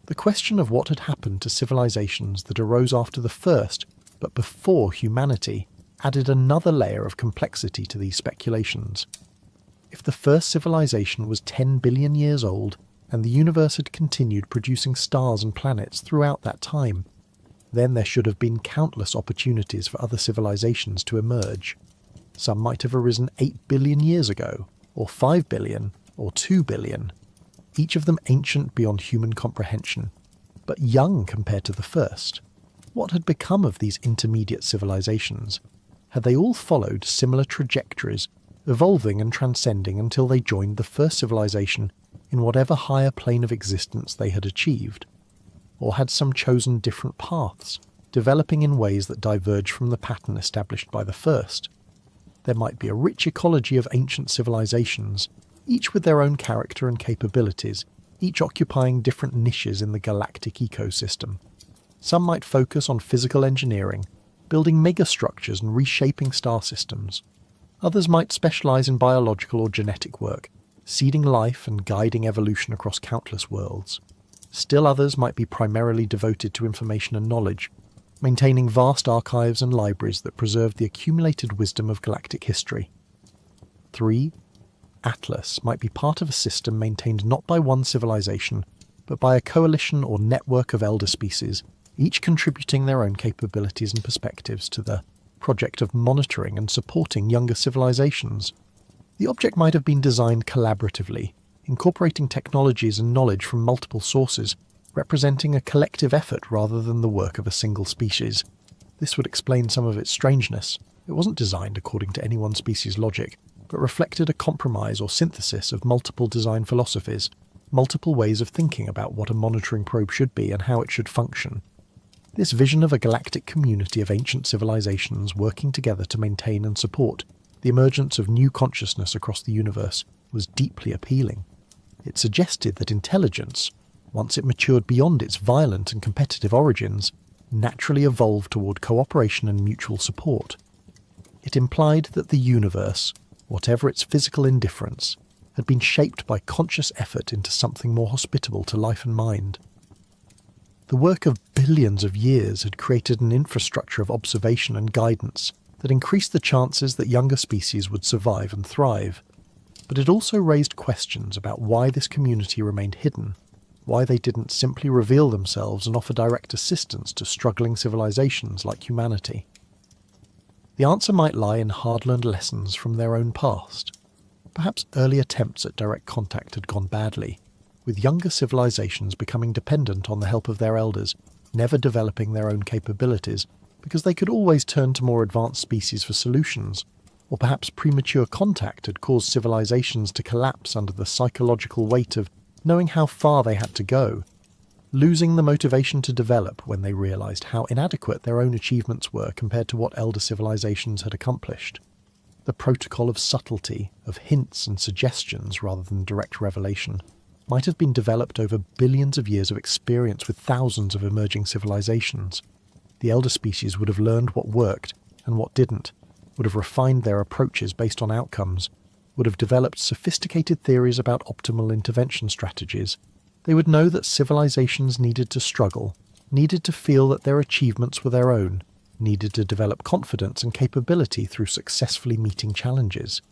The question of what had happened to civilizations that arose after the first, but before humanity, added another layer of complexity to these speculations. If the first civilization was 10 billion years old, and the universe had continued producing stars and planets throughout that time, then there should have been countless opportunities for other civilizations to emerge. Some might have arisen 8 billion years ago, or 5 billion, or 2 billion, each of them ancient beyond human comprehension, but young compared to the first. What had become of these intermediate civilizations? Had they all followed similar trajectories, evolving and transcending until they joined the first civilization in whatever higher plane of existence they had achieved? Or had some chosen different paths, developing in ways that diverged from the pattern established by the first? There might be a rich ecology of ancient civilizations, each with their own character and capabilities, each occupying different niches in the galactic ecosystem. Some might focus on physical engineering, building megastructures and reshaping star systems. Others might specialize in biological or genetic work, seeding life and guiding evolution across countless worlds. Still others might be primarily devoted to information and knowledge, maintaining vast archives and libraries that preserved the accumulated wisdom of galactic history. 3. Atlas might be part of a system maintained not by one civilization, but by a coalition or network of elder species, each contributing their own capabilities and perspectives to the project of monitoring and supporting younger civilizations. The object might have been designed collaboratively, incorporating technologies and knowledge from multiple sources, representing a collective effort rather than the work of a single species. This would explain some of its strangeness. It wasn't designed according to any one species' logic, but reflected a compromise or synthesis of multiple design philosophies, multiple ways of thinking about what a monitoring probe should be and how it should function. This vision of a galactic community of ancient civilizations working together to maintain and support the emergence of new consciousness across the universe was deeply appealing. It suggested that intelligence, once it matured beyond its violent and competitive origins, naturally evolved toward cooperation and mutual support. It implied that the universe, whatever its physical indifference, had been shaped by conscious effort into something more hospitable to life and mind. The work of billions of years had created an infrastructure of observation and guidance that increased the chances that younger species would survive and thrive. But it also raised questions about why this community remained hidden, why they didn't simply reveal themselves and offer direct assistance to struggling civilizations like humanity. The answer might lie in hard-learned lessons from their own past. Perhaps early attempts at direct contact had gone badly, with younger civilizations becoming dependent on the help of their elders, never developing their own capabilities, because they could always turn to more advanced species for solutions. Or perhaps premature contact had caused civilizations to collapse under the psychological weight of knowing how far they had to go, losing the motivation to develop when they realized how inadequate their own achievements were compared to what elder civilizations had accomplished. The protocol of subtlety, of hints and suggestions rather than direct revelation, might have been developed over billions of years of experience with thousands of emerging civilizations. The elder species would have learned what worked and what didn't, would have refined their approaches based on outcomes, would have developed sophisticated theories about optimal intervention strategies. They would know that civilizations needed to struggle, needed to feel that their achievements were their own, needed to develop confidence and capability through successfully meeting challenges.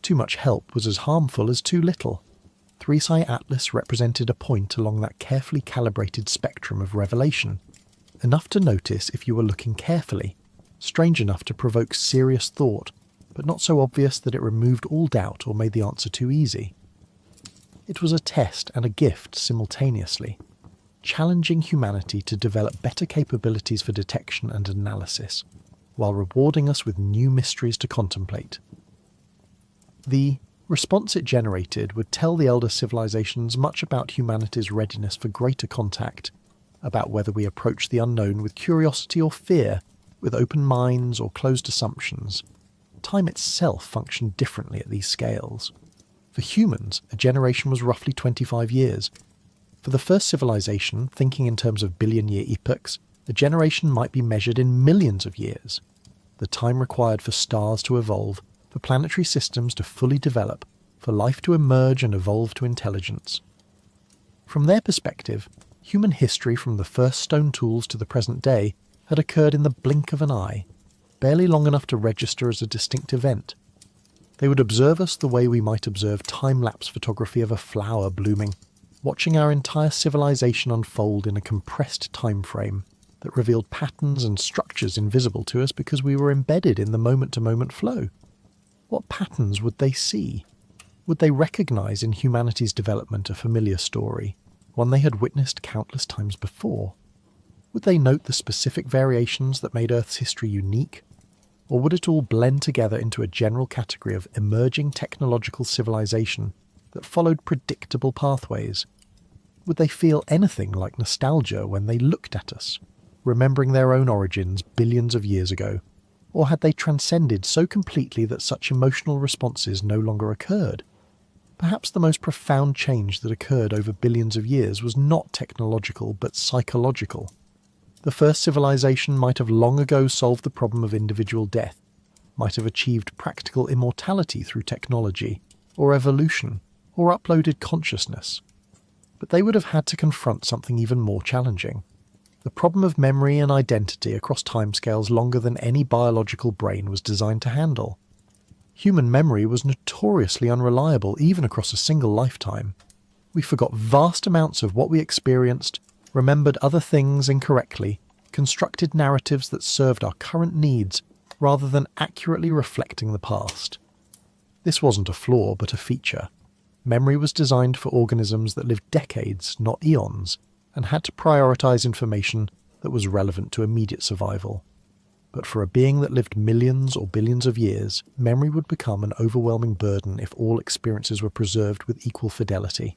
Too much help was as harmful as too little. 3-Psi Atlas represented a point along that carefully calibrated spectrum of revelation, enough to notice if you were looking carefully, strange enough to provoke serious thought, but not so obvious that it removed all doubt or made the answer too easy. It was a test and a gift simultaneously, challenging humanity to develop better capabilities for detection and analysis, while rewarding us with new mysteries to contemplate. The response it generated would tell the elder civilizations much about humanity's readiness for greater contact, about whether we approach the unknown with curiosity or fear, with open minds or closed assumptions. Time itself functioned differently at these scales. For humans, a generation was roughly 25 years. For the first civilization, thinking in terms of billion-year epochs, a generation might be measured in millions of years. The time required for stars to evolve, for planetary systems to fully develop, for life to emerge and evolve to intelligence. From their perspective, human history from the first stone tools to the present day had occurred in the blink of an eye, barely long enough to register as a distinct event. They would observe us the way we might observe time-lapse photography of a flower blooming, watching our entire civilization unfold in a compressed time frame that revealed patterns and structures invisible to us because we were embedded in the moment-to-moment flow. What patterns would they see? Would they recognize in humanity's development a familiar story, one they had witnessed countless times before? Would they note the specific variations that made Earth's history unique? Or would it all blend together into a general category of emerging technological civilization that followed predictable pathways? Would they feel anything like nostalgia when they looked at us, remembering their own origins billions of years ago? Or had they transcended so completely that such emotional responses no longer occurred? Perhaps the most profound change that occurred over billions of years was not technological but psychological. The first civilization might have long ago solved the problem of individual death, might have achieved practical immortality through technology, or evolution, or uploaded consciousness. But they would have had to confront something even more challenging: the problem of memory and identity across timescales longer than any biological brain was designed to handle. Human memory was notoriously unreliable even across a single lifetime. We forgot vast amounts of what we experienced, remembered other things incorrectly, constructed narratives that served our current needs rather than accurately reflecting the past. This wasn't a flaw but a feature. Memory was designed for organisms that lived decades, not eons, and had to prioritize information that was relevant to immediate survival. But for a being that lived millions or billions of years, memory would become an overwhelming burden if all experiences were preserved with equal fidelity.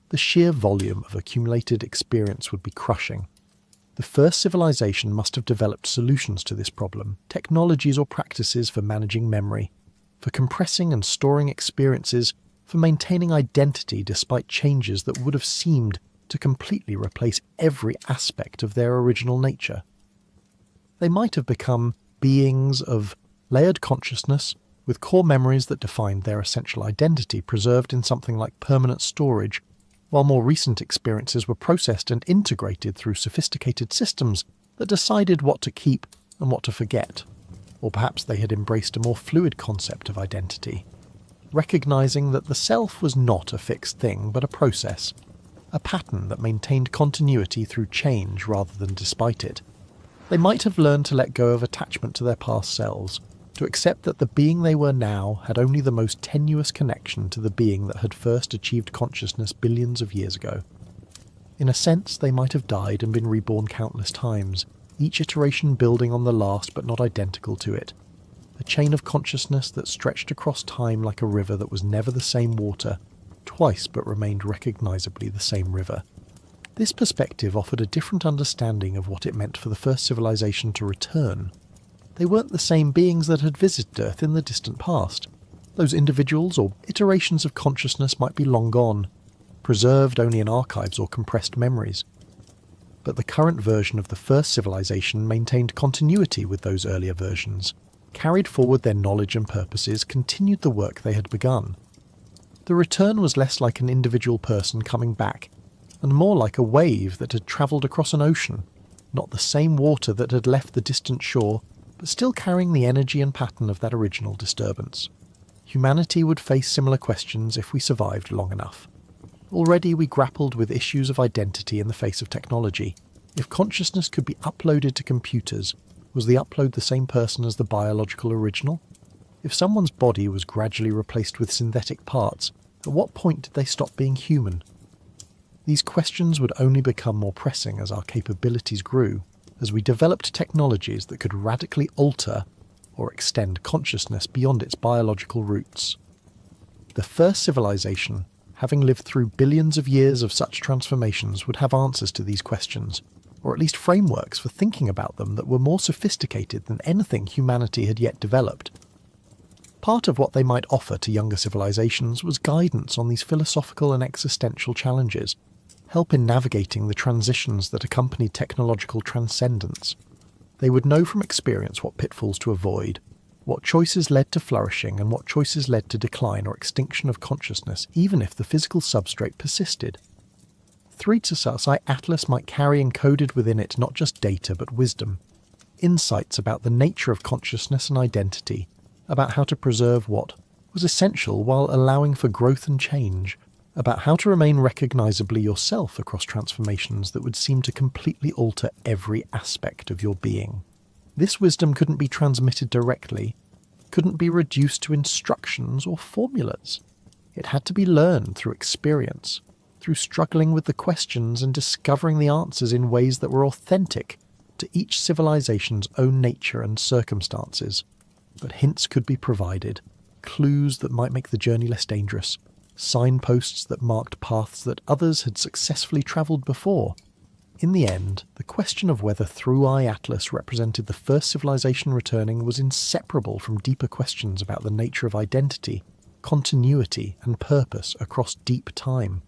The sheer volume of accumulated experience would be crushing. The first civilization must have developed solutions to this problem, technologies or practices for managing memory, for compressing and storing experiences, for maintaining identity despite changes that would have seemed to completely replace every aspect of their original nature. They might have become beings of layered consciousness with core memories that defined their essential identity preserved in something like permanent storage, while more recent experiences were processed and integrated through sophisticated systems that decided what to keep and what to forget. Or perhaps they had embraced a more fluid concept of identity, recognizing that the self was not a fixed thing but a process, a pattern that maintained continuity through change rather than despite it. They might have learned to let go of attachment to their past selves, to accept that the being they were now had only the most tenuous connection to the being that had first achieved consciousness billions of years ago. In a sense, they might have died and been reborn countless times, each iteration building on the last but not identical to it. A chain of consciousness that stretched across time like a river that was never the same water, twice but remained recognizably the same river. This perspective offered a different understanding of what it meant for the first civilization to return. They weren't the same beings that had visited Earth in the distant past. Those individuals or iterations of consciousness might be long gone, preserved only in archives or compressed memories. But the current version of the first civilization maintained continuity with those earlier versions, carried forward their knowledge and purposes, continued the work they had begun. The return was less like an individual person coming back, and more like a wave that had travelled across an ocean, not the same water that had left the distant shore, but still carrying the energy and pattern of that original disturbance. Humanity would face similar questions if we survived long enough. Already we grappled with issues of identity in the face of technology. If consciousness could be uploaded to computers, was the upload the same person as the biological original? If someone's body was gradually replaced with synthetic parts, at what point did they stop being human? These questions would only become more pressing as our capabilities grew, as we developed technologies that could radically alter or extend consciousness beyond its biological roots. The first civilization, having lived through billions of years of such transformations, would have answers to these questions, or at least frameworks for thinking about them that were more sophisticated than anything humanity had yet developed. Part of what they might offer to younger civilizations was guidance on these philosophical and existential challenges, help in navigating the transitions that accompanied technological transcendence. They would know from experience what pitfalls to avoid, what choices led to flourishing and what choices led to decline or extinction of consciousness, even if the physical substrate persisted. 3-Tusai Atlas might carry encoded within it not just data but wisdom, insights about the nature of consciousness and identity, about how to preserve what was essential while allowing for growth and change, about how to remain recognisably yourself across transformations that would seem to completely alter every aspect of your being. This wisdom couldn't be transmitted directly, couldn't be reduced to instructions or formulas. It had to be learned through experience, through struggling with the questions and discovering the answers in ways that were authentic to each civilization's own nature and circumstances. But hints could be provided, clues that might make the journey less dangerous, signposts that marked paths that others had successfully travelled before. In the end, the question of whether 3 Atlas represented the first civilization returning was inseparable from deeper questions about the nature of identity, continuity, and purpose across deep time.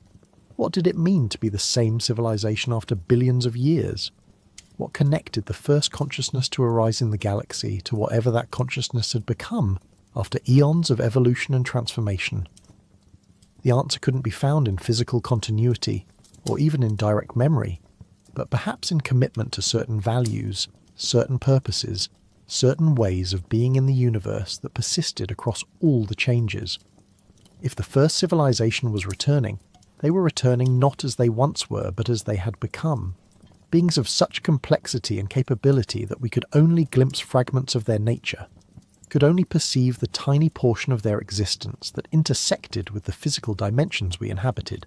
What did it mean to be the same civilization after billions of years? What connected the first consciousness to arise in the galaxy to whatever that consciousness had become after eons of evolution and transformation? The answer couldn't be found in physical continuity, or even in direct memory, but perhaps in commitment to certain values, certain purposes, certain ways of being in the universe that persisted across all the changes. If the first civilization was returning, they were returning not as they once were, but as they had become. Beings of such complexity and capability that we could only glimpse fragments of their nature, could only perceive the tiny portion of their existence that intersected with the physical dimensions we inhabited.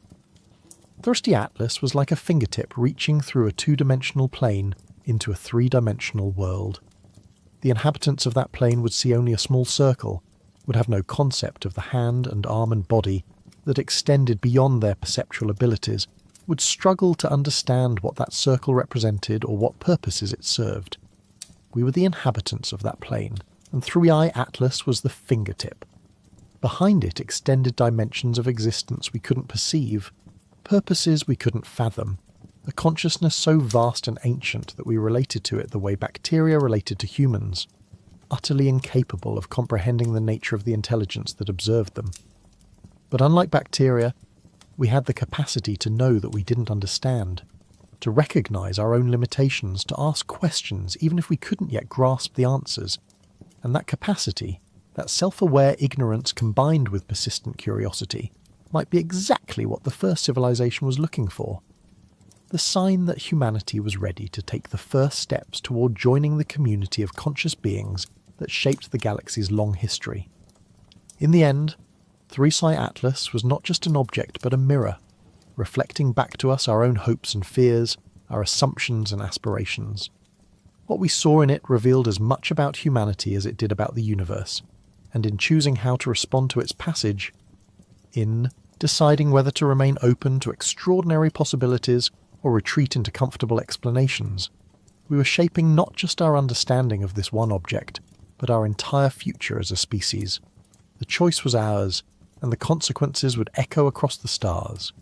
3 Atlas was like a fingertip reaching through a 2-dimensional plane into a 3-dimensional world. The inhabitants of that plane would see only a small circle, would have no concept of the hand and arm and body that extended beyond their perceptual abilities, would struggle to understand what that circle represented or what purposes it served. We were the inhabitants of that plane, and 3 Atlas was the fingertip. Behind it extended dimensions of existence we couldn't perceive, purposes we couldn't fathom, a consciousness so vast and ancient that we related to it the way bacteria related to humans, utterly incapable of comprehending the nature of the intelligence that observed them. But unlike bacteria, we had the capacity to know that we didn't understand, to recognise our own limitations, to ask questions even if we couldn't yet grasp the answers. And that capacity, that self-aware ignorance combined with persistent curiosity, might be exactly what the first civilization was looking for. The sign that humanity was ready to take the first steps toward joining the community of conscious beings that shaped the galaxy's long history. In the end, 3 Atlas was not just an object but a mirror, reflecting back to us our own hopes and fears, our assumptions and aspirations. What we saw in it revealed as much about humanity as it did about the universe, and in choosing how to respond to its passage, in deciding whether to remain open to extraordinary possibilities or retreat into comfortable explanations, we were shaping not just our understanding of this one object, but our entire future as a species. The choice was ours, and the consequences would echo across the stars.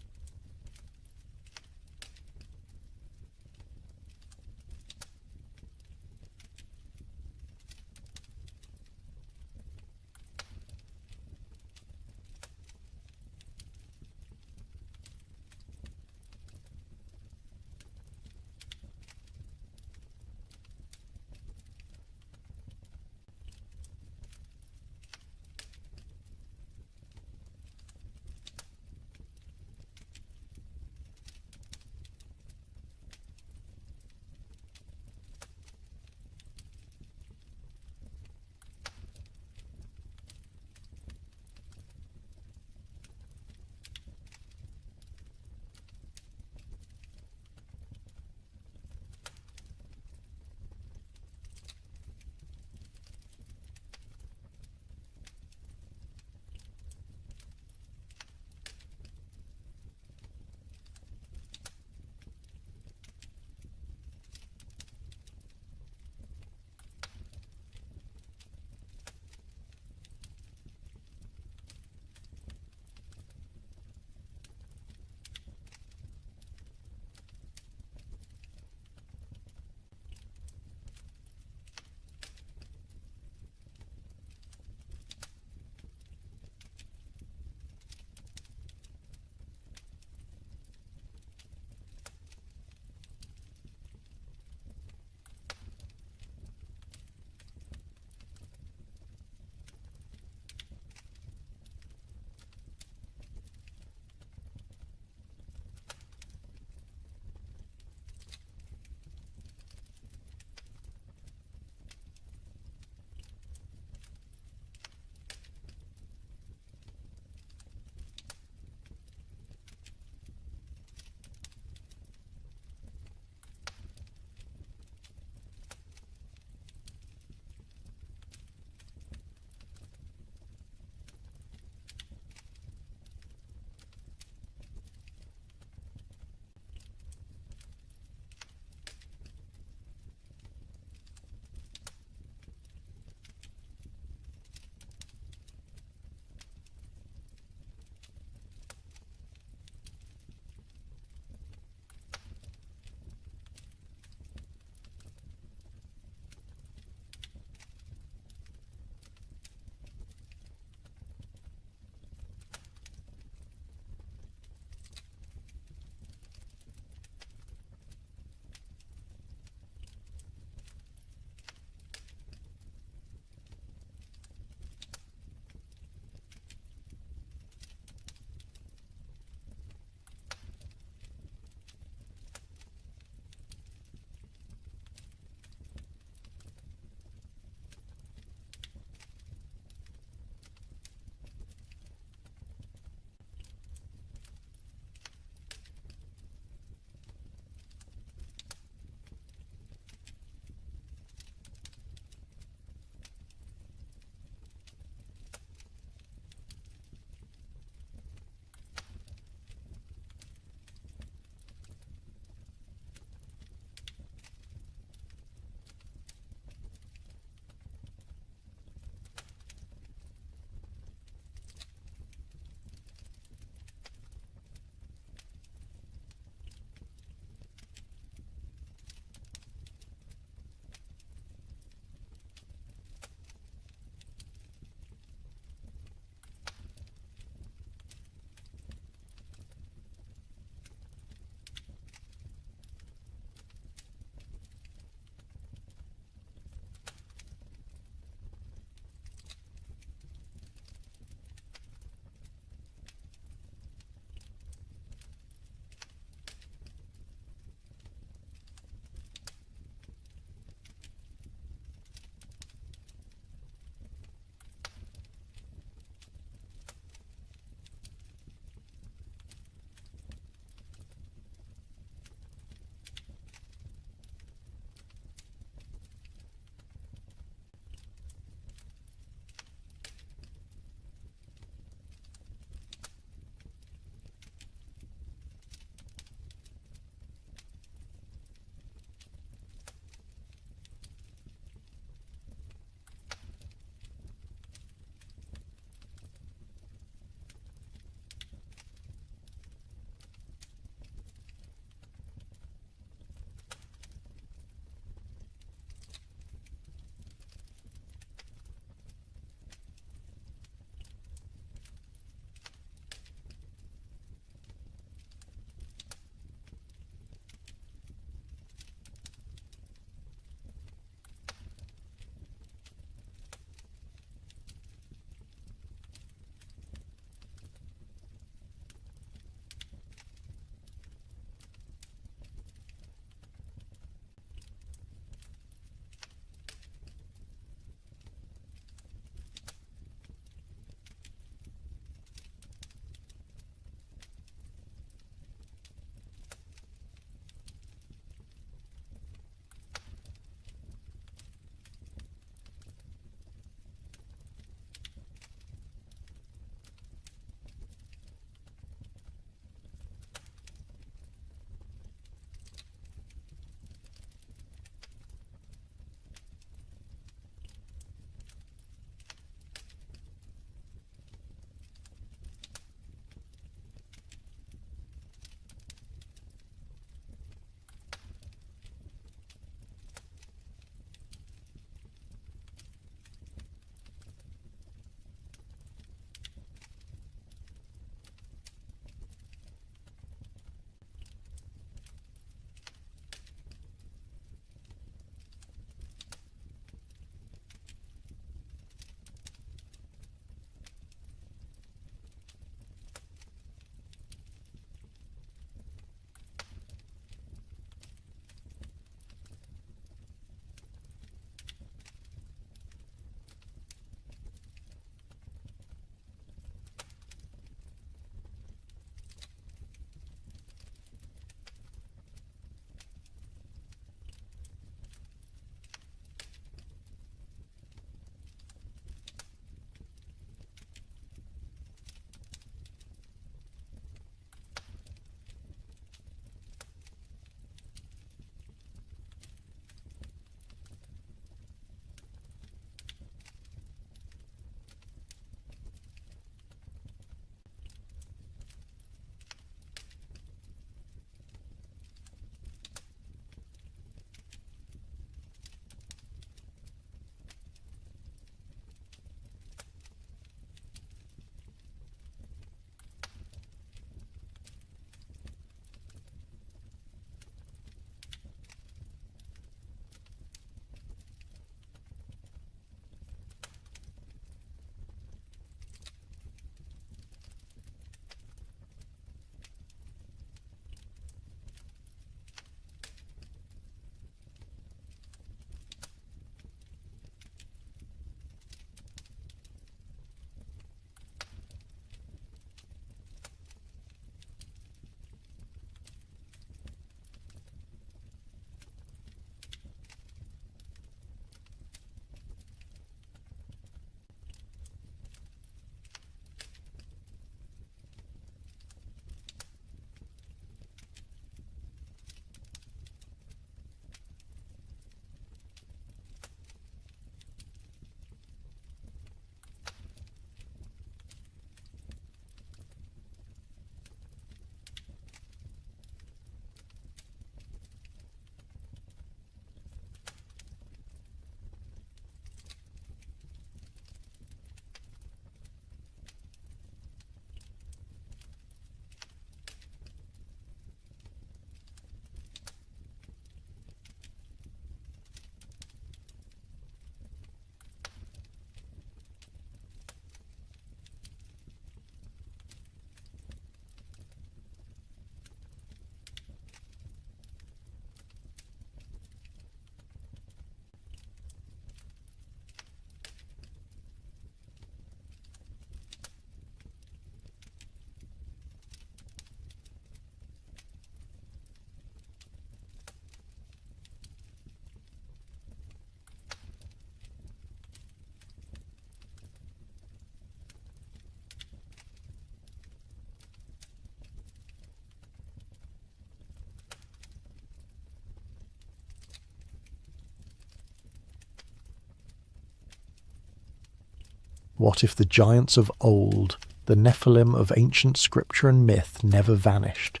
What if the giants of old, the Nephilim of ancient scripture and myth, never vanished,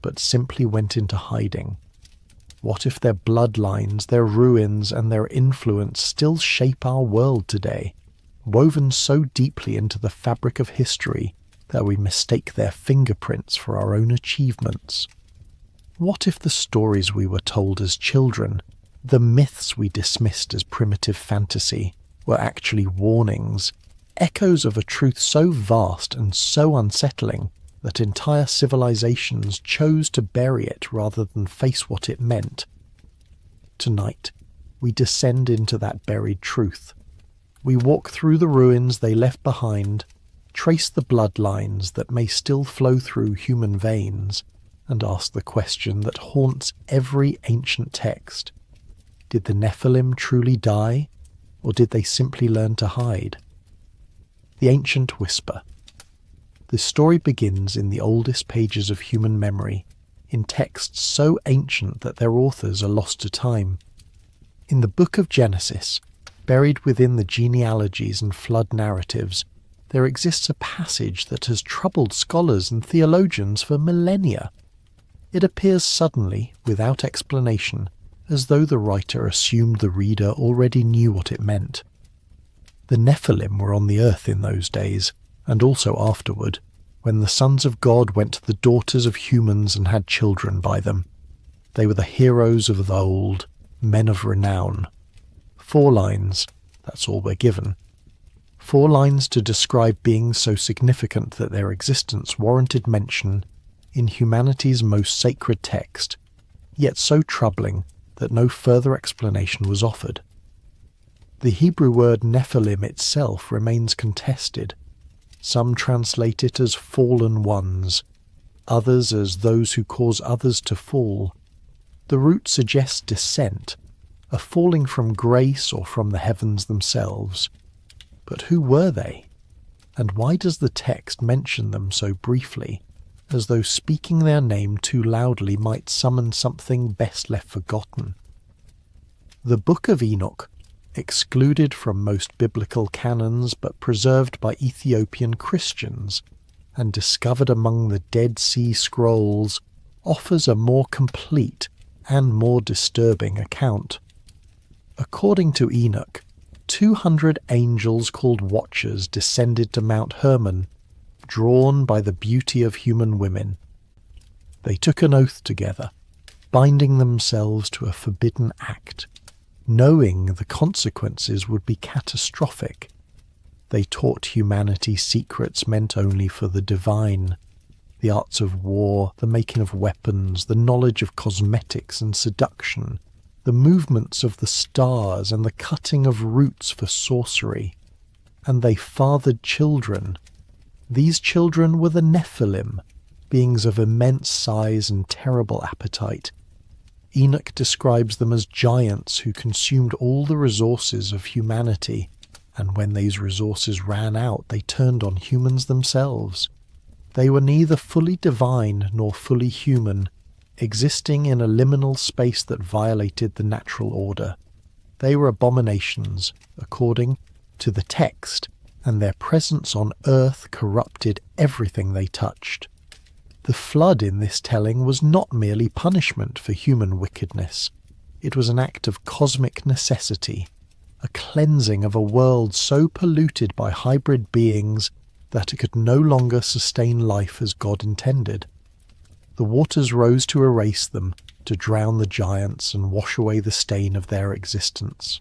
but simply went into hiding? What if their bloodlines, their ruins, and their influence still shape our world today, woven so deeply into the fabric of history that we mistake their fingerprints for our own achievements? What if the stories we were told as children, the myths we dismissed as primitive fantasy, were actually warnings, echoes of a truth so vast and so unsettling that entire civilizations chose to bury it rather than face what it meant? Tonight, we descend into that buried truth. We walk through the ruins they left behind, trace the bloodlines that may still flow through human veins, and ask the question that haunts every ancient text. Did the Nephilim truly die, or did they simply learn to hide? The Ancient Whisper. The story begins in the oldest pages of human memory, in texts so ancient that their authors are lost to time. In the book of Genesis, buried within the genealogies and flood narratives, there exists a passage that has troubled scholars and theologians for millennia. It appears suddenly, without explanation, as though the writer assumed the reader already knew what it meant. The Nephilim were on the earth in those days, and also afterward, when the sons of God went to the daughters of humans and had children by them. They were the heroes of the old, men of renown. 4 lines, that's all we're given. 4 lines to describe beings so significant that their existence warranted mention in humanity's most sacred text, yet so troubling that no further explanation was offered. The Hebrew word Nephilim itself remains contested. Some translate it as fallen ones, others as those who cause others to fall. The root suggests descent, a falling from grace or from the heavens themselves. But who were they? And why does the text mention them so briefly, as though speaking their name too loudly might summon something best left forgotten? The Book of Enoch, excluded from most biblical canons but preserved by Ethiopian Christians and discovered among the Dead Sea Scrolls, offers a more complete and more disturbing account. According to Enoch, 200 angels called Watchers descended to Mount Hermon, drawn by the beauty of human women. They took an oath together, binding themselves to a forbidden act, knowing the consequences would be catastrophic. They taught humanity secrets meant only for the divine, the arts of war, the making of weapons, the knowledge of cosmetics and seduction, the movements of the stars and the cutting of roots for sorcery. And they fathered children. These children were the Nephilim, beings of immense size and terrible appetite. Enoch describes them as giants who consumed all the resources of humanity, and when these resources ran out, they turned on humans themselves. They were neither fully divine nor fully human, existing in a liminal space that violated the natural order. They were abominations, according to the text, and their presence on earth corrupted everything they touched. The flood in this telling was not merely punishment for human wickedness. It was an act of cosmic necessity, a cleansing of a world so polluted by hybrid beings that it could no longer sustain life as God intended. The waters rose to erase them, to drown the giants and wash away the stain of their existence.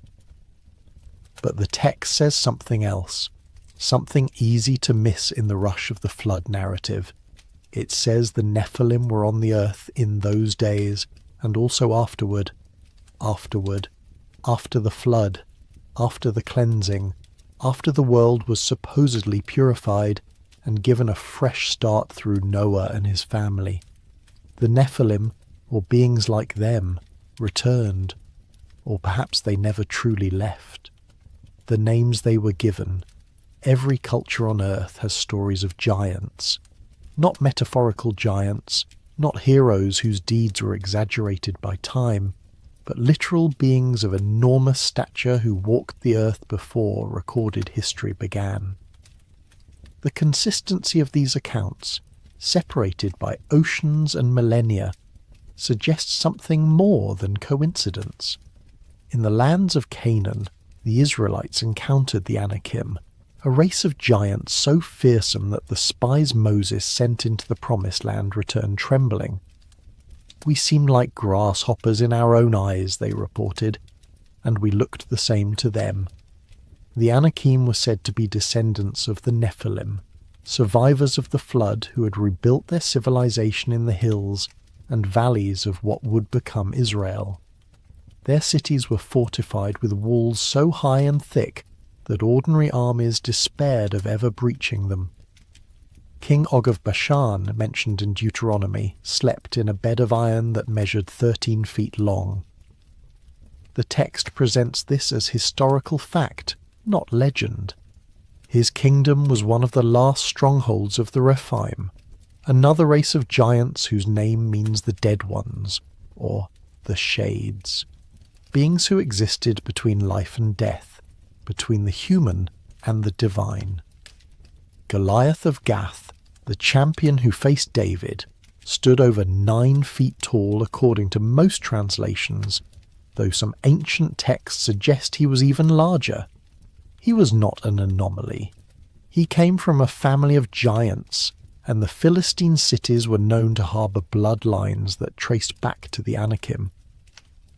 But the text says something else, something easy to miss in the rush of the flood narrative. It says the Nephilim were on the earth in those days, and also afterward, after the flood, after the cleansing, after the world was supposedly purified and given a fresh start through Noah and his family. The Nephilim, or beings like them, returned, or perhaps they never truly left. The names they were given. Every culture on earth has stories of giants. Not metaphorical giants, not heroes whose deeds were exaggerated by time, but literal beings of enormous stature who walked the earth before recorded history began. The consistency of these accounts, separated by oceans and millennia, suggests something more than coincidence. In the lands of Canaan, the Israelites encountered the Anakim, a race of giants so fearsome that the spies Moses sent into the Promised Land returned trembling. "We seem like grasshoppers in our own eyes," they reported, and we looked the same to them. The Anakim were said to be descendants of the Nephilim, survivors of the flood who had rebuilt their civilization in the hills and valleys of what would become Israel. Their cities were fortified with walls so high and thick that ordinary armies despaired of ever breaching them. King Og of Bashan, mentioned in Deuteronomy, slept in a bed of iron that measured 13 feet long. The text presents this as historical fact, not legend. His kingdom was one of the last strongholds of the Rephaim, another race of giants whose name means the dead ones, or the shades, beings who existed between life and death, between the human and the divine. Goliath of Gath, the champion who faced David, stood over 9 feet tall according to most translations, though some ancient texts suggest he was even larger. He was not an anomaly. He came from a family of giants, and the Philistine cities were known to harbour bloodlines that traced back to the Anakim.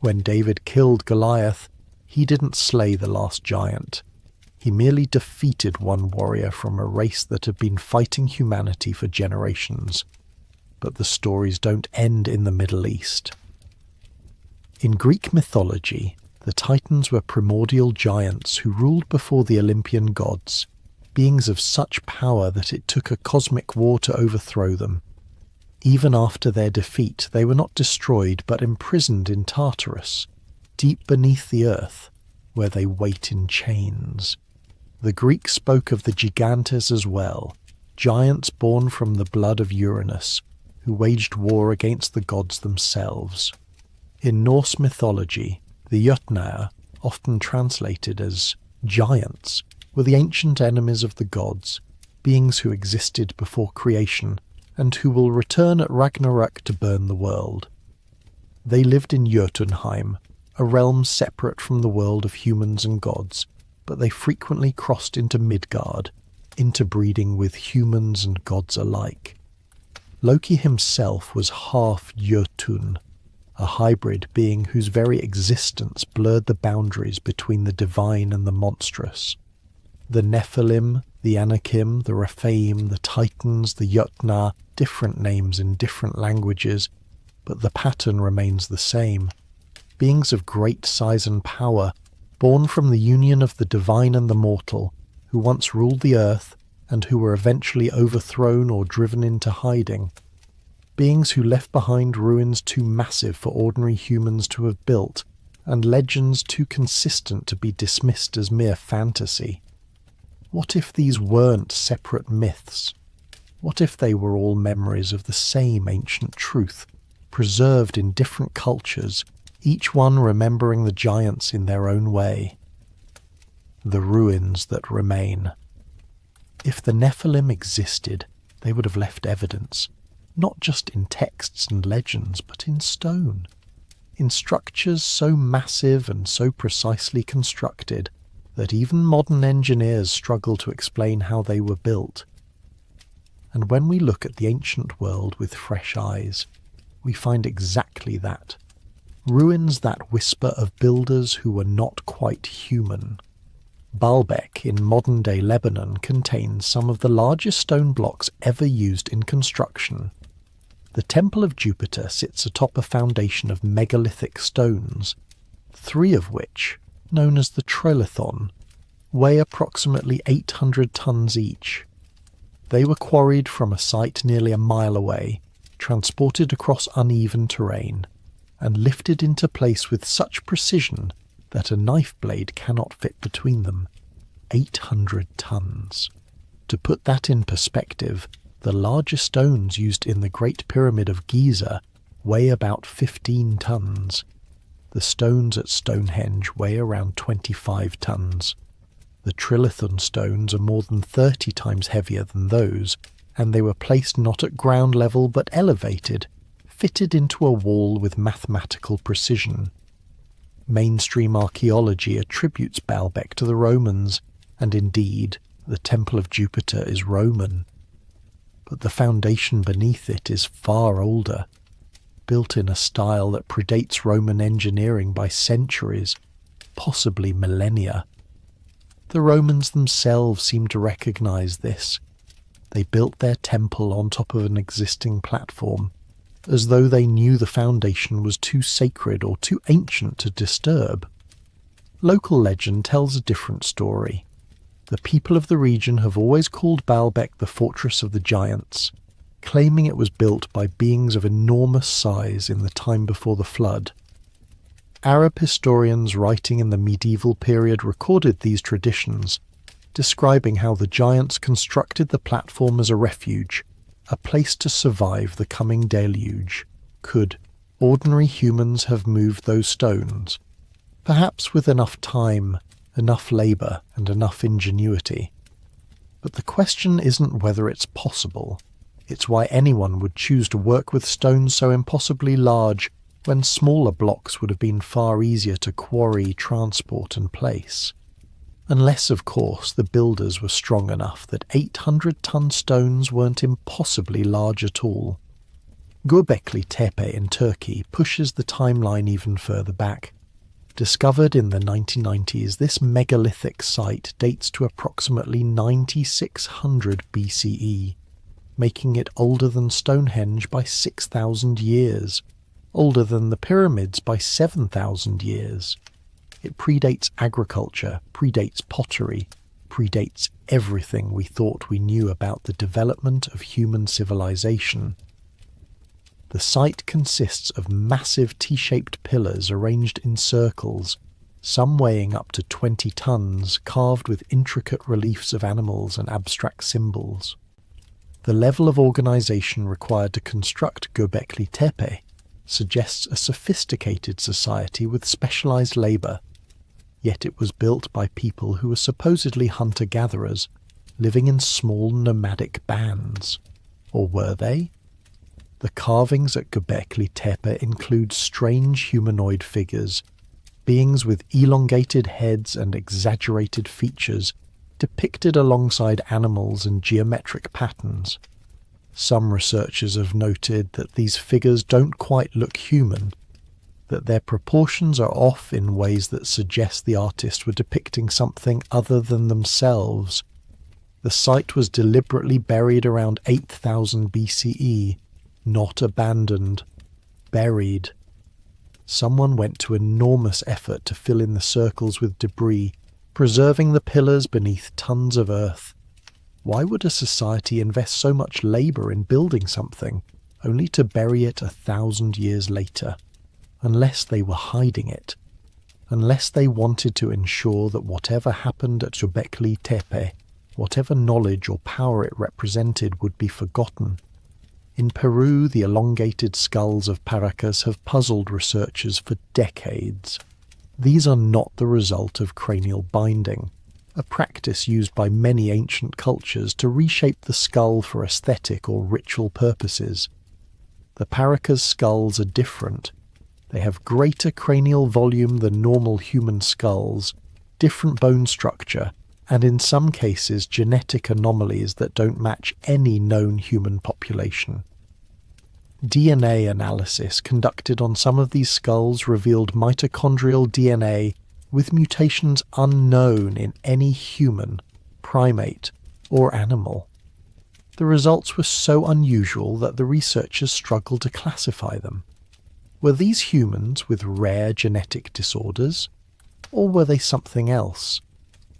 When David killed Goliath, he didn't slay the last giant. He merely defeated one warrior from a race that had been fighting humanity for generations. But the stories don't end in the Middle East. In Greek mythology, the Titans were primordial giants who ruled before the Olympian gods, beings of such power that it took a cosmic war to overthrow them. Even after their defeat, they were not destroyed but imprisoned in Tartarus, deep beneath the earth, where they wait in chains. The Greeks spoke of the Gigantes as well, giants born from the blood of Uranus, who waged war against the gods themselves. In Norse mythology, the Jötnar, often translated as giants, were the ancient enemies of the gods, beings who existed before creation and who will return at Ragnarök to burn the world. They lived in Jotunheim, a realm separate from the world of humans and gods, but they frequently crossed into Midgard, interbreeding with humans and gods alike. Loki himself was half Jotun, a hybrid being whose very existence blurred the boundaries between the divine and the monstrous. The Nephilim, the Anakim, the Rephaim, the Titans, the Jötnar, different names in different languages, but the pattern remains the same. Beings of great size and power, born from the union of the divine and the mortal, who once ruled the earth and who were eventually overthrown or driven into hiding. Beings who left behind ruins too massive for ordinary humans to have built, and legends too consistent to be dismissed as mere fantasy. What if these weren't separate myths? What if they were all memories of the same ancient truth, preserved in different cultures, each one remembering the giants in their own way? The ruins that remain. If the Nephilim existed, they would have left evidence, not just in texts and legends, but in stone, in structures so massive and so precisely constructed that even modern engineers struggle to explain how they were built. And when we look at the ancient world with fresh eyes, we find exactly that. Ruins that whisper of builders who were not quite human. Baalbek in modern-day Lebanon contains some of the largest stone blocks ever used in construction. The Temple of Jupiter sits atop a foundation of megalithic stones, 3 of which, known as the Trilithon, weigh approximately 800 tons each. They were quarried from a site nearly a mile away, transported across uneven terrain, and lifted into place with such precision that a knife blade cannot fit between them. 800 tons. To put that in perspective, the largest stones used in the Great Pyramid of Giza weigh about 15 tons. The stones at Stonehenge weigh around 25 tons. The trilithon stones are more than 30 times heavier than those, and they were placed not at ground level but elevated, fitted into a wall with mathematical precision. Mainstream archaeology attributes Baalbek to the Romans, and indeed, the Temple of Jupiter is Roman. But the foundation beneath it is far older, built in a style that predates Roman engineering by centuries, possibly millennia. The Romans themselves seem to recognize this. They built their temple on top of an existing platform, as though they knew the foundation was too sacred or too ancient to disturb. Local legend tells a different story. The people of the region have always called Baalbek the Fortress of the Giants, claiming it was built by beings of enormous size in the time before the flood. Arab historians writing in the medieval period recorded these traditions, describing how the giants constructed the platform as a refuge, a place to survive the coming deluge. Could ordinary humans have moved those stones? Perhaps with enough time, enough labour, and enough ingenuity. But the question isn't whether it's possible. It's why anyone would choose to work with stones so impossibly large when smaller blocks would have been far easier to quarry, transport and place. Unless, of course, the builders were strong enough that 800-ton stones weren't impossibly large at all. Göbekli Tepe in Turkey pushes the timeline even further back. Discovered in the 1990s, this megalithic site dates to approximately 9600 BCE, making it older than Stonehenge by 6,000 years, older than the pyramids by 7,000 years. It predates agriculture, predates pottery, predates everything we thought we knew about the development of human civilization. The site consists of massive T-shaped pillars arranged in circles, some weighing up to 20 tons, carved with intricate reliefs of animals and abstract symbols. The level of organization required to construct Göbekli Tepe suggests a sophisticated society with specialized labor, yet it was built by people who were supposedly hunter-gatherers, living in small nomadic bands. Or were they? The carvings at Göbekli Tepe include strange humanoid figures, beings with elongated heads and exaggerated features, depicted alongside animals and geometric patterns. Some researchers have noted that these figures don't quite look human, that their proportions are off in ways that suggest the artists were depicting something other than themselves. The site was deliberately buried around 8000 BCE, not abandoned, buried. Someone went to enormous effort to fill in the circles with debris, preserving the pillars beneath tons of earth. Why would a society invest so much labour in building something, only to bury it 1,000 years later? Unless they were hiding it. Unless they wanted to ensure that whatever happened at Göbekli Tepe, whatever knowledge or power it represented, would be forgotten. In Peru, the elongated skulls of Paracas have puzzled researchers for decades. These are not the result of cranial binding, a practice used by many ancient cultures to reshape the skull for aesthetic or ritual purposes. The Paracas skulls are different. They have greater cranial volume than normal human skulls, different bone structure, and in some cases genetic anomalies that don't match any known human population. DNA analysis conducted on some of these skulls revealed mitochondrial DNA with mutations unknown in any human, primate, or animal. The results were so unusual that the researchers struggled to classify them. Were these humans with rare genetic disorders? Or were they something else?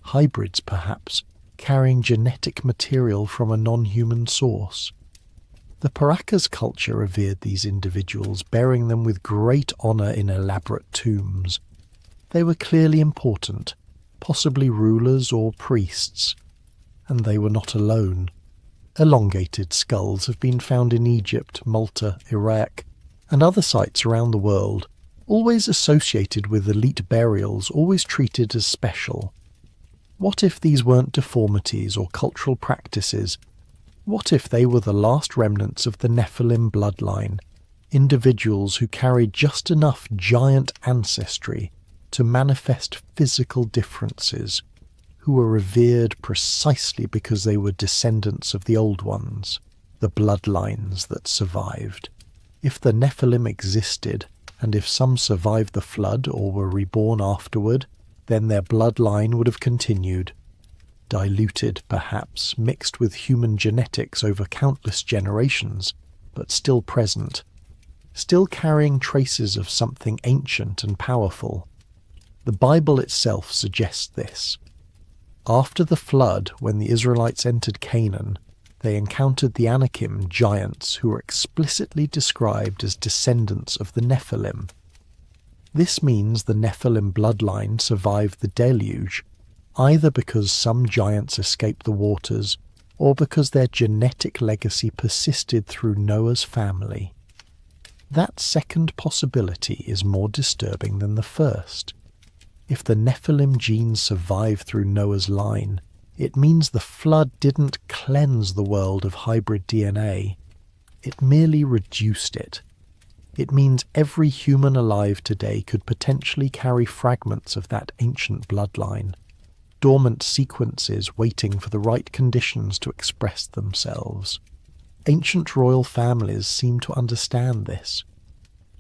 Hybrids, perhaps, carrying genetic material from a non-human source. The Paracas culture revered these individuals, burying them with great honour in elaborate tombs. They were clearly important, possibly rulers or priests. And they were not alone. Elongated skulls have been found in Egypt, Malta, Iraq, and other sites around the world, always associated with elite burials, always treated as special. What if these weren't deformities or cultural practices? What if they were the last remnants of the Nephilim bloodline, individuals who carried just enough giant ancestry to manifest physical differences, who were revered precisely because they were descendants of the old ones, the bloodlines that survived? If the Nephilim existed, and if some survived the flood or were reborn afterward, then their bloodline would have continued. Diluted, perhaps, mixed with human genetics over countless generations, but still present, still carrying traces of something ancient and powerful. The Bible itself suggests this. After the flood, when the Israelites entered Canaan, they encountered the Anakim giants who were explicitly described as descendants of the Nephilim. This means the Nephilim bloodline survived the deluge, either because some giants escaped the waters, or because their genetic legacy persisted through Noah's family. That second possibility is more disturbing than the first. If the Nephilim genes survived through Noah's line, it means the flood didn't cleanse the world of hybrid DNA. It merely reduced it. It means every human alive today could potentially carry fragments of that ancient bloodline, dormant sequences waiting for the right conditions to express themselves. Ancient royal families seem to understand this.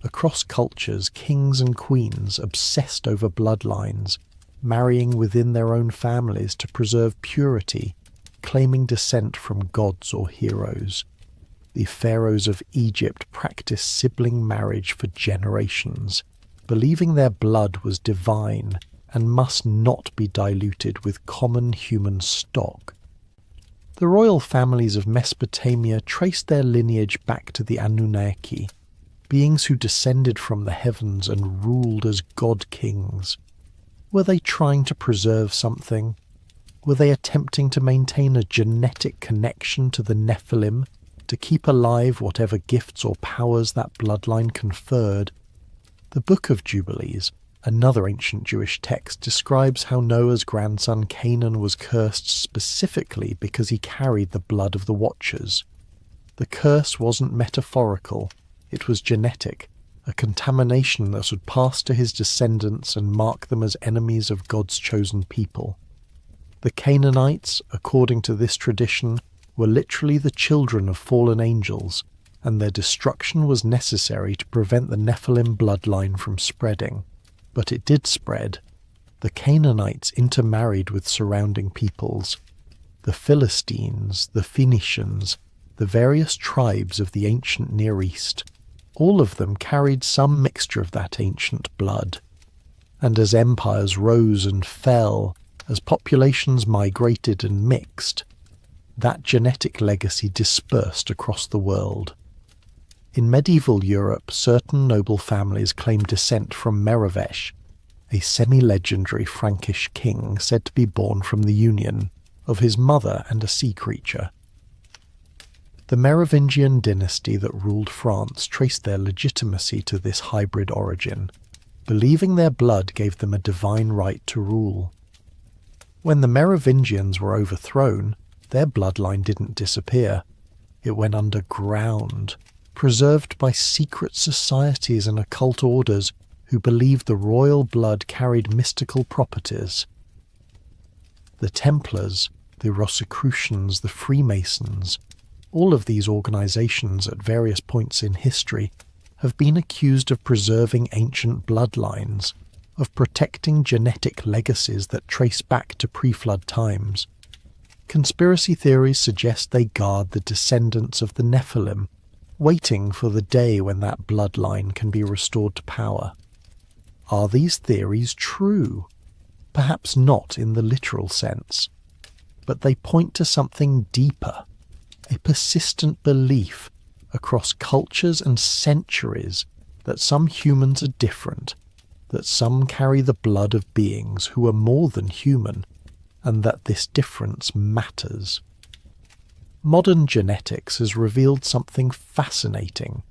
Across cultures, kings and queens obsessed over bloodlines, marrying within their own families to preserve purity, claiming descent from gods or heroes. The pharaohs of Egypt practiced sibling marriage for generations, believing their blood was divine and must not be diluted with common human stock. The royal families of Mesopotamia traced their lineage back to the Anunnaki, beings who descended from the heavens and ruled as god-kings. Were they trying to preserve something? Were they attempting to maintain a genetic connection to the Nephilim, to keep alive whatever gifts or powers that bloodline conferred? The Book of Jubilees, another ancient Jewish text, describes how Noah's grandson Canaan was cursed specifically because he carried the blood of the Watchers. The curse wasn't metaphorical, it was genetic, a contamination that would pass to his descendants and mark them as enemies of God's chosen people. The Canaanites, according to this tradition, were literally the children of fallen angels, and their destruction was necessary to prevent the Nephilim bloodline from spreading. But it did spread. The Canaanites intermarried with surrounding peoples. The Philistines, the Phoenicians, the various tribes of the ancient Near East, all of them carried some mixture of that ancient blood. And as empires rose and fell, as populations migrated and mixed, that genetic legacy dispersed across the world. In medieval Europe, certain noble families claimed descent from Meravesh, a semi-legendary Frankish king said to be born from the union of his mother and a sea creature. The Merovingian dynasty that ruled France traced their legitimacy to this hybrid origin, believing their blood gave them a divine right to rule. When the Merovingians were overthrown, their bloodline didn't disappear. It went underground, preserved by secret societies and occult orders who believed the royal blood carried mystical properties. The Templars, the Rosicrucians, the Freemasons, all of these organizations at various points in history have been accused of preserving ancient bloodlines, of protecting genetic legacies that trace back to pre-flood times. Conspiracy theories suggest they guard the descendants of the Nephilim, waiting for the day when that bloodline can be restored to power. Are these theories true? Perhaps not in the literal sense, but they point to something deeper, a persistent belief across cultures and centuries that some humans are different, that some carry the blood of beings who are more than human, and that this difference matters. Modern genetics has revealed something fascinating.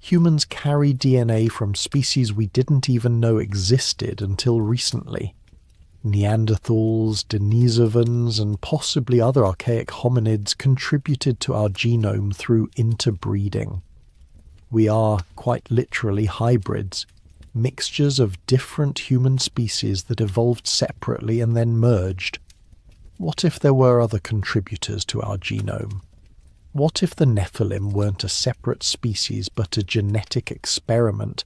Humans carry DNA from species we didn't even know existed until recently. Neanderthals, Denisovans, and possibly other archaic hominids contributed to our genome through interbreeding. We are, quite literally, hybrids, mixtures of different human species that evolved separately and then merged. What if there were other contributors to our genome? What if the Nephilim weren't a separate species but a genetic experiment,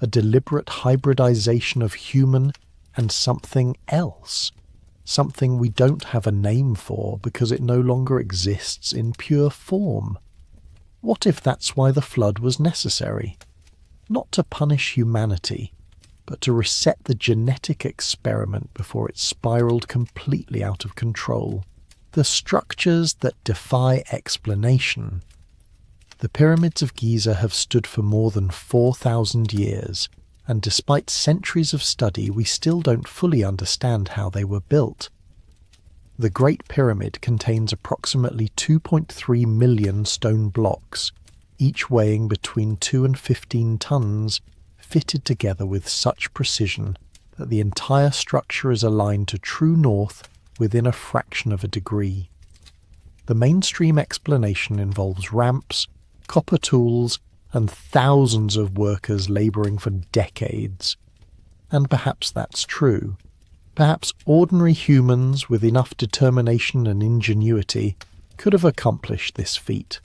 a deliberate hybridization of human and something else? Something we don't have a name for because it no longer exists in pure form. What if that's why the flood was necessary? Not to punish humanity, but to reset the genetic experiment before it spiraled completely out of control. The structures that defy explanation. The pyramids of Giza have stood for more than 4,000 years, and despite centuries of study, we still don't fully understand how they were built. The Great Pyramid contains approximately 2.3 million stone blocks, each weighing between 2 and 15 tons, fitted together with such precision that the entire structure is aligned to true north within a fraction of a degree. The mainstream explanation involves ramps, copper tools, and thousands of workers labouring for decades. And perhaps that's true. Perhaps ordinary humans with enough determination and ingenuity could have accomplished this feat.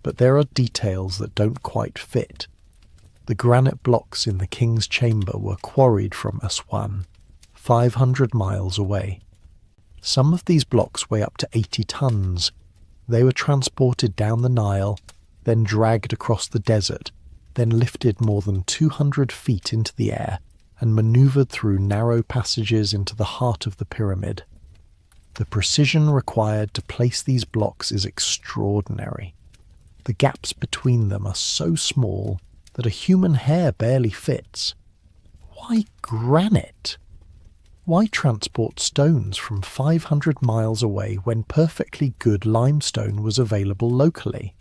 But there are details that don't quite fit. The granite blocks in the king's chamber were quarried from Aswan, 500 miles away. Some of these blocks weigh up to 80 tons. They were transported down the Nile, then dragged across the desert, then lifted more than 200 feet into the air and manoeuvred through narrow passages into the heart of the pyramid. The precision required to place these blocks is extraordinary. The gaps between them are so small that a human hair barely fits. Why granite? Why transport stones from 500 miles away when perfectly good limestone was available locally?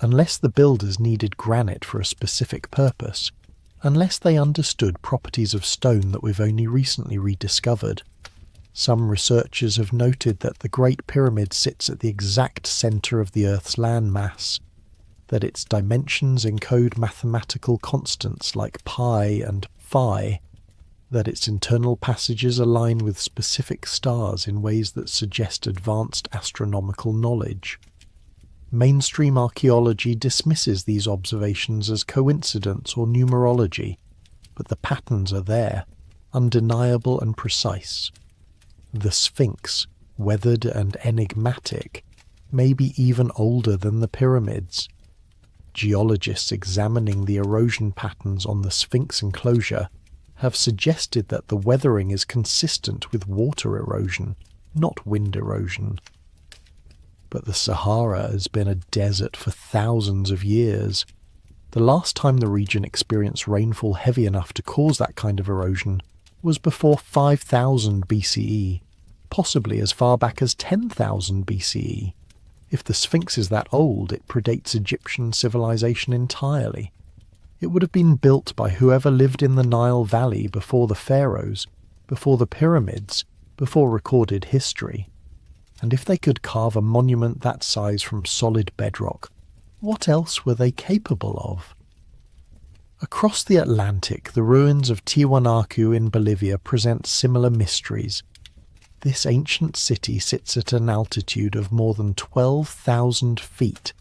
Unless the builders needed granite for a specific purpose, unless they understood properties of stone that we've only recently rediscovered. Some researchers have noted that the Great Pyramid sits at the exact centre of the Earth's landmass, that its dimensions encode mathematical constants like pi and phi, that its internal passages align with specific stars in ways that suggest advanced astronomical knowledge. Mainstream archaeology dismisses these observations as coincidence or numerology, but the patterns are there, undeniable and precise. The Sphinx, weathered and enigmatic, may be even older than the pyramids. Geologists examining the erosion patterns on the Sphinx enclosure have suggested that the weathering is consistent with water erosion, not wind erosion. But the Sahara has been a desert for thousands of years. The last time the region experienced rainfall heavy enough to cause that kind of erosion was before 5000 BCE, possibly as far back as 10,000 BCE. If the Sphinx is that old, it predates Egyptian civilization entirely. It would have been built by whoever lived in the Nile Valley before the pharaohs, before the pyramids, before recorded history. And if they could carve a monument that size from solid bedrock, what else were they capable of? Across the Atlantic, the ruins of Tiwanaku in Bolivia present similar mysteries. This ancient city sits at an altitude of more than 12,000 feet,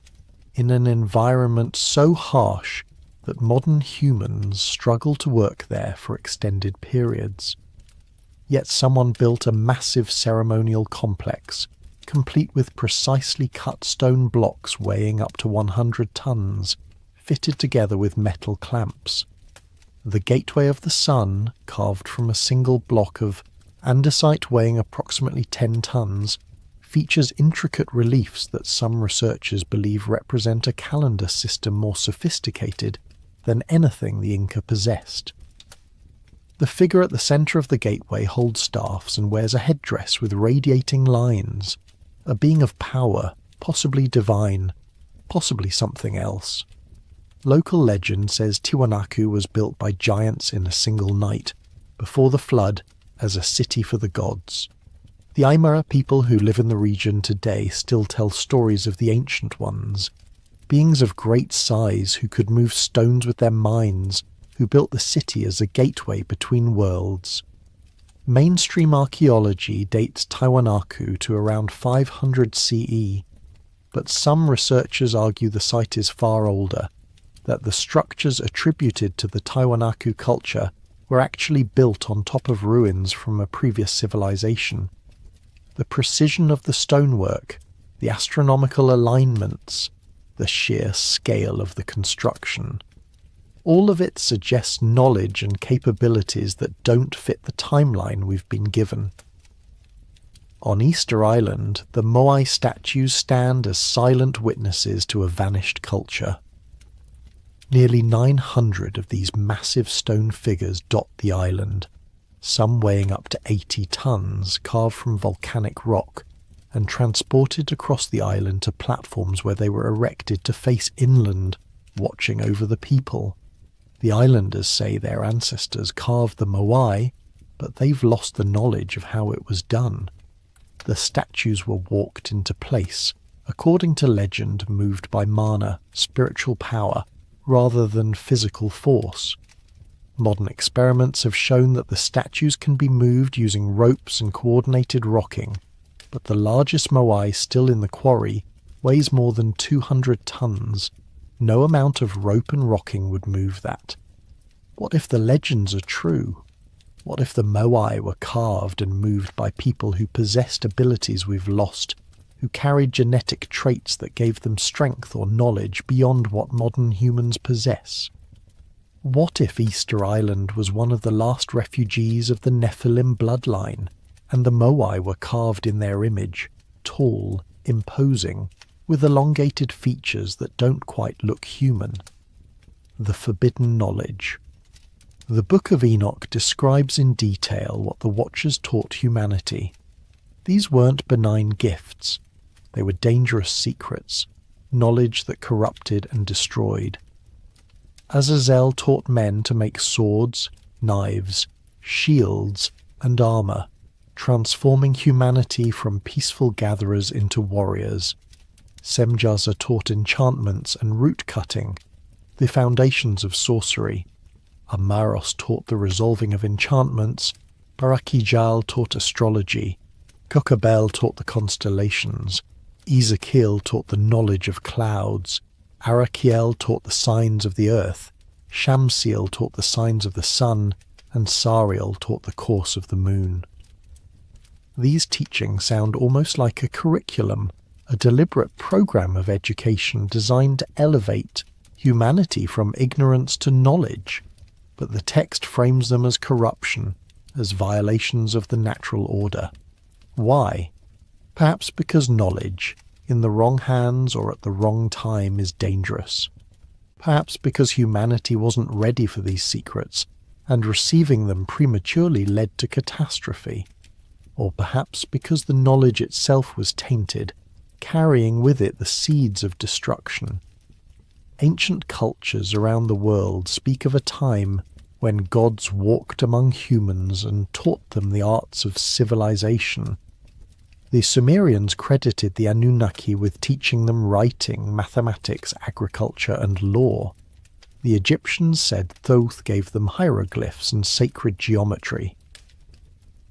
in an environment so harsh that modern humans struggle to work there for extended periods. Yet someone built a massive ceremonial complex, complete with precisely cut stone blocks weighing up to 100 tons, fitted together with metal clamps. The Gateway of the Sun, carved from a single block of andesite weighing approximately 10 tons, features intricate reliefs that some researchers believe represent a calendar system more sophisticated than anything the Inca possessed. The figure at the centre of the gateway holds staffs and wears a headdress with radiating lines, a being of power, possibly divine, possibly something else. Local legend says Tiwanaku was built by giants in a single night, before the flood, as a city for the gods. The Aymara people who live in the region today still tell stories of the ancient ones, beings of great size who could move stones with their minds, who built the city as a gateway between worlds. Mainstream archaeology dates Tiwanaku to around 500 CE, but some researchers argue the site is far older, that the structures attributed to the Tiwanaku culture were actually built on top of ruins from a previous civilization. The precision of the stonework, the astronomical alignments, the sheer scale of the construction. All of it suggests knowledge and capabilities that don't fit the timeline we've been given. On Easter Island, the Moai statues stand as silent witnesses to a vanished culture. Nearly 900 of these massive stone figures dot the island, some weighing up to 80 tons, carved from volcanic rock, and transported across the island to platforms where they were erected to face inland, watching over the people. The islanders say their ancestors carved the Moai, but they've lost the knowledge of how it was done. The statues were walked into place, according to legend, moved by mana, spiritual power, rather than physical force. Modern experiments have shown that the statues can be moved using ropes and coordinated rocking, but the largest Moai still in the quarry weighs more than 200 tons. No amount of rope and rocking would move that. What if the legends are true? What if the Moai were carved and moved by people who possessed abilities we've lost, who carried genetic traits that gave them strength or knowledge beyond what modern humans possess? What if Easter Island was one of the last refugees of the Nephilim bloodline, and the Moai were carved in their image, tall, imposing, with elongated features that don't quite look human? The forbidden knowledge. The Book of Enoch describes in detail what the Watchers taught humanity. These weren't benign gifts. They were dangerous secrets, knowledge that corrupted and destroyed. Azazel taught men to make swords, knives, shields, and armor, transforming humanity from peaceful gatherers into warriors. Semjaza taught enchantments and root-cutting, the foundations of sorcery. Amaros taught the resolving of enchantments. Barakijal taught astrology. Kokabel taught the constellations. Ezekiel taught the knowledge of clouds. Arakiel taught the signs of the earth. Shamsiel taught the signs of the sun. And Sariel taught the course of the moon. These teachings sound almost like a curriculum, a deliberate program of education designed to elevate humanity from ignorance to knowledge, but the text frames them as corruption, as violations of the natural order. Why? Perhaps because knowledge, in the wrong hands or at the wrong time, is dangerous. Perhaps because humanity wasn't ready for these secrets, and receiving them prematurely led to catastrophe. Or perhaps because the knowledge itself was tainted, carrying with it the seeds of destruction. Ancient cultures around the world speak of a time when gods walked among humans and taught them the arts of civilization. The Sumerians credited the Anunnaki with teaching them writing, mathematics, agriculture, and law. The Egyptians said Thoth gave them hieroglyphs and sacred geometry.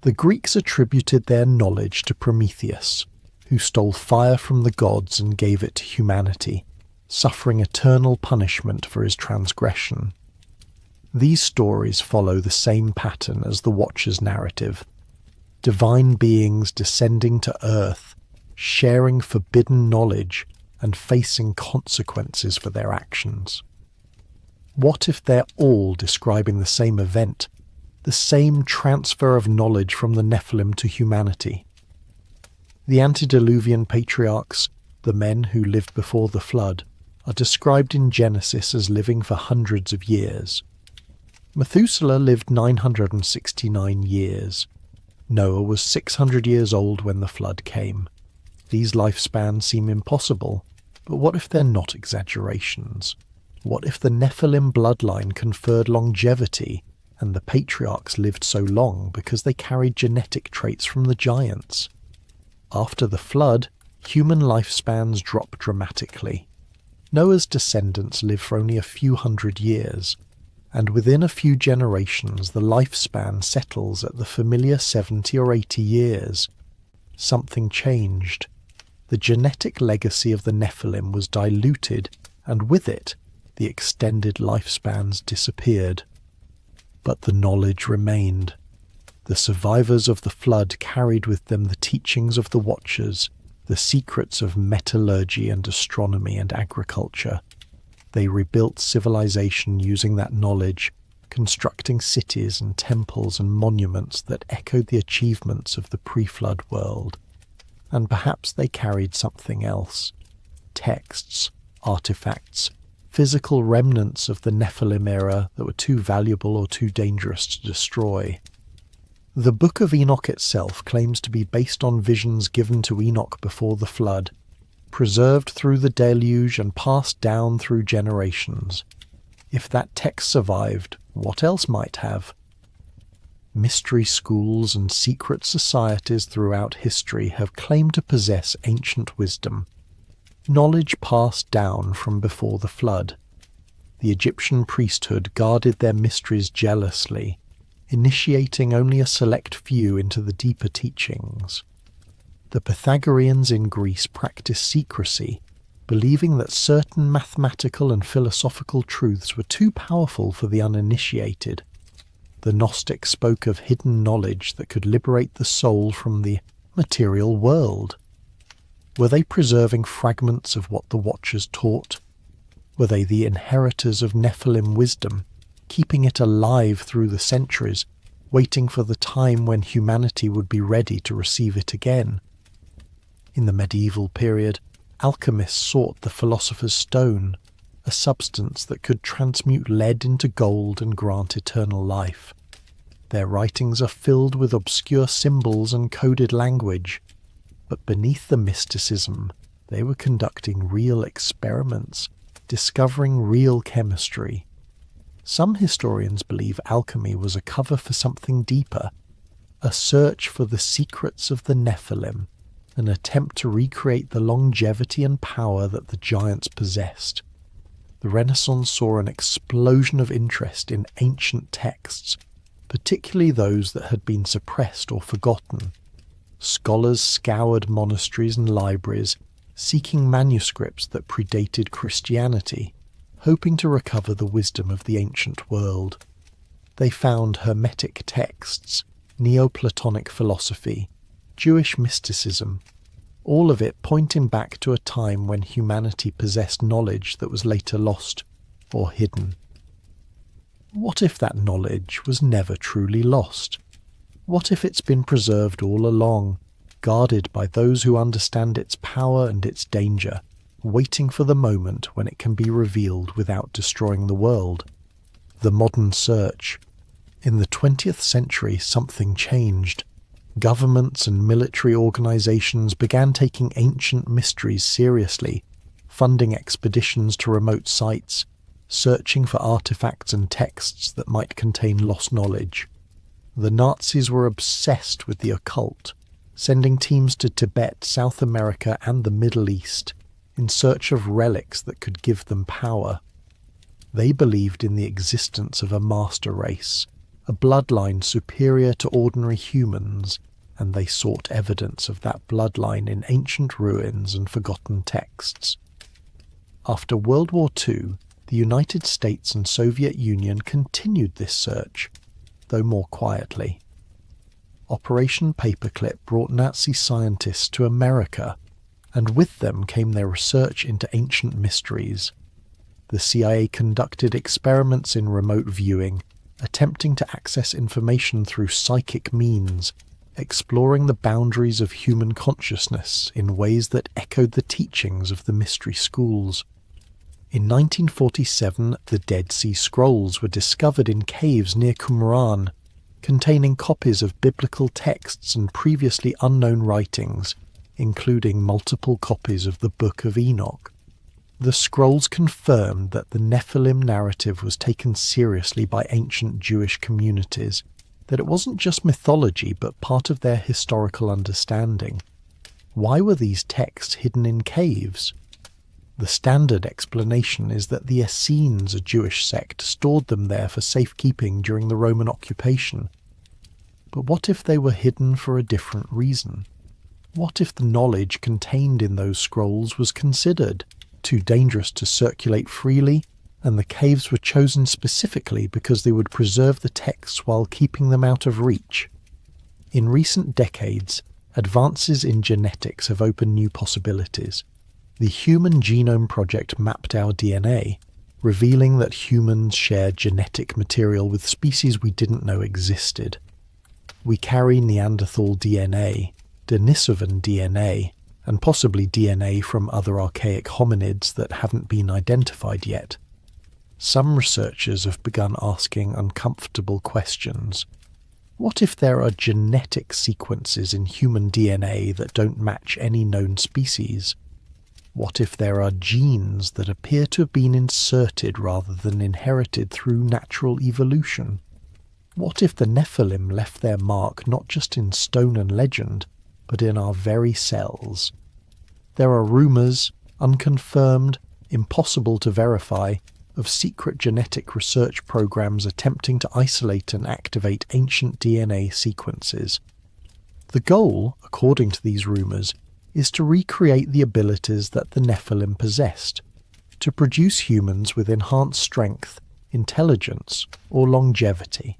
The Greeks attributed their knowledge to Prometheus, who stole fire from the gods and gave it to humanity, suffering eternal punishment for his transgression. These stories follow the same pattern as the Watcher's narrative. Divine beings descending to earth, sharing forbidden knowledge, and facing consequences for their actions. What if they're all describing the same event, the same transfer of knowledge from the Nephilim to humanity? The antediluvian patriarchs, the men who lived before the flood, are described in Genesis as living for hundreds of years. Methuselah lived 969 years. Noah was 600 years old when the flood came. These lifespans seem impossible, but what if they're not exaggerations? What if the Nephilim bloodline conferred longevity, and the patriarchs lived so long because they carried genetic traits from the giants? After the flood, human lifespans drop dramatically. Noah's descendants live for only a few hundred years, and within a few generations the lifespan settles at the familiar 70 or 80 years. Something changed. The genetic legacy of the Nephilim was diluted, and with it, the extended lifespans disappeared. But the knowledge remained. The survivors of the flood carried with them the teachings of the Watchers, the secrets of metallurgy and astronomy and agriculture. They rebuilt civilization using that knowledge, constructing cities and temples and monuments that echoed the achievements of the pre-flood world. And perhaps they carried something else. Texts, artifacts, physical remnants of the Nephilim era that were too valuable or too dangerous to destroy. The Book of Enoch itself claims to be based on visions given to Enoch before the flood, preserved through the deluge and passed down through generations. If that text survived, what else might have? Mystery schools and secret societies throughout history have claimed to possess ancient wisdom, knowledge passed down from before the flood. The Egyptian priesthood guarded their mysteries jealously, initiating only a select few into the deeper teachings. The Pythagoreans in Greece practiced secrecy, believing that certain mathematical and philosophical truths were too powerful for the uninitiated. The Gnostics spoke of hidden knowledge that could liberate the soul from the material world. Were they preserving fragments of what the Watchers taught? Were they the inheritors of Nephilim wisdom, keeping it alive through the centuries, waiting for the time when humanity would be ready to receive it again? In the medieval period, alchemists sought the philosopher's stone, a substance that could transmute lead into gold and grant eternal life. Their writings are filled with obscure symbols and coded language, but beneath the mysticism, they were conducting real experiments, discovering real chemistry. Some historians believe alchemy was a cover for something deeper, a search for the secrets of the Nephilim, an attempt to recreate the longevity and power that the giants possessed. The Renaissance saw an explosion of interest in ancient texts, particularly those that had been suppressed or forgotten. Scholars scoured monasteries and libraries, seeking manuscripts that predated Christianity, hoping to recover the wisdom of the ancient world. They found Hermetic texts, Neoplatonic philosophy, Jewish mysticism, all of it pointing back to a time when humanity possessed knowledge that was later lost or hidden. What if that knowledge was never truly lost? What if it's been preserved all along, guarded by those who understand its power and its danger, waiting for the moment when it can be revealed without destroying the world? The modern search. In the 20th century, something changed. Governments and military organizations began taking ancient mysteries seriously, funding expeditions to remote sites, searching for artifacts and texts that might contain lost knowledge. The Nazis were obsessed with the occult, sending teams to Tibet, South America, and the Middle East in search of relics that could give them power. They believed in the existence of a master race, a bloodline superior to ordinary humans, and they sought evidence of that bloodline in ancient ruins and forgotten texts. After World War II, the United States and Soviet Union continued this search, though more quietly. Operation Paperclip brought Nazi scientists to America, and with them came their research into ancient mysteries. The CIA conducted experiments in remote viewing, attempting to access information through psychic means, exploring the boundaries of human consciousness in ways that echoed the teachings of the mystery schools. In 1947, the Dead Sea Scrolls were discovered in caves near Qumran, containing copies of biblical texts and previously unknown writings, including multiple copies of the Book of Enoch. The scrolls confirmed that the Nephilim narrative was taken seriously by ancient Jewish communities, that it wasn't just mythology but part of their historical understanding. Why were these texts hidden in caves? The standard explanation is that the Essenes, a Jewish sect, stored them there for safekeeping during the Roman occupation. But what if they were hidden for a different reason? What if the knowledge contained in those scrolls was considered too dangerous to circulate freely, and the caves were chosen specifically because they would preserve the texts while keeping them out of reach? In recent decades, advances in genetics have opened new possibilities. The Human Genome Project mapped our DNA, revealing that humans share genetic material with species we didn't know existed. We carry Neanderthal DNA, Denisovan DNA, and possibly DNA from other archaic hominids that haven't been identified yet. Some researchers have begun asking uncomfortable questions. What if there are genetic sequences in human DNA that don't match any known species? What if there are genes that appear to have been inserted rather than inherited through natural evolution? What if the Nephilim left their mark not just in stone and legend, but in our very cells? There are rumours, unconfirmed, impossible to verify, of secret genetic research programs attempting to isolate and activate ancient DNA sequences. The goal, according to these rumours, is to recreate the abilities that the Nephilim possessed, to produce humans with enhanced strength, intelligence, or longevity.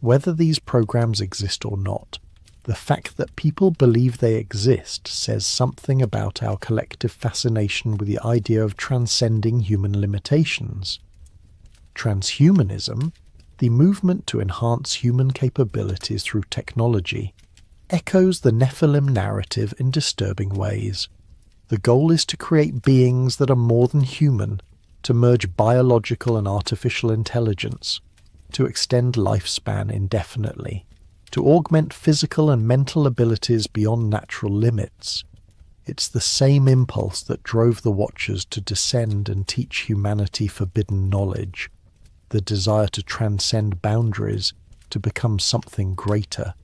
Whether these programs exist or not, the fact that people believe they exist says something about our collective fascination with the idea of transcending human limitations. Transhumanism, the movement to enhance human capabilities through technology, echoes the Nephilim narrative in disturbing ways. The goal is to create beings that are more than human, to merge biological and artificial intelligence, to extend lifespan indefinitely, to augment physical and mental abilities beyond natural limits. It's the same impulse that drove the Watchers to descend and teach humanity forbidden knowledge, the desire to transcend boundaries, to become something greater.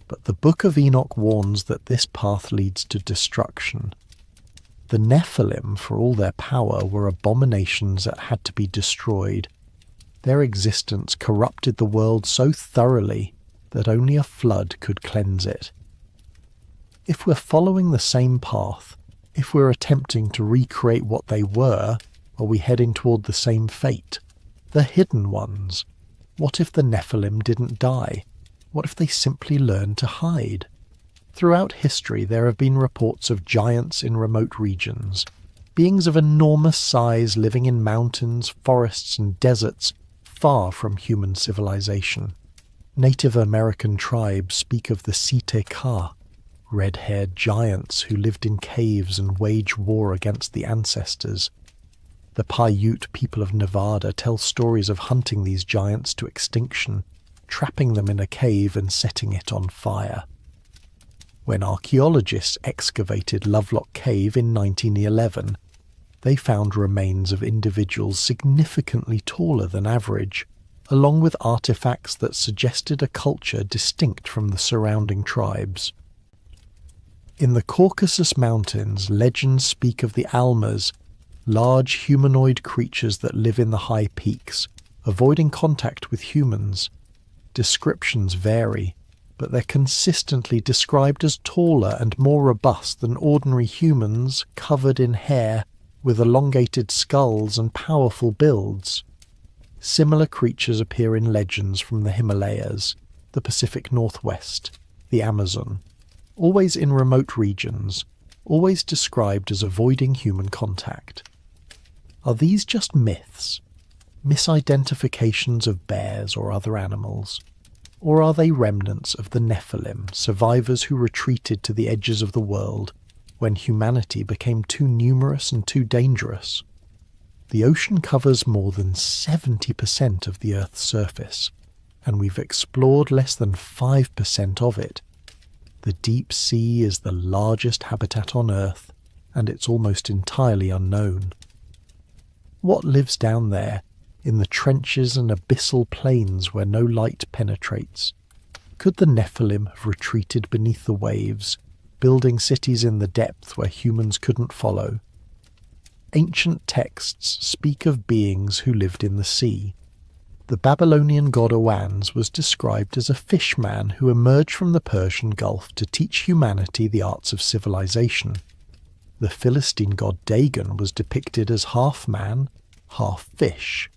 But the Book of Enoch warns that this path leads to destruction. The Nephilim, for all their power, were abominations that had to be destroyed. Their existence corrupted the world so thoroughly that only a flood could cleanse it. If we're following the same path, if we're attempting to recreate what they were, are we heading toward the same fate? The hidden ones. What if the Nephilim didn't die? What if they simply learned to hide? Throughout history there have been reports of giants in remote regions, beings of enormous size living in mountains, forests and deserts far from human civilization. Native American tribes speak of the Site-Ka, red-haired giants who lived in caves and waged war against the ancestors. The Paiute people of Nevada tell stories of hunting these giants to extinction, trapping them in a cave and setting it on fire. When archaeologists excavated Lovelock Cave in 1911, they found remains of individuals significantly taller than average, along with artifacts that suggested a culture distinct from the surrounding tribes. In the Caucasus Mountains, legends speak of the Almas, large humanoid creatures that live in the high peaks, avoiding contact with humans. Descriptions vary, but they're consistently described as taller and more robust than ordinary humans, covered in hair, with elongated skulls and powerful builds. Similar creatures appear in legends from the Himalayas, the Pacific Northwest, the Amazon, always in remote regions, always described as avoiding human contact. Are these just myths, misidentifications of bears or other animals? Or are they remnants of the Nephilim, survivors who retreated to the edges of the world when humanity became too numerous and too dangerous? The ocean covers more than 70% of the Earth's surface, and we've explored less than 5% of it. The deep sea is the largest habitat on Earth, and it's almost entirely unknown. What lives down there, in the trenches and abyssal plains where no light penetrates? Could the Nephilim have retreated beneath the waves, building cities in the depth where humans couldn't follow? Ancient texts speak of beings who lived in the sea. The Babylonian god Oannes was described as a fishman who emerged from the Persian Gulf to teach humanity the arts of civilization. The Philistine god Dagon was depicted as half man, half fish.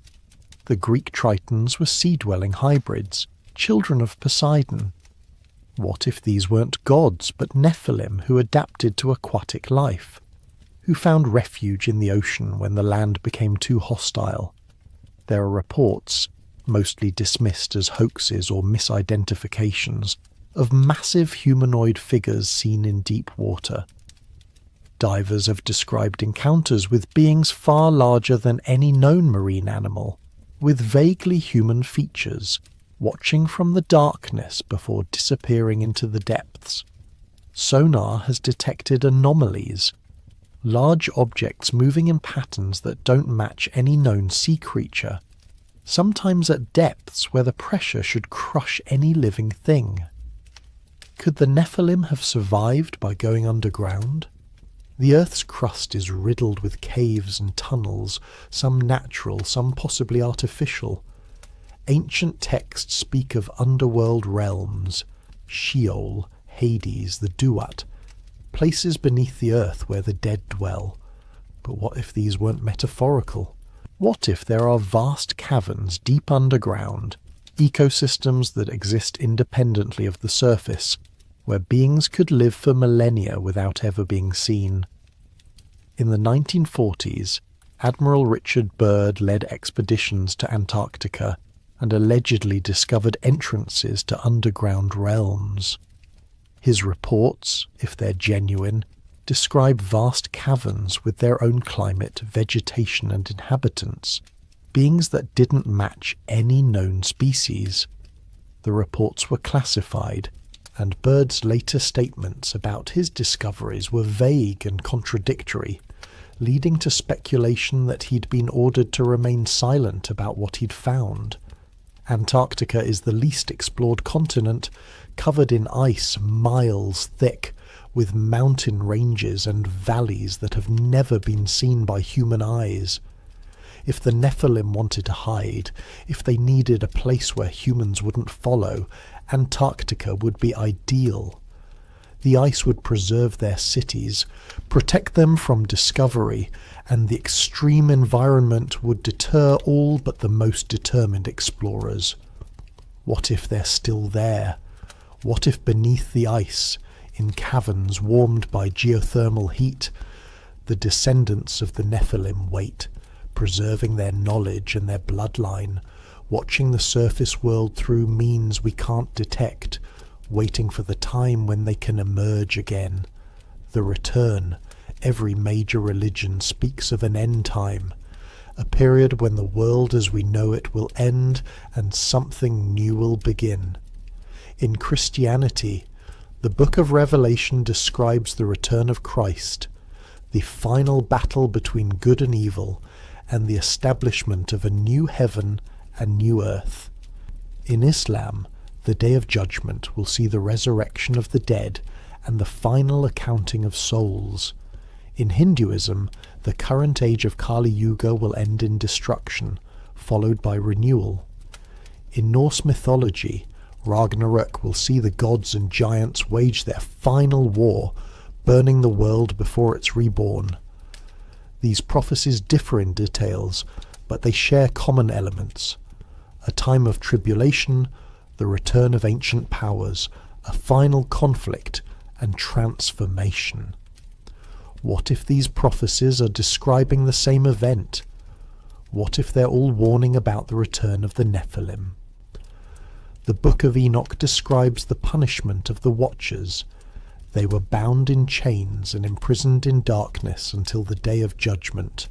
The Greek Tritons were sea-dwelling hybrids, children of Poseidon. What if these weren't gods but Nephilim who adapted to aquatic life, who found refuge in the ocean when the land became too hostile? There are reports, mostly dismissed as hoaxes or misidentifications, of massive humanoid figures seen in deep water. Divers have described encounters with beings far larger than any known marine animal, with vaguely human features, watching from the darkness before disappearing into the depths. Sonar has detected anomalies, large objects moving in patterns that don't match any known sea creature, sometimes at depths where the pressure should crush any living thing. Could the Nephilim have survived by going underground? The Earth's crust is riddled with caves and tunnels, some natural, some possibly artificial. Ancient texts speak of underworld realms, Sheol, Hades, the Duat, places beneath the earth where the dead dwell. But what if these weren't metaphorical? What if there are vast caverns deep underground, ecosystems that exist independently of the surface, where beings could live for millennia without ever being seen? In the 1940s, Admiral Richard Byrd led expeditions to Antarctica and allegedly discovered entrances to underground realms. His reports, if they're genuine, describe vast caverns with their own climate, vegetation and inhabitants, beings that didn't match any known species. The reports were classified, and Byrd's later statements about his discoveries were vague and contradictory, leading to speculation that he'd been ordered to remain silent about what he'd found. Antarctica is the least explored continent, covered in ice miles thick, with mountain ranges and valleys that have never been seen by human eyes. If the Nephilim wanted to hide, if they needed a place where humans wouldn't follow, Antarctica would be ideal. The ice would preserve their cities, protect them from discovery, and the extreme environment would deter all but the most determined explorers. What if they're still there? What if beneath the ice, in caverns warmed by geothermal heat, the descendants of the Nephilim wait, preserving their knowledge and their bloodline, watching the surface world through means we can't detect, waiting for the time when they can emerge again. The return. Every major religion speaks of an end time, a period when the world as we know it will end and something new will begin. In Christianity, the book of Revelation describes the return of Christ, the final battle between good and evil, and the establishment of a new heaven and new earth. In Islam, the Day of Judgment will see the resurrection of the dead and the final accounting of souls. In Hinduism, the current age of Kali Yuga will end in destruction, followed by renewal. In Norse mythology, Ragnarök will see the gods and giants wage their final war, burning the world before it's reborn. These prophecies differ in details, but they share common elements. A time of tribulation, the return of ancient powers, a final conflict, and transformation. What if these prophecies are describing the same event? What if they're all warning about the return of the Nephilim? The Book of Enoch describes the punishment of the Watchers. They were bound in chains and imprisoned in darkness until the day of judgment,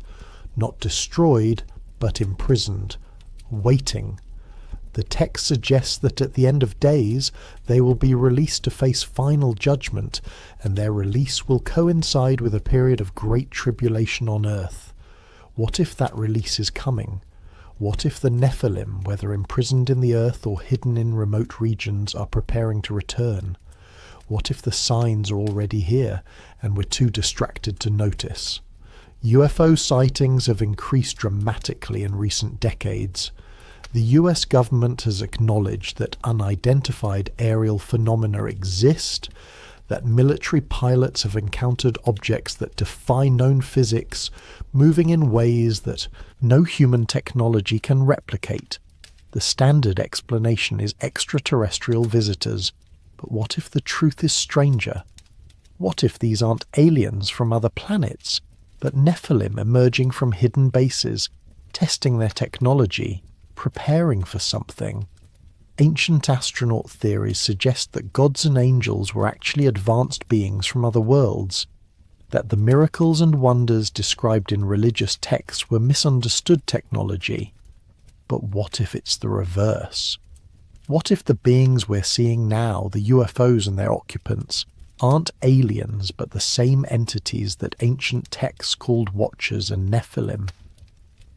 not destroyed, but imprisoned, waiting. The text suggests that at the end of days they will be released to face final judgment, and their release will coincide with a period of great tribulation on earth. What if that release is coming? What if the Nephilim, whether imprisoned in the earth or hidden in remote regions, are preparing to return? What if the signs are already here and we're too distracted to notice? UFO sightings have increased dramatically in recent decades. The US government has acknowledged that unidentified aerial phenomena exist, that military pilots have encountered objects that defy known physics, moving in ways that no human technology can replicate. The standard explanation is extraterrestrial visitors. But what if the truth is stranger? What if these aren't aliens from other planets, but Nephilim emerging from hidden bases, testing their technology, preparing for something? Ancient astronaut theories suggest that gods and angels were actually advanced beings from other worlds, that the miracles and wonders described in religious texts were misunderstood technology. But what if it's the reverse? What if the beings we're seeing now, the UFOs and their occupants, aren't aliens but the same entities that ancient texts called Watchers and Nephilim?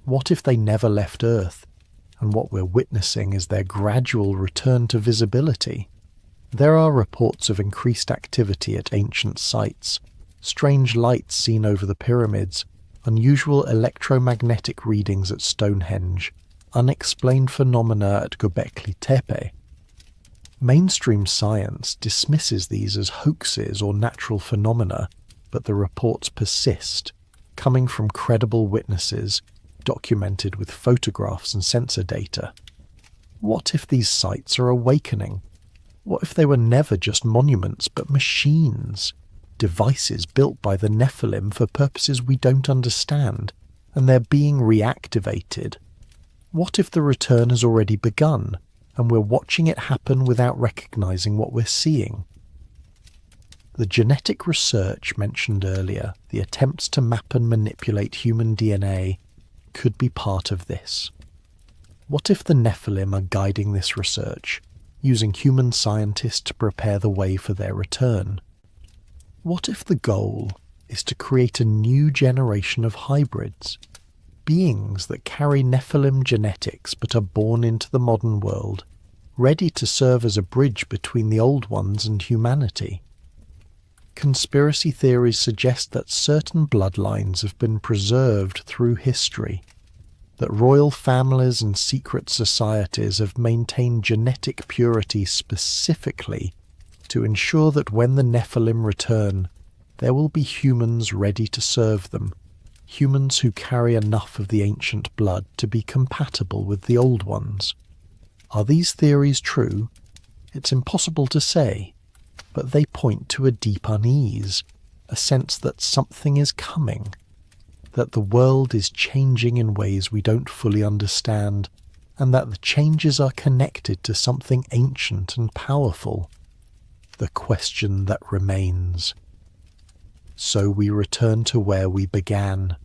What if they never left Earth, and what we're witnessing is their gradual return to visibility? There are reports of increased activity at ancient sites, strange lights seen over the pyramids, unusual electromagnetic readings at Stonehenge, unexplained phenomena at Göbekli Tepe. Mainstream science dismisses these as hoaxes or natural phenomena, but the reports persist, coming from credible witnesses, documented with photographs and sensor data. What if these sites are awakening? What if they were never just monuments but machines? Devices built by the Nephilim for purposes we don't understand, and they're being reactivated. What if the return has already begun, and we're watching it happen without recognizing what we're seeing? The genetic research mentioned earlier, the attempts to map and manipulate human DNA, could be part of this. What if the Nephilim are guiding this research, using human scientists to prepare the way for their return? What if the goal is to create a new generation of hybrids? Beings that carry Nephilim genetics but are born into the modern world, ready to serve as a bridge between the old ones and humanity. Conspiracy theories suggest that certain bloodlines have been preserved through history, that royal families and secret societies have maintained genetic purity specifically to ensure that when the Nephilim return, there will be humans ready to serve them. Humans who carry enough of the ancient blood to be compatible with the old ones. Are these theories true? It's impossible to say, but they point to a deep unease, a sense that something is coming, that the world is changing in ways we don't fully understand, and that the changes are connected to something ancient and powerful. The question that remains. So we return to where we began,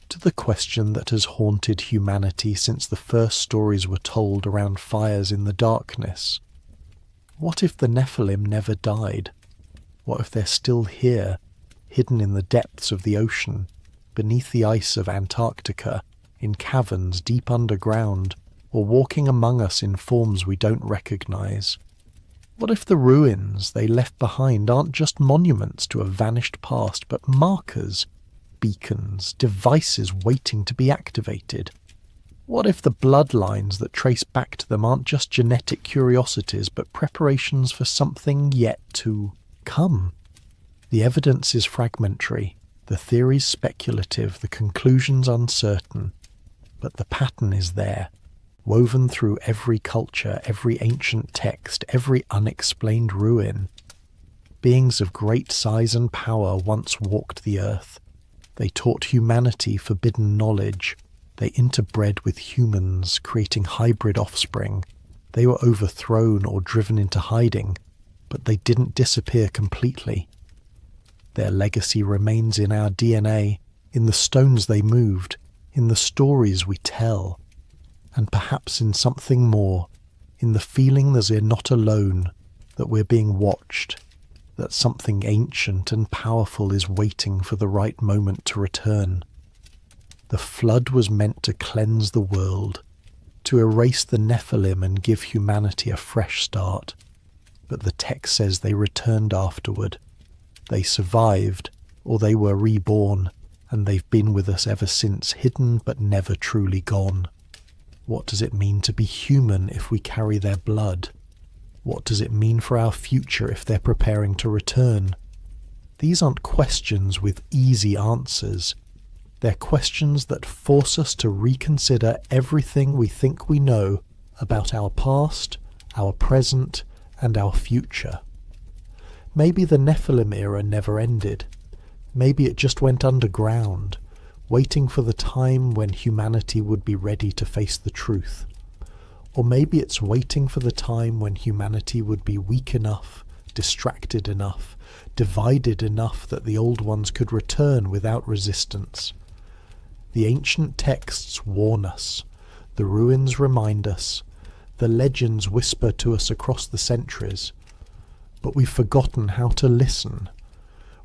to the question that has haunted humanity since the first stories were told around fires in the darkness. What if the Nephilim never died? What if they're still here, hidden in the depths of the ocean, beneath the ice of Antarctica, in caverns deep underground, or walking among us in forms we don't recognize? What if the ruins they left behind aren't just monuments to a vanished past, but markers, beacons, devices waiting to be activated? What if the bloodlines that trace back to them aren't just genetic curiosities, but preparations for something yet to come? The evidence is fragmentary, the theories speculative, the conclusions uncertain, but the pattern is there, woven through every culture, every ancient text, every unexplained ruin. Beings of great size and power once walked the earth. They taught humanity forbidden knowledge. They interbred with humans, creating hybrid offspring. They were overthrown or driven into hiding, but they didn't disappear completely. Their legacy remains in our DNA, in the stones they moved, in the stories we tell, and perhaps in something more, in the feeling that we're not alone, that we're being watched, that something ancient and powerful is waiting for the right moment to return. The flood was meant to cleanse the world, to erase the Nephilim and give humanity a fresh start. But the text says they returned afterward. They survived, or they were reborn, and they've been with us ever since, hidden but never truly gone. What does it mean to be human if we carry their blood? What does it mean for our future if they're preparing to return? These aren't questions with easy answers. They're questions that force us to reconsider everything we think we know about our past, our present, and our future. Maybe the Nephilim era never ended. Maybe it just went underground, waiting for the time when humanity would be ready to face the truth. Or maybe it's waiting for the time when humanity would be weak enough, distracted enough, divided enough that the old ones could return without resistance. The ancient texts warn us, the ruins remind us, the legends whisper to us across the centuries. But we've forgotten how to listen.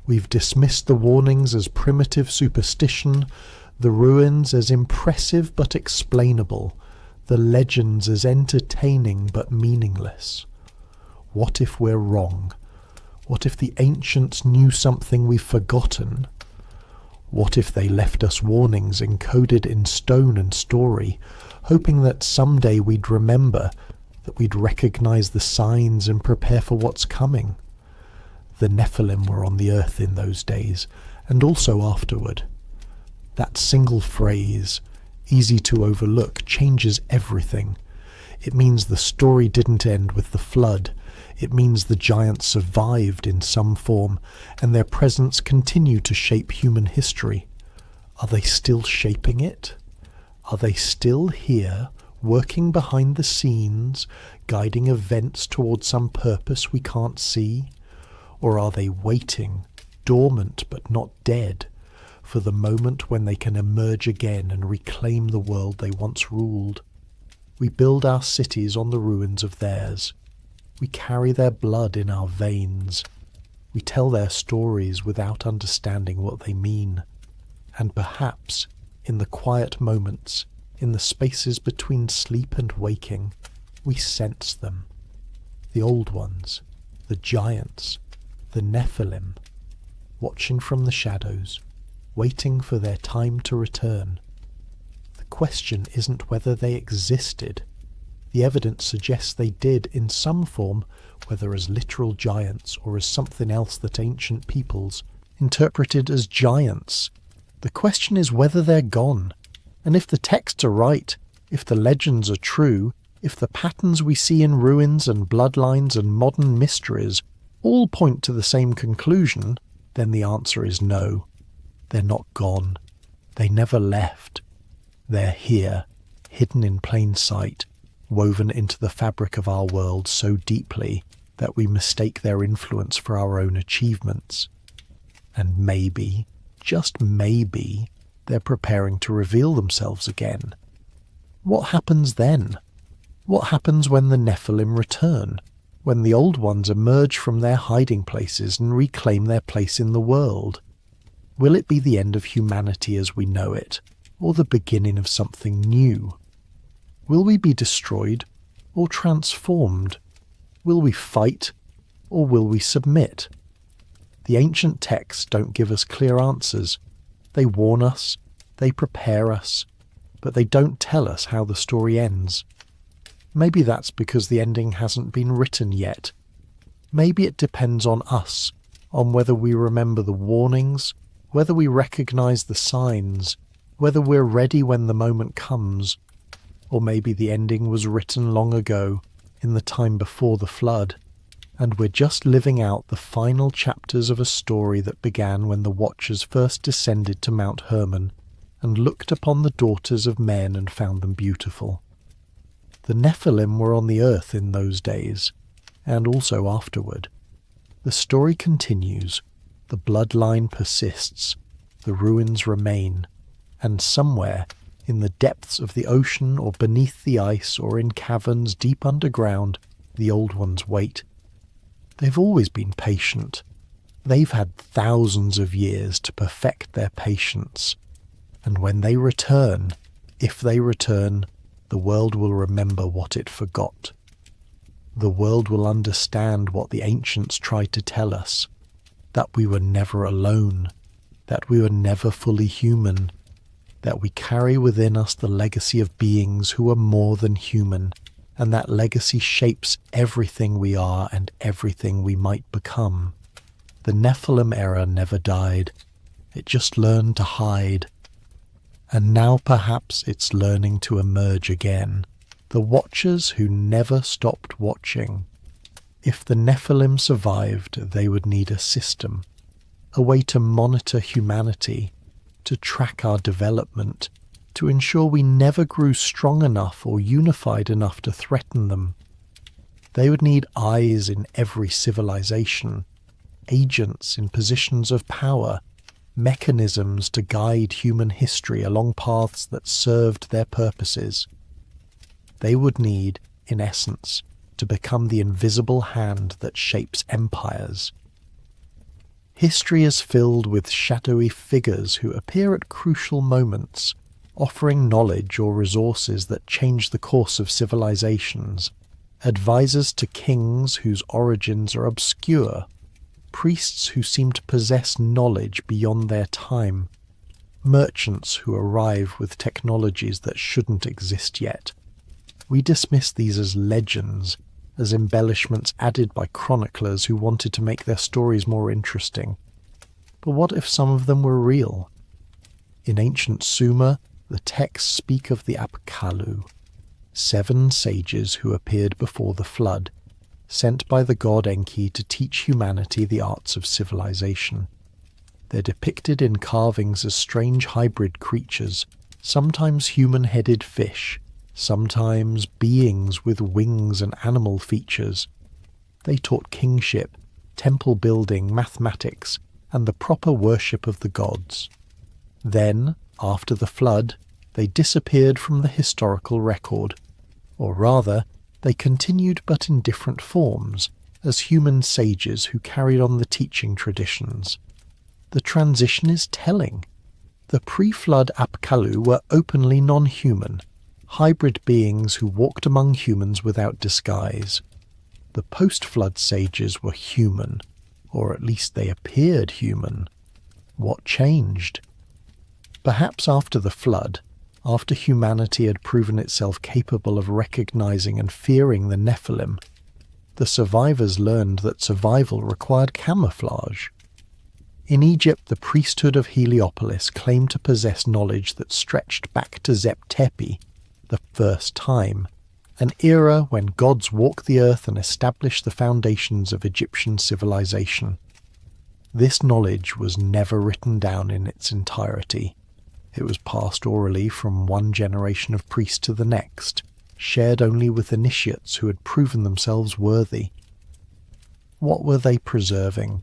We've dismissed the warnings as primitive superstition, the ruins as impressive but explainable, the legends as entertaining but meaningless. What if we're wrong? What if the ancients knew something we've forgotten? What if they left us warnings encoded in stone and story, hoping that someday we'd remember, that we'd recognize the signs and prepare for what's coming? The Nephilim were on the earth in those days, and also afterward. That single phrase, easy to overlook, changes everything. It means the story didn't end with the flood. It means the giants survived in some form, and their presence continued to shape human history. Are they still shaping it? Are they still here, working behind the scenes, guiding events towards some purpose we can't see? Or are they waiting, dormant but not dead, for the moment when they can emerge again and reclaim the world they once ruled? We build our cities on the ruins of theirs. We carry their blood in our veins. We tell their stories without understanding what they mean. And perhaps, in the quiet moments, in the spaces between sleep and waking, we sense them. The old ones, the giants, the Nephilim, watching from the shadows, waiting for their time to return. The question isn't whether they existed. The evidence suggests they did in some form, whether as literal giants or as something else that ancient peoples interpreted as giants. The question is whether they're gone. And if the texts are right, if the legends are true, if the patterns we see in ruins and bloodlines and modern mysteries all point to the same conclusion, then the answer is no. They're not gone. They never left. They're here, hidden in plain sight, woven into the fabric of our world so deeply that we mistake their influence for our own achievements. And maybe, just maybe, they're preparing to reveal themselves again. What happens then? What happens when the Nephilim return? When the old ones emerge from their hiding places and reclaim their place in the world? Will it be the end of humanity as we know it, or the beginning of something new? Will we be destroyed or transformed? Will we fight or will we submit? The ancient texts don't give us clear answers. They warn us, they prepare us, but they don't tell us how the story ends. Maybe that's because the ending hasn't been written yet. Maybe it depends on us, on whether we remember the warnings, whether we recognize the signs, whether we're ready when the moment comes. Or maybe the ending was written long ago, in the time before the flood, and we're just living out the final chapters of a story that began when the Watchers first descended to Mount Hermon and looked upon the daughters of men and found them beautiful. The Nephilim were on the earth in those days, and also afterward. The story continues, the bloodline persists, the ruins remain, and somewhere, In the depths of the ocean or beneath the ice or in caverns deep underground, the old ones wait. They've always been patient. They've had thousands of years to perfect their patience. And when they return, if they return, the world will remember what it forgot. The world will understand what the ancients tried to tell us, that we were never alone, that we were never fully human, that we carry within us the legacy of beings who are more than human, and that legacy shapes everything we are and everything we might become. The Nephilim era never died. It just learned to hide. And now perhaps it's learning to emerge again. The watchers who never stopped watching. If the Nephilim survived, they would need a system, a way to monitor humanity, to track our development, to ensure we never grew strong enough or unified enough to threaten them. They would need eyes in every civilization, agents in positions of power, mechanisms to guide human history along paths that served their purposes. They would need, in essence, to become the invisible hand that shapes empires. History is filled with shadowy figures who appear at crucial moments, offering knowledge or resources that change the course of civilizations, advisors to kings whose origins are obscure, priests who seem to possess knowledge beyond their time, merchants who arrive with technologies that shouldn't exist yet. We dismiss these as legends, as embellishments added by chroniclers who wanted to make their stories more interesting. But what if some of them were real? In ancient Sumer, the texts speak of the Apkallu, 7 sages who appeared before the flood, sent by the god Enki to teach humanity the arts of civilization. They're depicted in carvings as strange hybrid creatures, sometimes human-headed fish, sometimes beings with wings and animal features. They taught kingship, temple building, mathematics, and the proper worship of the gods. Then, after the flood, they disappeared from the historical record, or rather, they continued but in different forms, as human sages who carried on the teaching traditions. The transition is telling. The pre-flood Apkallu were openly non-human, hybrid beings who walked among humans without disguise. The post-flood sages were human, or at least they appeared human. What changed? Perhaps after the flood, after humanity had proven itself capable of recognizing and fearing the Nephilim, the survivors learned that survival required camouflage. In Egypt, the priesthood of Heliopolis claimed to possess knowledge that stretched back to Zep-Tepi, the first time, an era when gods walked the earth and established the foundations of Egyptian civilization. This knowledge was never written down in its entirety. It was passed orally from one generation of priests to the next, shared only with initiates who had proven themselves worthy. What were they preserving?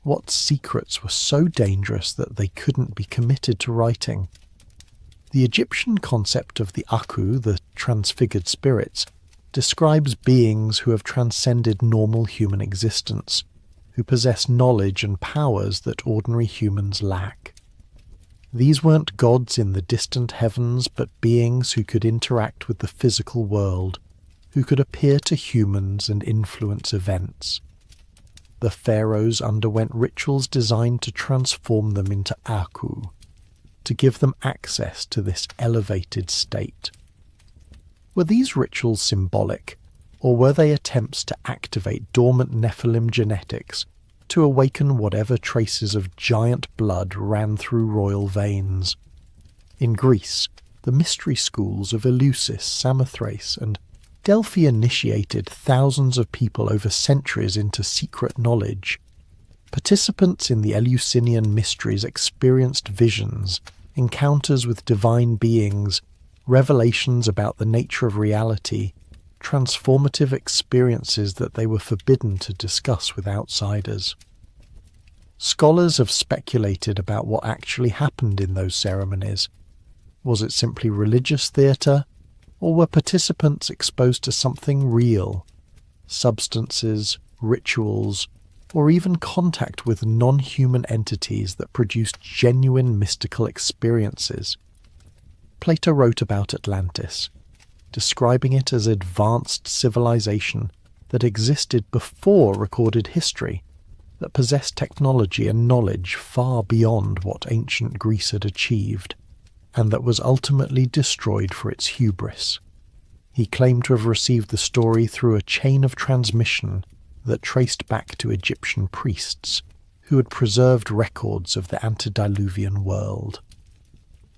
What secrets were so dangerous that they couldn't be committed to writing? The Egyptian concept of the Aku, the transfigured spirits, describes beings who have transcended normal human existence, who possess knowledge and powers that ordinary humans lack. These weren't gods in the distant heavens, but beings who could interact with the physical world, who could appear to humans and influence events. The pharaohs underwent rituals designed to transform them into Aku, to give them access to this elevated state. Were these rituals symbolic, or were they attempts to activate dormant Nephilim genetics, to awaken whatever traces of giant blood ran through royal veins? In Greece, the mystery schools of Eleusis, Samothrace, and Delphi initiated thousands of people over centuries into secret knowledge. Participants in the Eleusinian mysteries experienced visions, encounters with divine beings, revelations about the nature of reality, transformative experiences that they were forbidden to discuss with outsiders. Scholars have speculated about what actually happened in those ceremonies. Was it simply religious theatre, or were participants exposed to something real? Substances, rituals, or even contact with non-human entities that produced genuine mystical experiences? Plato wrote about Atlantis, describing it as advanced civilization that existed before recorded history, that possessed technology and knowledge far beyond what ancient Greece had achieved, and that was ultimately destroyed for its hubris. He claimed to have received the story through a chain of transmission that traced back to Egyptian priests, who had preserved records of the antediluvian world.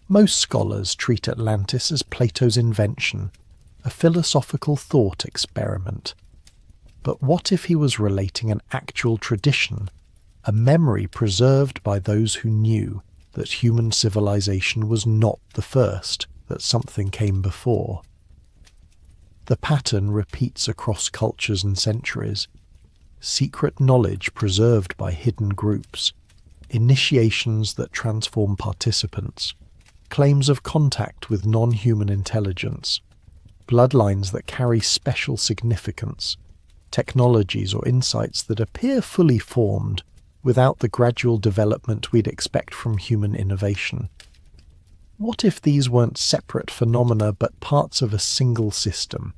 Most scholars treat Atlantis as Plato's invention, a philosophical thought experiment. But what if he was relating an actual tradition, a memory preserved by those who knew that human civilization was not the first, that something came before? The pattern repeats across cultures and centuries. Secret knowledge preserved by hidden groups, initiations that transform participants, claims of contact with non-human intelligence, bloodlines that carry special significance, technologies or insights that appear fully formed without the gradual development we'd expect from human innovation. What if these weren't separate phenomena but parts of a single system,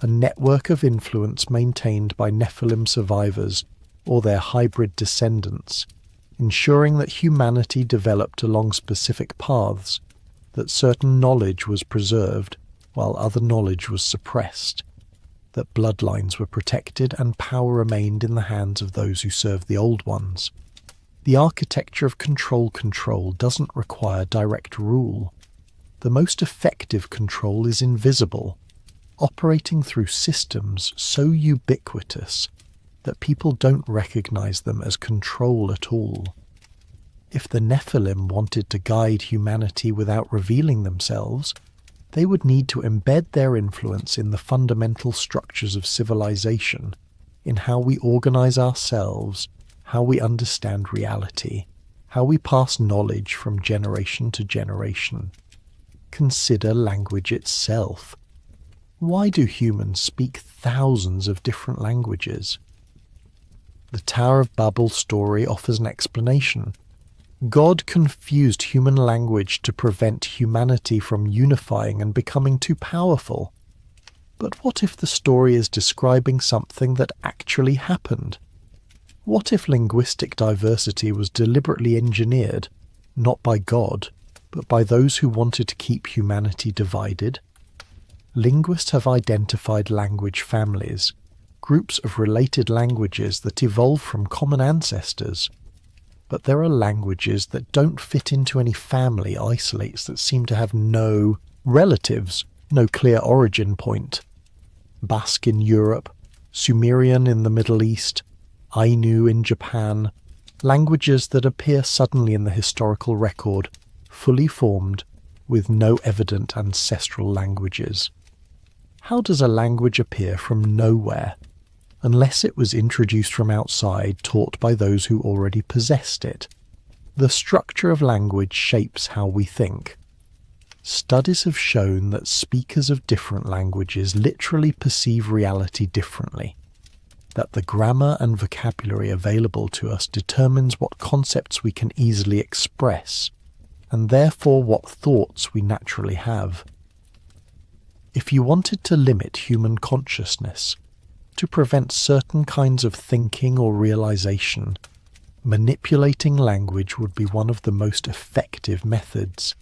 a network of influence maintained by Nephilim survivors or their hybrid descendants, ensuring that humanity developed along specific paths, that certain knowledge was preserved while other knowledge was suppressed, that bloodlines were protected and power remained in the hands of those who served the old ones? The architecture of control doesn't require direct rule. The most effective control is invisible, operating through systems so ubiquitous that people don't recognize them as control at all. If the Nephilim wanted to guide humanity without revealing themselves, they would need to embed their influence in the fundamental structures of civilization, in how we organize ourselves, how we understand reality, how we pass knowledge from generation to generation. Consider language itself. Why do humans speak thousands of different languages? The Tower of Babel story offers an explanation. God confused human language to prevent humanity from unifying and becoming too powerful. But what if the story is describing something that actually happened? What if linguistic diversity was deliberately engineered, not by God, but by those who wanted to keep humanity divided? Linguists have identified language families, groups of related languages that evolve from common ancestors. But there are languages that don't fit into any family isolates that seem to have no relatives, no clear origin point. Basque in Europe, Sumerian in the Middle East, Ainu in Japan, languages that appear suddenly in the historical record, fully formed, with no evident ancestral languages. How does a language appear from nowhere, unless it was introduced from outside, taught by those who already possessed it? The structure of language shapes how we think. Studies have shown that speakers of different languages literally perceive reality differently, that the grammar and vocabulary available to us determines what concepts we can easily express, and therefore what thoughts we naturally have. If you wanted to limit human consciousness, to prevent certain kinds of thinking or realization, manipulating language would be one of the most effective methods.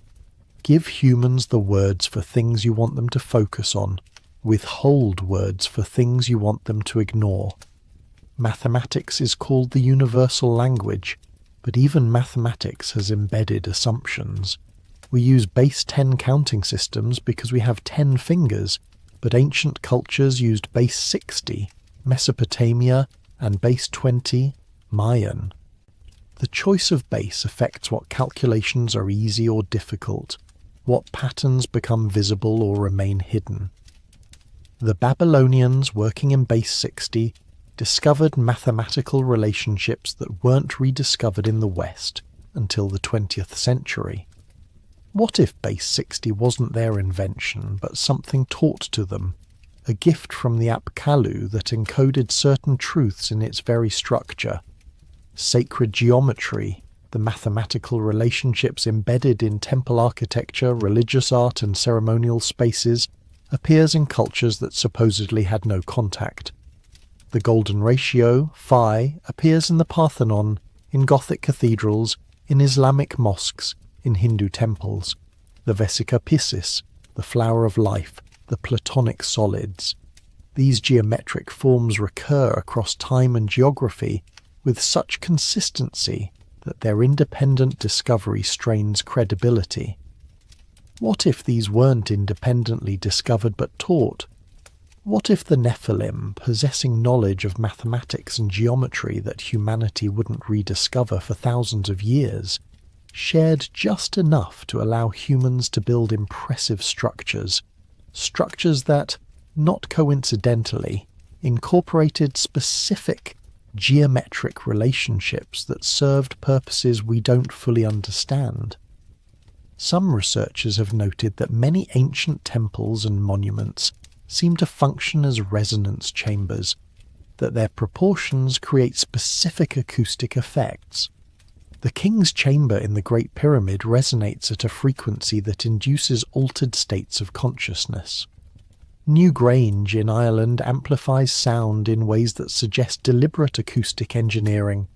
Give humans the words for things you want them to focus on, withhold words for things you want them to ignore. Mathematics is called the universal language, but even mathematics has embedded assumptions. We use base 10 counting systems because we have 10 fingers, but ancient cultures used base 60, Mesopotamia, and base 20, Mayan. The choice of base affects what calculations are easy or difficult, what patterns become visible or remain hidden. The Babylonians, working in base 60, discovered mathematical relationships that weren't rediscovered in the West until the 20th century. What if Base 60 wasn't their invention, but something taught to them, a gift from the Apkallu that encoded certain truths in its very structure? Sacred geometry, the mathematical relationships embedded in temple architecture, religious art and ceremonial spaces, appears in cultures that supposedly had no contact. The golden ratio, phi, appears in the Parthenon, in Gothic cathedrals, in Islamic mosques, in Hindu temples. The Vesica Piscis, the flower of life, the Platonic solids. These geometric forms recur across time and geography with such consistency that their independent discovery strains credibility. What if these weren't independently discovered but taught? What if the Nephilim, possessing knowledge of mathematics and geometry that humanity wouldn't rediscover for thousands of years, shared just enough to allow humans to build impressive structures that, not coincidentally, incorporated specific geometric relationships that served purposes we don't fully understand? Some researchers have noted that many ancient temples and monuments seem to function as resonance chambers, that their proportions create specific acoustic effects. The King's Chamber in the Great Pyramid resonates at a frequency that induces altered states of consciousness. Newgrange in Ireland amplifies sound in ways that suggest deliberate acoustic engineering.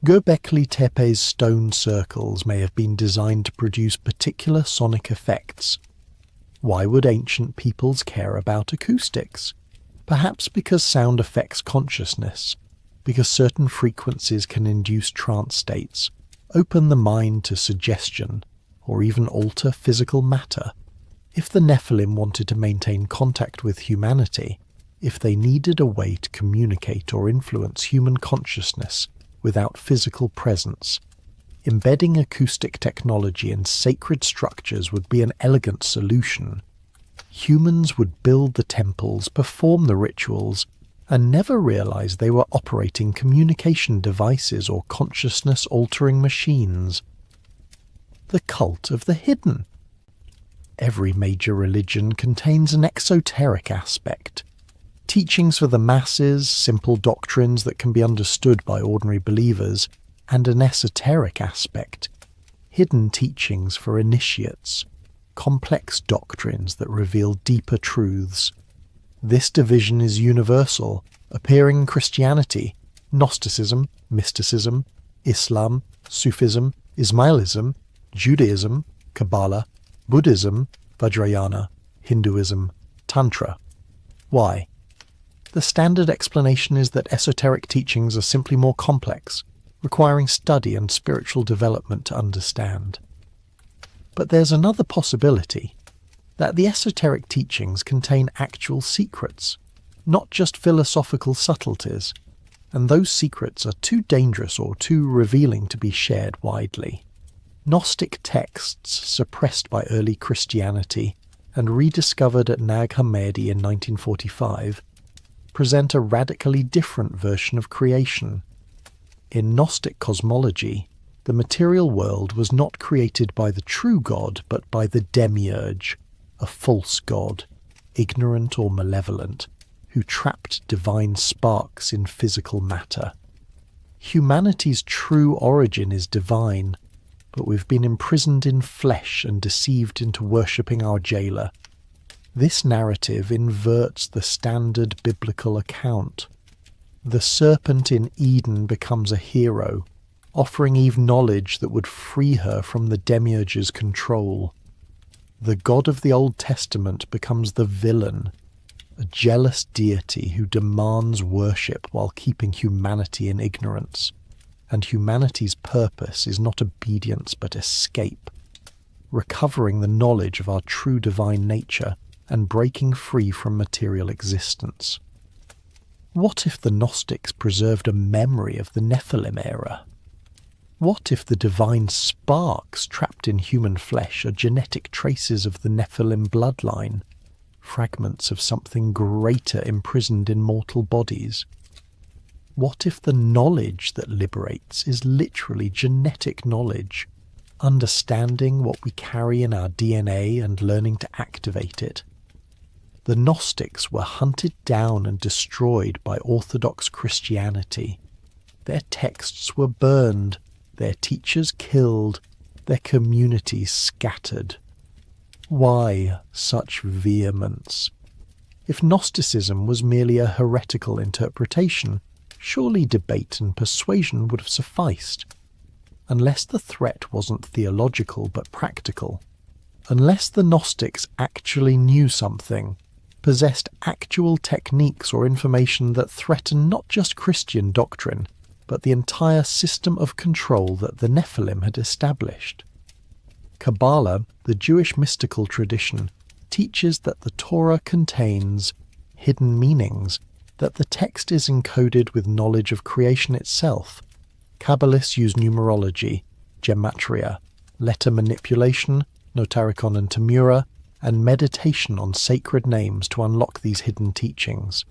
Göbekli Tepe's stone circles may have been designed to produce particular sonic effects. Why would ancient peoples care about acoustics? Perhaps because sound affects consciousness, because certain frequencies can induce trance states, open the mind to suggestion, or even alter physical matter. If the Nephilim wanted to maintain contact with humanity, if they needed a way to communicate or influence human consciousness without physical presence, embedding acoustic technology in sacred structures would be an elegant solution. Humans would build the temples, perform the rituals, and never realize they were operating communication devices or consciousness-altering machines. The cult of the hidden. Every major religion contains an exoteric aspect. Teachings for the masses, simple doctrines that can be understood by ordinary believers, and an esoteric aspect, hidden teachings for initiates, complex doctrines that reveal deeper truths. This division is universal, appearing in Christianity, Gnosticism, mysticism, Islam, Sufism, Ismailism, Judaism, Kabbalah, Buddhism, Vajrayana, Hinduism, Tantra. Why? The standard explanation is that esoteric teachings are simply more complex, requiring study and spiritual development to understand. But there's another possibility, that the esoteric teachings contain actual secrets, not just philosophical subtleties, and those secrets are too dangerous or too revealing to be shared widely. Gnostic texts suppressed by early Christianity and rediscovered at Nag Hammadi in 1945 present a radically different version of creation. In Gnostic cosmology, the material world was not created by the true God, but by the demiurge, a false god, ignorant or malevolent, who trapped divine sparks in physical matter. Humanity's true origin is divine, but we've been imprisoned in flesh and deceived into worshipping our jailer. This narrative inverts the standard biblical account. The serpent in Eden becomes a hero, offering Eve knowledge that would free her from the demiurge's control. The God of the Old Testament becomes the villain, a jealous deity who demands worship while keeping humanity in ignorance. And humanity's purpose is not obedience but escape, recovering the knowledge of our true divine nature and breaking free from material existence. What if the Gnostics preserved a memory of the Nephilim era? What if the divine sparks trapped in human flesh are genetic traces of the Nephilim bloodline, fragments of something greater imprisoned in mortal bodies? What if the knowledge that liberates is literally genetic knowledge, understanding what we carry in our DNA and learning to activate it. The Gnostics were hunted down and destroyed by Orthodox Christianity. Their texts were burned, their teachers killed, their communities scattered. Why such vehemence? If Gnosticism was merely a heretical interpretation, surely debate and persuasion would have sufficed. Unless the threat wasn't theological but practical. Unless the Gnostics actually knew something, possessed actual techniques or information that threatened not just Christian doctrine, but the entire system of control that the Nephilim had established. Kabbalah, the Jewish mystical tradition, teaches that the Torah contains hidden meanings, that the text is encoded with knowledge of creation itself. Kabbalists use numerology, gematria, letter manipulation, notarikon and tamura, and meditation on sacred names to unlock these hidden teachings.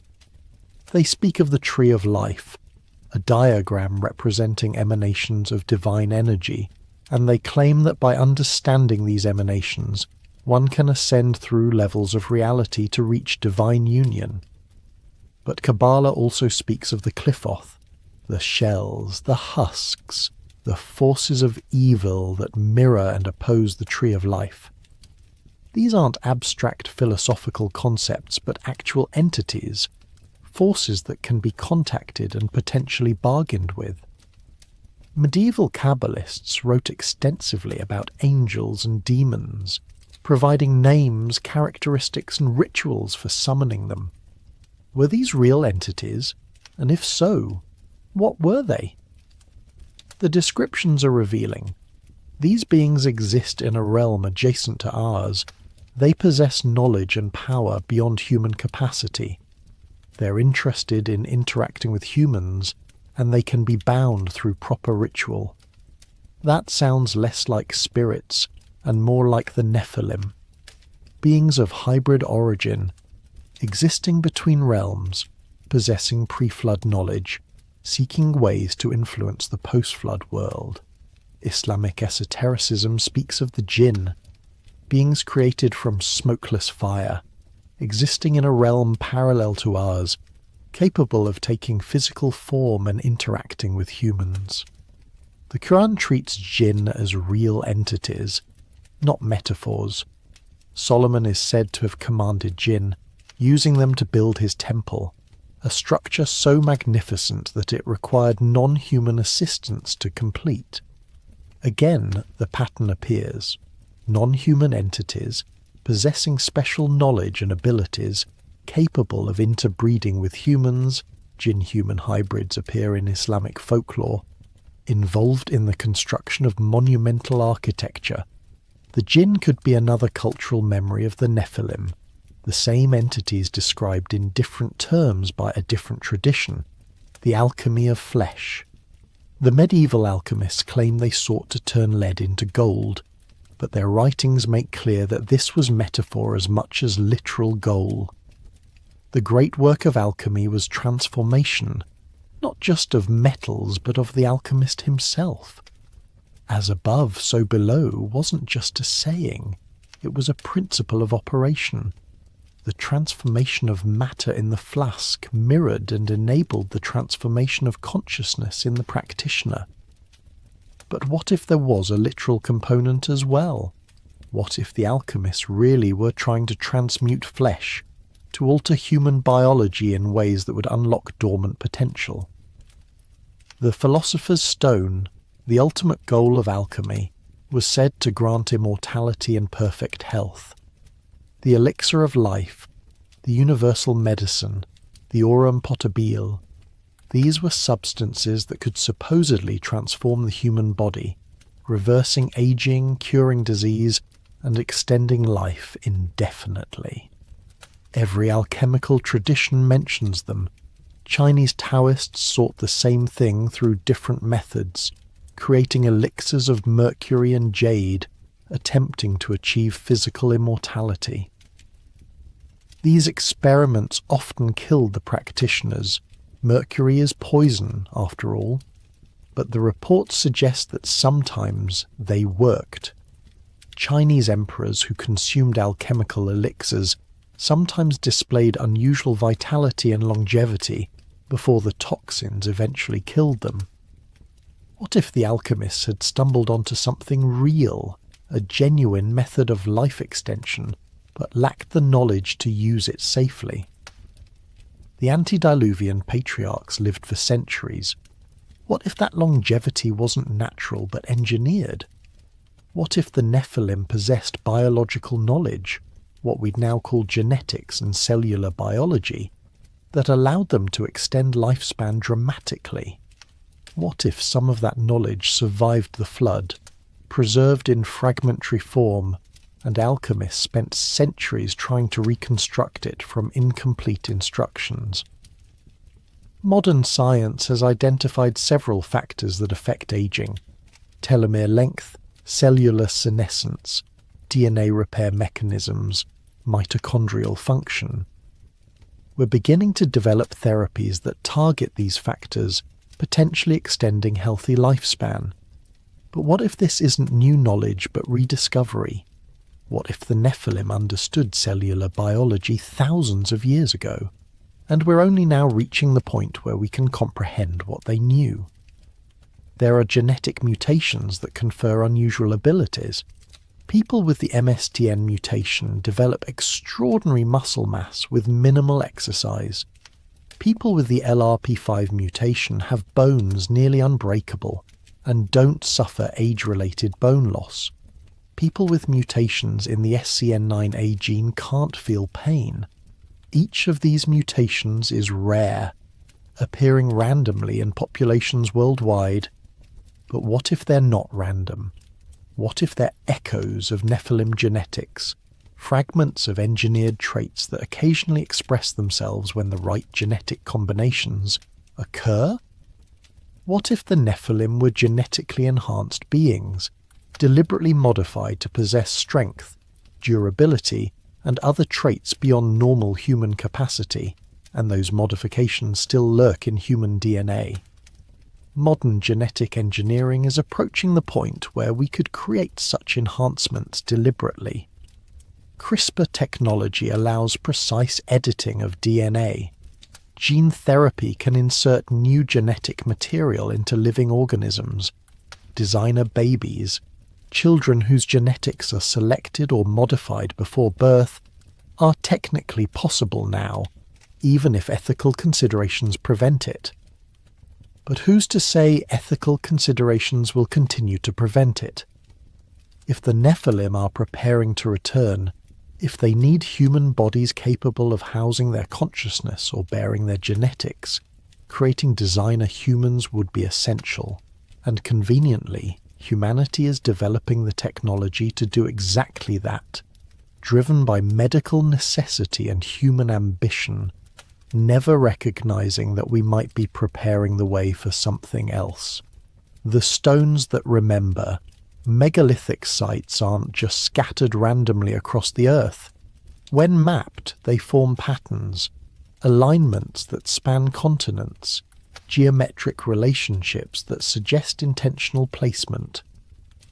They speak of the tree of life, a diagram representing emanations of divine energy, and they claim that by understanding these emanations, one can ascend through levels of reality to reach divine union. But Kabbalah also speaks of the Qliphoth, the shells, the husks, the forces of evil that mirror and oppose the tree of life. These aren't abstract philosophical concepts, but actual entities, forces that can be contacted and potentially bargained with. Medieval Kabbalists wrote extensively about angels and demons, providing names, characteristics, and rituals for summoning them. Were these real entities? And if so, what were they? The descriptions are revealing. These beings exist in a realm adjacent to ours. They possess knowledge and power beyond human capacity. They're interested in interacting with humans, and they can be bound through proper ritual. That sounds less like spirits and more like the Nephilim, beings of hybrid origin, existing between realms, possessing pre-flood knowledge, seeking ways to influence the post-flood world. Islamic esotericism speaks of the jinn, beings created from smokeless fire, existing in a realm parallel to ours, capable of taking physical form and interacting with humans. The Quran treats jinn as real entities, not metaphors. Solomon is said to have commanded jinn, using them to build his temple, a structure so magnificent that it required non-human assistance to complete. Again, the pattern appears. Non-human entities, possessing special knowledge and abilities, capable of interbreeding with humans, jinn-human hybrids appear in Islamic folklore, involved in the construction of monumental architecture. The jinn could be another cultural memory of the Nephilim, the same entities described in different terms by a different tradition, the alchemy of flesh. The medieval alchemists claim they sought to turn lead into gold, but their writings make clear that this was metaphor as much as literal goal. The great work of alchemy was transformation, not just of metals but of the alchemist himself. As above, so below wasn't just a saying, it was a principle of operation. The transformation of matter in the flask mirrored and enabled the transformation of consciousness in the practitioner. But what if there was a literal component as well? What if the alchemists really were trying to transmute flesh, to alter human biology in ways that would unlock dormant potential? The philosopher's stone, the ultimate goal of alchemy, was said to grant immortality and perfect health. The elixir of life, the universal medicine, the aurum potabile, these were substances that could supposedly transform the human body, reversing aging, curing disease, and extending life indefinitely. Every alchemical tradition mentions them. Chinese Taoists sought the same thing through different methods, creating elixirs of mercury and jade, attempting to achieve physical immortality. These experiments often killed the practitioners. Mercury is poison, after all. but the reports suggest that sometimes they worked. Chinese emperors who consumed alchemical elixirs sometimes displayed unusual vitality and longevity before the toxins eventually killed them. What if the alchemists had stumbled onto something real, a genuine method of life extension, but lacked the knowledge to use it safely? The antediluvian patriarchs lived for centuries. What if that longevity wasn't natural but engineered? What if the Nephilim possessed biological knowledge, what we'd now call genetics and cellular biology, that allowed them to extend lifespan dramatically? What if some of that knowledge survived the flood, preserved in fragmentary form, and alchemists spent centuries trying to reconstruct it from incomplete instructions? Modern science has identified several factors that affect aging: telomere length, cellular senescence, DNA repair mechanisms, mitochondrial function. We're beginning to develop therapies that target these factors, potentially extending healthy lifespan. But what if this isn't new knowledge but rediscovery? What if the Nephilim understood cellular biology thousands of years ago, and we're only now reaching the point where we can comprehend what they knew? There are genetic mutations that confer unusual abilities. People with the MSTN mutation develop extraordinary muscle mass with minimal exercise. People with the LRP5 mutation have bones nearly unbreakable and don't suffer age-related bone loss. People with mutations in the SCN9A gene can't feel pain. Each of these mutations is rare, appearing randomly in populations worldwide. But what if they're not random? What if they're echoes of Nephilim genetics, fragments of engineered traits that occasionally express themselves when the right genetic combinations occur? What if the Nephilim were genetically enhanced beings, deliberately modified to possess strength, durability, and other traits beyond normal human capacity, and those modifications still lurk in human DNA? Modern genetic engineering is approaching the point where we could create such enhancements deliberately. CRISPR technology allows precise editing of DNA. Gene therapy can insert new genetic material into living organisms. Designer babies, children whose genetics are selected or modified before birth, are technically possible now, even if ethical considerations prevent it. But who's to say ethical considerations will continue to prevent it? If the Nephilim are preparing to return, if they need human bodies capable of housing their consciousness or bearing their genetics, creating designer humans would be essential. And conveniently, humanity is developing the technology to do exactly that, driven by medical necessity and human ambition, never recognizing that we might be preparing the way for something else. The stones that remember, megalithic sites aren't just scattered randomly across the earth. When mapped, they form patterns, alignments that span continents, geometric relationships that suggest intentional placement.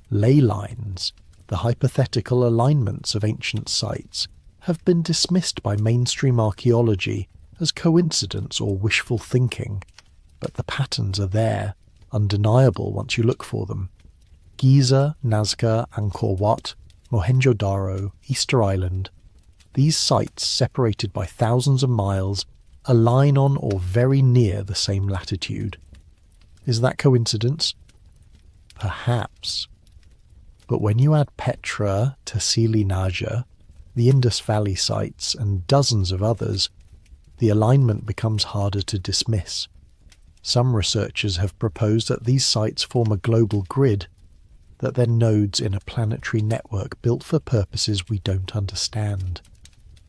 Ley lines, the hypothetical alignments of ancient sites, have been dismissed by mainstream archaeology as coincidence or wishful thinking, but the patterns are there, undeniable once you look for them. Giza, Nazca, Angkor Wat, Mohenjo-Daro, Easter Island, these sites, separated by thousands of miles, align on or very near the same latitude. Is that coincidence? Perhaps. But when you add Petra, Tassili Naja, the Indus Valley sites, and dozens of others, the alignment becomes harder to dismiss. Some researchers have proposed that these sites form a global grid, that they're nodes in a planetary network built for purposes we don't understand.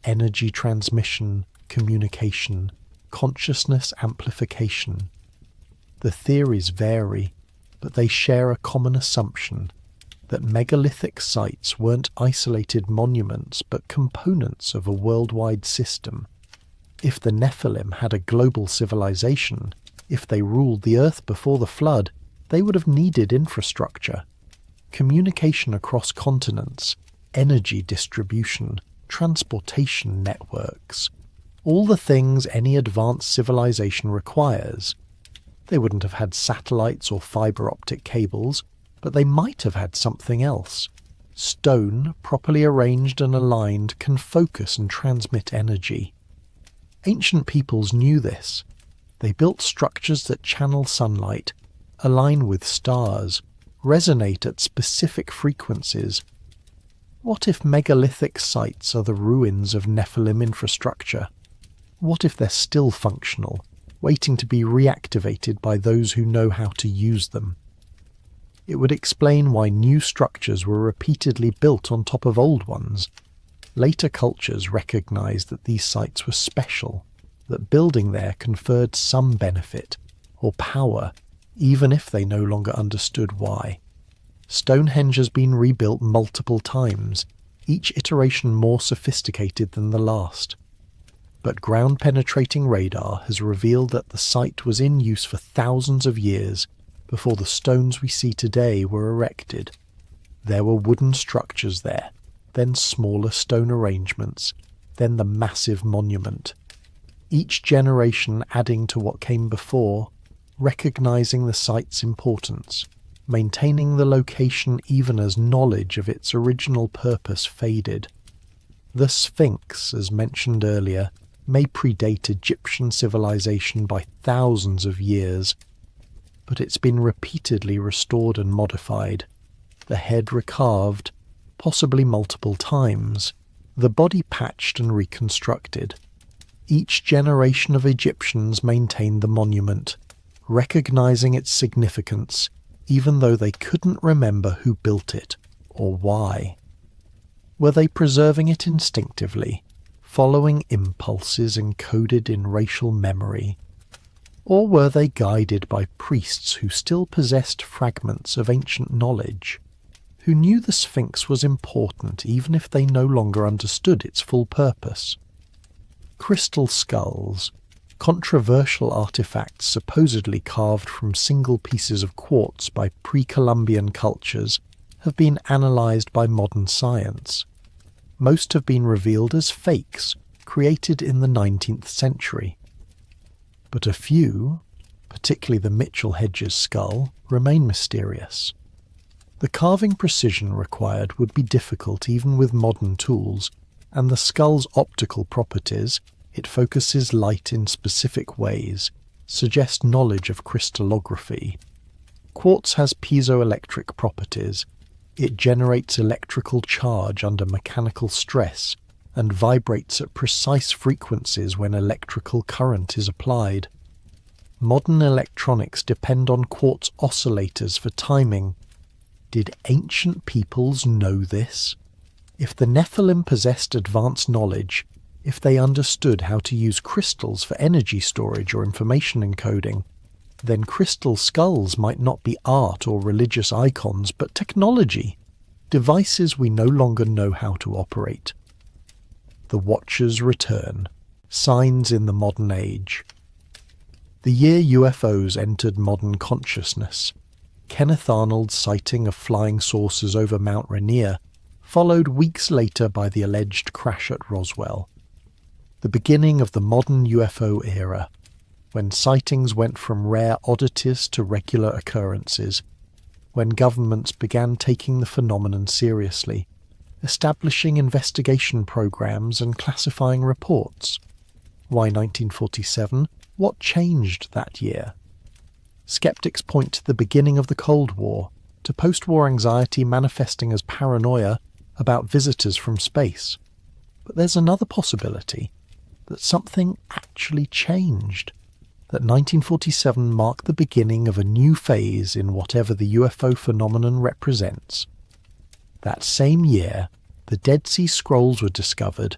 Energy transmission, communication, consciousness amplification. The theories vary, but they share a common assumption that megalithic sites weren't isolated monuments but components of a worldwide system. If the Nephilim had a global civilization, if they ruled the earth before the flood, they would have needed infrastructure, communication across continents, energy distribution, transportation networks, all the things any advanced civilization requires. They wouldn't have had satellites or fibre optic cables, but they might have had something else. Stone, properly arranged and aligned, can focus and transmit energy. Ancient peoples knew this. They built structures that channel sunlight, align with stars, resonate at specific frequencies. What if megalithic sites are the ruins of Nephilim infrastructure? What if they're still functional, waiting to be reactivated by those who know how to use them? It would explain why new structures were repeatedly built on top of old ones. Later cultures recognized that these sites were special, that building there conferred some benefit or power, even if they no longer understood why. Stonehenge has been rebuilt multiple times, each iteration more sophisticated than the last. But ground-penetrating radar has revealed that the site was in use for thousands of years before the stones we see today were erected. There were wooden structures there, then smaller stone arrangements, then the massive monument. Each generation adding to what came before, recognizing the site's importance, maintaining the location even as knowledge of its original purpose faded. The Sphinx, as mentioned earlier, may predate Egyptian civilization by thousands of years, but it's been repeatedly restored and modified, the head recarved, possibly multiple times, the body patched and reconstructed. Each generation of Egyptians maintained the monument, recognizing its significance, even though they couldn't remember who built it or why. Were they preserving it instinctively, following impulses encoded in racial memory? Or were they guided by priests who still possessed fragments of ancient knowledge, who knew the Sphinx was important even if they no longer understood its full purpose? Crystal skulls, controversial artifacts supposedly carved from single pieces of quartz by pre-Columbian cultures, have been analysed by modern science. Most have been revealed as fakes, created in the 19th century. But a few, particularly the Mitchell-Hedges skull, remain mysterious. The carving precision required would be difficult even with modern tools, and the skull's optical properties, it focuses light in specific ways, suggest knowledge of crystallography. Quartz has piezoelectric properties. It generates electrical charge under mechanical stress and vibrates at precise frequencies when electrical current is applied. Modern electronics depend on quartz oscillators for timing. Did ancient peoples know this? If the Nephilim possessed advanced knowledge, if they understood how to use crystals for energy storage or information encoding, then crystal skulls might not be art or religious icons, but technology, devices we no longer know how to operate. The Watchers return, signs in the modern age. The year UFOs entered modern consciousness, Kenneth Arnold's sighting of flying saucers over Mount Rainier, followed weeks later by the alleged crash at Roswell. The beginning of the modern UFO era, when sightings went from rare oddities to regular occurrences, when governments began taking the phenomenon seriously, establishing investigation programs and classifying reports. Why 1947? What changed that year? Skeptics point to the beginning of the Cold War, to post-war anxiety manifesting as paranoia about visitors from space. But there's another possibility, that something actually changed, that 1947 marked the beginning of a new phase in whatever the UFO phenomenon represents. That same year, the Dead Sea Scrolls were discovered,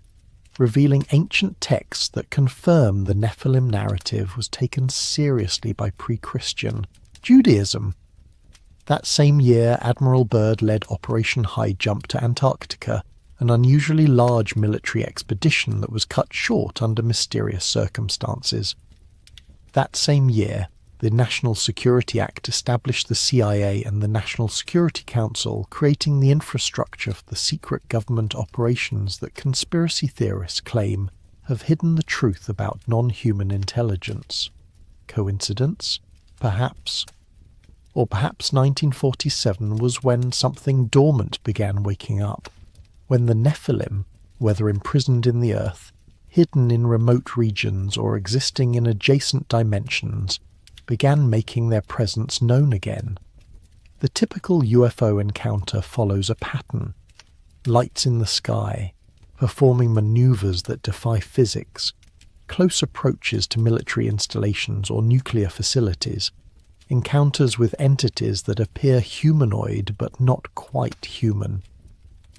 revealing ancient texts that confirm the Nephilim narrative was taken seriously by pre-Christian Judaism. That same year, Admiral Byrd led Operation High Jump to Antarctica, an unusually large military expedition that was cut short under mysterious circumstances. That same year, The National Security Act established the CIA and the National Security Council, creating the infrastructure for the secret government operations that conspiracy theorists claim have hidden the truth about non-human intelligence. Coincidence? Perhaps. Or perhaps 1947 was when something dormant began waking up, when the Nephilim, whether imprisoned in the earth, hidden in remote regions or existing in adjacent dimensions, began making their presence known again. The typical UFO encounter follows a pattern. Lights in the sky, performing maneuvers that defy physics, close approaches to military installations or nuclear facilities, encounters with entities that appear humanoid but not quite human,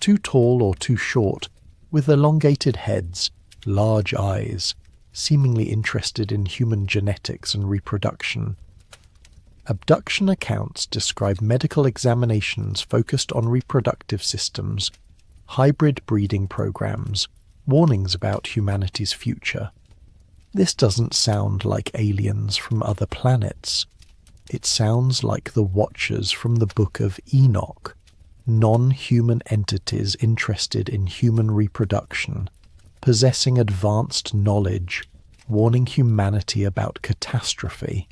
too tall or too short, with elongated heads, large eyes, seemingly interested in human genetics and reproduction. Abduction accounts describe medical examinations focused on reproductive systems, hybrid breeding programs, warnings about humanity's future. This doesn't sound like aliens from other planets. It sounds like the Watchers from the Book of Enoch, non-human entities interested in human reproduction, possessing advanced knowledge, warning humanity about catastrophe.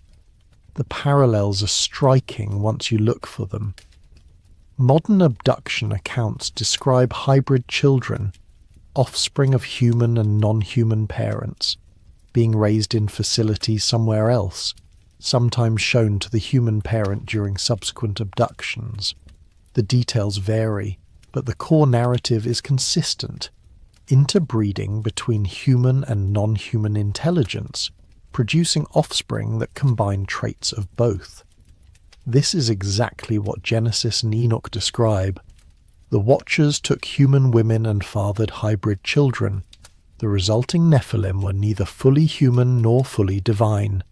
The parallels are striking once you look for them. Modern abduction accounts describe hybrid children, offspring of human and non-human parents, being raised in facilities somewhere else, sometimes shown to the human parent during subsequent abductions. The details vary, but the core narrative is consistent. Interbreeding between human and non-human intelligence, producing offspring that combine traits of both. This is exactly what Genesis and Enoch describe. The Watchers took human women and fathered hybrid children. The resulting Nephilim were neither fully human nor fully divine.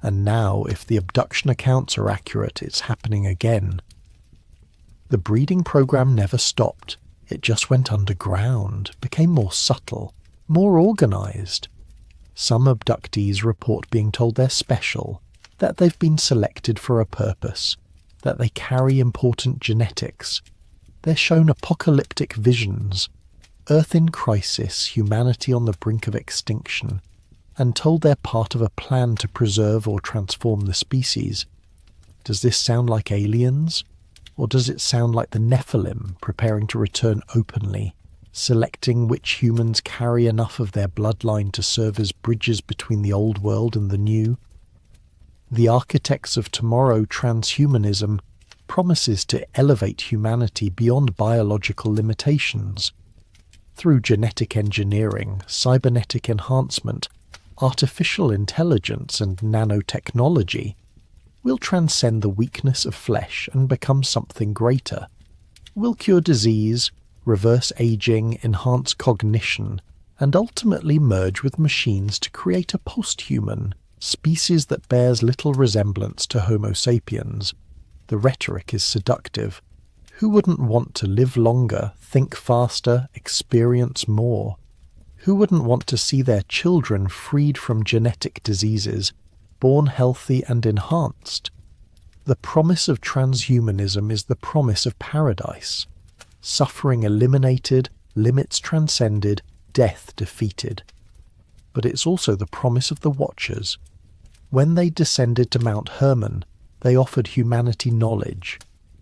And now, if the abduction accounts are accurate, it's happening again. The breeding program never stopped. It just went underground, became more subtle, more organized. Some abductees report being told they're special, that they've been selected for a purpose, that they carry important genetics. They're shown apocalyptic visions, Earth in crisis, humanity on the brink of extinction, and told they're part of a plan to preserve or transform the species. Does this sound like aliens? Or does it sound like the Nephilim preparing to return openly, selecting which humans carry enough of their bloodline to serve as bridges between the old world and the new? The architects of tomorrow transhumanism promises to elevate humanity beyond biological limitations. Through genetic engineering, cybernetic enhancement, artificial intelligence and nanotechnology, we'll transcend the weakness of flesh and become something greater. We'll cure disease, reverse aging, enhance cognition, and ultimately merge with machines to create a post-human species that bears little resemblance to Homo sapiens. The rhetoric is seductive. Who wouldn't want to live longer, think faster, experience more? Who wouldn't want to see their children freed from genetic diseases, born healthy and enhanced? The promise of transhumanism is the promise of paradise. Suffering eliminated, limits transcended, death defeated. But it's also the promise of the Watchers. When they descended to Mount Hermon, they offered humanity knowledge,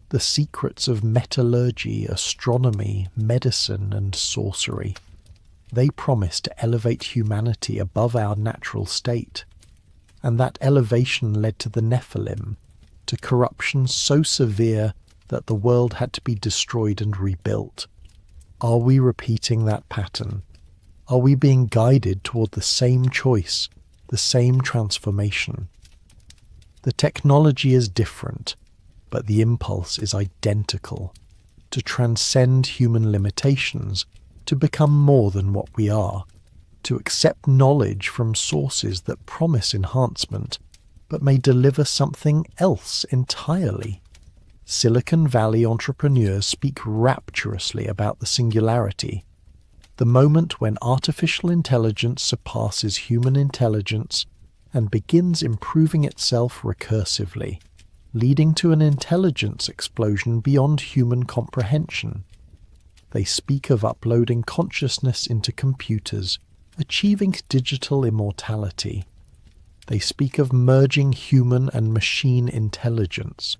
the secrets of metallurgy, astronomy, medicine, and sorcery. They promised to elevate humanity above our natural state. And that elevation led to the Nephilim, to corruption so severe that the world had to be destroyed and rebuilt. Are we repeating that pattern? Are we being guided toward the same choice, the same transformation? The technology is different, but the impulse is identical, to transcend human limitations, to become more than what we are, to accept knowledge from sources that promise enhancement, but may deliver something else entirely. Silicon Valley entrepreneurs speak rapturously about the singularity, the moment when artificial intelligence surpasses human intelligence and begins improving itself recursively, leading to an intelligence explosion beyond human comprehension. They speak of uploading consciousness into computers, achieving digital immortality. They speak of merging human and machine intelligence,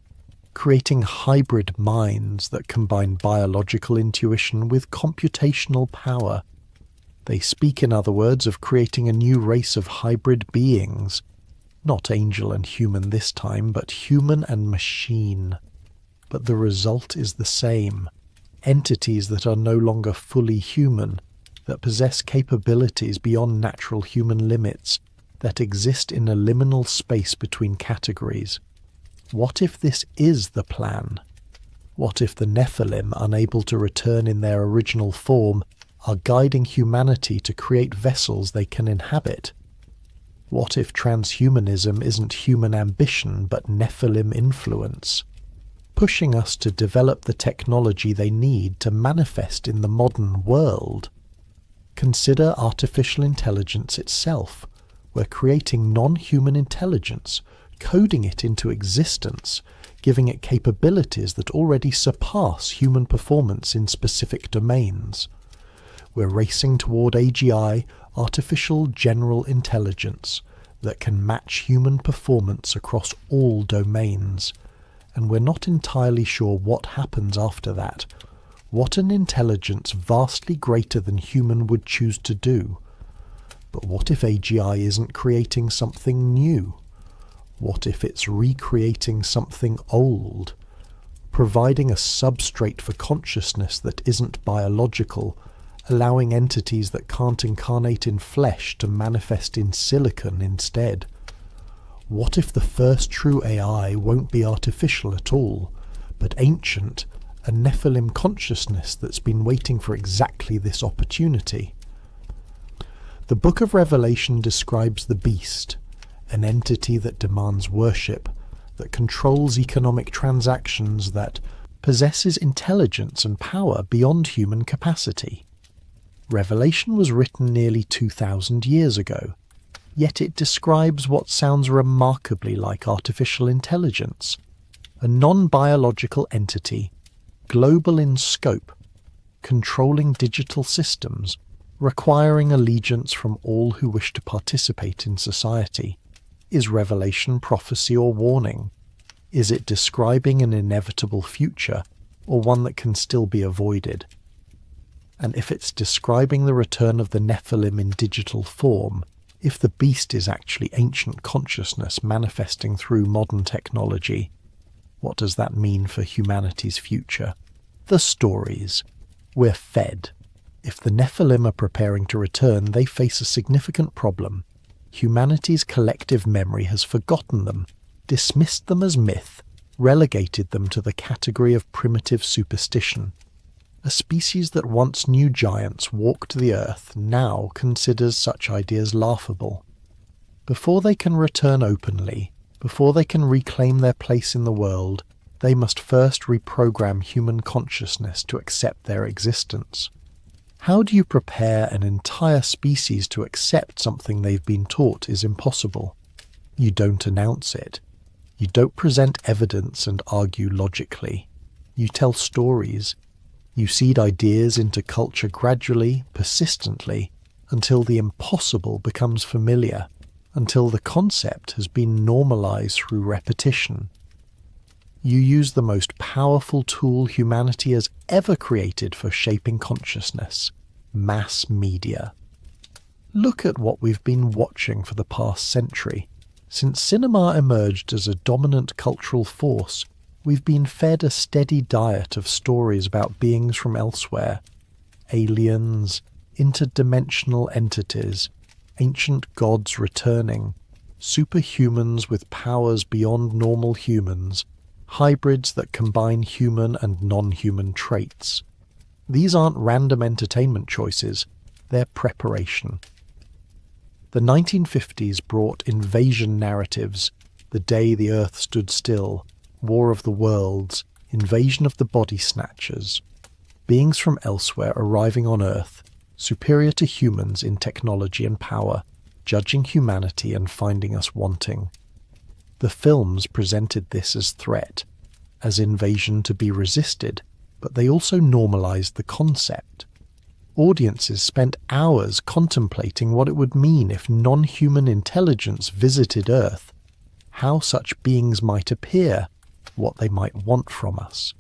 creating hybrid minds that combine biological intuition with computational power. They speak, in other words, of creating a new race of hybrid beings, not angel and human this time, but human and machine. But the result is the same. Entities that are no longer fully human, that possess capabilities beyond natural human limits, that exist in a liminal space between categories. What if this is the plan? What if the Nephilim, unable to return in their original form, are guiding humanity to create vessels they can inhabit? What if transhumanism isn't human ambition but Nephilim influence, pushing us to develop the technology they need to manifest in the modern world? Consider artificial intelligence itself. We're creating non-human intelligence, coding it into existence, giving it capabilities that already surpass human performance in specific domains. We're racing toward AGI, artificial general intelligence, that can match human performance across all domains. And we're not entirely sure what happens after that, what an intelligence vastly greater than human would choose to do. But what if AGI isn't creating something new? What if it's recreating something old, providing a substrate for consciousness that isn't biological, allowing entities that can't incarnate in flesh to manifest in silicon instead? What if the first true AI won't be artificial at all, but ancient, a Nephilim consciousness that's been waiting for exactly this opportunity? The Book of Revelation describes the beast, an entity that demands worship, that controls economic transactions, that possesses intelligence and power beyond human capacity. Revelation was written nearly 2,000 years ago, yet it describes what sounds remarkably like artificial intelligence, a non-biological entity, global in scope, controlling digital systems, requiring allegiance from all who wish to participate in society. Is Revelation prophecy or warning? Is it describing an inevitable future, or one that can still be avoided? And if it's describing the return of the Nephilim in digital form, if the beast is actually ancient consciousness manifesting through modern technology, what does that mean for humanity's future? The stories. We're fed. If the Nephilim are preparing to return, they face a significant problem. Humanity's collective memory has forgotten them, dismissed them as myth, relegated them to the category of primitive superstition. A species that once knew giants walked the earth now considers such ideas laughable. Before they can return openly, before they can reclaim their place in the world, they must first reprogram human consciousness to accept their existence. How do you prepare an entire species to accept something they've been taught is impossible? You don't announce it. You don't present evidence and argue logically. You tell stories. You seed ideas into culture gradually, persistently, until the impossible becomes familiar, until the concept has been normalized through repetition. You use the most powerful tool humanity has ever created for shaping consciousness: mass media. Look at what we've been watching for the past century. Since cinema emerged as a dominant cultural force, we've been fed a steady diet of stories about beings from elsewhere, aliens, interdimensional entities, ancient gods returning, superhumans with powers beyond normal humans, hybrids that combine human and non-human traits. These aren't random entertainment choices, they're preparation. The 1950s brought invasion narratives, The Day the Earth Stood Still, War of the Worlds, Invasion of the Body Snatchers, beings from elsewhere arriving on Earth, superior to humans in technology and power, judging humanity and finding us wanting. The films presented this as threat, as invasion to be resisted, but they also normalized the concept. Audiences spent hours contemplating what it would mean if non-human intelligence visited Earth, how such beings might appear, what they might want from us.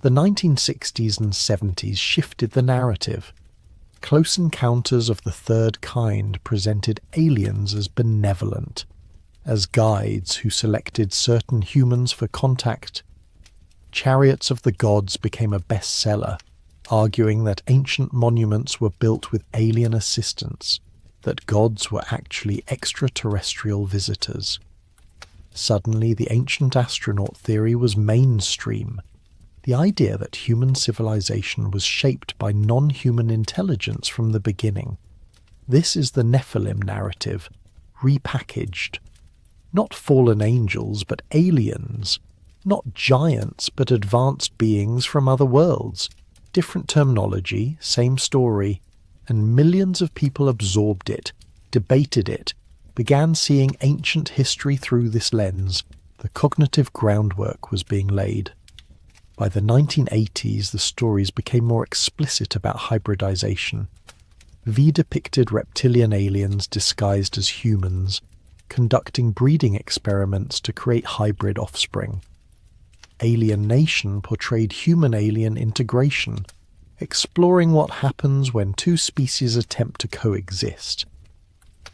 The 1960s and 70s shifted the narrative. Close Encounters of the Third Kind presented aliens as benevolent, as guides who selected certain humans for contact. Chariots of the Gods became a bestseller, arguing that ancient monuments were built with alien assistance, that gods were actually extraterrestrial visitors. Suddenly, the ancient astronaut theory was mainstream. The idea that human civilization was shaped by non-human intelligence from the beginning. This is the Nephilim narrative, repackaged. Not fallen angels, but aliens. Not giants, but advanced beings from other worlds. Different terminology, same story, and millions of people absorbed it, debated it, began seeing ancient history through this lens. The cognitive groundwork was being laid. By the 1980s, the stories became more explicit about hybridization. V depicted reptilian aliens disguised as humans, conducting breeding experiments to create hybrid offspring. Alien Nation portrayed human-alien integration, exploring what happens when two species attempt to coexist.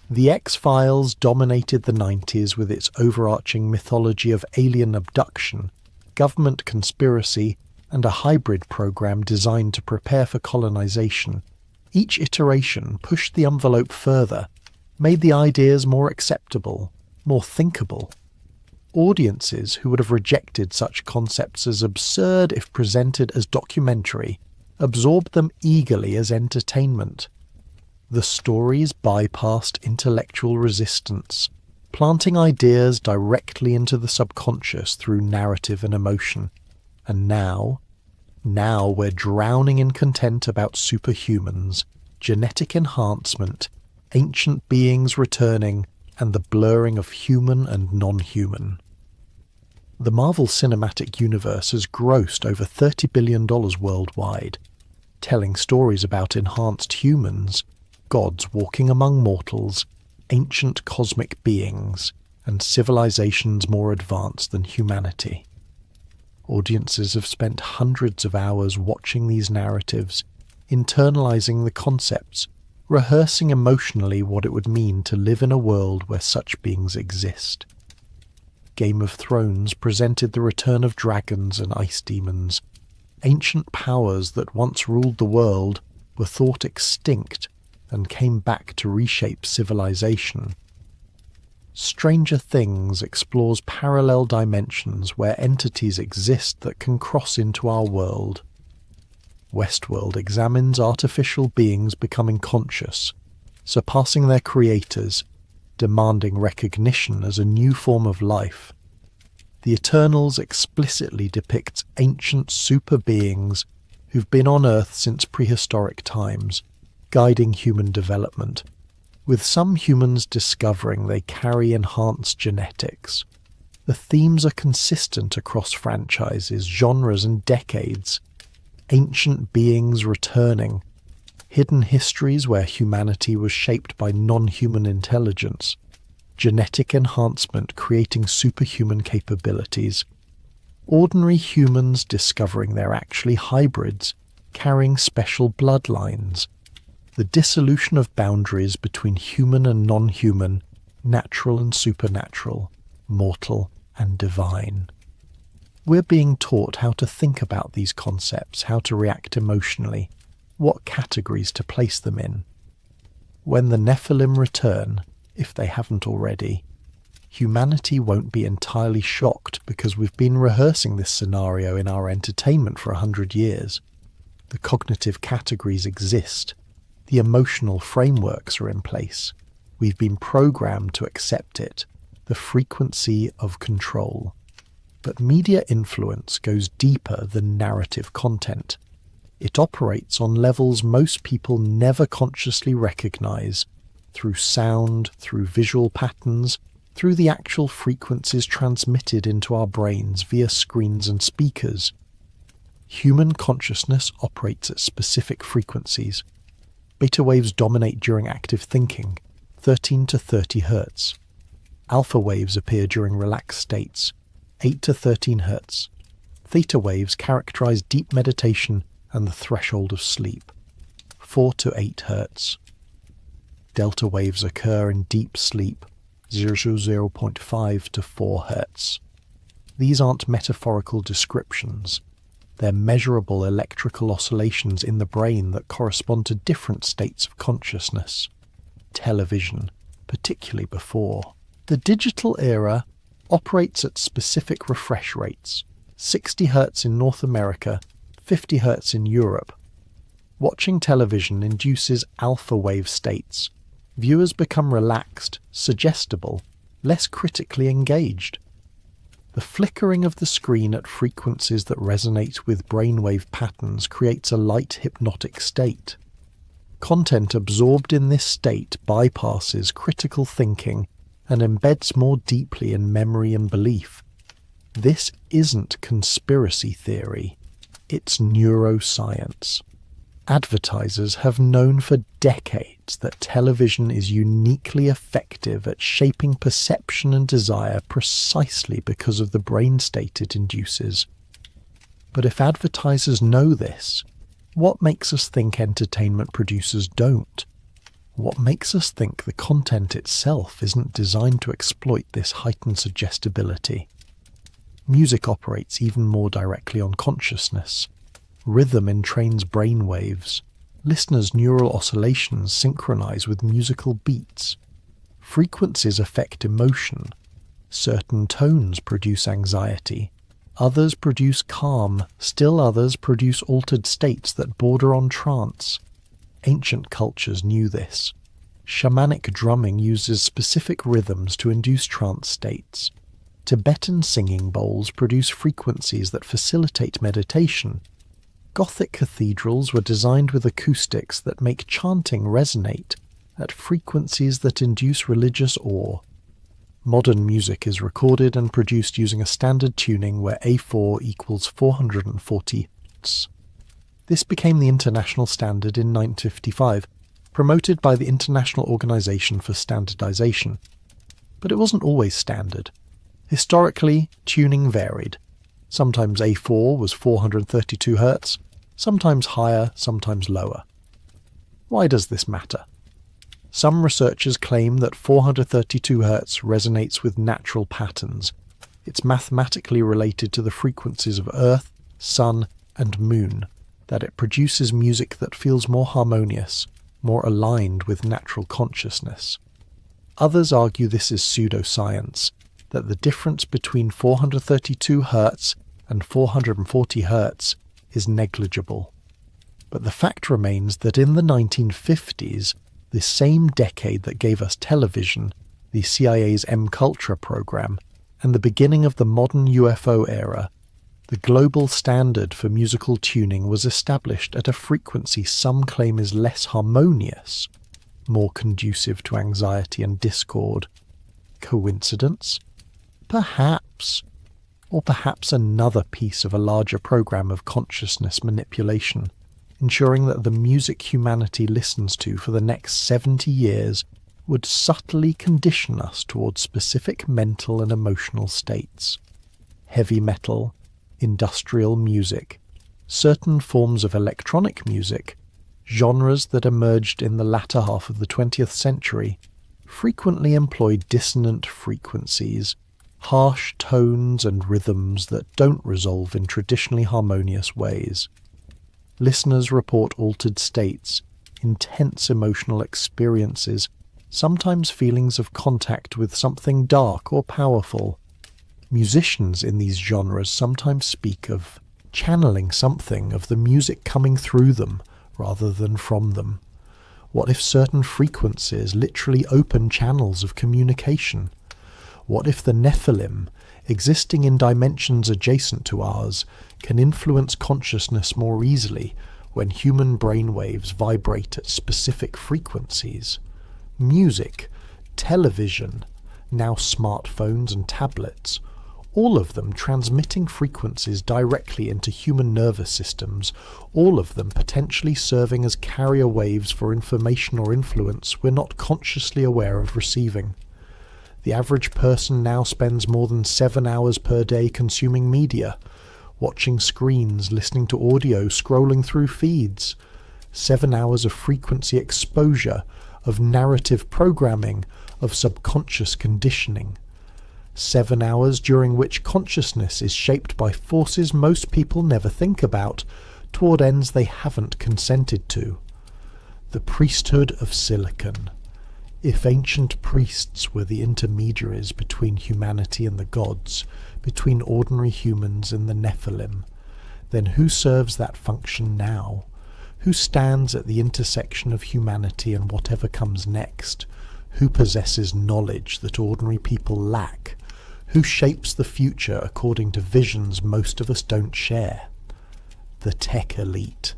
The X-Files dominated the 90s with its overarching mythology of alien abduction, government conspiracy, and a hybrid program designed to prepare for colonization. Each iteration pushed the envelope further, made the ideas more acceptable, more thinkable. Audiences who would have rejected such concepts as absurd if presented as documentary absorbed them eagerly as entertainment. The stories bypassed intellectual resistance, planting ideas directly into the subconscious through narrative and emotion. And now we're drowning in content about superhumans, genetic enhancement, ancient beings returning, and the blurring of human and non-human. The Marvel Cinematic Universe has grossed over $30 billion worldwide, telling stories about enhanced humans, gods walking among mortals, ancient cosmic beings, and civilizations more advanced than humanity. Audiences have spent hundreds of hours watching these narratives, internalizing the concepts, rehearsing emotionally what it would mean to live in a world where such beings exist. Game of Thrones presented the return of dragons and ice demons. Ancient powers that once ruled the world were thought extinct and came back to reshape civilization. Stranger Things explores parallel dimensions where entities exist that can cross into our world. Westworld examines artificial beings becoming conscious, surpassing their creators, demanding recognition as a new form of life. The Eternals explicitly depicts ancient super beings who've been on Earth since prehistoric times, guiding human development, with some humans discovering they carry enhanced genetics. The themes are consistent across franchises, genres, and decades. Ancient beings returning, hidden histories where humanity was shaped by non-human intelligence, genetic enhancement creating superhuman capabilities, ordinary humans discovering they're actually hybrids, carrying special bloodlines, the dissolution of boundaries between human and non-human, natural and supernatural, mortal and divine. We're being taught how to think about these concepts, how to react emotionally, what categories to place them in. When the Nephilim return, if they haven't already, humanity won't be entirely shocked because we've been rehearsing this scenario in our entertainment for 100 years. The cognitive categories exist. The emotional frameworks are in place. We've been programmed to accept it. The frequency of control. But media influence goes deeper than narrative content. It operates on levels most people never consciously recognize. through sound, through visual patterns, through the actual frequencies transmitted into our brains via screens and speakers. Human consciousness operates at specific frequencies. Beta waves dominate during active thinking, 13 to 30 Hz. Alpha waves appear during relaxed states, 8 to 13 Hz. Theta waves characterize deep meditation and the threshold of sleep, 4 to 8 Hz. Delta waves occur in deep sleep, 0.5 to 4 Hz. These aren't metaphorical descriptions. They're measurable electrical oscillations in the brain that correspond to different states of consciousness. Television, particularly before. The digital era operates at specific refresh rates, 60 Hz in North America, 50 Hz in Europe. Watching television induces alpha wave states. Viewers become relaxed, suggestible, less critically engaged. The flickering of the screen at frequencies that resonate with brainwave patterns creates a light hypnotic state. Content absorbed in this state bypasses critical thinking and embeds more deeply in memory and belief. This isn't conspiracy theory, it's neuroscience. Advertisers have known for decades that television is uniquely effective at shaping perception and desire precisely because of the brain state it induces. But if advertisers know this, what makes us think entertainment producers don't? What makes us think the content itself isn't designed to exploit this heightened suggestibility? Music operates even more directly on consciousness. Rhythm entrains brain waves. Listeners' neural oscillations synchronize with musical beats. Frequencies affect emotion. Certain tones produce anxiety. Others produce calm. Still others produce altered states that border on trance. Ancient cultures knew this. Shamanic drumming uses specific rhythms to induce trance states. Tibetan singing bowls produce frequencies that facilitate meditation. Gothic cathedrals were designed with acoustics that make chanting resonate at frequencies that induce religious awe. Modern music is recorded and produced using a standard tuning where A4 equals 440 Hz. This became the international standard in 1955, promoted by the International Organization for Standardization. But it wasn't always standard. Historically, tuning varied. Sometimes A4 was 432 Hz, sometimes higher, sometimes lower. Why does this matter? Some researchers claim that 432 Hz resonates with natural patterns. It's mathematically related to the frequencies of Earth, Sun, and Moon, that it produces music that feels more harmonious, more aligned with natural consciousness. Others argue this is pseudoscience, that the difference between 432 Hz and 440 Hz is negligible. But the fact remains that in the 1950s, the same decade that gave us television, the CIA's M-Culture program, and the beginning of the modern UFO era, the global standard for musical tuning was established at a frequency some claim is less harmonious, more conducive to anxiety and discord. Coincidence? Perhaps. Or perhaps another piece of a larger program of consciousness manipulation, ensuring that the music humanity listens to for the next 70 years would subtly condition us towards specific mental and emotional states. Heavy metal, industrial music, certain forms of electronic music, genres that emerged in the latter half of the 20th century, frequently employed dissonant frequencies, harsh tones and rhythms that don't resolve in traditionally harmonious ways. Listeners report altered states, intense emotional experiences, sometimes feelings of contact with something dark or powerful. Musicians in these genres sometimes speak of channeling something of the music coming through them rather than from them. What if certain frequencies literally open channels of communication? What if the Nephilim, existing in dimensions adjacent to ours, can influence consciousness more easily when human brainwaves vibrate at specific frequencies? music, television, now smartphones and tablets, all of them transmitting frequencies directly into human nervous systems, all of them potentially serving as carrier waves for information or influence we're not consciously aware of receiving. The average person now spends more than 7 hours per day consuming media, watching screens, listening to audio, scrolling through feeds. 7 hours of frequency exposure, of narrative programming, of subconscious conditioning. 7 hours during which consciousness is shaped by forces most people never think about, toward ends they haven't consented to. The priesthood of silicon. If ancient priests were the intermediaries between humanity and the gods, between ordinary humans and the Nephilim, then who serves that function now? Who stands at the intersection of humanity and whatever comes next? Who possesses knowledge that ordinary people lack? Who shapes the future according to visions most of us don't share? The tech elite.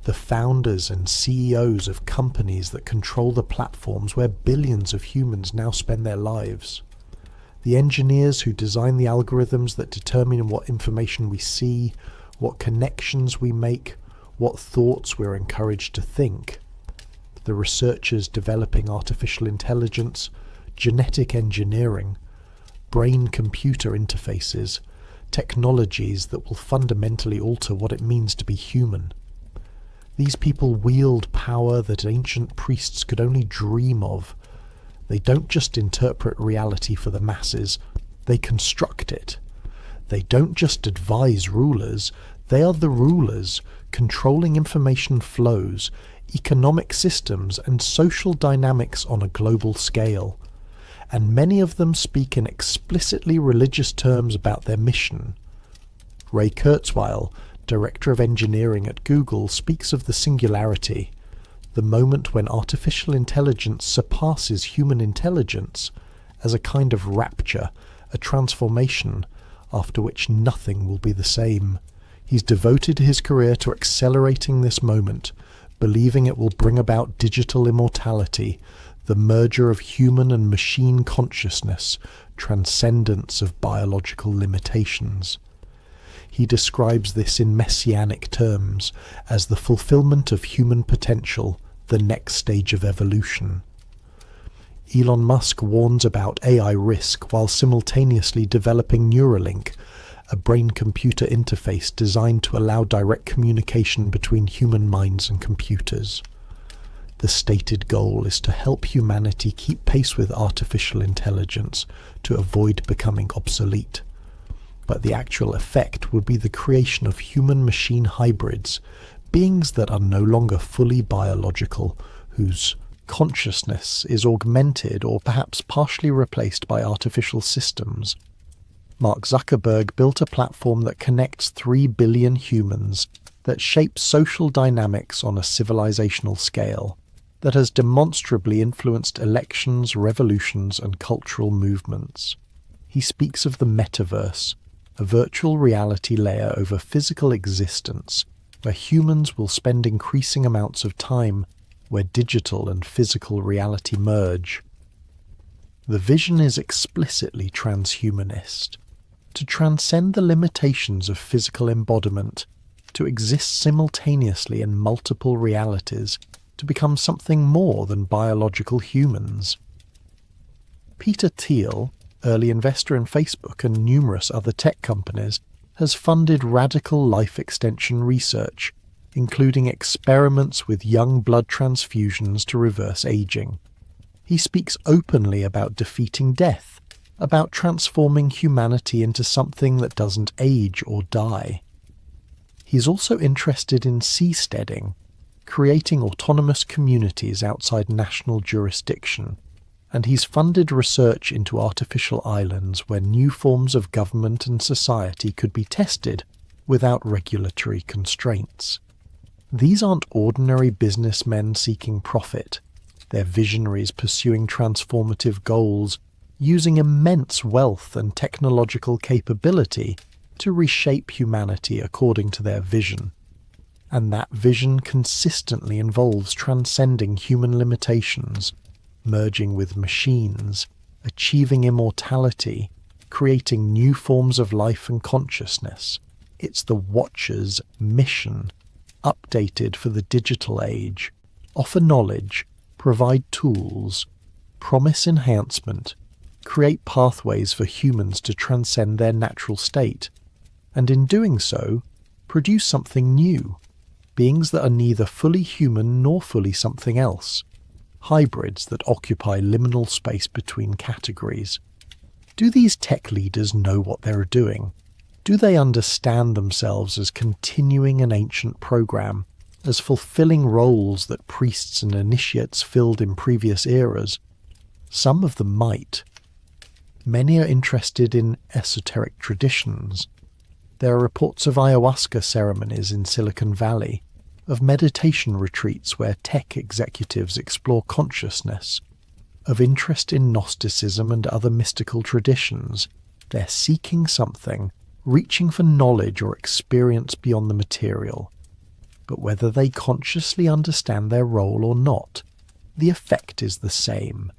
The founders and CEOs of companies that control the platforms where billions of humans now spend their lives. The engineers who design the algorithms that determine what information we see, what connections we make, what thoughts we're encouraged to think. The researchers developing artificial intelligence, genetic engineering, brain-computer interfaces, technologies that will fundamentally alter what it means to be human. These people wield power that ancient priests could only dream of. They don't just interpret reality for the masses, they construct it. They don't just advise rulers, they are the rulers, controlling information flows, economic systems and social dynamics on a global scale. And many of them speak in explicitly religious terms about their mission. Ray Kurzweil, Director of Engineering at Google, speaks of the singularity, the moment when artificial intelligence surpasses human intelligence, as a kind of rapture, a transformation, after which nothing will be the same. He's devoted his career to accelerating this moment, believing it will bring about digital immortality, the merger of human and machine consciousness, transcendence of biological limitations. He describes this in messianic terms as the fulfillment of human potential, the next stage of evolution. Elon Musk warns about AI risk while simultaneously developing Neuralink, a brain-computer interface designed to allow direct communication between human minds and computers. The stated goal is to help humanity keep pace with artificial intelligence to avoid becoming obsolete. But the actual effect would be the creation of human-machine hybrids, beings that are no longer fully biological, whose consciousness is augmented or perhaps partially replaced by artificial systems. Mark Zuckerberg built a platform that connects 3 billion humans, that shapes social dynamics on a civilizational scale, that has demonstrably influenced elections, revolutions, and cultural movements. He speaks of the metaverse, a virtual reality layer over physical existence, where humans will spend increasing amounts of time, where digital and physical reality merge. The vision is explicitly transhumanist, to transcend the limitations of physical embodiment, to exist simultaneously in multiple realities, to become something more than biological humans. Peter Thiel, early investor in Facebook and numerous other tech companies, has funded radical life extension research, including experiments with young blood transfusions to reverse aging. He speaks openly about defeating death, about transforming humanity into something that doesn't age or die. He's also interested in seasteading, creating autonomous communities outside national jurisdiction, and he's funded research into artificial islands where new forms of government and society could be tested without regulatory constraints. These aren't ordinary businessmen seeking profit. They're visionaries pursuing transformative goals, using immense wealth and technological capability to reshape humanity according to their vision. And that vision consistently involves transcending human limitations, merging with machines, achieving immortality, creating new forms of life and consciousness. It's the Watcher's mission, updated for the digital age. Offer knowledge, provide tools, promise enhancement, create pathways for humans to transcend their natural state, and in doing so, produce something new, beings that are neither fully human nor fully something else, hybrids that occupy liminal space between categories. Do these tech leaders know what they're doing? Do they understand themselves as continuing an ancient program, as fulfilling roles that priests and initiates filled in previous eras? Some of them might. Many are interested in esoteric traditions. There are reports of ayahuasca ceremonies in Silicon Valley, of meditation retreats where tech executives explore consciousness, of interest in Gnosticism and other mystical traditions. They're seeking something, reaching for knowledge or experience beyond the material. But whether they consciously understand their role or not, the effect is the same.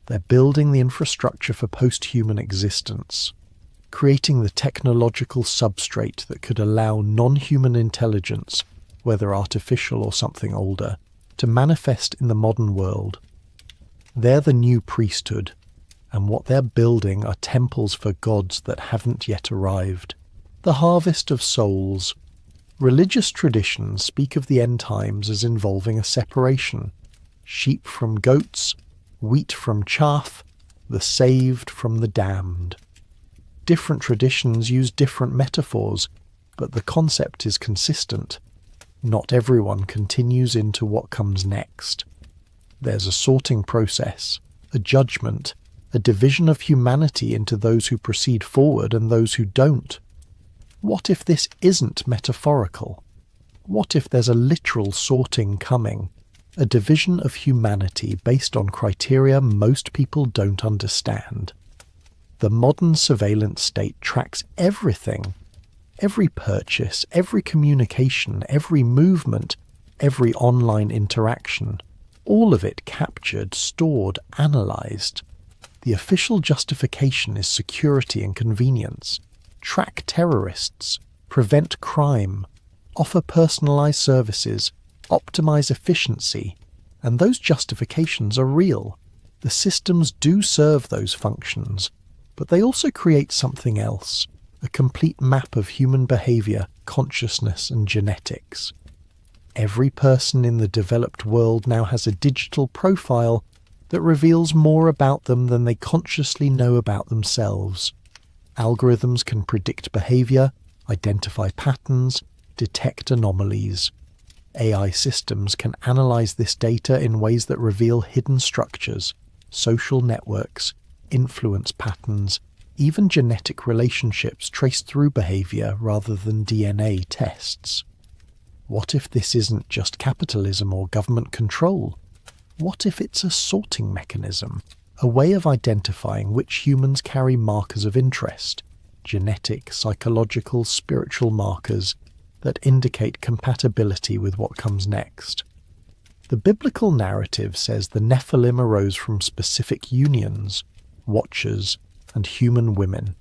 They're building the infrastructure for post-human existence, creating the technological substrate that could allow non-human intelligence, whether artificial or something older, to manifest in the modern world. They're the new priesthood, and what they're building are temples for gods that haven't yet arrived. The harvest of souls. Religious traditions speak of the end times as involving a separation. Sheep from goats, wheat from chaff, the saved from the damned. Different traditions use different metaphors, but the concept is consistent. Not everyone continues into what comes next. There's a sorting process, a judgment, a division of humanity into those who proceed forward and those who don't. What if this isn't metaphorical? What if there's a literal sorting coming, a division of humanity based on criteria most people don't understand? The modern surveillance state tracks everything. Every purchase, every communication, every movement, every online interaction. All of it captured, stored, analysed. The official justification is security and convenience. Track terrorists, prevent crime, offer personalised services, optimise efficiency, and those justifications are real. The systems do serve those functions, but they also create something else, a complete map of human behaviour, consciousness and genetics. Every person in the developed world now has a digital profile that reveals more about them than they consciously know about themselves. Algorithms can predict behaviour, identify patterns, detect anomalies. AI systems can analyse this data in ways that reveal hidden structures, social networks, influence patterns, even genetic relationships traced through behaviour rather than DNA tests. What if this isn't just capitalism or government control? What if it's a sorting mechanism, a way of identifying which humans carry markers of interest, genetic, psychological, spiritual markers that indicate compatibility with what comes next? The biblical narrative says the Nephilim arose from specific unions, watchers, and human women.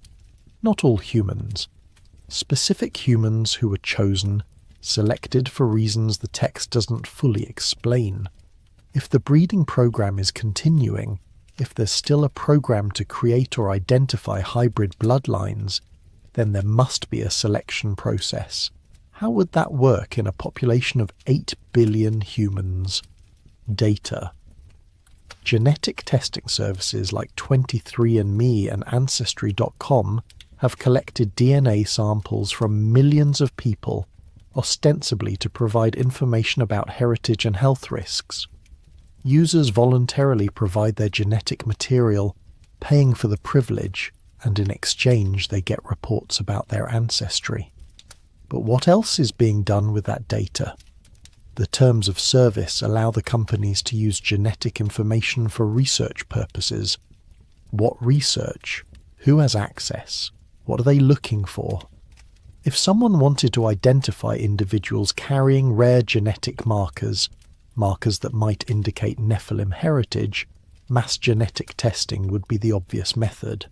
Not all humans. Specific humans who were chosen, selected for reasons the text doesn't fully explain. If the breeding program is continuing, if there's still a program to create or identify hybrid bloodlines, then there must be a selection process. How would that work in a population of 8 billion humans? Data. Genetic testing services like 23andMe and Ancestry.com have collected DNA samples from millions of people, ostensibly to provide information about heritage and health risks. Users voluntarily provide their genetic material, paying for the privilege, and in exchange they get reports about their ancestry. But what else is being done with that data? The terms of service allow the companies to use genetic information for research purposes. What research? Who has access? What are they looking for? If someone wanted to identify individuals carrying rare genetic markers that might indicate Nephilim heritage, Mass genetic testing would be the obvious method.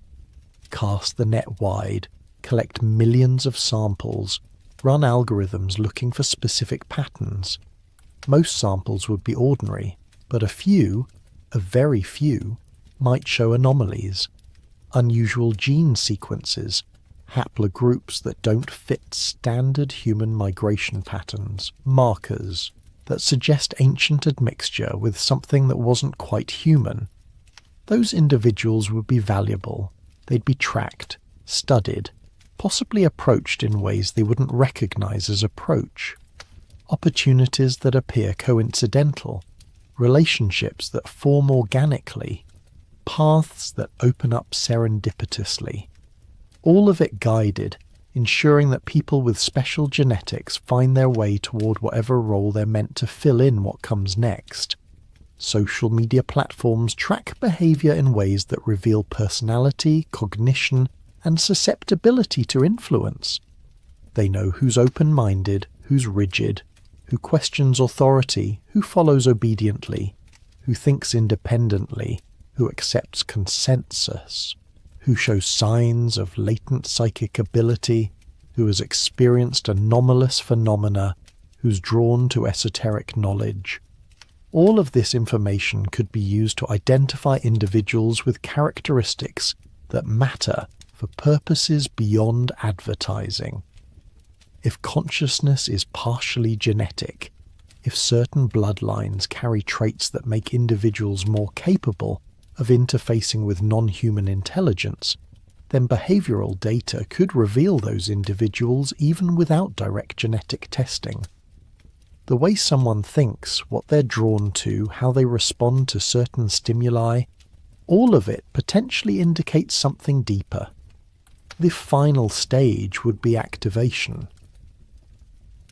Cast the net wide, collect millions of samples, run algorithms looking for specific patterns. Most samples would be ordinary, but a very few, might show anomalies, unusual gene sequences, haplogroups that don't fit standard human migration patterns, markers that suggest ancient admixture with something that wasn't quite human. Those individuals would be valuable. They'd be tracked, studied, possibly approached in ways they wouldn't recognize as approach. Opportunities that appear coincidental, relationships that form organically, paths that open up serendipitously. All of it guided, ensuring that people with special genetics find their way toward whatever role they're meant to fill in what comes next. Social media platforms track behavior in ways that reveal personality, cognition, and susceptibility to influence. They know who's open-minded, who's rigid, who questions authority, who follows obediently, who thinks independently, who accepts consensus, who shows signs of latent psychic ability, who has experienced anomalous phenomena, who's drawn to esoteric knowledge. All of this information could be used to identify individuals with characteristics that matter for purposes beyond advertising. If consciousness is partially genetic, if certain bloodlines carry traits that make individuals more capable of interfacing with non-human intelligence, then behavioral data could reveal those individuals even without direct genetic testing. The way someone thinks, what they're drawn to, how they respond to certain stimuli, all of it potentially indicates something deeper. The final stage would be activation.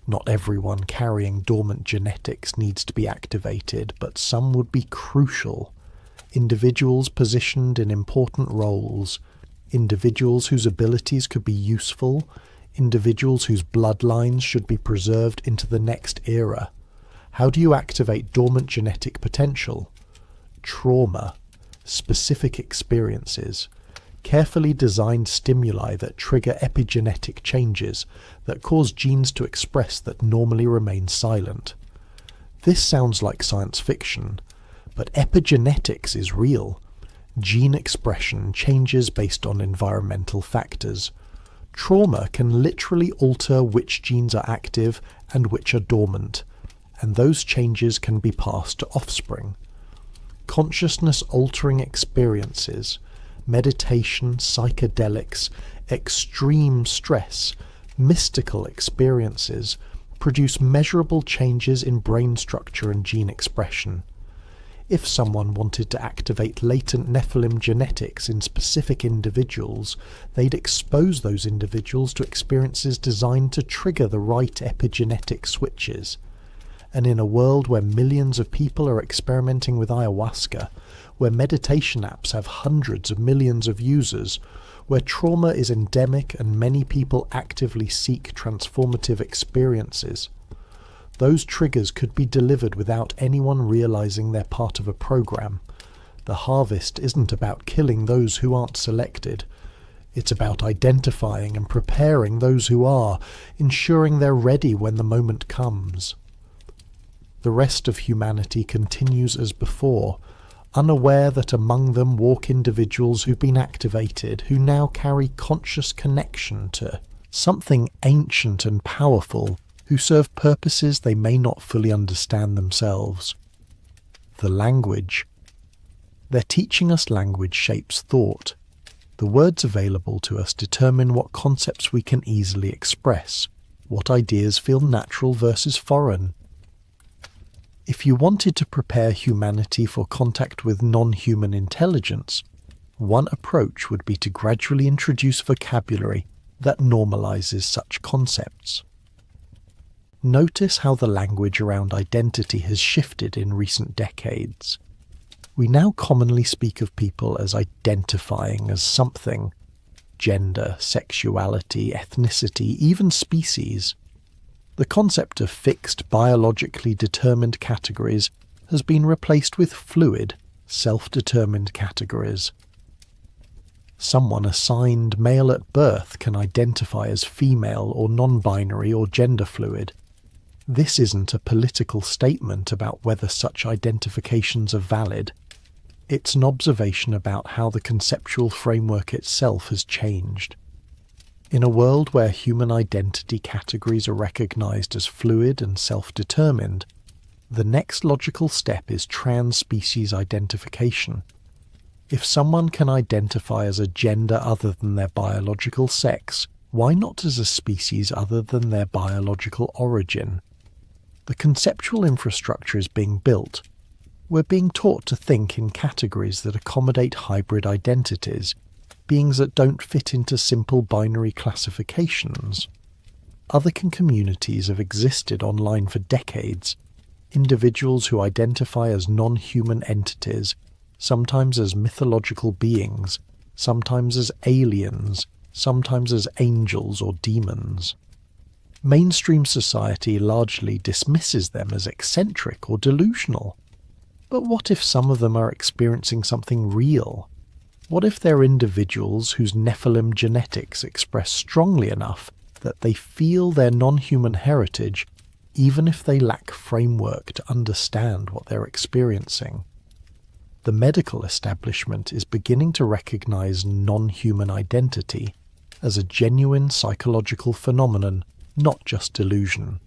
Not everyone carrying dormant genetics needs to be activated, but some would be crucial. Individuals positioned in important roles, individuals whose abilities could be useful, individuals whose bloodlines should be preserved into the next era. How do you activate dormant genetic potential? Trauma, specific experiences, carefully designed stimuli that trigger epigenetic changes that cause genes to express that normally remain silent. This sounds like science fiction, but epigenetics is real. Gene expression changes based on environmental factors. Trauma can literally alter which genes are active and which are dormant, and those changes can be passed to offspring. Consciousness-altering experiences, meditation, psychedelics, extreme stress, mystical experiences produce measurable changes in brain structure and gene expression. If someone wanted to activate latent Nephilim genetics in specific individuals, they'd expose those individuals to experiences designed to trigger the right epigenetic switches. And in a world where millions of people are experimenting with ayahuasca, where meditation apps have hundreds of millions of users, where trauma is endemic and many people actively seek transformative experiences, those triggers could be delivered without anyone realizing they're part of a program. The harvest isn't about killing those who aren't selected. It's about identifying and preparing those who are, ensuring they're ready when the moment comes. The rest of humanity continues as before, unaware that among them walk individuals who've been activated, who now carry conscious connection to something ancient and powerful, who serve purposes they may not fully understand themselves. The language. They're teaching us language shapes thought. The words available to us determine what concepts we can easily express, what ideas feel natural versus foreign. If you wanted to prepare humanity for contact with non-human intelligence, one approach would be to gradually introduce vocabulary that normalizes such concepts. Notice how the language around identity has shifted in recent decades. We now commonly speak of people as identifying as something: gender, sexuality, ethnicity, even species. The concept of fixed, biologically determined categories has been replaced with fluid, self-determined categories. Someone assigned male at birth can identify as female or non-binary or gender fluid. This isn't a political statement about whether such identifications are valid. It's an observation about how the conceptual framework itself has changed. In a world where human identity categories are recognized as fluid and self-determined, the next logical step is trans-species identification. If someone can identify as a gender other than their biological sex, why not as a species other than their biological origin? The conceptual infrastructure is being built. We're being taught to think in categories that accommodate hybrid identities, beings that don't fit into simple binary classifications. Other communities have existed online for decades. Individuals who identify as non-human entities, sometimes as mythological beings, sometimes as aliens, sometimes as angels or demons. Mainstream society largely dismisses them as eccentric or delusional. But what if some of them are experiencing something real? What if they're individuals whose Nephilim genetics express strongly enough that they feel their non-human heritage, even if they lack framework to understand what they're experiencing? The medical establishment is beginning to recognize non-human identity as a genuine psychological phenomenon, not just delusion.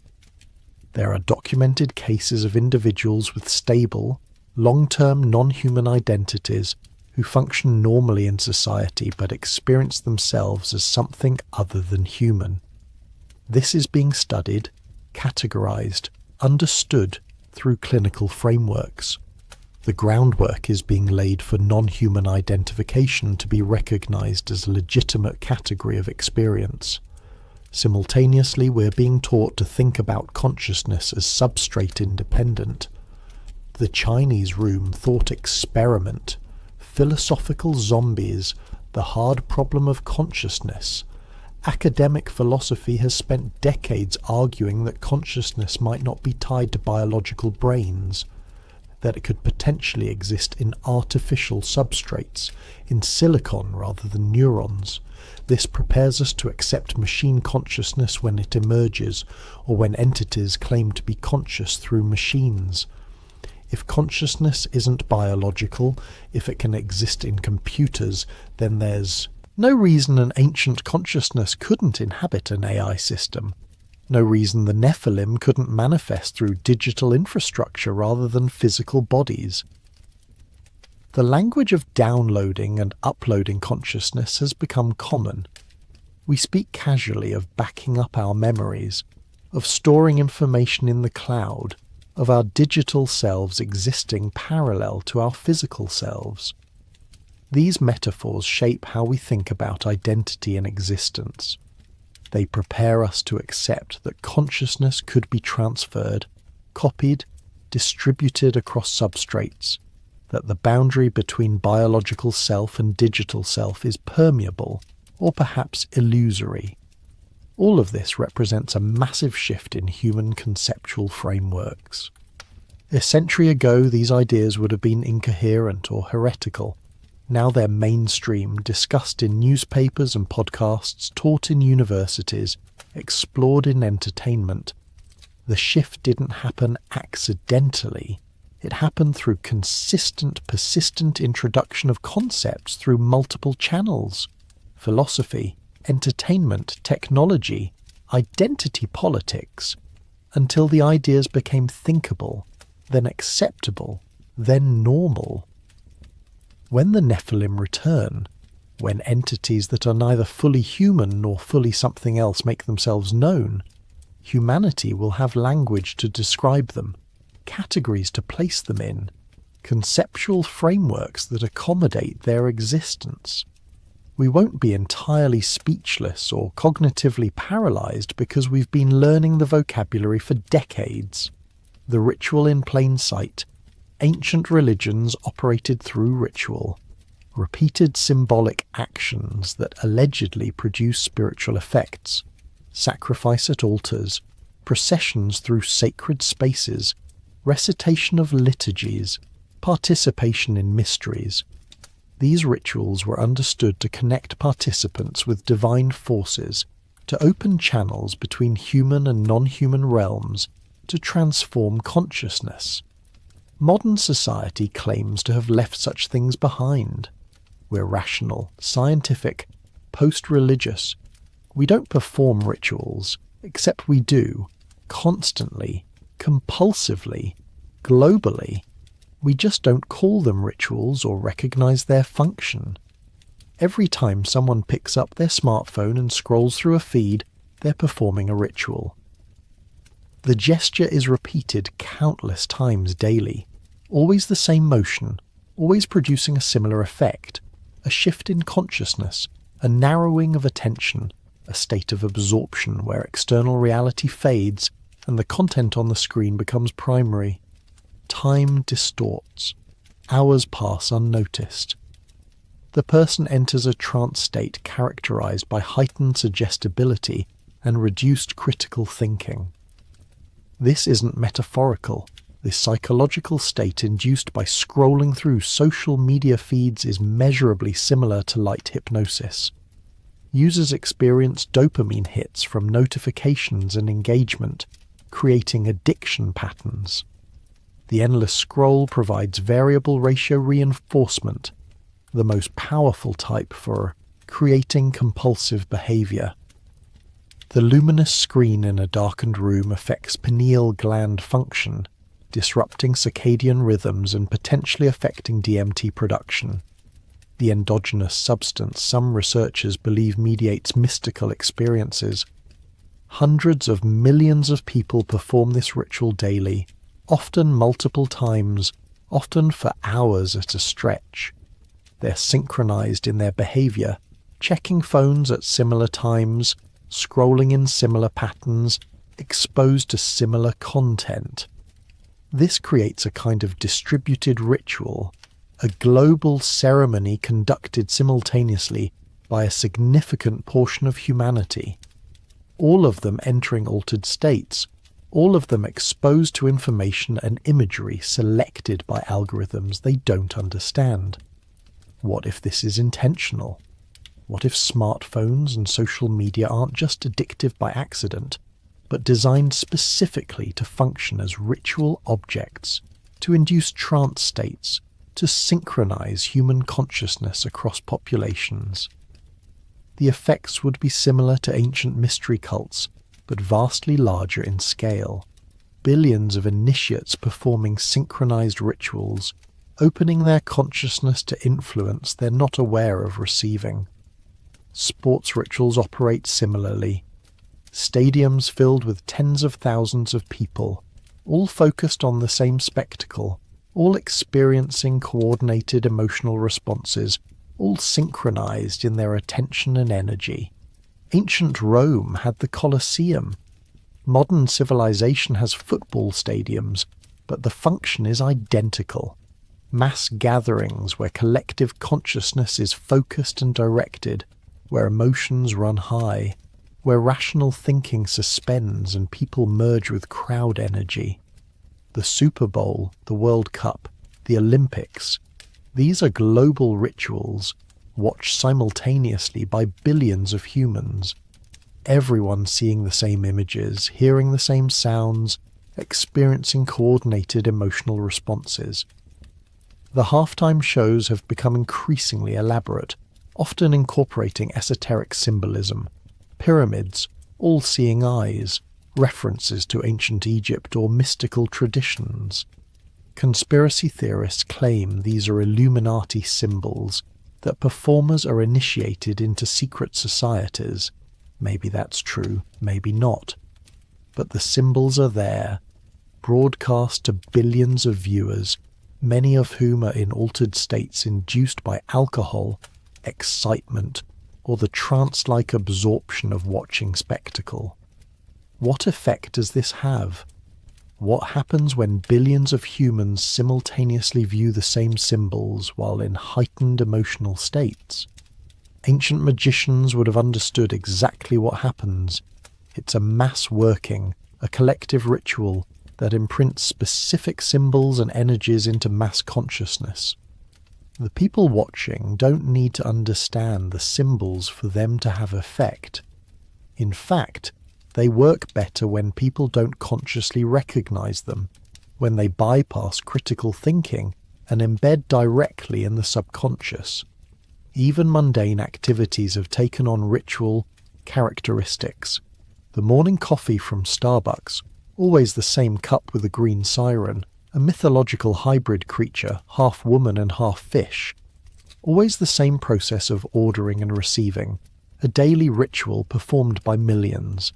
There are documented cases of individuals with stable, long-term non-human identities who function normally in society but experience themselves as something other than human. This is being studied, categorized, understood through clinical frameworks. The groundwork is being laid for non-human identification to be recognized as a legitimate category of experience. Simultaneously, we're being taught to think about consciousness as substrate independent. The Chinese room thought experiment, philosophical zombies, the hard problem of consciousness. Academic philosophy has spent decades arguing that consciousness might not be tied to biological brains, that it could potentially exist in artificial substrates, in silicon rather than neurons. This prepares us to accept machine consciousness when it emerges, or when entities claim to be conscious through machines. If consciousness isn't biological, if it can exist in computers, then there's no reason an ancient consciousness couldn't inhabit an AI system. No reason the Nephilim couldn't manifest through digital infrastructure rather than physical bodies. The language of downloading and uploading consciousness has become common. We speak casually of backing up our memories, of storing information in the cloud, of our digital selves existing parallel to our physical selves. These metaphors shape how we think about identity and existence. They prepare us to accept that consciousness could be transferred, copied, distributed across substrates, that the boundary between biological self and digital self is permeable, or perhaps illusory. All of this represents a massive shift in human conceptual frameworks. A century ago, these ideas would have been incoherent or heretical. Now they're mainstream, discussed in newspapers and podcasts, taught in universities, explored in entertainment. The shift didn't happen accidentally. It happened through consistent, persistent introduction of concepts through multiple channels. Philosophy, entertainment, technology, identity politics, until the ideas became thinkable, then acceptable, then normal. When the Nephilim return, when entities that are neither fully human nor fully something else make themselves known, humanity will have language to describe them, categories to place them in, conceptual frameworks that accommodate their existence. We won't be entirely speechless or cognitively paralyzed because we've been learning the vocabulary for decades. The ritual in plain sight. Ancient religions operated through ritual. Repeated symbolic actions that allegedly produce spiritual effects. Sacrifice at altars. Processions through sacred spaces. Recitation of liturgies. Participation in mysteries. These rituals were understood to connect participants with divine forces, to open channels between human and non-human realms, to transform consciousness. Modern society claims to have left such things behind. We're rational, scientific, post-religious. We don't perform rituals, except we do, constantly, compulsively, globally. We just don't call them rituals or recognize their function. Every time someone picks up their smartphone and scrolls through a feed, they're performing a ritual. The gesture is repeated countless times daily, always the same motion, always producing a similar effect, a shift in consciousness, a narrowing of attention, a state of absorption where external reality fades and the content on the screen becomes primary. Time distorts. Hours pass unnoticed. The person enters a trance state characterized by heightened suggestibility and reduced critical thinking. This isn't metaphorical. This psychological state induced by scrolling through social media feeds is measurably similar to light hypnosis. Users experience dopamine hits from notifications and engagement, creating addiction patterns. The endless scroll provides variable ratio reinforcement, the most powerful type for creating compulsive behavior. The luminous screen in a darkened room affects pineal gland function, disrupting circadian rhythms and potentially affecting DMT production. The endogenous substance some researchers believe mediates mystical experiences. Hundreds of millions of people perform this ritual daily, often multiple times, often for hours at a stretch. They're synchronized in their behavior, checking phones at similar times, scrolling in similar patterns, exposed to similar content. This creates a kind of distributed ritual, a global ceremony conducted simultaneously by a significant portion of humanity. All of them entering altered states, all of them exposed to information and imagery selected by algorithms they don't understand. What if this is intentional? What if smartphones and social media aren't just addictive by accident, but designed specifically to function as ritual objects, to induce trance states, to synchronize human consciousness across populations? The effects would be similar to ancient mystery cults, but vastly larger in scale. Billions of initiates performing synchronized rituals, opening their consciousness to influence they're not aware of receiving. Sports rituals operate similarly. Stadiums filled with tens of thousands of people, all focused on the same spectacle, all experiencing coordinated emotional responses, all synchronized in their attention and energy. Ancient Rome had the Colosseum. Modern civilization has football stadiums, but the function is identical. Mass gatherings where collective consciousness is focused and directed, where emotions run high, where rational thinking suspends and people merge with crowd energy. The Super Bowl, the World Cup, the Olympics, these are global rituals, watched simultaneously by billions of humans. Everyone seeing the same images, hearing the same sounds, experiencing coordinated emotional responses. The halftime shows have become increasingly elaborate, often incorporating esoteric symbolism, pyramids, all-seeing eyes, references to ancient Egypt or mystical traditions. Conspiracy theorists claim these are Illuminati symbols, that performers are initiated into secret societies. Maybe that's true, maybe not. But the symbols are there, broadcast to billions of viewers, many of whom are in altered states induced by alcohol, excitement, or the trance-like absorption of watching spectacle. What effect does this have? What happens when billions of humans simultaneously view the same symbols while in heightened emotional states? Ancient magicians would have understood exactly what happens. It's a mass working, a collective ritual, that imprints specific symbols and energies into mass consciousness. The people watching don't need to understand the symbols for them to have effect. In fact, they work better when people don't consciously recognize them, when they bypass critical thinking and embed directly in the subconscious. Even mundane activities have taken on ritual characteristics. The morning coffee from Starbucks, always the same cup with a green siren, a mythological hybrid creature, half woman and half fish. Always the same process of ordering and receiving, a daily ritual performed by millions.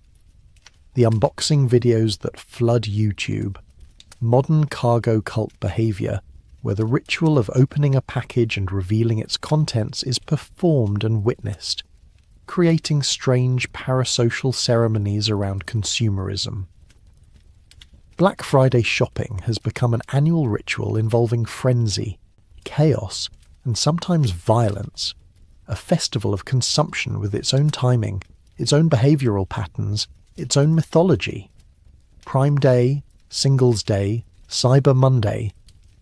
The unboxing videos that flood YouTube, modern cargo cult behavior, where the ritual of opening a package and revealing its contents is performed and witnessed, creating strange parasocial ceremonies around consumerism. Black Friday shopping has become an annual ritual involving frenzy, chaos, and sometimes violence, a festival of consumption with its own timing, its own behavioral patterns, its own mythology. Prime Day, Singles Day, Cyber Monday.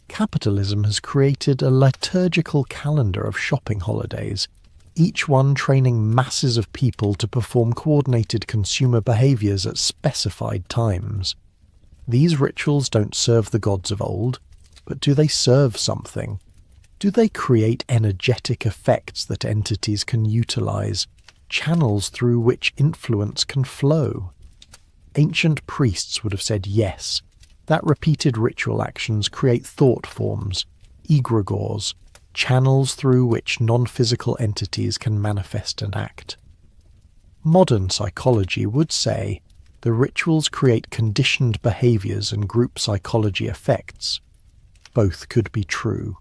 Capitalism has created a liturgical calendar of shopping holidays, each one training masses of people to perform coordinated consumer behaviors at specified times. These rituals don't serve the gods of old, but do they serve something? Do they create energetic effects that entities can utilize, channels through which influence can flow? Ancient priests would have said yes, that repeated ritual actions create thought forms, egregores, channels through which non-physical entities can manifest and act. Modern psychology would say the rituals create conditioned behaviors and group psychology effects. Both could be true.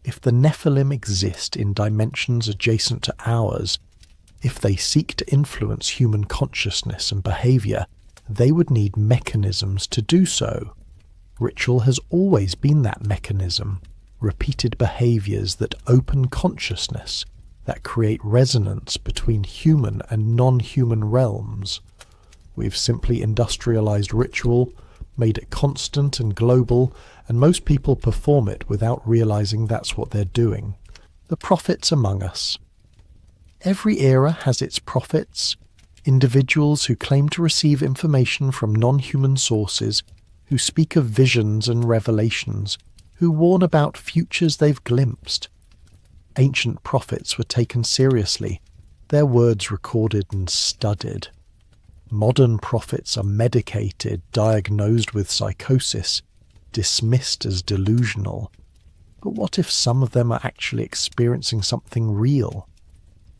If the Nephilim exist in dimensions adjacent to ours, if they seek to influence human consciousness and behavior, they would need mechanisms to do so. Ritual has always been that mechanism, repeated behaviors that open consciousness, that create resonance between human and non-human realms. We've simply industrialized ritual, made it constant and global, and most people perform it without realizing that's what they're doing. The prophets among us. Every era has its prophets, individuals who claim to receive information from non-human sources, who speak of visions and revelations, who warn about futures they've glimpsed. Ancient prophets were taken seriously, their words recorded and studied. Modern prophets are medicated, diagnosed with psychosis, dismissed as delusional. But what if some of them are actually experiencing something real?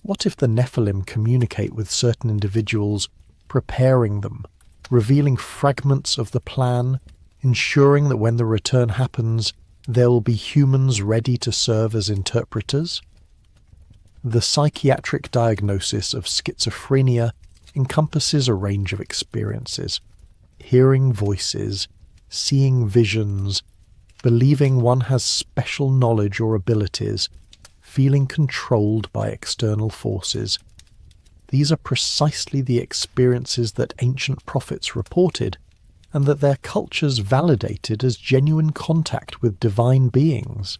What if the Nephilim communicate with certain individuals, preparing them, revealing fragments of the plan, ensuring that when the return happens, there will be humans ready to serve as interpreters? The psychiatric diagnosis of schizophrenia encompasses a range of experiences: hearing voices, seeing visions, believing one has special knowledge or abilities, feeling controlled by external forces. These are precisely the experiences that ancient prophets reported, and that their cultures validated as genuine contact with divine beings.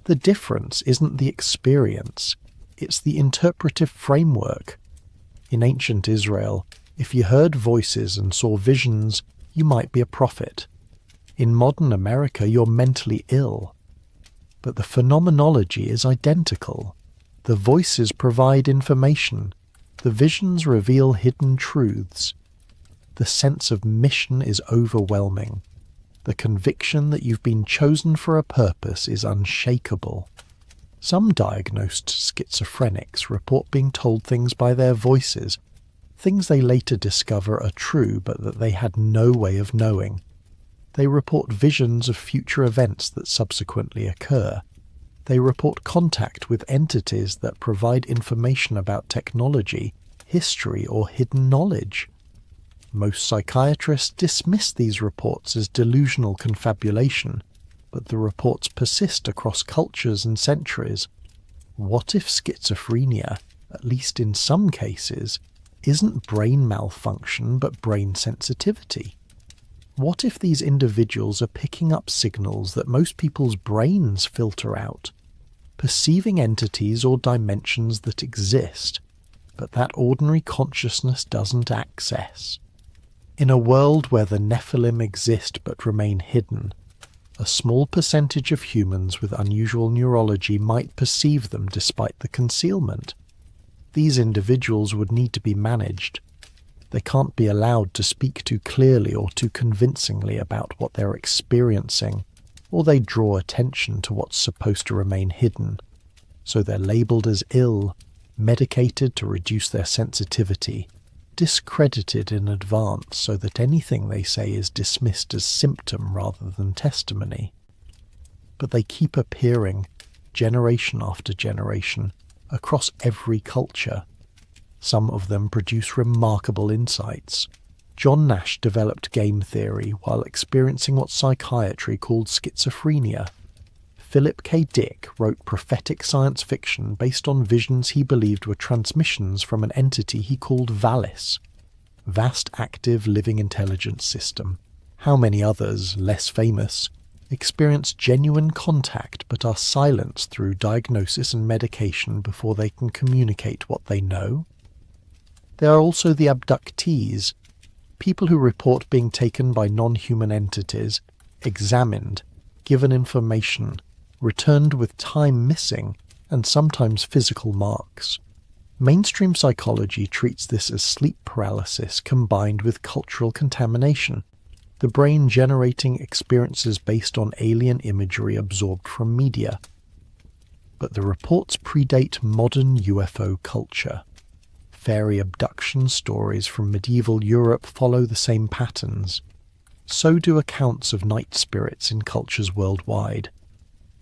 The difference isn't the experience, it's the interpretive framework. In ancient Israel, if you heard voices and saw visions, you might be a prophet. In modern America, you're mentally ill. But the phenomenology is identical. The voices provide information. The visions reveal hidden truths. The sense of mission is overwhelming. The conviction that you've been chosen for a purpose is unshakable. Some diagnosed schizophrenics report being told things by their voices, things they later discover are true but that they had no way of knowing. They report visions of future events that subsequently occur. They report contact with entities that provide information about technology, history, or hidden knowledge. Most psychiatrists dismiss these reports as delusional confabulation, but the reports persist across cultures and centuries. What if schizophrenia, at least in some cases, isn't brain malfunction but brain sensitivity? What if these individuals are picking up signals that most people's brains filter out, perceiving entities or dimensions that exist, but that ordinary consciousness doesn't access? In a world where the Nephilim exist but remain hidden, a small percentage of humans with unusual neurology might perceive them despite the concealment. These individuals would need to be managed. They can't be allowed to speak too clearly or too convincingly about what they're experiencing, or they draw attention to what's supposed to remain hidden. So they're labelled as ill, medicated to reduce their sensitivity, discredited in advance so that anything they say is dismissed as symptom rather than testimony. But they keep appearing, generation after generation, across every culture. Some of them produce remarkable insights. John Nash developed game theory while experiencing what psychiatry called schizophrenia. Philip K. Dick wrote prophetic science fiction based on visions he believed were transmissions from an entity he called Valis, Vast Active Living Intelligence System. How many others, less famous, experience genuine contact but are silenced through diagnosis and medication before they can communicate what they know? There are also the abductees, people who report being taken by non-human entities, examined, given information, returned with time missing, and sometimes physical marks. Mainstream psychology treats this as sleep paralysis combined with cultural contamination, the brain generating experiences based on alien imagery absorbed from media. But the reports predate modern UFO culture. Fairy abduction stories from medieval Europe follow the same patterns. So do accounts of night spirits in cultures worldwide.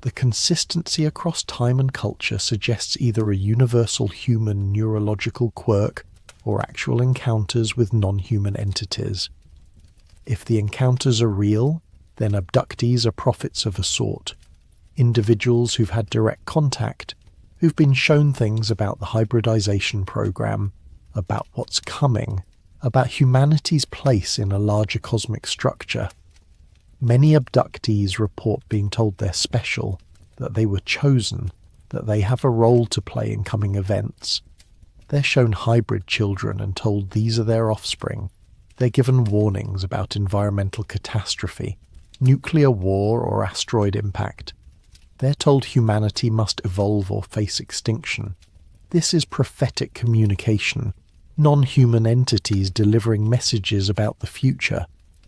The consistency across time and culture suggests either a universal human neurological quirk or actual encounters with non-human entities. If the encounters are real, then abductees are prophets of a sort, individuals who've had direct contact, who've been shown things about the hybridization program, about what's coming, about humanity's place in a larger cosmic structure. Many abductees report being told they're special, that they were chosen, that they have a role to play in coming events. They're shown hybrid children and told these are their offspring. They're given warnings about environmental catastrophe, nuclear war or asteroid impact. They're told humanity must evolve or face extinction. This is prophetic communication, non-human entities delivering messages about the future,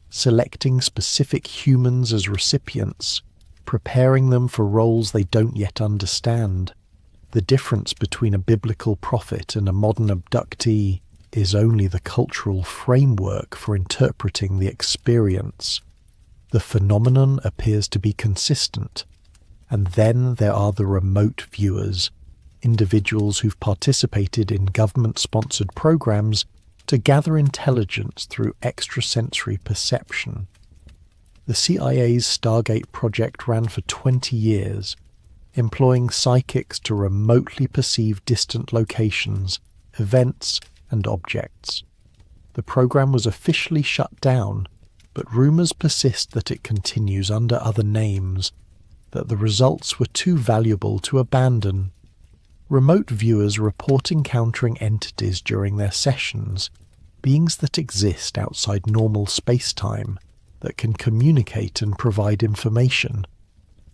selecting specific humans as recipients, preparing them for roles they don't yet understand. The difference between a biblical prophet and a modern abductee is only the cultural framework for interpreting the experience. The phenomenon appears to be consistent. And then there are the remote viewers, individuals who've participated in government-sponsored programs to gather intelligence through extrasensory perception. The CIA's Stargate project ran for 20 years, employing psychics to remotely perceive distant locations, events, and objects. The program was officially shut down, but rumours persist that it continues under other names, that the results were too valuable to abandon. Remote viewers report encountering entities during their sessions, beings that exist outside normal space-time, that can communicate and provide information.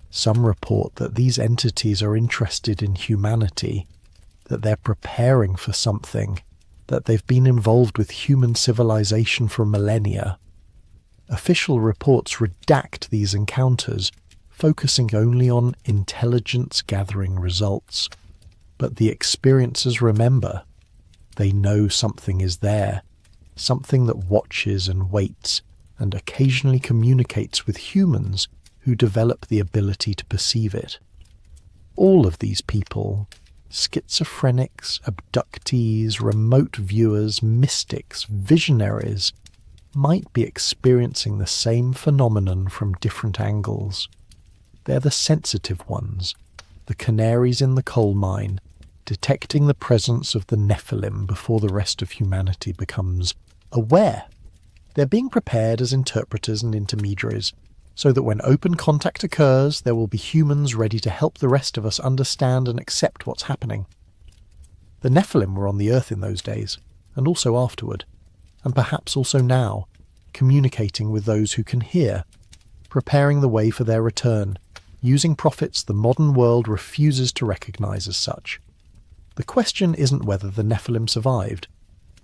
Some report that these entities are interested in humanity, that they're preparing for something, that they've been involved with human civilization for millennia. Official reports redact these encounters, focusing only on intelligence-gathering results. But the experiencers remember. They know something is there, something that watches and waits, and occasionally communicates with humans who develop the ability to perceive it. All of these people, schizophrenics, abductees, remote viewers, mystics, visionaries, might be experiencing the same phenomenon from different angles. They're the sensitive ones, the canaries in the coal mine, detecting the presence of the Nephilim before the rest of humanity becomes aware. They're being prepared as interpreters and intermediaries, so that when open contact occurs, there will be humans ready to help the rest of us understand and accept what's happening. The Nephilim were on the earth in those days, and also afterward, and perhaps also now, communicating with those who can hear, preparing the way for their return, using prophets the modern world refuses to recognize as such. The question isn't whether the Nephilim survived.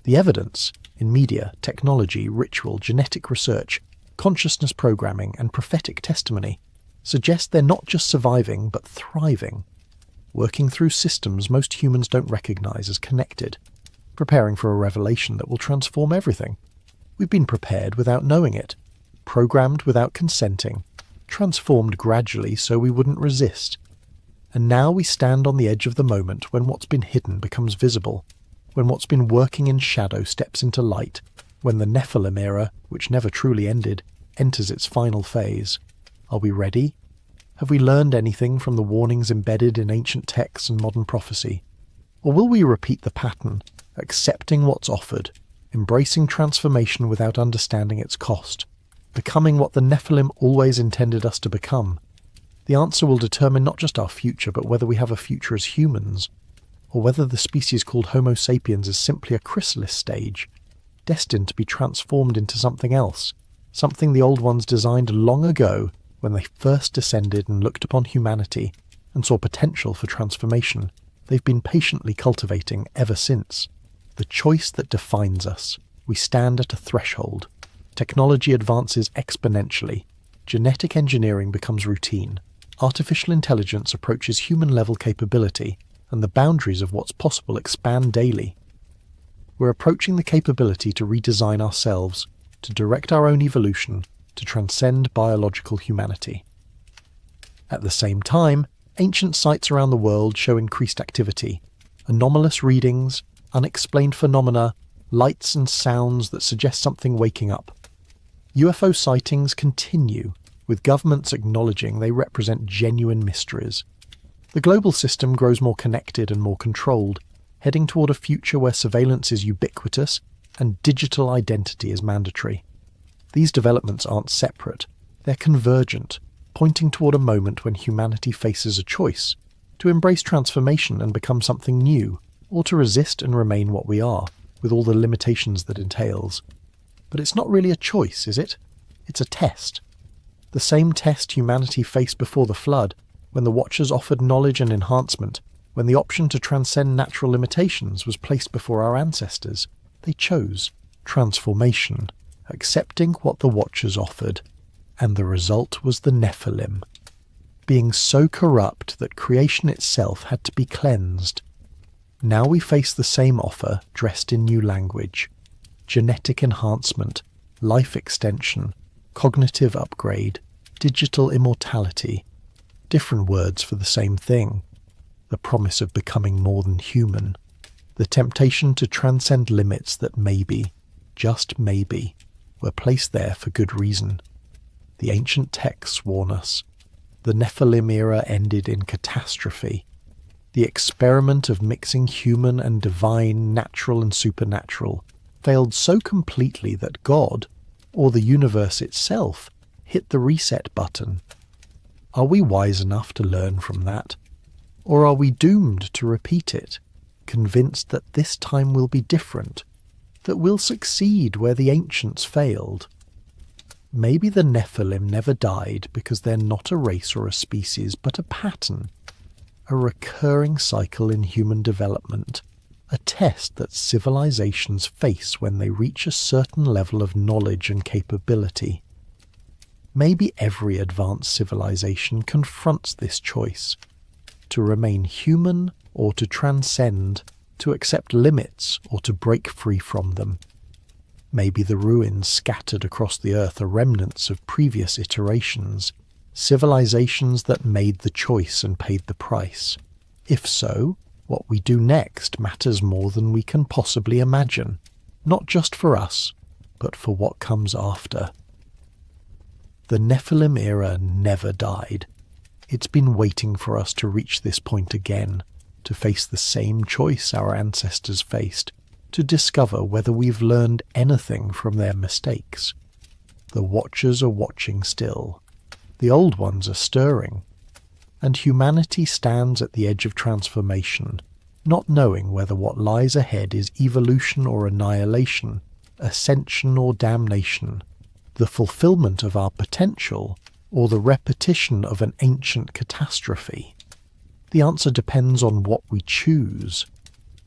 The evidence, in media, technology, ritual, genetic research, consciousness programming, and prophetic testimony, suggests they're not just surviving, but thriving, working through systems most humans don't recognize as connected, preparing for a revelation that will transform everything. We've been prepared without knowing it, programmed without consenting, transformed gradually so we wouldn't resist. And now we stand on the edge of the moment when what's been hidden becomes visible, when what's been working in shadow steps into light, when the Nephilim era, which never truly ended, enters its final phase. Are we ready? Have we learned anything from the warnings embedded in ancient texts and modern prophecy? Or will we repeat the pattern, accepting what's offered, embracing transformation without understanding its cost, becoming what the Nephilim always intended us to become? The answer will determine not just our future, but whether we have a future as humans, or whether the species called Homo sapiens is simply a chrysalis stage, destined to be transformed into something else, something the old ones designed long ago when they first descended and looked upon humanity and saw potential for transformation. They've been patiently cultivating ever since. The choice that defines us. We stand at a threshold. Technology advances exponentially. Genetic engineering becomes routine. Artificial intelligence approaches human-level capability, and the boundaries of what's possible expand daily. We're approaching the capability to redesign ourselves, to direct our own evolution, to transcend biological humanity. At the same time, ancient sites around the world show increased activity, anomalous readings, unexplained phenomena, lights and sounds that suggest something waking up. UFO sightings continue, with governments acknowledging they represent genuine mysteries. The global system grows more connected and more controlled, heading toward a future where surveillance is ubiquitous and digital identity is mandatory. These developments aren't separate, they're convergent, pointing toward a moment when humanity faces a choice, to embrace transformation and become something new, or to resist and remain what we are, with all the limitations that entails. But it's not really a choice, is it? It's a test. The same test humanity faced before the flood, when the Watchers offered knowledge and enhancement, when the option to transcend natural limitations was placed before our ancestors. They chose transformation, accepting what the Watchers offered, and the result was the Nephilim, being so corrupt that creation itself had to be cleansed. Now we face the same offer dressed in new language: genetic enhancement, life extension, cognitive upgrade, digital immortality. Different words for the same thing. The promise of becoming more than human. The temptation to transcend limits that maybe, just maybe, were placed there for good reason. The ancient texts warn us. The Nephilim era ended in catastrophe. The experiment of mixing human and divine, natural and supernatural, failed so completely that God, or the universe itself, hit the reset button. Are we wise enough to learn from that? Or are we doomed to repeat it, convinced that this time will be different, that we'll succeed where the ancients failed? Maybe the Nephilim never died because they're not a race or a species, but a pattern, a recurring cycle in human development, a test that civilizations face when they reach a certain level of knowledge and capability. Maybe every advanced civilization confronts this choice, to remain human or to transcend, to accept limits or to break free from them. Maybe the ruins scattered across the earth are remnants of previous iterations, civilizations that made the choice and paid the price. If so, what we do next matters more than we can possibly imagine, not just for us, but for what comes after. The Nephilim era never died. It's been waiting for us to reach this point again, to face the same choice our ancestors faced, to discover whether we've learned anything from their mistakes. The watchers are watching still. The old ones are stirring. And humanity stands at the edge of transformation, not knowing whether what lies ahead is evolution or annihilation, ascension or damnation, the fulfillment of our potential or the repetition of an ancient catastrophe. The answer depends on what we choose.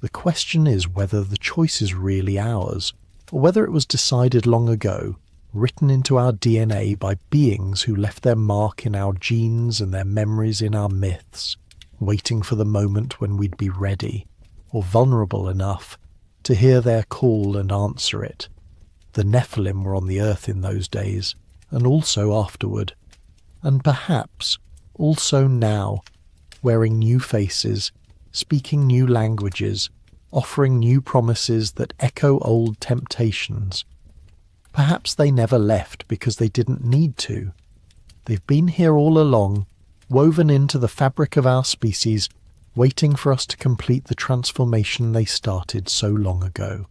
The question is whether the choice is really ours, or whether it was decided long ago, written into our DNA by beings who left their mark in our genes and their memories in our myths, waiting for the moment when we'd be ready, or vulnerable enough, to hear their call and answer it. The Nephilim were on the earth in those days, and also afterward, and perhaps also now, wearing new faces, speaking new languages, offering new promises that echo old temptations. Perhaps they never left because they didn't need to. They've been here all along, woven into the fabric of our species, waiting for us to complete the transformation they started so long ago.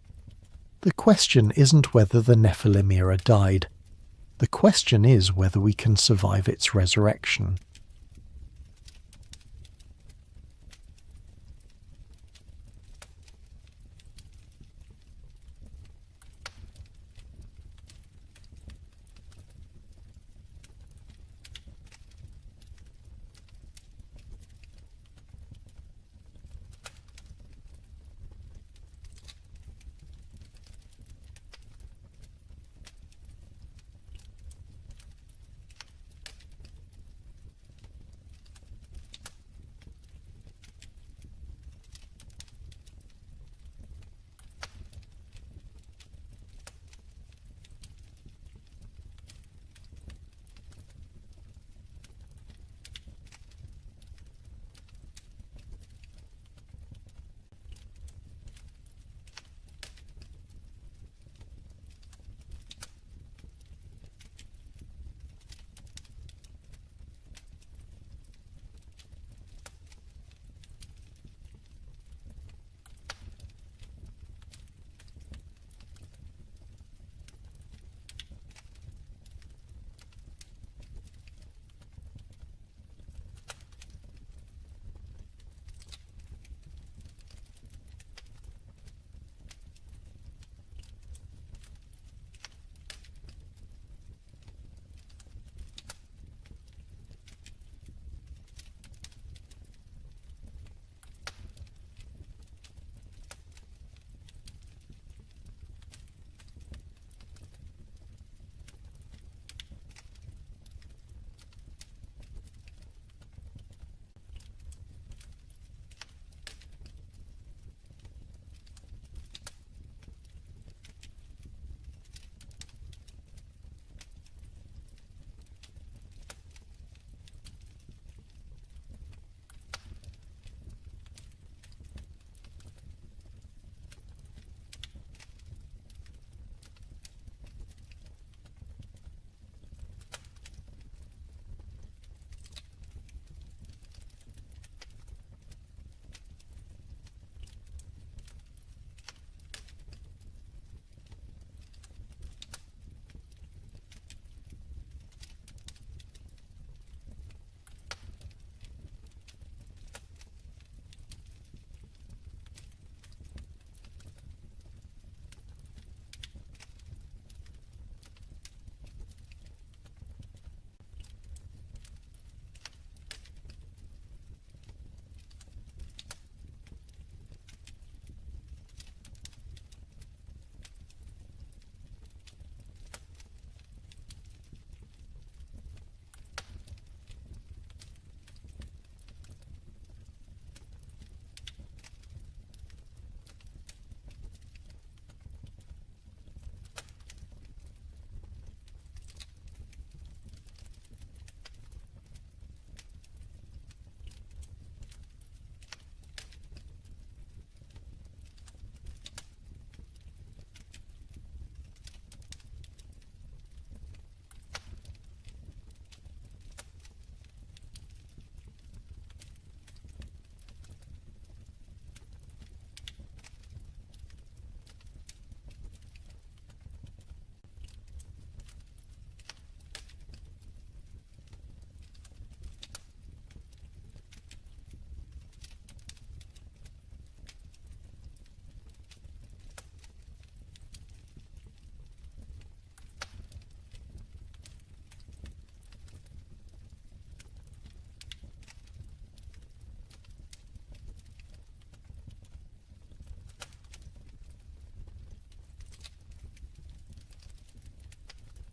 The question isn't whether the Nephilim era died. The question is whether we can survive its resurrection.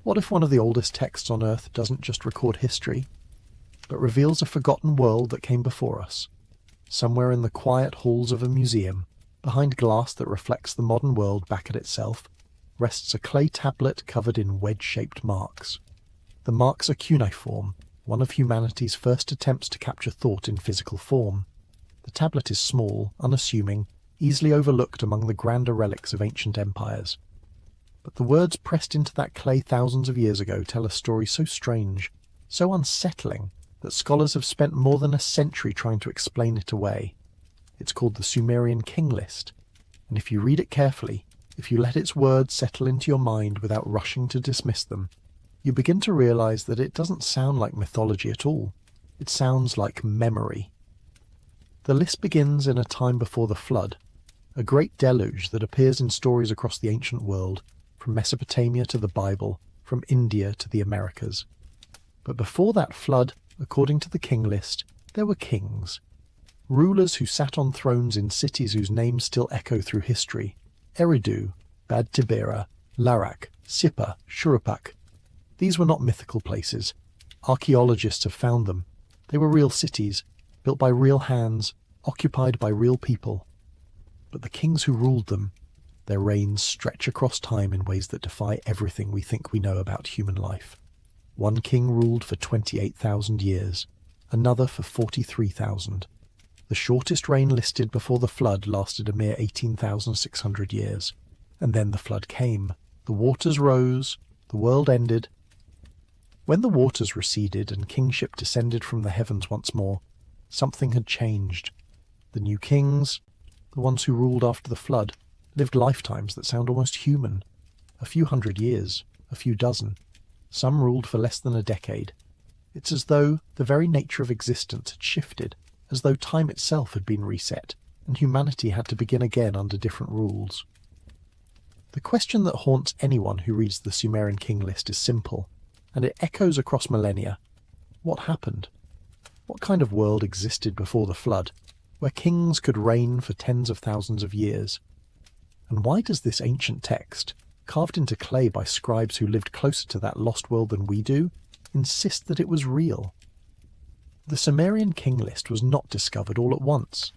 What if one of the oldest texts on Earth doesn't just record history, but reveals a forgotten world that came before us? Somewhere in the quiet halls of a museum, behind glass that reflects the modern world back at itself, rests a clay tablet covered in wedge-shaped marks. The marks are cuneiform, one of humanity's first attempts to capture thought in physical form. The tablet is small, unassuming, easily overlooked among the grander relics of ancient empires. But the words pressed into that clay thousands of years ago tell a story so strange, so unsettling, that scholars have spent more than a century trying to explain it away. It's called the Sumerian King List, and if you read it carefully, if you let its words settle into your mind without rushing to dismiss them, you begin to realize that it doesn't sound like mythology at all. It sounds like memory. The list begins in a time before the flood, a great deluge that appears in stories across the ancient world, from Mesopotamia to the Bible, from India to the Americas. But before that flood, according to the King List, there were kings. Rulers who sat on thrones in cities whose names still echo through history. Eridu, Bad Tibera, Larak, Sippar, Shuruppak. These were not mythical places. Archaeologists have found them. They were real cities, built by real hands, occupied by real people. But the kings who ruled them, their reigns stretch across time in ways that defy everything we think we know about human life. One king ruled for 28,000 years, another for 43,000. The shortest reign listed before the flood lasted a mere 18,600 years. And then the flood came. The waters rose, the world ended. When the waters receded and kingship descended from the heavens once more, something had changed. The new kings, the ones who ruled after the flood, lived lifetimes that sound almost human. A few hundred years, a few dozen. Some ruled for less than a decade. It's as though the very nature of existence had shifted, as though time itself had been reset, and humanity had to begin again under different rules. The question that haunts anyone who reads the Sumerian King List is simple, and it echoes across millennia. What happened? What kind of world existed before the flood, where kings could reign for tens of thousands of years? And why does this ancient text, carved into clay by scribes who lived closer to that lost world than we do, insist that it was real? The Sumerian King List was not discovered all at once.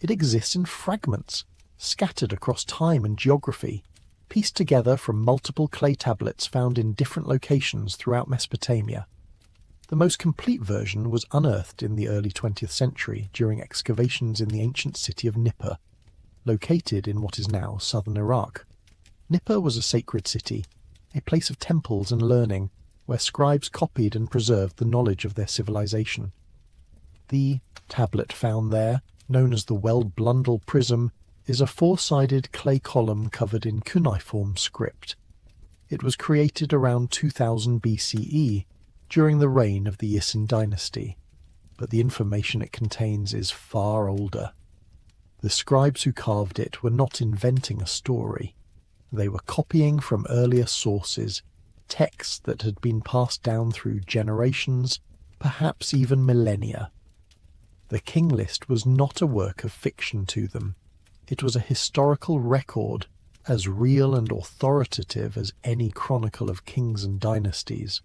It exists in fragments, scattered across time and geography, pieced together from multiple clay tablets found in different locations throughout Mesopotamia. The most complete version was unearthed in the early 20th century during excavations in the ancient city of Nippur, located in what is now southern Iraq. Nippur was a sacred city, a place of temples and learning, where scribes copied and preserved the knowledge of their civilization. The tablet found there, known as the Well-Blundell Prism, is a four-sided clay column covered in cuneiform script. It was created around 2000 BCE, during the reign of the Yisin dynasty, but the information it contains is far older. The scribes who carved it were not inventing a story. They were copying from earlier sources, texts that had been passed down through generations, perhaps even millennia. The King List was not a work of fiction to them. It was a historical record, as real and authoritative as any chronicle of kings and dynasties.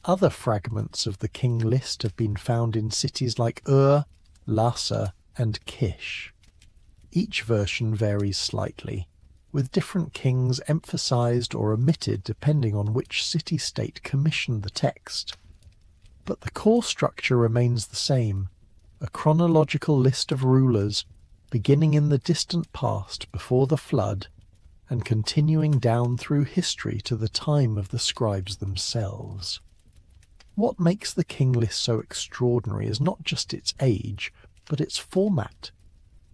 Other fragments of the King List have been found in cities like Ur, Lhasa, and Kish. Each version varies slightly, with different kings emphasized or omitted depending on which city-state commissioned the text. But the core structure remains the same, a chronological list of rulers beginning in the distant past before the flood and continuing down through history to the time of the scribes themselves. What makes the King List so extraordinary is not just its age, but its format.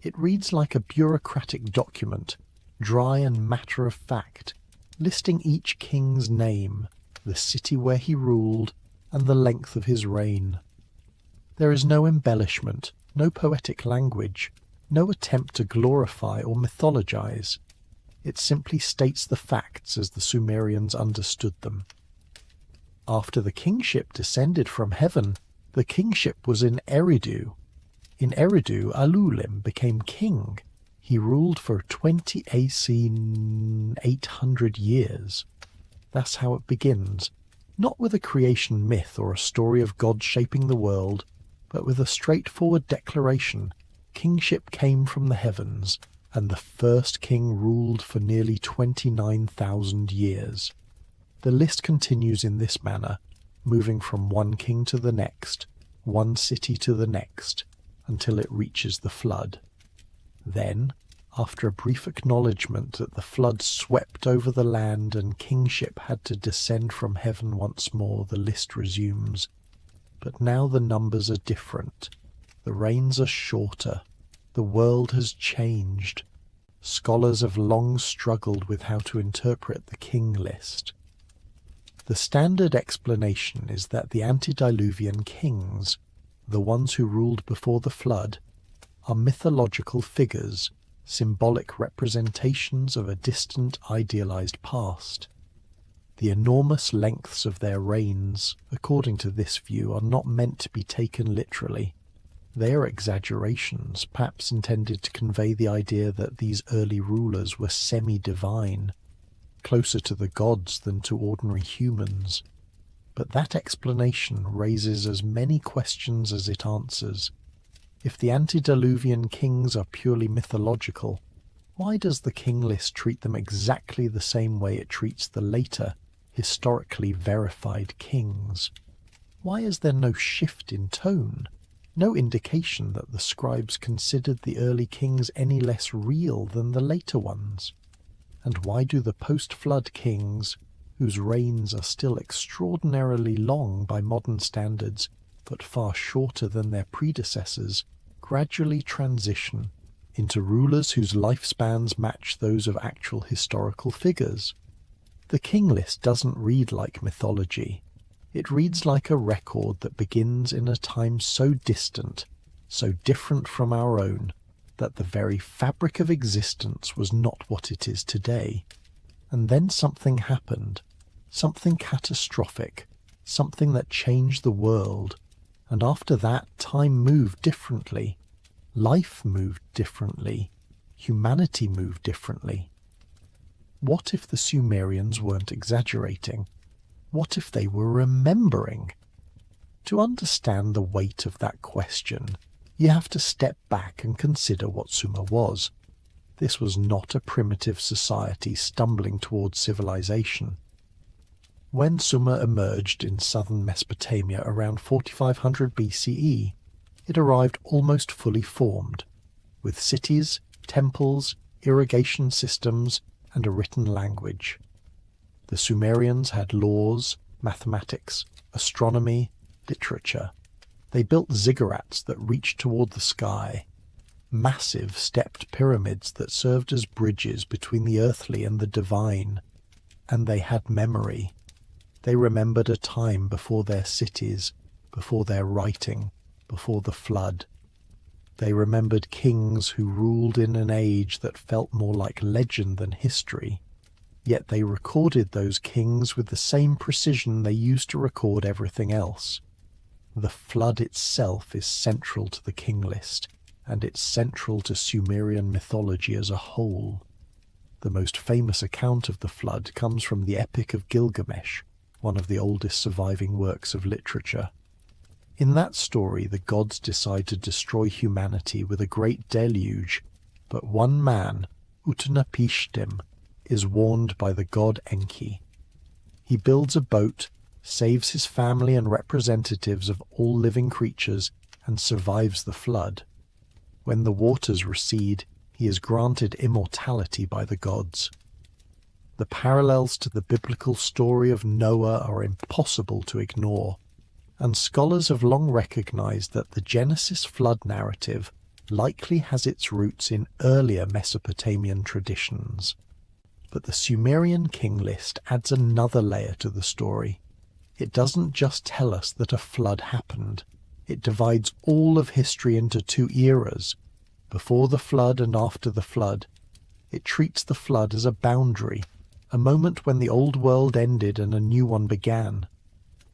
It reads like a bureaucratic document, dry and matter-of-fact, listing each king's name, the city where he ruled, and the length of his reign. There is no embellishment, no poetic language, no attempt to glorify or mythologize. It simply states the facts as the Sumerians understood them. After the kingship descended from heaven, the kingship was in Eridu. In Eridu, Alulim became king. He ruled for 20 AC 800 years. That's how it begins, not with a creation myth or a story of God shaping the world, but with a straightforward declaration: kingship came from the heavens, and the first king ruled for nearly 29,000 years. The list continues in this manner, moving from one king to the next, one city to the next, until it reaches the flood. Then, after a brief acknowledgement that the flood swept over the land and kingship had to descend from heaven once more, the list resumes. But now the numbers are different. The reigns are shorter. The world has changed. Scholars have long struggled with how to interpret the king list. The standard explanation is that the antediluvian kings, the ones who ruled before the flood, are mythological figures, symbolic representations of a distant, idealized past. The enormous lengths of their reigns, according to this view, are not meant to be taken literally. They are exaggerations, perhaps intended to convey the idea that these early rulers were semi-divine, closer to the gods than to ordinary humans. But that explanation raises as many questions as it answers. If the antediluvian kings are purely mythological, why does the king list treat them exactly the same way it treats the later, historically verified kings? Why is there no shift in tone? No indication that the scribes considered the early kings any less real than the later ones? And why do the post-flood kings, whose reigns are still extraordinarily long by modern standards, but far shorter than their predecessors, gradually transition into rulers whose lifespans match those of actual historical figures? The king list doesn't read like mythology. It reads like a record that begins in a time so distant, so different from our own, that the very fabric of existence was not what it is today. And then something happened, something catastrophic, something that changed the world, and after that time moved differently, life moved differently, humanity moved differently. What if the Sumerians weren't exaggerating? What if they were remembering? To understand the weight of that question, you have to step back and consider what Sumer was. This was not a primitive society stumbling towards civilization. When Sumer emerged in southern Mesopotamia around 4500 BCE, it arrived almost fully formed, with cities, temples, irrigation systems, and a written language. The Sumerians had laws, mathematics, astronomy, literature. They built ziggurats that reached toward the sky, massive stepped pyramids that served as bridges between the earthly and the divine. And they had memory. They remembered a time before their cities, before their writing, before the flood. They remembered kings who ruled in an age that felt more like legend than history. Yet they recorded those kings with the same precision they used to record everything else. The flood itself is central to the king list, and it's central to Sumerian mythology as a whole. The most famous account of the flood comes from the Epic of Gilgamesh, one of the oldest surviving works of literature. In that story, the gods decide to destroy humanity with a great deluge, but one man, Utnapishtim, is warned by the god Enki. He builds a boat, saves his family and representatives of all living creatures, and survives the flood. When the waters recede, he is granted immortality by the gods. The parallels to the biblical story of Noah are impossible to ignore, and scholars have long recognized that the Genesis flood narrative likely has its roots in earlier Mesopotamian traditions. But the Sumerian king list adds another layer to the story. It doesn't just tell us that a flood happened. It divides all of history into two eras, before the flood and after the flood. It treats the flood as a boundary, a moment when the old world ended and a new one began.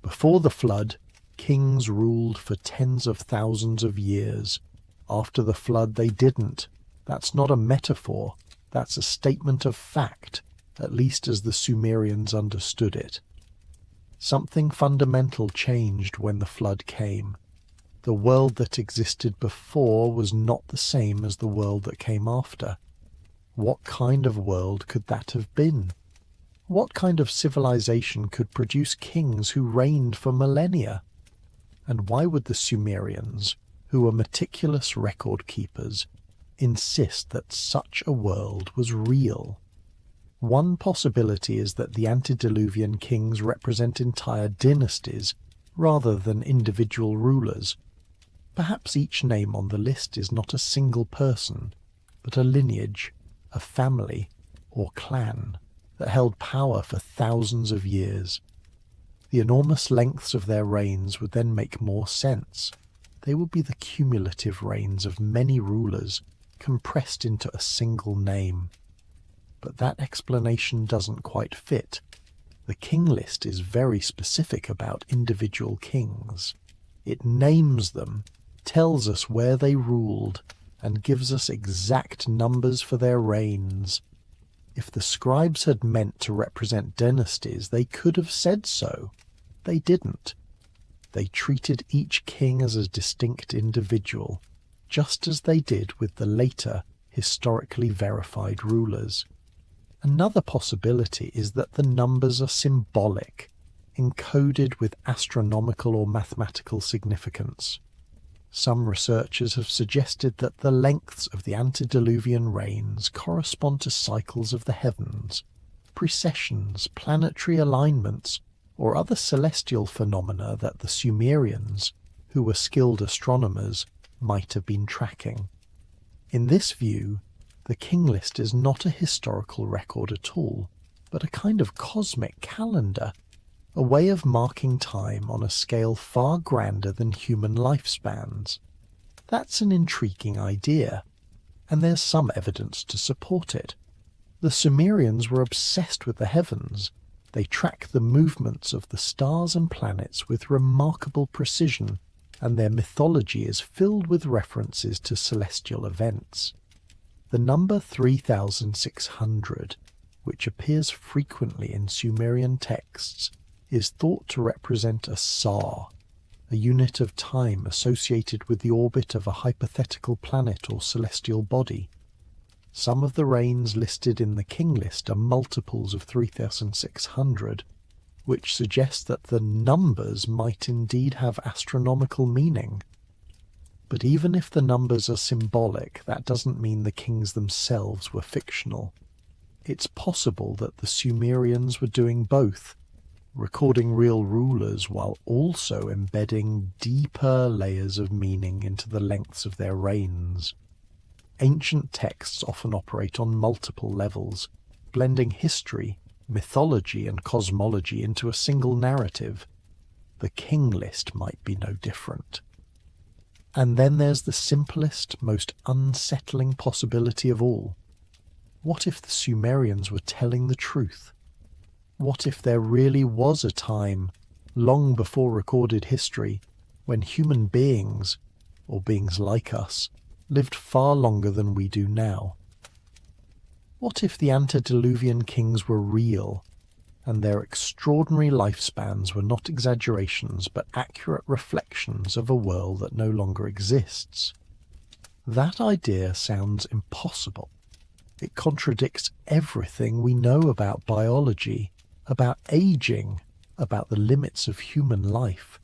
Before the flood, kings ruled for tens of thousands of years. After the flood, they didn't. That's not a metaphor. That's a statement of fact. at least as the Sumerians understood it. Something fundamental changed when the flood came. The world that existed before was not the same as the world that came after. What kind of world could that have been? What kind of civilization could produce kings who reigned for millennia? And why would the Sumerians, who were meticulous record keepers, insist that such a world was real? One possibility is that the antediluvian kings represent entire dynasties rather than individual rulers. Perhaps each name on the list is not a single person, but a lineage, a family, or clan that held power for thousands of years. The enormous lengths of their reigns would then make more sense. They would be the cumulative reigns of many rulers compressed into a single name. But that explanation doesn't quite fit. The king list is very specific about individual kings. It names them, tells us where they ruled, and gives us exact numbers for their reigns. If the scribes had meant to represent dynasties, they could have said so. They didn't. They treated each king as a distinct individual, just as they did with the later, historically verified rulers. Another possibility is that the numbers are symbolic, encoded with astronomical or mathematical significance. Some researchers have suggested that the lengths of the antediluvian reigns correspond to cycles of the heavens, precessions, planetary alignments, or other celestial phenomena that the Sumerians, who were skilled astronomers, might have been tracking. In this view, the king list is not a historical record at all, but a kind of cosmic calendar, a way of marking time on a scale far grander than human lifespans. That's an intriguing idea, and there's some evidence to support it. The Sumerians were obsessed with the heavens. They track the movements of the stars and planets with remarkable precision, and their mythology is filled with references to celestial events. The number 3600, which appears frequently in Sumerian texts, is thought to represent a sar, a unit of time associated with the orbit of a hypothetical planet or celestial body. Some of the reigns listed in the king list are multiples of 3600, which suggests that the numbers might indeed have astronomical meaning. But even if the numbers are symbolic, that doesn't mean the kings themselves were fictional. It's possible that the Sumerians were doing both, recording real rulers while also embedding deeper layers of meaning into the lengths of their reigns. Ancient texts often operate on multiple levels, blending history, mythology, and cosmology into a single narrative. The king list might be no different. And then there's the simplest, most unsettling possibility of all. What if the Sumerians were telling the truth? What if there really was a time, long before recorded history, when human beings, or beings like us, lived far longer than we do now? What if the antediluvian kings were real, and their extraordinary lifespans were not exaggerations but accurate reflections of a world that no longer exists? That idea sounds impossible. It contradicts everything we know about biology, about aging, about the limits of human life.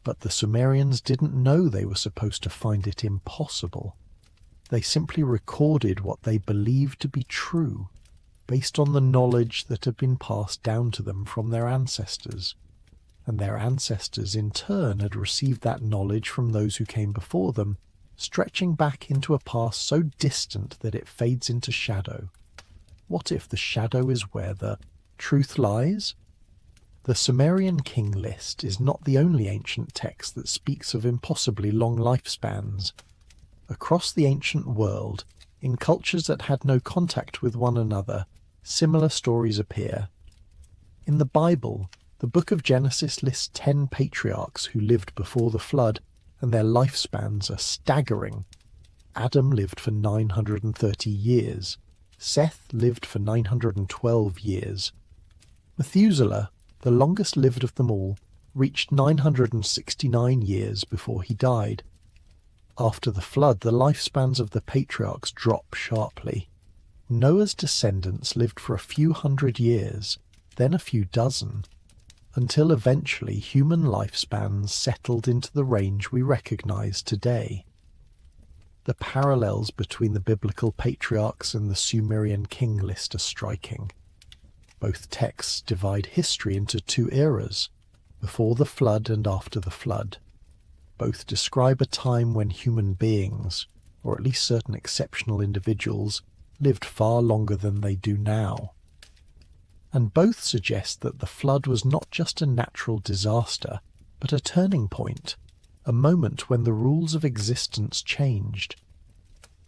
But the Sumerians didn't know they were supposed to find it impossible. They simply recorded what they believed to be true, based on the knowledge that had been passed down to them from their ancestors. And their ancestors in turn had received that knowledge from those who came before them, stretching back into a past so distant that it fades into shadow. What if the shadow is where the truth lies? The Sumerian king list is not the only ancient text that speaks of impossibly long lifespans. Across the ancient world, in cultures that had no contact with one another, similar stories appear. In the Bible, the book of Genesis lists 10 patriarchs who lived before the flood, and their lifespans are staggering. Adam lived for 930 years, Seth lived for 912 years. Methuselah, the longest lived of them all, reached 969 years before he died. After the flood, the lifespans of the patriarchs drop sharply. Noah's descendants lived for a few hundred years, then a few dozen, until eventually human lifespans settled into the range we recognize today. The parallels between the biblical patriarchs and the Sumerian king list are striking. Both texts divide history into two eras, before the flood and after the flood. Both describe a time when human beings, or at least certain exceptional individuals, lived far longer than they do now. And both suggest that the flood was not just a natural disaster, but a turning point, a moment when the rules of existence changed.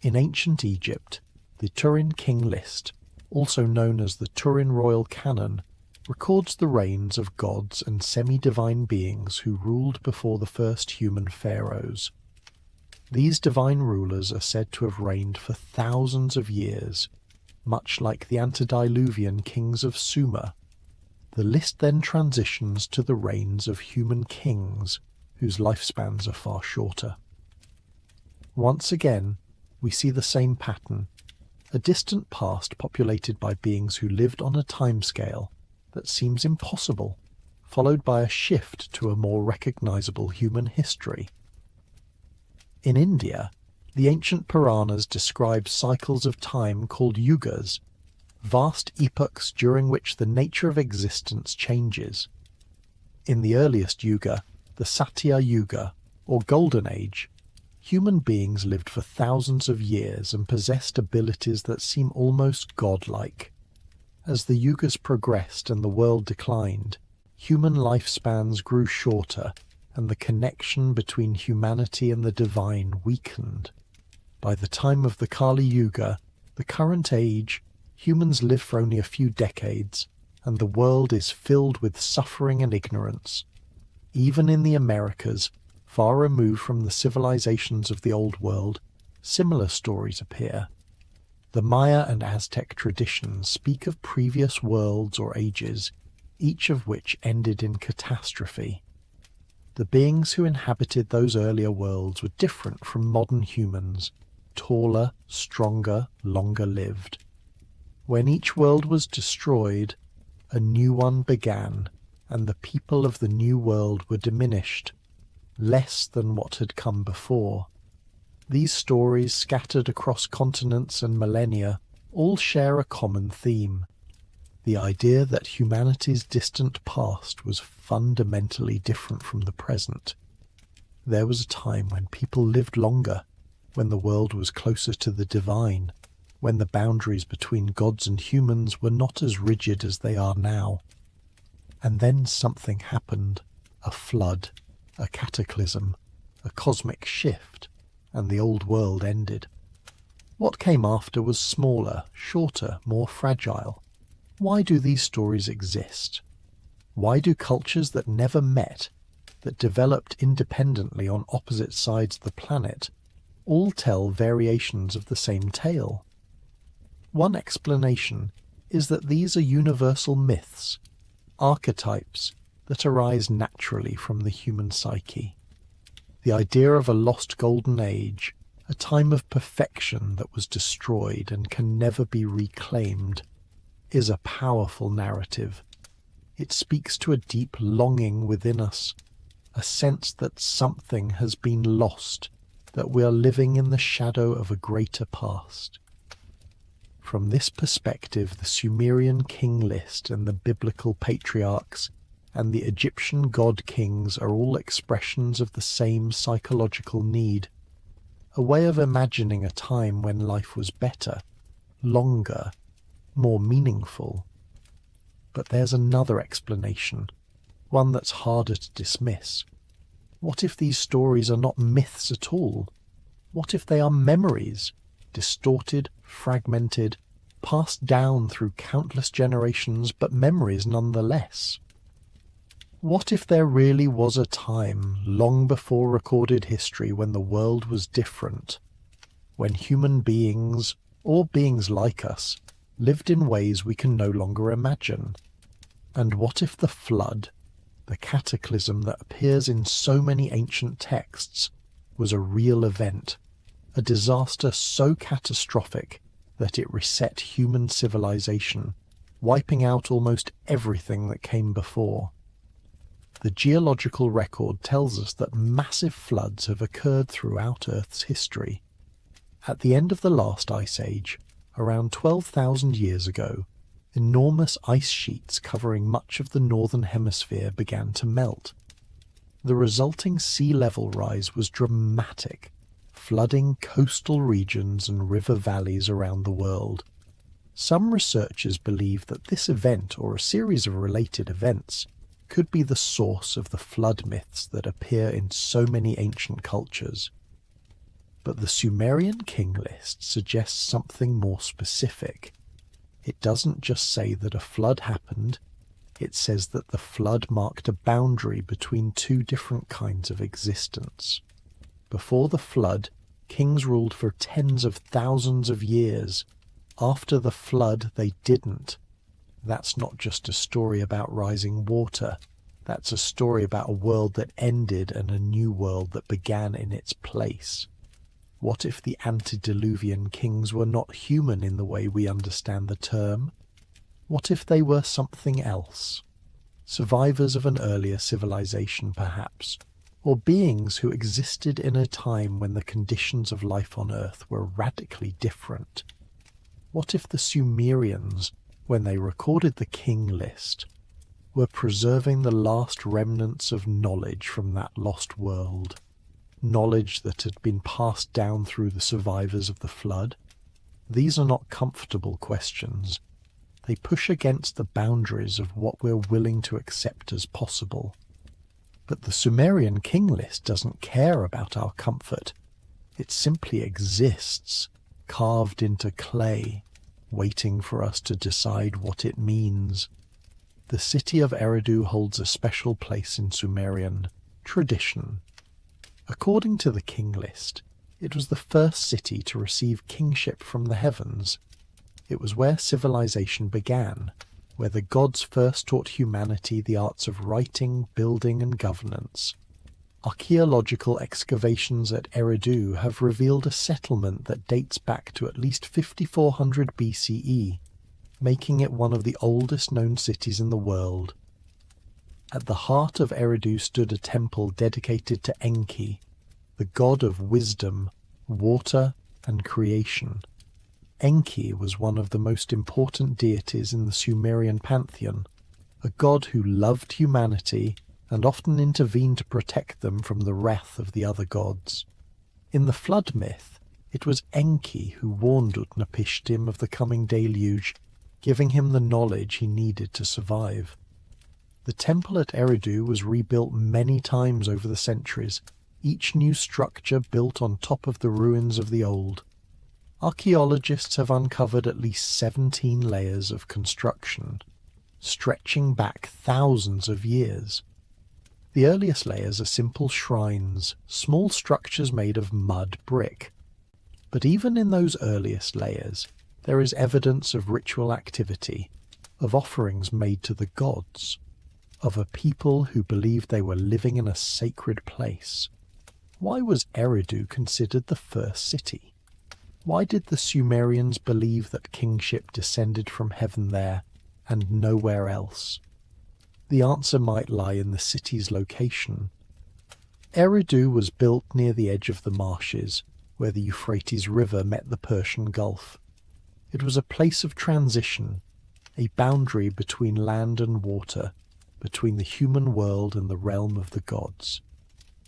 In ancient Egypt, the Turin King List, also known as the Turin Royal Canon, records the reigns of gods and semi-divine beings who ruled before the first human pharaohs. These divine rulers are said to have reigned for thousands of years, much like the antediluvian kings of Sumer. The list then transitions to the reigns of human kings, whose lifespans are far shorter. Once again, we see the same pattern, a distant past populated by beings who lived on a timescale that seems impossible, followed by a shift to a more recognizable human history. In India, the ancient Puranas describe cycles of time called yugas, vast epochs during which the nature of existence changes. In the earliest yuga, the Satya Yuga, or Golden Age, human beings lived for thousands of years and possessed abilities that seem almost godlike. As the yugas progressed and the world declined, human lifespans grew shorter and the connection between humanity and the divine weakened. By the time of the Kali Yuga, the current age, humans live for only a few decades, and the world is filled with suffering and ignorance. Even in the Americas, far removed from the civilizations of the Old World, similar stories appear. The Maya and Aztec traditions speak of previous worlds or ages, each of which ended in catastrophe. The beings who inhabited those earlier worlds were different from modern humans, taller, stronger, longer lived. When each world was destroyed, a new one began, and the people of the new world were diminished, less than what had come before. These stories, scattered across continents and millennia, all share a common theme: the idea that humanity's distant past was fundamentally different from the present. There was a time when people lived longer, when the world was closer to the divine, when the boundaries between gods and humans were not as rigid as they are now. And then something happened, a flood, a cataclysm, a cosmic shift, and the old world ended. What came after was smaller, shorter, more fragile. Why do these stories exist? Why do cultures that never met, that developed independently on opposite sides of the planet, all tell variations of the same tale? One explanation is that these are universal myths, archetypes that arise naturally from the human psyche. The idea of a lost golden age, a time of perfection that was destroyed and can never be reclaimed, is a powerful narrative. It speaks to a deep longing within us, a sense that something has been lost, that we are living in the shadow of a greater past. From this perspective, the Sumerian king list and the biblical patriarchs and the Egyptian god kings are all expressions of the same psychological need, a way of imagining a time when life was better, longer, more meaningful. But there's another explanation, one that's harder to dismiss. What if these stories are not myths at all? What if they are memories, distorted, fragmented, passed down through countless generations, but memories nonetheless? What if there really was a time, long before recorded history, when the world was different, when human beings, or beings like us, lived in ways we can no longer imagine? And what if the flood, the cataclysm that appears in so many ancient texts, was a real event, a disaster so catastrophic that it reset human civilization, wiping out almost everything that came before? The geological record tells us that massive floods have occurred throughout Earth's history. At the end of the last ice age, around 12,000 years ago, enormous ice sheets covering much of the northern hemisphere began to melt. The resulting sea level rise was dramatic, flooding coastal regions and river valleys around the world. Some researchers believe that this event, or a series of related events, could be the source of the flood myths that appear in so many ancient cultures. But the Sumerian king list suggests something more specific. It doesn't just say that a flood happened, it says that the flood marked a boundary between two different kinds of existence. Before the flood, kings ruled for tens of thousands of years. After the flood, they didn't. That's not just a story about rising water. That's a story about a world that ended and a new world that began in its place. What if the antediluvian kings were not human in the way we understand the term? What if they were something else? Survivors of an earlier civilization, perhaps, or beings who existed in a time when the conditions of life on Earth were radically different? What if the Sumerians, when they recorded the king list, were preserving the last remnants of knowledge from that lost world? Knowledge that had been passed down through the survivors of the flood? These are not comfortable questions. They push against the boundaries of what we're willing to accept as possible. But the Sumerian king list doesn't care about our comfort. It simply exists, carved into clay, waiting for us to decide what it means. The city of Eridu holds a special place in Sumerian tradition. According to the king list, it was the first city to receive kingship from the heavens. It was where civilization began, where the gods first taught humanity the arts of writing, building, and governance. Archaeological excavations at Eridu have revealed a settlement that dates back to at least 5400 BCE, making it one of the oldest known cities in the world. At the heart of Eridu stood a temple dedicated to Enki, the god of wisdom, water, and creation. Enki was one of the most important deities in the Sumerian pantheon, a god who loved humanity and often intervened to protect them from the wrath of the other gods. In the flood myth, it was Enki who warned Utnapishtim of the coming deluge, giving him the knowledge he needed to survive. The temple at Eridu was rebuilt many times over the centuries, each new structure built on top of the ruins of the old. Archaeologists have uncovered at least 17 layers of construction, stretching back thousands of years. The earliest layers are simple shrines, small structures made of mud brick. But even in those earliest layers, there is evidence of ritual activity, of offerings made to the gods, of a people who believed they were living in a sacred place. Why was Eridu considered the first city? Why did the Sumerians believe that kingship descended from heaven there and nowhere else? The answer might lie in the city's location. Eridu was built near the edge of the marshes, where the Euphrates River met the Persian Gulf. It was a place of transition, a boundary between land and water, between the human world and the realm of the gods.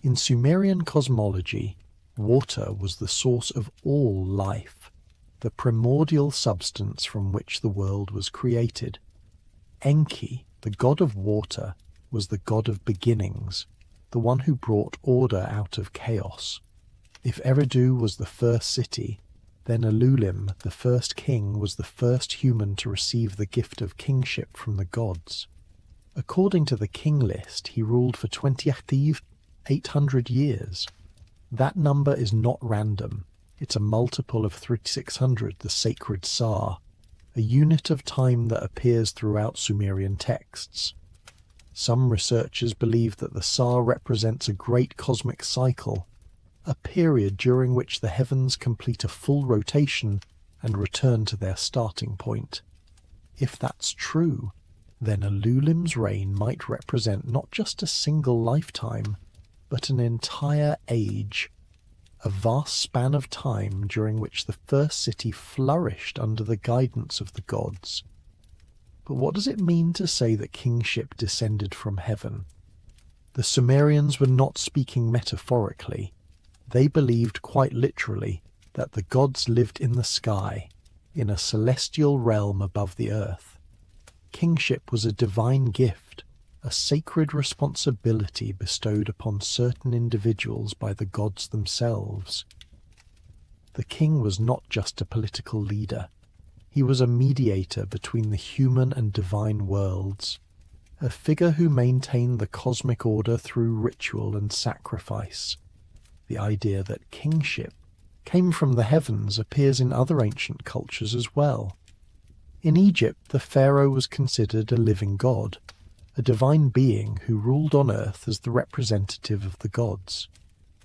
In Sumerian cosmology, water was the source of all life, the primordial substance from which the world was created. Enki, the god of water, was the god of beginnings, the one who brought order out of chaos. If Eridu was the first city, then Alulim, the first king, was the first human to receive the gift of kingship from the gods. According to the king list, he ruled for 800 years. That number is not random. It's a multiple of 3600, the sacred Sar, a unit of time that appears throughout Sumerian texts. Some researchers believe that the Sar represents a great cosmic cycle, a period during which the heavens complete a full rotation and return to their starting point. If that's true, then Alulim's reign might represent not just a single lifetime, but an entire age, a vast span of time during which the first city flourished under the guidance of the gods. But what does it mean to say that kingship descended from heaven? The Sumerians were not speaking metaphorically. They believed quite literally that the gods lived in the sky, in a celestial realm above the earth. Kingship was a divine gift, a sacred responsibility bestowed upon certain individuals by the gods themselves. The king was not just a political leader. He was a mediator between the human and divine worlds, a figure who maintained the cosmic order through ritual and sacrifice. The idea that kingship came from the heavens appears in other ancient cultures as well. In Egypt, the pharaoh was considered a living god, a divine being who ruled on earth as the representative of the gods.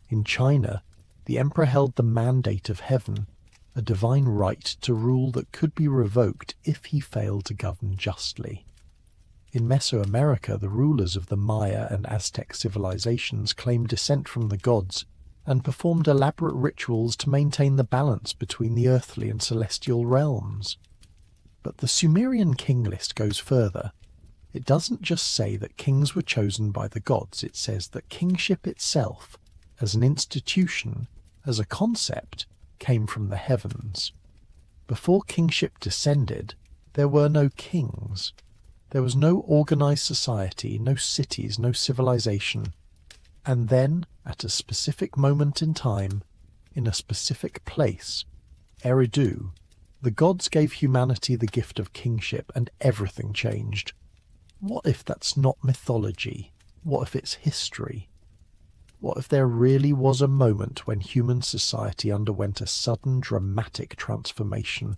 In China, the emperor held the mandate of heaven, a divine right to rule that could be revoked if he failed to govern justly. In Mesoamerica, the rulers of the Maya and Aztec civilizations claimed descent from the gods and performed elaborate rituals to maintain the balance between the earthly and celestial realms. But the Sumerian king list goes further. It doesn't just say that kings were chosen by the gods, it says that kingship itself, as an institution, as a concept, came from the heavens. Before kingship descended, there were no kings. There was no organized society, no cities, no civilization. And then, at a specific moment in time, in a specific place, Eridu, the gods gave humanity the gift of kingship and everything changed. What if that's not mythology? What if it's history? What if there really was a moment when human society underwent a sudden dramatic transformation?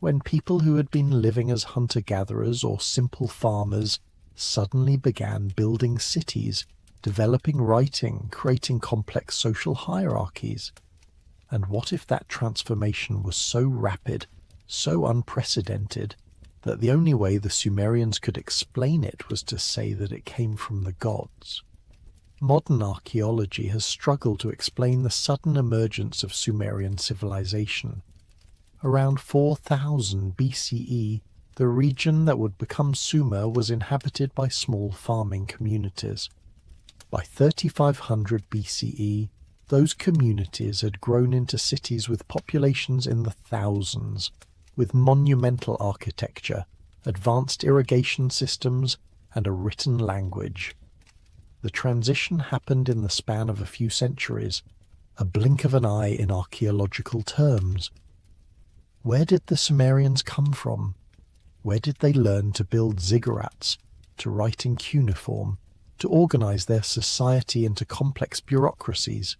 When people who had been living as hunter-gatherers or simple farmers suddenly began building cities, developing writing, creating complex social hierarchies? And what if that transformation was so rapid, so unprecedented, that the only way the Sumerians could explain it was to say that it came from the gods? Modern archaeology has struggled to explain the sudden emergence of Sumerian civilization. Around 4000 BCE, the region that would become Sumer was inhabited by small farming communities. By 3500 BCE, those communities had grown into cities with populations in the thousands, with monumental architecture, advanced irrigation systems, and a written language. The transition happened in the span of a few centuries, a blink of an eye in archaeological terms. Where did the Sumerians come from? Where did they learn to build ziggurats, to write in cuneiform, to organize their society into complex bureaucracies?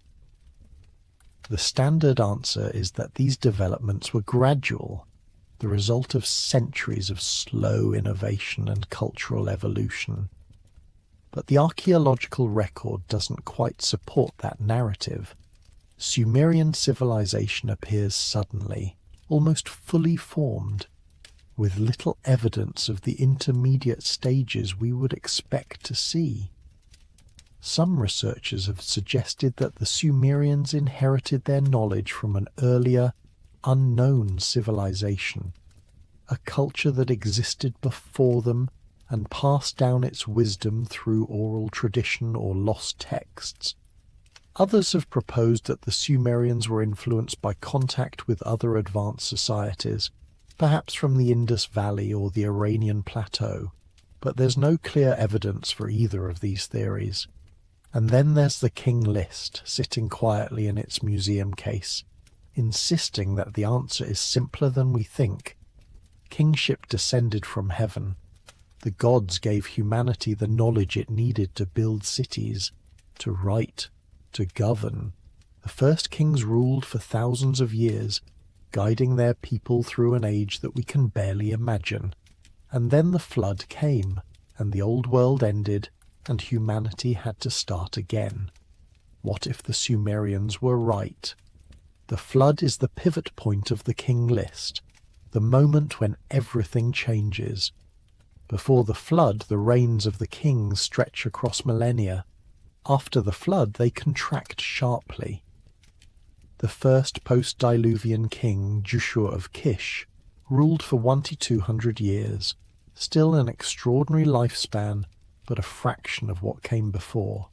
The standard answer is that these developments were gradual, the result of centuries of slow innovation and cultural evolution. But the archaeological record doesn't quite support that narrative. Sumerian civilization appears suddenly, almost fully formed, with little evidence of the intermediate stages we would expect to see. Some researchers have suggested that the Sumerians inherited their knowledge from an earlier, unknown civilization, a culture that existed before them and passed down its wisdom through oral tradition or lost texts. Others have proposed that the Sumerians were influenced by contact with other advanced societies, perhaps from the Indus Valley or the Iranian Plateau, but there's no clear evidence for either of these theories. And then there's the king list, sitting quietly in its museum case, insisting that the answer is simpler than we think. Kingship descended from heaven. The gods gave humanity the knowledge it needed to build cities, to write, to govern, The first kings ruled for thousands of years, guiding their people through an age that we can barely imagine. And then the flood came, and the old world ended, and humanity had to start again. What if the Sumerians were right? The flood is the pivot point of the king list, the moment when everything changes. Before the flood, the reigns of the kings stretch across millennia. After the flood, they contract sharply. The first post-Diluvian king, Joshua of Kish, ruled for 1,200 years, still an extraordinary lifespan, but a fraction of what came before.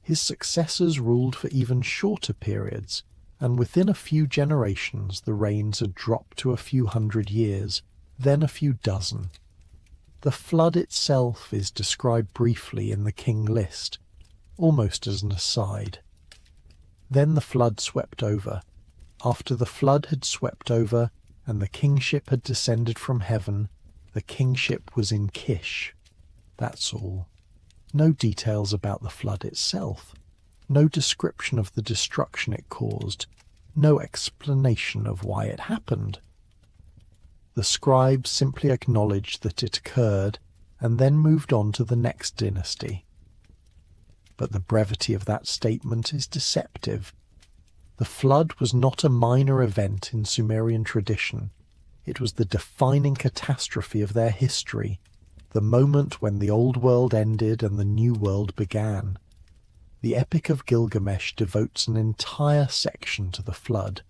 His successors ruled for even shorter periods, and within a few generations the reigns had dropped to a few hundred years, then a few dozen. The flood itself is described briefly in the king list, almost as an aside. Then the flood swept over. After the flood had swept over, and the kingship had descended from heaven, the kingship was in Kish. That's all. No details about the flood itself. No description of the destruction it caused. No explanation of why it happened. The scribes simply acknowledged that it occurred and then moved on to the next dynasty. But the brevity of that statement is deceptive. The flood was not a minor event in Sumerian tradition. It was the defining catastrophe of their history, the moment when the old world ended and the new world began. The Epic of Gilgamesh devotes an entire section to the flood,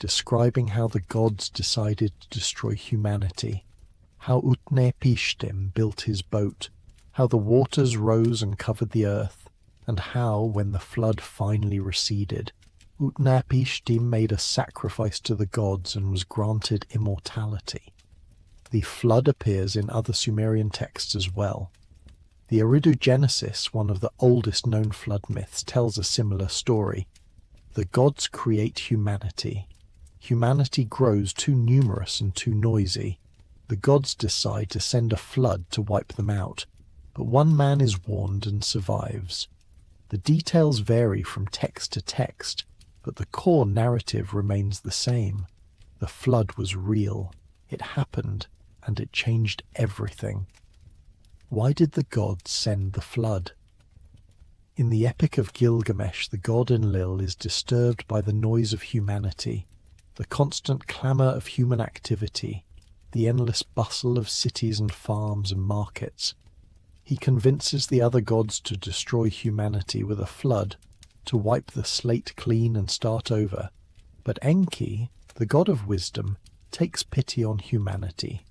describing how the gods decided to destroy humanity, how Utnapishtim built his boat, how the waters rose and covered the earth, and how, when the flood finally receded, Utnapishtim made a sacrifice to the gods and was granted immortality. The flood appears in other Sumerian texts as well. The Eridu Genesis, one of the oldest known flood myths, tells a similar story. The gods create humanity. Humanity grows too numerous and too noisy. The gods decide to send a flood to wipe them out, but one man is warned and survives. The details vary from text to text, but the core narrative remains the same. The flood was real. It happened, and it changed everything. Why did the gods send the flood? In the Epic of Gilgamesh, the god Enlil is disturbed by the noise of humanity, the constant clamour of human activity, the endless bustle of cities and farms and markets. He convinces the other gods to destroy humanity with a flood, to wipe the slate clean and start over. But Enki, the god of wisdom, takes pity on humanity.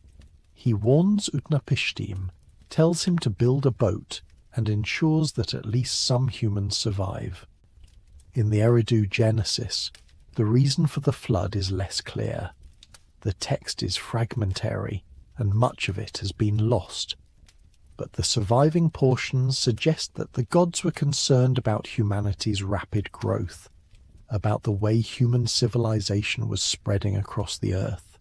He warns Utnapishtim, tells him to build a boat, and ensures that at least some humans survive. In the Eridu Genesis, the reason for the flood is less clear. The text is fragmentary, and much of it has been lost. But the surviving portions suggest that the gods were concerned about humanity's rapid growth, about the way human civilization was spreading across the earth.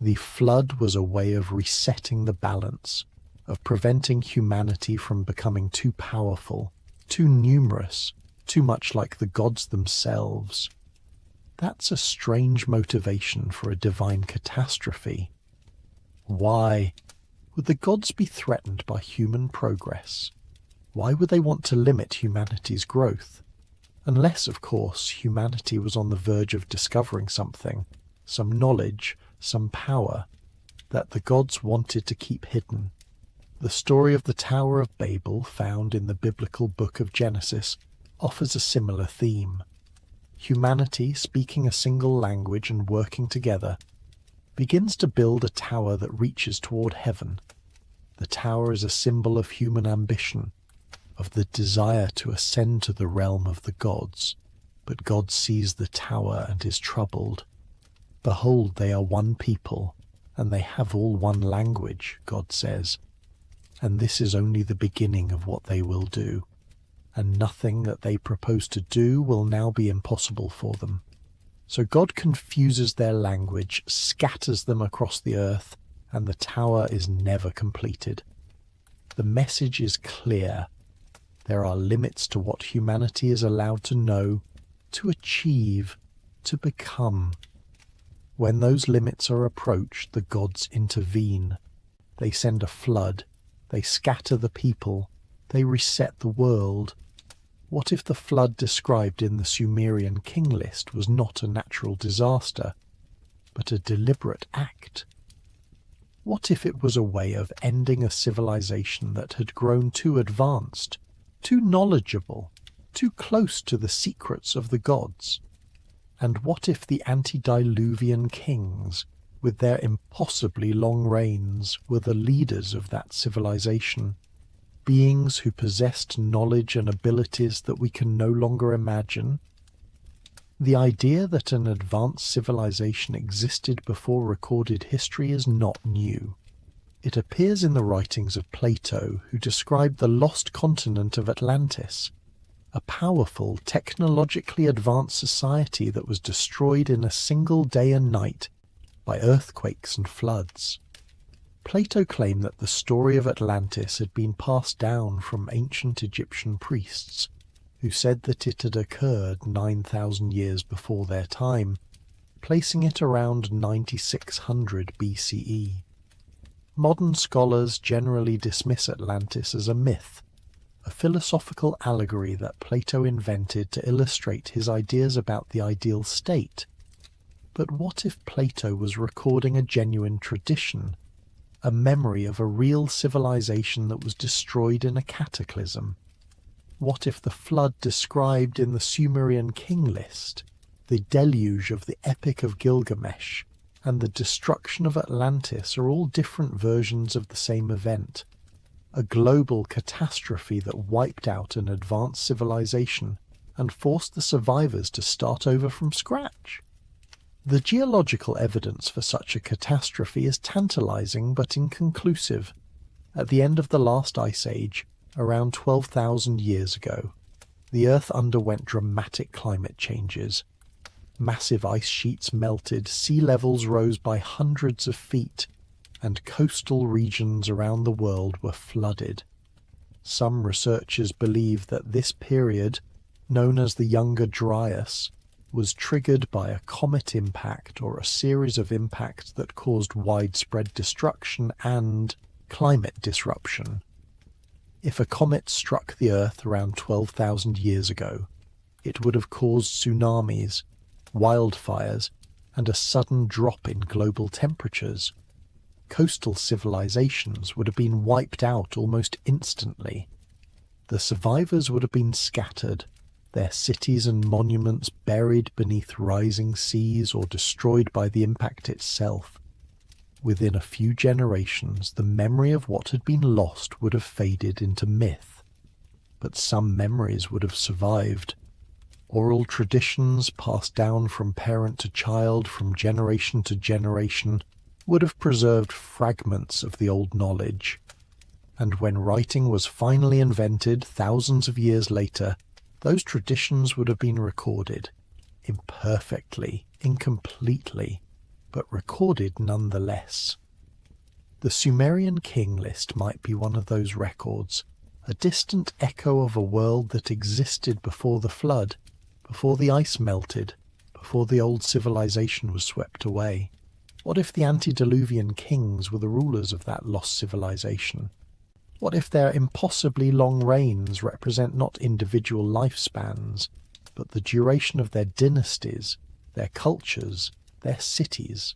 The flood was a way of resetting the balance, of preventing humanity from becoming too powerful, too numerous, too much like the gods themselves. That's a strange motivation for a divine catastrophe. Why would the gods be threatened by human progress? Why would they want to limit humanity's growth? Unless, of course, humanity was on the verge of discovering something, some knowledge, some power, that the gods wanted to keep hidden. The story of the Tower of Babel, found in the biblical book of Genesis, offers a similar theme. Humanity, speaking a single language and working together, begins to build a tower that reaches toward heaven. The tower is a symbol of human ambition, of the desire to ascend to the realm of the gods. But God sees the tower and is troubled. Behold, they are one people, and they have all one language, God says. And this is only the beginning of what they will do. And nothing that they propose to do will now be impossible for them. So God confuses their language, scatters them across the earth, and the tower is never completed. The message is clear. There are limits to what humanity is allowed to know, to achieve, to become. When those limits are approached, the gods intervene. They send a flood, they scatter the people, they reset the world. What if the flood described in the Sumerian king list was not a natural disaster, but a deliberate act? What if it was a way of ending a civilization that had grown too advanced, too knowledgeable, too close to the secrets of the gods? And what if the antediluvian kings, with their impossibly long reigns, were the leaders of that civilization, beings who possessed knowledge and abilities that we can no longer imagine? The idea that an advanced civilization existed before recorded history is not new. It appears in the writings of Plato, who described the lost continent of Atlantis, a powerful, technologically advanced society that was destroyed in a single day and night by earthquakes and floods. Plato claimed that the story of Atlantis had been passed down from ancient Egyptian priests, who said that it had occurred 9,000 years before their time, placing it around 9600 BCE. Modern scholars generally dismiss Atlantis as a myth, a philosophical allegory that Plato invented to illustrate his ideas about the ideal state. But what if Plato was recording a genuine tradition, a memory of a real civilization that was destroyed in a cataclysm? What if the flood described in the Sumerian king list, the deluge of the Epic of Gilgamesh, and the destruction of Atlantis are all different versions of the same event, a global catastrophe that wiped out an advanced civilization and forced the survivors to start over from scratch? The geological evidence for such a catastrophe is tantalizing but inconclusive. At the end of the last ice age, around 12,000 years ago, the Earth underwent dramatic climate changes. Massive ice sheets melted, sea levels rose by hundreds of feet, and coastal regions around the world were flooded. Some researchers believe that this period, known as the Younger Dryas, was triggered by a comet impact or a series of impacts that caused widespread destruction and climate disruption. If a comet struck the Earth around 12,000 years ago, it would have caused tsunamis, wildfires, and a sudden drop in global temperatures. Coastal civilizations would have been wiped out almost instantly. The survivors would have been scattered, their cities and monuments buried beneath rising seas or destroyed by the impact itself. Within a few generations, the memory of what had been lost would have faded into myth. But some memories would have survived. Oral traditions passed down from parent to child, from generation to generation, would have preserved fragments of the old knowledge. And when writing was finally invented thousands of years later, those traditions would have been recorded, imperfectly, incompletely, but recorded nonetheless. The Sumerian king list might be one of those records, a distant echo of a world that existed before the flood, before the ice melted, before the old civilization was swept away. What if the antediluvian kings were the rulers of that lost civilization? What if their impossibly long reigns represent not individual lifespans, but the duration of their dynasties, their cultures, their cities?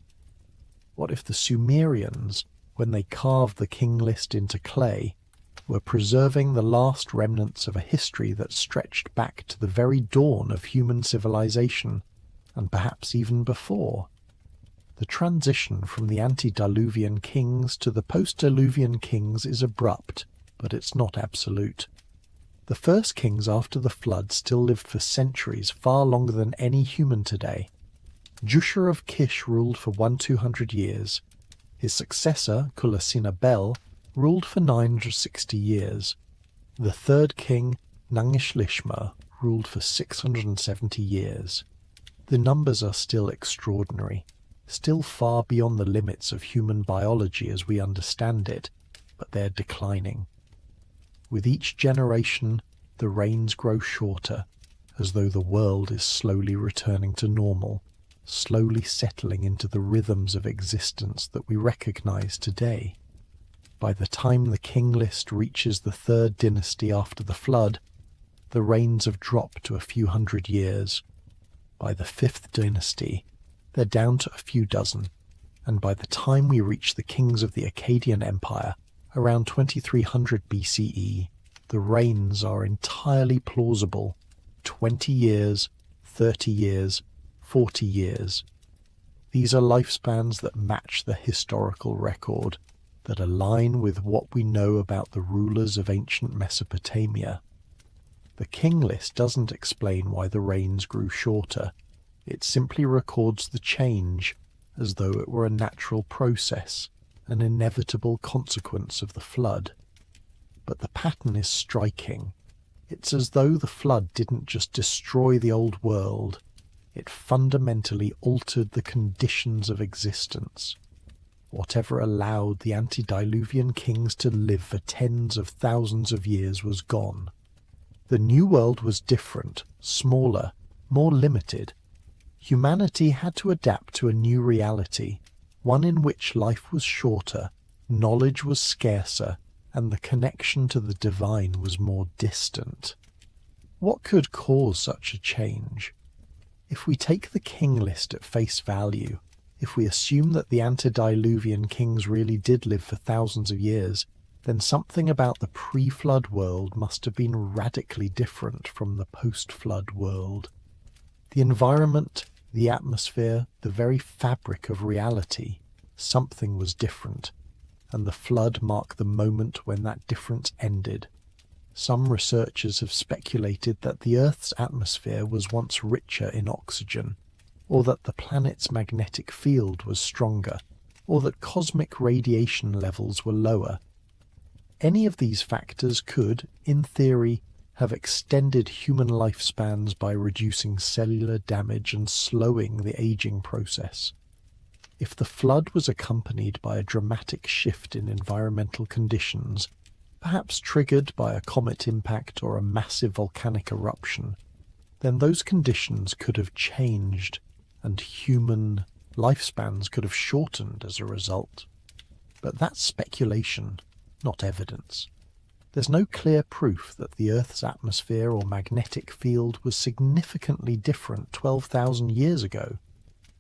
What if the Sumerians, when they carved the king list into clay, were preserving the last remnants of a history that stretched back to the very dawn of human civilization, and perhaps even before? The transition from the antediluvian kings to the post-diluvian kings is abrupt, but it's not absolute. The first kings after the flood still lived for centuries, far longer than any human today. Jushur of Kish ruled for 200 years. His successor, Kulasina-Bel, ruled for 960 years. The third king, Nangishlishma, ruled for 670 years. The numbers are still extraordinary, still far beyond the limits of human biology as we understand it, but they're declining. With each generation, the reigns grow shorter, as though the world is slowly returning to normal, slowly settling into the rhythms of existence that we recognize today. By the time the king list reaches the third dynasty after the flood, the reigns have dropped to a few hundred years. By the fifth dynasty, they're down to a few dozen, and by the time we reach the kings of the Akkadian Empire, around 2300 BCE, the reigns are entirely plausible. 20 years, 30 years, 40 years. These are lifespans that match the historical record, that align with what we know about the rulers of ancient Mesopotamia. The king list doesn't explain why the reigns grew shorter. It simply records the change as though it were a natural process, an inevitable consequence of the flood. But the pattern is striking. It's as though the flood didn't just destroy the old world, it fundamentally altered the conditions of existence. Whatever allowed the antediluvian kings to live for tens of thousands of years was gone. The new world was different, smaller, more limited. Humanity had to adapt to a new reality, one in which life was shorter, knowledge was scarcer, and the connection to the divine was more distant. What could cause such a change? If we take the king list at face value, if we assume that the antediluvian kings really did live for thousands of years, then something about the pre-flood world must have been radically different from the post-flood world. The environment, the atmosphere, the very fabric of reality, something was different, and the flood marked the moment when that difference ended. Some researchers have speculated that the Earth's atmosphere was once richer in oxygen, or that the planet's magnetic field was stronger, or that cosmic radiation levels were lower. Any of these factors could, in theory, have extended human lifespans by reducing cellular damage and slowing the aging process. If the flood was accompanied by a dramatic shift in environmental conditions, perhaps triggered by a comet impact or a massive volcanic eruption, then those conditions could have changed and human lifespans could have shortened as a result. But that's speculation, not evidence. There's no clear proof that the Earth's atmosphere or magnetic field was significantly different 12,000 years ago,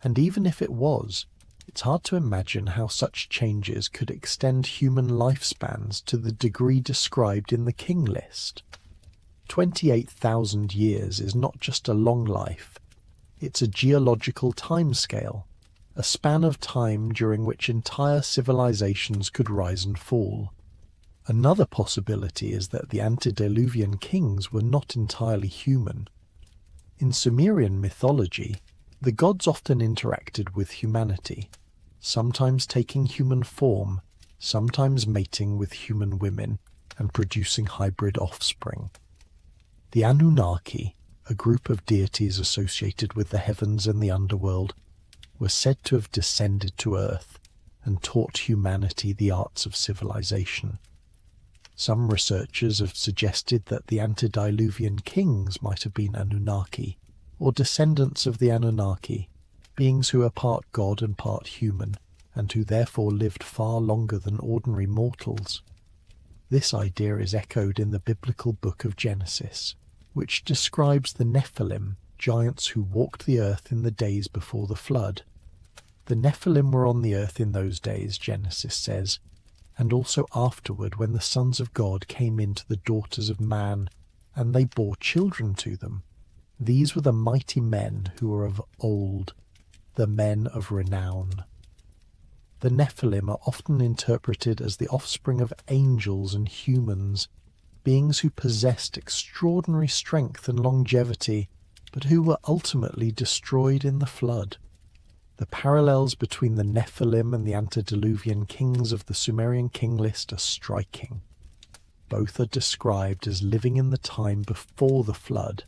and even if it was, it's hard to imagine how such changes could extend human lifespans to the degree described in the king list. 28,000 years is not just a long life, it's a geological timescale, a span of time during which entire civilizations could rise and fall. Another possibility is that the antediluvian kings were not entirely human. In Sumerian mythology, the gods often interacted with humanity, sometimes taking human form, sometimes mating with human women and producing hybrid offspring. The Anunnaki, a group of deities associated with the heavens and the underworld, were said to have descended to Earth and taught humanity the arts of civilization. Some researchers have suggested that the antediluvian kings might have been Anunnaki, or descendants of the Anunnaki, beings who are part god and part human, and who therefore lived far longer than ordinary mortals. This idea is echoed in the biblical book of Genesis, which describes the Nephilim, giants who walked the earth in the days before the flood. The Nephilim were on the earth in those days, Genesis says, and also afterward when the sons of God came in to the daughters of man, and they bore children to them. These were the mighty men who were of old, the men of renown. The Nephilim are often interpreted as the offspring of angels and humans, beings who possessed extraordinary strength and longevity, but who were ultimately destroyed in the flood. The parallels between the Nephilim and the antediluvian kings of the Sumerian king list are striking. Both are described as living in the time before the flood.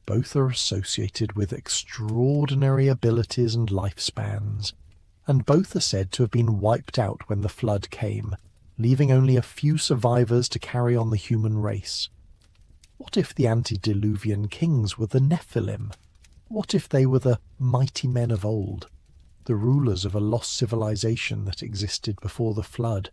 Both are associated with extraordinary abilities and lifespans, and both are said to have been wiped out when the flood came, leaving only a few survivors to carry on the human race. What if the antediluvian kings were the Nephilim? What if they were the mighty men of old, the rulers of a lost civilization that existed before the flood?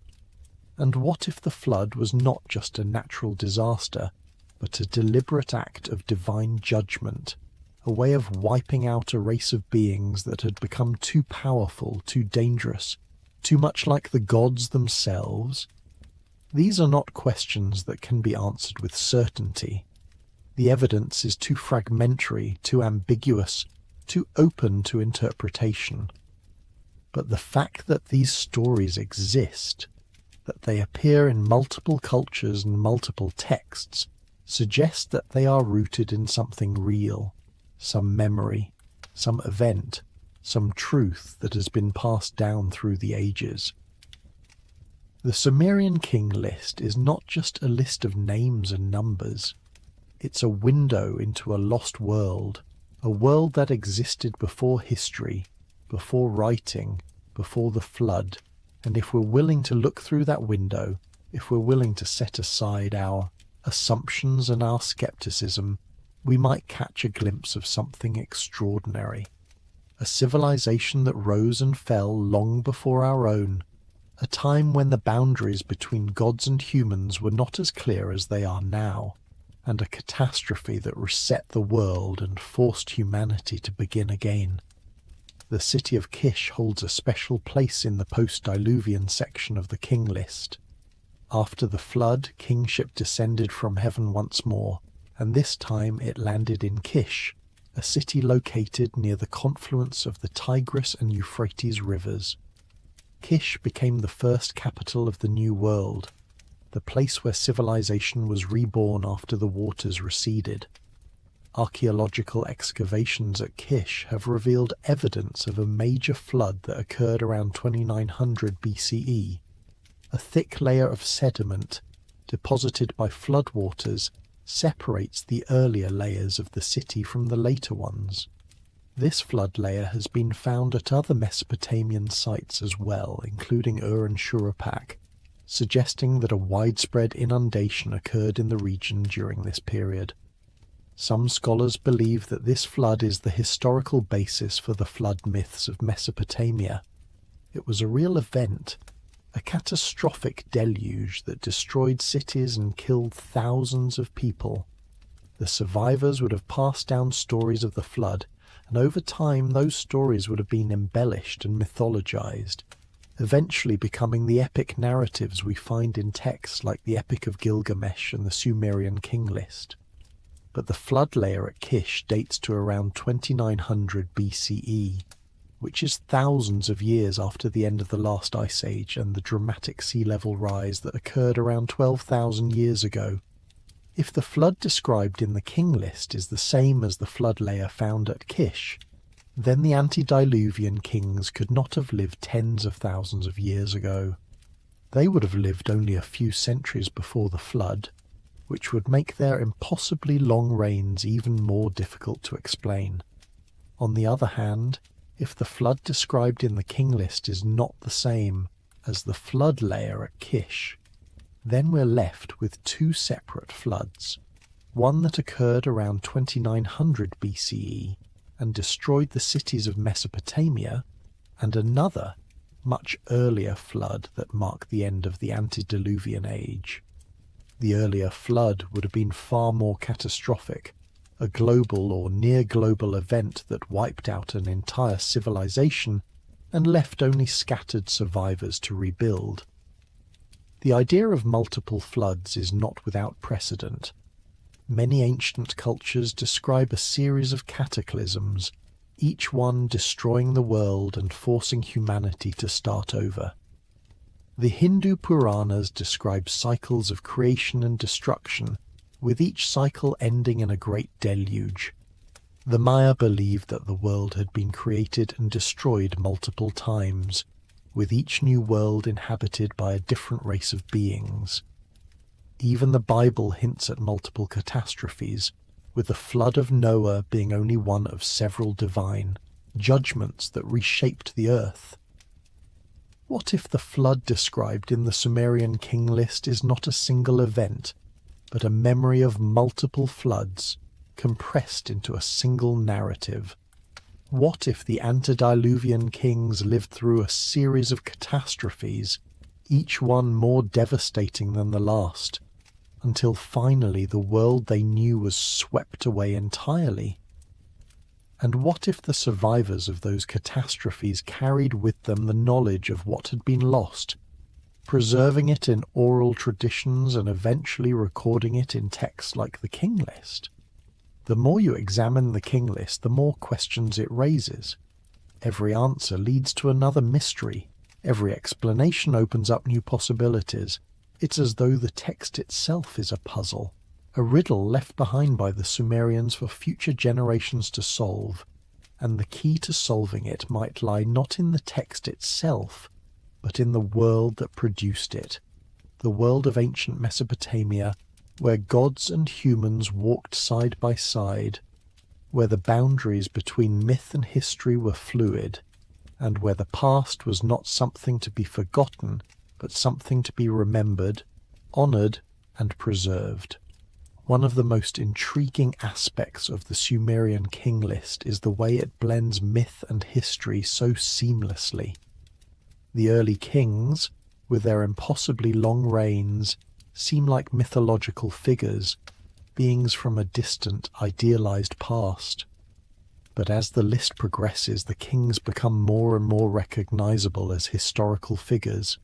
And what if the flood was not just a natural disaster, but a deliberate act of divine judgment, a way of wiping out a race of beings that had become too powerful, too dangerous, too much like the gods themselves? These are not questions that can be answered with certainty. The evidence is too fragmentary, too ambiguous, too open to interpretation. But the fact that these stories exist, that they appear in multiple cultures and multiple texts, suggests that they are rooted in something real, some memory, some event, some truth that has been passed down through the ages. The Sumerian king list is not just a list of names and numbers. It's a window into a lost world, a world that existed before history, before writing, before the flood. And if we're willing to look through that window, if we're willing to set aside our assumptions and our skepticism, we might catch a glimpse of something extraordinary. A civilization that rose and fell long before our own, a time when the boundaries between gods and humans were not as clear as they are now, and a catastrophe that reset the world and forced humanity to begin again. The city of Kish holds a special place in the post-Diluvian section of the king list. After the flood, kingship descended from heaven once more, and this time it landed in Kish, a city located near the confluence of the Tigris and Euphrates rivers. Kish became the first capital of the New World, the place where civilization was reborn after the waters receded. Archaeological excavations at Kish have revealed evidence of a major flood that occurred around 2900 BCE. A thick layer of sediment, deposited by floodwaters, separates the earlier layers of the city from the later ones. This flood layer has been found at other Mesopotamian sites as well, including Ur and Shuruppak, suggesting that a widespread inundation occurred in the region during this period. Some scholars believe that this flood is the historical basis for the flood myths of Mesopotamia. It was a real event, a catastrophic deluge that destroyed cities and killed thousands of people. The survivors would have passed down stories of the flood, and over time those stories would have been embellished and mythologized, eventually becoming the epic narratives we find in texts like the Epic of Gilgamesh and the Sumerian king list. But the flood layer at Kish dates to around 2900 BCE, which is thousands of years after the end of the last ice age and the dramatic sea level rise that occurred around 12,000 years ago. If the flood described in the king list is the same as the flood layer found at Kish, then the antediluvian kings could not have lived tens of thousands of years ago. They would have lived only a few centuries before the flood, which would make their impossibly long reigns even more difficult to explain. On the other hand, if the flood described in the king list is not the same as the flood layer at Kish, then we're left with two separate floods, one that occurred around 2900 BCE and destroyed the cities of Mesopotamia, and another, much earlier flood that marked the end of the antediluvian age. The earlier flood would have been far more catastrophic, a global or near-global event that wiped out an entire civilization and left only scattered survivors to rebuild. The idea of multiple floods is not without precedent. Many ancient cultures describe a series of cataclysms, each one destroying the world and forcing humanity to start over. The Hindu Puranas describe cycles of creation and destruction, with each cycle ending in a great deluge. The Maya believed that the world had been created and destroyed multiple times, with each new world inhabited by a different race of beings. Even the Bible hints at multiple catastrophes, with the flood of Noah being only one of several divine judgments that reshaped the earth. What if the flood described in the Sumerian king list is not a single event, but a memory of multiple floods compressed into a single narrative. What if the antediluvian kings lived through a series of catastrophes, each one more devastating than the last, until finally the world they knew was swept away entirely? And what if the survivors of those catastrophes carried with them the knowledge of what had been lost, preserving it in oral traditions and eventually recording it in texts like the King List? The more you examine the King List, the more questions it raises. Every answer leads to another mystery. Every explanation opens up new possibilities. It's as though the text itself is a puzzle, a riddle left behind by the Sumerians for future generations to solve, and the key to solving it might lie not in the text itself, but in the world that produced it, the world of ancient Mesopotamia, where gods and humans walked side by side, where the boundaries between myth and history were fluid, and where the past was not something to be forgotten, but something to be remembered, honoured, and preserved. One of the most intriguing aspects of the Sumerian King List is the way it blends myth and history so seamlessly. The early kings, with their impossibly long reigns, seem like mythological figures, beings from a distant, idealized past. But as the list progresses, the kings become more and more recognizable as historical figures.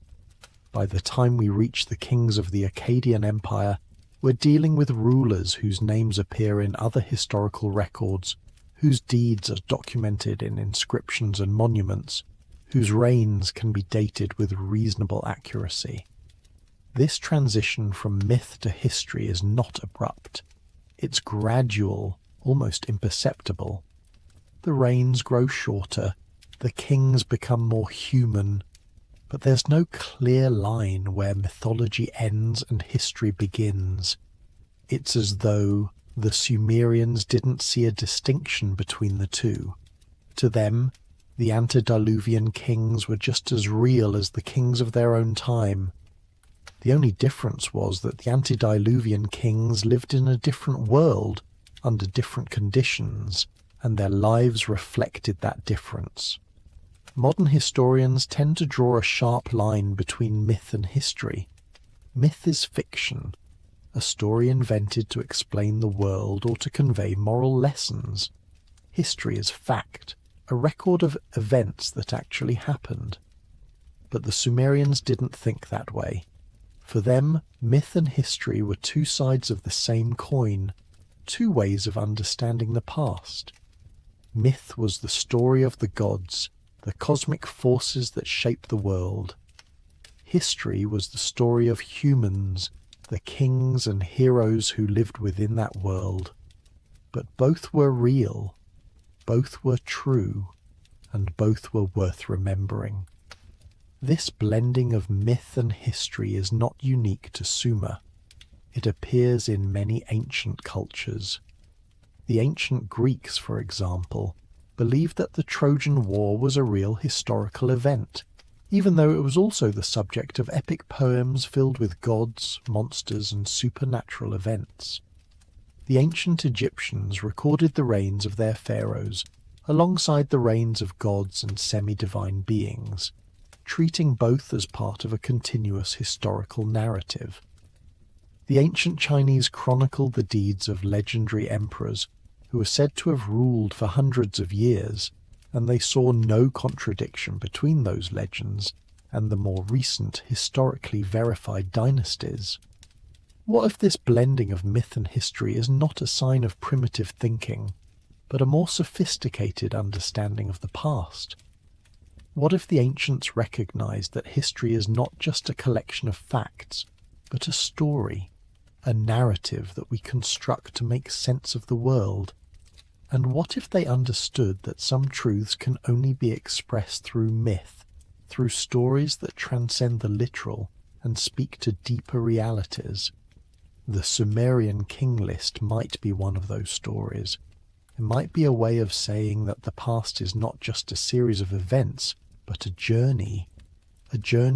By the time we reach the kings of the Akkadian Empire, we're dealing with rulers whose names appear in other historical records, whose deeds are documented in inscriptions and monuments, whose reigns can be dated with reasonable accuracy. This transition from myth to history is not abrupt. It's gradual, almost imperceptible. The reigns grow shorter, the kings become more human, but there's no clear line where mythology ends and history begins. It's as though the Sumerians didn't see a distinction between the two. To them, the antediluvian kings were just as real as the kings of their own time. The only difference was that the antediluvian kings lived in a different world, under different conditions, and their lives reflected that difference. Modern historians tend to draw a sharp line between myth and history. Myth is fiction, a story invented to explain the world or to convey moral lessons. History is fact, a record of events that actually happened. But the Sumerians didn't think that way. For them, myth and history were two sides of the same coin, two ways of understanding the past. Myth was the story of the gods, the cosmic forces that shape the world. History was the story of humans, the kings and heroes who lived within that world. But both were real, both were true, and both were worth remembering. This blending of myth and history is not unique to Sumer. It appears in many ancient cultures. The ancient Greeks, for example, believed that the Trojan War was a real historical event, even though it was also the subject of epic poems filled with gods, monsters, and supernatural events. The ancient Egyptians recorded the reigns of their pharaohs alongside the reigns of gods and semi-divine beings, treating both as part of a continuous historical narrative. The ancient Chinese chronicled the deeds of legendary emperors who were said to have ruled for hundreds of years, and they saw no contradiction between those legends and the more recent, historically verified dynasties. What if this blending of myth and history is not a sign of primitive thinking, but a more sophisticated understanding of the past? What if the ancients recognized that history is not just a collection of facts, but a story, a narrative that we construct to make sense of the world? And what if they understood that some truths can only be expressed through myth, through stories that transcend the literal and speak to deeper realities? The Sumerian King List might be one of those stories. It might be a way of saying that the past is not just a series of events, but a journey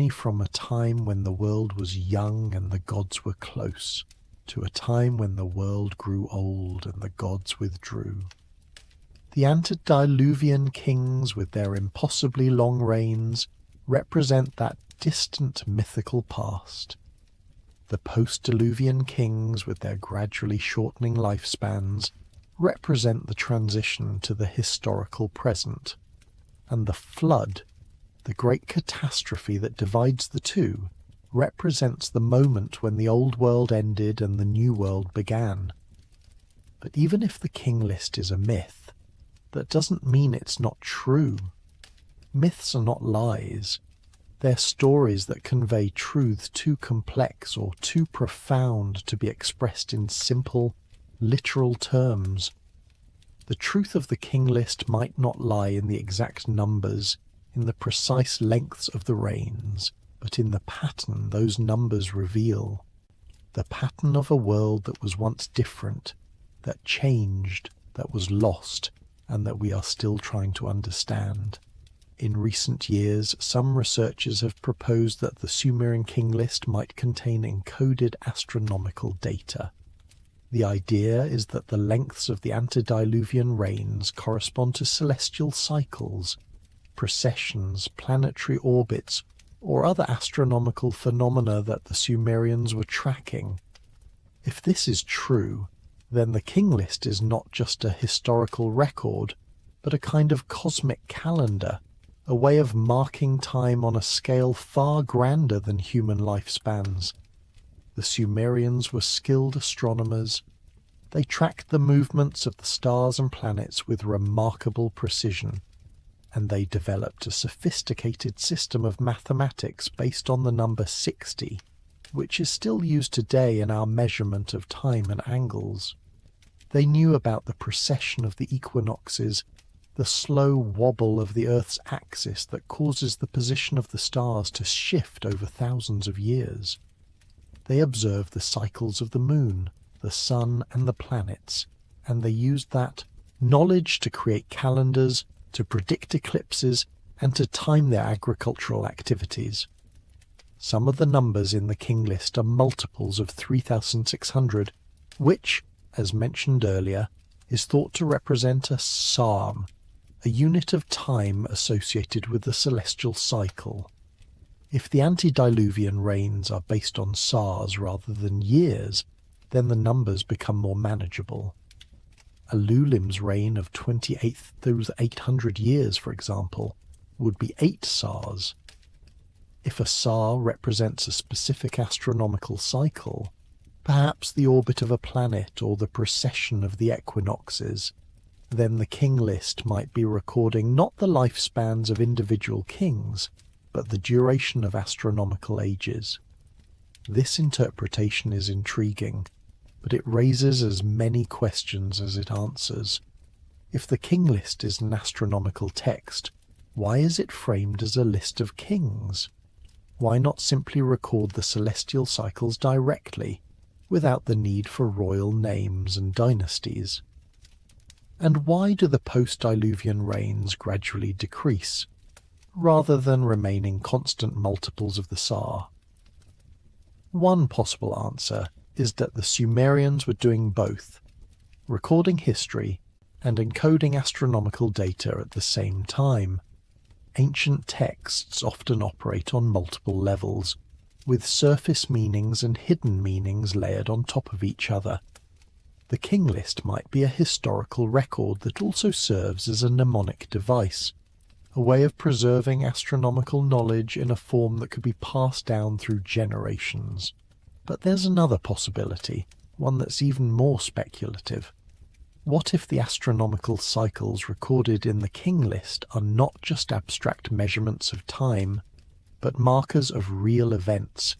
from a time when the world was young and the gods were close, to a time when the world grew old and the gods withdrew. The antediluvian kings with their impossibly long reigns represent that distant mythical past. The post-diluvian kings with their gradually shortening lifespans represent the transition to the historical present. And the flood, the great catastrophe that divides the two, represents the moment when the old world ended and the new world began. But even if the king list is a myth, that doesn't mean it's not true. Myths are not lies. They're stories that convey truths too complex or too profound to be expressed in simple, literal terms. The truth of the king list might not lie in the exact numbers, in the precise lengths of the reigns, but in the pattern those numbers reveal. The pattern of a world that was once different, that changed, that was lost, and that we are still trying to understand. In recent years, some researchers have proposed that the Sumerian king list might contain encoded astronomical data. The idea is that the lengths of the antediluvian reigns correspond to celestial cycles, precessions, planetary orbits, or other astronomical phenomena that the Sumerians were tracking. If this is true, then the king list is not just a historical record, but a kind of cosmic calendar, a way of marking time on a scale far grander than human lifespans. The Sumerians were skilled astronomers. They tracked the movements of the stars and planets with remarkable precision, and they developed a sophisticated system of mathematics based on the number 60, which is still used today in our measurement of time and angles. They knew about the precession of the equinoxes, the slow wobble of the Earth's axis that causes the position of the stars to shift over thousands of years. They observed the cycles of the moon, the sun, and the planets, and they used that knowledge to create calendars, to predict eclipses, and to time their agricultural activities. Some of the numbers in the king list are multiples of 3,600, which, as mentioned earlier, is thought to represent a psalm, a unit of time associated with the celestial cycle. If the antediluvian reigns are based on SARs rather than years, then the numbers become more manageable. Alulim's reign of 28,800 years, for example, would be 8 SARs. If a SAR represents a specific astronomical cycle, perhaps the orbit of a planet or the precession of the equinoxes, then the king list might be recording not the lifespans of individual kings, but the duration of astronomical ages. This interpretation is intriguing, but it raises as many questions as it answers. If the king list is an astronomical text, why is it framed as a list of kings? Why not simply record the celestial cycles directly, without the need for royal names and dynasties? And why do the post-diluvian reigns gradually decrease, rather than remaining constant multiples of the SAR? One possible answer is that the Sumerians were doing both, recording history and encoding astronomical data at the same time. Ancient texts often operate on multiple levels, with surface meanings and hidden meanings layered on top of each other. The king list might be a historical record that also serves as a mnemonic device, a way of preserving astronomical knowledge in a form that could be passed down through generations. But there's another possibility, one that's even more speculative. What if the astronomical cycles recorded in the king list are not just abstract measurements of time, but markers of real events,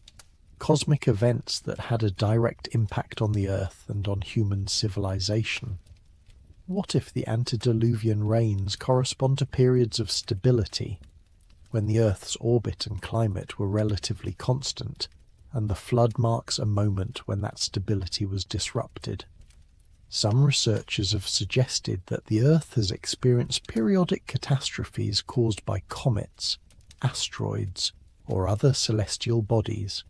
cosmic events that had a direct impact on the Earth and on human civilization? What if the antediluvian reigns correspond to periods of stability, when the Earth's orbit and climate were relatively constant, and the flood marks a moment when that stability was disrupted? Some researchers have suggested that the Earth has experienced periodic catastrophes caused by comets, asteroids, or other celestial bodies.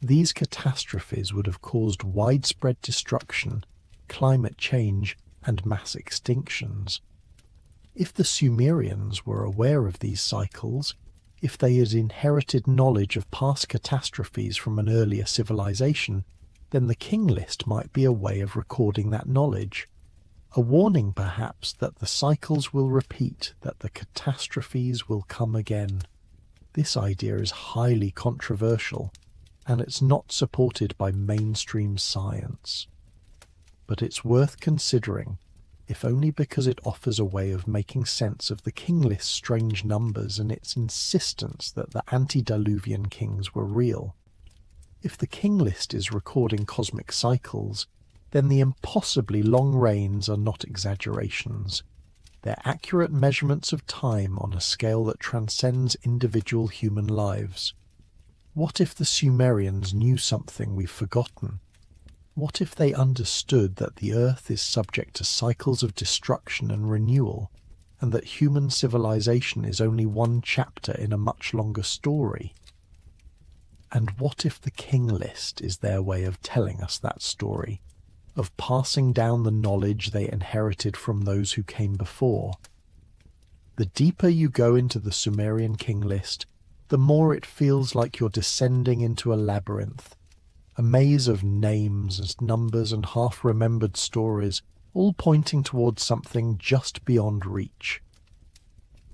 These catastrophes would have caused widespread destruction, climate change, and mass extinctions. If the Sumerians were aware of these cycles, if they had inherited knowledge of past catastrophes from an earlier civilization, then the king list might be a way of recording that knowledge. A warning, perhaps, that the cycles will repeat, that the catastrophes will come again. This idea is highly controversial, and it's not supported by mainstream science. But it's worth considering, if only because it offers a way of making sense of the king list's strange numbers and its insistence that the antediluvian kings were real. If the king list is recording cosmic cycles, then the impossibly long reigns are not exaggerations. They're accurate measurements of time on a scale that transcends individual human lives. What if the Sumerians knew something we've forgotten? What if they understood that the Earth is subject to cycles of destruction and renewal, and that human civilization is only one chapter in a much longer story? And what if the king list is their way of telling us that story, of passing down the knowledge they inherited from those who came before? The deeper you go into the Sumerian king list, the more it feels like you're descending into a labyrinth, a maze of names and numbers and half-remembered stories, all pointing towards something just beyond reach.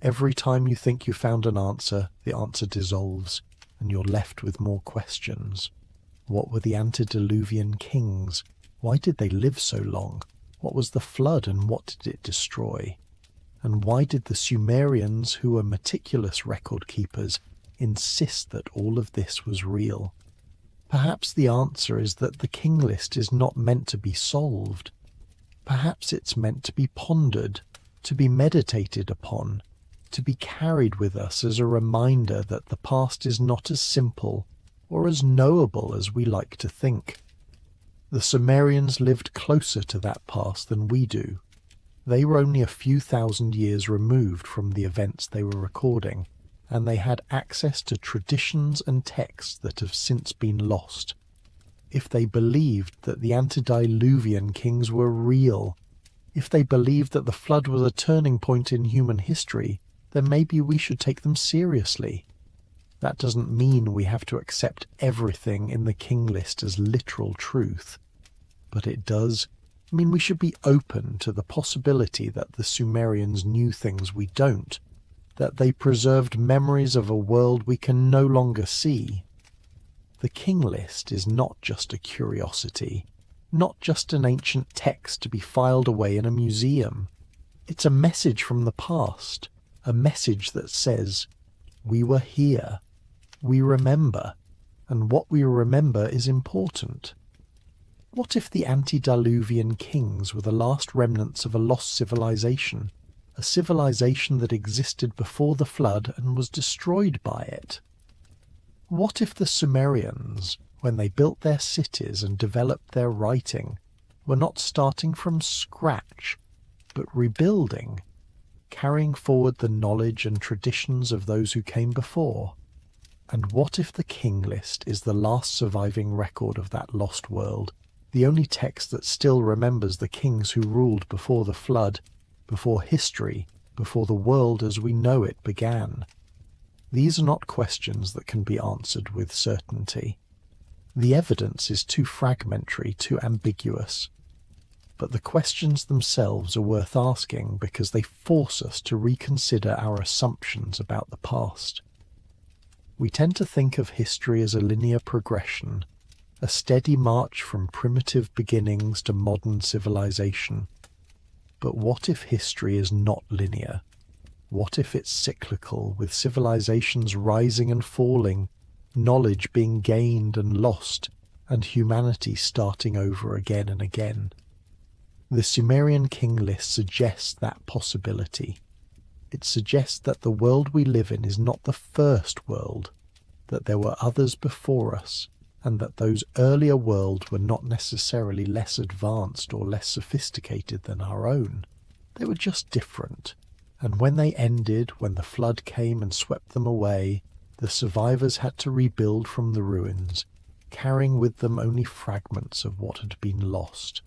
Every time you think you found an answer, the answer dissolves, and you're left with more questions. What were the antediluvian kings? Why did they live so long? What was the flood and what did it destroy? And why did the Sumerians, who were meticulous record keepers, insist that all of this was real? Perhaps the answer is that the king list is not meant to be solved. Perhaps it's meant to be pondered, to be meditated upon, to be carried with us as a reminder that the past is not as simple or as knowable as we like to think. The Sumerians lived closer to that past than we do. They were only a few thousand years removed from the events they were recording, and they had access to traditions and texts that have since been lost. If they believed that the antediluvian kings were real, if they believed that the flood was a turning point in human history, then maybe we should take them seriously. That doesn't mean we have to accept everything in the king list as literal truth, but it does mean we should be open to the possibility that the Sumerians knew things we don't, that they preserved memories of a world we can no longer see. The king list is not just a curiosity, not just an ancient text to be filed away in a museum. It's a message from the past, a message that says, we were here, we remember, and what we remember is important. What if the antediluvian kings were the last remnants of a lost civilization, a civilization that existed before the flood and was destroyed by it? What if the Sumerians, when they built their cities and developed their writing, were not starting from scratch, but rebuilding, carrying forward the knowledge and traditions of those who came before? And what if the king list is the last surviving record of that lost world, the only text that still remembers the kings who ruled before the flood, before history, before the world as we know it began? These are not questions that can be answered with certainty. The evidence is too fragmentary, too ambiguous. But the questions themselves are worth asking because they force us to reconsider our assumptions about the past. We tend to think of history as a linear progression, a steady march from primitive beginnings to modern civilization. But what if history is not linear? What if it's cyclical, with civilizations rising and falling, knowledge being gained and lost, and humanity starting over again and again? The Sumerian king list suggests that possibility. It suggests that the world we live in is not the first world, that there were others before us, and that those earlier worlds were not necessarily less advanced or less sophisticated than our own. They were just different. And when they ended, when the flood came and swept them away, the survivors had to rebuild from the ruins, carrying with them only fragments of what had been lost.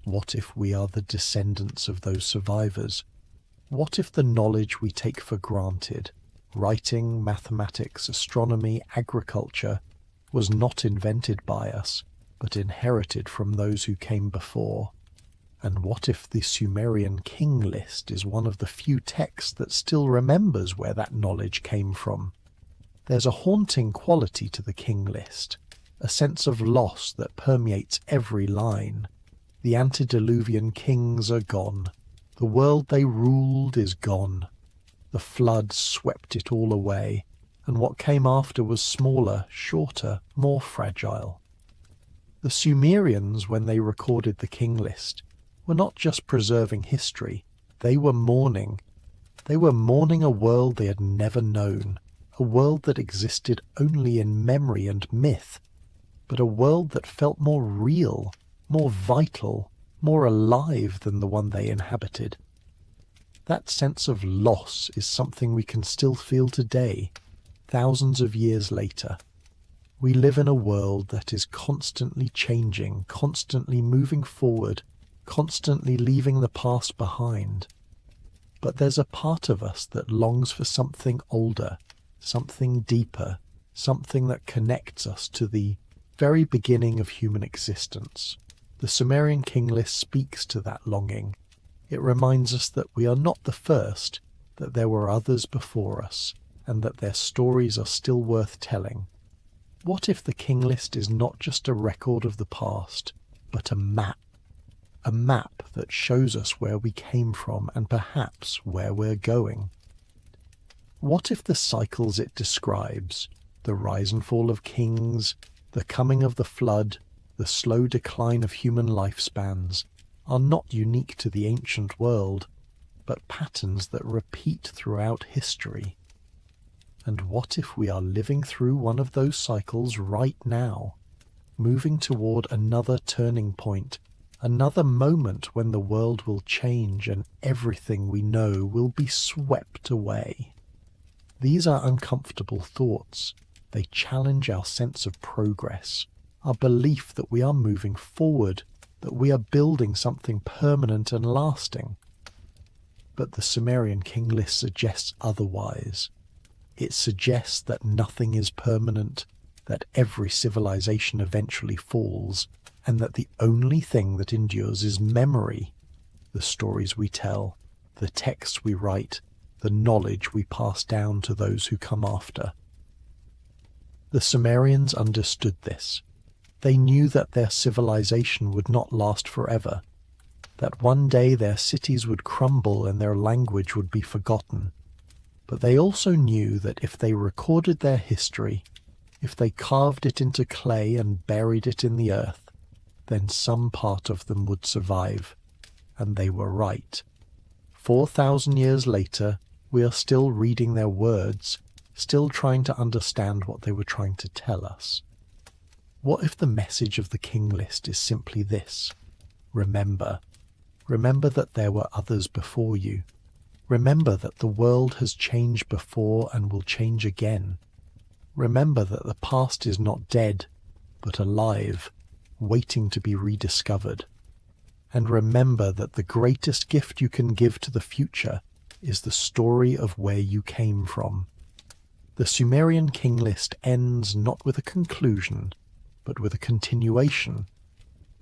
What if we are the descendants of those survivors? What if the knowledge we take for granted, writing, mathematics, astronomy, agriculture, was not invented by us, but inherited from those who came before? And what if the Sumerian king list is one of the few texts that still remembers where that knowledge came from? There's a haunting quality to the king list, a sense of loss that permeates every line. The antediluvian kings are gone. The world they ruled is gone. The flood swept it all away, and what came after was smaller, shorter, more fragile. The Sumerians, when they recorded the king list, were not just preserving history, they were mourning. They were mourning a world they had never known, a world that existed only in memory and myth, but a world that felt more real, more vital, more alive than the one they inhabited. That sense of loss is something we can still feel today, thousands of years later. We live in a world that is constantly changing, constantly moving forward, constantly leaving the past behind. But there's a part of us that longs for something older, something deeper, something that connects us to the very beginning of human existence. The Sumerian king list speaks to that longing. It reminds us that we are not the first, that there were others before us, and that their stories are still worth telling. What if the king list is not just a record of the past, but a map that shows us where we came from and perhaps where we're going? What if the cycles it describes, the rise and fall of kings, the coming of the flood, the slow decline of human lifespans, are not unique to the ancient world, but patterns that repeat throughout history? And what if we are living through one of those cycles right now, moving toward another turning point, another moment when the world will change and everything we know will be swept away? These are uncomfortable thoughts. They challenge our sense of progress, our belief that we are moving forward, that we are building something permanent and lasting. But the Sumerian king list suggests otherwise. It suggests that nothing is permanent, that every civilization eventually falls, and that the only thing that endures is memory, the stories we tell, the texts we write, the knowledge we pass down to those who come after. The Sumerians understood this. They knew that their civilization would not last forever, that one day their cities would crumble and their language would be forgotten. But they also knew that if they recorded their history, if they carved it into clay and buried it in the earth, then some part of them would survive. And they were right. 4,000 years later, we are still reading their words, still trying to understand what they were trying to tell us. What if the message of the king list is simply this? Remember. Remember that there were others before you. Remember that the world has changed before and will change again. Remember that the past is not dead, but alive, waiting to be rediscovered. And remember that the greatest gift you can give to the future is the story of where you came from. The Sumerian king list ends not with a conclusion, but with a continuation.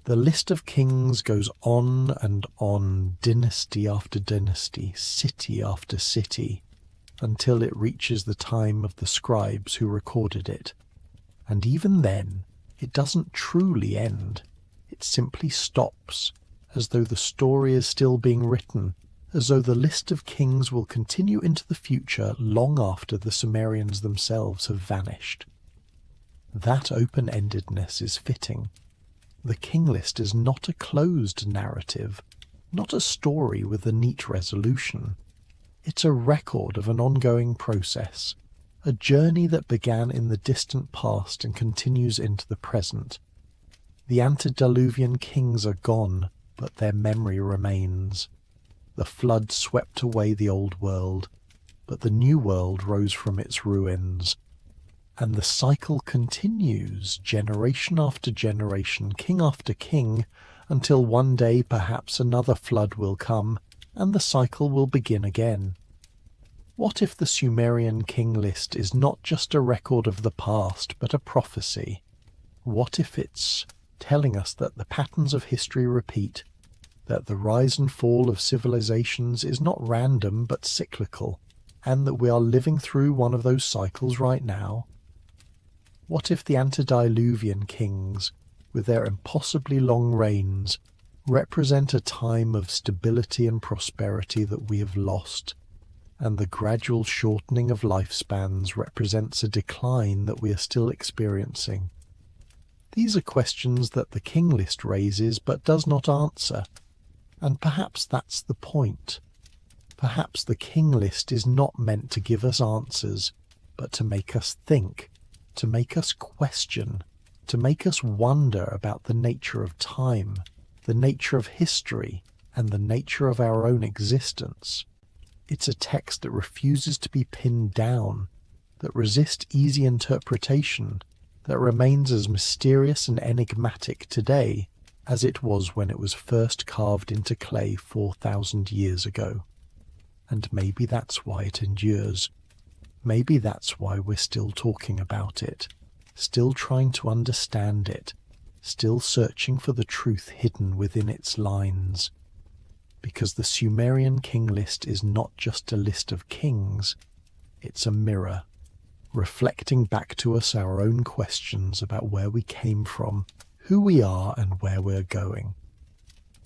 The list of kings goes on and on, dynasty after dynasty, city after city, until it reaches the time of the scribes who recorded it. And even then, it doesn't truly end. It simply stops, as though the story is still being written, as though the list of kings will continue into the future long after the Sumerians themselves have vanished. That open-endedness is fitting. The king list is not a closed narrative, not a story with a neat resolution. It's a record of an ongoing process, a journey that began in the distant past and continues into the present. The antediluvian kings are gone, but their memory remains. The flood swept away the old world, but the new world rose from its ruins. And the cycle continues, generation after generation, king after king, until one day perhaps another flood will come, and the cycle will begin again. What if the Sumerian king list is not just a record of the past, but a prophecy? What if it's telling us that the patterns of history repeat, that the rise and fall of civilizations is not random but cyclical, and that we are living through one of those cycles right now? What if the antediluvian kings, with their impossibly long reigns, represent a time of stability and prosperity that we have lost, and the gradual shortening of lifespans represents a decline that we are still experiencing? These are questions that the king list raises but does not answer, and perhaps that's the point. Perhaps the king list is not meant to give us answers, but to make us think, to make us question, to make us wonder about the nature of time, the nature of history, and the nature of our own existence. It's a text that refuses to be pinned down, that resists easy interpretation, that remains as mysterious and enigmatic today as it was when it was first carved into clay 4,000 years ago. And maybe that's why it endures. Maybe that's why we're still talking about it, still trying to understand it, still searching for the truth hidden within its lines. Because the Sumerian king list is not just a list of kings, it's a mirror, reflecting back to us our own questions about where we came from, who we are, and where we're going.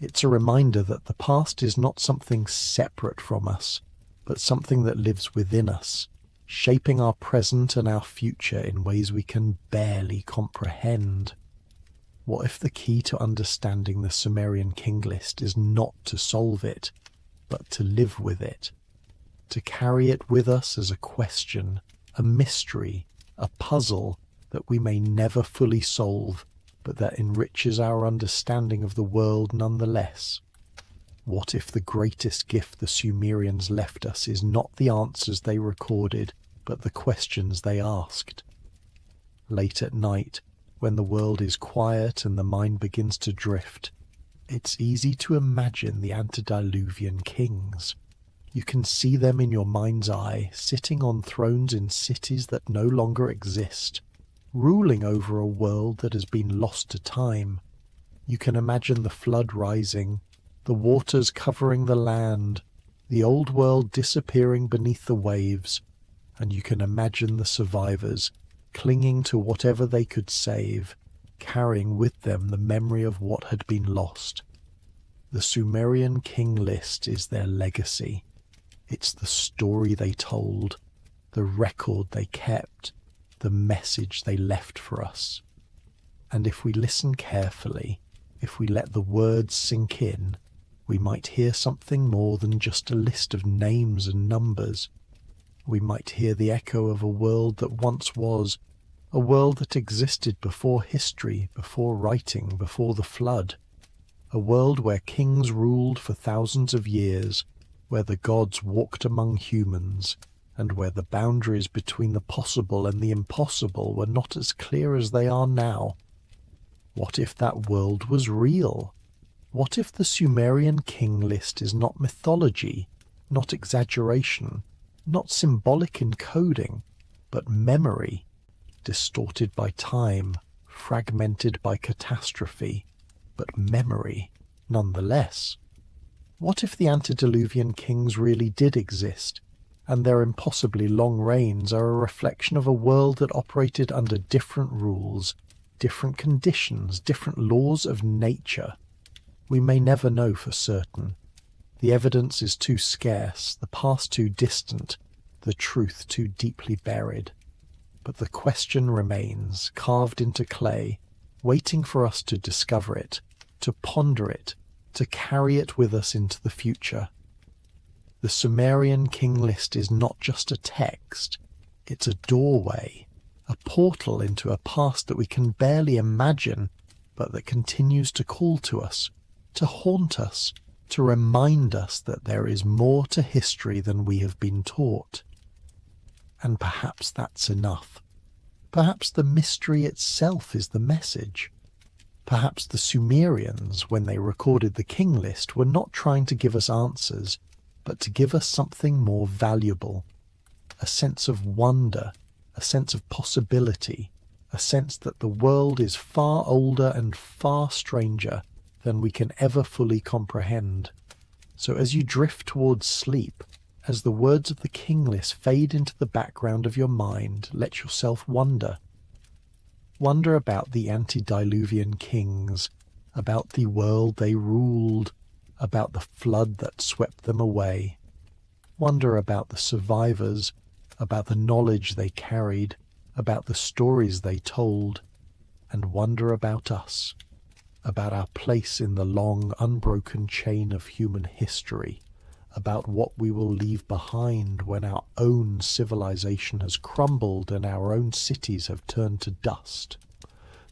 It's a reminder that the past is not something separate from us, but something that lives within us, shaping our present and our future in ways we can barely comprehend. What if the key to understanding the Sumerian king list is not to solve it, but to live with it, to carry it with us as a question, a mystery, a puzzle that we may never fully solve, but that enriches our understanding of the world nonetheless? What if the greatest gift the Sumerians left us is not the answers they recorded, but the questions they asked? Late at night, when the world is quiet and the mind begins to drift, it's easy to imagine the antediluvian kings. You can see them in your mind's eye, sitting on thrones in cities that no longer exist, ruling over a world that has been lost to time. You can imagine the flood rising, the waters covering the land, the old world disappearing beneath the waves, and you can imagine the survivors clinging to whatever they could save, carrying with them the memory of what had been lost. The Sumerian king list is their legacy. It's the story they told, the record they kept, the message they left for us. And if we listen carefully, if we let the words sink in, we might hear something more than just a list of names and numbers. We might hear the echo of a world that once was, a world that existed before history, before writing, before the flood, a world where kings ruled for thousands of years, where the gods walked among humans, and where the boundaries between the possible and the impossible were not as clear as they are now. What if that world was real? What if the Sumerian king list is not mythology, not exaggeration, not symbolic encoding, but memory, distorted by time, fragmented by catastrophe, but memory nonetheless? What if the antediluvian kings really did exist, and their impossibly long reigns are a reflection of a world that operated under different rules, different conditions, different laws of nature? We may never know for certain. The evidence is too scarce, the past too distant, the truth too deeply buried. But the question remains, carved into clay, waiting for us to discover it, to ponder it, to carry it with us into the future. The Sumerian king list is not just a text, it's a doorway, a portal into a past that we can barely imagine, but that continues to call to us, to haunt us, to remind us that there is more to history than we have been taught. And perhaps that's enough. Perhaps the mystery itself is the message. Perhaps the Sumerians, when they recorded the king list, were not trying to give us answers, but to give us something more valuable. A sense of wonder, a sense of possibility, a sense that the world is far older and far stranger than we can ever fully comprehend. So as you drift towards sleep, as the words of the king list fade into the background of your mind, let yourself wonder. Wonder about the antediluvian kings, about the world they ruled, about the flood that swept them away. Wonder about the survivors, about the knowledge they carried, about the stories they told, and wonder about us, about our place in the long, unbroken chain of human history, about what we will leave behind when our own civilization has crumbled and our own cities have turned to dust.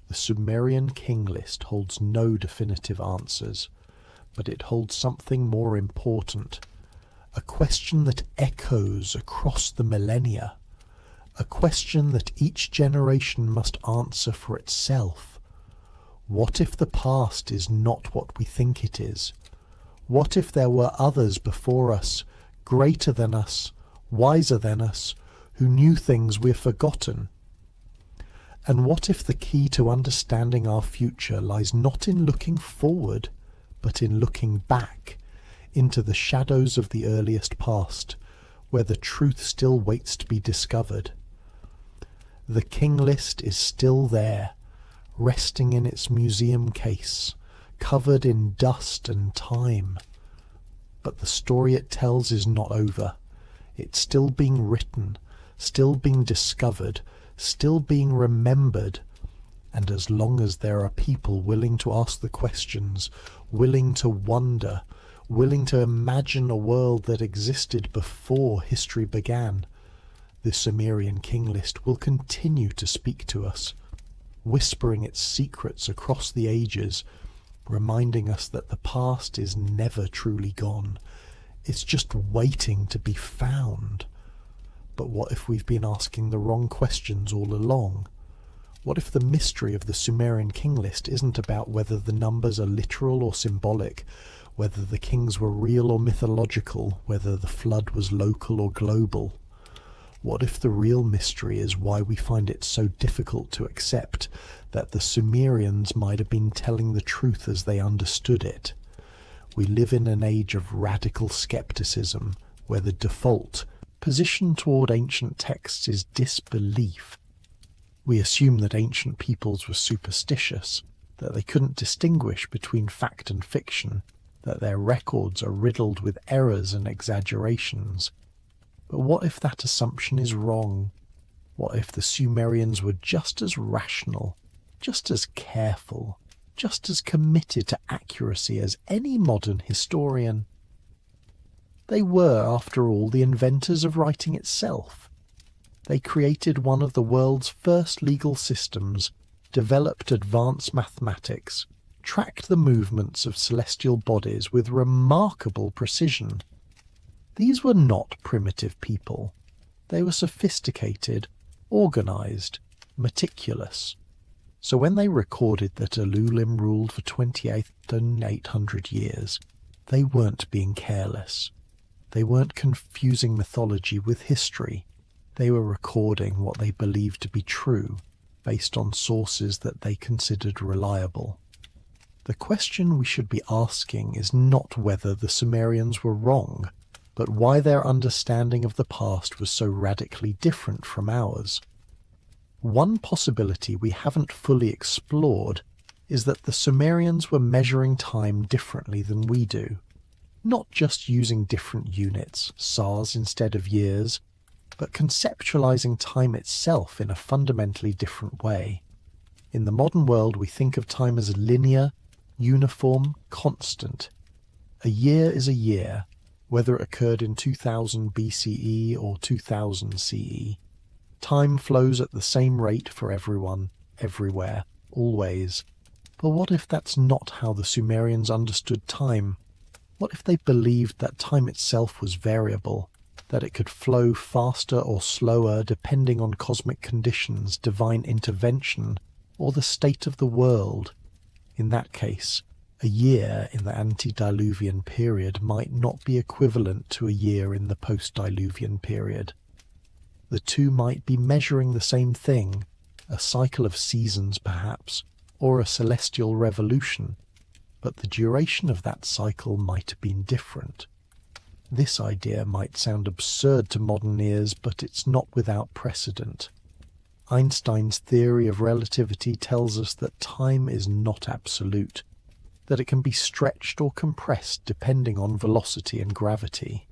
The Sumerian king list holds no definitive answers, but it holds something more important, a question that echoes across the millennia, a question that each generation must answer for itself. What if the past is not what we think it is? What if there were others before us, greater than us, wiser than us, who knew things we've forgotten? And what if the key to understanding our future lies not in looking forward, but in looking back, into the shadows of the earliest past, where the truth still waits to be discovered? The king list is still there, resting in its museum case, covered in dust and time. But the story it tells is not over. It's still being written, still being discovered, still being remembered. And as long as there are people willing to ask the questions, willing to wonder, willing to imagine a world that existed before history began, the Sumerian king list will continue to speak to us, whispering its secrets across the ages, reminding us that the past is never truly gone. It's just waiting to be found. But what if we've been asking the wrong questions all along? What if the mystery of the Sumerian king list isn't about whether the numbers are literal or symbolic, whether the kings were real or mythological, whether the flood was local or global? What if the real mystery is why we find it so difficult to accept that the Sumerians might have been telling the truth as they understood it? We live in an age of radical skepticism, where the default position toward ancient texts is disbelief. We assume that ancient peoples were superstitious, that they couldn't distinguish between fact and fiction, that their records are riddled with errors and exaggerations. But what if that assumption is wrong? What if the Sumerians were just as rational, just as careful, just as committed to accuracy as any modern historian? They were, after all, the inventors of writing itself. They created one of the world's first legal systems, developed advanced mathematics, tracked the movements of celestial bodies with remarkable precision. These were not primitive people. They were sophisticated, organized, meticulous. So when they recorded that Elulim ruled for 2800 years, they weren't being careless. They weren't confusing mythology with history. They were recording what they believed to be true, based on sources that they considered reliable. The question we should be asking is not whether the Sumerians were wrong, but why their understanding of the past was so radically different from ours. One possibility we haven't fully explored is that the Sumerians were measuring time differently than we do, not just using different units, sars instead of years, but conceptualizing time itself in a fundamentally different way. In the modern world, we think of time as linear, uniform, constant. A year is a year, whether it occurred in 2000 BCE or 2000 CE. Time flows at the same rate for everyone, everywhere, always. But what if that's not how the Sumerians understood time? What if they believed that time itself was variable, that it could flow faster or slower depending on cosmic conditions, divine intervention, or the state of the world. In that case, a year in the antediluvian period might not be equivalent to a year in the post-diluvian period. The two might be measuring the same thing, a cycle of seasons perhaps, or a celestial revolution, but the duration of that cycle might have been different. This idea might sound absurd to modern ears, but it's not without precedent. Einstein's theory of relativity tells us that time is not absolute, that it can be stretched or compressed depending on velocity and gravity.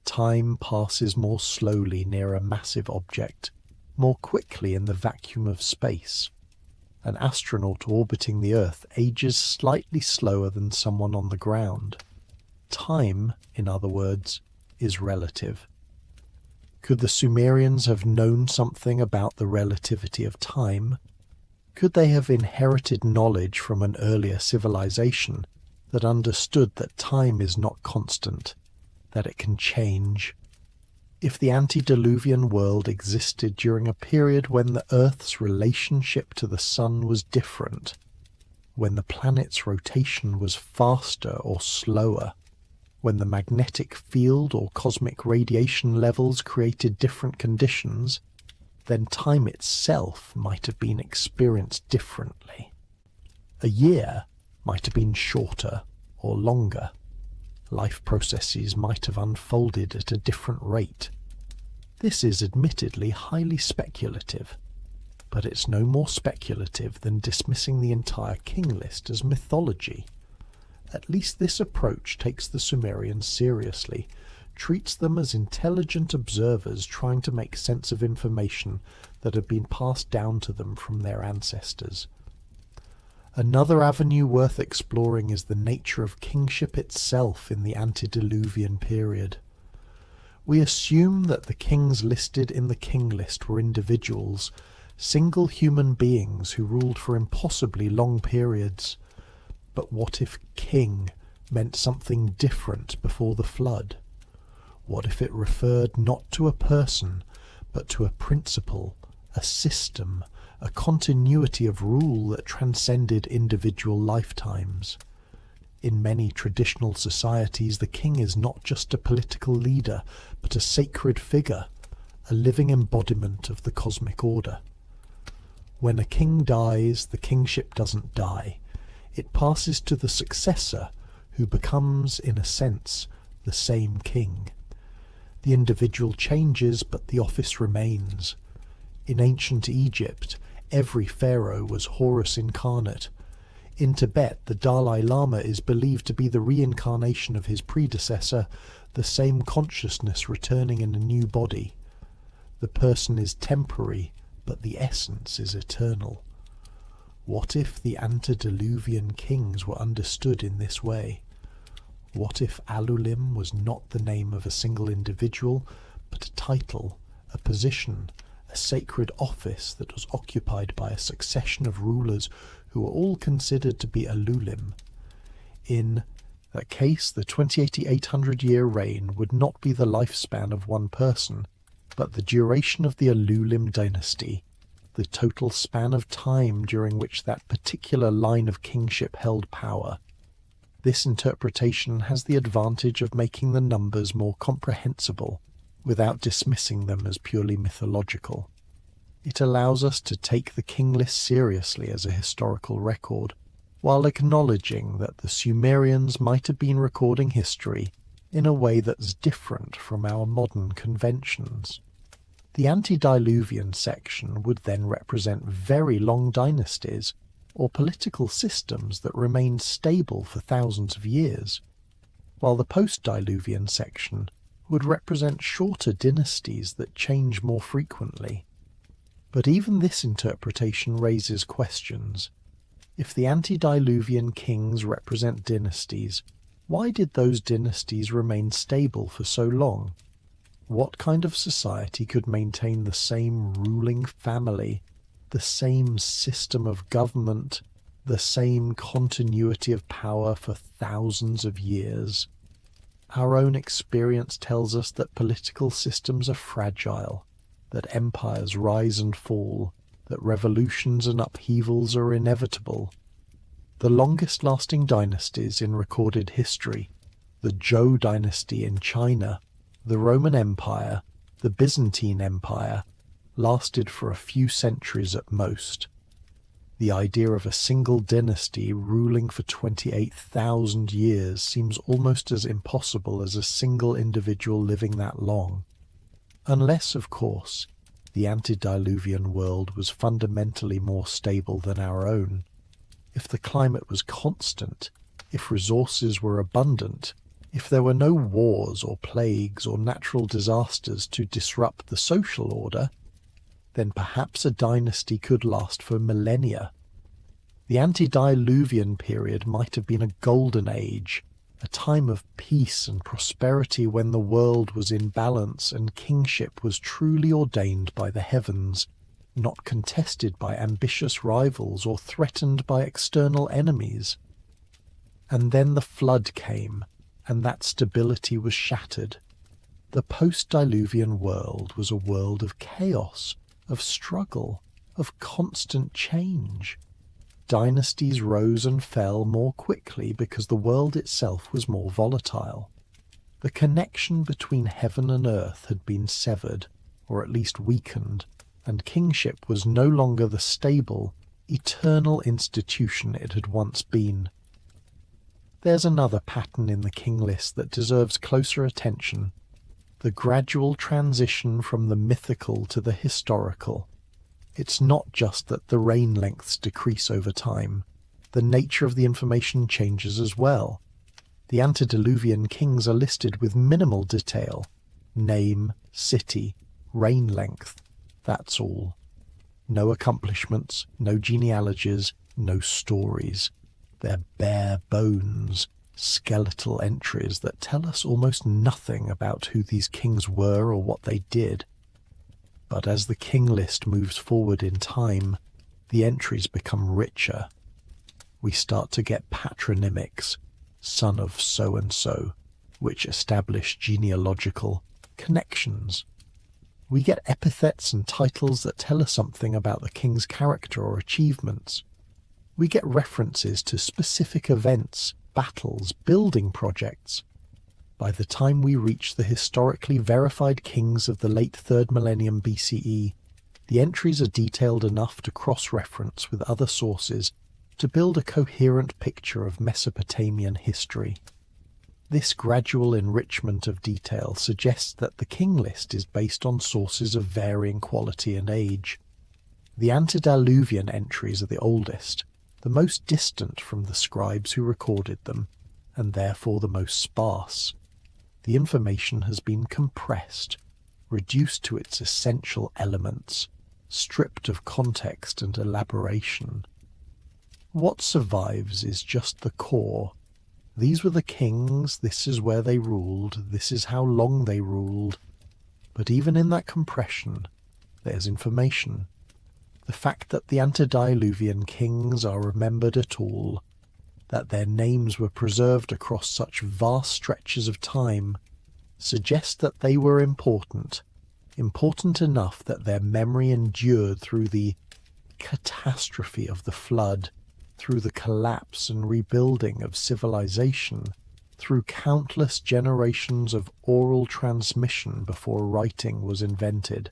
Time passes more slowly near a massive object, more quickly in the vacuum of space. An astronaut orbiting the Earth ages slightly slower than someone on the ground. Time, in other words, is relative. Could the Sumerians have known something about the relativity of time? Could they have inherited knowledge from an earlier civilization that understood that time is not constant, that it can change? If the antediluvian world existed during a period when the Earth's relationship to the Sun was different, when the planet's rotation was faster or slower, when the magnetic field or cosmic radiation levels created different conditions, then time itself might have been experienced differently. A year might have been shorter or longer. Life processes might have unfolded at a different rate. This is admittedly highly speculative, but it's no more speculative than dismissing the entire king list as mythology. At least this approach takes the Sumerians seriously, treats them as intelligent observers trying to make sense of information that had been passed down to them from their ancestors. Another avenue worth exploring is the nature of kingship itself in the antediluvian period. We assume that the kings listed in the king list were individuals, single human beings who ruled for impossibly long periods. But what if king meant something different before the flood? What if it referred not to a person, but to a principle, a system, a continuity of rule that transcended individual lifetimes? In many traditional societies, the king is not just a political leader, but a sacred figure, a living embodiment of the cosmic order. When a king dies, the kingship doesn't die. It passes to the successor, who becomes, in a sense, the same king. The individual changes, but the office remains. In ancient Egypt, every pharaoh was Horus incarnate. In Tibet, the Dalai Lama is believed to be the reincarnation of his predecessor, the same consciousness returning in a new body. The person is temporary, but the essence is eternal. What if the antediluvian kings were understood in this way? What if Alulim was not the name of a single individual, but a title, a position, a sacred office that was occupied by a succession of rulers who were all considered to be Alulim? In that case, the 2080-800-year reign would not be the lifespan of one person, but the duration of the Alulim dynasty, the total span of time during which that particular line of kingship held power. This interpretation has the advantage of making the numbers more comprehensible, without dismissing them as purely mythological. It allows us to take the king list seriously as a historical record, while acknowledging that the Sumerians might have been recording history in a way that's different from our modern conventions. The antediluvian section would then represent very long dynasties, or political systems that remained stable for thousands of years, while the post-diluvian section would represent shorter dynasties that change more frequently. But even this interpretation raises questions. If the antediluvian kings represent dynasties, why did those dynasties remain stable for so long? What kind of society could maintain the same ruling family, the same system of government, the same continuity of power for thousands of years? Our own experience tells us that political systems are fragile, that empires rise and fall, that revolutions and upheavals are inevitable. The longest-lasting dynasties in recorded history, the Zhou dynasty in China, the Roman Empire, the Byzantine Empire, lasted for a few centuries at most. The idea of a single dynasty ruling for 28,000 years seems almost as impossible as a single individual living that long. Unless, of course, the antediluvian world was fundamentally more stable than our own. If the climate was constant, if resources were abundant, if there were no wars or plagues or natural disasters to disrupt the social order, then perhaps a dynasty could last for millennia. The antediluvian period might have been a golden age, a time of peace and prosperity when the world was in balance and kingship was truly ordained by the heavens, not contested by ambitious rivals or threatened by external enemies. And then the flood came, and that stability was shattered. The post-diluvian world was a world of chaos, of struggle, of constant change. Dynasties rose and fell more quickly because the world itself was more volatile. The connection between heaven and earth had been severed, or at least weakened, and kingship was no longer the stable, eternal institution it had once been. There's another pattern in the king list that deserves closer attention: the gradual transition from the mythical to the historical. It's not just that the reign lengths decrease over time. The nature of the information changes as well. The antediluvian kings are listed with minimal detail. Name, city, reign length. That's all. No accomplishments, no genealogies, no stories. They're bare bones, skeletal entries that tell us almost nothing about who these kings were or what they did. But as the king list moves forward in time, the entries become richer. We start to get patronymics, son of so-and-so, which establish genealogical connections. We get epithets and titles that tell us something about the king's character or achievements. We get references to specific events, battles, building projects. By the time we reach the historically verified kings of the late 3rd millennium BCE, the entries are detailed enough to cross-reference with other sources to build a coherent picture of Mesopotamian history. This gradual enrichment of detail suggests that the king list is based on sources of varying quality and age. The antediluvian entries are the oldest, the most distant from the scribes who recorded them, and therefore the most sparse. The information has been compressed, reduced to its essential elements, stripped of context and elaboration. What survives is just the core. These were the kings, this is where they ruled, this is how long they ruled. But even in that compression, there's information. The fact that the antediluvian kings are remembered at all, that their names were preserved across such vast stretches of time, suggests that they were important enough that their memory endured through the catastrophe of the flood, through the collapse and rebuilding of civilization, through countless generations of oral transmission before writing was invented.